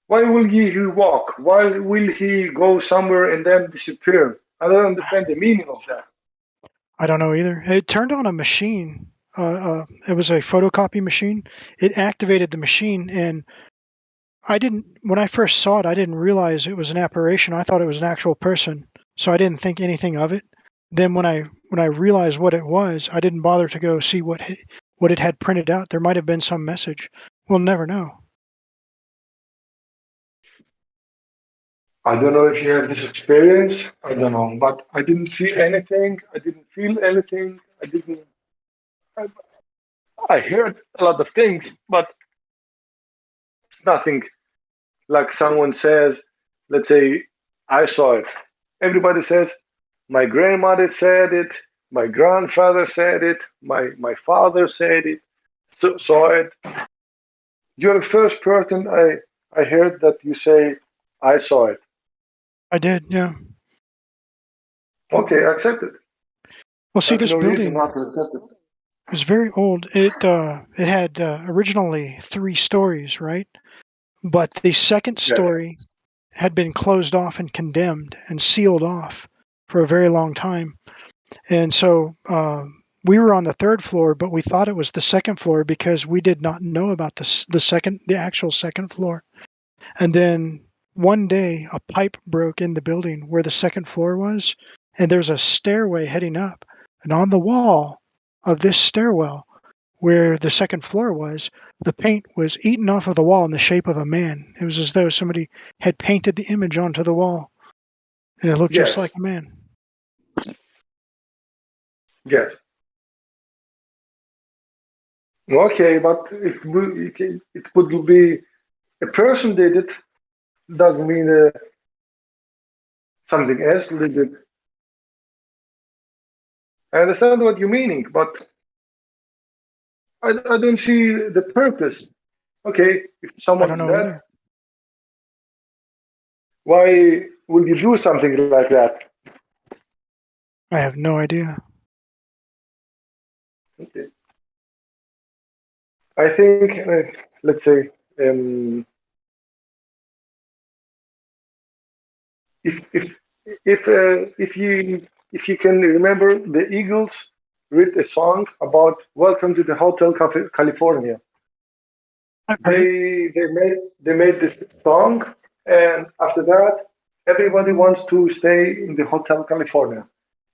will he walk? Why will he go somewhere and then disappear? I don't understand the meaning of that.
I don't know either. It turned on a machine. It was a photocopy machine. It activated the machine, and when I first saw it, I didn't realize it was an apparition. I thought it was an actual person, so I didn't think anything of it. Then when I realized what it was, I didn't bother to go see what it had printed out. There might have been some message. We'll never know.
I don't know if you have this experience. I don't know, but I didn't see anything. I didn't feel anything. I heard a lot of things, but it's nothing like someone says. Let's say I saw it. Everybody says my grandmother said it. My grandfather said it. My father said it. Saw it. You're the first person I heard that you say I saw it.
I did, yeah.
Okay, accept it.
Well, see,
There's
this
no reason
building
not to accept it.
was very old. It had originally 3 stories, right? But the second
Yeah.
story had been closed off and condemned and sealed off for a very long time. And so we were on the 3rd floor, but we thought it was the 2nd floor because we did not know about the actual 2nd floor. And then one day a pipe broke in the building where the 2nd floor was, and there's a stairway heading up. And on the wall of this stairwell where the 2nd floor was, the paint was eaten off of the wall in the shape of a man. It was as though somebody had painted the image onto the wall, and it looked just like a man.
Yes. Okay, but it would be a person did it doesn't mean something else did it. I understand what you're meaning, but I don't see the purpose. Okay, if
I
someone's
don't know
dead,
either.
why would you do something like that?
I have no idea.
Okay. I think, let's say, if you can remember, the Eagles wrote a song about "Welcome to the Hotel California." They made this song, and after that, everybody wants to stay in the Hotel California.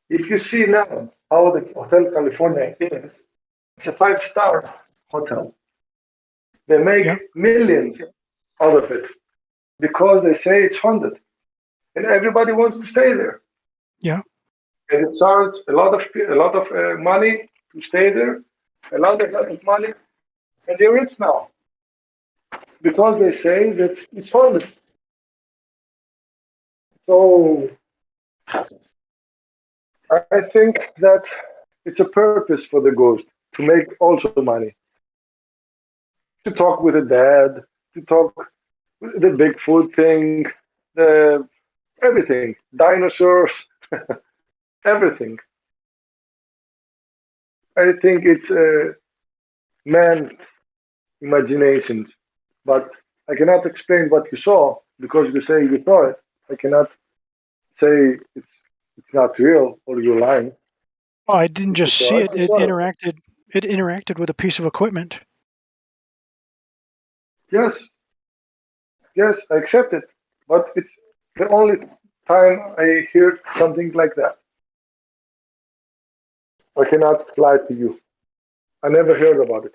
If you see now how the Hotel California is, it's a 5-star hotel. They make millions out of it because they say it's haunted, and everybody wants to stay there.
Yeah.
And it charges a lot of money to stay there, a lot of money, and they're rich now because they say that it's haunted. So I think that it's a purpose for the ghost to make also money, to talk with the dead, to talk the Bigfoot thing, the everything, dinosaurs, everything. I think it's man imagination, but I cannot explain what you saw because you say you saw it. I cannot say it's not real or you're lying.
Well, I didn't
If you
just
saw
see
it,
it.
you
It
saw it.
interacted. It interacted with a piece of equipment.
Yes, yes, I accept it, but it's the only time I hear something like that. I cannot lie to you. I never heard about it.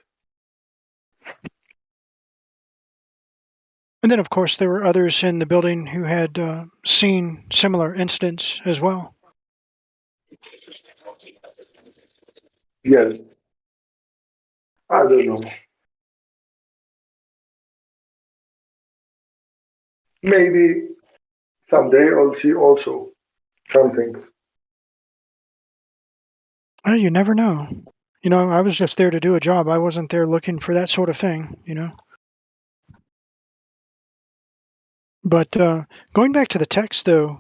And then, of course, there were others in the building who had seen similar incidents as well.
Yes. I don't know. Maybe someday I'll see also something.
Well, you never know. I was just there to do a job. I wasn't there looking for that sort of thing, But going back to the text, though,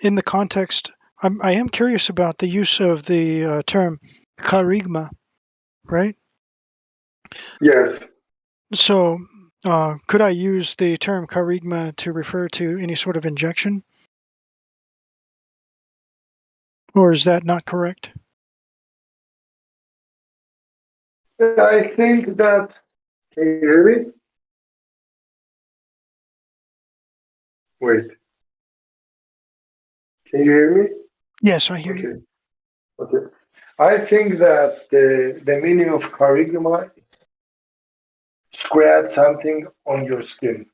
in the context, I am curious about the use of the term charigma, right?
Yes.
So could I use the term charigma to refer to any sort of injection? Or is that not correct?
I think that. Can you hear me? Wait. Can you hear me?
Yes, I hear you.
Okay. I think that the meaning of charigma is scratch something on your skin.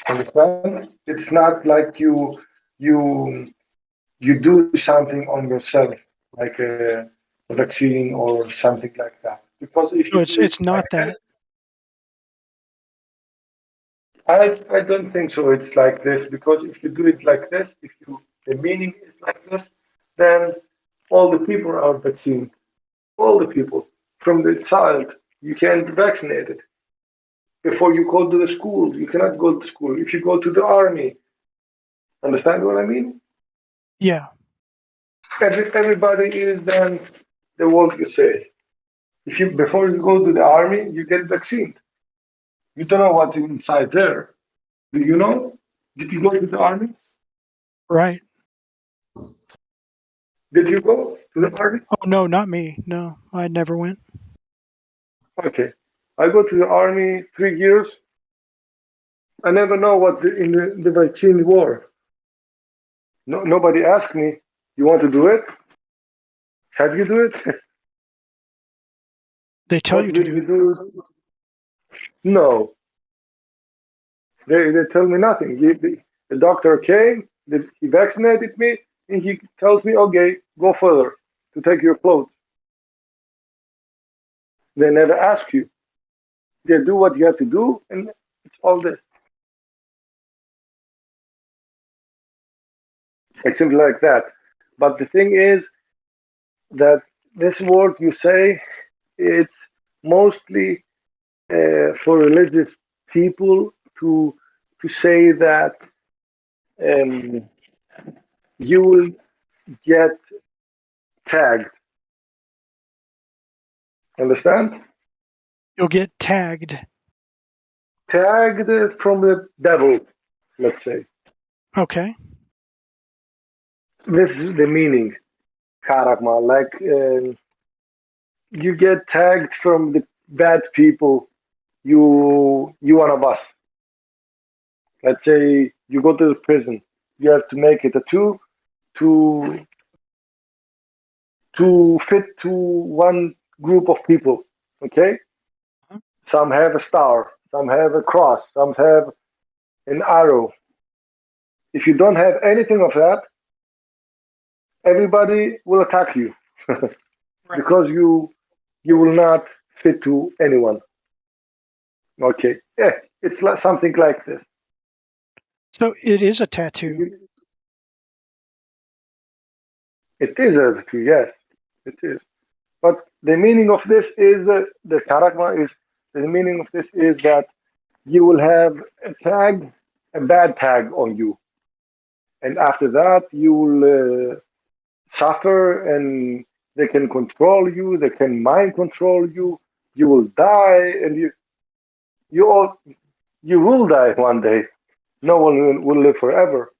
Understand? It's not like you do something on yourself, like a vaccine or something like that. Because if
So
you do it
it's not
like
that.
I don't think so. It's like this because if you do it like this, if you the meaning is like this, then all the people are vaccinated. All the people from the child, you can be vaccinated. Before you go to the school, you cannot go to school. If you go to the army, understand what I mean?
Yeah.
Everybody is then the word you say. If you before you go to the army, you get vaccinated. You don't know what's inside there. Do you know? Did you go to the army?
Right.
Did you go to the army?
Oh, no, not me. No, I never went.
Okay. I go to the army 3 years. I never know what the vaccine were. No, nobody asked me, you want to do it? Have you do it?
They tell you
What
to
will
do
you
it.
do? No. They tell me nothing. The doctor came, he vaccinated me, and he tells me, okay, go further to take your clothes. They never ask you. They do what you have to do, and it's all this. It's simply like that. But the thing is that this word you say, it's mostly for religious people to say that um, you will get tagged. Understand?
You'll get tagged.
Tagged from the devil, let's say.
Okay.
This is the meaning, karagma. Like you get tagged from the bad people. You one of us. Let's say you go to the prison. You have to make it a two to fit to one group of people. Okay. Some have a star. Some have a cross. Some have an arrow. If you don't have anything of that, everybody will attack you because you will not fit to anyone. Okay, yeah, it's like something like this.
So it is a tattoo.
It is a tattoo, yes, it is. But the meaning of this is the charagma is the meaning of this is that you will have a tag, a bad tag on you, and after that you will suffer, and they can control you, they can mind control you. You will die, and you all you will die one day. No one will live forever.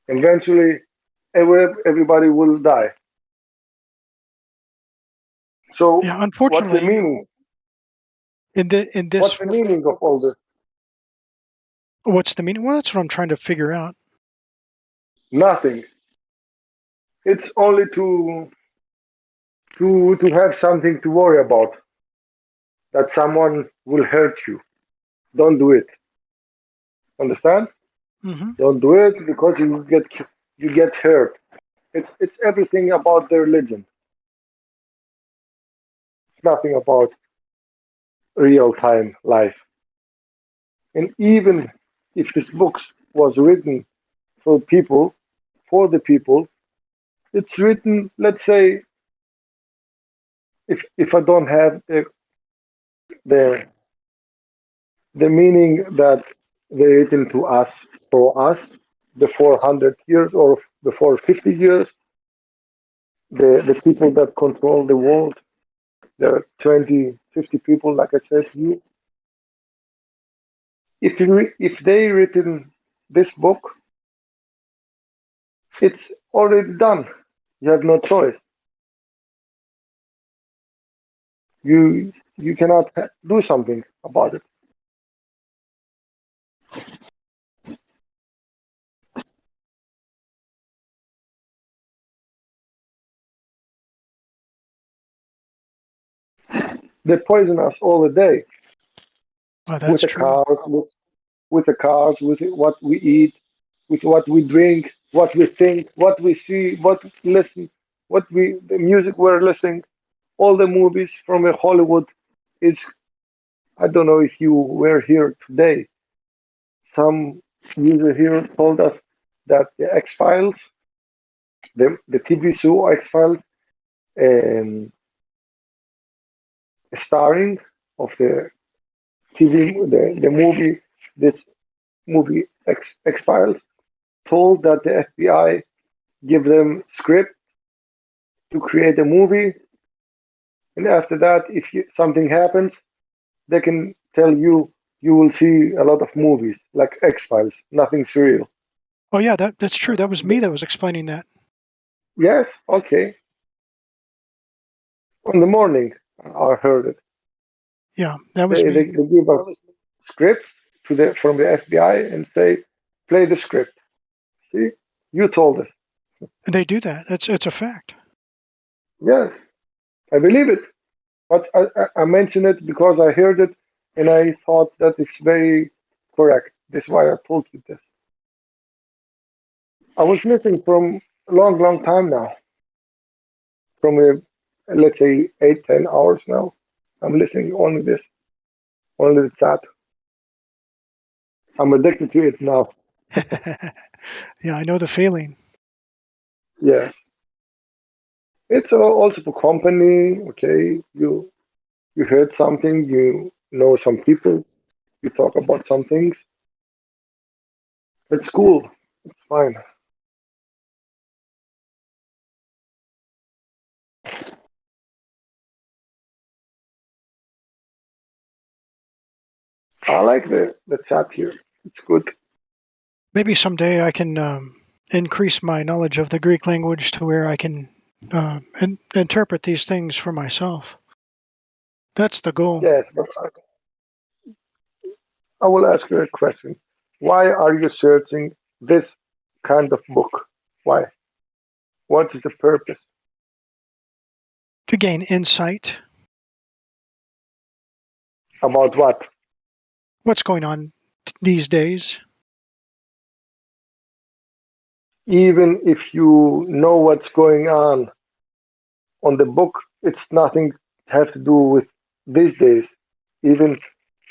Eventually, everybody will die. So,
Yeah,
what's the
unfortunately,
meaning?
in this,
What's the meaning of all this?
what's the meaning? Well, that's what I'm trying to figure out.
Nothing. It's only to have something to worry about. that someone will hurt you. Don't do it. Understand?
Mm-hmm.
Don't do it because you get hurt. It's everything about the religion. It's nothing about real time life. And even if this book was written for people, for the people, it's written. Let's say if I don't have the the meaning that they written to us for us before 100 years or before 50 years, the people that control the world, there are 20, 50 people, like I said to you. If they written this book, it's already done. You have no choice. You cannot do something about it. They poison us all the day
Well,
with
that's
the
true.
cars, with the cars, with what we eat, with what we drink, what we think, what we see, what we listen, the music we're listening, all the movies from Hollywood is. I don't know if you were here today. Some user here told us that the X Files, the TV show X Files, um, starring of the TV, the movie, this movie X Files, told that the FBI give them script to create a movie, and after that, if something happens, they can tell you you will see a lot of movies like X Files, nothing surreal.
Oh yeah, that's true. That was me that was explaining that.
Yes, okay. In the morning, I heard it.
Yeah, that was me.
They give a script to from the FBI and say, play the script. See, you told us.
And they do that. It's a fact.
Yes, I believe it. But I mention it because I heard it and I thought that it's very correct. That's why I told you this. I was listening from a long, long time now, from let's say 8, 10 hours now. I'm listening only this, only the chat. I'm addicted to it now.
Yeah, I know the feeling.
Yes, it's also for company. Okay, you heard something, you know some people, you talk about some things. It's cool. It's fine. I like the chat here. It's good.
Maybe someday I can increase my knowledge of the Greek language to where I can interpret these things for myself. That's the goal.
Yes, but I will ask you a question. Why are you searching this kind of book? Why? What is the purpose?
To gain insight.
About what?
What's going on these days?
Even if you know what's going on the book, it's nothing have to do with these days. Even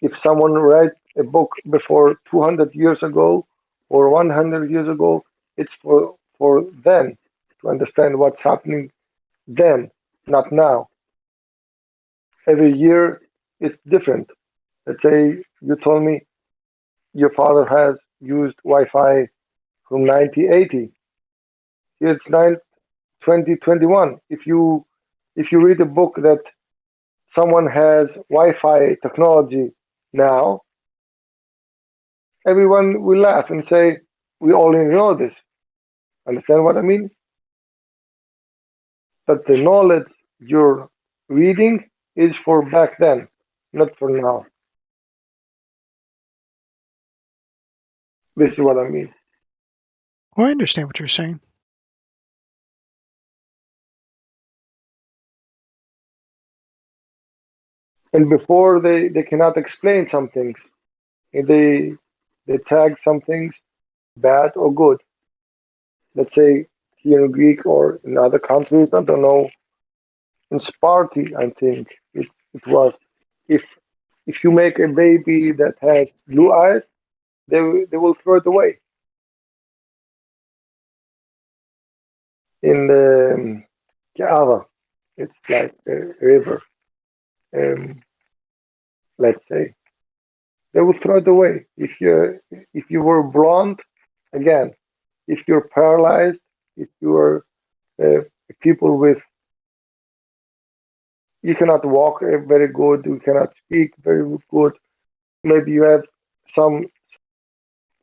if someone write a book before 200 years ago or 100 years ago, it's for them to understand what's happening then, not now. Every year it's different. Let's say you told me your father has used Wi-Fi from 1980. It's 2021. If you read a book that someone has Wi-Fi technology now, everyone will laugh and say, "We already know this." Understand what I mean? But the knowledge you're reading is for back then, not for now. This is what I mean.
Well, I understand what you're saying.
and before they cannot explain some things. And they tag some things bad or good. Let's say here in Greek or in other countries, I don't know. In Sparty, I think it was. If if you make a baby that has blue eyes, they will throw it away. In the Kaava, it's like a river. Um, let's say they will throw it away. If you were blonde, again, if you're paralyzed, if you are uh, people with you cannot walk very good, you cannot speak very good. Maybe you have some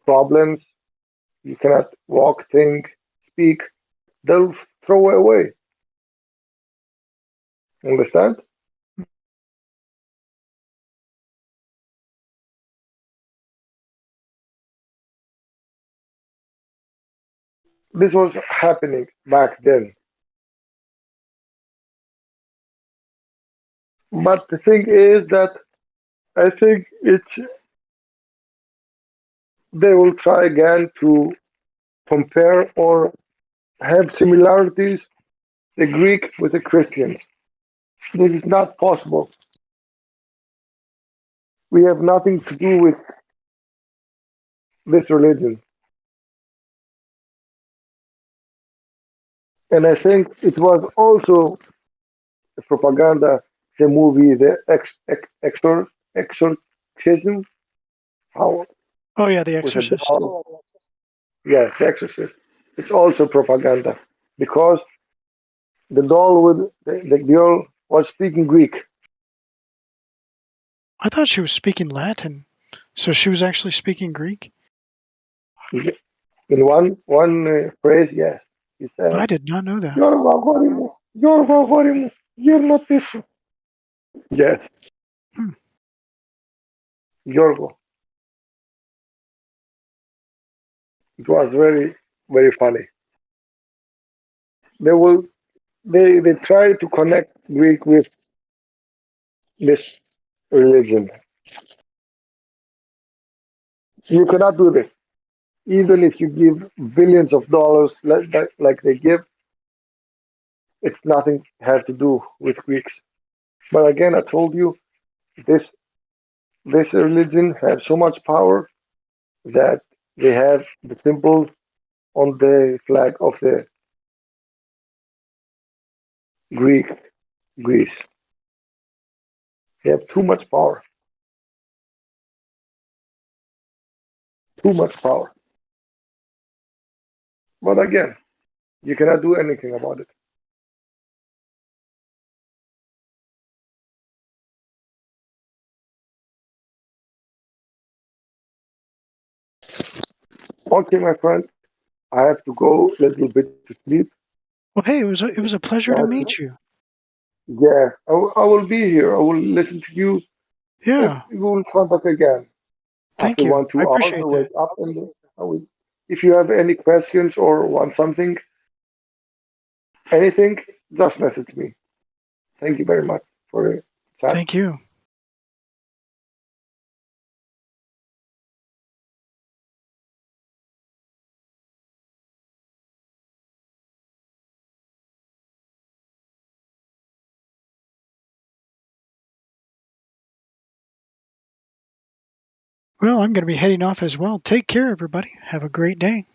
problems. You cannot walk, think, speak. They'll throw it away. Understand? This was happening back then. But the thing is that I think they will try again to compare or have similarities the Greek with the Christians. This is not possible. We have nothing to do with this religion. And I think it was also the propaganda, the movie, the exorcism, how
Oh yeah, The
with a
Exorcist.
doll. Yes, the exorcist. It's also propaganda because the doll with the girl was speaking Greek.
I thought she was speaking Latin, so she was actually speaking Greek.
In one phrase, yes, he
I
said,
did not know that.
You're not this." Yes,
Hmm.
Yorgo. It was very very funny. They will they try to connect Greek with this religion. You cannot do this. Even if you give billions of dollars like they give, it's nothing have to do with Greeks. But again, I told you this this religion has so much power that they have the symbol on the flag of the Greek Greece. They have too much power. Too much power. But again, you cannot do anything about it. Okay, my friend, I have to go a little bit to sleep.
Well, hey, it was a pleasure to meet you.
Yeah, I will be here. I will listen to you. And
Yeah.
we will contact again
Thank
after
you.
one,
I
2 hours. I
appreciate that.
wake up and I will. If you have any questions or want something, anything, just message me. Thank you very much for the chat.
Thank you. Well, I'm going to be heading off as well. Take care, everybody. Have a great day.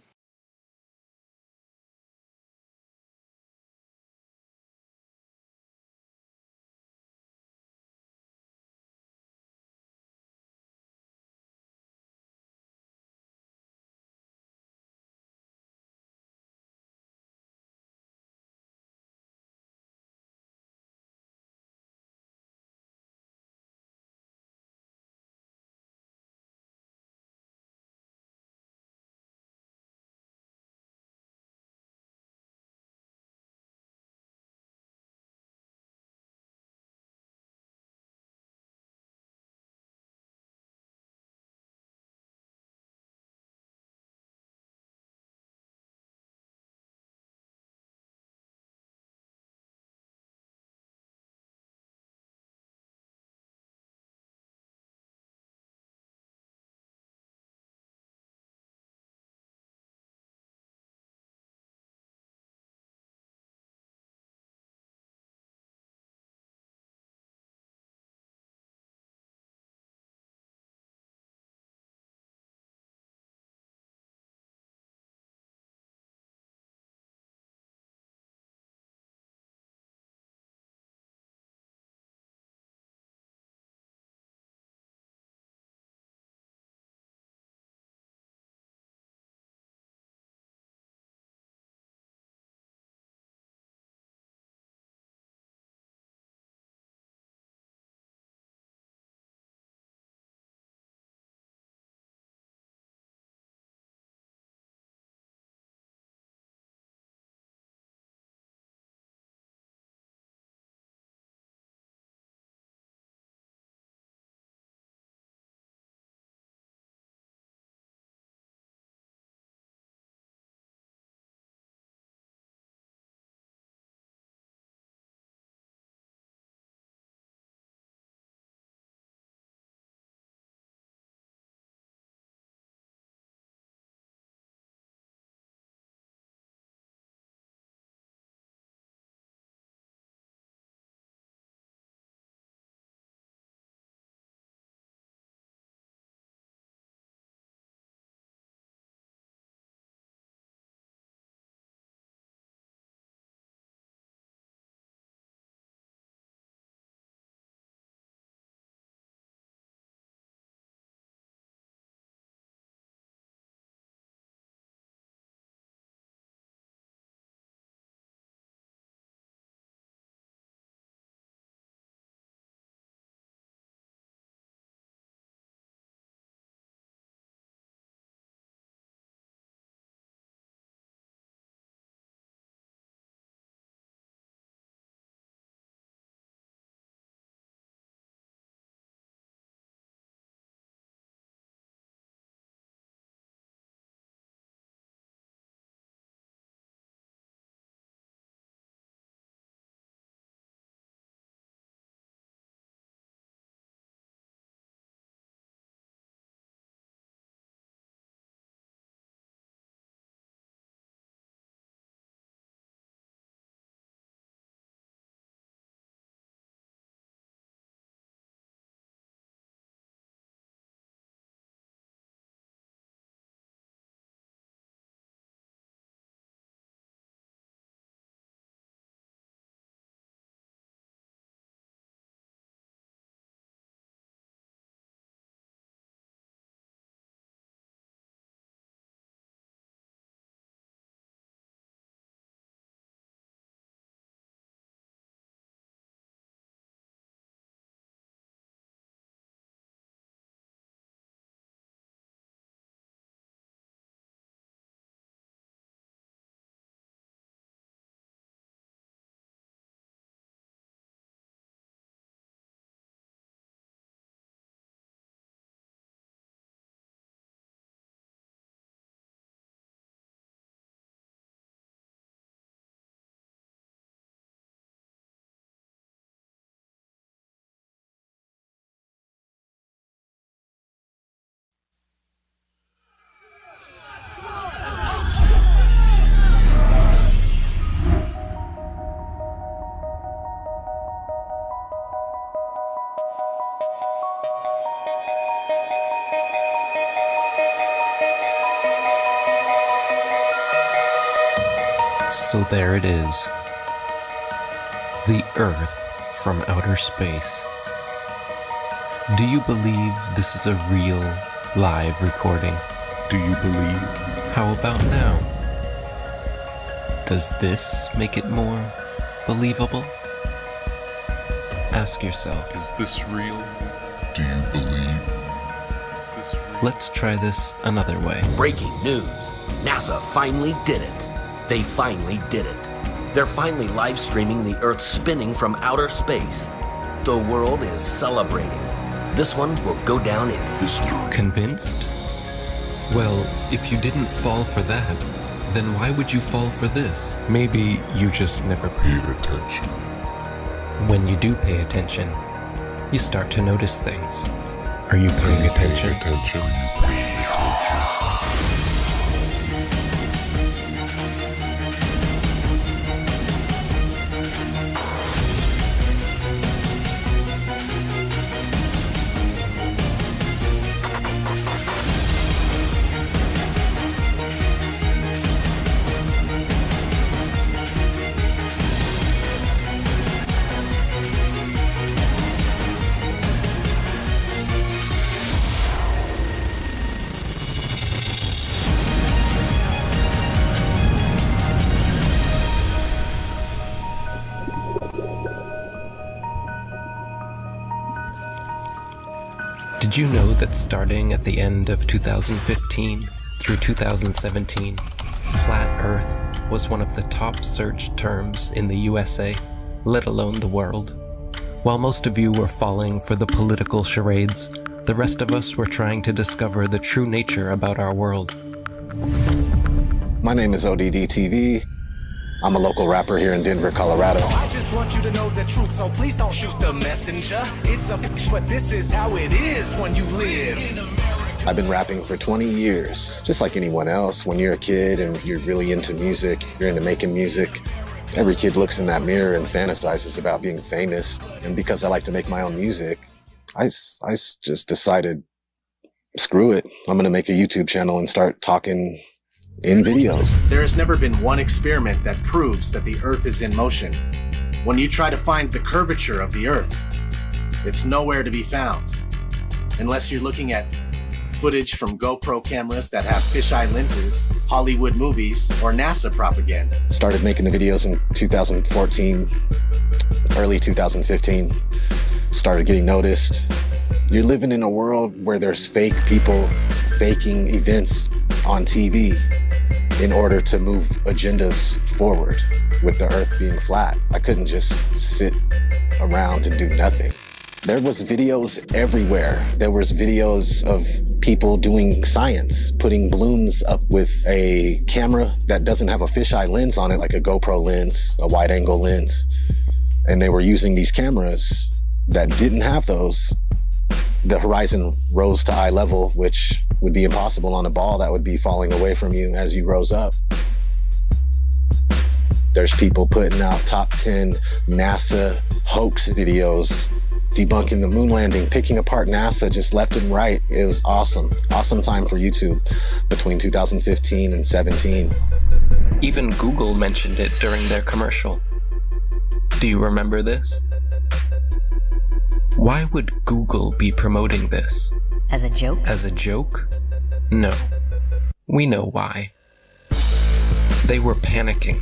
So there it is. The Earth from outer space. Do you believe this is a real, live recording? Do you believe? How about now? Does this make it more believable? Ask yourself, is this real? Do you believe? Is this real? Let's try this another way.
Breaking news. NASA finally did it. They finally did it. They're finally live streaming the Earth spinning from outer space. The world is celebrating. This one will go down in history. Convinced?
Well, if you didn't fall for that, then why would you fall for this? Maybe you just never paid attention. When you do pay attention, you start to notice things. Are you paying attention? Did you know that starting at the end of 2015 through 2017, Flat Earth was one of the top searched terms in the USA, let alone the world? While most of you were falling for the political charades, the rest of us were trying to discover the true nature about our world.
My name is ODD TV. I'm a local rapper here in Denver, Colorado.
I just want you to know the truth, so please don't shoot the messenger. It's a bitch, but this is how it is when you live.
I've been rapping for 20 years, just like anyone else. When you're a kid and you're really into music, you're into making music, every kid looks in that mirror and fantasizes about being famous. And because I like to make my own music, I just decided, screw it. I'm going to make a YouTube channel and start talking in videos.
There has never been one experiment that proves that the Earth is in motion. When you try to find the curvature of the Earth, it's nowhere to be found. Unless you're looking at footage from GoPro cameras that have fisheye lenses, Hollywood movies, or NASA propaganda.
Started making the videos in 2014, early 2015. Started getting noticed. You're living in a world where there's fake people faking events on TV in order to move agendas forward. With the Earth being flat, I couldn't just sit around and do nothing. There was videos everywhere. There was videos of people doing science, putting balloons up with a camera that doesn't have a fisheye lens on it, like a GoPro lens, a wide angle lens. And they were using these cameras that didn't have those. The horizon rose to eye level, which would be impossible on a ball that would be falling away from you as you rose up. There's people putting out top 10 NASA hoax videos, debunking the moon landing, picking apart NASA just left and right. It was awesome. Awesome time for YouTube between 2015 and 17.
Even Google mentioned it during their commercial. Do you remember this? Why would Google be promoting this?
As a joke?
As a joke? No. We know why. They were panicking.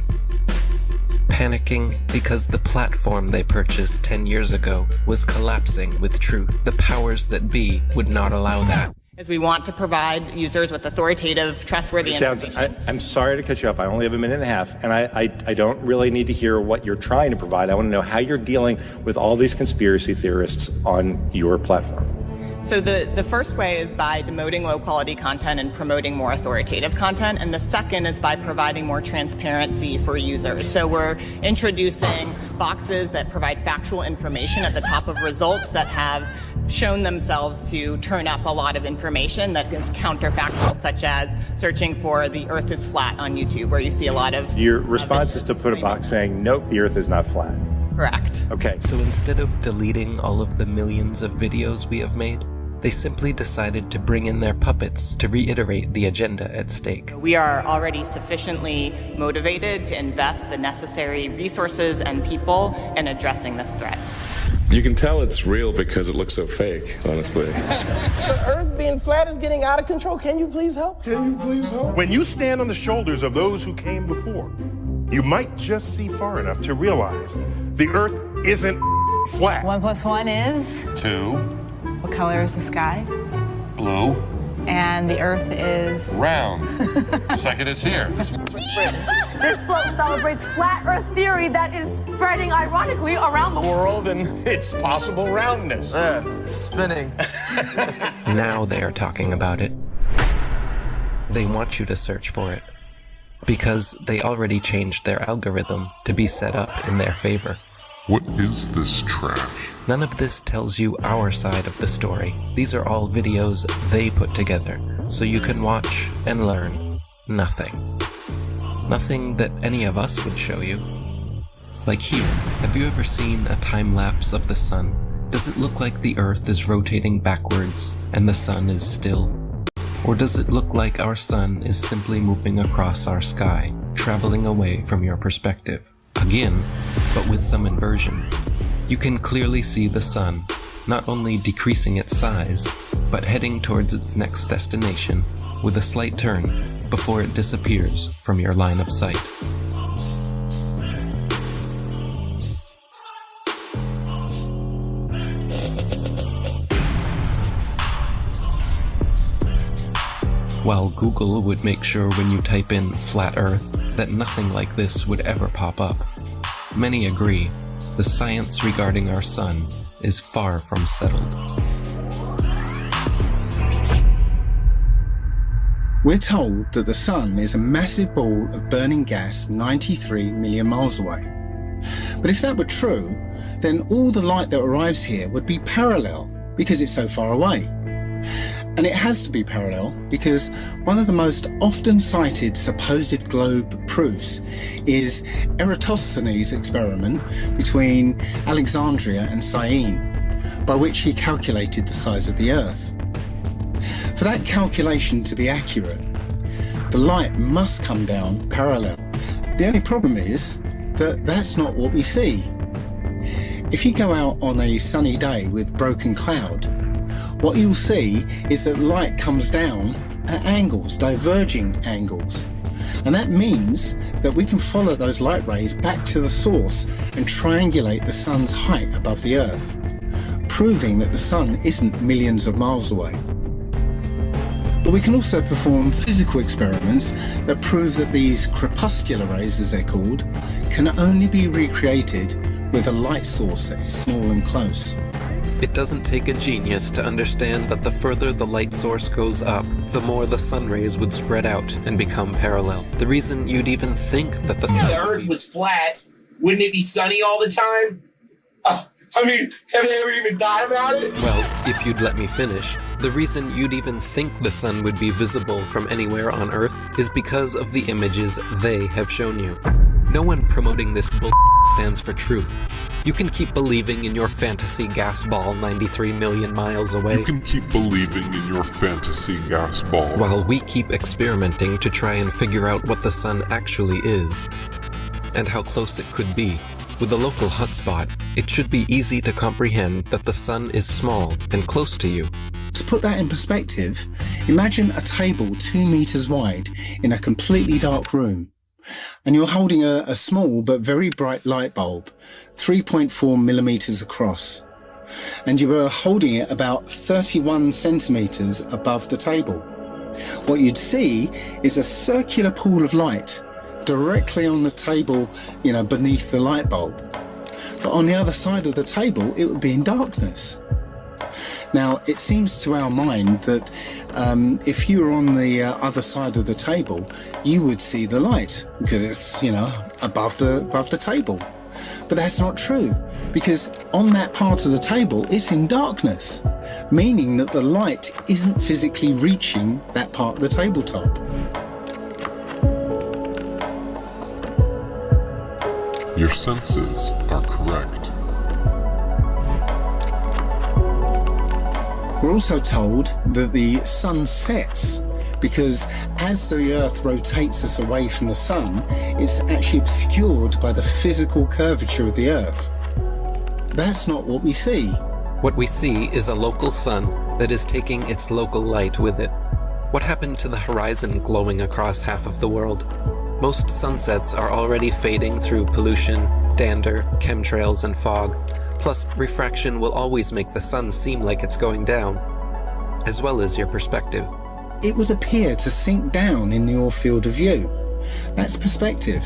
Panicking because the platform they purchased 10 years ago was collapsing with truth. The powers that be would not allow that.
As we want to provide users with authoritative, trustworthy information.
I'm sorry to cut you off. I only have a minute and a half, and I don't really need to hear what you're trying to provide. I want to know how you're dealing with all these conspiracy theorists on your platform.
So the first way is by demoting low-quality content and promoting more authoritative content, and the second is by providing more transparency for users. So we're introducing boxes that provide factual information at the top of results that have shown themselves to turn up a lot of information that is counterfactual, such as searching for the Earth is flat on YouTube, where you see a lot of...
Your response is to put a box saying, nope, the Earth is not flat.
Correct.
Okay.
So instead of deleting all of the millions of videos we have made, They simply decided to bring in their puppets to reiterate the agenda at stake.
We are already sufficiently motivated to invest the necessary resources and people in addressing this threat.
You can tell it's real because it looks so fake, honestly.
The Earth being flat is getting out of control. Can you please help?
When you stand on the shoulders of those who came before, you might just see far enough to realize the Earth isn't flat.
1 + 1 is?
2.
What color is the sky?
Blue.
And the Earth is?
Round. Second is here.
This float celebrates flat Earth theory that is spreading ironically around the
World and its possible roundness.
Spinning.
Now they are talking about it. They want you to search for it, because they already changed their algorithm to be set up in their favor.
What is this trash?
None of this tells you our side of the story. These are all videos they put together, so you can watch and learn nothing. Nothing that any of us would show you. Like here, have you ever seen a time lapse of the sun? Does it look like the Earth is rotating backwards and the sun is still? Or does it look like our sun is simply moving across our sky, traveling away from your perspective? Again, but with some inversion. You can clearly see the sun, not only decreasing its size, but heading towards its next destination with a slight turn before it disappears from your line of sight. While Google would make sure when you type in flat Earth that nothing like this would ever pop up, many agree the science regarding our sun is far from settled.
We're told that the sun is a massive ball of burning gas 93 million miles away. But if that were true, then all the light that arrives here would be parallel because it's so far away. And it has to be parallel because one of the most often cited supposed globe proofs is Eratosthenes' experiment between Alexandria and Syene, by which he calculated the size of the Earth. For that calculation to be accurate, the light must come down parallel. The only problem is that that's not what we see. If you go out on a sunny day with broken cloud, what you'll see is that light comes down at angles, diverging angles. And that means that we can follow those light rays back to the source and triangulate the sun's height above the Earth, proving that the sun isn't millions of miles away. But we can also perform physical experiments that prove that these crepuscular rays, as they're called, can only be recreated with a light source that is small and close.
It doesn't take a genius to understand that the further the light source goes up, the more the sun rays would spread out and become parallel. The reason you'd even think that the sun...
If the Earth was flat, wouldn't it be sunny all the time? I mean, have they ever even thought about it?
Well, if you'd let me finish, the reason you'd even think the sun would be visible from anywhere on Earth is because of the images they have shown you. No one promoting this bull stands for truth. You can keep believing in your fantasy gas ball 93 million miles away.
You can keep believing in your fantasy gas ball.
While we keep experimenting to try and figure out what the sun actually is, and how close it could be. With a local hotspot, it should be easy to comprehend that the sun is small and close to you.
To put that in perspective, imagine a table 2 meters wide in a completely dark room. And you're holding a small but very bright light bulb, 3.4 millimeters across. And you are holding it about 31 centimeters above the table. What you'd see is a circular pool of light directly on the table, beneath the light bulb. But on the other side of the table, it would be in darkness. Now, it seems to our mind that if you were on the other side of the table, you would see the light because it's, above the table. But that's not true, because on that part of the table, it's in darkness, meaning that the light isn't physically reaching that part of the tabletop.
Your senses are correct.
We're also told that the sun sets because as the Earth rotates us away from the sun, it's actually obscured by the physical curvature of the Earth. That's not what we see.
What we see is a local sun that is taking its local light with it. What happened to the horizon glowing across half of the world? Most sunsets are already fading through pollution, dander, chemtrails, and fog. Plus, refraction will always make the sun seem like it's going down, as well as your perspective.
It would appear to sink down in your field of view. That's perspective.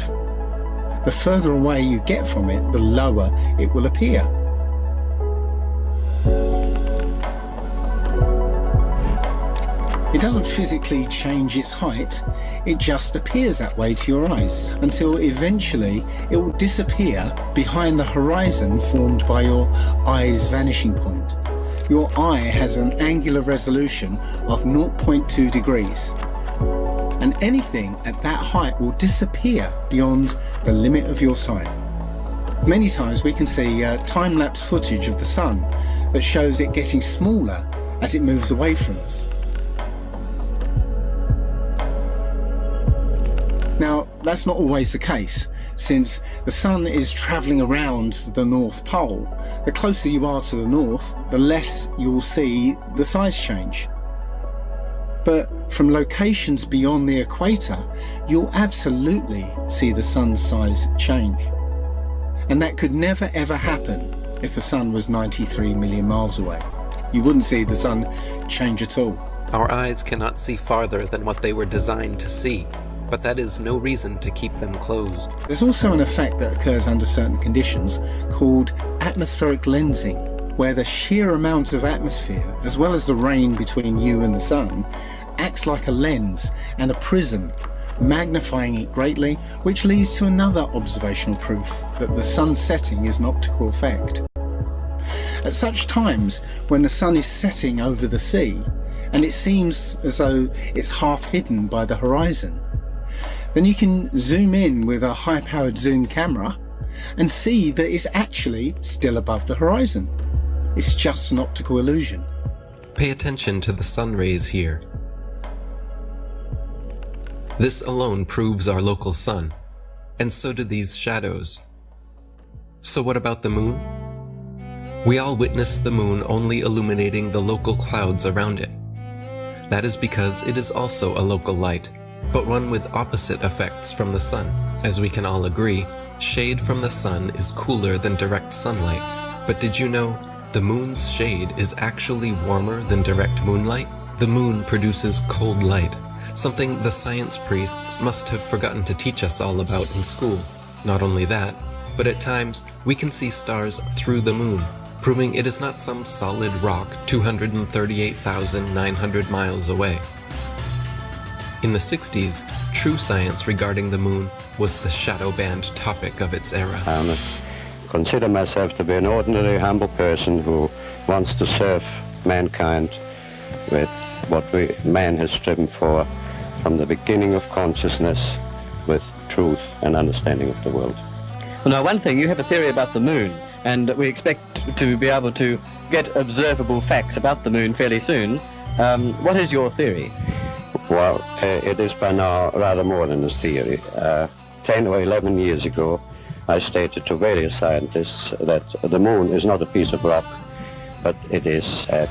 The further away you get from it, the lower it will appear. It doesn't physically change its height, it just appears that way to your eyes, until eventually it will disappear behind the horizon formed by your eye's vanishing point. Your eye has an angular resolution of 0.2 degrees, and anything at that height will disappear beyond the limit of your sight. Many times we can see time-lapse footage of the sun that shows it getting smaller as it moves away from us. Now, that's not always the case, since the sun is travelling around the North Pole. The closer you are to the north, the less you'll see the size change. But from locations beyond the equator, you'll absolutely see the sun's size change. And that could never ever happen if the sun was 93 million miles away. You wouldn't see the sun change at all.
Our eyes cannot see farther than what they were designed to see. But that is no reason to keep them closed.
There's also an effect that occurs under certain conditions called atmospheric lensing, where the sheer amount of atmosphere, as well as the rain between you and the sun, acts like a lens and a prism, magnifying it greatly, which leads to another observational proof that the sun setting is an optical effect. At such times, when the sun is setting over the sea, and it seems as though it's half hidden by the horizon, then you can zoom in with a high-powered zoom camera and see that it's actually still above the horizon. It's just an optical illusion.
Pay attention to the sun rays here. This alone proves our local sun, and so do these shadows. So what about the moon? We all witness the moon only illuminating the local clouds around it. That is because it is also a local light, but one with opposite effects from the sun. As we can all agree, shade from the sun is cooler than direct sunlight. But did you know the moon's shade is actually warmer than direct moonlight? The moon produces cold light, something the science priests must have forgotten to teach us all about in school. Not only that, but at times we can see stars through the moon, proving it is not some solid rock 238,900 miles away. In the 60s, true science regarding the moon was the shadow band topic of its era.
I consider myself to be an ordinary, humble person who wants to serve mankind with what man has striven for from the beginning of consciousness, with truth and understanding of the world.
Well, now, one thing, you have a theory about the moon, and we expect to be able to get observable facts about the moon fairly soon. What is your theory?
Well, it is by now rather more than a theory. 10 or 11 years ago, I stated to various scientists that the moon is not a piece of rock, but it is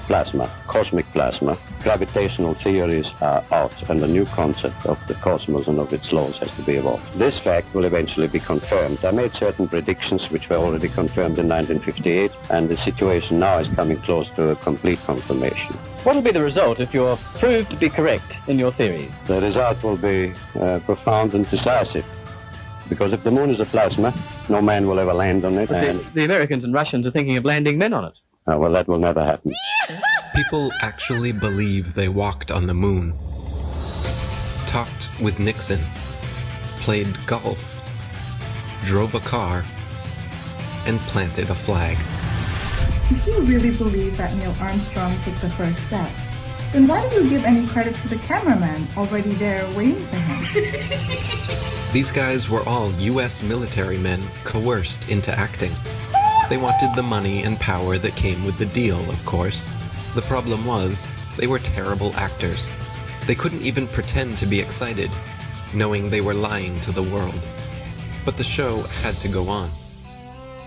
plasma, cosmic plasma. Gravitational theories are out, and the new concept of the cosmos and of its laws has to be evolved. This fact will eventually be confirmed. I made certain predictions which were already confirmed in 1958, and the situation now is coming close to a complete confirmation.
What will be the result if you're proved to be correct in your theories?
The result will be profound and decisive. Because if the moon is a plasma, no man will ever land on it.
And the Americans and Russians are thinking of landing men on it.
Well, that will never happen.
People actually believe they walked on the moon, talked with Nixon, played golf, drove a car, and planted a flag.
If you really believe that Neil Armstrong took the first step, then why do you give any credit to the cameraman already there waiting for him?
These guys were all US military men coerced into acting. They wanted the money and power that came with the deal, of course. The problem was, they were terrible actors. They couldn't even pretend to be excited, knowing they were lying to the world. But the show had to go on.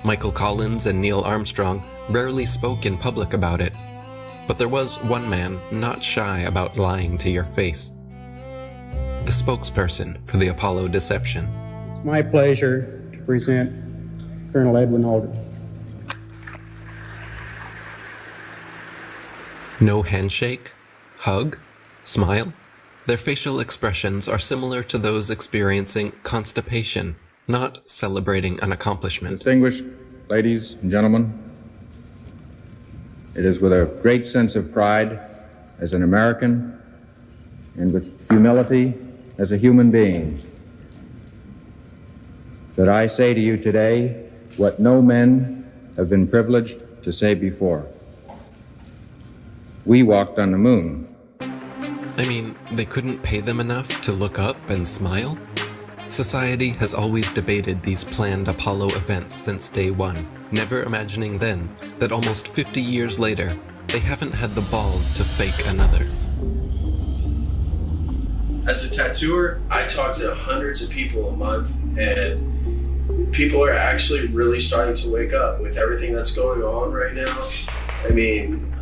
Michael Collins and Neil Armstrong rarely spoke in public about it, but there was one man not shy about lying to your face. The spokesperson for the Apollo deception.
It's my pleasure to present Colonel Edwin Aldrin.
No handshake, hug, smile. Their facial expressions are similar to those experiencing constipation, not celebrating an accomplishment.
Distinguished ladies and gentlemen, it is with a great sense of pride as an American and with humility as a human being that I say to you today what no men have been privileged to say before. We walked on the moon.
I mean, they couldn't pay them enough to look up and smile? Society has always debated these planned Apollo events since day one, never imagining then that almost 50 years later, they haven't had the balls to fake another.
As a tattooer, I talk to hundreds of people a month, and people are actually really starting to wake up with everything that's going on right now. I mean,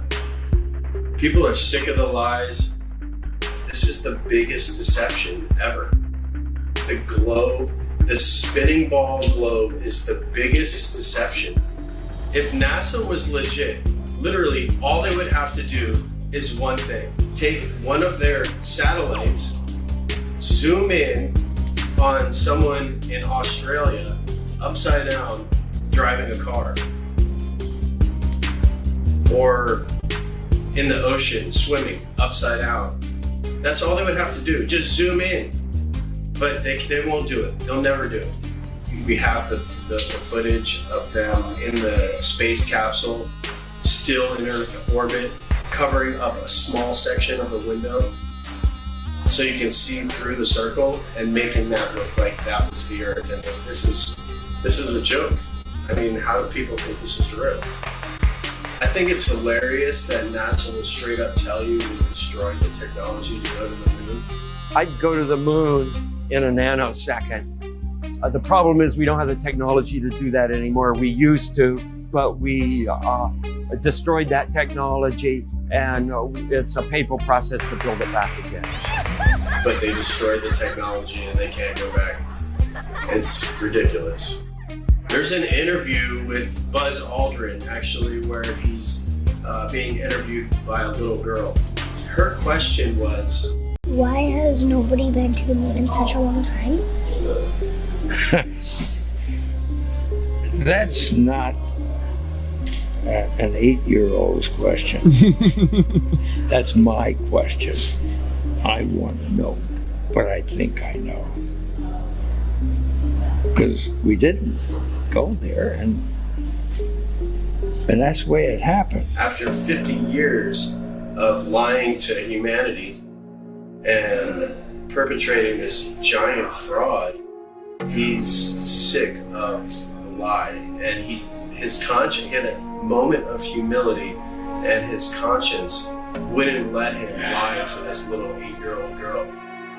people are sick of the lies. This is the biggest deception ever. The globe, the spinning ball globe, is the biggest deception. If NASA was legit, literally all they would have to do is one thing. Take one of their satellites, zoom in on someone in Australia, upside down, driving a car. Or in the ocean, swimming, upside down. That's all they would have to do, just zoom in. But they won't do it. They'll never do it. We have the footage of them in the space capsule, still in Earth orbit, covering up a small section of the window so you can see through the circle and making that look like that was the Earth. And this is a joke. I mean, how do people think this is real? I think it's hilarious that NASA will straight up tell you we destroyed the technology to go to the moon.
I'd go to the moon in a nanosecond. The problem is we don't have the technology to do that anymore. We used to, but we destroyed that technology, and it's a painful process to build it back again.
But they destroyed the technology and they can't go back. It's ridiculous. There's an interview with Buzz Aldrin, actually, where he's being interviewed by a little girl. Her question was,
why has nobody been to the moon in such a long time?
That's not an 8-year-old's question. That's my question. I want to know, but I think I know. Because we didn't go there, and that's the way it happened.
After 50 years of lying to humanity and perpetrating this giant fraud, he's sick of the lie, and his conscience, he had a moment of humility, and his conscience wouldn't let him lie to this little 8-year-old girl.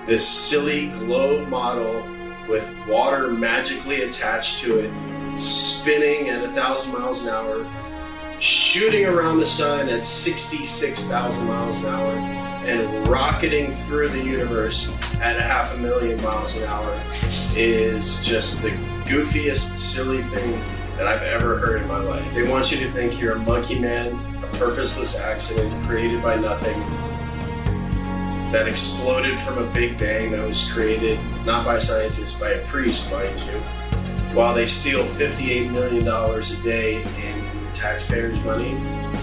This silly globe model with water magically attached to it, spinning at 1,000 miles an hour, shooting around the sun at 66,000 miles an hour, and rocketing through the universe at 500,000 miles an hour is just the goofiest, silly thing that I've ever heard in my life. They want you to think you're a monkey man, a purposeless accident created by nothing, that exploded from a big bang that was created not by scientists, by a priest, mind you, while they steal $58 million a day in taxpayers' money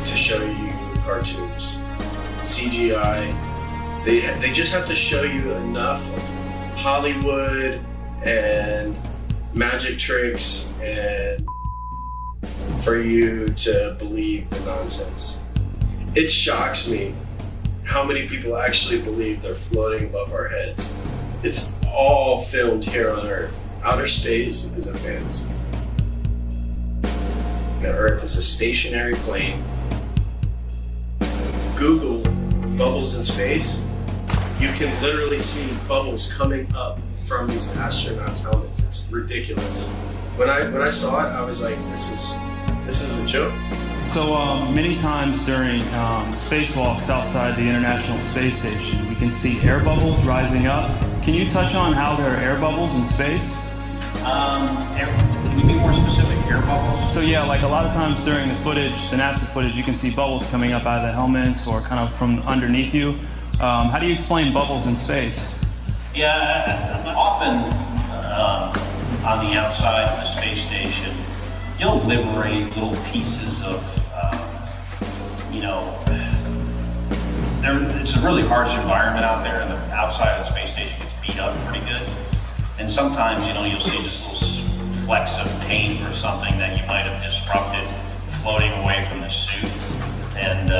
to show you cartoons. CGI. They just have to show you enough of Hollywood and magic tricks and for you to believe the nonsense. It shocks me how many people actually believe they're floating above our heads. It's all filmed here on Earth. Outer space is a fantasy. The Earth is a stationary plane Google bubbles in space, you can literally see bubbles coming up from these astronauts' helmets. It's ridiculous. When I saw it, I was like, this is a joke.
So many times during spacewalks outside the International Space Station, we can see air bubbles rising up. Can you touch on how there are air bubbles in space?
Can you be more specific? Air bubbles?
So yeah, like a lot of times during the footage, the NASA footage, you can see bubbles coming up out of the helmets or kind of from underneath you. How do you explain bubbles in space?
Yeah, often on the outside of the space station, you'll liberate little pieces of, it's a really harsh environment out there, and the outside of the space station gets beat up pretty good. And sometimes, you'll see just little flecks of paint or something that you might have disrupted floating away from the suit. And,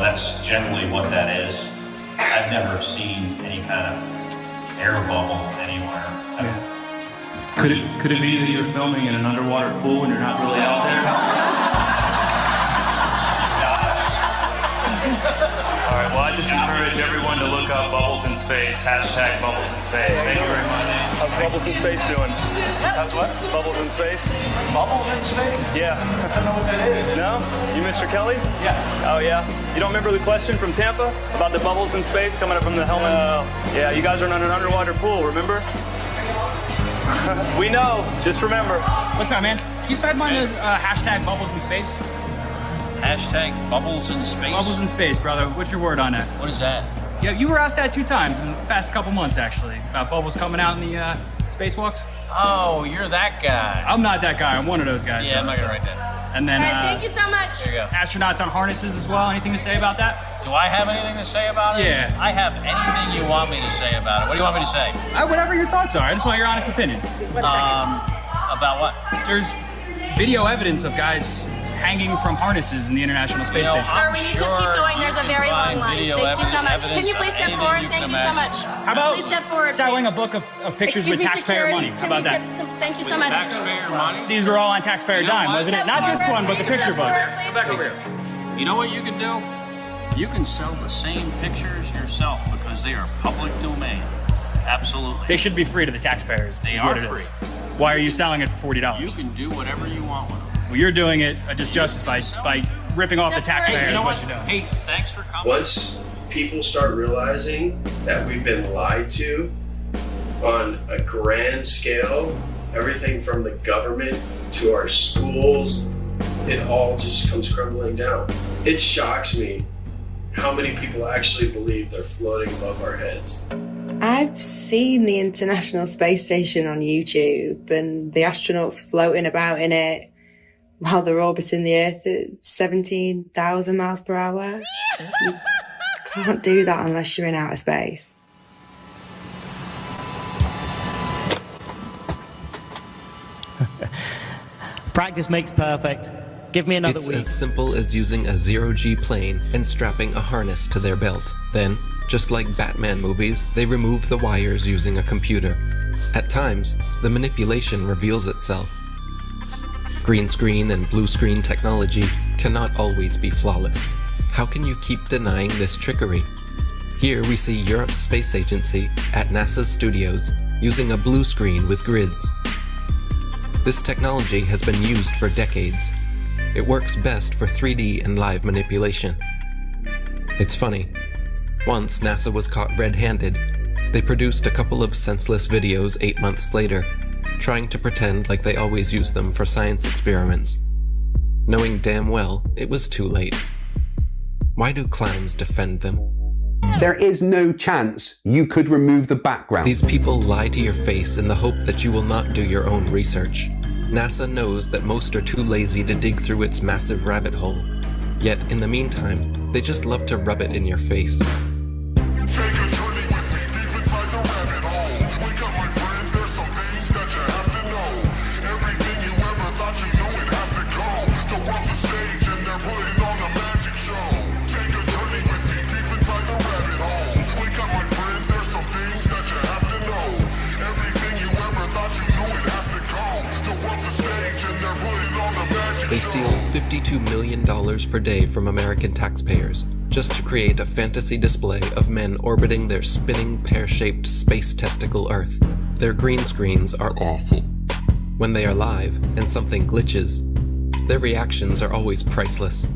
that's generally what that is. I've never seen any kind of air bubble anywhere.
Could it be that you're filming in an underwater pool and you're not really out there? All right, well, I just encourage everyone to look up Bubbles in Space, hashtag Bubbles in Space. Thank you very much. How's Bubbles in Space doing? How's what? Bubbles in Space? Bubbles in Space? Yeah. I don't know what that is. No? You Mr. Kelly? Yeah. Oh, yeah? You don't remember the question from Tampa about the bubbles in space coming up from the helmets? Yeah, you guys are in an underwater pool, remember? We know. Just remember.
What's up, man? Can you sideline as hashtag Bubbles in Space?
Hashtag Bubbles in Space?
Bubbles in Space, brother. What's your word on it?
What is that?
Yeah, you were asked that 2 times in the past couple months, actually, about bubbles coming out in the spacewalks.
Oh, you're that guy.
I'm not that guy. I'm one of those guys.
Yeah, I'm not gonna write that.
And then,
thank you so much.
There you go.
Astronauts on harnesses as well. Anything to say about that?
Do I have anything to say about it?
Yeah.
I have anything you want me to say about it. What do you want me to say?
Whatever your thoughts are. I just want your honest opinion.
About what?
There's video evidence of guys hanging from harnesses in the International Space Station.
Sir, we need to keep going. There's a very long line. Thank you so much. Can you please step forward? Thank you so much.
How about
please step forward,
selling a book of pictures with taxpayer money? How about that?
Thank you so much.
Taxpayer money?
These were all on taxpayer dime, wasn't it? Not this one, but the picture book.
Come back over here. You know what you can do? You can sell the same pictures yourself because they are public domain. Absolutely.
They should be free to the taxpayers.
They are free.
Why are you selling it for $40?
You can do whatever you want with them.
Well, you're doing it a disjustice by ripping off the taxpayers.
You know
what you're doing.
Hey, thanks for coming.
Once people start realizing that we've been lied to on a grand scale, everything from the government to our schools, it all just comes crumbling down. It shocks me how many people actually believe they're floating above our heads.
I've seen the International Space Station on YouTube and the astronauts floating about in it while they're orbiting the Earth at 17,000 miles per hour. You can't do that unless you're in outer space.
Practice makes perfect. Give me another
It's
week.
as simple as using a zero-G plane and strapping a harness to their belt. Then, just like Batman movies, they remove the wires using a computer. At times, the manipulation reveals itself. Green screen and blue screen technology cannot always be flawless. How can you keep denying this trickery? Here we see Europe's space agency at NASA's studios using a blue screen with grids. This technology has been used for decades. It works best for 3D and live manipulation. It's funny. Once NASA was caught red-handed, they produced a couple of senseless videos 8 months later, trying to pretend like they always use them for science experiments, knowing damn well it was too late. Why do clowns defend them?
There is no chance you could remove the background.
These people lie to your face in the hope that you will not do your own research. NASA knows that most are too lazy to dig through its massive rabbit hole. Yet, in the meantime, they just love to rub it in your face.
Take a journey with me deep inside the rabbit hole. Wake up, my friends, there's some things that you have to know. Everything you ever thought you knew, it has to go. The world's a stage and they're putting on a magic show. Take a journey with me deep inside the rabbit hole. Wake up, my friends, there's some things that you have to know. Everything you ever thought you knew, it has to go. The world's a stage and they're putting on a magic
They steal $52 million per day from American taxpayers just to create a fantasy display of men orbiting their spinning pear-shaped space testicle Earth. Their green screens are awful. When they are live and something glitches, their reactions are always priceless.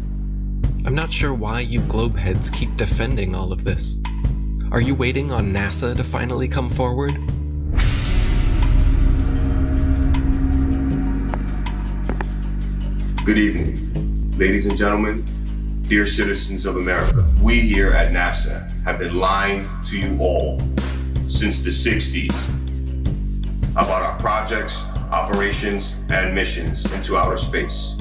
I'm not sure why you globeheads keep defending all of this. Are you waiting on NASA to finally come forward?
Good evening, ladies and gentlemen, dear citizens of America. We here at NASA have been lying to you all since the 60s about our projects, operations, and missions into outer space.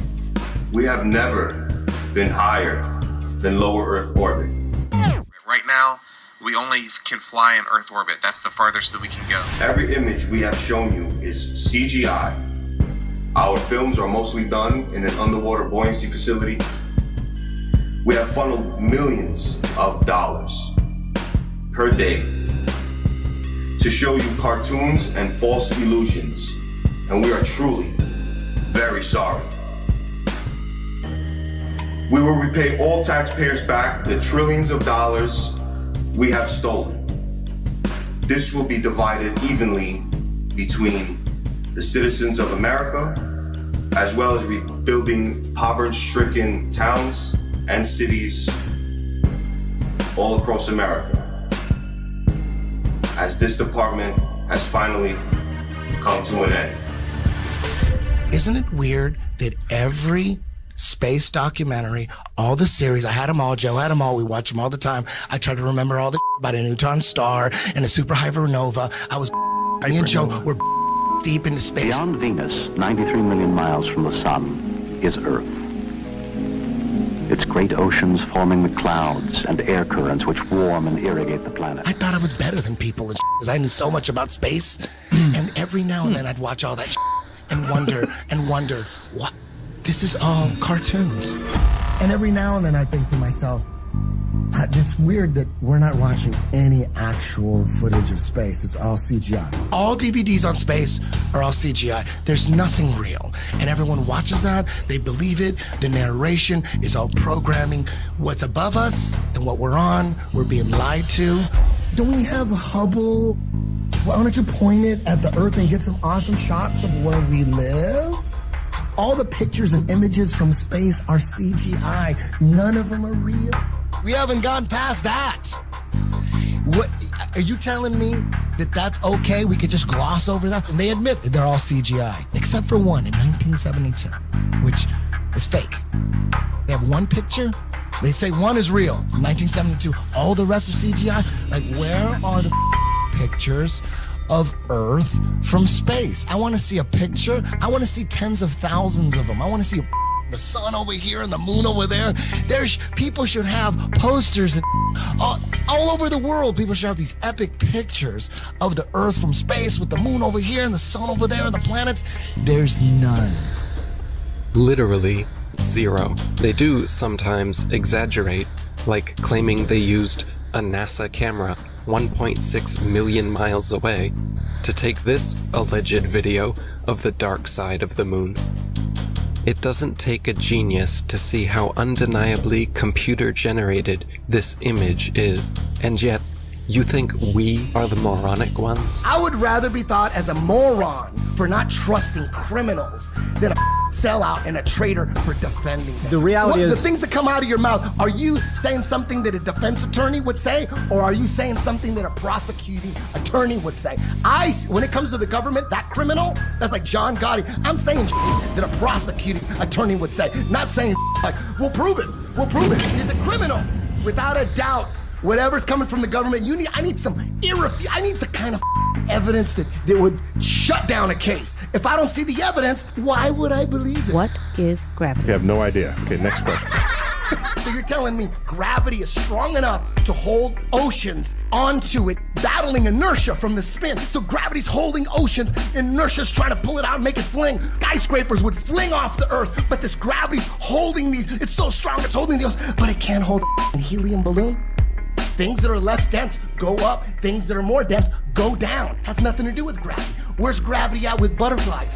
We have never been higher than lower Earth orbit.
Right now, we only can fly in Earth orbit. That's the farthest that we can go.
Every image we have shown you is CGI. Our films are mostly done in an underwater buoyancy facility. We have funneled millions of dollars per day to show you cartoons and false illusions, and we are truly very sorry. We will repay all taxpayers back the trillions of dollars we have stolen. This will be divided evenly between the citizens of America, as well as rebuilding poverty-stricken towns and cities all across America, as this department has finally come to an end.
Isn't it weird that every space documentary, all the series, I had them all, Joe had them all, we watch them all the time. I try to remember all the about a neutron star and a superhypernova. Me and Joe were deep into space.
Beyond Venus, 93 million miles from the sun, is Earth. Its great oceans forming the clouds and air currents which warm and irrigate the planet.
I thought I was better than people and because I knew so much about space. And every now and then I'd watch all that and wonder, what? This is all cartoons.
And every now and then I think to myself, it's weird that we're not watching any actual footage of space. It's all CGI.
All DVDs on space are all CGI. There's nothing real. And everyone watches that. They believe it. The narration is all programming. What's above us and what we're on, we're being lied to.
Don't we have Hubble? Why don't you point it at the Earth and get some awesome shots of where we live? All the pictures and images from space are CGI. None of them are real.
We haven't gone past that. What, are you telling me that that's okay? We could just gloss over that? And they admit that they're all CGI, except for one in 1972, which is fake. They have one picture. They say one is real, 1972. All the rest is CGI. Like, where are the pictures of Earth from space? I want to see a picture. I want to see tens of thousands of them. I want to see the sun over here and the moon over there. People should have posters and all over the world. People should have these epic pictures of the Earth from space with the moon over here and the sun over there and the planets. There's none.
Literally zero. They do sometimes exaggerate, like claiming they used a NASA camera 1.6 million miles away to take this alleged video of the dark side of the moon. It doesn't take a genius to see how undeniably computer-generated this image is. And yet, you think we are the moronic ones?
I would rather be thought as a moron for not trusting criminals than a sellout and a traitor for defending them.
The reality is...
The things that come out of your mouth, are you saying something that a defense attorney would say, or are you saying something that a prosecuting attorney would say? When it comes to the government, that criminal, that's like John Gotti, I'm saying that a prosecuting attorney would say, not saying like, we'll prove it, it's a criminal. Without a doubt, whatever's coming from the government, I need the kind of evidence that would shut down a case. If I don't see the evidence, why would I believe it?
What is gravity?
You have no idea. Okay, next question.
So you're telling me gravity is strong enough to hold oceans onto it, battling inertia from the spin. So gravity's holding oceans, inertia's trying to pull it out and make it fling. Skyscrapers would fling off the Earth, but this gravity's holding these. It's so strong, it's holding the ocean, but it can't hold a helium balloon. Things that are less dense go up, things that are more dense go down. Has nothing to do with gravity. Where's gravity at with butterflies?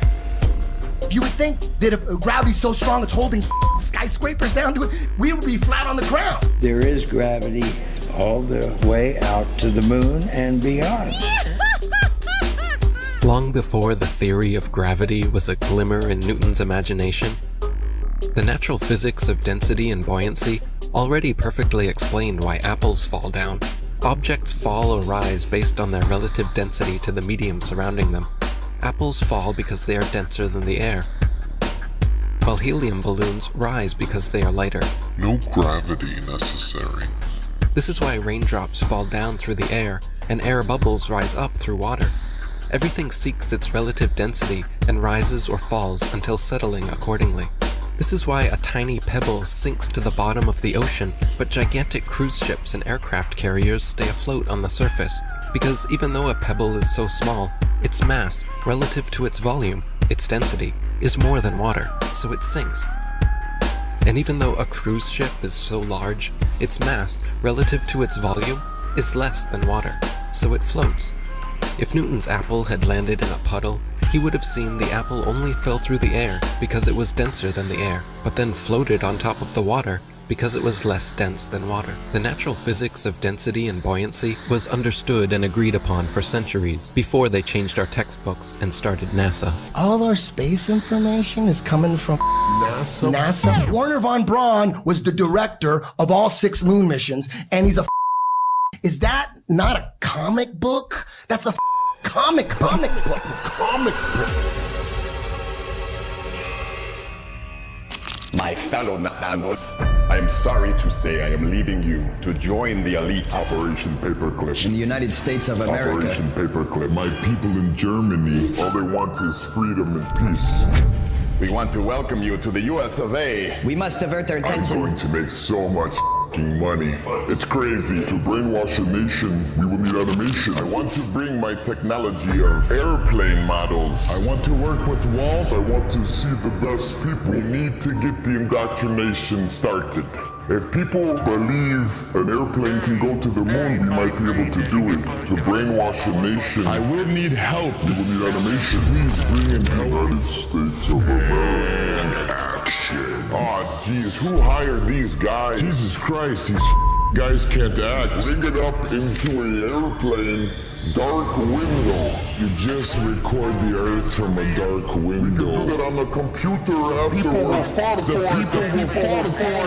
You would think that if gravity's so strong it's holding skyscrapers down to it, we would be flat on the ground.
There is gravity all the way out to the moon and beyond.
Long before the theory of gravity was a glimmer in Newton's imagination, the natural physics of density and buoyancy already perfectly explained why apples fall down. Objects fall or rise based on their relative density to the medium surrounding them. Apples fall because they are denser than the air, while helium balloons rise because they are lighter.
No gravity necessary.
This is why raindrops fall down through the air and air bubbles rise up through water. Everything seeks its relative density and rises or falls until settling accordingly. This is why a tiny pebble sinks to the bottom of the ocean, but gigantic cruise ships and aircraft carriers stay afloat on the surface, because even though a pebble is so small, its mass, relative to its volume, its density, is more than water, so it sinks. And even though a cruise ship is so large, its mass, relative to its volume, is less than water, so it floats. If Newton's apple had landed in a puddle, he would have seen the apple only fell through the air because it was denser than the air, but then floated on top of the water because it was less dense than water. The natural physics of density and buoyancy was understood and agreed upon for centuries before they changed our textbooks and started NASA.
All our space information is coming from NASA. Werner von Braun was the director of all 6 moon missions, and he's a Is that not a comic book? That's a comic book.
My fellow Nastanos, I am sorry to say I am leaving you to join the elite.
Operation Paperclip.
In the United States of America.
Operation Paperclip. My people in Germany, all they want is freedom and peace.
We want to welcome you to the US of A.
We must divert their attention.
I'm going to make so much money. It's crazy. To brainwash a nation, we will need animation.
I want to bring my technology of airplane models.
I want to work with Walt. I want to see the best people. We need to get the indoctrination started. If people believe an airplane can go to the moon, we might be able to do it. To brainwash a nation,
I will need help.
We will need animation. Please bring in the United States of America. Action.
Oh, geez, who hired these guys?
Jesus Christ, these guys can't act. Bring it up into an airplane. Dark window.
You just record the Earth from a dark window.
We can do that on the computer afterwards.
People will fall for it.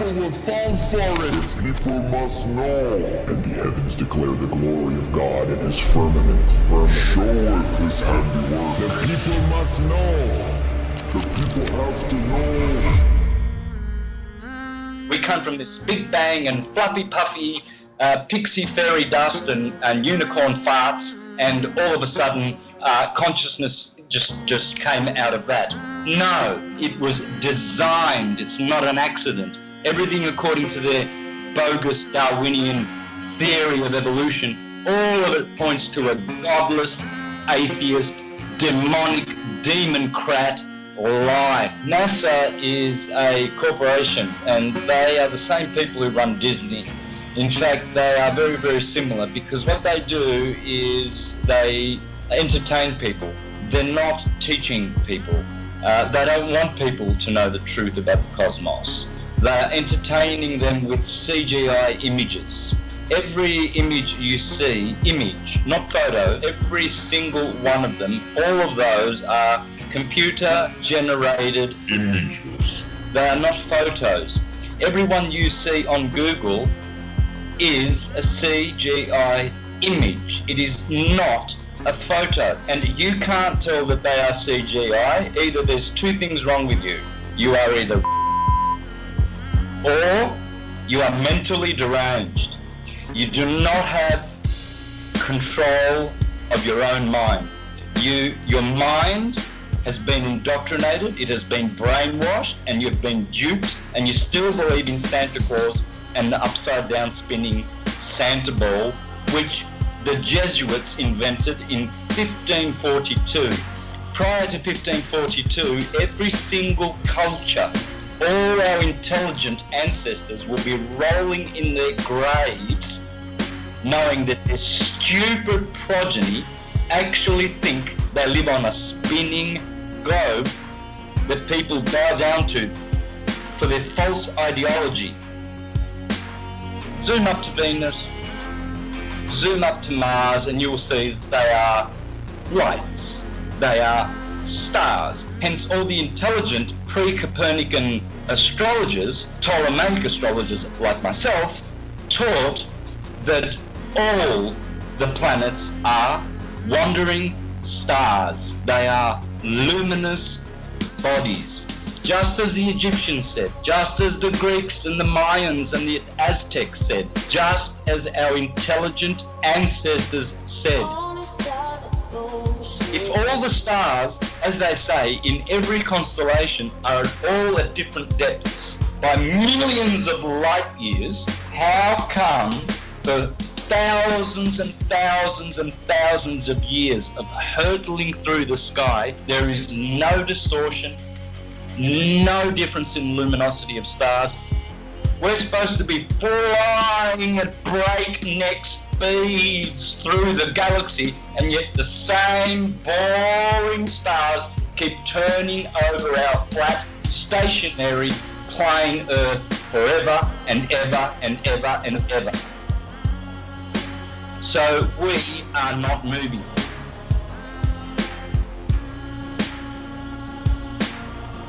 People will fall for it.
People must know.
And the heavens declare the glory of God in his firmament.
Showeth his handiwork.
The people must know.
The people have to know.
We come from this big bang and fluffy puffy pixie fairy dust and unicorn farts, and all of a sudden consciousness just came out of that. No, it was designed. It's not an accident. Everything according to their bogus Darwinian theory of evolution, all of it points to a godless, atheist, demonic, demon-crat lie. NASA is a corporation, and they are the same people who run Disney. In fact, they are very, very similar, because what they do is they entertain people. They're not teaching people. They don't want people to know the truth about the cosmos. They're entertaining them with CGI images. Every image you see, image, not photo, every single one of them, all of those are computer-generated images. They are not photos. Everyone you see on Google is a CGI image. It is not a photo. And you can't tell that they are CGI. Either there's 2 things wrong with you. You are either or you are mentally deranged. You do not have control of your own mind. Your mind has been indoctrinated, it has been brainwashed, and you've been duped, and you still believe in Santa Claus and the upside down spinning Santa ball, which the Jesuits invented in 1542. Prior to 1542, every single culture, all our intelligent ancestors will be rolling in their graves knowing that their stupid progeny actually think they live on a spinning globe that people bow down to for their false ideology. Zoom up to Venus, zoom up to Mars, and you'll see they are lights. They are stars. Hence all the intelligent pre-Copernican astrologers, Ptolemaic astrologers like myself, taught that all the planets are wandering stars. They are luminous bodies. Just as the Egyptians said, just as the Greeks and the Mayans and the Aztecs said, just as our intelligent ancestors said. If all the stars, as they say, in every constellation are all at different depths by millions of light years, how come for thousands and thousands and thousands of years of hurtling through the sky, there is no distortion, no difference in luminosity of stars? We're supposed to be flying at breakneck speeds through the galaxy, and yet the same boring stars keep turning over our flat, stationary, plain Earth forever and ever and ever and ever. So we are not moving.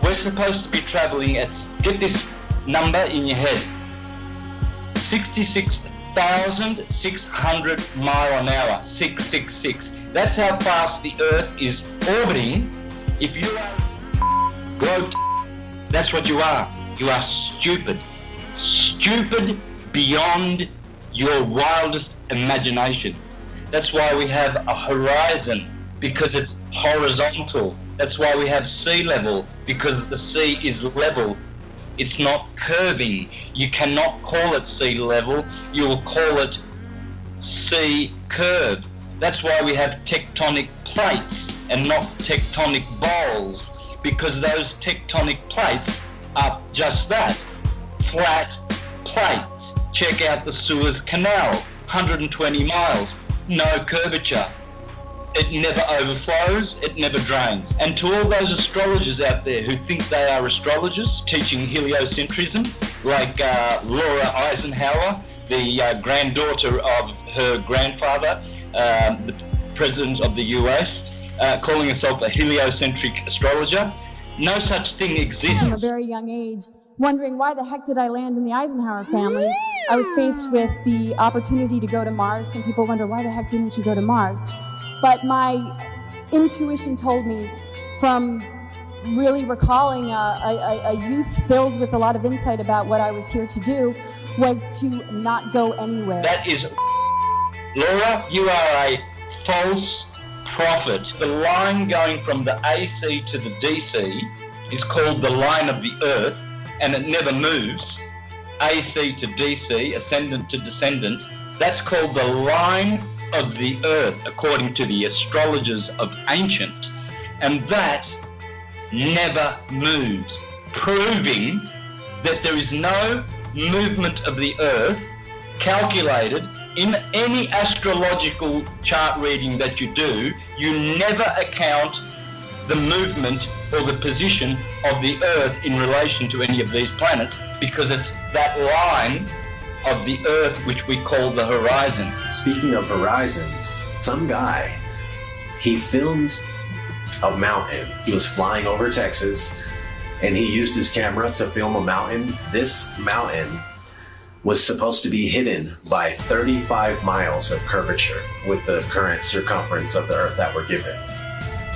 We're supposed to be traveling at, get this number in your head, 66,600 mile an hour, 666. That's how fast the Earth is orbiting. If you are globe, that's what you are. You are stupid. Stupid beyond your wildest imagination. That's why we have a horizon, because it's horizontal. That's why we have sea level, because the sea is level. It's not curving. You cannot call it sea level. You will call it sea curve. That's why we have tectonic plates and not tectonic bowls, because those tectonic plates are just that, flat plates. Check out the Suez Canal, 120 miles, no curvature. It never overflows, it never drains. And to all those astrologers out there who think they are astrologers, teaching heliocentrism, like Laura Eisenhower, the granddaughter of her grandfather, the president of the US, calling herself a heliocentric astrologer. No such thing exists.
From a very young age, wondering why the heck did I land in the Eisenhower family. I was faced with the opportunity to go to Mars. Some people wonder, why the heck didn't you go to Mars? But my intuition told me, from really recalling a youth filled with a lot of insight about what I was here to do, was to not go anywhere.
That is, Laura, you are a false prophet. The line going from the AC to the DC is called the line of the Earth, and it never moves. AC to DC, ascendant to descendant, that's called the line of the Earth, according to the astrologers of ancient, and that never moves, proving that there is no movement of the Earth calculated in any astrological chart reading that you do. You never account the movement or the position of the Earth in relation to any of these planets, because it's that line of the Earth which we call the horizon.
Speaking of horizons, some guy, he filmed a mountain. He was flying over Texas, and he used his camera to film a mountain. This mountain was supposed to be hidden by 35 miles of curvature with the current circumference of the Earth that we're given.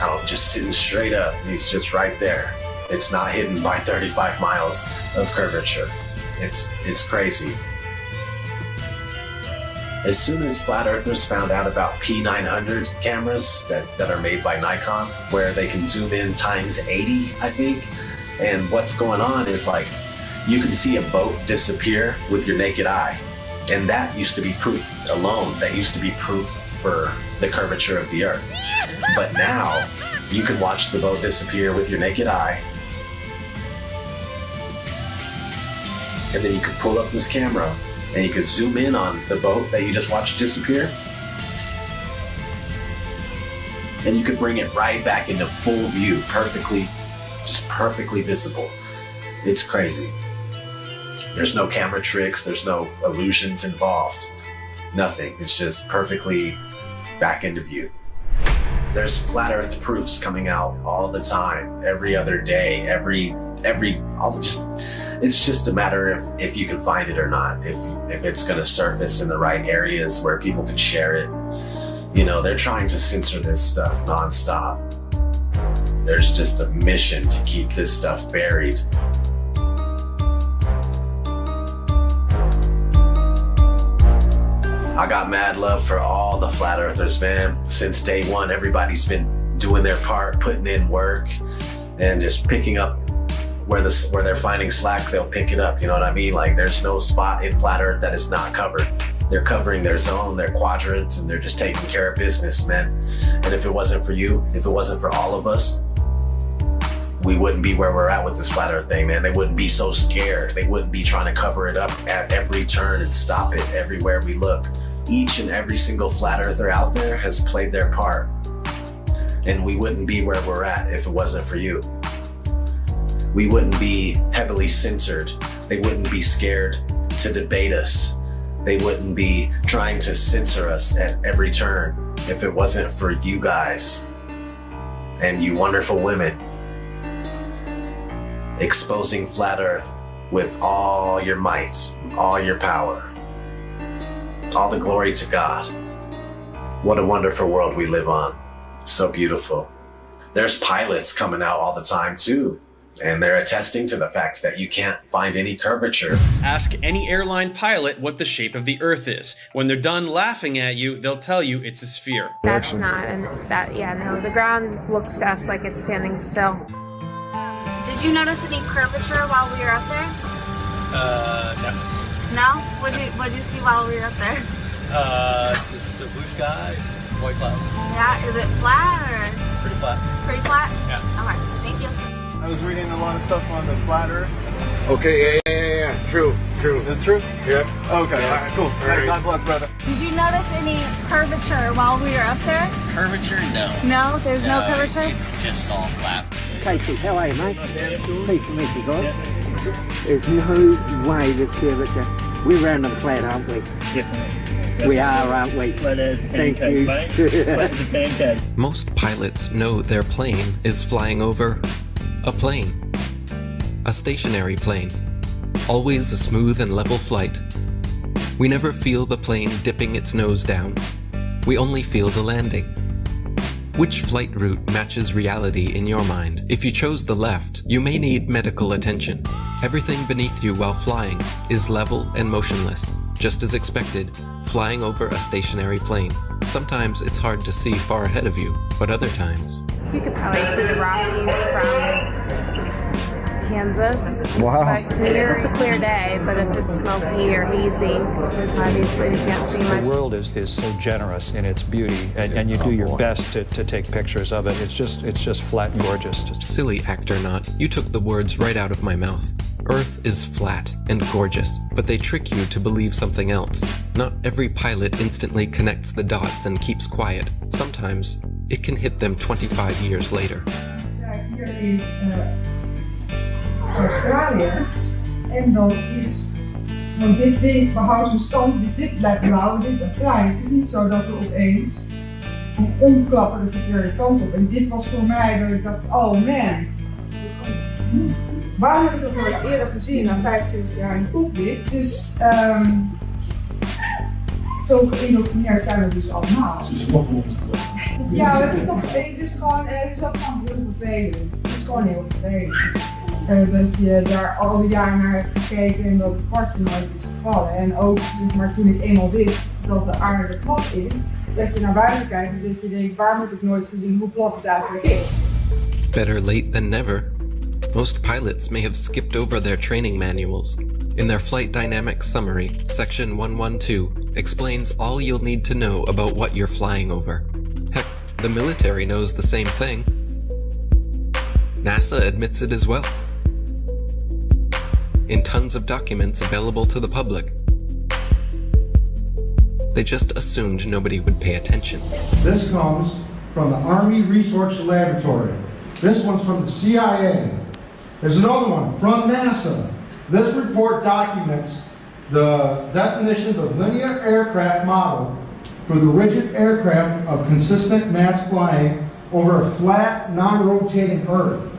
I don't, just sitting straight up, he's just right there. It's not hidden by 35 miles of curvature. It's crazy. As soon as flat earthers found out about P900 cameras that are made by Nikon, where they can zoom in times 80, I think, and what's going on is, like, you can see a boat disappear with your naked eye, and that used to be proof alone. That used to be proof for the curvature of the Earth. But now you can watch the boat disappear with your naked eye, and then you can pull up this camera and you can zoom in on the boat that you just watched disappear, and you could bring it right back into full view, perfectly perfectly visible. It's crazy. There's no camera tricks, there's no illusions involved. Nothing. It's just perfectly back into view. There's flat earth proofs coming out all the time, every other day, it's just a matter of if you can find it or not, if it's gonna surface in the right areas where people can share it. You know, they're trying to censor this stuff nonstop. There's just a mission to keep this stuff buried. I got mad love for all the flat earthers, man. Since day one, everybody's been doing their part, putting in work, and just picking up where they're finding slack, they'll pick it up. You know what I mean? Like, there's no spot in flat earth that is not covered. They're covering their zone, their quadrant, and they're just taking care of business, man. And if it wasn't for you, if it wasn't for all of us, we wouldn't be where we're at with this flat earth thing, man. They wouldn't be so scared. They wouldn't be trying to cover it up at every turn and stop it everywhere we look. Each and every single flat earther out there has played their part. And we wouldn't be where we're at if it wasn't for you. We wouldn't be heavily censored. They wouldn't be scared to debate us. They wouldn't be trying to censor us at every turn if it wasn't for you guys and you wonderful women exposing flat earth with all your might, all your power. All the glory to God. What a wonderful world we live on. So beautiful. There's pilots coming out all the time too, and they're attesting to the fact that you can't find any curvature.
Ask any airline pilot what the shape of the Earth is. When they're done laughing at you, they'll tell you it's a sphere.
That's not, and that, yeah, no, the ground looks to us like it's standing still.
Did you notice any curvature while we were up there?
No.
No? What'd you see while we were up there?
Just the blue sky, white clouds.
Yeah, is it flat or?
Pretty flat.
Pretty flat?
Yeah.
Okay, thank you.
I was reading a lot of stuff on the flat earth.
Okay, yeah. True.
It's true?
Yeah.
Okay,
Yeah.
all right, cool.
All right.
God bless, brother.
Did you notice any curvature while we were up there?
Curvature? No.
No? There's no curvature?
It's just all flat.
Casey, how are you, mate? Pleased to meet you guys. There's no way there's curvature. We're round and flat, aren't we?
Definitely.
We are, aren't we? Thank you.
Most pilots know their plane is flying over a plane. A stationary plane. Always a smooth and level flight. We never feel the plane dipping its nose down. We only feel the landing. Which flight route matches reality in your mind? If you chose the left, you may need medical attention. Everything beneath you while flying is level and motionless, just as expected, flying over a stationary plane. Sometimes it's hard to see far ahead of you, but other times...
You could probably see the Rockies from Kansas.
Wow.
But here it's a clear day, but if it's smoky or hazy, obviously we can't see much.
The world is so generous in its beauty, and you do your best to take pictures of it. It's just flat and gorgeous.
Silly actor not, you took the words right out of my mouth. Earth is flat and gorgeous, but they trick you to believe something else. Not every pilot instantly connects the dots and keeps quiet. Sometimes it can hit them 25 years later.
Australië. En dan is, want dit ding behoudt zijn stand, dus dit blijft blauw en dit blijft klein. Het is niet zo dat we opeens omklappen de verkeerde kant op. En dit was voor mij dat ik dacht, oh man, waarom heb ik dat nooit eerder gezien na 25 jaar in cockpit? Dus zo geïndoctrineerd zijn we dus allemaal. Ja, het is gewoon heel vervelend. Het is gewoon heel vervelend. Dat je daar al die jaren naar hebt gekeken en dat het kwartje nooit is gevallen. En ook, zeg maar, toen ik eenmaal wist dat de aarde plat is, dat je naar buiten kijkt en dat je denkt, waarom heb ik nooit gezien hoe plat het eigenlijk is?
Better late than never. Most pilots may have skipped over their training manuals. In their Flight Dynamics Summary, Section 112 explains all you'll need to know about what you're flying over. Heck, the military knows the same thing. NASA admits it as well. In tons of documents available to the public. They just assumed nobody would pay attention.
This comes from the Army Research Laboratory. This one's from the CIA.
There's another one from NASA. This report documents the definitions of linear aircraft model for the rigid aircraft of consistent mass flying over a flat, non-rotating Earth.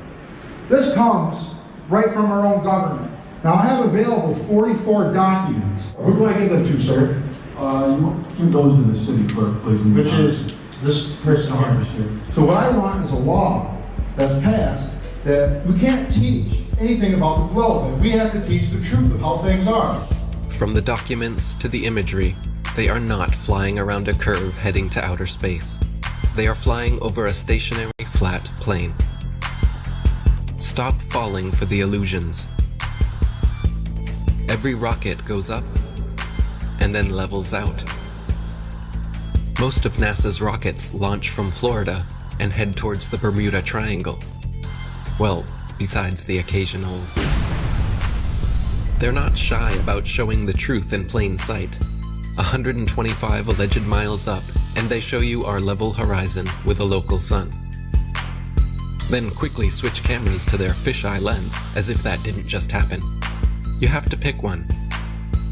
This comes right from our own government. Now I have available 44 documents. Who do I give them to, sir?
You give those to the city clerk, please.
Which is this person here. So what I want is a law that's passed that we can't teach anything about the globe, and we have to teach the truth of how things are.
From the documents to the imagery, they are not flying around a curve heading to outer space. They are flying over a stationary, flat plane. Stop falling for the illusions. Every rocket goes up and then levels out. Most of NASA's rockets launch from Florida and head towards the Bermuda Triangle. Well, besides the occasional... They're not shy about showing the truth in plain sight. 125 alleged miles up, and they show you our level horizon with a local sun. Then quickly switch cameras to their fisheye lens, as if that didn't just happen. You have to pick one.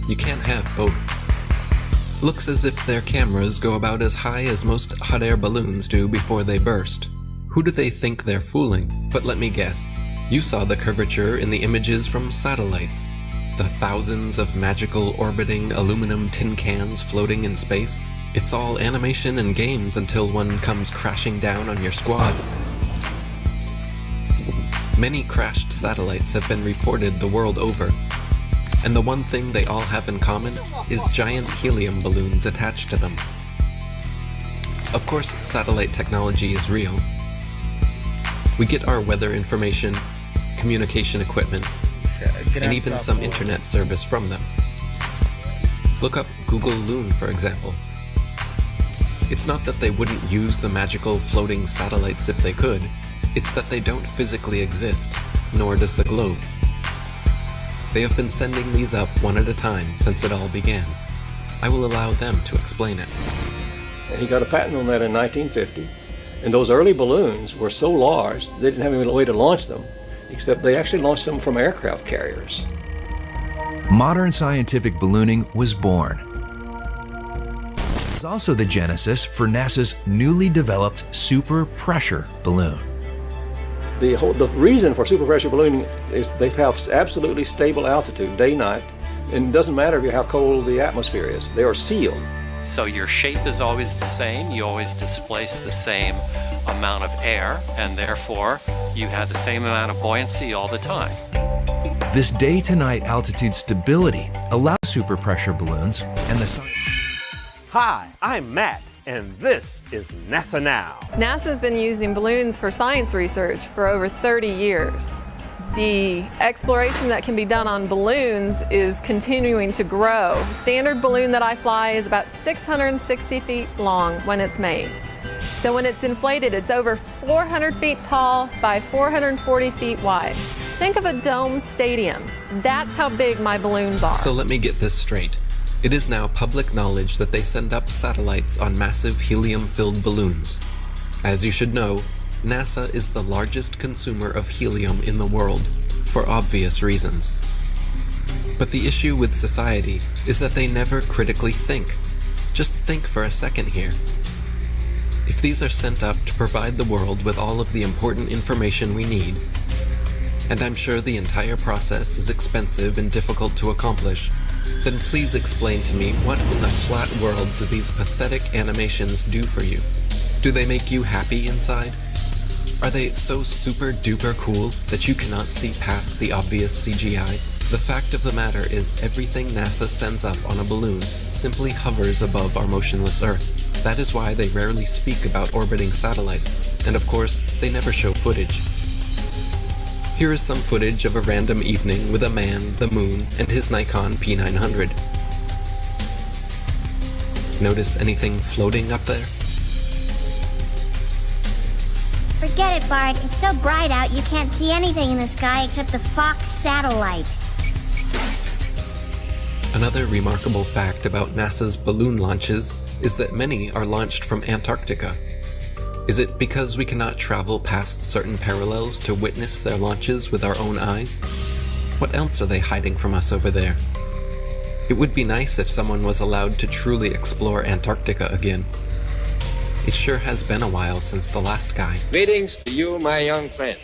You can't have both. Looks as if their cameras go about as high as most hot air balloons do before they burst. Who do they think they're fooling? But let me guess. You saw the curvature in the images from satellites. The thousands of magical orbiting aluminum tin cans floating in space. It's all animation and games until one comes crashing down on your squad. Many crashed satellites have been reported the world over, and the one thing they all have in common is giant helium balloons attached to them. Of course, satellite technology is real. We get our weather information, communication equipment, and even some internet service from them. Look up Google Loon, for example. It's not that they wouldn't use the magical floating satellites if they could, it's that they don't physically exist, nor does the globe. They have been sending these up one at a time since it all began. I will allow them to explain it.
And he got a patent on that in 1950. And those early balloons were so large, they didn't have any way to launch them, except they actually launched them from aircraft carriers.
Modern scientific ballooning was born. It was also the genesis for NASA's newly developed super pressure balloon.
The reason for super pressure ballooning is they have absolutely stable altitude, day, night, and it doesn't matter how cold the atmosphere is. They are sealed.
So your shape is always the same, you always displace the same amount of air, and therefore you have the same amount of buoyancy all the time.
This day-to-night altitude stability allows super pressure balloons and the sun.
Hi, I'm Matt, and this is NASA Now.
NASA's been using balloons for science research for over 30 years. The exploration that can be done on balloons is continuing to grow. The standard balloon that I fly is about 660 feet long when it's made. So when it's inflated, it's over 400 feet tall by 440 feet wide. Think of a dome stadium. That's how big my balloons are.
So let me get this straight. It is now public knowledge that they send up satellites on massive helium-filled balloons. As you should know, NASA is the largest consumer of helium in the world, for obvious reasons. But the issue with society is that they never critically think. Just think for a second here. If these are sent up to provide the world with all of the important information we need, and I'm sure the entire process is expensive and difficult to accomplish, then please explain to me what in the flat world do these pathetic animations do for you? Do they make you happy inside? Are they so super duper cool that you cannot see past the obvious CGI? The fact of the matter is everything NASA sends up on a balloon simply hovers above our motionless Earth. That is why they rarely speak about orbiting satellites, and of course, they never show footage. Here is some footage of a random evening with a man, the moon, and his Nikon P900. Notice anything floating up there?
Forget it, Bart. It's so bright out you can't see anything in the sky except the Fox satellite.
Another remarkable fact about NASA's balloon launches is that many are launched from Antarctica. Is it because we cannot travel past certain parallels to witness their launches with our own eyes? What else are they hiding from us over there? It would be nice if someone was allowed to truly explore Antarctica again. It sure has been a while since the last guy.
Greetings to you, my young friend.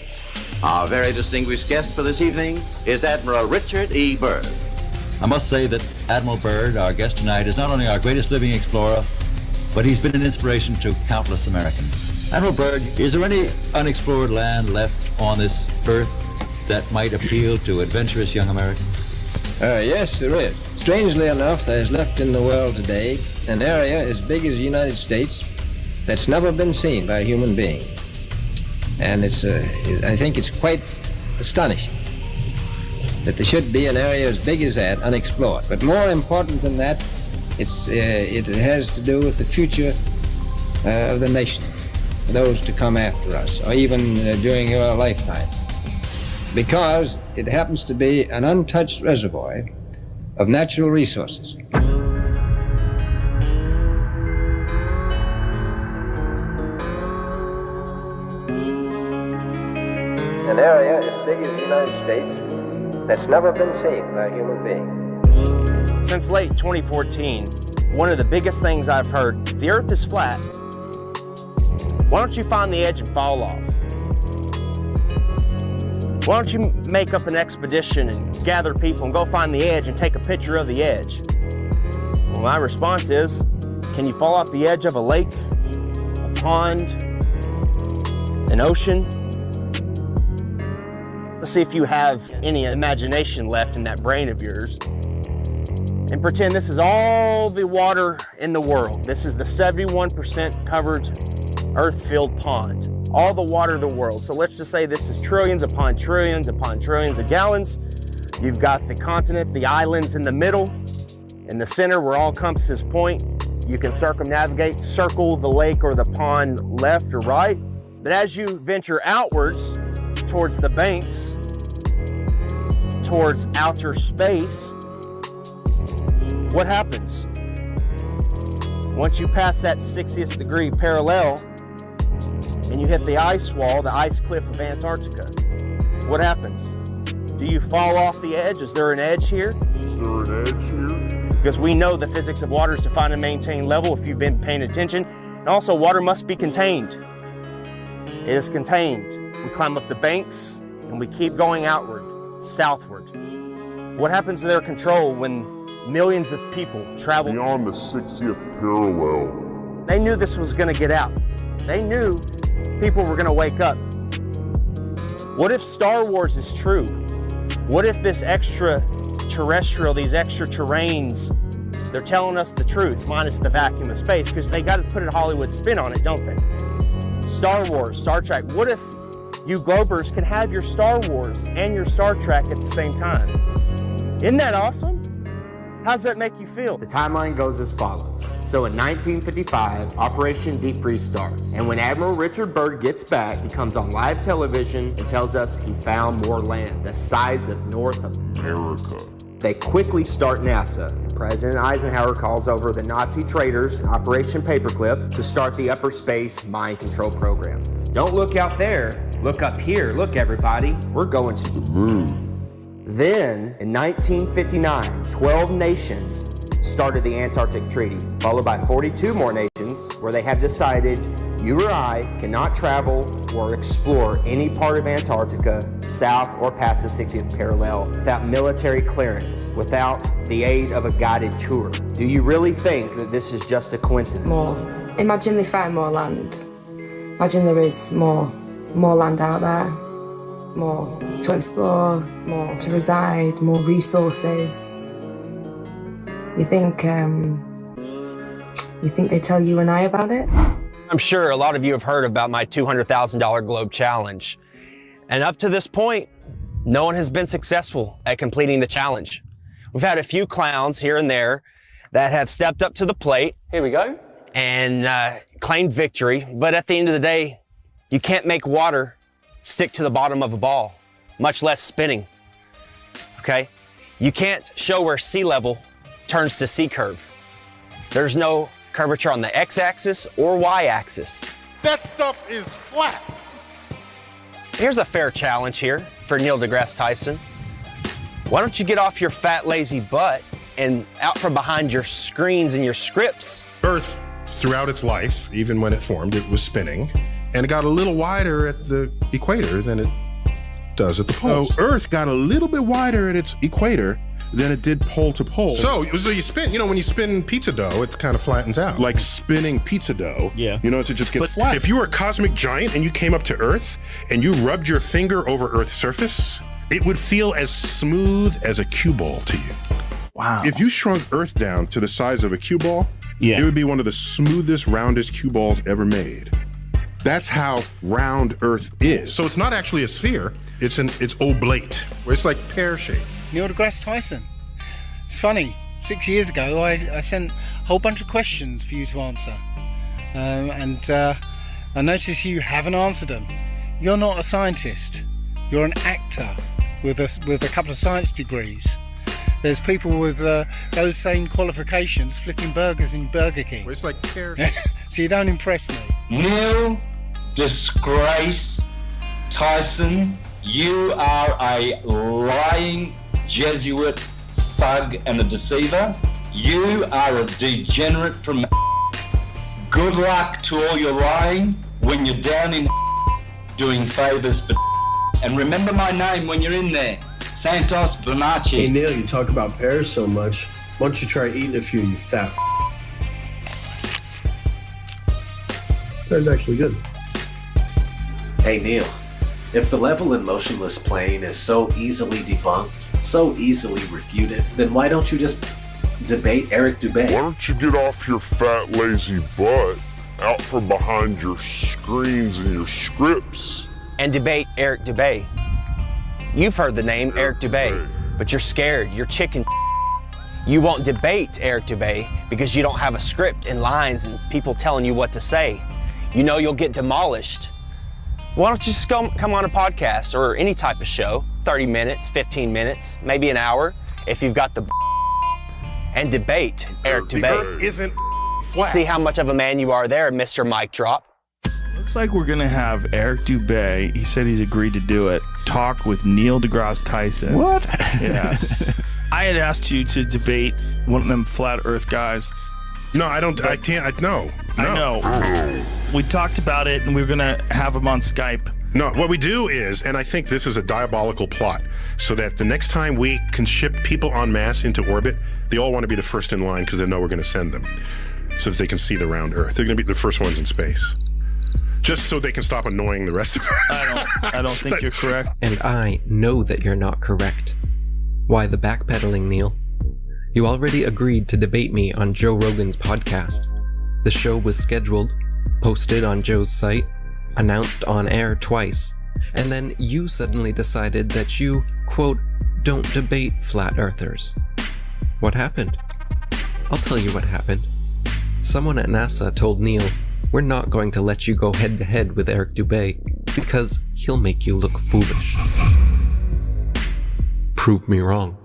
Our very distinguished guest for this evening is Admiral Richard E. Byrd.
I must say that Admiral Byrd, our guest tonight, is not only our greatest living explorer, but he's been an inspiration to countless Americans. Admiral Byrd, is there any unexplored land left on this earth that might appeal to adventurous young Americans?
Yes, there is. Strangely enough, there's left in the world today an area as big as the United States that's never been seen by a human being. And I think it's quite astonishing that there should be an area as big as that unexplored. But more important than that, it has to do with the future of the nation, those to come after us, or even during your lifetime. Because it happens to be an untouched reservoir of natural resources. An area as big as the United States that's never been seen by a human being.
Since late 2014, one of the biggest things I've heard, the Earth is flat. Why don't you find the edge and fall off? Why don't you make up an expedition and gather people and go find the edge and take a picture of the edge? Well, my response is, can you fall off the edge of a lake, a pond, an ocean? Let's see if you have any imagination left in that brain of yours. And pretend this is all the water in the world. This is the 71% covered earth-filled pond. All the water of the world. So let's just say this is trillions upon trillions upon trillions of gallons. You've got the continents, the islands in the middle. In the center where all compasses point, you can circumnavigate, circle the lake or the pond left or right. But as you venture outwards towards the banks, towards outer space, what happens? Once you pass that 60th degree parallel and you hit the ice wall, the ice cliff of Antarctica, what happens? Do you fall off the edge? Is there an edge here?
Is there an edge here?
Because we know the physics of water is defined and maintained level if you've been paying attention. And also water must be contained. It is contained. We climb up the banks and we keep going outward, southward. What happens to their control when millions of people travel
beyond the 60th parallel?
They knew this was going to get out. They knew people were going to wake up. What if Star Wars is true? What if this extraterrestrial, these extra terrains, they're telling us the truth, minus the vacuum of space, because they got to put a Hollywood spin on it, don't they? Star Wars, Star Trek. What if you Globers can have your Star Wars and your Star Trek at the same time? Isn't that awesome? How does that make you feel?
The timeline goes as follows. So in 1955, Operation Deep Freeze starts. And when Admiral Richard Byrd gets back, he comes on live television and tells us he found more land, the size of North America. They quickly start NASA. And President Eisenhower calls over the Nazi traitors, Operation Paperclip, to start the upper space mind control program. Don't look out there, look up here. Look, everybody, we're going to the moon. Then, in 1959, 12 nations started the Antarctic Treaty, followed by 42 more nations where they have decided you or I cannot travel or explore any part of Antarctica south or past the 60th parallel without military clearance, without the aid of a guided tour. Do you really think that this is just a coincidence?
More. Imagine they find more land. Imagine there is more land out there. More to explore, more to reside, more resources. You think they tell you and I about it?
I'm sure a lot of you have heard about my $200,000 Globe Challenge. And up to this point, no one has been successful at completing the challenge. We've had a few clowns here and there that have stepped up to the plate. Here we go. And claimed victory. But at the end of the day, you can't make water stick to the bottom of a ball, much less spinning, okay? You can't show where sea level turns to sea curve. There's no curvature on the x-axis or y-axis.
that stuff is flat.
Here's a fair challenge here for Neil deGrasse Tyson. Why don't you get off your fat, lazy butt and out from behind your screens and your scripts?
Earth, throughout its life, even when it formed, it was spinning, and it got a little wider at the equator than it does at the poles.
So Earth got a little bit wider at its equator than it did pole to pole.
So you spin, when you spin pizza dough, it kind of flattens out.
Like spinning pizza dough.
Yeah.
It just gets flat.
If you were a cosmic giant and you came up to Earth and you rubbed your finger over Earth's surface, it would feel as smooth as a cue ball to you.
Wow.
If you shrunk Earth down to the size of a cue ball, it would be one of the smoothest, roundest cue balls ever made. That's how round Earth is. So it's not actually a sphere, it's oblate, where it's like pear-shaped.
Neil deGrasse Tyson. It's funny, 6 years ago I sent a whole bunch of questions for you to answer. I noticed you haven't answered them. You're not a scientist. You're an actor with a couple of science degrees. There's people with those same qualifications flipping burgers in Burger King.
Well, it's like pear-shaped.
So you don't impress me.
Neil Disgrace Tyson, you are a lying Jesuit thug and a deceiver. You are a degenerate from Good luck to all your lying when you're down in doing favors for and remember my name when you're in there, Santos Bonacci.
Hey Neil, you talk about pears so much. Why don't you try eating a few, you fat That's actually good.
Hey Neil, if the level and motionless plane is so easily debunked, so easily refuted, then why don't you just debate Eric Dubay?
Why don't you get off your fat, lazy butt, out from behind your screens and your scripts,
and debate Eric Dubay? You've heard the name Eric Dubay, but you're scared. You're chicken. You won't debate Eric Dubay because you don't have a script and lines and people telling you what to say. You know you'll get demolished. Why don't you just come on a podcast or any type of show, 30 minutes, 15 minutes, maybe an hour, if you've got the and debate Eric Dubay.
The Earth isn't flat.
See how much of a man you are there, Mr. Mic Drop.
Looks like we're gonna have Eric Dubay, he said he's agreed to do it, talk with Neil deGrasse Tyson.
What?
Yes. I had asked you to debate one of them flat earth guys.
No, I don't, I can't, no.
I know. We talked about it and we were gonna have him on Skype.
No, what we do is, and I think this is a diabolical plot, so that the next time we can ship people en masse into orbit, they all want to be the first in line because they know we're going to send them, so that they can see the round Earth. They're going to be the first ones in space, just so they can stop annoying the rest of us.
I don't think you're correct.
And I know that you're not correct. Why the backpedaling, Neil? You already agreed to debate me on Joe Rogan's podcast. The show was scheduled, posted on Joe's site, announced on air twice, and then you suddenly decided that you, quote, don't debate flat earthers. What happened? I'll tell you what happened. Someone at NASA told Neil, we're not going to let you go head to head with Eric Dubay because he'll make you look foolish. Prove me wrong.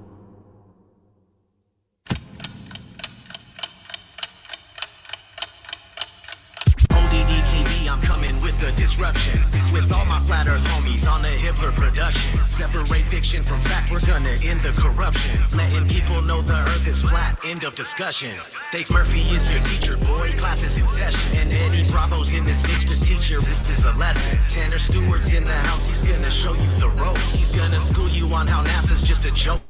Disruption with all my flat earth homies on the Hitler production. Separate fiction from fact, we're gonna end the corruption. Letting people know the earth is flat, end of discussion. Dave Murphy is your teacher, boy, class is in session. And Eddie Bravo's in this bitch to teach you, this is a lesson. Tanner Stewart's in the house, he's gonna show you the ropes. He's gonna school you on how NASA's just a joke.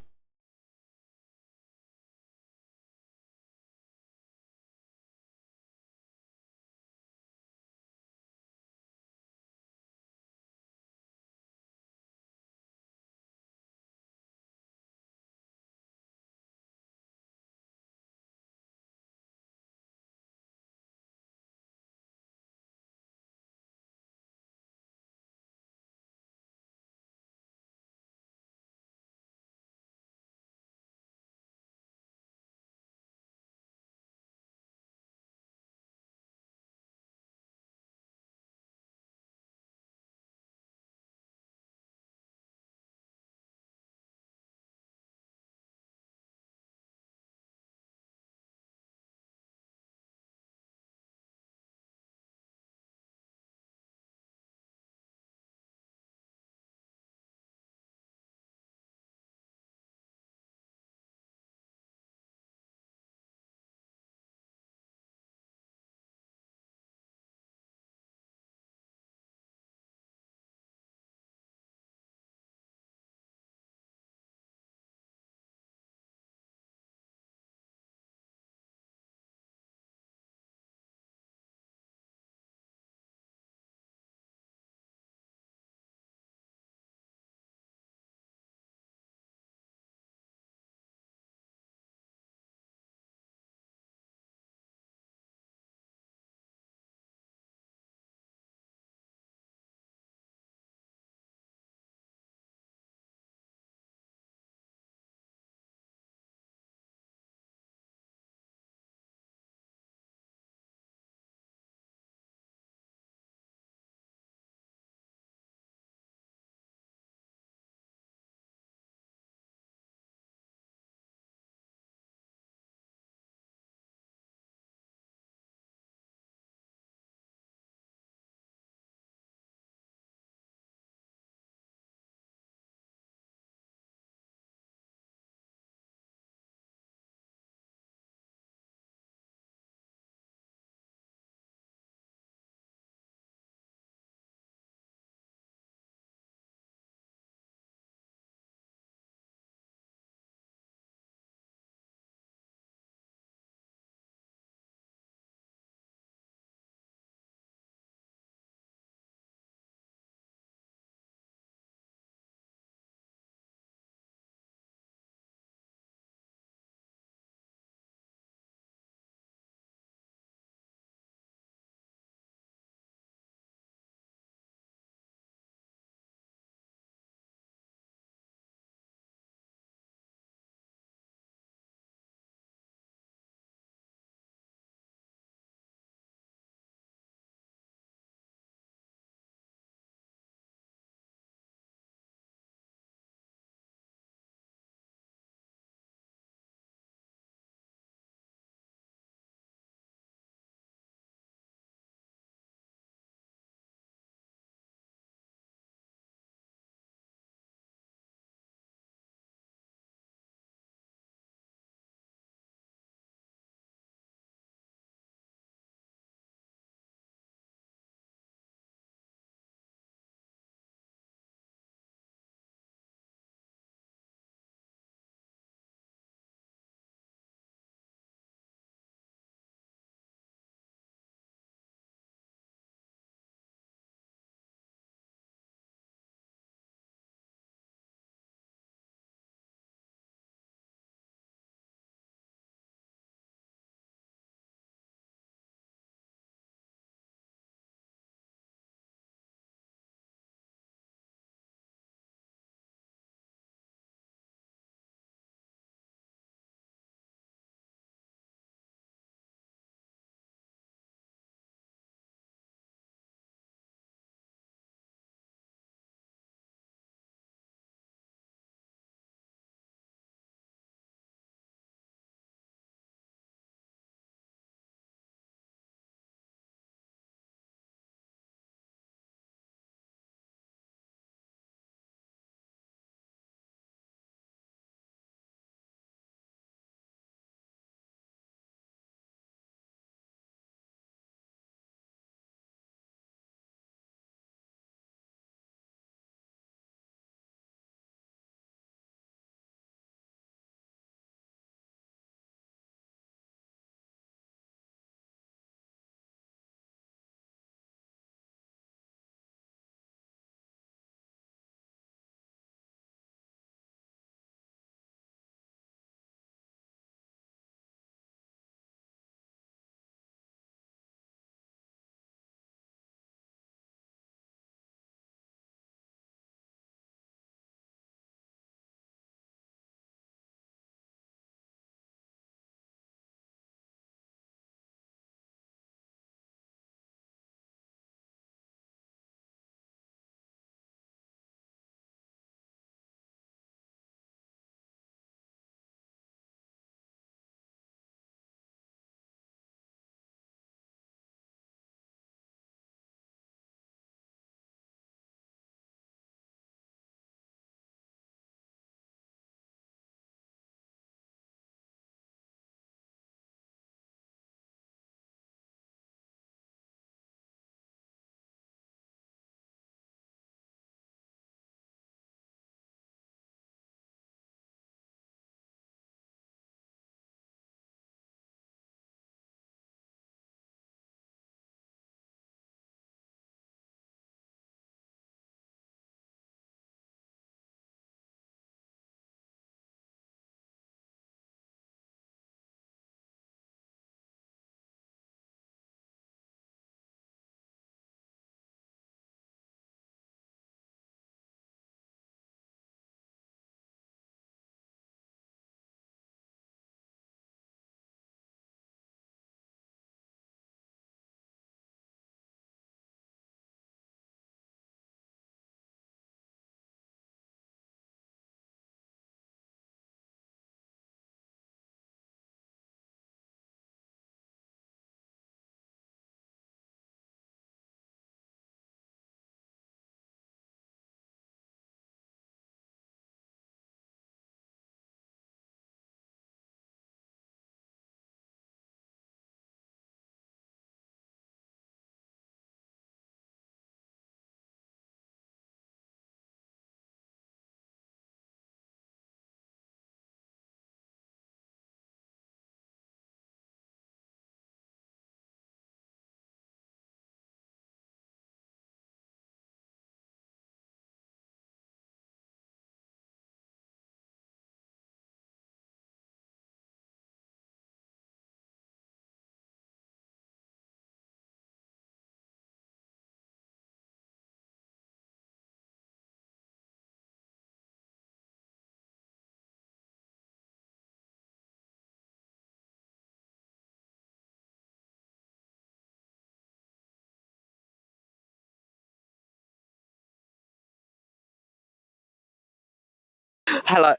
Hello.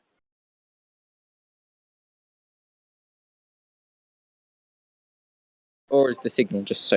Or is the signal just so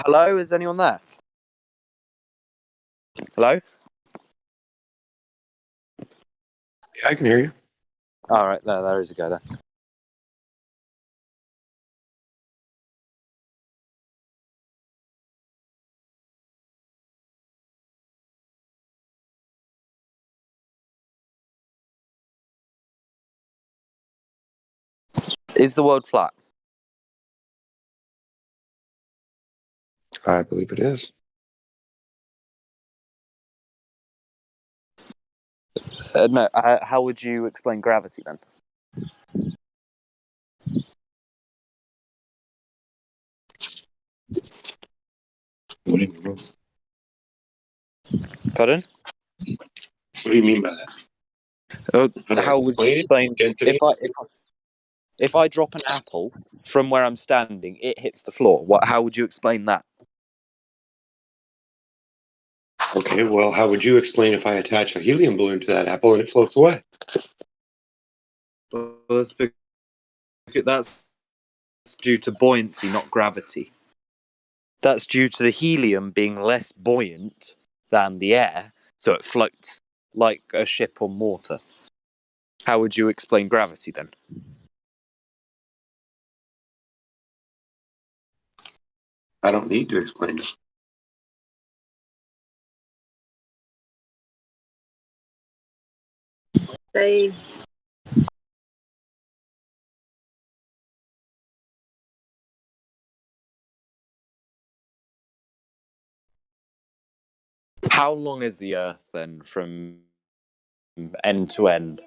Hello, is anyone there? Hello?
Yeah, I can hear you.
All right, there is a go there. Is the world flat?
I believe it is.
No. How would you explain gravity then?
What do you mean?
Pardon?
What do you mean by that?
How would you explain
Density?
if I drop an apple from where I'm standing, it hits the floor? How would you explain that?
Okay, well, how would you explain if I attach a helium balloon to that apple and it floats away?
Well, that's due to buoyancy, not gravity. That's due to the helium being less buoyant than the air, so it floats like a ship on water. How would you explain gravity then?
I don't need to explain it.
They
How long is the Earth then from end to end?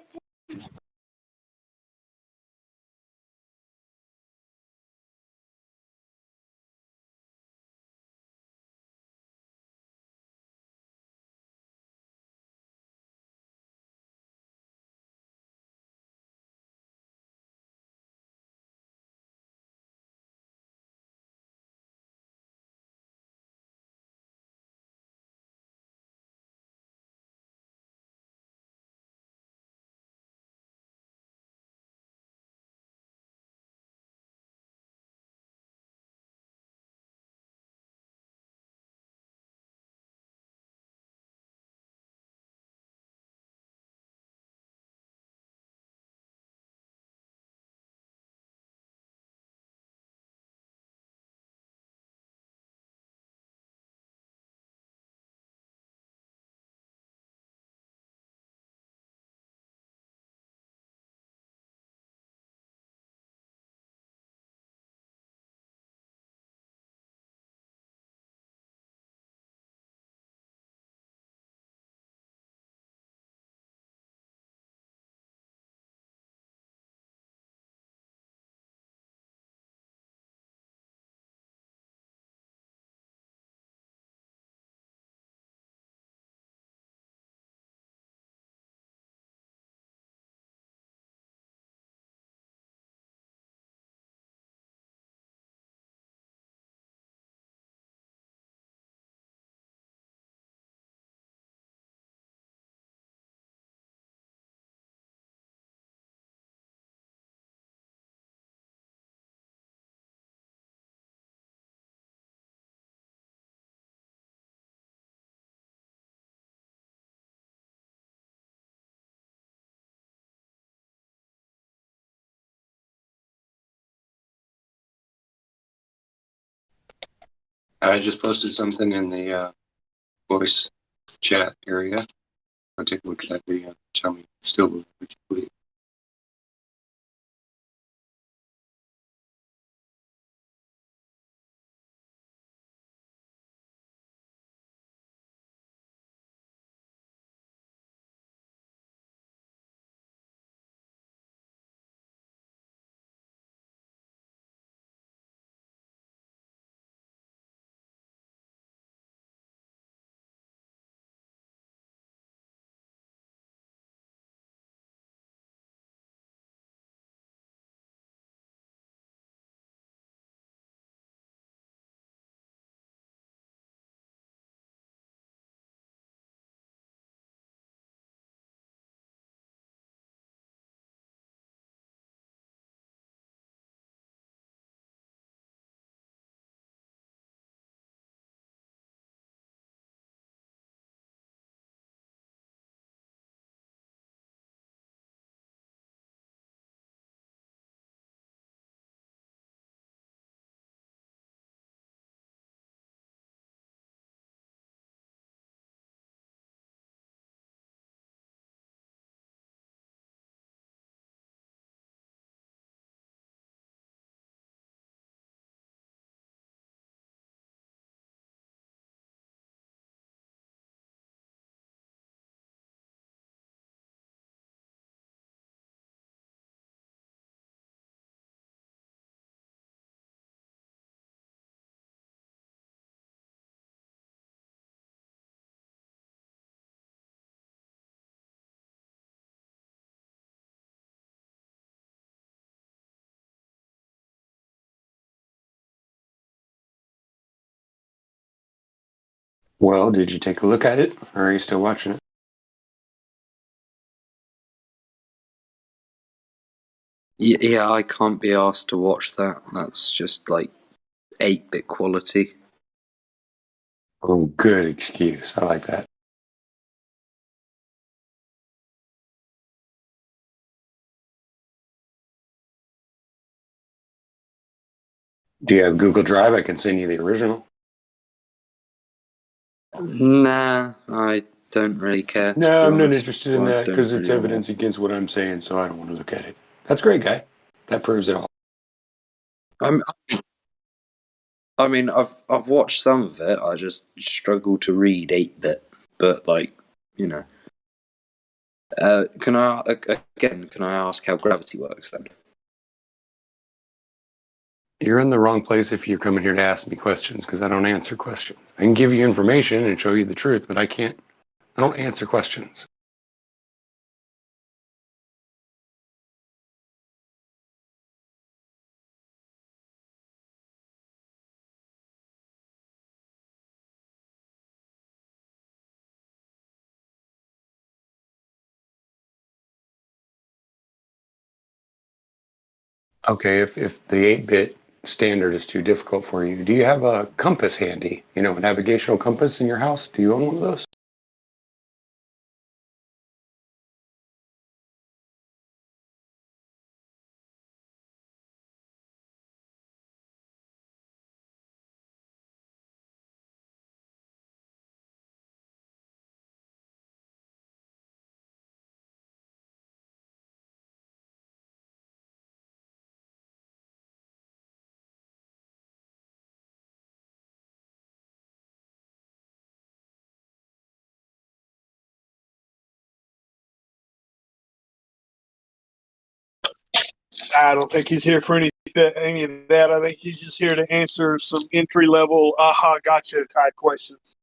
I just posted something in the voice chat area. I'll take a look at that video. Tell me still what you believe.
Well, did you take a look at it, or are you still watching it?
Yeah, I can't be asked to watch that. That's just like 8-bit quality.
Oh, good excuse. I like that. Do you have Google Drive? I can send you the original.
Nah, I don't really care, to
No,
be
I'm not
honest.
interested in
I
that
don't
because it's
really want
evidence against what I'm saying, so I don't want to look at it. That's great, guy. That proves it all.
I mean, I've watched some of it. I just struggle to read 8-bit, but like, you know. Can I ask how gravity works then?
You're in the wrong place if you're coming here to ask me questions because I don't answer questions. I can give you information and show you the truth, but I don't answer questions. Okay, if the 8-bit standard is too difficult for you, do you have a compass handy? You know, a navigational compass in your house? Do you own one of those?
I don't think he's here for any of that. I think he's just here to answer some entry level, aha, gotcha type questions.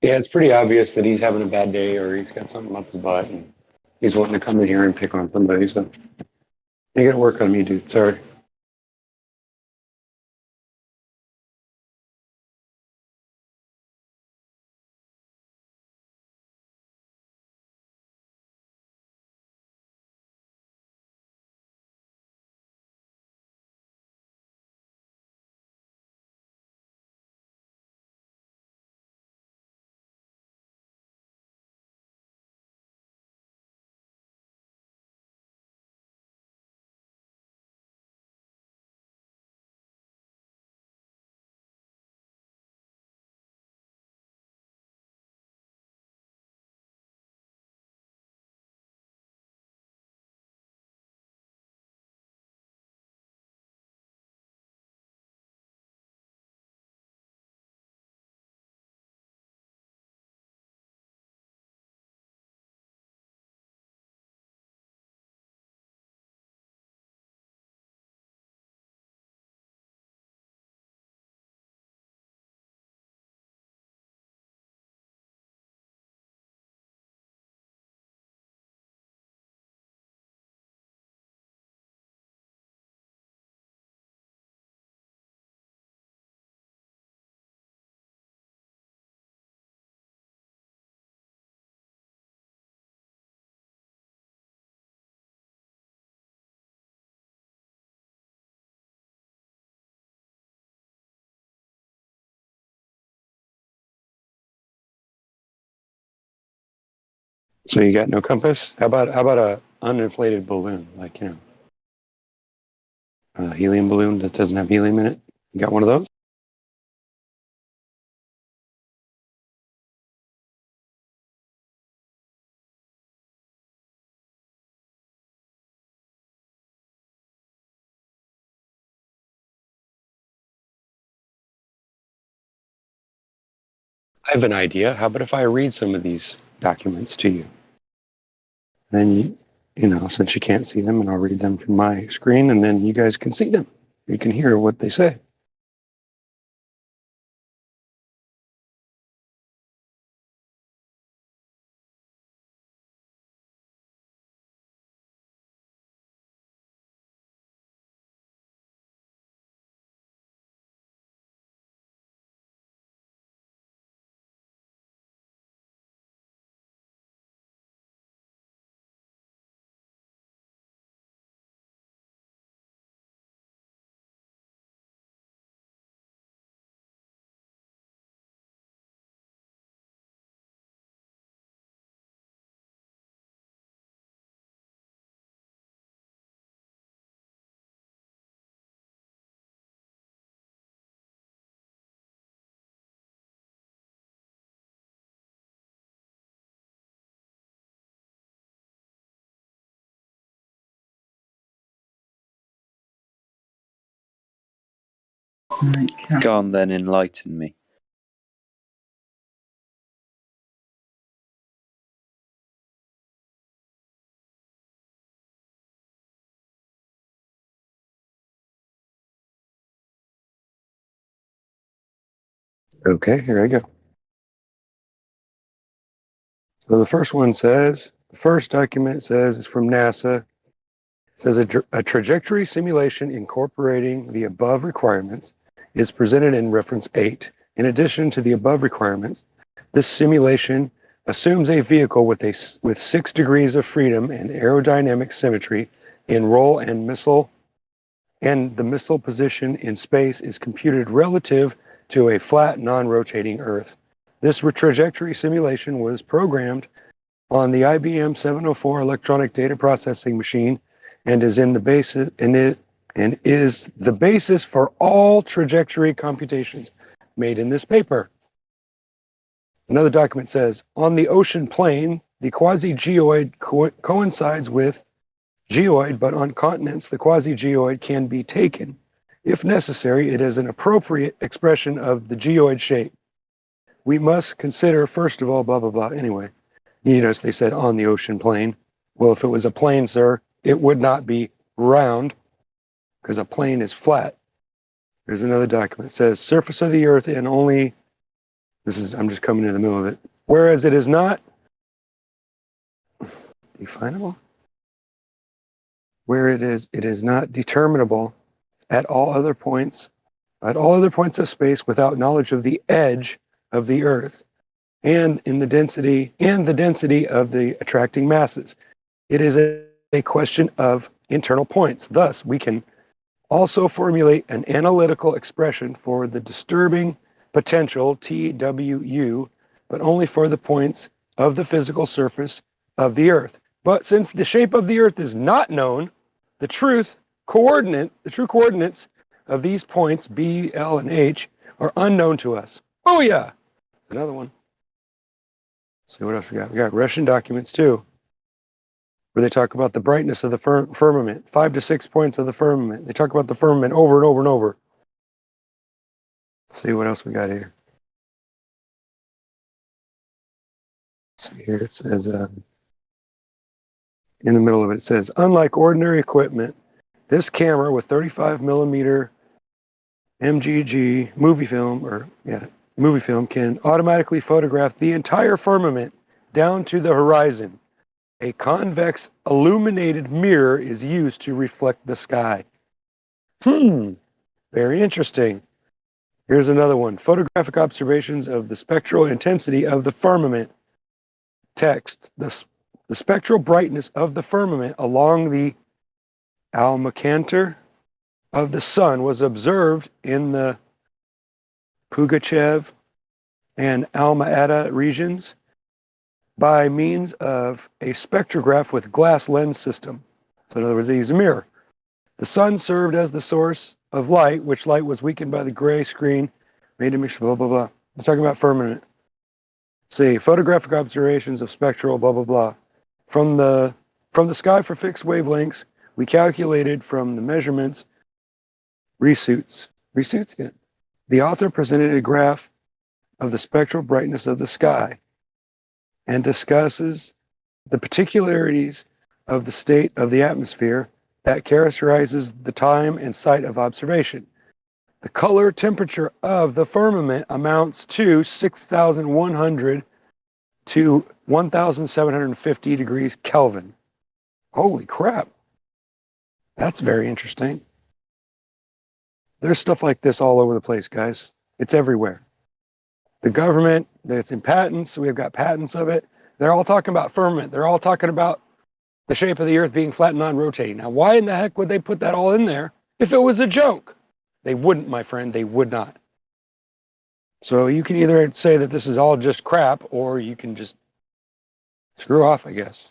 Yeah, it's pretty obvious that he's having a bad day or he's got something up his butt and he's wanting to come in here and pick on somebody. So you got to work on me, dude. Sorry. So you got no compass? How about a uninflated balloon, like a helium balloon that doesn't have helium in it? You got one of those? I have an idea. How about if I read some of these documents to you? Then since you can't see them, and I'll read them from my screen, and then you guys can see them. You can hear what they say.
Go on then, enlighten me.
Okay, here I go. So the first one says, the first document says it's from NASA. It says a trajectory simulation incorporating the above requirements is presented in reference 8. In addition to the above requirements, this simulation assumes a vehicle with 6 degrees of freedom and aerodynamic symmetry in roll and missile, and the missile position in space is computed relative to a flat, non-rotating Earth. This trajectory simulation was programmed on the IBM 704 electronic data processing machine and is the basis for all trajectory computations made in this paper. Another document says, on the ocean plane, the quasi-geoid coincides with geoid, but on continents, the quasi-geoid can be taken. If necessary, it is an appropriate expression of the geoid shape. We must consider, first of all, blah, blah, blah. Anyway, you notice they said on the ocean plane. Well, if it was a plane, sir, it would not be round because a plane is flat. There's another document. It says surface of the earth and only, I'm just coming in the middle of it. Whereas it is not definable. Where it is not determinable at all other points of space without knowledge of the edge of the earth and the density of the attracting masses. It is a question of internal points. Thus, we can also formulate an analytical expression for the disturbing potential TWU, but only for the points of the physical surface of the earth. But since the shape of the earth is not known, the true coordinates of these points, B, L, and H, are unknown to us. Oh yeah, another one. Let's see what else we got. We got Russian documents too, where they talk about the brightness of the firmament, 5 to 6 points of the firmament. They talk about the firmament over and over and over. Let's see what else we got here. Let's see here, it says, in the middle of it, it says, unlike ordinary equipment, this camera with 35 millimeter MGG movie film can automatically photograph the entire firmament down to the horizon. A convex illuminated mirror is used to reflect the sky. Very interesting. Here's another one. Photographic observations of the spectral intensity of the firmament. Text. The spectral brightness of the firmament along the almacanter of the sun was observed in the Pugachev and Alma-Ata regions by means of a spectrograph with glass lens system. So in other words, they use a mirror. The sun served as the source of light, which light was weakened by the gray screen, made a mixture, blah, blah, blah. I'm talking about firmament. See, photographic observations of spectral, blah, blah, blah. From the sky for fixed wavelengths, we calculated from the measurements, reshoots. Yeah. The author presented a graph of the spectral brightness of the sky and discusses the particularities of the state of the atmosphere that characterizes the time and site of observation. The color temperature of the firmament amounts to 6,100 to 1,750 degrees Kelvin. Holy crap. That's very interesting. There's stuff like this all over the place, guys. It's everywhere. The government, it's in patents. We've got patents of it. They're all talking about firmament. They're all talking about the shape of the earth being flat and non-rotating. Now, why in the heck would they put that all in there if it was a joke? They wouldn't, my friend. They would not. So you can either say that this is all just crap, or you can just screw off, I guess.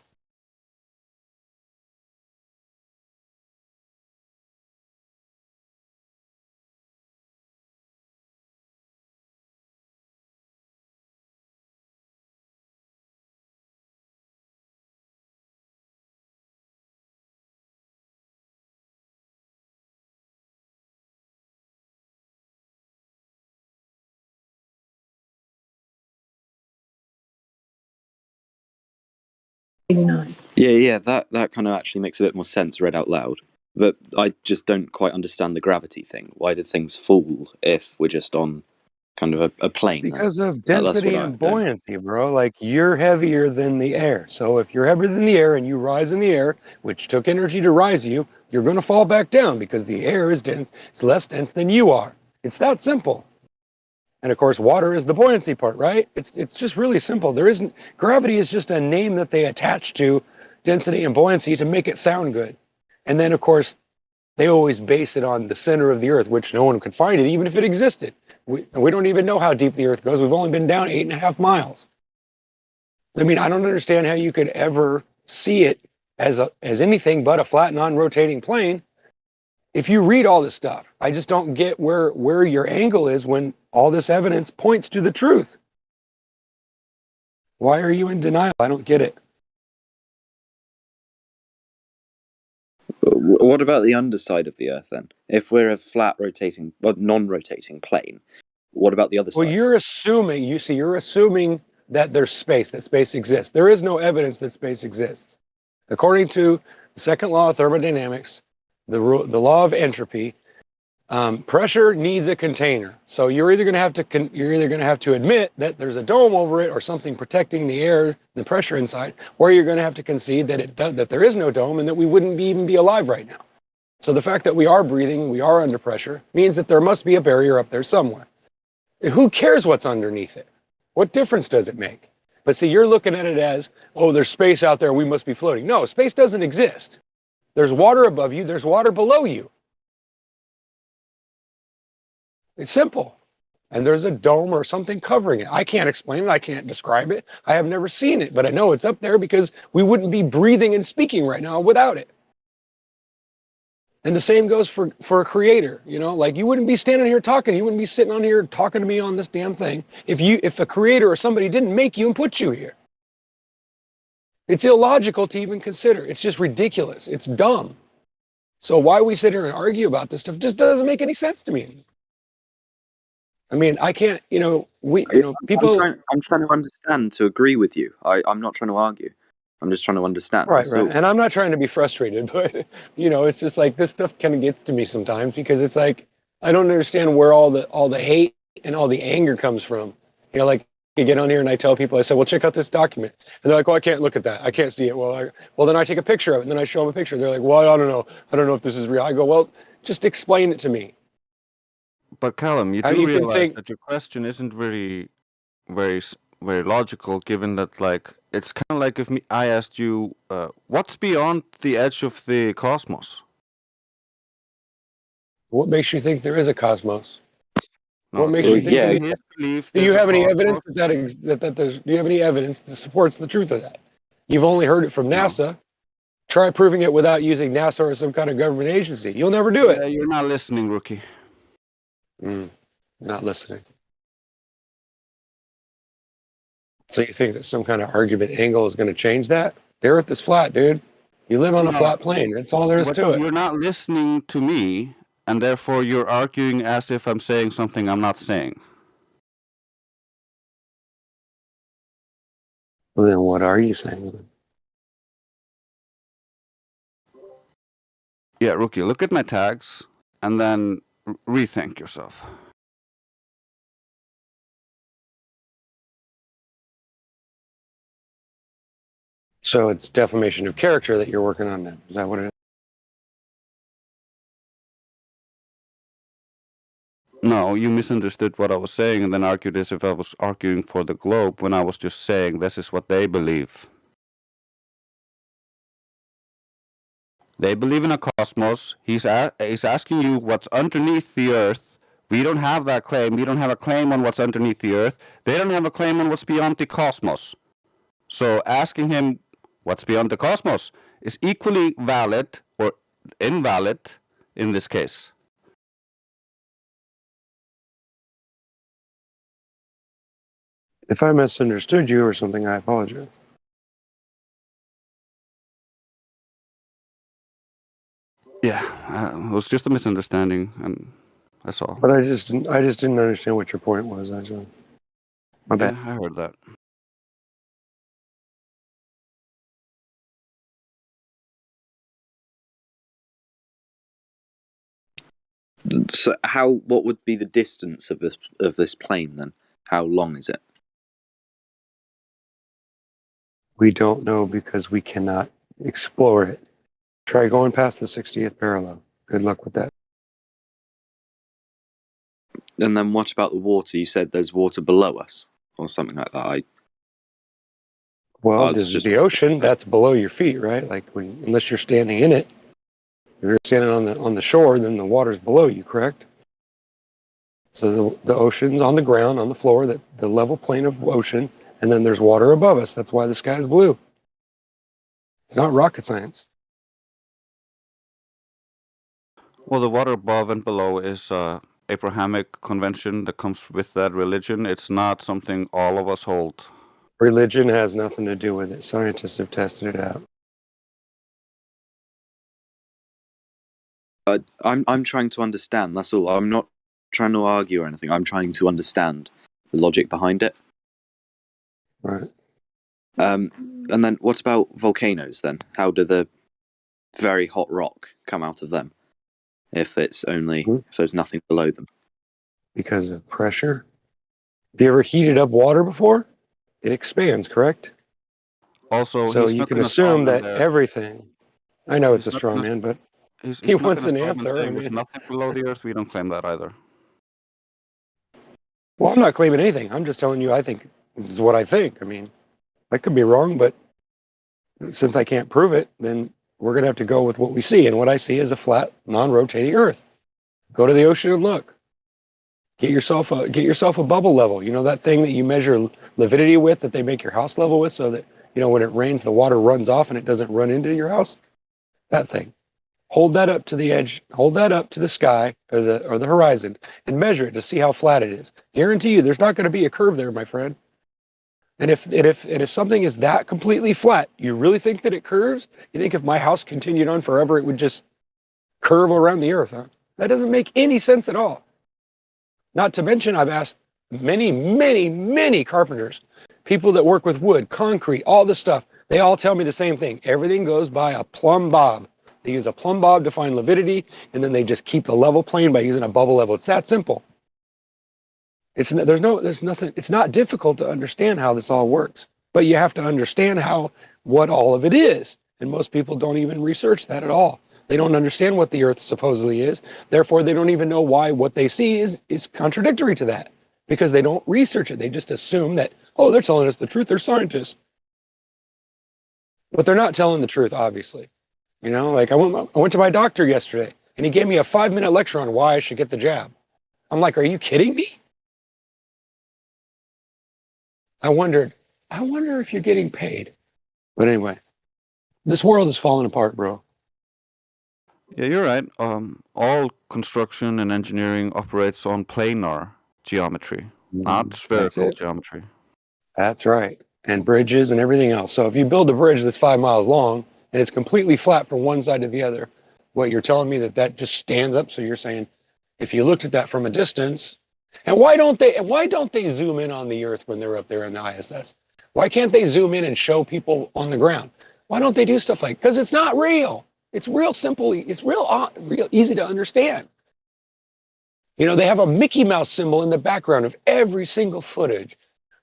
really nice.
Yeah, that kind of actually makes a bit more sense read out loud. But I just don't quite understand the gravity thing. Why do things fall if we're just on kind of a plane?
Because of
That's what
density
I
and
don't.
buoyancy, bro. Like, you're heavier than the air. So if you're heavier than the air and you rise in the air, which took energy to rise you, you're going to fall back down because the air is dense. It's less dense than you are. It's that simple. And of course, water is the buoyancy part, right? It's just really simple. Gravity is just a name that they attach to density and buoyancy to make it sound good. And then, of course, they always base it on the center of the earth, which no one could find it, even if it existed. We don't even know how deep the earth goes. We've only been down 8.5 miles. I mean, I don't understand how you could ever see it as anything but a flat, non-rotating plane. If you read all this stuff, I just don't get where your angle is when all this evidence points to the truth. Why are you in denial? I don't get it.
What about the underside of the Earth then? If we're a flat, rotating, well, non-rotating plane, what about the other
Well,
side?
you're assuming that there's space, that space exists. There is no evidence that space exists. According to the second law of thermodynamics, the law of entropy, pressure needs a container. So you're either going to have to admit that there's a dome over it or something protecting the air, the pressure inside, or you're going to have to concede that there is no dome and that we wouldn't even be alive right now. So the fact that we are breathing, we are under pressure, means that there must be a barrier up there somewhere. Who cares what's underneath it? What difference does it make? But see, you're looking at it as, oh, there's space out there, we must be floating. No, space doesn't exist. There's water above you, there's water below you. It's simple. And there's a dome or something covering it. I can't explain it, I can't describe it. I have never seen it, but I know it's up there because we wouldn't be breathing and speaking right now without it. And the same goes for a creator, you know, like you wouldn't be standing here talking, you wouldn't be sitting on here talking to me on this damn thing if a creator or somebody didn't make you and put you here. It's illogical to even consider. It's just ridiculous. It's dumb. So why we sit here and argue about this stuff just doesn't make any sense to me. I mean, I can't, people.
I'm trying to understand to agree with you. I'm not trying to argue. I'm just trying to understand.
Right. And I'm not trying to be frustrated, but it's just like this stuff kind of gets to me sometimes because it's like I don't understand where all the hate and all the anger comes from. Like you get on here and I tell people, I say, well, check out this document, and they're like, well, I can't look at that, I can't see it. Well, then I take a picture of it, and then I show them a picture. They're like, well, I don't know if this is real. I go, well, just explain it to me.
But Callum, you do realize that your question isn't really very logical, given that, like, it's kind of like if I asked you, what's beyond the edge of the cosmos?
What makes you think there is a cosmos?
No,
what makes you think? Do you have any evidence that there's? Do you have any evidence that supports the truth of that? You've only heard it from NASA. Try proving it without using NASA or some kind of government agency. You'll never do it.
You're not listening, rookie.
Not listening. So you think that some kind of argument angle is going to change that? The Earth is flat, dude. You live on a flat plane. That's all there is to it.
You're not listening to me, and therefore you're arguing as if I'm saying something I'm not saying.
Well, then what are you saying?
Yeah, rookie, look at my tags, and then rethink yourself.
So it's defamation of character that you're working on then. Is that what it is?
No, you misunderstood what I was saying and then argued as if I was arguing for the globe when I was just saying this is what they believe. They believe in a cosmos. He's asking you what's underneath the Earth. We don't have that claim. We don't have a claim on what's underneath the Earth. They don't have a claim on what's beyond the cosmos. So asking him what's beyond the cosmos is equally valid or invalid in this case.
If I misunderstood you or something, I apologize.
Yeah, it was just a misunderstanding, and that's all.
But I just didn't understand what your point was. My bad.
Yeah, I heard that.
So what would be the distance of this plane then? How long is it?
We don't know because we cannot explore it. Try going past the 60th parallel. Good luck with that.
And then what about the water? You said there's water below us, or something like that.
Well, this is the ocean. That's below your feet, right? Like unless you're standing in it. If you're standing on the shore, then the water's below you, correct? So the ocean's on the ground, on the floor, the level plane of ocean, and then there's water above us. That's why the sky's blue. It's not rocket science.
Well, the water above and below is Abrahamic convention that comes with that religion. It's not something all of us hold.
Religion has nothing to do with it. Scientists have tested it out.
I'm trying to understand. That's all. I'm not trying to argue or anything. I'm trying to understand the logic behind it.
Right.
And then what about volcanoes then? How do the very hot rock come out of them if there's nothing below them?
Because of pressure. Have you ever heated up water before? It expands, correct?
Also,
so you can assume that everything. I know it's a straw man, but he wants an answer.
There's nothing below the earth. We don't claim that either.
Well, I'm not claiming anything. I'm just telling you I think this is what I think. I mean, I could be wrong, but since I can't prove it, then we're going to have to go with what we see. And what I see is a flat, non-rotating Earth. Go to the ocean and look. Get yourself a bubble level. You know that thing that you measure lividity with, that they make your house level with, so that when it rains, the water runs off and it doesn't run into your house. That thing. Hold that up to the edge. Hold that up to the sky or the horizon and measure it to see how flat it is. Guarantee you, there's not going to be a curve there, my friend. And if something is that completely flat, you really think that it curves? You think if my house continued on forever, it would just curve around the Earth? Huh? That doesn't make any sense at all. Not to mention, I've asked many, many, many carpenters, people that work with wood, concrete, all this stuff. They all tell me the same thing. Everything goes by a plumb bob. They use a plumb bob to find lividity, and then they just keep the level plane by using a bubble level. It's that simple. There's nothing. It's not difficult to understand how this all works, but you have to understand what all of it is. And most people don't even research that at all. They don't understand what the Earth supposedly is. Therefore, they don't even know why what they see is contradictory to that, because they don't research it. They just assume that, oh, they're telling us the truth. They're scientists. But they're not telling the truth, obviously. Like I went to my doctor yesterday, and he gave me a 5-minute lecture on why I should get the jab. I'm like, are you kidding me? I wonder if you're getting paid. But anyway, this world is falling apart, bro.
Yeah, you're right. All construction and engineering operates on planar geometry, not spherical geometry.
That's right. And bridges and everything else. So if you build a bridge that's 5 miles long and it's completely flat from one side to the other, what you're telling me that just stands up? So you're saying if you looked at that from a distance, and why don't they zoom in on the Earth when they're up there in the ISS? Why can't they zoom in and show people on the ground? Why don't they do stuff like? Because it's not real. It's real simple. It's real easy to understand. They have a Mickey Mouse symbol in the background of every single footage.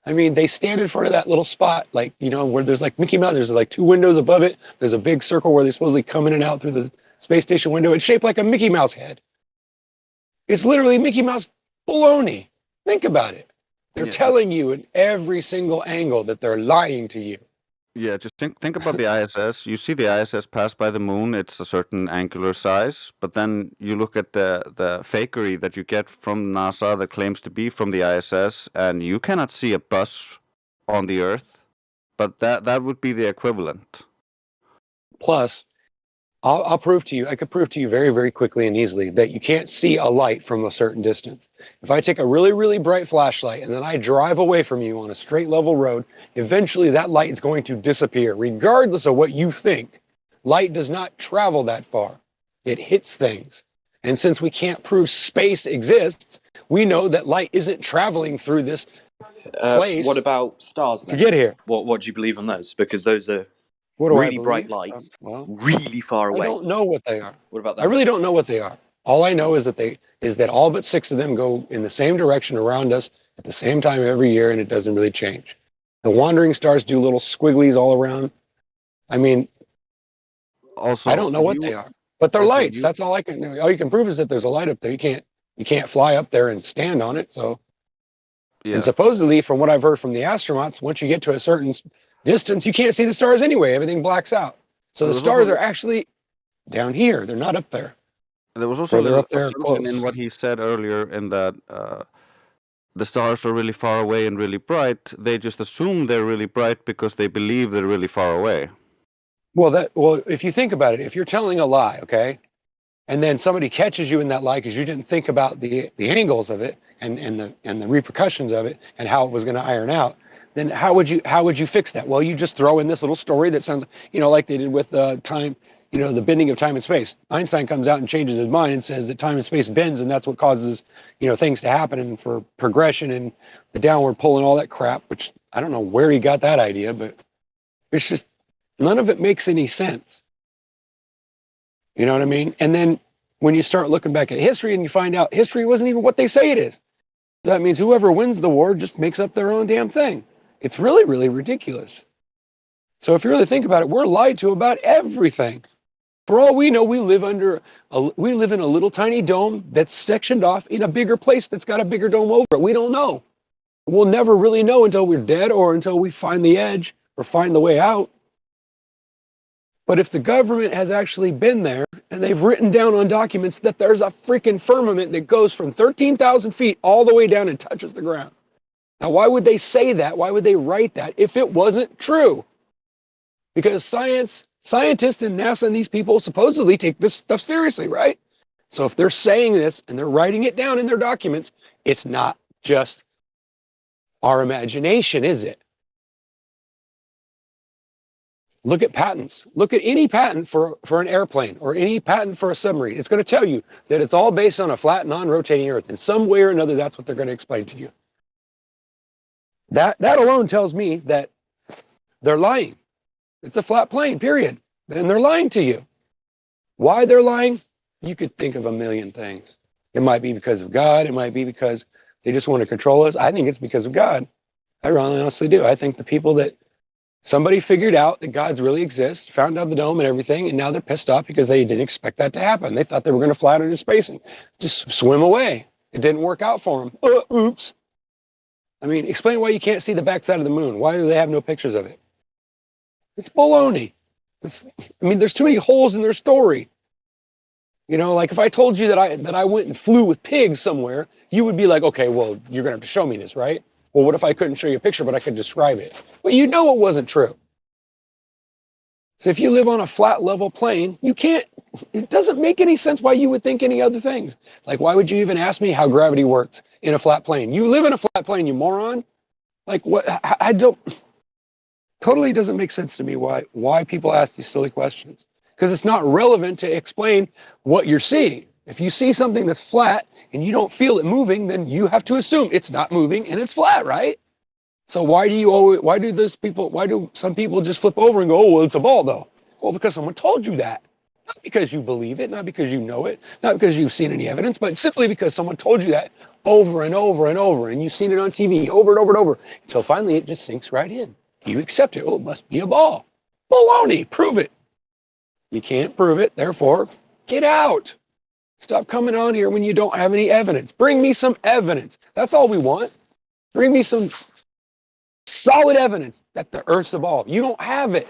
I mean, they stand in front of that little spot, like, where there's like Mickey Mouse. There's like 2 windows above it. There's a big circle where they supposedly come in and out through the space station window. It's shaped like a Mickey Mouse head. It's literally Mickey Mouse baloney. Think about it. They're telling you in every single angle that they're lying to you.
Yeah, just think about the ISS. You see the ISS pass by the moon. It's a certain angular size, but then you look at the fakery that you get from NASA that claims to be from the ISS, and you cannot see a bus on the Earth, but that would be the equivalent.
Plus, I'll prove to you, I could prove to you very, very quickly and easily that you can't see a light from a certain distance. If I take a really, really bright flashlight and then I drive away from you on a straight level road, eventually that light is going to disappear. Regardless of what you think, light does not travel that far. It hits things. And since we can't prove space exists, we know that light isn't traveling through this place.
What about stars then?
To get here.
What do you believe on those? Because those are
What do I
really bright
believe?
lights, really far away.
I don't know what they are.
What about that?
I really don't know what they are. All I know is that all but 6 of them go in the same direction around us at the same time every year, and it doesn't really change. The wandering stars do little squigglies all around. I mean,
Also,
I don't know what they are, but they're
also
lights. That's all I can. All you can prove is that there's a light up there. You can't fly up there and stand on it. So,
Yeah.
and supposedly, from what I've heard from the astronauts, once you get to a certain distance, you can't see the stars anyway. Everything blacks out. So
There
the
was
stars
also
are actually down here. They're not up there.
there was also
Or
a
they're
little
up there
assumption
close.
in what he said earlier, in that the stars are really far away and really bright. They just assume they're really bright because they believe they're really far away.
Well, if you think about it, if you're telling a lie, okay, and then somebody catches you in that lie because you didn't think about the angles of it and the repercussions of it and how it was going to iron out, then how would you fix that? Well, you just throw in this little story that sounds, like they did with time, the bending of time and space. Einstein comes out and changes his mind and says that time and space bends, and that's what causes things to happen, and for progression and the downward pull and all that crap. Which I don't know where he got that idea, but it's just none of it makes any sense. You know what I mean? And then when you start looking back at history and you find out history wasn't even what they say it is. That means whoever wins the war just makes up their own damn thing. It's really, really ridiculous. So if you really think about it, we're lied to about everything. For all we know, we live in a little tiny dome that's sectioned off in a bigger place that's got a bigger dome over it. We don't know. We'll never really know until we're dead or until we find the edge or find the way out. But if the government has actually been there and they've written down on documents that there's a freaking firmament that goes from 13,000 feet all the way down and touches the ground. Now, why would they say that? Why would they write that if it wasn't true? Because scientists and NASA and these people supposedly take this stuff seriously, right? So if they're saying this and they're writing it down in their documents, it's not just our imagination, is it? Look at patents. Look at any patent for an airplane or any patent for a submarine. It's going to tell you that it's all based on a flat, non-rotating Earth. In some way or another, that's what they're going to explain to you. That alone tells me that they're lying. It's a flat plane, period. And they're lying to you. Why they're lying? You could think of a million things. It might be because of God. It might be because they just want to control us. I think it's because of God. I really honestly do. I think the people that somebody figured out that gods really exist, found out the dome and everything, and now they're pissed off because they didn't expect that to happen. They thought they were going to fly out into space and just swim away. It didn't work out for them. Oops. I mean, explain why you can't see the backside of the moon. Why do they have no pictures of it? It's baloney. There's too many holes in their story. Like if I told you that I went and flew with pigs somewhere, you would be like, okay, well, you're going to have to show me this, right? Well, what if I couldn't show you a picture, but I could describe it? Well, you know it wasn't true. So if you live on a flat, level plane, it doesn't make any sense why you would think any other things. Like, why would you even ask me how gravity works in a flat plane? You live in a flat plane, you moron. Like, what? I don't, totally doesn't make sense to me why people ask these silly questions. Because it's not relevant to explain what you're seeing. If you see something that's flat and you don't feel it moving, then you have to assume it's not moving and it's flat, right? So why do some people just flip over and go, oh, well, it's a ball though? Well, because someone told you that. Not because you believe it, not because you know it, not because you've seen any evidence, but simply because someone told you that over and over and over, and you've seen it on TV over and over and over, until finally it just sinks right in. You accept it. Oh, it must be a ball. Baloney, prove it. You can't prove it, therefore, get out. Stop coming on here when you don't have any evidence. Bring me some evidence. That's all we want. Bring me some solid evidence that the Earth's a ball. You don't have it.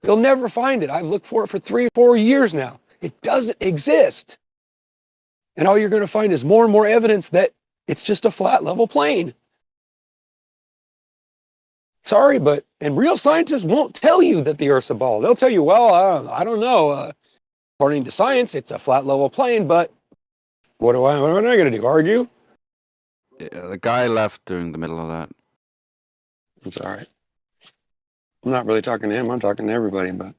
You'll never find it. I've looked for it for 3 or 4 years now. It doesn't exist. And all you're going to find is more and more evidence that it's just a flat, level plane. Sorry, and real scientists won't tell you that the Earth's a ball. They'll tell you, well, I don't know. According to science, it's a flat, level plane, but what am I going to do? Argue?
Yeah, the guy left during the middle of that.
It's all right. I'm not really talking to him. I'm talking to everybody, but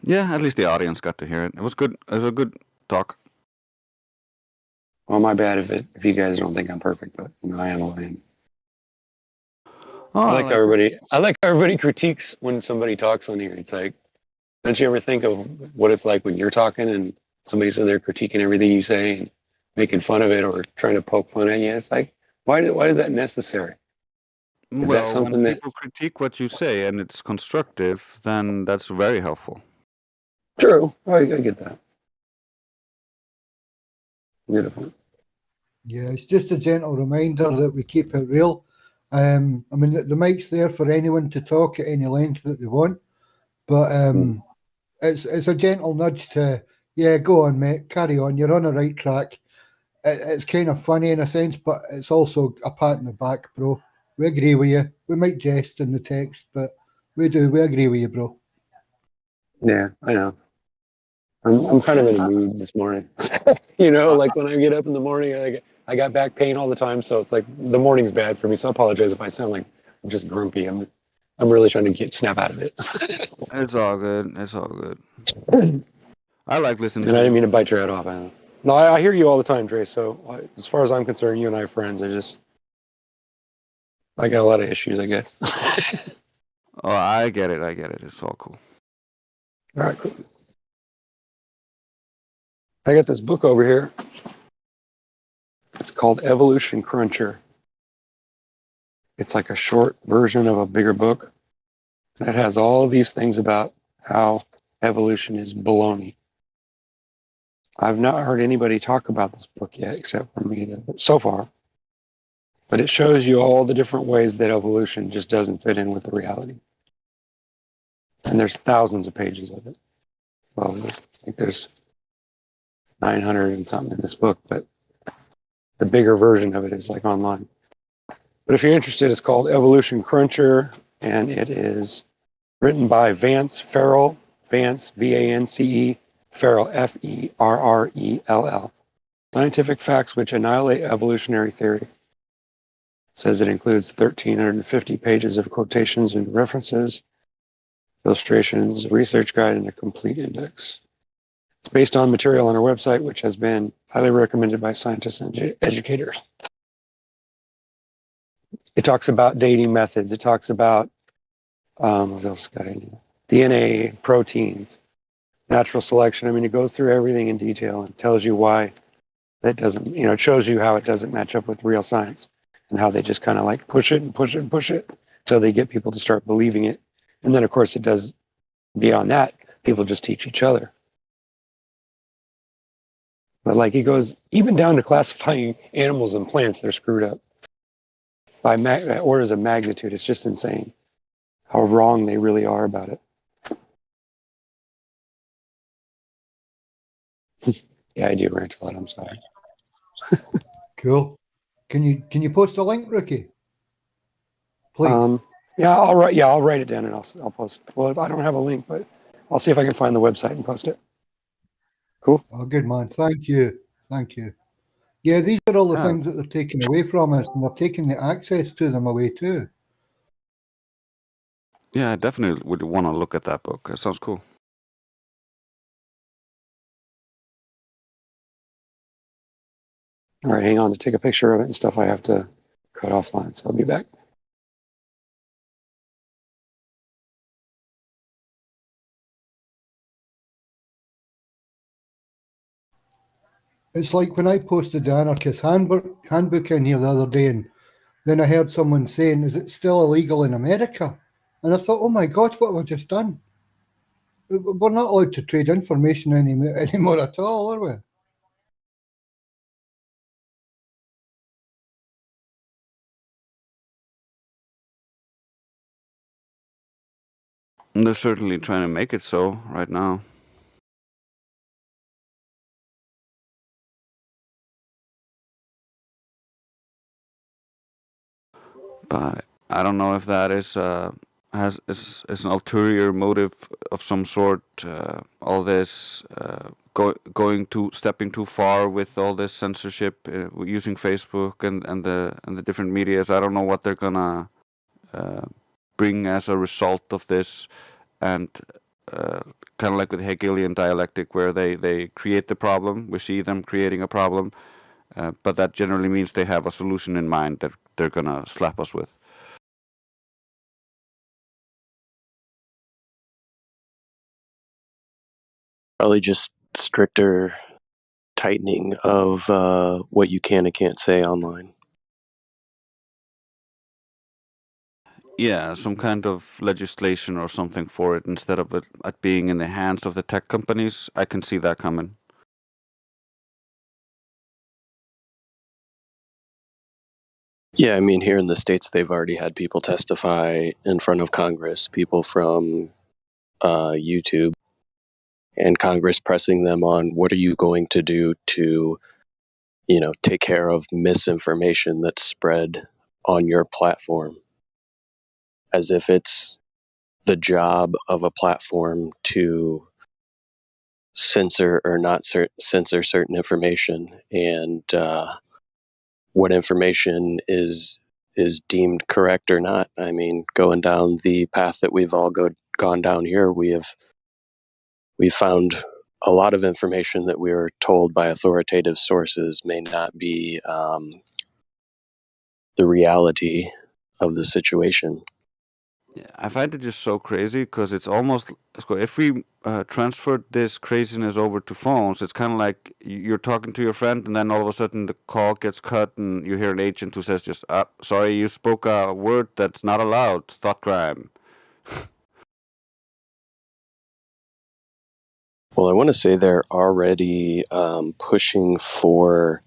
Yeah, at least the audience got to hear it. It was good. It was a good talk.
Well, my bad if you guys don't think I'm perfect, but I am who I am.
Oh,
I like how everybody critiques when somebody talks on here. It's like, Don't you ever think of what it's like when you're talking and somebody's in there critiquing everything you say and making fun of it or trying to poke fun at you? It's like, why is that necessary? Is that
Well, when
something that...
people critique what you say and it's constructive, then that's very helpful.
True. I get that. Beautiful.
Yeah, it's just a gentle reminder that we keep it real. I mean, the mic's there for anyone to talk at any length that they want, but it's a gentle nudge to, yeah, go on, mate, carry on. You're on the right track. It's kind of funny in a sense, but it's also a pat in the back, bro. We agree with you. We might jest in the text, but we agree with you, bro.
Yeah, I know. I'm kind of in a mood this morning. Like when I get up in the morning, I got back pain all the time, so it's like the morning's bad for me. So I apologize if I sound like I'm just grumpy. I'm really trying to snap out of it.
It's all good. It's all good. I like listening
And
to
I didn't
you.
mean to bite your head off. No, I hear you all the time, Dre. So as far as I'm concerned, you and I are friends. I got a lot of issues, I guess.
Oh, I get it. It's all cool.
All right, cool. I got this book over here. It's called Evolution Cruncher. It's like a short version of a bigger book. And it has all these things about how evolution is baloney. I've not heard anybody talk about this book yet, except for me so far. But it shows you all the different ways that evolution just doesn't fit in with the reality. And there's thousands of pages of it. Well, I think there's 900 and something in this book, but the bigger version of it is like online. But if you're interested, it's called Evolution Cruncher, and it is written by Vance Farrell, Vance, V-A-N-C-E, Farrell, F-E-R-R-E-L-L. Scientific Facts Which Annihilate Evolutionary Theory. It says it includes 1,350 pages of quotations and references, illustrations, a research guide, and a complete index. It's based on material on our website, which has been highly recommended by scientists and educators. It talks about dating methods. It talks about what else got in here? DNA, proteins, natural selection. I mean, it goes through everything in detail and tells you why that doesn't, it shows you how it doesn't match up with real science and how they just kind of like push it and push it and push it until they get people to start believing it. And then, of course, it does beyond that. People just teach each other. But like it goes even down to classifying animals and plants, they're screwed up by orders of magnitude. It's just insane how wrong they really are about it. Yeah, I do rant a lot. I'm sorry.
Cool. Can you post a link, Rookie? Please.
Yeah, I'll write it down and I'll post. Well, I don't have a link, but I'll see if I can find the website and post it. Cool.
Oh, good man. Thank you. Yeah, these are all the things that they're taking away from us, and they're taking the access to them away too.
Yeah, I definitely would want to look at that book. That sounds cool.
All right, hang on to take a picture of it and stuff. I have to cut offline, so I'll be back.
It's like when I posted the Anarchist handbook in here the other day, and then I heard someone saying, is it still illegal in America? And I thought, oh my God, what have I just done? We're not allowed to trade information anymore at all, are we?
And they're certainly trying to make it so right now. But I don't know if that is is an ulterior motive of some sort. All this stepping too far with all this censorship using Facebook and the different medias. I don't know what they're gonna bring as a result of this, and kind of like with Hegelian dialectic, where they create the problem. We see them creating a problem. But that generally means they have a solution in mind that they're going to slap us with.
Probably just stricter tightening of what you can and can't say online.
Yeah, some kind of legislation or something for it instead of it being in the hands of the tech companies. I can see that coming.
Yeah, I mean, here in the States, they've already had people testify in front of Congress, people from YouTube, and Congress pressing them on what are you going to do to, take care of misinformation that's spread on your platform, as if it's the job of a platform to censor or not censor certain information, and what information is deemed correct or not. I mean, going down the path that we've all gone down here, we found a lot of information that we were told by authoritative sources may not be the reality of the situation.
Yeah, I find it just so crazy because it's almost if we transferred this craziness over to phones, it's kind of like you're talking to your friend and then all of a sudden the call gets cut and you hear an agent who says just, sorry, you spoke a word that's not allowed, thought crime.
Well, I want to say they're already pushing for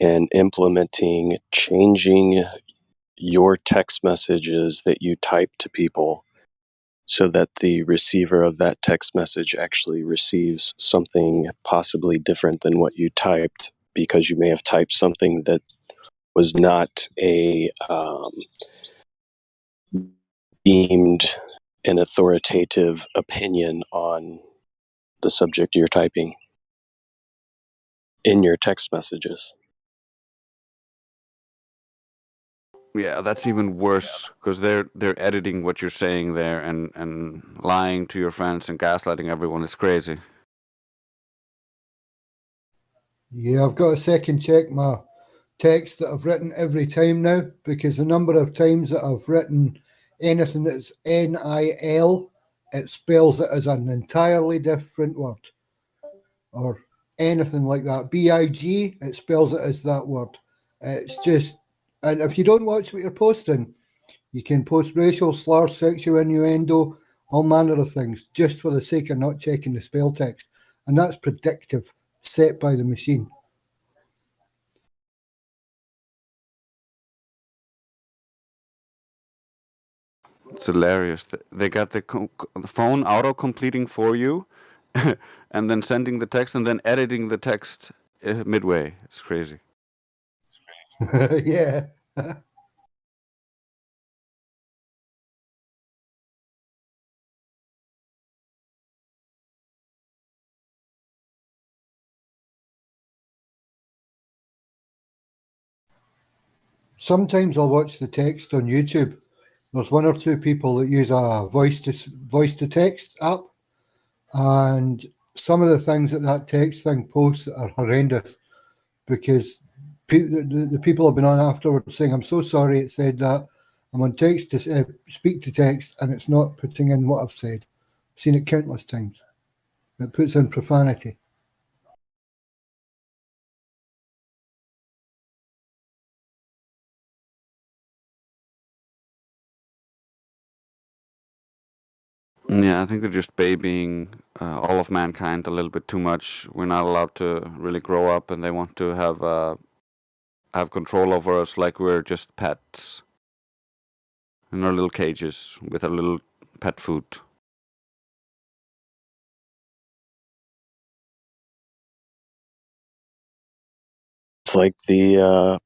and implementing changing your text messages that you type to people so that the receiver of that text message actually receives something possibly different than what you typed, because you may have typed something that was not deemed an authoritative opinion on the subject you're typing in your text messages.
Yeah, that's even worse because they're editing what you're saying there and lying to your friends and gaslighting everyone. It's crazy.
Yeah, I've got to second check my text that I've written every time now, because the number of times that I've written anything that's NIL, it spells it as an entirely different word. Or anything like that. BIG, it spells it as that word. It's just, and if you don't watch what you're posting, you can post racial slurs, sexual innuendo, all manner of things, just for the sake of not checking the spell text. And that's predictive, set by the machine.
It's hilarious. They got the phone auto-completing for you and then sending the text and then editing the text midway. It's crazy.
Yeah. Sometimes I'll watch the text on YouTube. There's one or two people that use a voice to text app, and some of the things that text thing posts are horrendous, because the people have been on afterwards saying, "I'm so sorry it said that. I'm on text to speak to text, and it's not putting in what I've said." I've seen it countless times. It puts in profanity.
Yeah, I think they're just babying all of mankind a little bit too much. We're not allowed to really grow up, and they want to have control over us like we're just pets in our little cages with our little pet food.
It's like the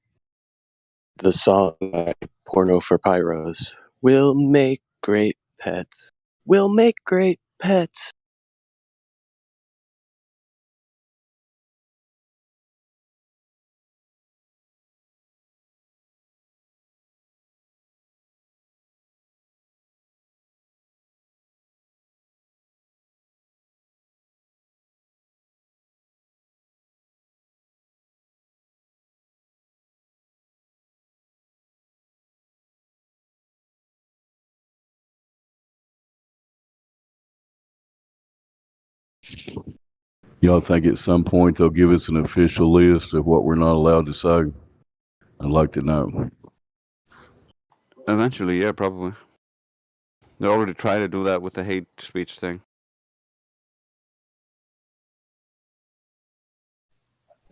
song by Porno for Pyros. We'll make great pets. We'll make great pets.
Y'all think at some point they'll give us an official list of what we're not allowed to say? I'd like to know.
Eventually, yeah, probably. They already tried to do that with the hate speech thing.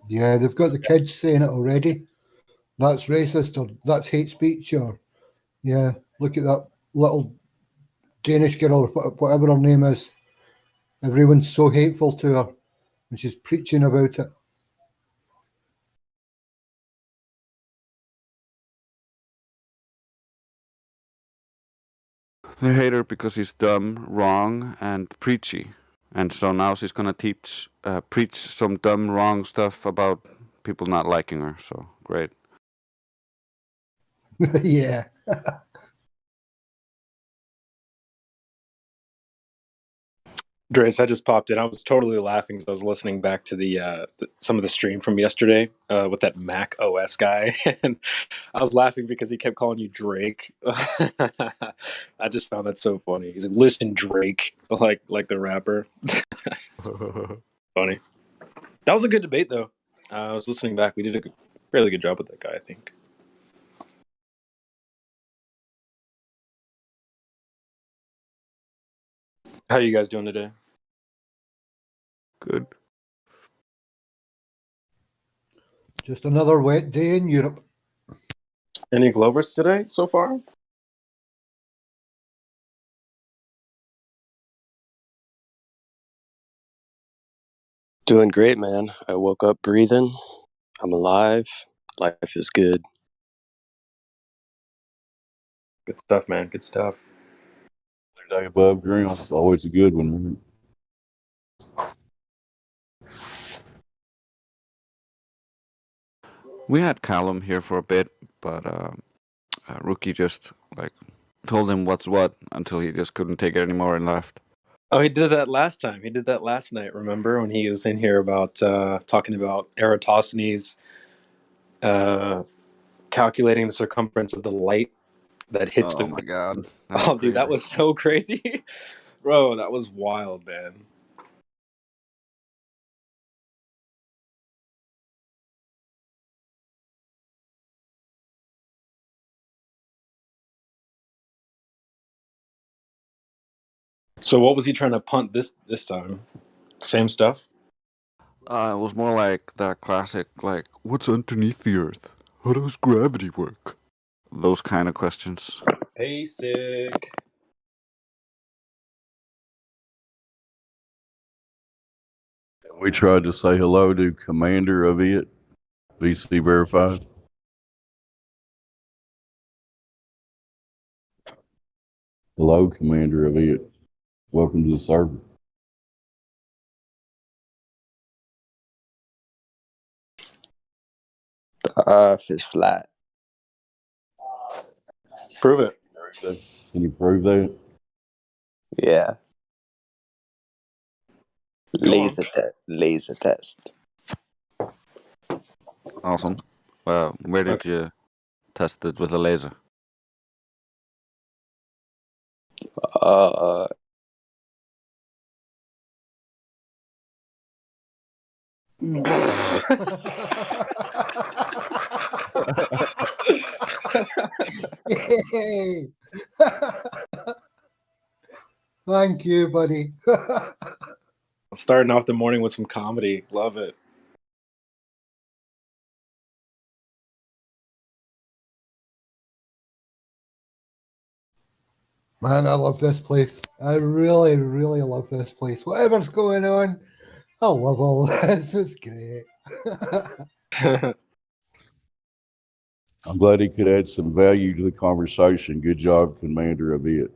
Yeah, they've got the kids saying it already. That's racist or that's hate speech or yeah. Look at that little Danish girl, whatever her name is. Everyone's so hateful to her, and she's preaching about it.
They hate her because he's dumb, wrong, and preachy. And so now she's gonna preach some dumb, wrong stuff about people not liking her. So great.
Yeah.
Drace, I just popped in. I was totally laughing because I was listening back to some of the stream from yesterday with that Mac OS guy, and I was laughing because he kept calling you Drake. I just found that so funny. He's like, "Listen, Drake," like the rapper. Funny. That was a good debate, though. I was listening back. We did a fairly good job with that guy, I think. How are you guys doing today?
Good.
Just another wet day in Europe.
Any Glovers today so far?
Doing great, man. I woke up breathing. I'm alive. Life is good.
Good stuff, man. Good stuff.
Day above ground. It's always a good one, right?
We had Callum here for a bit, but Rookie just told him what's what until he just couldn't take it anymore and left.
Oh, he did that last time. He did that last night. Remember when he was in here about talking about Eratosthenes calculating the circumference of the light that hits the.
Oh my god!
Dude, that was so crazy, bro. That was wild, man. So what was he trying to punt this time? Same stuff?
It was more like that classic, what's underneath the Earth? How does gravity work? Those kind of questions.
Basic.
We tried to say hello to Commander of it. VC verified. Hello, Commander of it. Welcome to the server.
The Earth is flat.
Prove it.
Can you prove that?
Yeah. Laser test.
Awesome. Where did you test it with a laser?
Yay! Thank you, buddy.
Starting off the morning with some comedy. Love it.
Man, I love this place. I really, really love this place. Whatever's going on, I love all this. It's great.
I'm glad he could add some value to the conversation. Good job, Commander of it.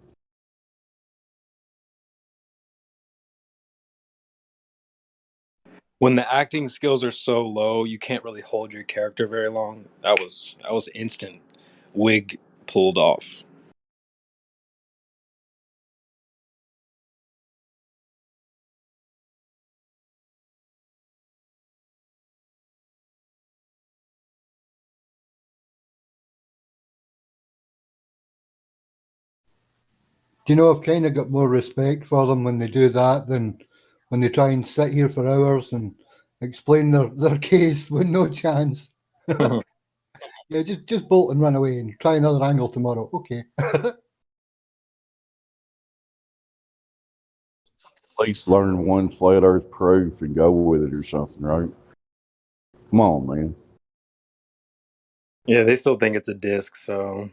When the acting skills are so low, you can't really hold your character very long. That was instant. Wig pulled off.
Do you know, I've kind of got more respect for them when they do that than when they try and sit here for hours and explain their case with no chance. Yeah, just bolt and run away and try another angle tomorrow. Okay.
At least learn one flat Earth proof and go with it or something, right? Come on, man.
Yeah, they still think it's a disc, so.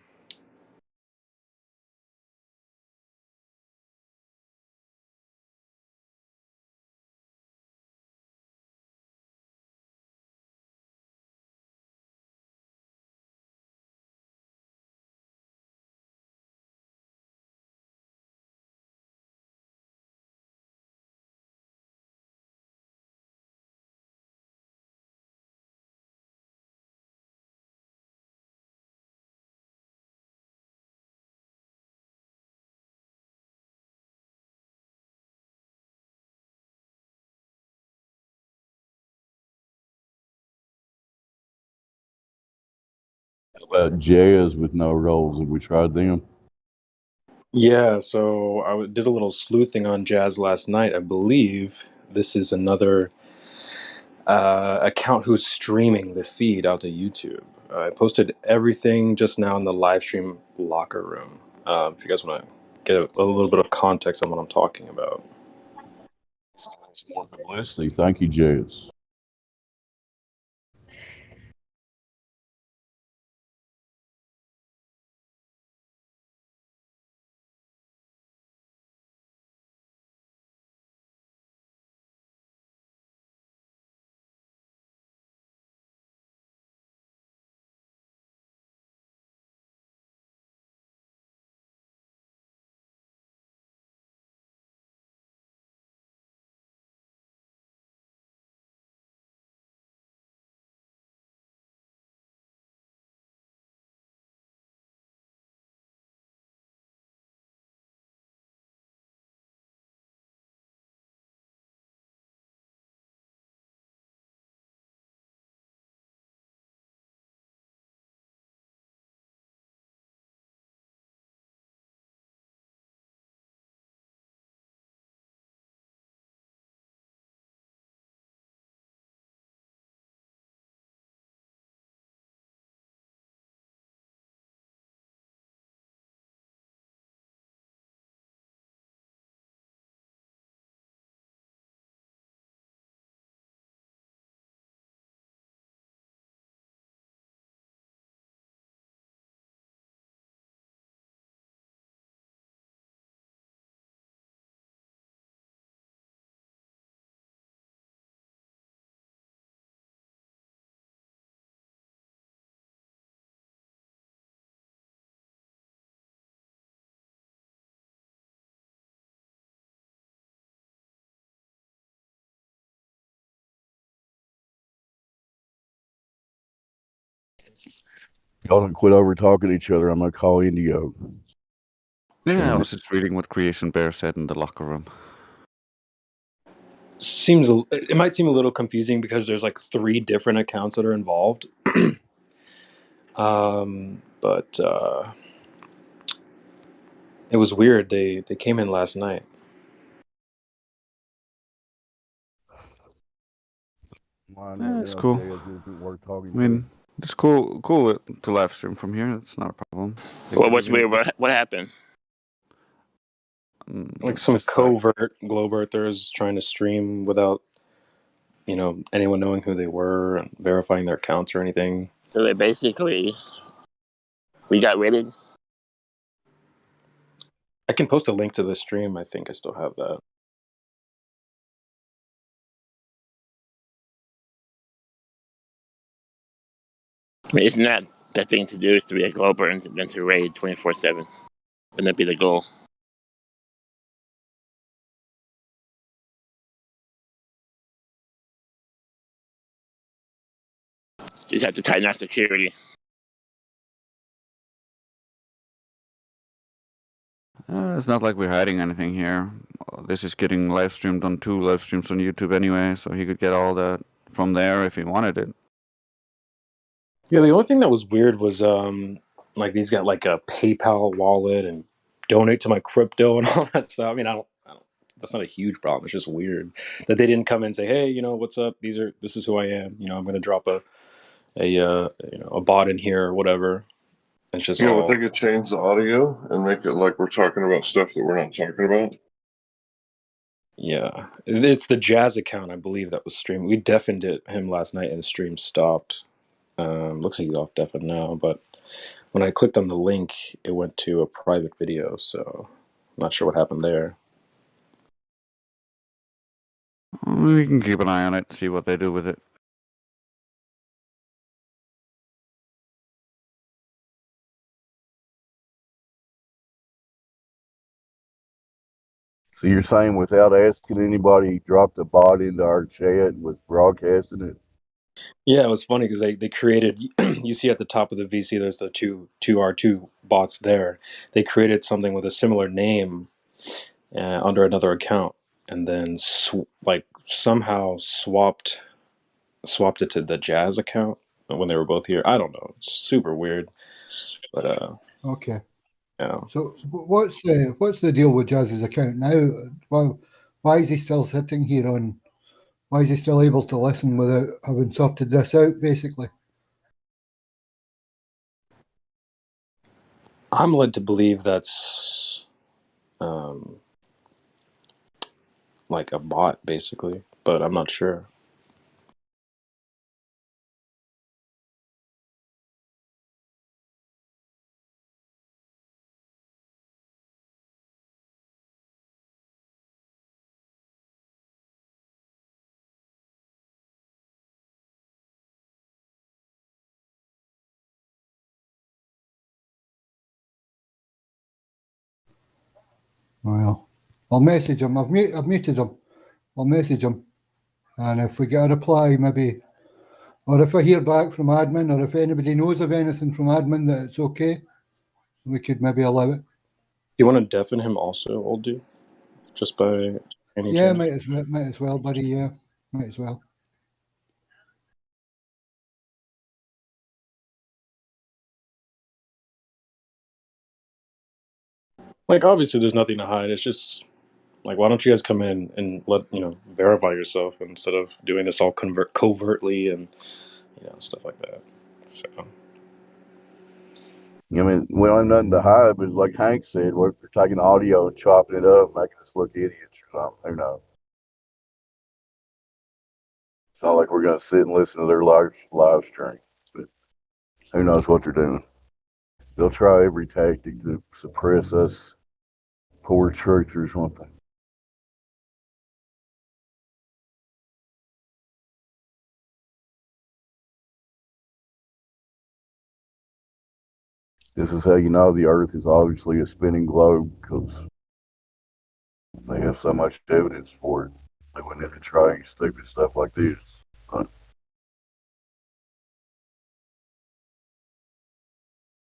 How about jazz with no rolls? Have we tried them?
Yeah, so I did a little sleuthing on Jazz last night. I believe this is another account who's streaming the feed out to YouTube. I posted everything just now in the live stream locker room. If you guys want to get a little bit of context on what I'm talking about.
More publicity. Thank you, Jazz. Y'all don't quit over talking to each other. I'm gonna call Indio.
Yeah, I was just reading what Creation Bear said in the locker room.
It might seem a little confusing because there's like 3 different accounts that are involved. But it was weird. They came in last night.
It's cool. I mean, it's cool to live stream from here. It's not a problem.
What's weird? What happened?
Like some covert globe earthers trying to stream without, anyone knowing who they were and verifying their accounts or anything.
So they basically, we got raided.
I can post a link to the stream. I think I still have that.
I mean, isn't that the thing to do, is to be a glober and then to raid 24/7? Wouldn't that be the goal? You just have to tighten our security.
It's not like we're hiding anything here. This is getting live streamed on 2 live streams on YouTube anyway, so he could get all that from there if he wanted it.
Yeah, the only thing that was weird was like these got like a PayPal wallet and donate to my crypto and all that stuff. I mean, I don't that's not a huge problem. It's just weird that they didn't come in and say, hey, what's up? This is who I am. I'm going to drop a bot in here or whatever. It's just
Yeah,
all.
but they could change the audio and make it like we're talking about stuff that we're not talking about.
Yeah, it's the Jazz account, I believe, that was streamed. We deafened him last night, and the stream stopped. Looks like he's off deafen now, but when I clicked on the link, it went to a private video, so I'm not sure what happened there.
We can keep an eye on it, see what they do with it.
So you're saying without asking anybody, he dropped a bot into our chat and was broadcasting it?
Yeah, it was funny because they created. You see at the top of the VC, there's the two R2 bots there. They created something with a similar name under another account, and then somehow swapped it to the Jazz account when they were both here. I don't know. It's super weird, but
Okay.
yeah.
So what's the deal with Jazz's account now? Well, why is he still sitting here on? Why is he still able to listen without having sorted this out? Basically,
I'm led to believe that's like a bot, basically, but I'm not sure.
well, I'll message him. I've muted him. I'll message him, and if we get a reply, maybe, or if I hear back from admin, or if anybody knows of anything from admin that it's okay, we could maybe allow it.
Do you want to deafen him also, old dude? Just by any
Yeah,
chance?
might as well, buddy. Yeah, might as well.
Like, obviously, there's nothing to hide. It's just like, why don't you guys come in and verify yourself instead of doing this all covertly and stuff like that. So.
I mean, we don't have nothing to hide, but like Hank said, we're taking audio and chopping it up, making us look idiots or something. Who knows? It's not like we're going to sit and listen to their live stream, but who knows what they're doing. They'll try every tactic to suppress us poor truthers, won't they? This is how you know the Earth is obviously a spinning globe, because they have so much evidence for it. They wouldn't have to try any stupid stuff like this.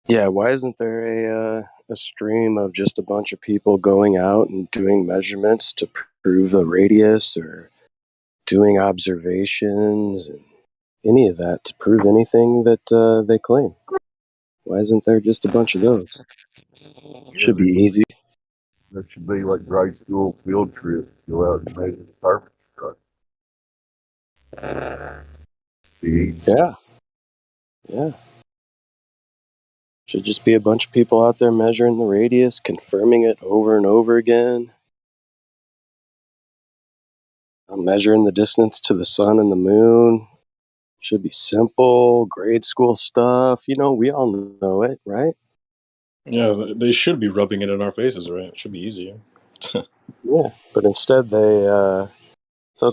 Yeah, why isn't there a stream of just a bunch of people going out and doing measurements to prove the radius, or doing observations and any of that to prove anything that they claim? Why isn't there just a bunch of those? Should be easy.
There should be like grade school field trips. Go out and measure the surface structure.
Yeah. Yeah. Should just be a bunch of people out there measuring the radius, confirming it over and over again. Measuring the distance to the sun and the moon. Should be simple, grade school stuff. We all know it, right?
Yeah, they should be rubbing it in our faces, right? It should be easier.
Yeah, but instead they'll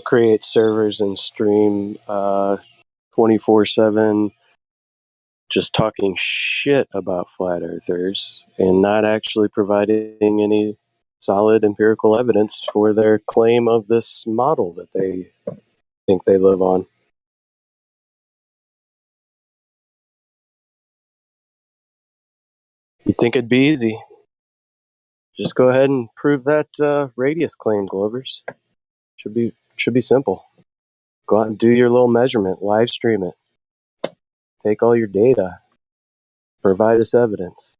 create servers and stream 24/7, just talking shit about flat earthers and not actually providing any solid empirical evidence for their claim of this model that they think they live on. You'd think it'd be easy. Just go ahead and prove that radius claim, Glovers. Should be simple. Go out and do your little measurement, live stream it. Take all your data. Provide us evidence.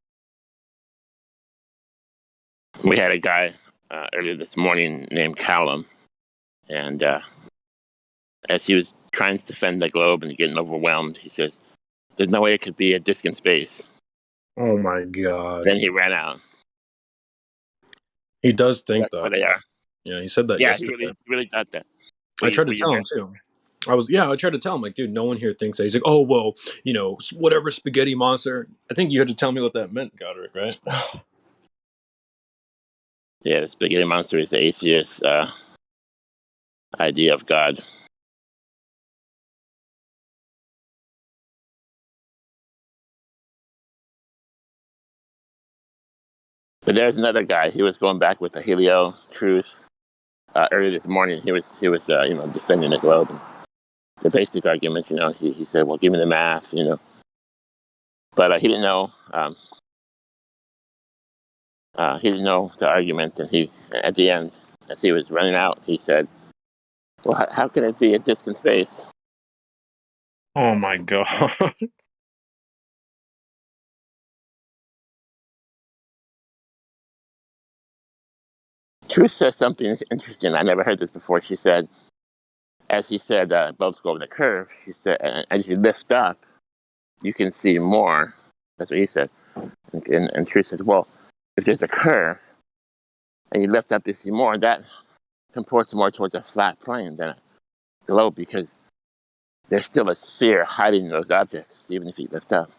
We had a guy earlier this morning named Callum, and as he was trying to defend the globe and getting overwhelmed, he says, "There's no way it could be a disc in space."
Oh my god!
Then he ran out.
He does think
That's
that.
what they are.
Yeah, he said that
Yeah, he
yesterday.
really thought that.
I tried
Were
to
you
tell
there?
him too. I tried to tell him, like, dude, no one here thinks that. He's like, oh, well, whatever spaghetti monster. I think you had to tell me what that meant, Godric, right?
Yeah, the spaghetti monster is the atheist idea of God. But there's another guy. He was going back with the helio truth earlier this morning. He was defending the globe. And the basic argument, he said, well, give me the math, but he didn't know. He didn't know the arguments, and he, at the end, as he was running out, he said, well, how can it be a disc in space?
Oh my god.
Truth says something interesting. I never heard this before. She said, as he said, boats go over the curve. She said, as you lift up, you can see more. That's what he said. And Truth says, well, if there's a curve and you lift up to see more, that comports more towards a flat plane than a globe, because there's still a sphere hiding those objects, even if you lift up.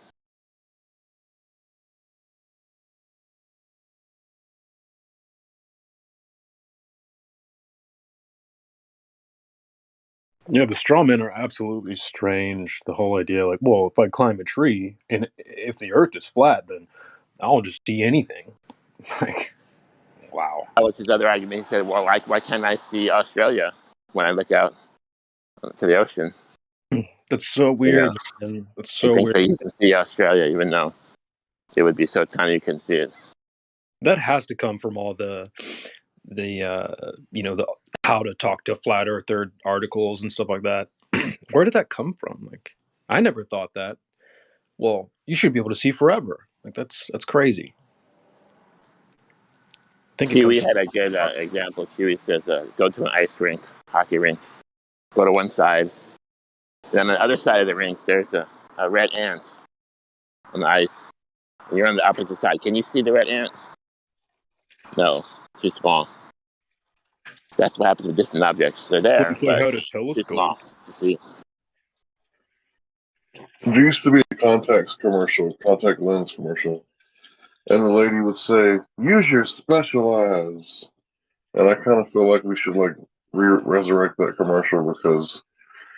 Yeah, the straw men are absolutely strange. The whole idea, like, well, if I climb a tree and if the earth is flat, then I'll just see anything. It's like, wow.
That was his other argument. He said, well, why can't I see Australia when I look out to the ocean?
That's so weird, man. That's
He
so
thinks
weird.
that you can see Australia, even though it would be so tiny you couldn't see it.
That has to come from all the how to talk to flat earther articles and stuff like that. Where did that come from? Like, I never thought that. Well, you should be able to see forever. Like, that's crazy. I think it
Kiwi
comes.
had a good example. Kiwi says, go to an ice rink, hockey rink, go to one side. Then on the other side of the rink, there's a red ant on the ice. And you're on the opposite side. Can you see the red ant? No, too small. That's what happens with distant objects. They're
What
there,
if I
but
had a
too
telescope?
small to see.
There used to be a contact lens commercial, and the lady would say, "Use your special eyes." And I kind of feel like we should resurrect that commercial, because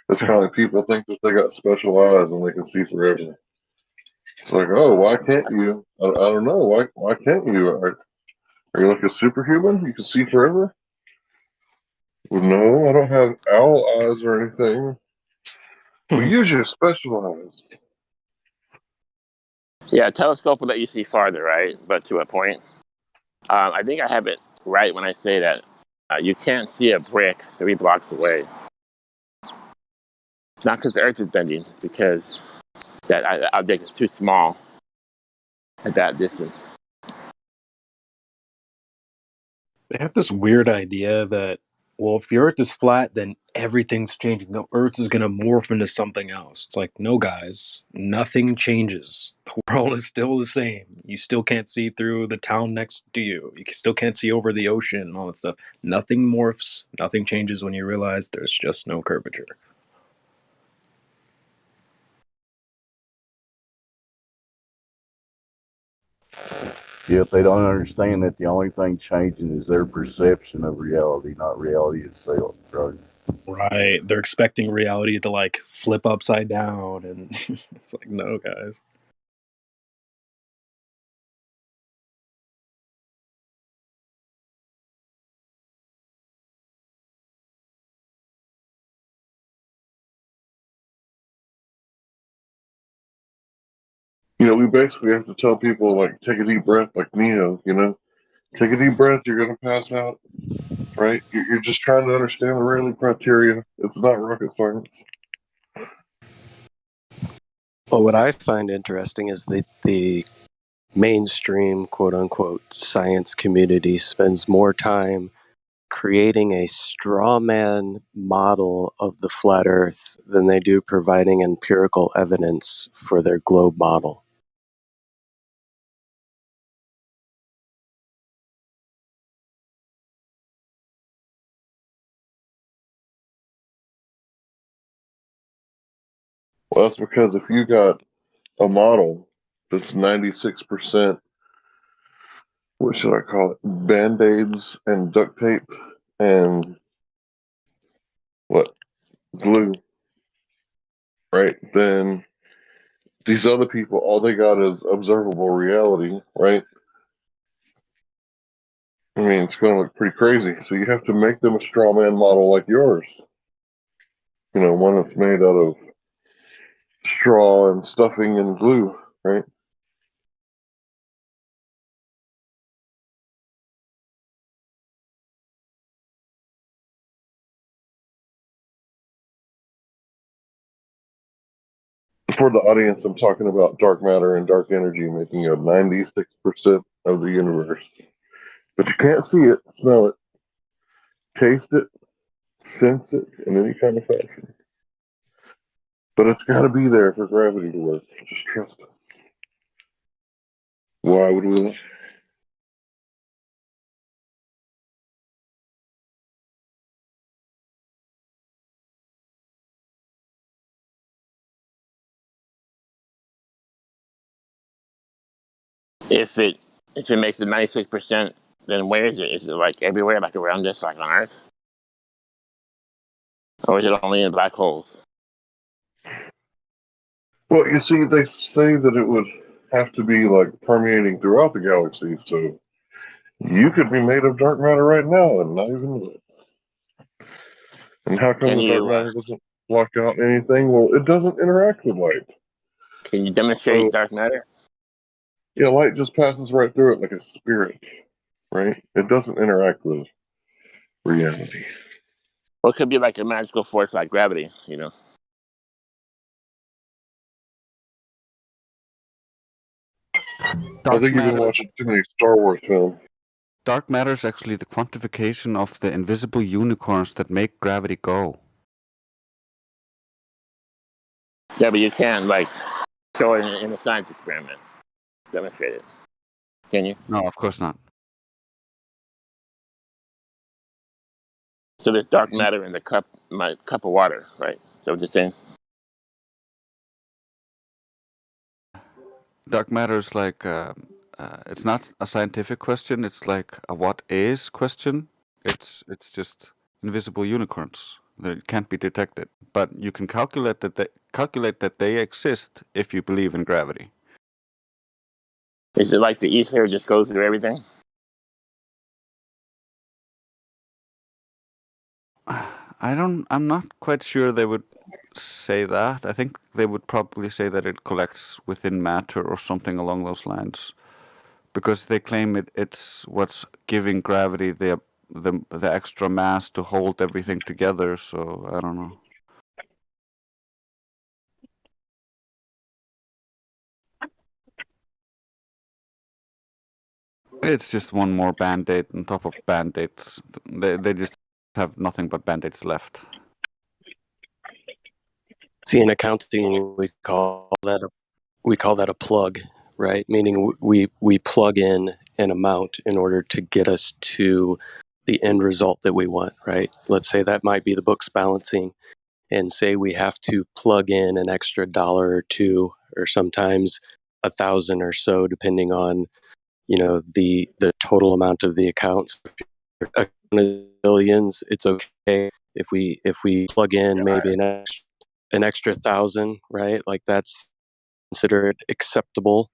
it's kind of like people think that they got special eyes and they can see forever. It's like, oh, why can't you? I don't know. Why can't you? Are you like a superhuman? You can see forever? Well, no, I don't have owl eyes or anything. Well, use your special eyes.
Yeah, a telescope will let you see farther, right? But to a point. I think I have it right when I say that you can't see a brick 3 blocks away. It's not because the Earth is bending, it's because that object is too small at that distance.
They have this weird idea that, well, if the Earth is flat, then everything's changing. The Earth is going to morph into something else. It's like, no, guys, nothing changes. The world is still the same. You still can't see through the town next to you. You still can't see over the ocean and all that stuff. Nothing morphs. Nothing changes when you realize there's just no curvature.
Yet they don't understand that the only thing changing is their perception of reality, not reality itself. Right?
Right. They're expecting reality to like flip upside down. And it's like, no, guys.
We basically have to tell people, like, take a deep breath, like Neo, take a deep breath, you're going to pass out, right? You're just trying to understand the Rayleigh criteria. It's not rocket science.
Well, what I find interesting is the mainstream, quote unquote, science community spends more time creating a straw man model of the flat earth than they do providing empirical evidence for their globe model.
Well, that's because if you got a model that's 96%, what should I call it? Band-aids and duct tape and what? Glue, right? Then these other people, all they got is observable reality, right? I mean, it's going to look pretty crazy. So you have to make them a straw man model like yours. You know, one that's made out of straw and stuffing and glue, right? For the audience, I'm talking about dark matter and dark energy making up 96% of the universe. But you can't see it, smell it, taste it, sense it in any kind of fashion. But it's got to be there for gravity to work. Just trust it. Why would we?
If it makes it 96%, then where is it? Is it like everywhere, like around us, like on Earth, or is it only in black holes?
Well, you see, they say that it would have to be like permeating throughout the galaxy. So you could be made of dark matter right now and not even know it. And how come
Can
the dark
you
matter doesn't block out anything? Well, it doesn't interact with light.
can you demonstrate dark matter?
Yeah, light just passes right through it like a spirit, right? It doesn't interact with reality.
Well, it could be like a magical force like gravity, you know.
I think you've been watching too many Star Wars films.
Dark matter is actually the quantification of the invisible unicorns that make gravity go.
Yeah, but you can like show it in a science experiment, demonstrate it. Can you?
No, of course not.
So there's dark matter in the cup of water, right? So what you're saying?
Dark matter is like it's not a scientific question. It's like a what is question. It's just invisible unicorns that can't be detected, but you can calculate that they exist if you believe in gravity.
Is it like the ether just goes through everything?
I'm not quite sure they would say that. I think they would probably say that it collects within matter or something along those lines, because they claim it's what's giving gravity the extra mass to hold everything together. So I don't know. It's just one more band-aid on top of band-aids. They just have nothing but band-aids left.
See, in accounting, we call that a plug, right? Meaning we plug in an amount in order to get us to the end result that we want, right? Let's say that might be the books balancing, and say we have to plug in an extra $1 or $2, or sometimes 1,000 or so, depending on the total amount of the accounts. Billions, it's okay if we plug in maybe an extra 1,000, right? Like that's considered acceptable.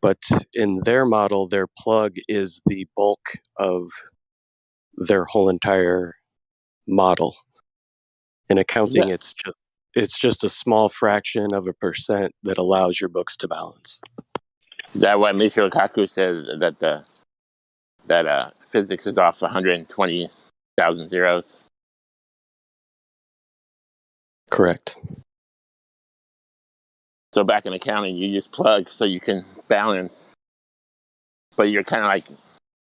But in their model, their plug is the bulk of their whole entire model. In accounting, it's just a small fraction of a percent that allows your books to balance.
Is that why Michio Kaku says that physics is off 120,000 zeros?
Correct.
So back in accounting, you just plug so you can balance But you're kind of like,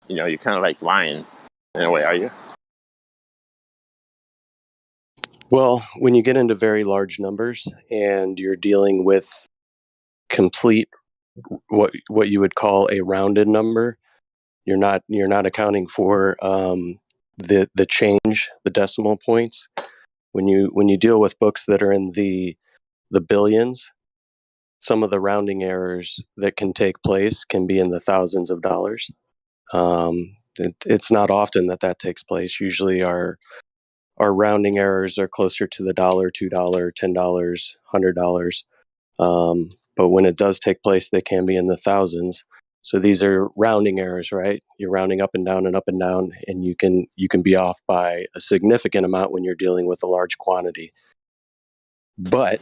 you're kind of like lying in a way, are you?
Well, when you get into very large numbers and you're dealing with complete what you would call a rounded number, you're not accounting for the change, the decimal points. When you deal with books that are in the billions, some of the rounding errors that can take place can be in the thousands of dollars. It's not often that takes place. Usually our rounding errors are closer to the $1, $2, $10, $100. But when it does take place, they can be in the thousands. So these are rounding errors, right? You're rounding up and down, and you can be off by a significant amount when you're dealing with a large quantity. But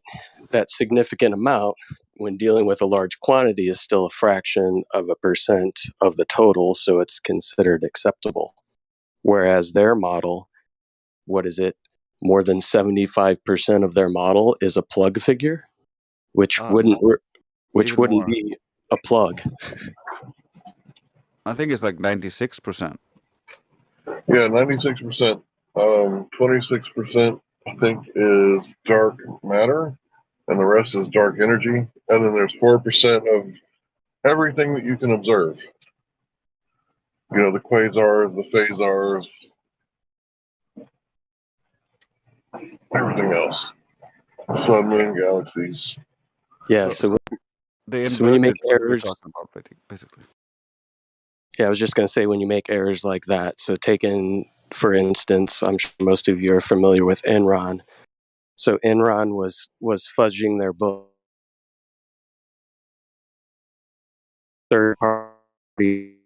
that significant amount, when dealing with a large quantity, is still a fraction of a percent of the total, so it's considered acceptable. Whereas their model, what is it? More than 75% of their model is a plug figure, which wouldn't be a plug.
I think it's like 96%.
Yeah, 96%. 26%, I think, is dark matter, and the rest is dark energy. And then there's 4% of everything that you can observe. The quasars, the phasars, everything else. Sun, moon, galaxies.
Yeah, so
The
when you
inverted
make
is what we're
errors,
talking about, basically.
yeah, I was just going to say, when you make errors like that, so taken, for instance, I'm sure most of you are familiar with Enron. So Enron was fudging their book, third party,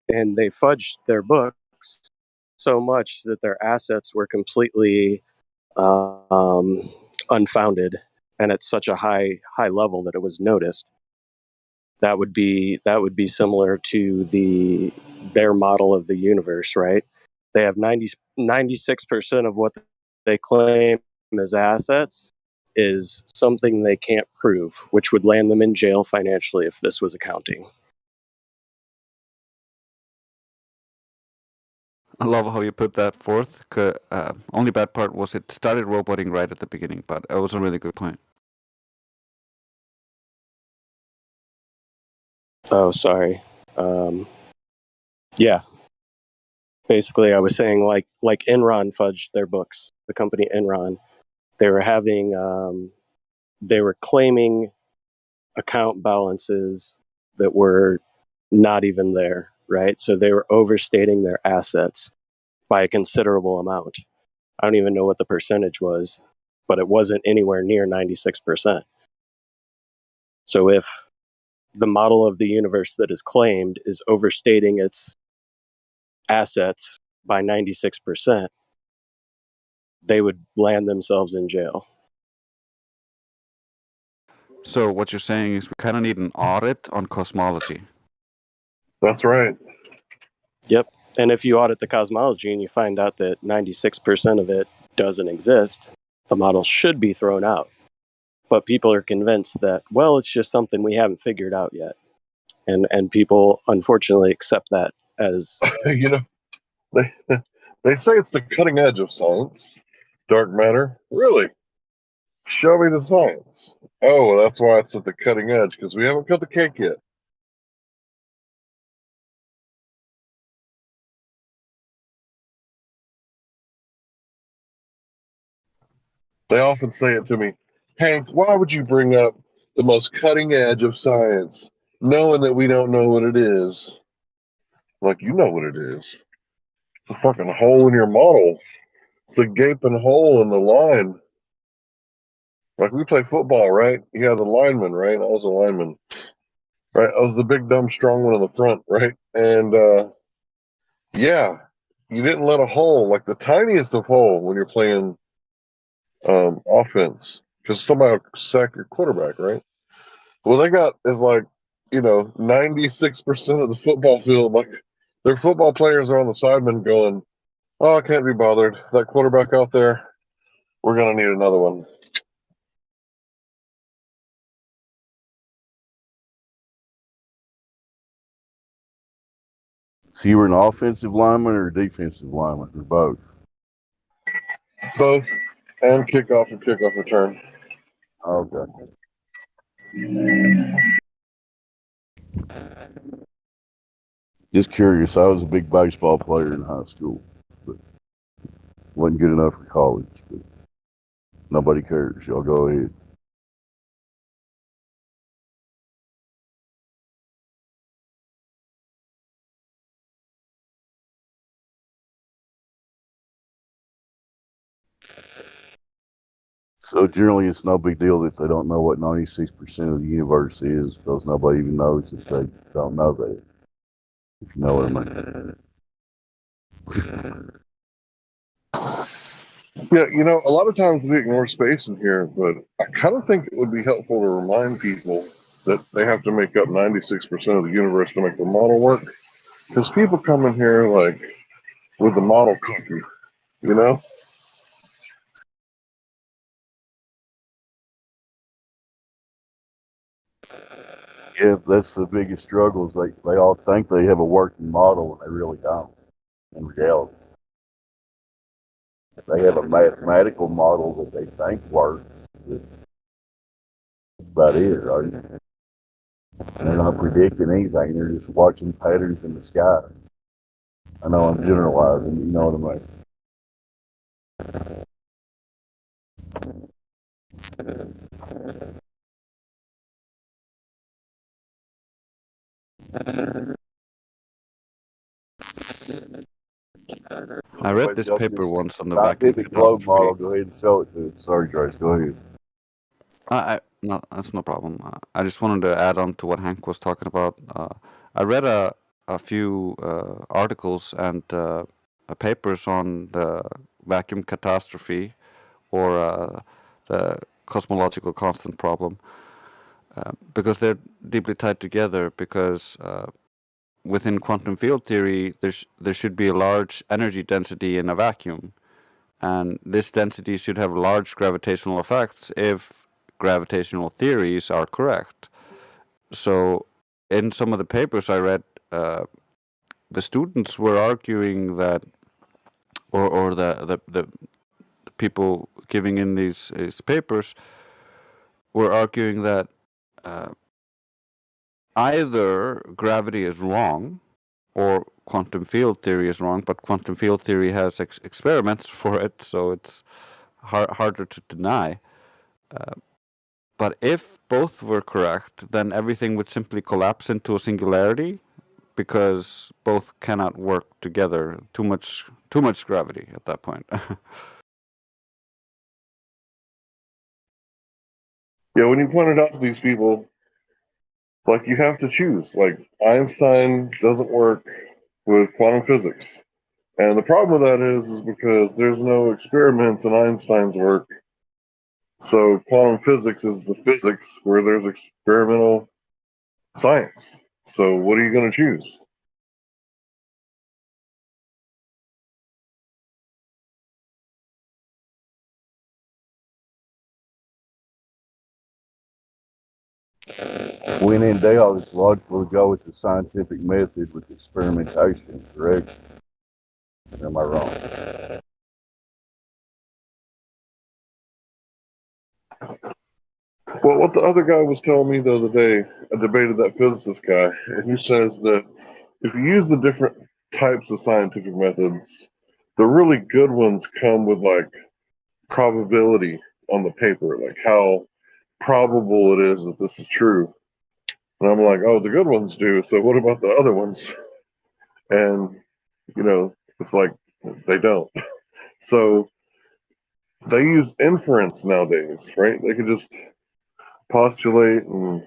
and they fudged their books so much that their assets were completely unfounded, and at such a high level that it was noticed. That would be similar to their model of the universe, right? They have 96% of what they claim as assets is something they can't prove, which would land them in jail financially if this was accounting.
I love how you put that forth. Only bad part was it started roboting right at the beginning, but it was a really good point.
Oh, sorry. Yeah. Basically, I was saying like Enron fudged their books. The company Enron, they were having, they were claiming account balances that were not even there, right? So they were overstating their assets by a considerable amount. I don't even know what the percentage was, but it wasn't anywhere near 96%. So if the model of the universe that is claimed is overstating its assets by 96%, they would land themselves in jail.
So what you're saying is we kind of need an audit on cosmology.
That's right.
Yep. And if you audit the cosmology and you find out that 96% of it doesn't exist, the model should be thrown out. But people are convinced that, well, it's just something we haven't figured out yet. And people unfortunately accept that as
They say it's the cutting edge of science. Dark matter? Really? Show me the science. Oh, well, that's why it's at the cutting edge, because we haven't cut the cake yet. They often say it to me, Hank, why would you bring up the most cutting edge of science, knowing that we don't know what it is? Like, you know what it is. It's a fucking hole in your model. It's a gaping hole in the line. Like, we play football, right? You have the lineman, right? I was a lineman. Right? I was the big, dumb, strong one in the front, right? And, yeah, you didn't let a hole, like the tiniest of hole, when you're playing offense, because somebody will sack your quarterback, right? Well, they got is like, 96% of the football field, like their football players are on the sidemen going, oh, I can't be bothered. That quarterback out there, we're going to need another one.
So you were an offensive lineman or a defensive lineman, or both?
Both, and kickoff and kickoff return.
Okay. Just curious. I was a big baseball player in high school, but wasn't good enough for college. But nobody cares. Y'all go ahead. So generally, it's no big deal that they don't know what 96% of the universe is, because nobody even knows that they don't know that. If you know what I mean.
Yeah, you know, a lot of times we ignore space in here, but I kind of think it would be helpful to remind people that they have to make up 96% of the universe to make the model work. Because people come in here like with the model cookie, you know?
Yeah, that's the biggest struggle. Is they all think they have a working model, and they really don't. In reality, they have a mathematical model that they think works. That's about it, right? And they're not predicting anything. They're just watching patterns in the sky. I know I'm generalizing, you know what I mean.
I read this paper once on the vacuum
Scientific globe
catastrophe.
model. Go ahead and show it to us. Sorry, Trace. Go ahead.
No, that's no problem. I just wanted to add on to what Hank was talking about. I read a few articles and papers on the vacuum catastrophe or the cosmological constant problem because they're deeply tied together. Because within quantum field theory, there should be a large energy density in a vacuum, and this density should have large gravitational effects if gravitational theories are correct. So, in some of the papers I read, the students were arguing that, or the people giving in these papers were arguing that either gravity is wrong or quantum field theory is wrong, but quantum field theory has experiments for it, so it's harder to deny. But if both were correct, then everything would simply collapse into a singularity because both cannot work together. Too much gravity at that point.
Yeah, when you pointed out to these people, like you have to choose. Like Einstein doesn't work with quantum physics. And the problem with that is because there's no experiments in Einstein's work. So quantum physics is the physics where there's experimental science. So what are you going to choose?
When in doubt, it's logical to go with the scientific method with experimentation, correct? Am I wrong?
Well, what the other guy was telling me the other day, I debated that physicist guy, and he says that if you use the different types of scientific methods, the really good ones come with like probability on the paper, like how probable it is that this is true. And I'm like, oh, the good ones do. So what about the other ones? And, you know, it's like they don't. So they use inference nowadays, right? They can just postulate and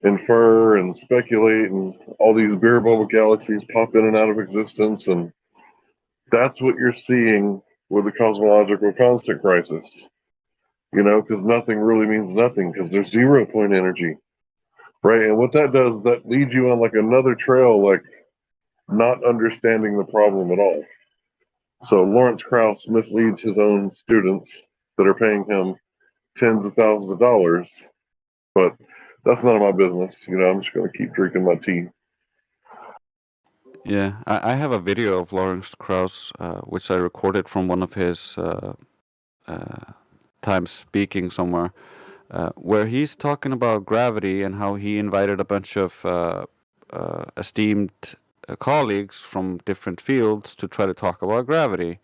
infer and speculate, and all these beer bubble galaxies pop in and out of existence. And that's what you're seeing with the cosmological constant crisis, you know, because nothing really means nothing because there's 0 point energy, right? And what that does, that leads you on like another trail, like not understanding the problem at all. So Lawrence Krauss misleads his own students that are paying him tens of thousands of dollars, but that's none of my business. You know, I'm just going to keep drinking my tea.
Yeah, I have a video of Lawrence Krauss, which I recorded from one of his times speaking somewhere, where he's talking about gravity and how he invited a bunch of esteemed colleagues from different fields to try to talk about gravity.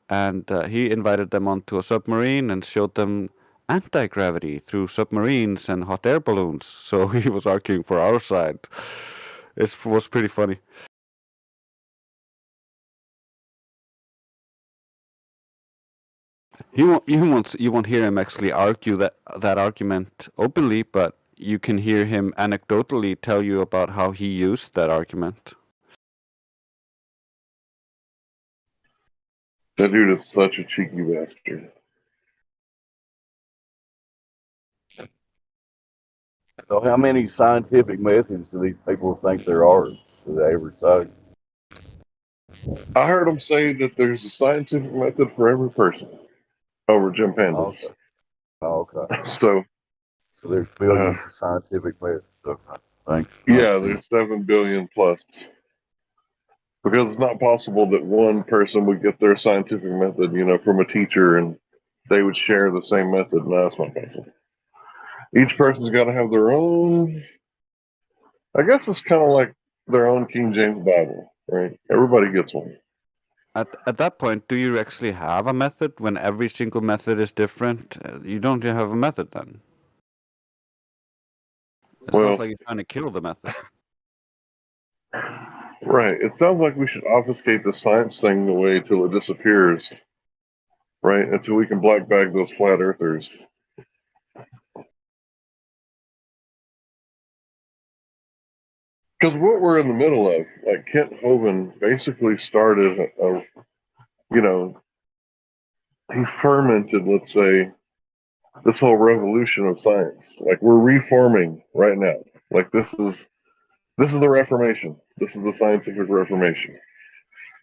And he invited them onto a submarine and showed them anti-gravity through submarines and hot air balloons. So he was arguing for our side. It was pretty funny. You won't hear him actually argue that argument openly, but you can hear him anecdotally tell you about how he used that argument.
That dude is such a cheeky bastard.
So how many scientific methods do these people think there are? Do they ever say?
I heard him say that there's a scientific method for every person over Jim Pandas.
Okay. Okay.
So
there's billions of scientific methods. Okay. Thank you.
Yeah, there's 7 billion plus. Because it's not possible that one person would get their scientific method, from a teacher and they would share the same method. No, that's not possible. Each person's got to have their own. I guess it's kind of like their own King James Bible, right? Everybody gets one.
At that point, do you actually have a method when every single method is different? You don't have a method then. It sounds like you're trying to kill the method.
Right. It sounds like we should obfuscate the science thing away till it disappears. Right? Until we can black bag those flat earthers. Because what we're in the middle of, like Kent Hovind basically started he fermented, let's say, this whole revolution of science. Like we're reforming right now. Like this is the Reformation. This is the scientific Reformation.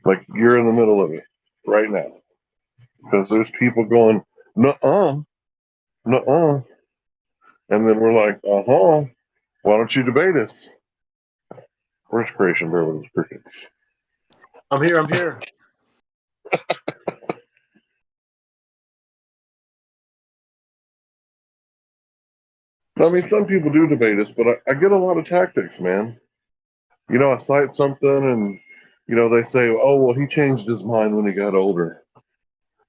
Like you're in the middle of it right now. Because there's people going, nuh-uh, nuh-uh. And then we're like, uh-huh, why don't you debate us? Where's Creation Bear with his crickets?
I'm here.
I mean, some people do debate us, but I get a lot of tactics, man. I cite something and, they say, oh, well, he changed his mind when he got older.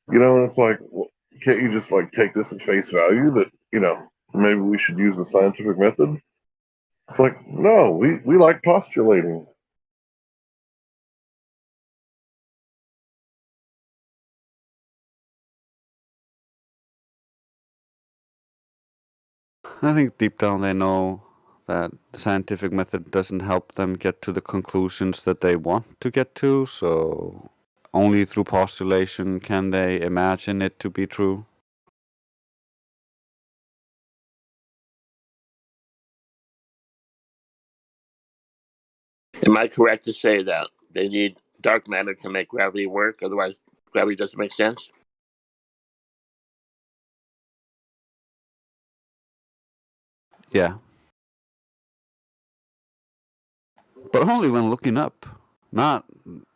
And it's like, well, can't you just, take this at face value that, maybe we should use the scientific method? It's like, no, we like postulating.
I think deep down they know that the scientific method doesn't help them get to the conclusions that they want to get to, so only through postulation can they imagine it to be true.
Am I correct to say that they need dark matter to make gravity work? Otherwise, gravity doesn't make sense?
Yeah. But only when looking up, not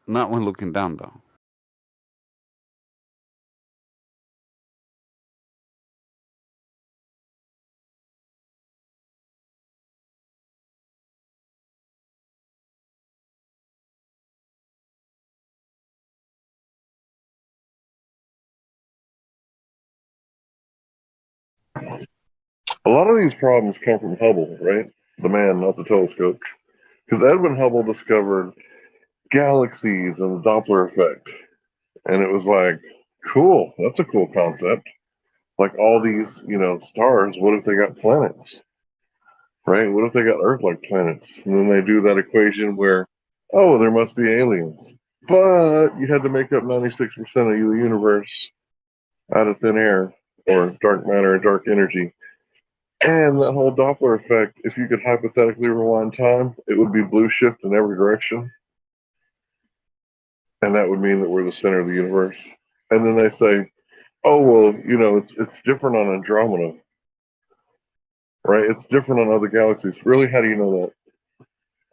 when looking down, though.
A lot of these problems come from Hubble, right? The man, not the telescope. Because Edwin Hubble discovered galaxies and the Doppler effect. And it was like, cool, that's a cool concept. Like all these, stars, what if they got planets? Right? What if they got Earth-like planets? And then they do that equation where, oh, there must be aliens. But you had to make up 96% of the universe out of thin air, or dark matter and dark energy. And that whole Doppler effect, if you could hypothetically rewind time, it would be blue shift in every direction. And that would mean that we're the center of the universe. And then they say, oh, well, it's different on Andromeda. Right? It's different on other galaxies. Really, how do you know that?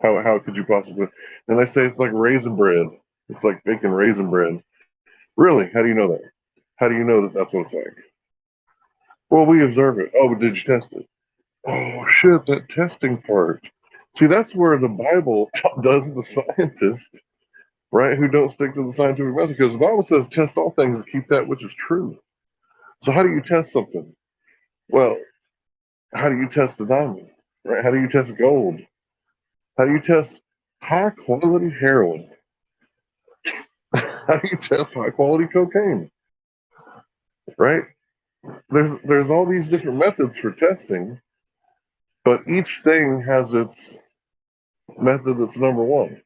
How could you possibly? And they say it's like raisin bread. It's like baking raisin bread. Really? How do you know that? How do you know that that's what it's like? Well, we observe it. Oh, but did you test it? Oh, shit, that testing part. See, that's where the Bible outdoes the scientists, right, who don't stick to the scientific method. Because the Bible says, test all things and keep that which is true. So how do you test something? Well, how do you test a diamond? Right? How do you test gold? How do you test high quality heroin? How do you test high quality cocaine? Right? There's all these different methods for testing, but each thing has its method that's number one.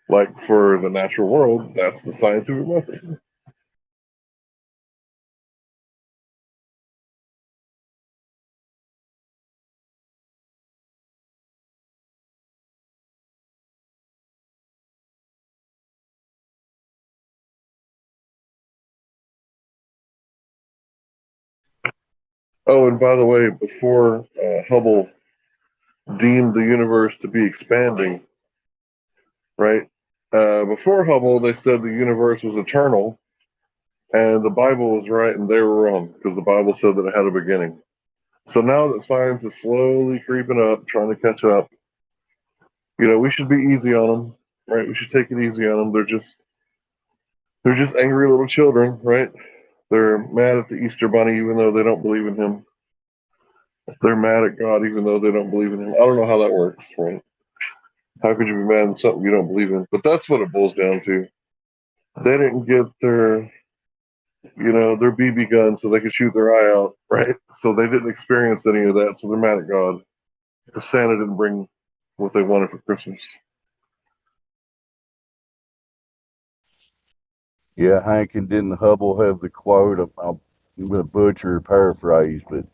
Like for the natural world, that's the scientific method. Oh, and by the way, before Hubble deemed the universe to be expanding, right? Before Hubble, they said the universe was eternal, and the Bible was right and they were wrong because the Bible said that it had a beginning. So now that science is slowly creeping up, trying to catch up, we should be easy on them, right? We should take it easy on them. They're just angry little children, right? They're mad at the Easter Bunny even though they don't believe in him. They're mad at God even though they don't believe in him. I don't know how that works, right? How could you be mad at something you don't believe in? But that's what it boils down to. They didn't get their BB gun so they could shoot their eye out, right? So they didn't experience any of that, so they're mad at God. Because Santa didn't bring what they wanted for Christmas.
Yeah, Hank, and didn't Hubble have the quote? I'm going to butcher paraphrase, but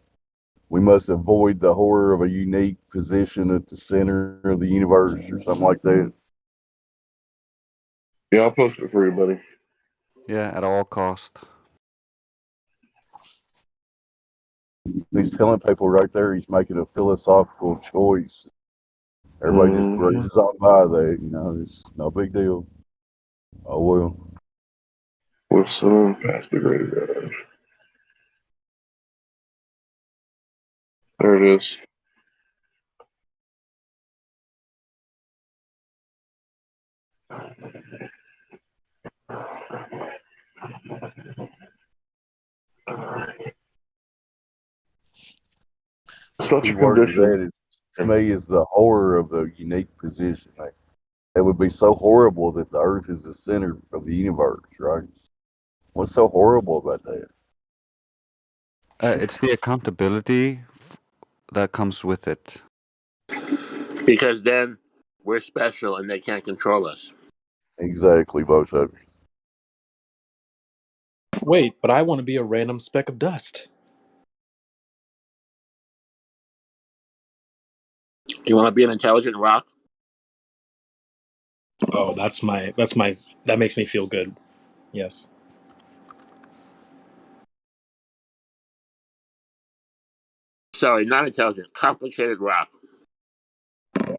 we must avoid the horror of a unique position at the center of the universe or something like that.
Yeah, I'll post it for you, buddy.
Yeah, at all cost.
He's telling people right there he's making a philosophical choice. Everybody just breezes on by that, it's no big deal. Oh, well.
We'll soon pass the great garage. There it is. Such a condition.
To me, is the horror of the unique position. It would be so horrible that the Earth is the center of the universe, right? What's so horrible about that?
It's the accountability that comes with it.
Because then we're special and they can't control us.
Exactly, both of you.
Wait, but I want to be a random speck of dust.
You want to be an intelligent rock?
Oh, that makes me feel good. Yes.
Sorry, not intelligent. Complicated rock.
I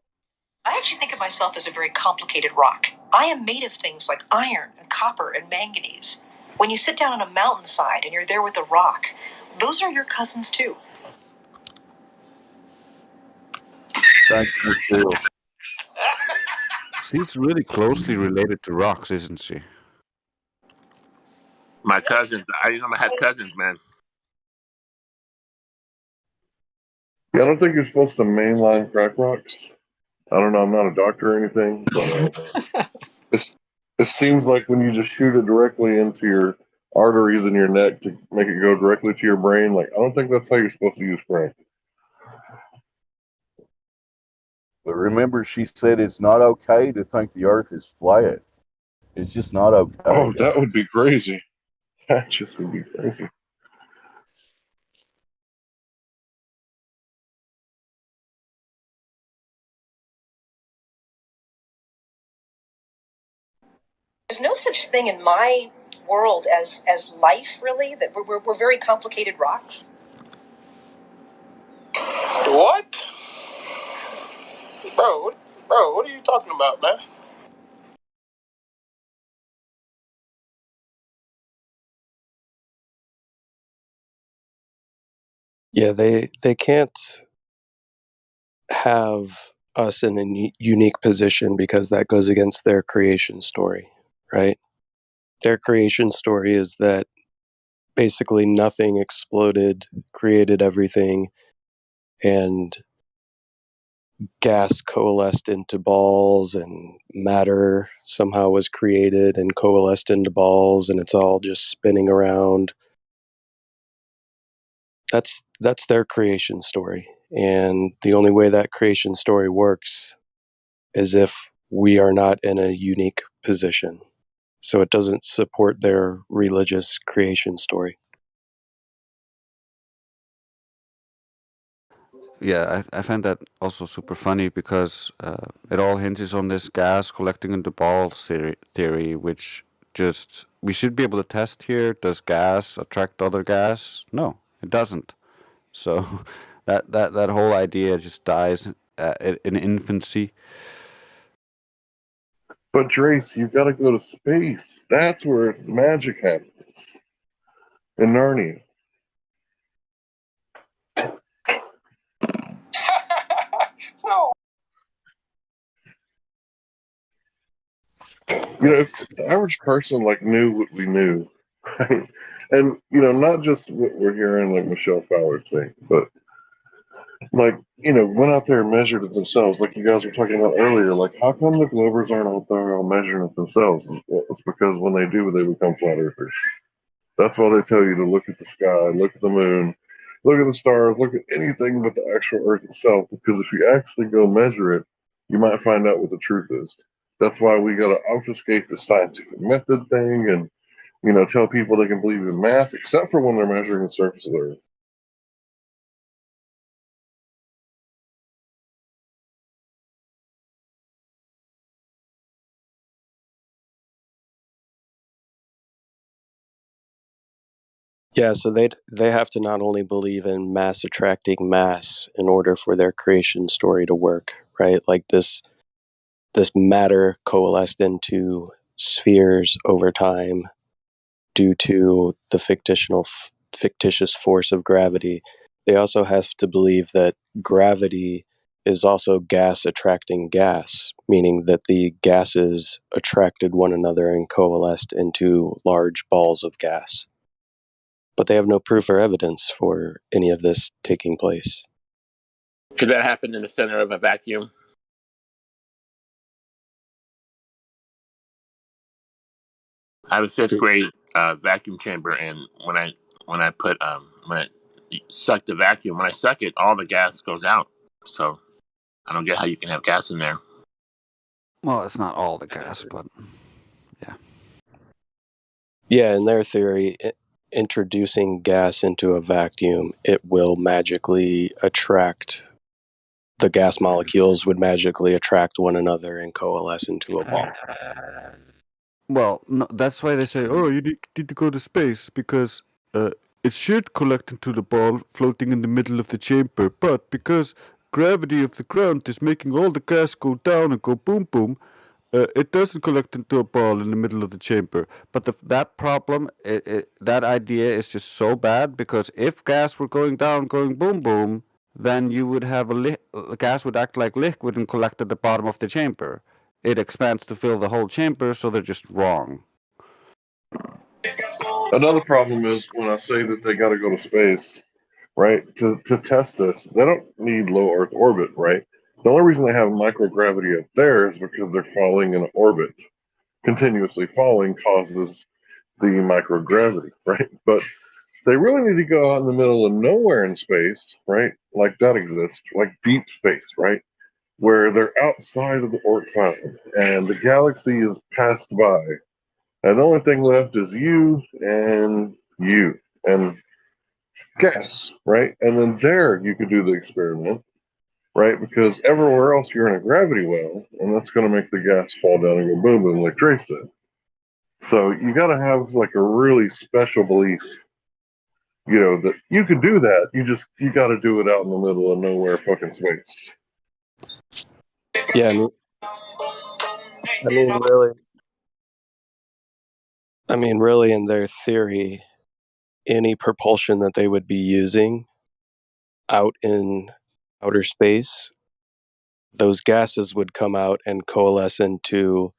actually think of myself as a very complicated rock. I am made of things like iron and copper and manganese. When you sit down on a mountainside and you're there with a rock, those are your cousins too.
Thank you, Miss Bill.
She's really closely related to rocks, isn't she?
My cousins. I didn't know I had cousins, man.
Yeah, I don't think you're supposed to mainline crack rocks. I don't know. I'm not a doctor or anything, but it seems like when you just shoot it directly into your arteries in your neck to make it go directly to your brain, I don't think that's how you're supposed to use crack.
But remember, she said it's not okay to think the Earth is flat. It's just not okay.
Oh, that would be crazy. That just would be crazy.
There's no such thing in my world as life, really, that we're very complicated rocks.
What? Bro, what are you
talking about, man?
Yeah, they can't have us in a unique position because that goes against their creation story, right? Their creation story is that basically nothing exploded, created everything, and gas coalesced into balls, and matter somehow was created and coalesced into balls, and it's all just spinning around. That's their creation story. And the only way that creation story works is if we are not in a unique position. So it doesn't support their religious creation story.
Yeah, I find that also super funny because it all hinges on this gas collecting into balls theory, which just we should be able to test here. Does gas attract other gas? No, it doesn't. So that whole idea just dies in infancy.
But Drace, you've got to go to space. That's where magic happens. In Narnia.
No.
You know, if the average person like knew what we knew, right? And you know, not just what we're hearing like Michelle Fowler say, but like, you know, went out there and measured it themselves, like you guys were talking about earlier. Like, how come the Globers aren't out there all measuring it themselves? Well, it's because when they do, they become flat earthers. That's why they tell you to look at the sky, look at the moon, look at the stars, look at anything but the actual Earth itself. Because if you actually go measure it, you might find out what the truth is. That's why we got to obfuscate the scientific method thing and, you know, tell people they can believe in math, except for when they're measuring the surface of the Earth.
Yeah, so they have to not only believe in mass attracting mass in order for their creation story to work, right? Like this matter coalesced into spheres over time due to the fictitious force of gravity. They also have to believe that gravity is also gas attracting gas, meaning that the gases attracted one another and coalesced into large balls of gas. But they have no proof or evidence for any of this taking place.
Could that happen in the center of a vacuum? I have a fifth grade vacuum chamber, and when I suck the vacuum, when I suck it, all the gas goes out. So I don't get how you can have gas in there.
Well, it's not all the gas, but yeah.
Yeah, in their theory, introducing gas into a vacuum, it will magically attract, the gas molecules would magically attract one another and coalesce into a ball.
Well, no, that's why they say, oh, you need to go to space because it should collect into the ball floating in the middle of the chamber. But because gravity of the ground is making all the gas go down and go boom boom, it doesn't collect into a ball in the middle of the chamber. But that problem, that idea is just so bad because if gas were going down, going boom boom, then you would have gas would act like liquid and collect at the bottom of the chamber. It expands to fill the whole chamber, so they're just wrong.
Another problem is when I say that they got to go to space, right? To test this, they don't need low Earth orbit, right? The only reason they have microgravity up there is because they're falling in orbit. Continuously falling causes the microgravity, right? But they really need to go out in the middle of nowhere in space, right? Like that exists, like deep space, right? Where they're outside of the Oort cloud and the galaxy is passed by. And the only thing left is you and gas, right? And then there you could do the experiment, right? Because everywhere else you're in a gravity well, and that's going to make the gas fall down and go boom boom, like Trace said. So you got to have like a really special belief, you know, that you can do that. You got to do it out in the middle of nowhere, fucking space.
Yeah, I mean, I mean, really, in their theory, any propulsion that they would be using out in outer space, those gases would come out and coalesce into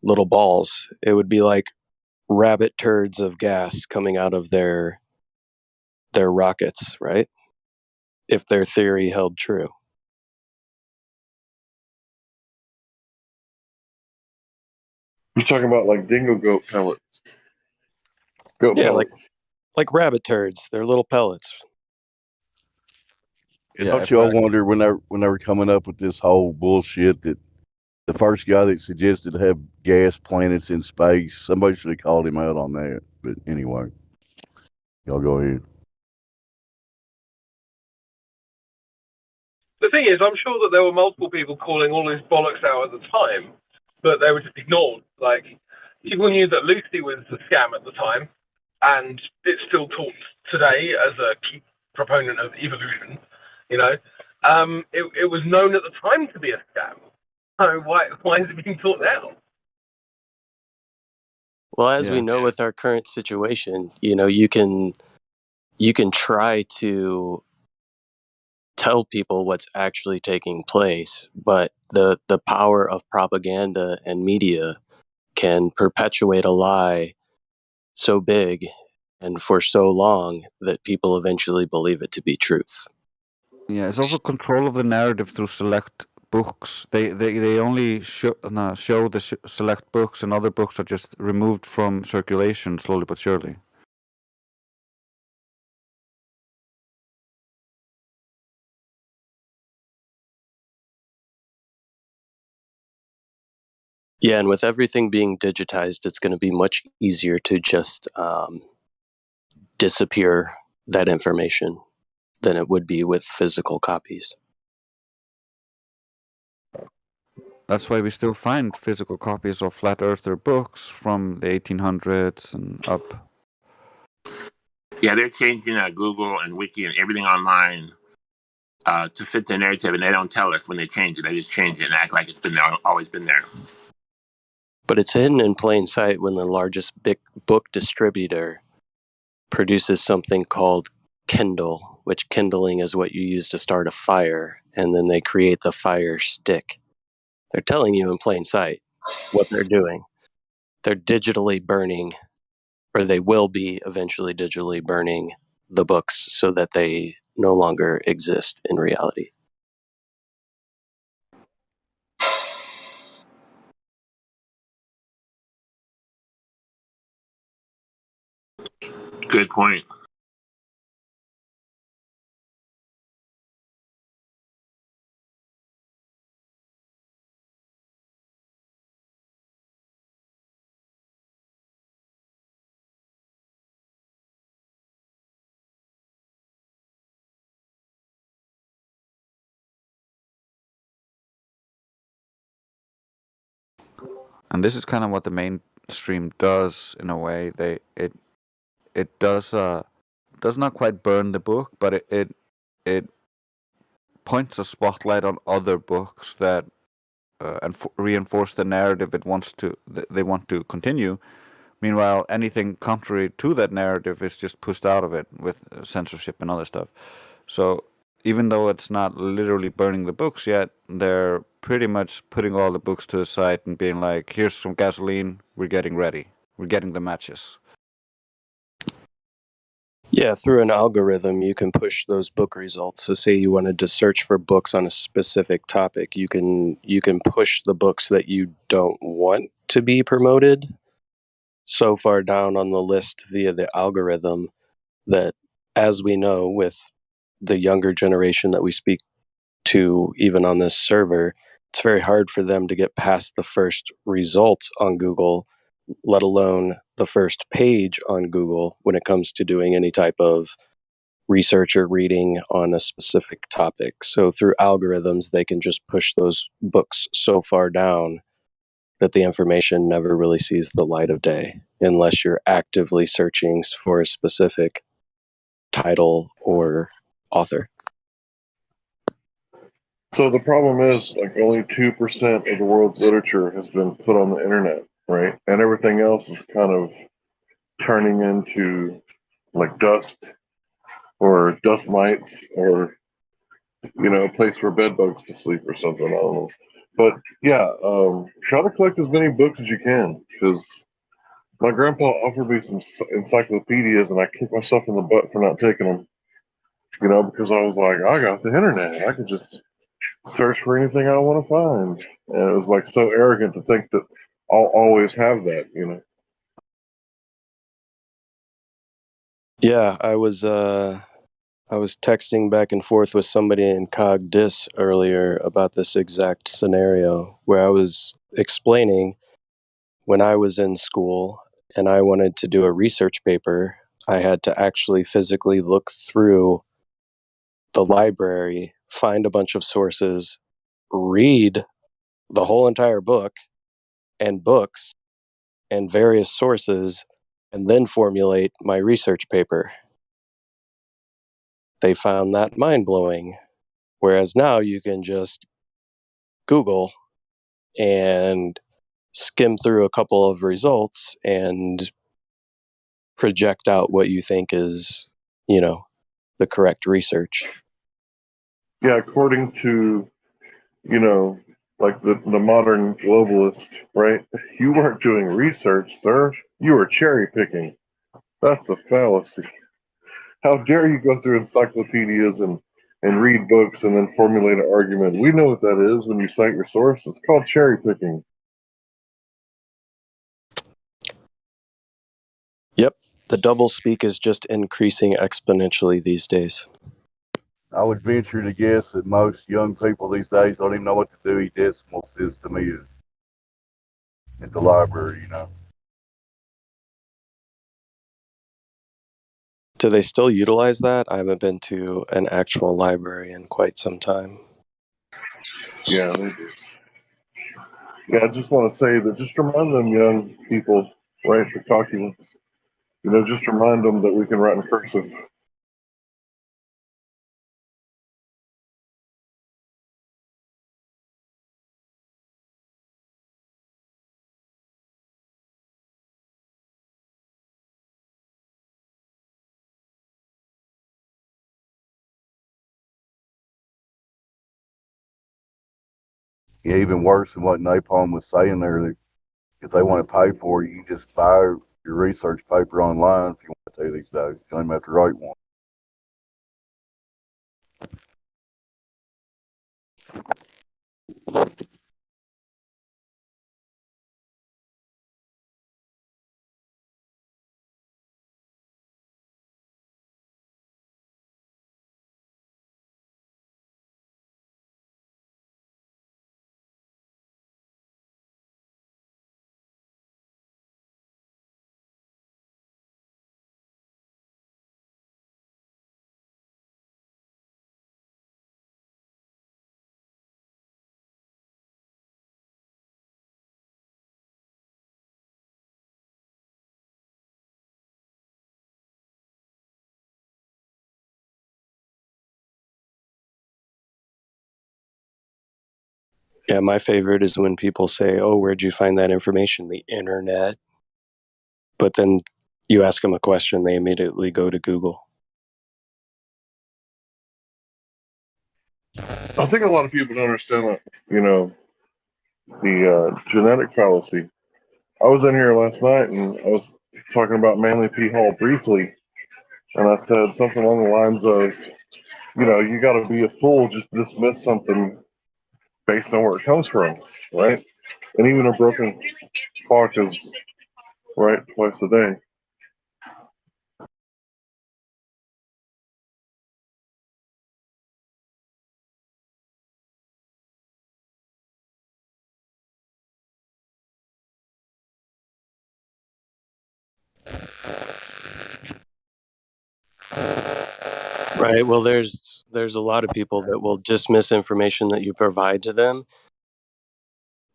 little balls. It would be like rabbit turds of gas coming out of their rockets, right? If their theory held true.
You're talking about like dingo goat pellets. Goat
Yeah,
pellets.
like rabbit turds. They're little pellets.
Yeah, don't you all wonder when they were coming up with this whole bullshit that the first guy that suggested to have gas planets in space, somebody should have called him out on that. But anyway, y'all go ahead.
The thing is, I'm sure that there were multiple people calling all this bollocks out at the time, but they were just ignored. Like, people knew that Lucy was a scam at the time, and it's still taught today as a key proponent of evolution. You know, it was known at the time to be a scam. So why is it being taught now?
Well, as we know with our current situation, you can try to tell people what's actually taking place, but the power of propaganda and media can perpetuate a lie so big and for so long that people eventually believe it to be truth.
Yeah, it's also control of the narrative through select books. They only show the select books, and other books are just removed from circulation slowly but surely.
Yeah, and with everything being digitized, it's going to be much easier to just disappear that information than it would be with physical copies.
That's why we still find physical copies of flat earther books from the 1800s and up.
Yeah, they're changing Google and Wiki and everything online to fit the narrative, and they don't tell us when they change it. They just change it and act like it's been there, always been there.
But it's hidden in plain sight when the largest big book distributor produces something called Kindle, which kindling is what you use to start a fire, and then they create the fire stick. They're telling you in plain sight what they're doing. They're digitally burning, or they will be eventually digitally burning the books so that they no longer exist in reality.
Good point.
And this is kind of what the mainstream does in a way. It does not quite burn the book, but it points a spotlight on other books that and reinforce the narrative they want to continue. Meanwhile, anything contrary to that narrative is just pushed out of it with censorship and other stuff. So even though it's not literally burning the books yet, they're pretty much putting all the books to the side and being like, here's some gasoline, we're getting ready. We're getting the matches.
Yeah, through an algorithm, you can push those book results. So say you wanted to search for books on a specific topic, you can push the books that you don't want to be promoted so far down on the list via the algorithm that, as we know with the younger generation that we speak to even on this server, it's very hard for them to get past the first results on Google, let alone the first page on Google when it comes to doing any type of research or reading on a specific topic. So through algorithms, they can just push those books so far down that the information never really sees the light of day unless you're actively searching for a specific title or author.
So the problem is, like, only 2% of the world's literature has been put on the internet, right? And everything else is kind of turning into like dust or dust mites or, a place for bed bugs to sleep or something. I don't know. But yeah, try to collect as many books as you can, because my grandpa offered me some encyclopedias and I kicked myself in the butt for not taking them, because I was like, I got the internet. I could just search for anything I want to find. And it was like so arrogant to think that I'll always have that.
Yeah, I was texting back and forth with somebody in CogDis earlier about this exact scenario where I was explaining when I was in school and I wanted to do a research paper, I had to actually physically look through the library, find a bunch of sources, read the whole entire book and books and various sources, and then formulate my research paper. They found that mind-blowing. Whereas now you can just Google and skim through a couple of results and project out what you think is, the correct research.
Yeah, according to, like the modern globalist, right? You weren't doing research, sir. You were cherry picking. That's a fallacy. How dare you go through encyclopedias and read books and then formulate an argument? We know what that is when you cite your source. It's called cherry picking.
Yep, the doublespeak is just increasing exponentially these days.
I would venture to guess that most young people these days don't even know what the Dewey Decimal System is at the library,
Do they still utilize that? I haven't been to an actual library in quite some time.
Yeah, they do. Yeah, I just want to say that just remind them young people, right, the cocky ones, just remind them that we can write in cursive.
Yeah, even worse than what Napalm was saying there, that if they want to pay for it, you can just buy your research paper online if you want to these days. You don't even have to write one.
Yeah, my favorite is when people say, "Oh, where'd you find that information?" The internet. But then you ask them a question, they immediately go to Google.
I think a lot of people don't understand that, the genetic fallacy. I was in here last night and I was talking about Manly P. Hall briefly, and I said something along the lines of, you got to be a fool just to dismiss something based on where it comes from, right? And even a broken clock is right twice a day.
Right. Well, there's a lot of people that will dismiss information that you provide to them,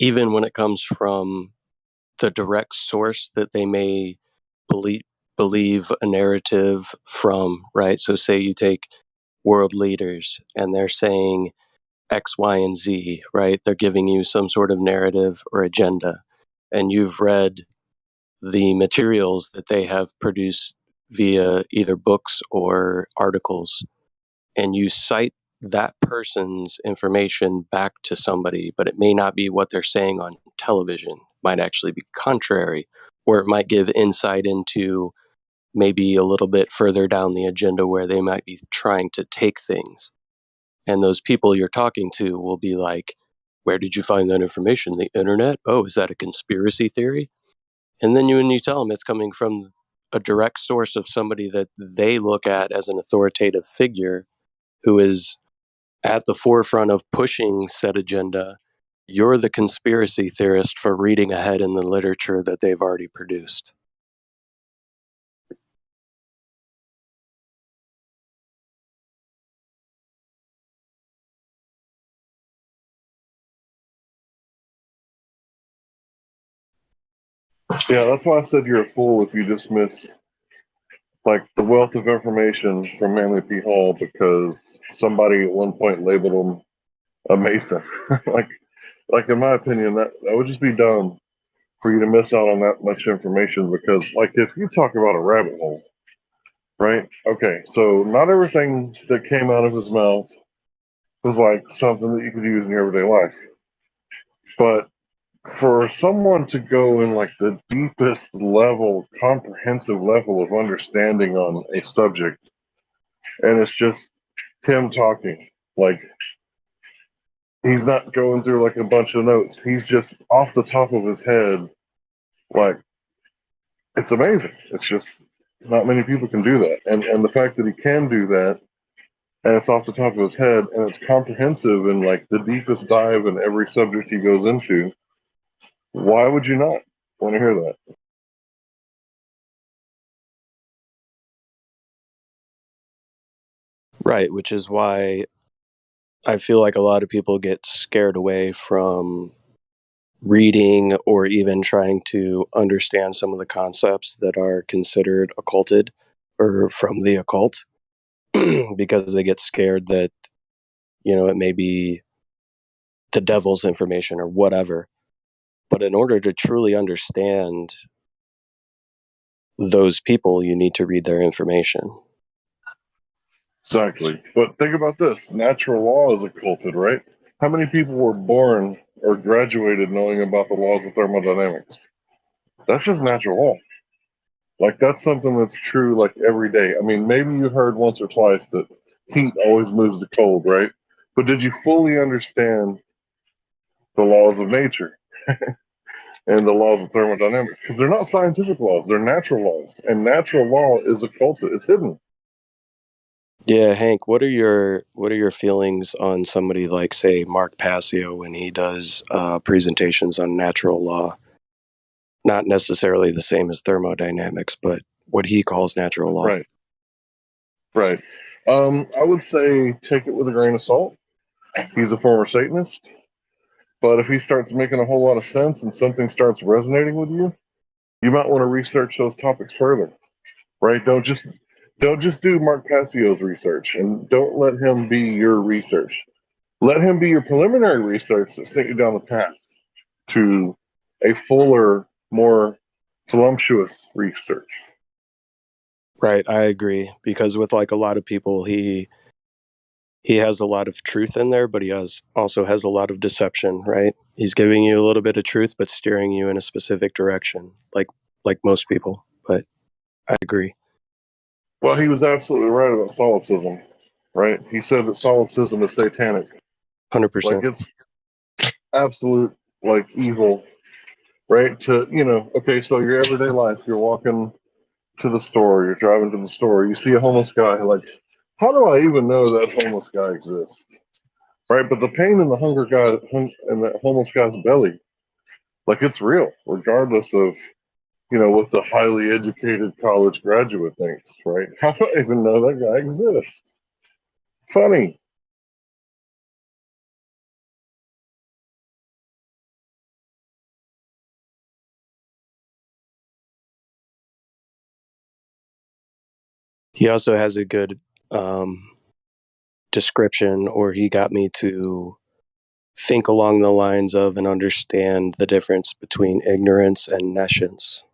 even when it comes from the direct source that they may believe a narrative from, right? So say you take world leaders and they're saying X, Y, and Z, right? They're giving you some sort of narrative or agenda, and you've read the materials that they have produced via either books or articles, and you cite that person's information back to somebody, but it may not be what they're saying on television, it might actually be contrary, or it might give insight into maybe a little bit further down the agenda where they might be trying to take things. And those people you're talking to will be like, where did you find that information? The internet? Oh, is that a conspiracy theory? And then when you tell them it's coming from a direct source of somebody that they look at as an authoritative figure who is at the forefront of pushing said agenda, you're the conspiracy theorist for reading ahead in the literature that they've already produced.
Yeah, that's why I said you're a fool if you dismiss like the wealth of information from Manly P. Hall because somebody at one point labeled him a Mason. like in my opinion, that would just be dumb for you to miss out on that much information because like if you talk about a rabbit hole, right? Okay, so not everything that came out of his mouth was like something that you could use in your everyday life. But for someone to go in like the deepest level, comprehensive level of understanding on a subject, and it's just him talking, like he's not going through like a bunch of notes. He's just off the top of his head, like it's amazing. It's just not many people can do that. And the fact that he can do that and it's off the top of his head and it's comprehensive and like the deepest dive in every subject he goes into, why would you not want to hear that?
Right, which is why I feel like a lot of people get scared away from reading or even trying to understand some of the concepts that are considered occulted or from the occult because they get scared that, it may be the devil's information or whatever. But in order to truly understand those people, you need to read their information.
Exactly. But think about this. Natural law is occulted, right? How many people were born or graduated knowing about the laws of thermodynamics? That's just natural law. Like that's something that's true like every day. I mean, maybe you heard once or twice that heat always moves the cold, right? But did you fully understand the laws of nature and the laws of thermodynamics? Because they're not scientific laws, they're natural laws. And natural law is occulted, it's hidden.
Yeah, Hank, what are your feelings on somebody like, say, Mark Passio when he does presentations on natural law? Not necessarily the same as thermodynamics, but what he calls natural law.
Right. Right. I would say take it with a grain of salt. He's a former Satanist. But if he starts making a whole lot of sense and something starts resonating with you, you might want to research those topics further. Right? Don't just do Mark Passio's research and don't let him be your research. Let him be your preliminary research that take you down the path to a fuller, more voluptuous research.
Right, I agree. Because with like a lot of people, he has a lot of truth in there, but he also has a lot of deception, right? He's giving you a little bit of truth, but steering you in a specific direction, like most people. But I agree.
Well, he was absolutely right about solipsism, right? He said that solipsism is satanic.
100%.
Like it's absolute like evil, right? Okay, so your everyday life, you're walking to the store, you're driving to the store, you see a homeless guy, like, how do I even know that homeless guy exists? Right? But the pain and the hunger guy and that homeless guy's belly, like it's real, regardless of what the highly educated college graduate thinks, right? How do I even know that guy exists? Funny.
He also has a good description, or he got me to think along the lines of and understand the difference between ignorance and nescience.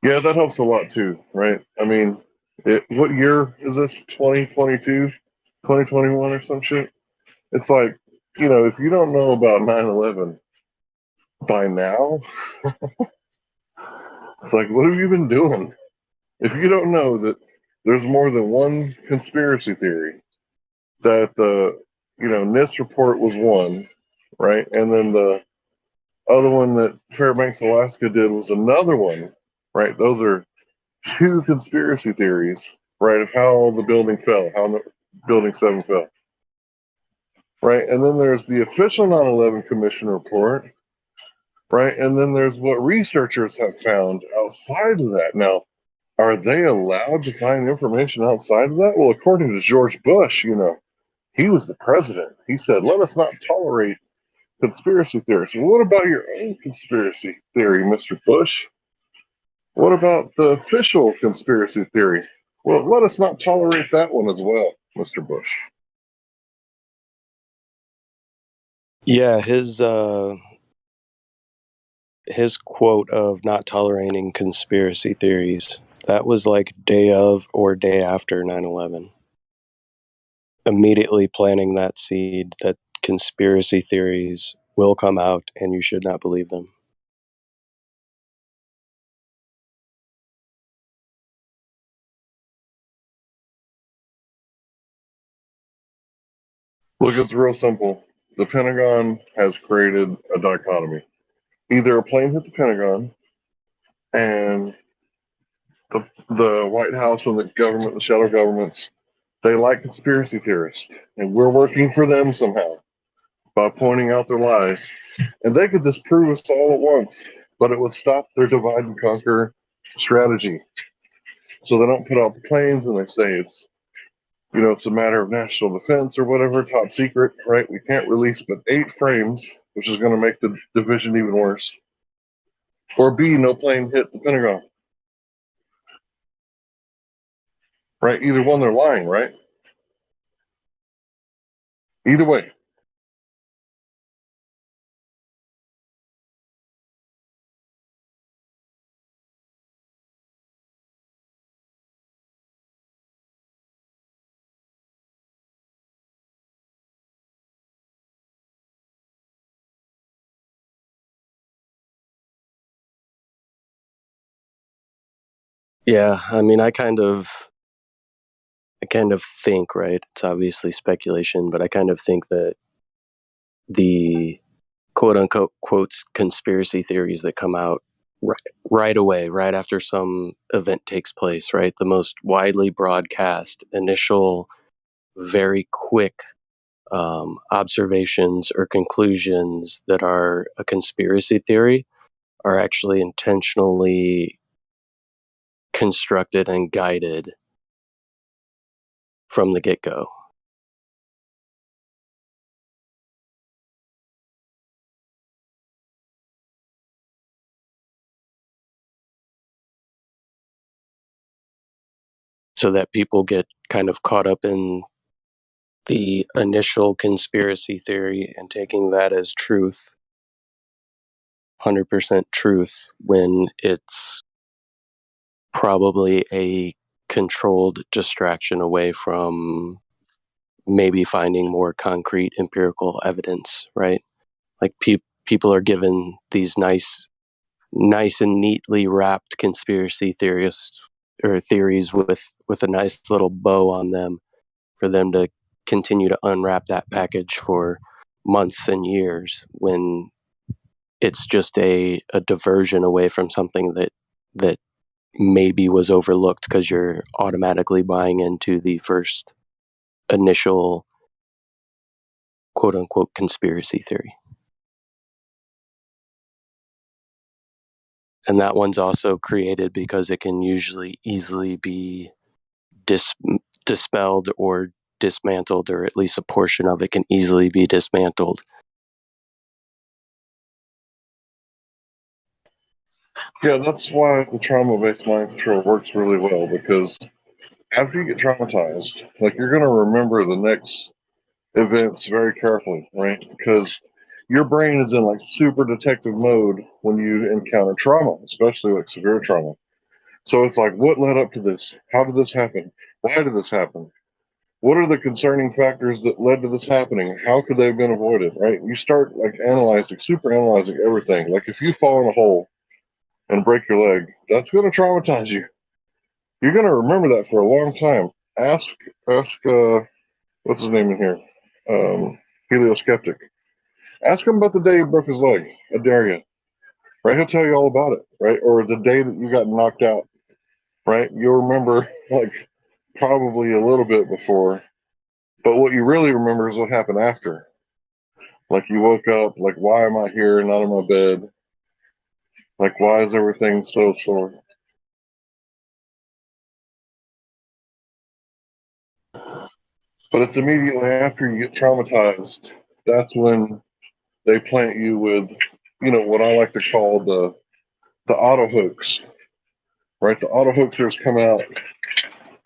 Yeah, that helps a lot too, right? I mean, what year is this? 2022, 2021 or some shit? It's like, if you don't know about 9/11 by now, it's like, what have you been doing? If you don't know that there's more than one conspiracy theory, that NIST report was one, right? And then the other one that Fairbanks, Alaska did was another one, right? Those are two conspiracy theories, right, of how the building fell, how the Building 7 fell, right? And then there's the official 9/11 Commission report, right? And then there's what researchers have found outside of that. Now, are they allowed to find information outside of that? Well, according to George Bush, he was the president. He said, let us not tolerate conspiracy theories. Well, what about your own conspiracy theory, Mr. Bush? What about the official conspiracy theory? Well, let us not tolerate that one as well, Mr. Bush.
Yeah, his quote of not tolerating conspiracy theories, that was like day of or day after 9/11. Immediately planting that seed that conspiracy theories will come out and you should not believe them.
Look, it's real simple. The Pentagon has created a dichotomy. Either a plane hit the Pentagon and the White House and the government, the shadow governments, they like conspiracy theorists. And we're working for them somehow by pointing out their lies. And they could disprove us all at once, but it would stop their divide and conquer strategy. So they don't put out the planes and they say it's a matter of national defense or whatever, top secret, right? We can't release but 8 frames, which is going to make the division even worse. Or B, no plane hit the Pentagon. Right? Either one, they're lying, right? Either way.
Yeah, I mean, I kind of think, right? It's obviously speculation, but I kind of think that the quote unquote quotes conspiracy theories that come out right away, right after some event takes place, right? The most widely broadcast initial, very quick observations or conclusions that are a conspiracy theory are actually intentionally constructed and guided from the get-go. So that people get kind of caught up in the initial conspiracy theory and taking that as truth, 100% truth, when it's probably a controlled distraction away from maybe finding more concrete empirical evidence, right? Like people are given these nice and neatly wrapped conspiracy theorists or theories with a nice little bow on them for them to continue to unwrap that package for months and years, when it's just a diversion away from something that maybe was overlooked because you're automatically buying into the first initial quote unquote conspiracy theory. And that one's also created because it can usually easily be dispelled or dismantled, or at least a portion of it can easily be dismantled.
Yeah, that's why the trauma-based mind control works really well, because after you get traumatized, like you're going to remember the next events very carefully, right? Because your brain is in like super detective mode when you encounter trauma, especially like severe trauma. So it's like, what led up to this? How did this happen? Why did this happen? What are the concerning factors that led to this happening? How could they have been avoided, right? You start like analyzing, super analyzing everything. Like if you fall in a hole and break your leg, that's going to traumatize you. You're going to remember that for a long time. Ask, what's his name in here? Helioskeptic. Ask him about the day he broke his leg. I dare you. Right? He'll tell you all about it, right? Or the day that you got knocked out, right? You'll remember like probably a little bit before, but what you really remember is what happened after. Like you woke up, like why am I here, not in my bed? Like why is everything so sore? But it's immediately after you get traumatized, that's when they plant you with, you know, what I like to call the auto hooks, right? The auto hoaxers come out,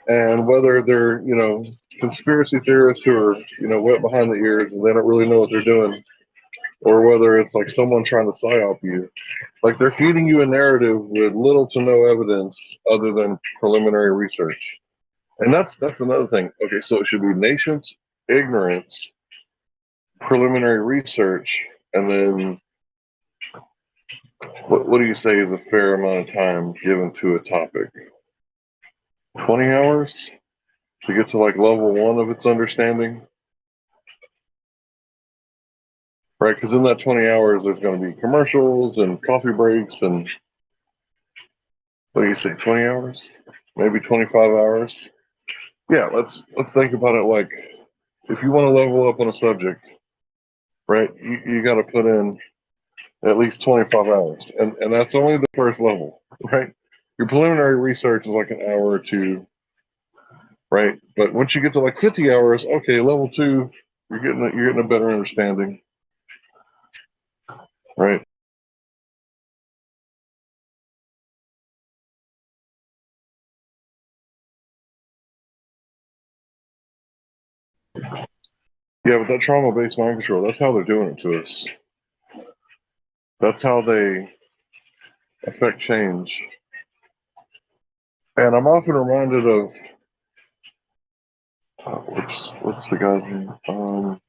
and whether they're, you know, conspiracy theorists who are, you know, wet behind the ears and they don't really know what they're doing, or whether it's like someone trying to psyop you, like they're feeding you a narrative with little to no evidence other than preliminary research. And that's another thing. Okay, so it should be nations, ignorance, preliminary research, and then what do you say is a fair amount of time given to a topic? 20 hours to get to like level 1 of its understanding? Right, because in that 20 hours, there's going to be commercials and coffee breaks and what do you say, 20 hours? Maybe 25 hours? Yeah, let's think about it like if you want to level up on a subject, right, you got to put in at least 25 hours. And that's only the first level, right? Your preliminary research is like an hour or two, right? But once you get to like 50 hours, okay, level 2, you're getting a better understanding, right? Yeah, but that trauma-based mind control, that's how they're doing it to us. That's how they affect change. And I'm often reminded of what's the guy's name?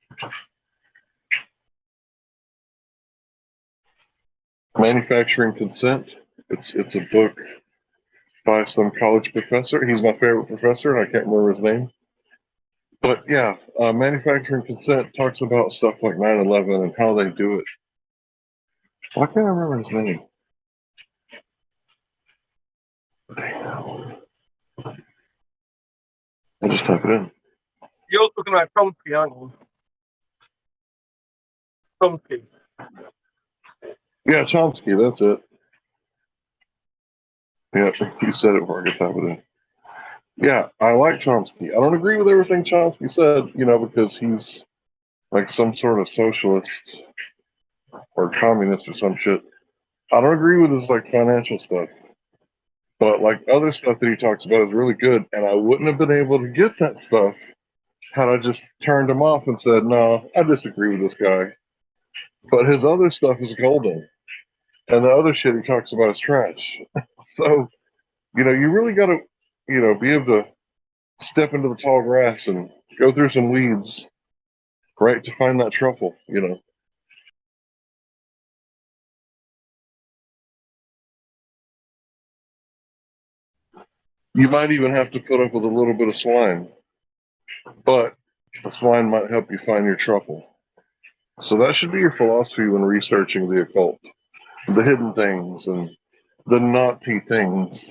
Manufacturing Consent. It's a book by some college professor. He's my favorite professor, and I can't remember his name. But yeah, Manufacturing Consent talks about stuff like 9/11 and how they do it. Why can't I remember his name? I'll just type it in.
You're talking about Chomsky, aren't you? Chomsky.
Yeah, Chomsky, that's it. Yeah, you said it before I could type it in. Yeah, I like Chomsky. I don't agree with everything Chomsky said, you know, because he's like some sort of socialist or communist or some shit. I don't agree with his like financial stuff, but like other stuff that he talks about is really good, and I wouldn't have been able to get that stuff had I just turned him off and said, no, I disagree with this guy. But his other stuff is golden, and the other shit he talks about is trash. So, you know, you really got to, you know, be able to step into the tall grass and go through some weeds, right, to find that truffle, you know. You might even have to put up with a little bit of swine, but the swine might help you find your truffle. So that should be your philosophy when researching the occult, the hidden things and the naughty things.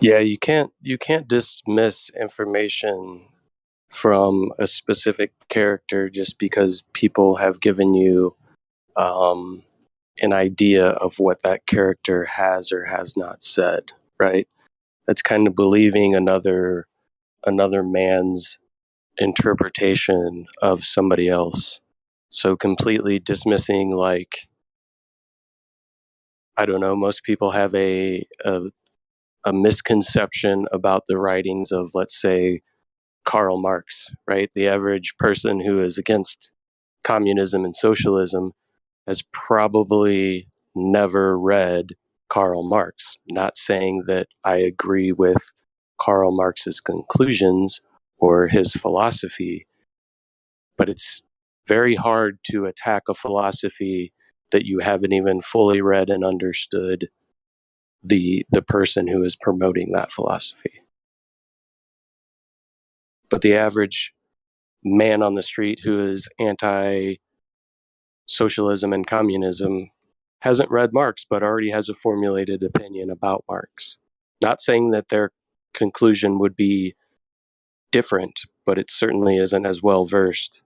Yeah, you can't dismiss information from a specific character just because people have given you an idea of what that character has or has not said, right? That's kind of believing another man's interpretation of somebody else. So completely dismissing, like, I don't know, most people have a misconception about the writings of, let's say, Karl Marx, right? The average person who is against communism and socialism has probably never read Karl Marx. Not saying that I agree with Karl Marx's conclusions or his philosophy, but it's very hard to attack a philosophy that you haven't even fully read and understood the person who is promoting that philosophy. But the average man on the street who is anti-socialism and communism hasn't read Marx, but already has a formulated opinion about Marx. Not saying that their conclusion would be different, but it certainly isn't as well versed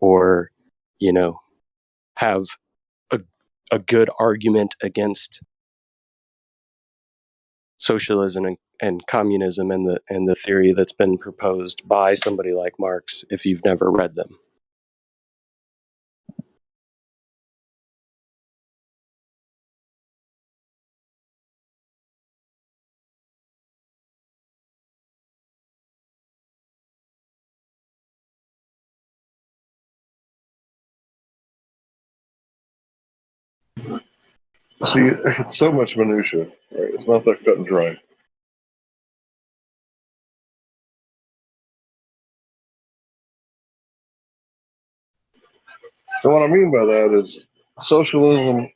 or, have a good argument against socialism and communism and the theory that's been proposed by somebody like Marx if you've never read them.
See, it's so much minutia. Right? It's not that cut and dry. So what I mean by that is socialism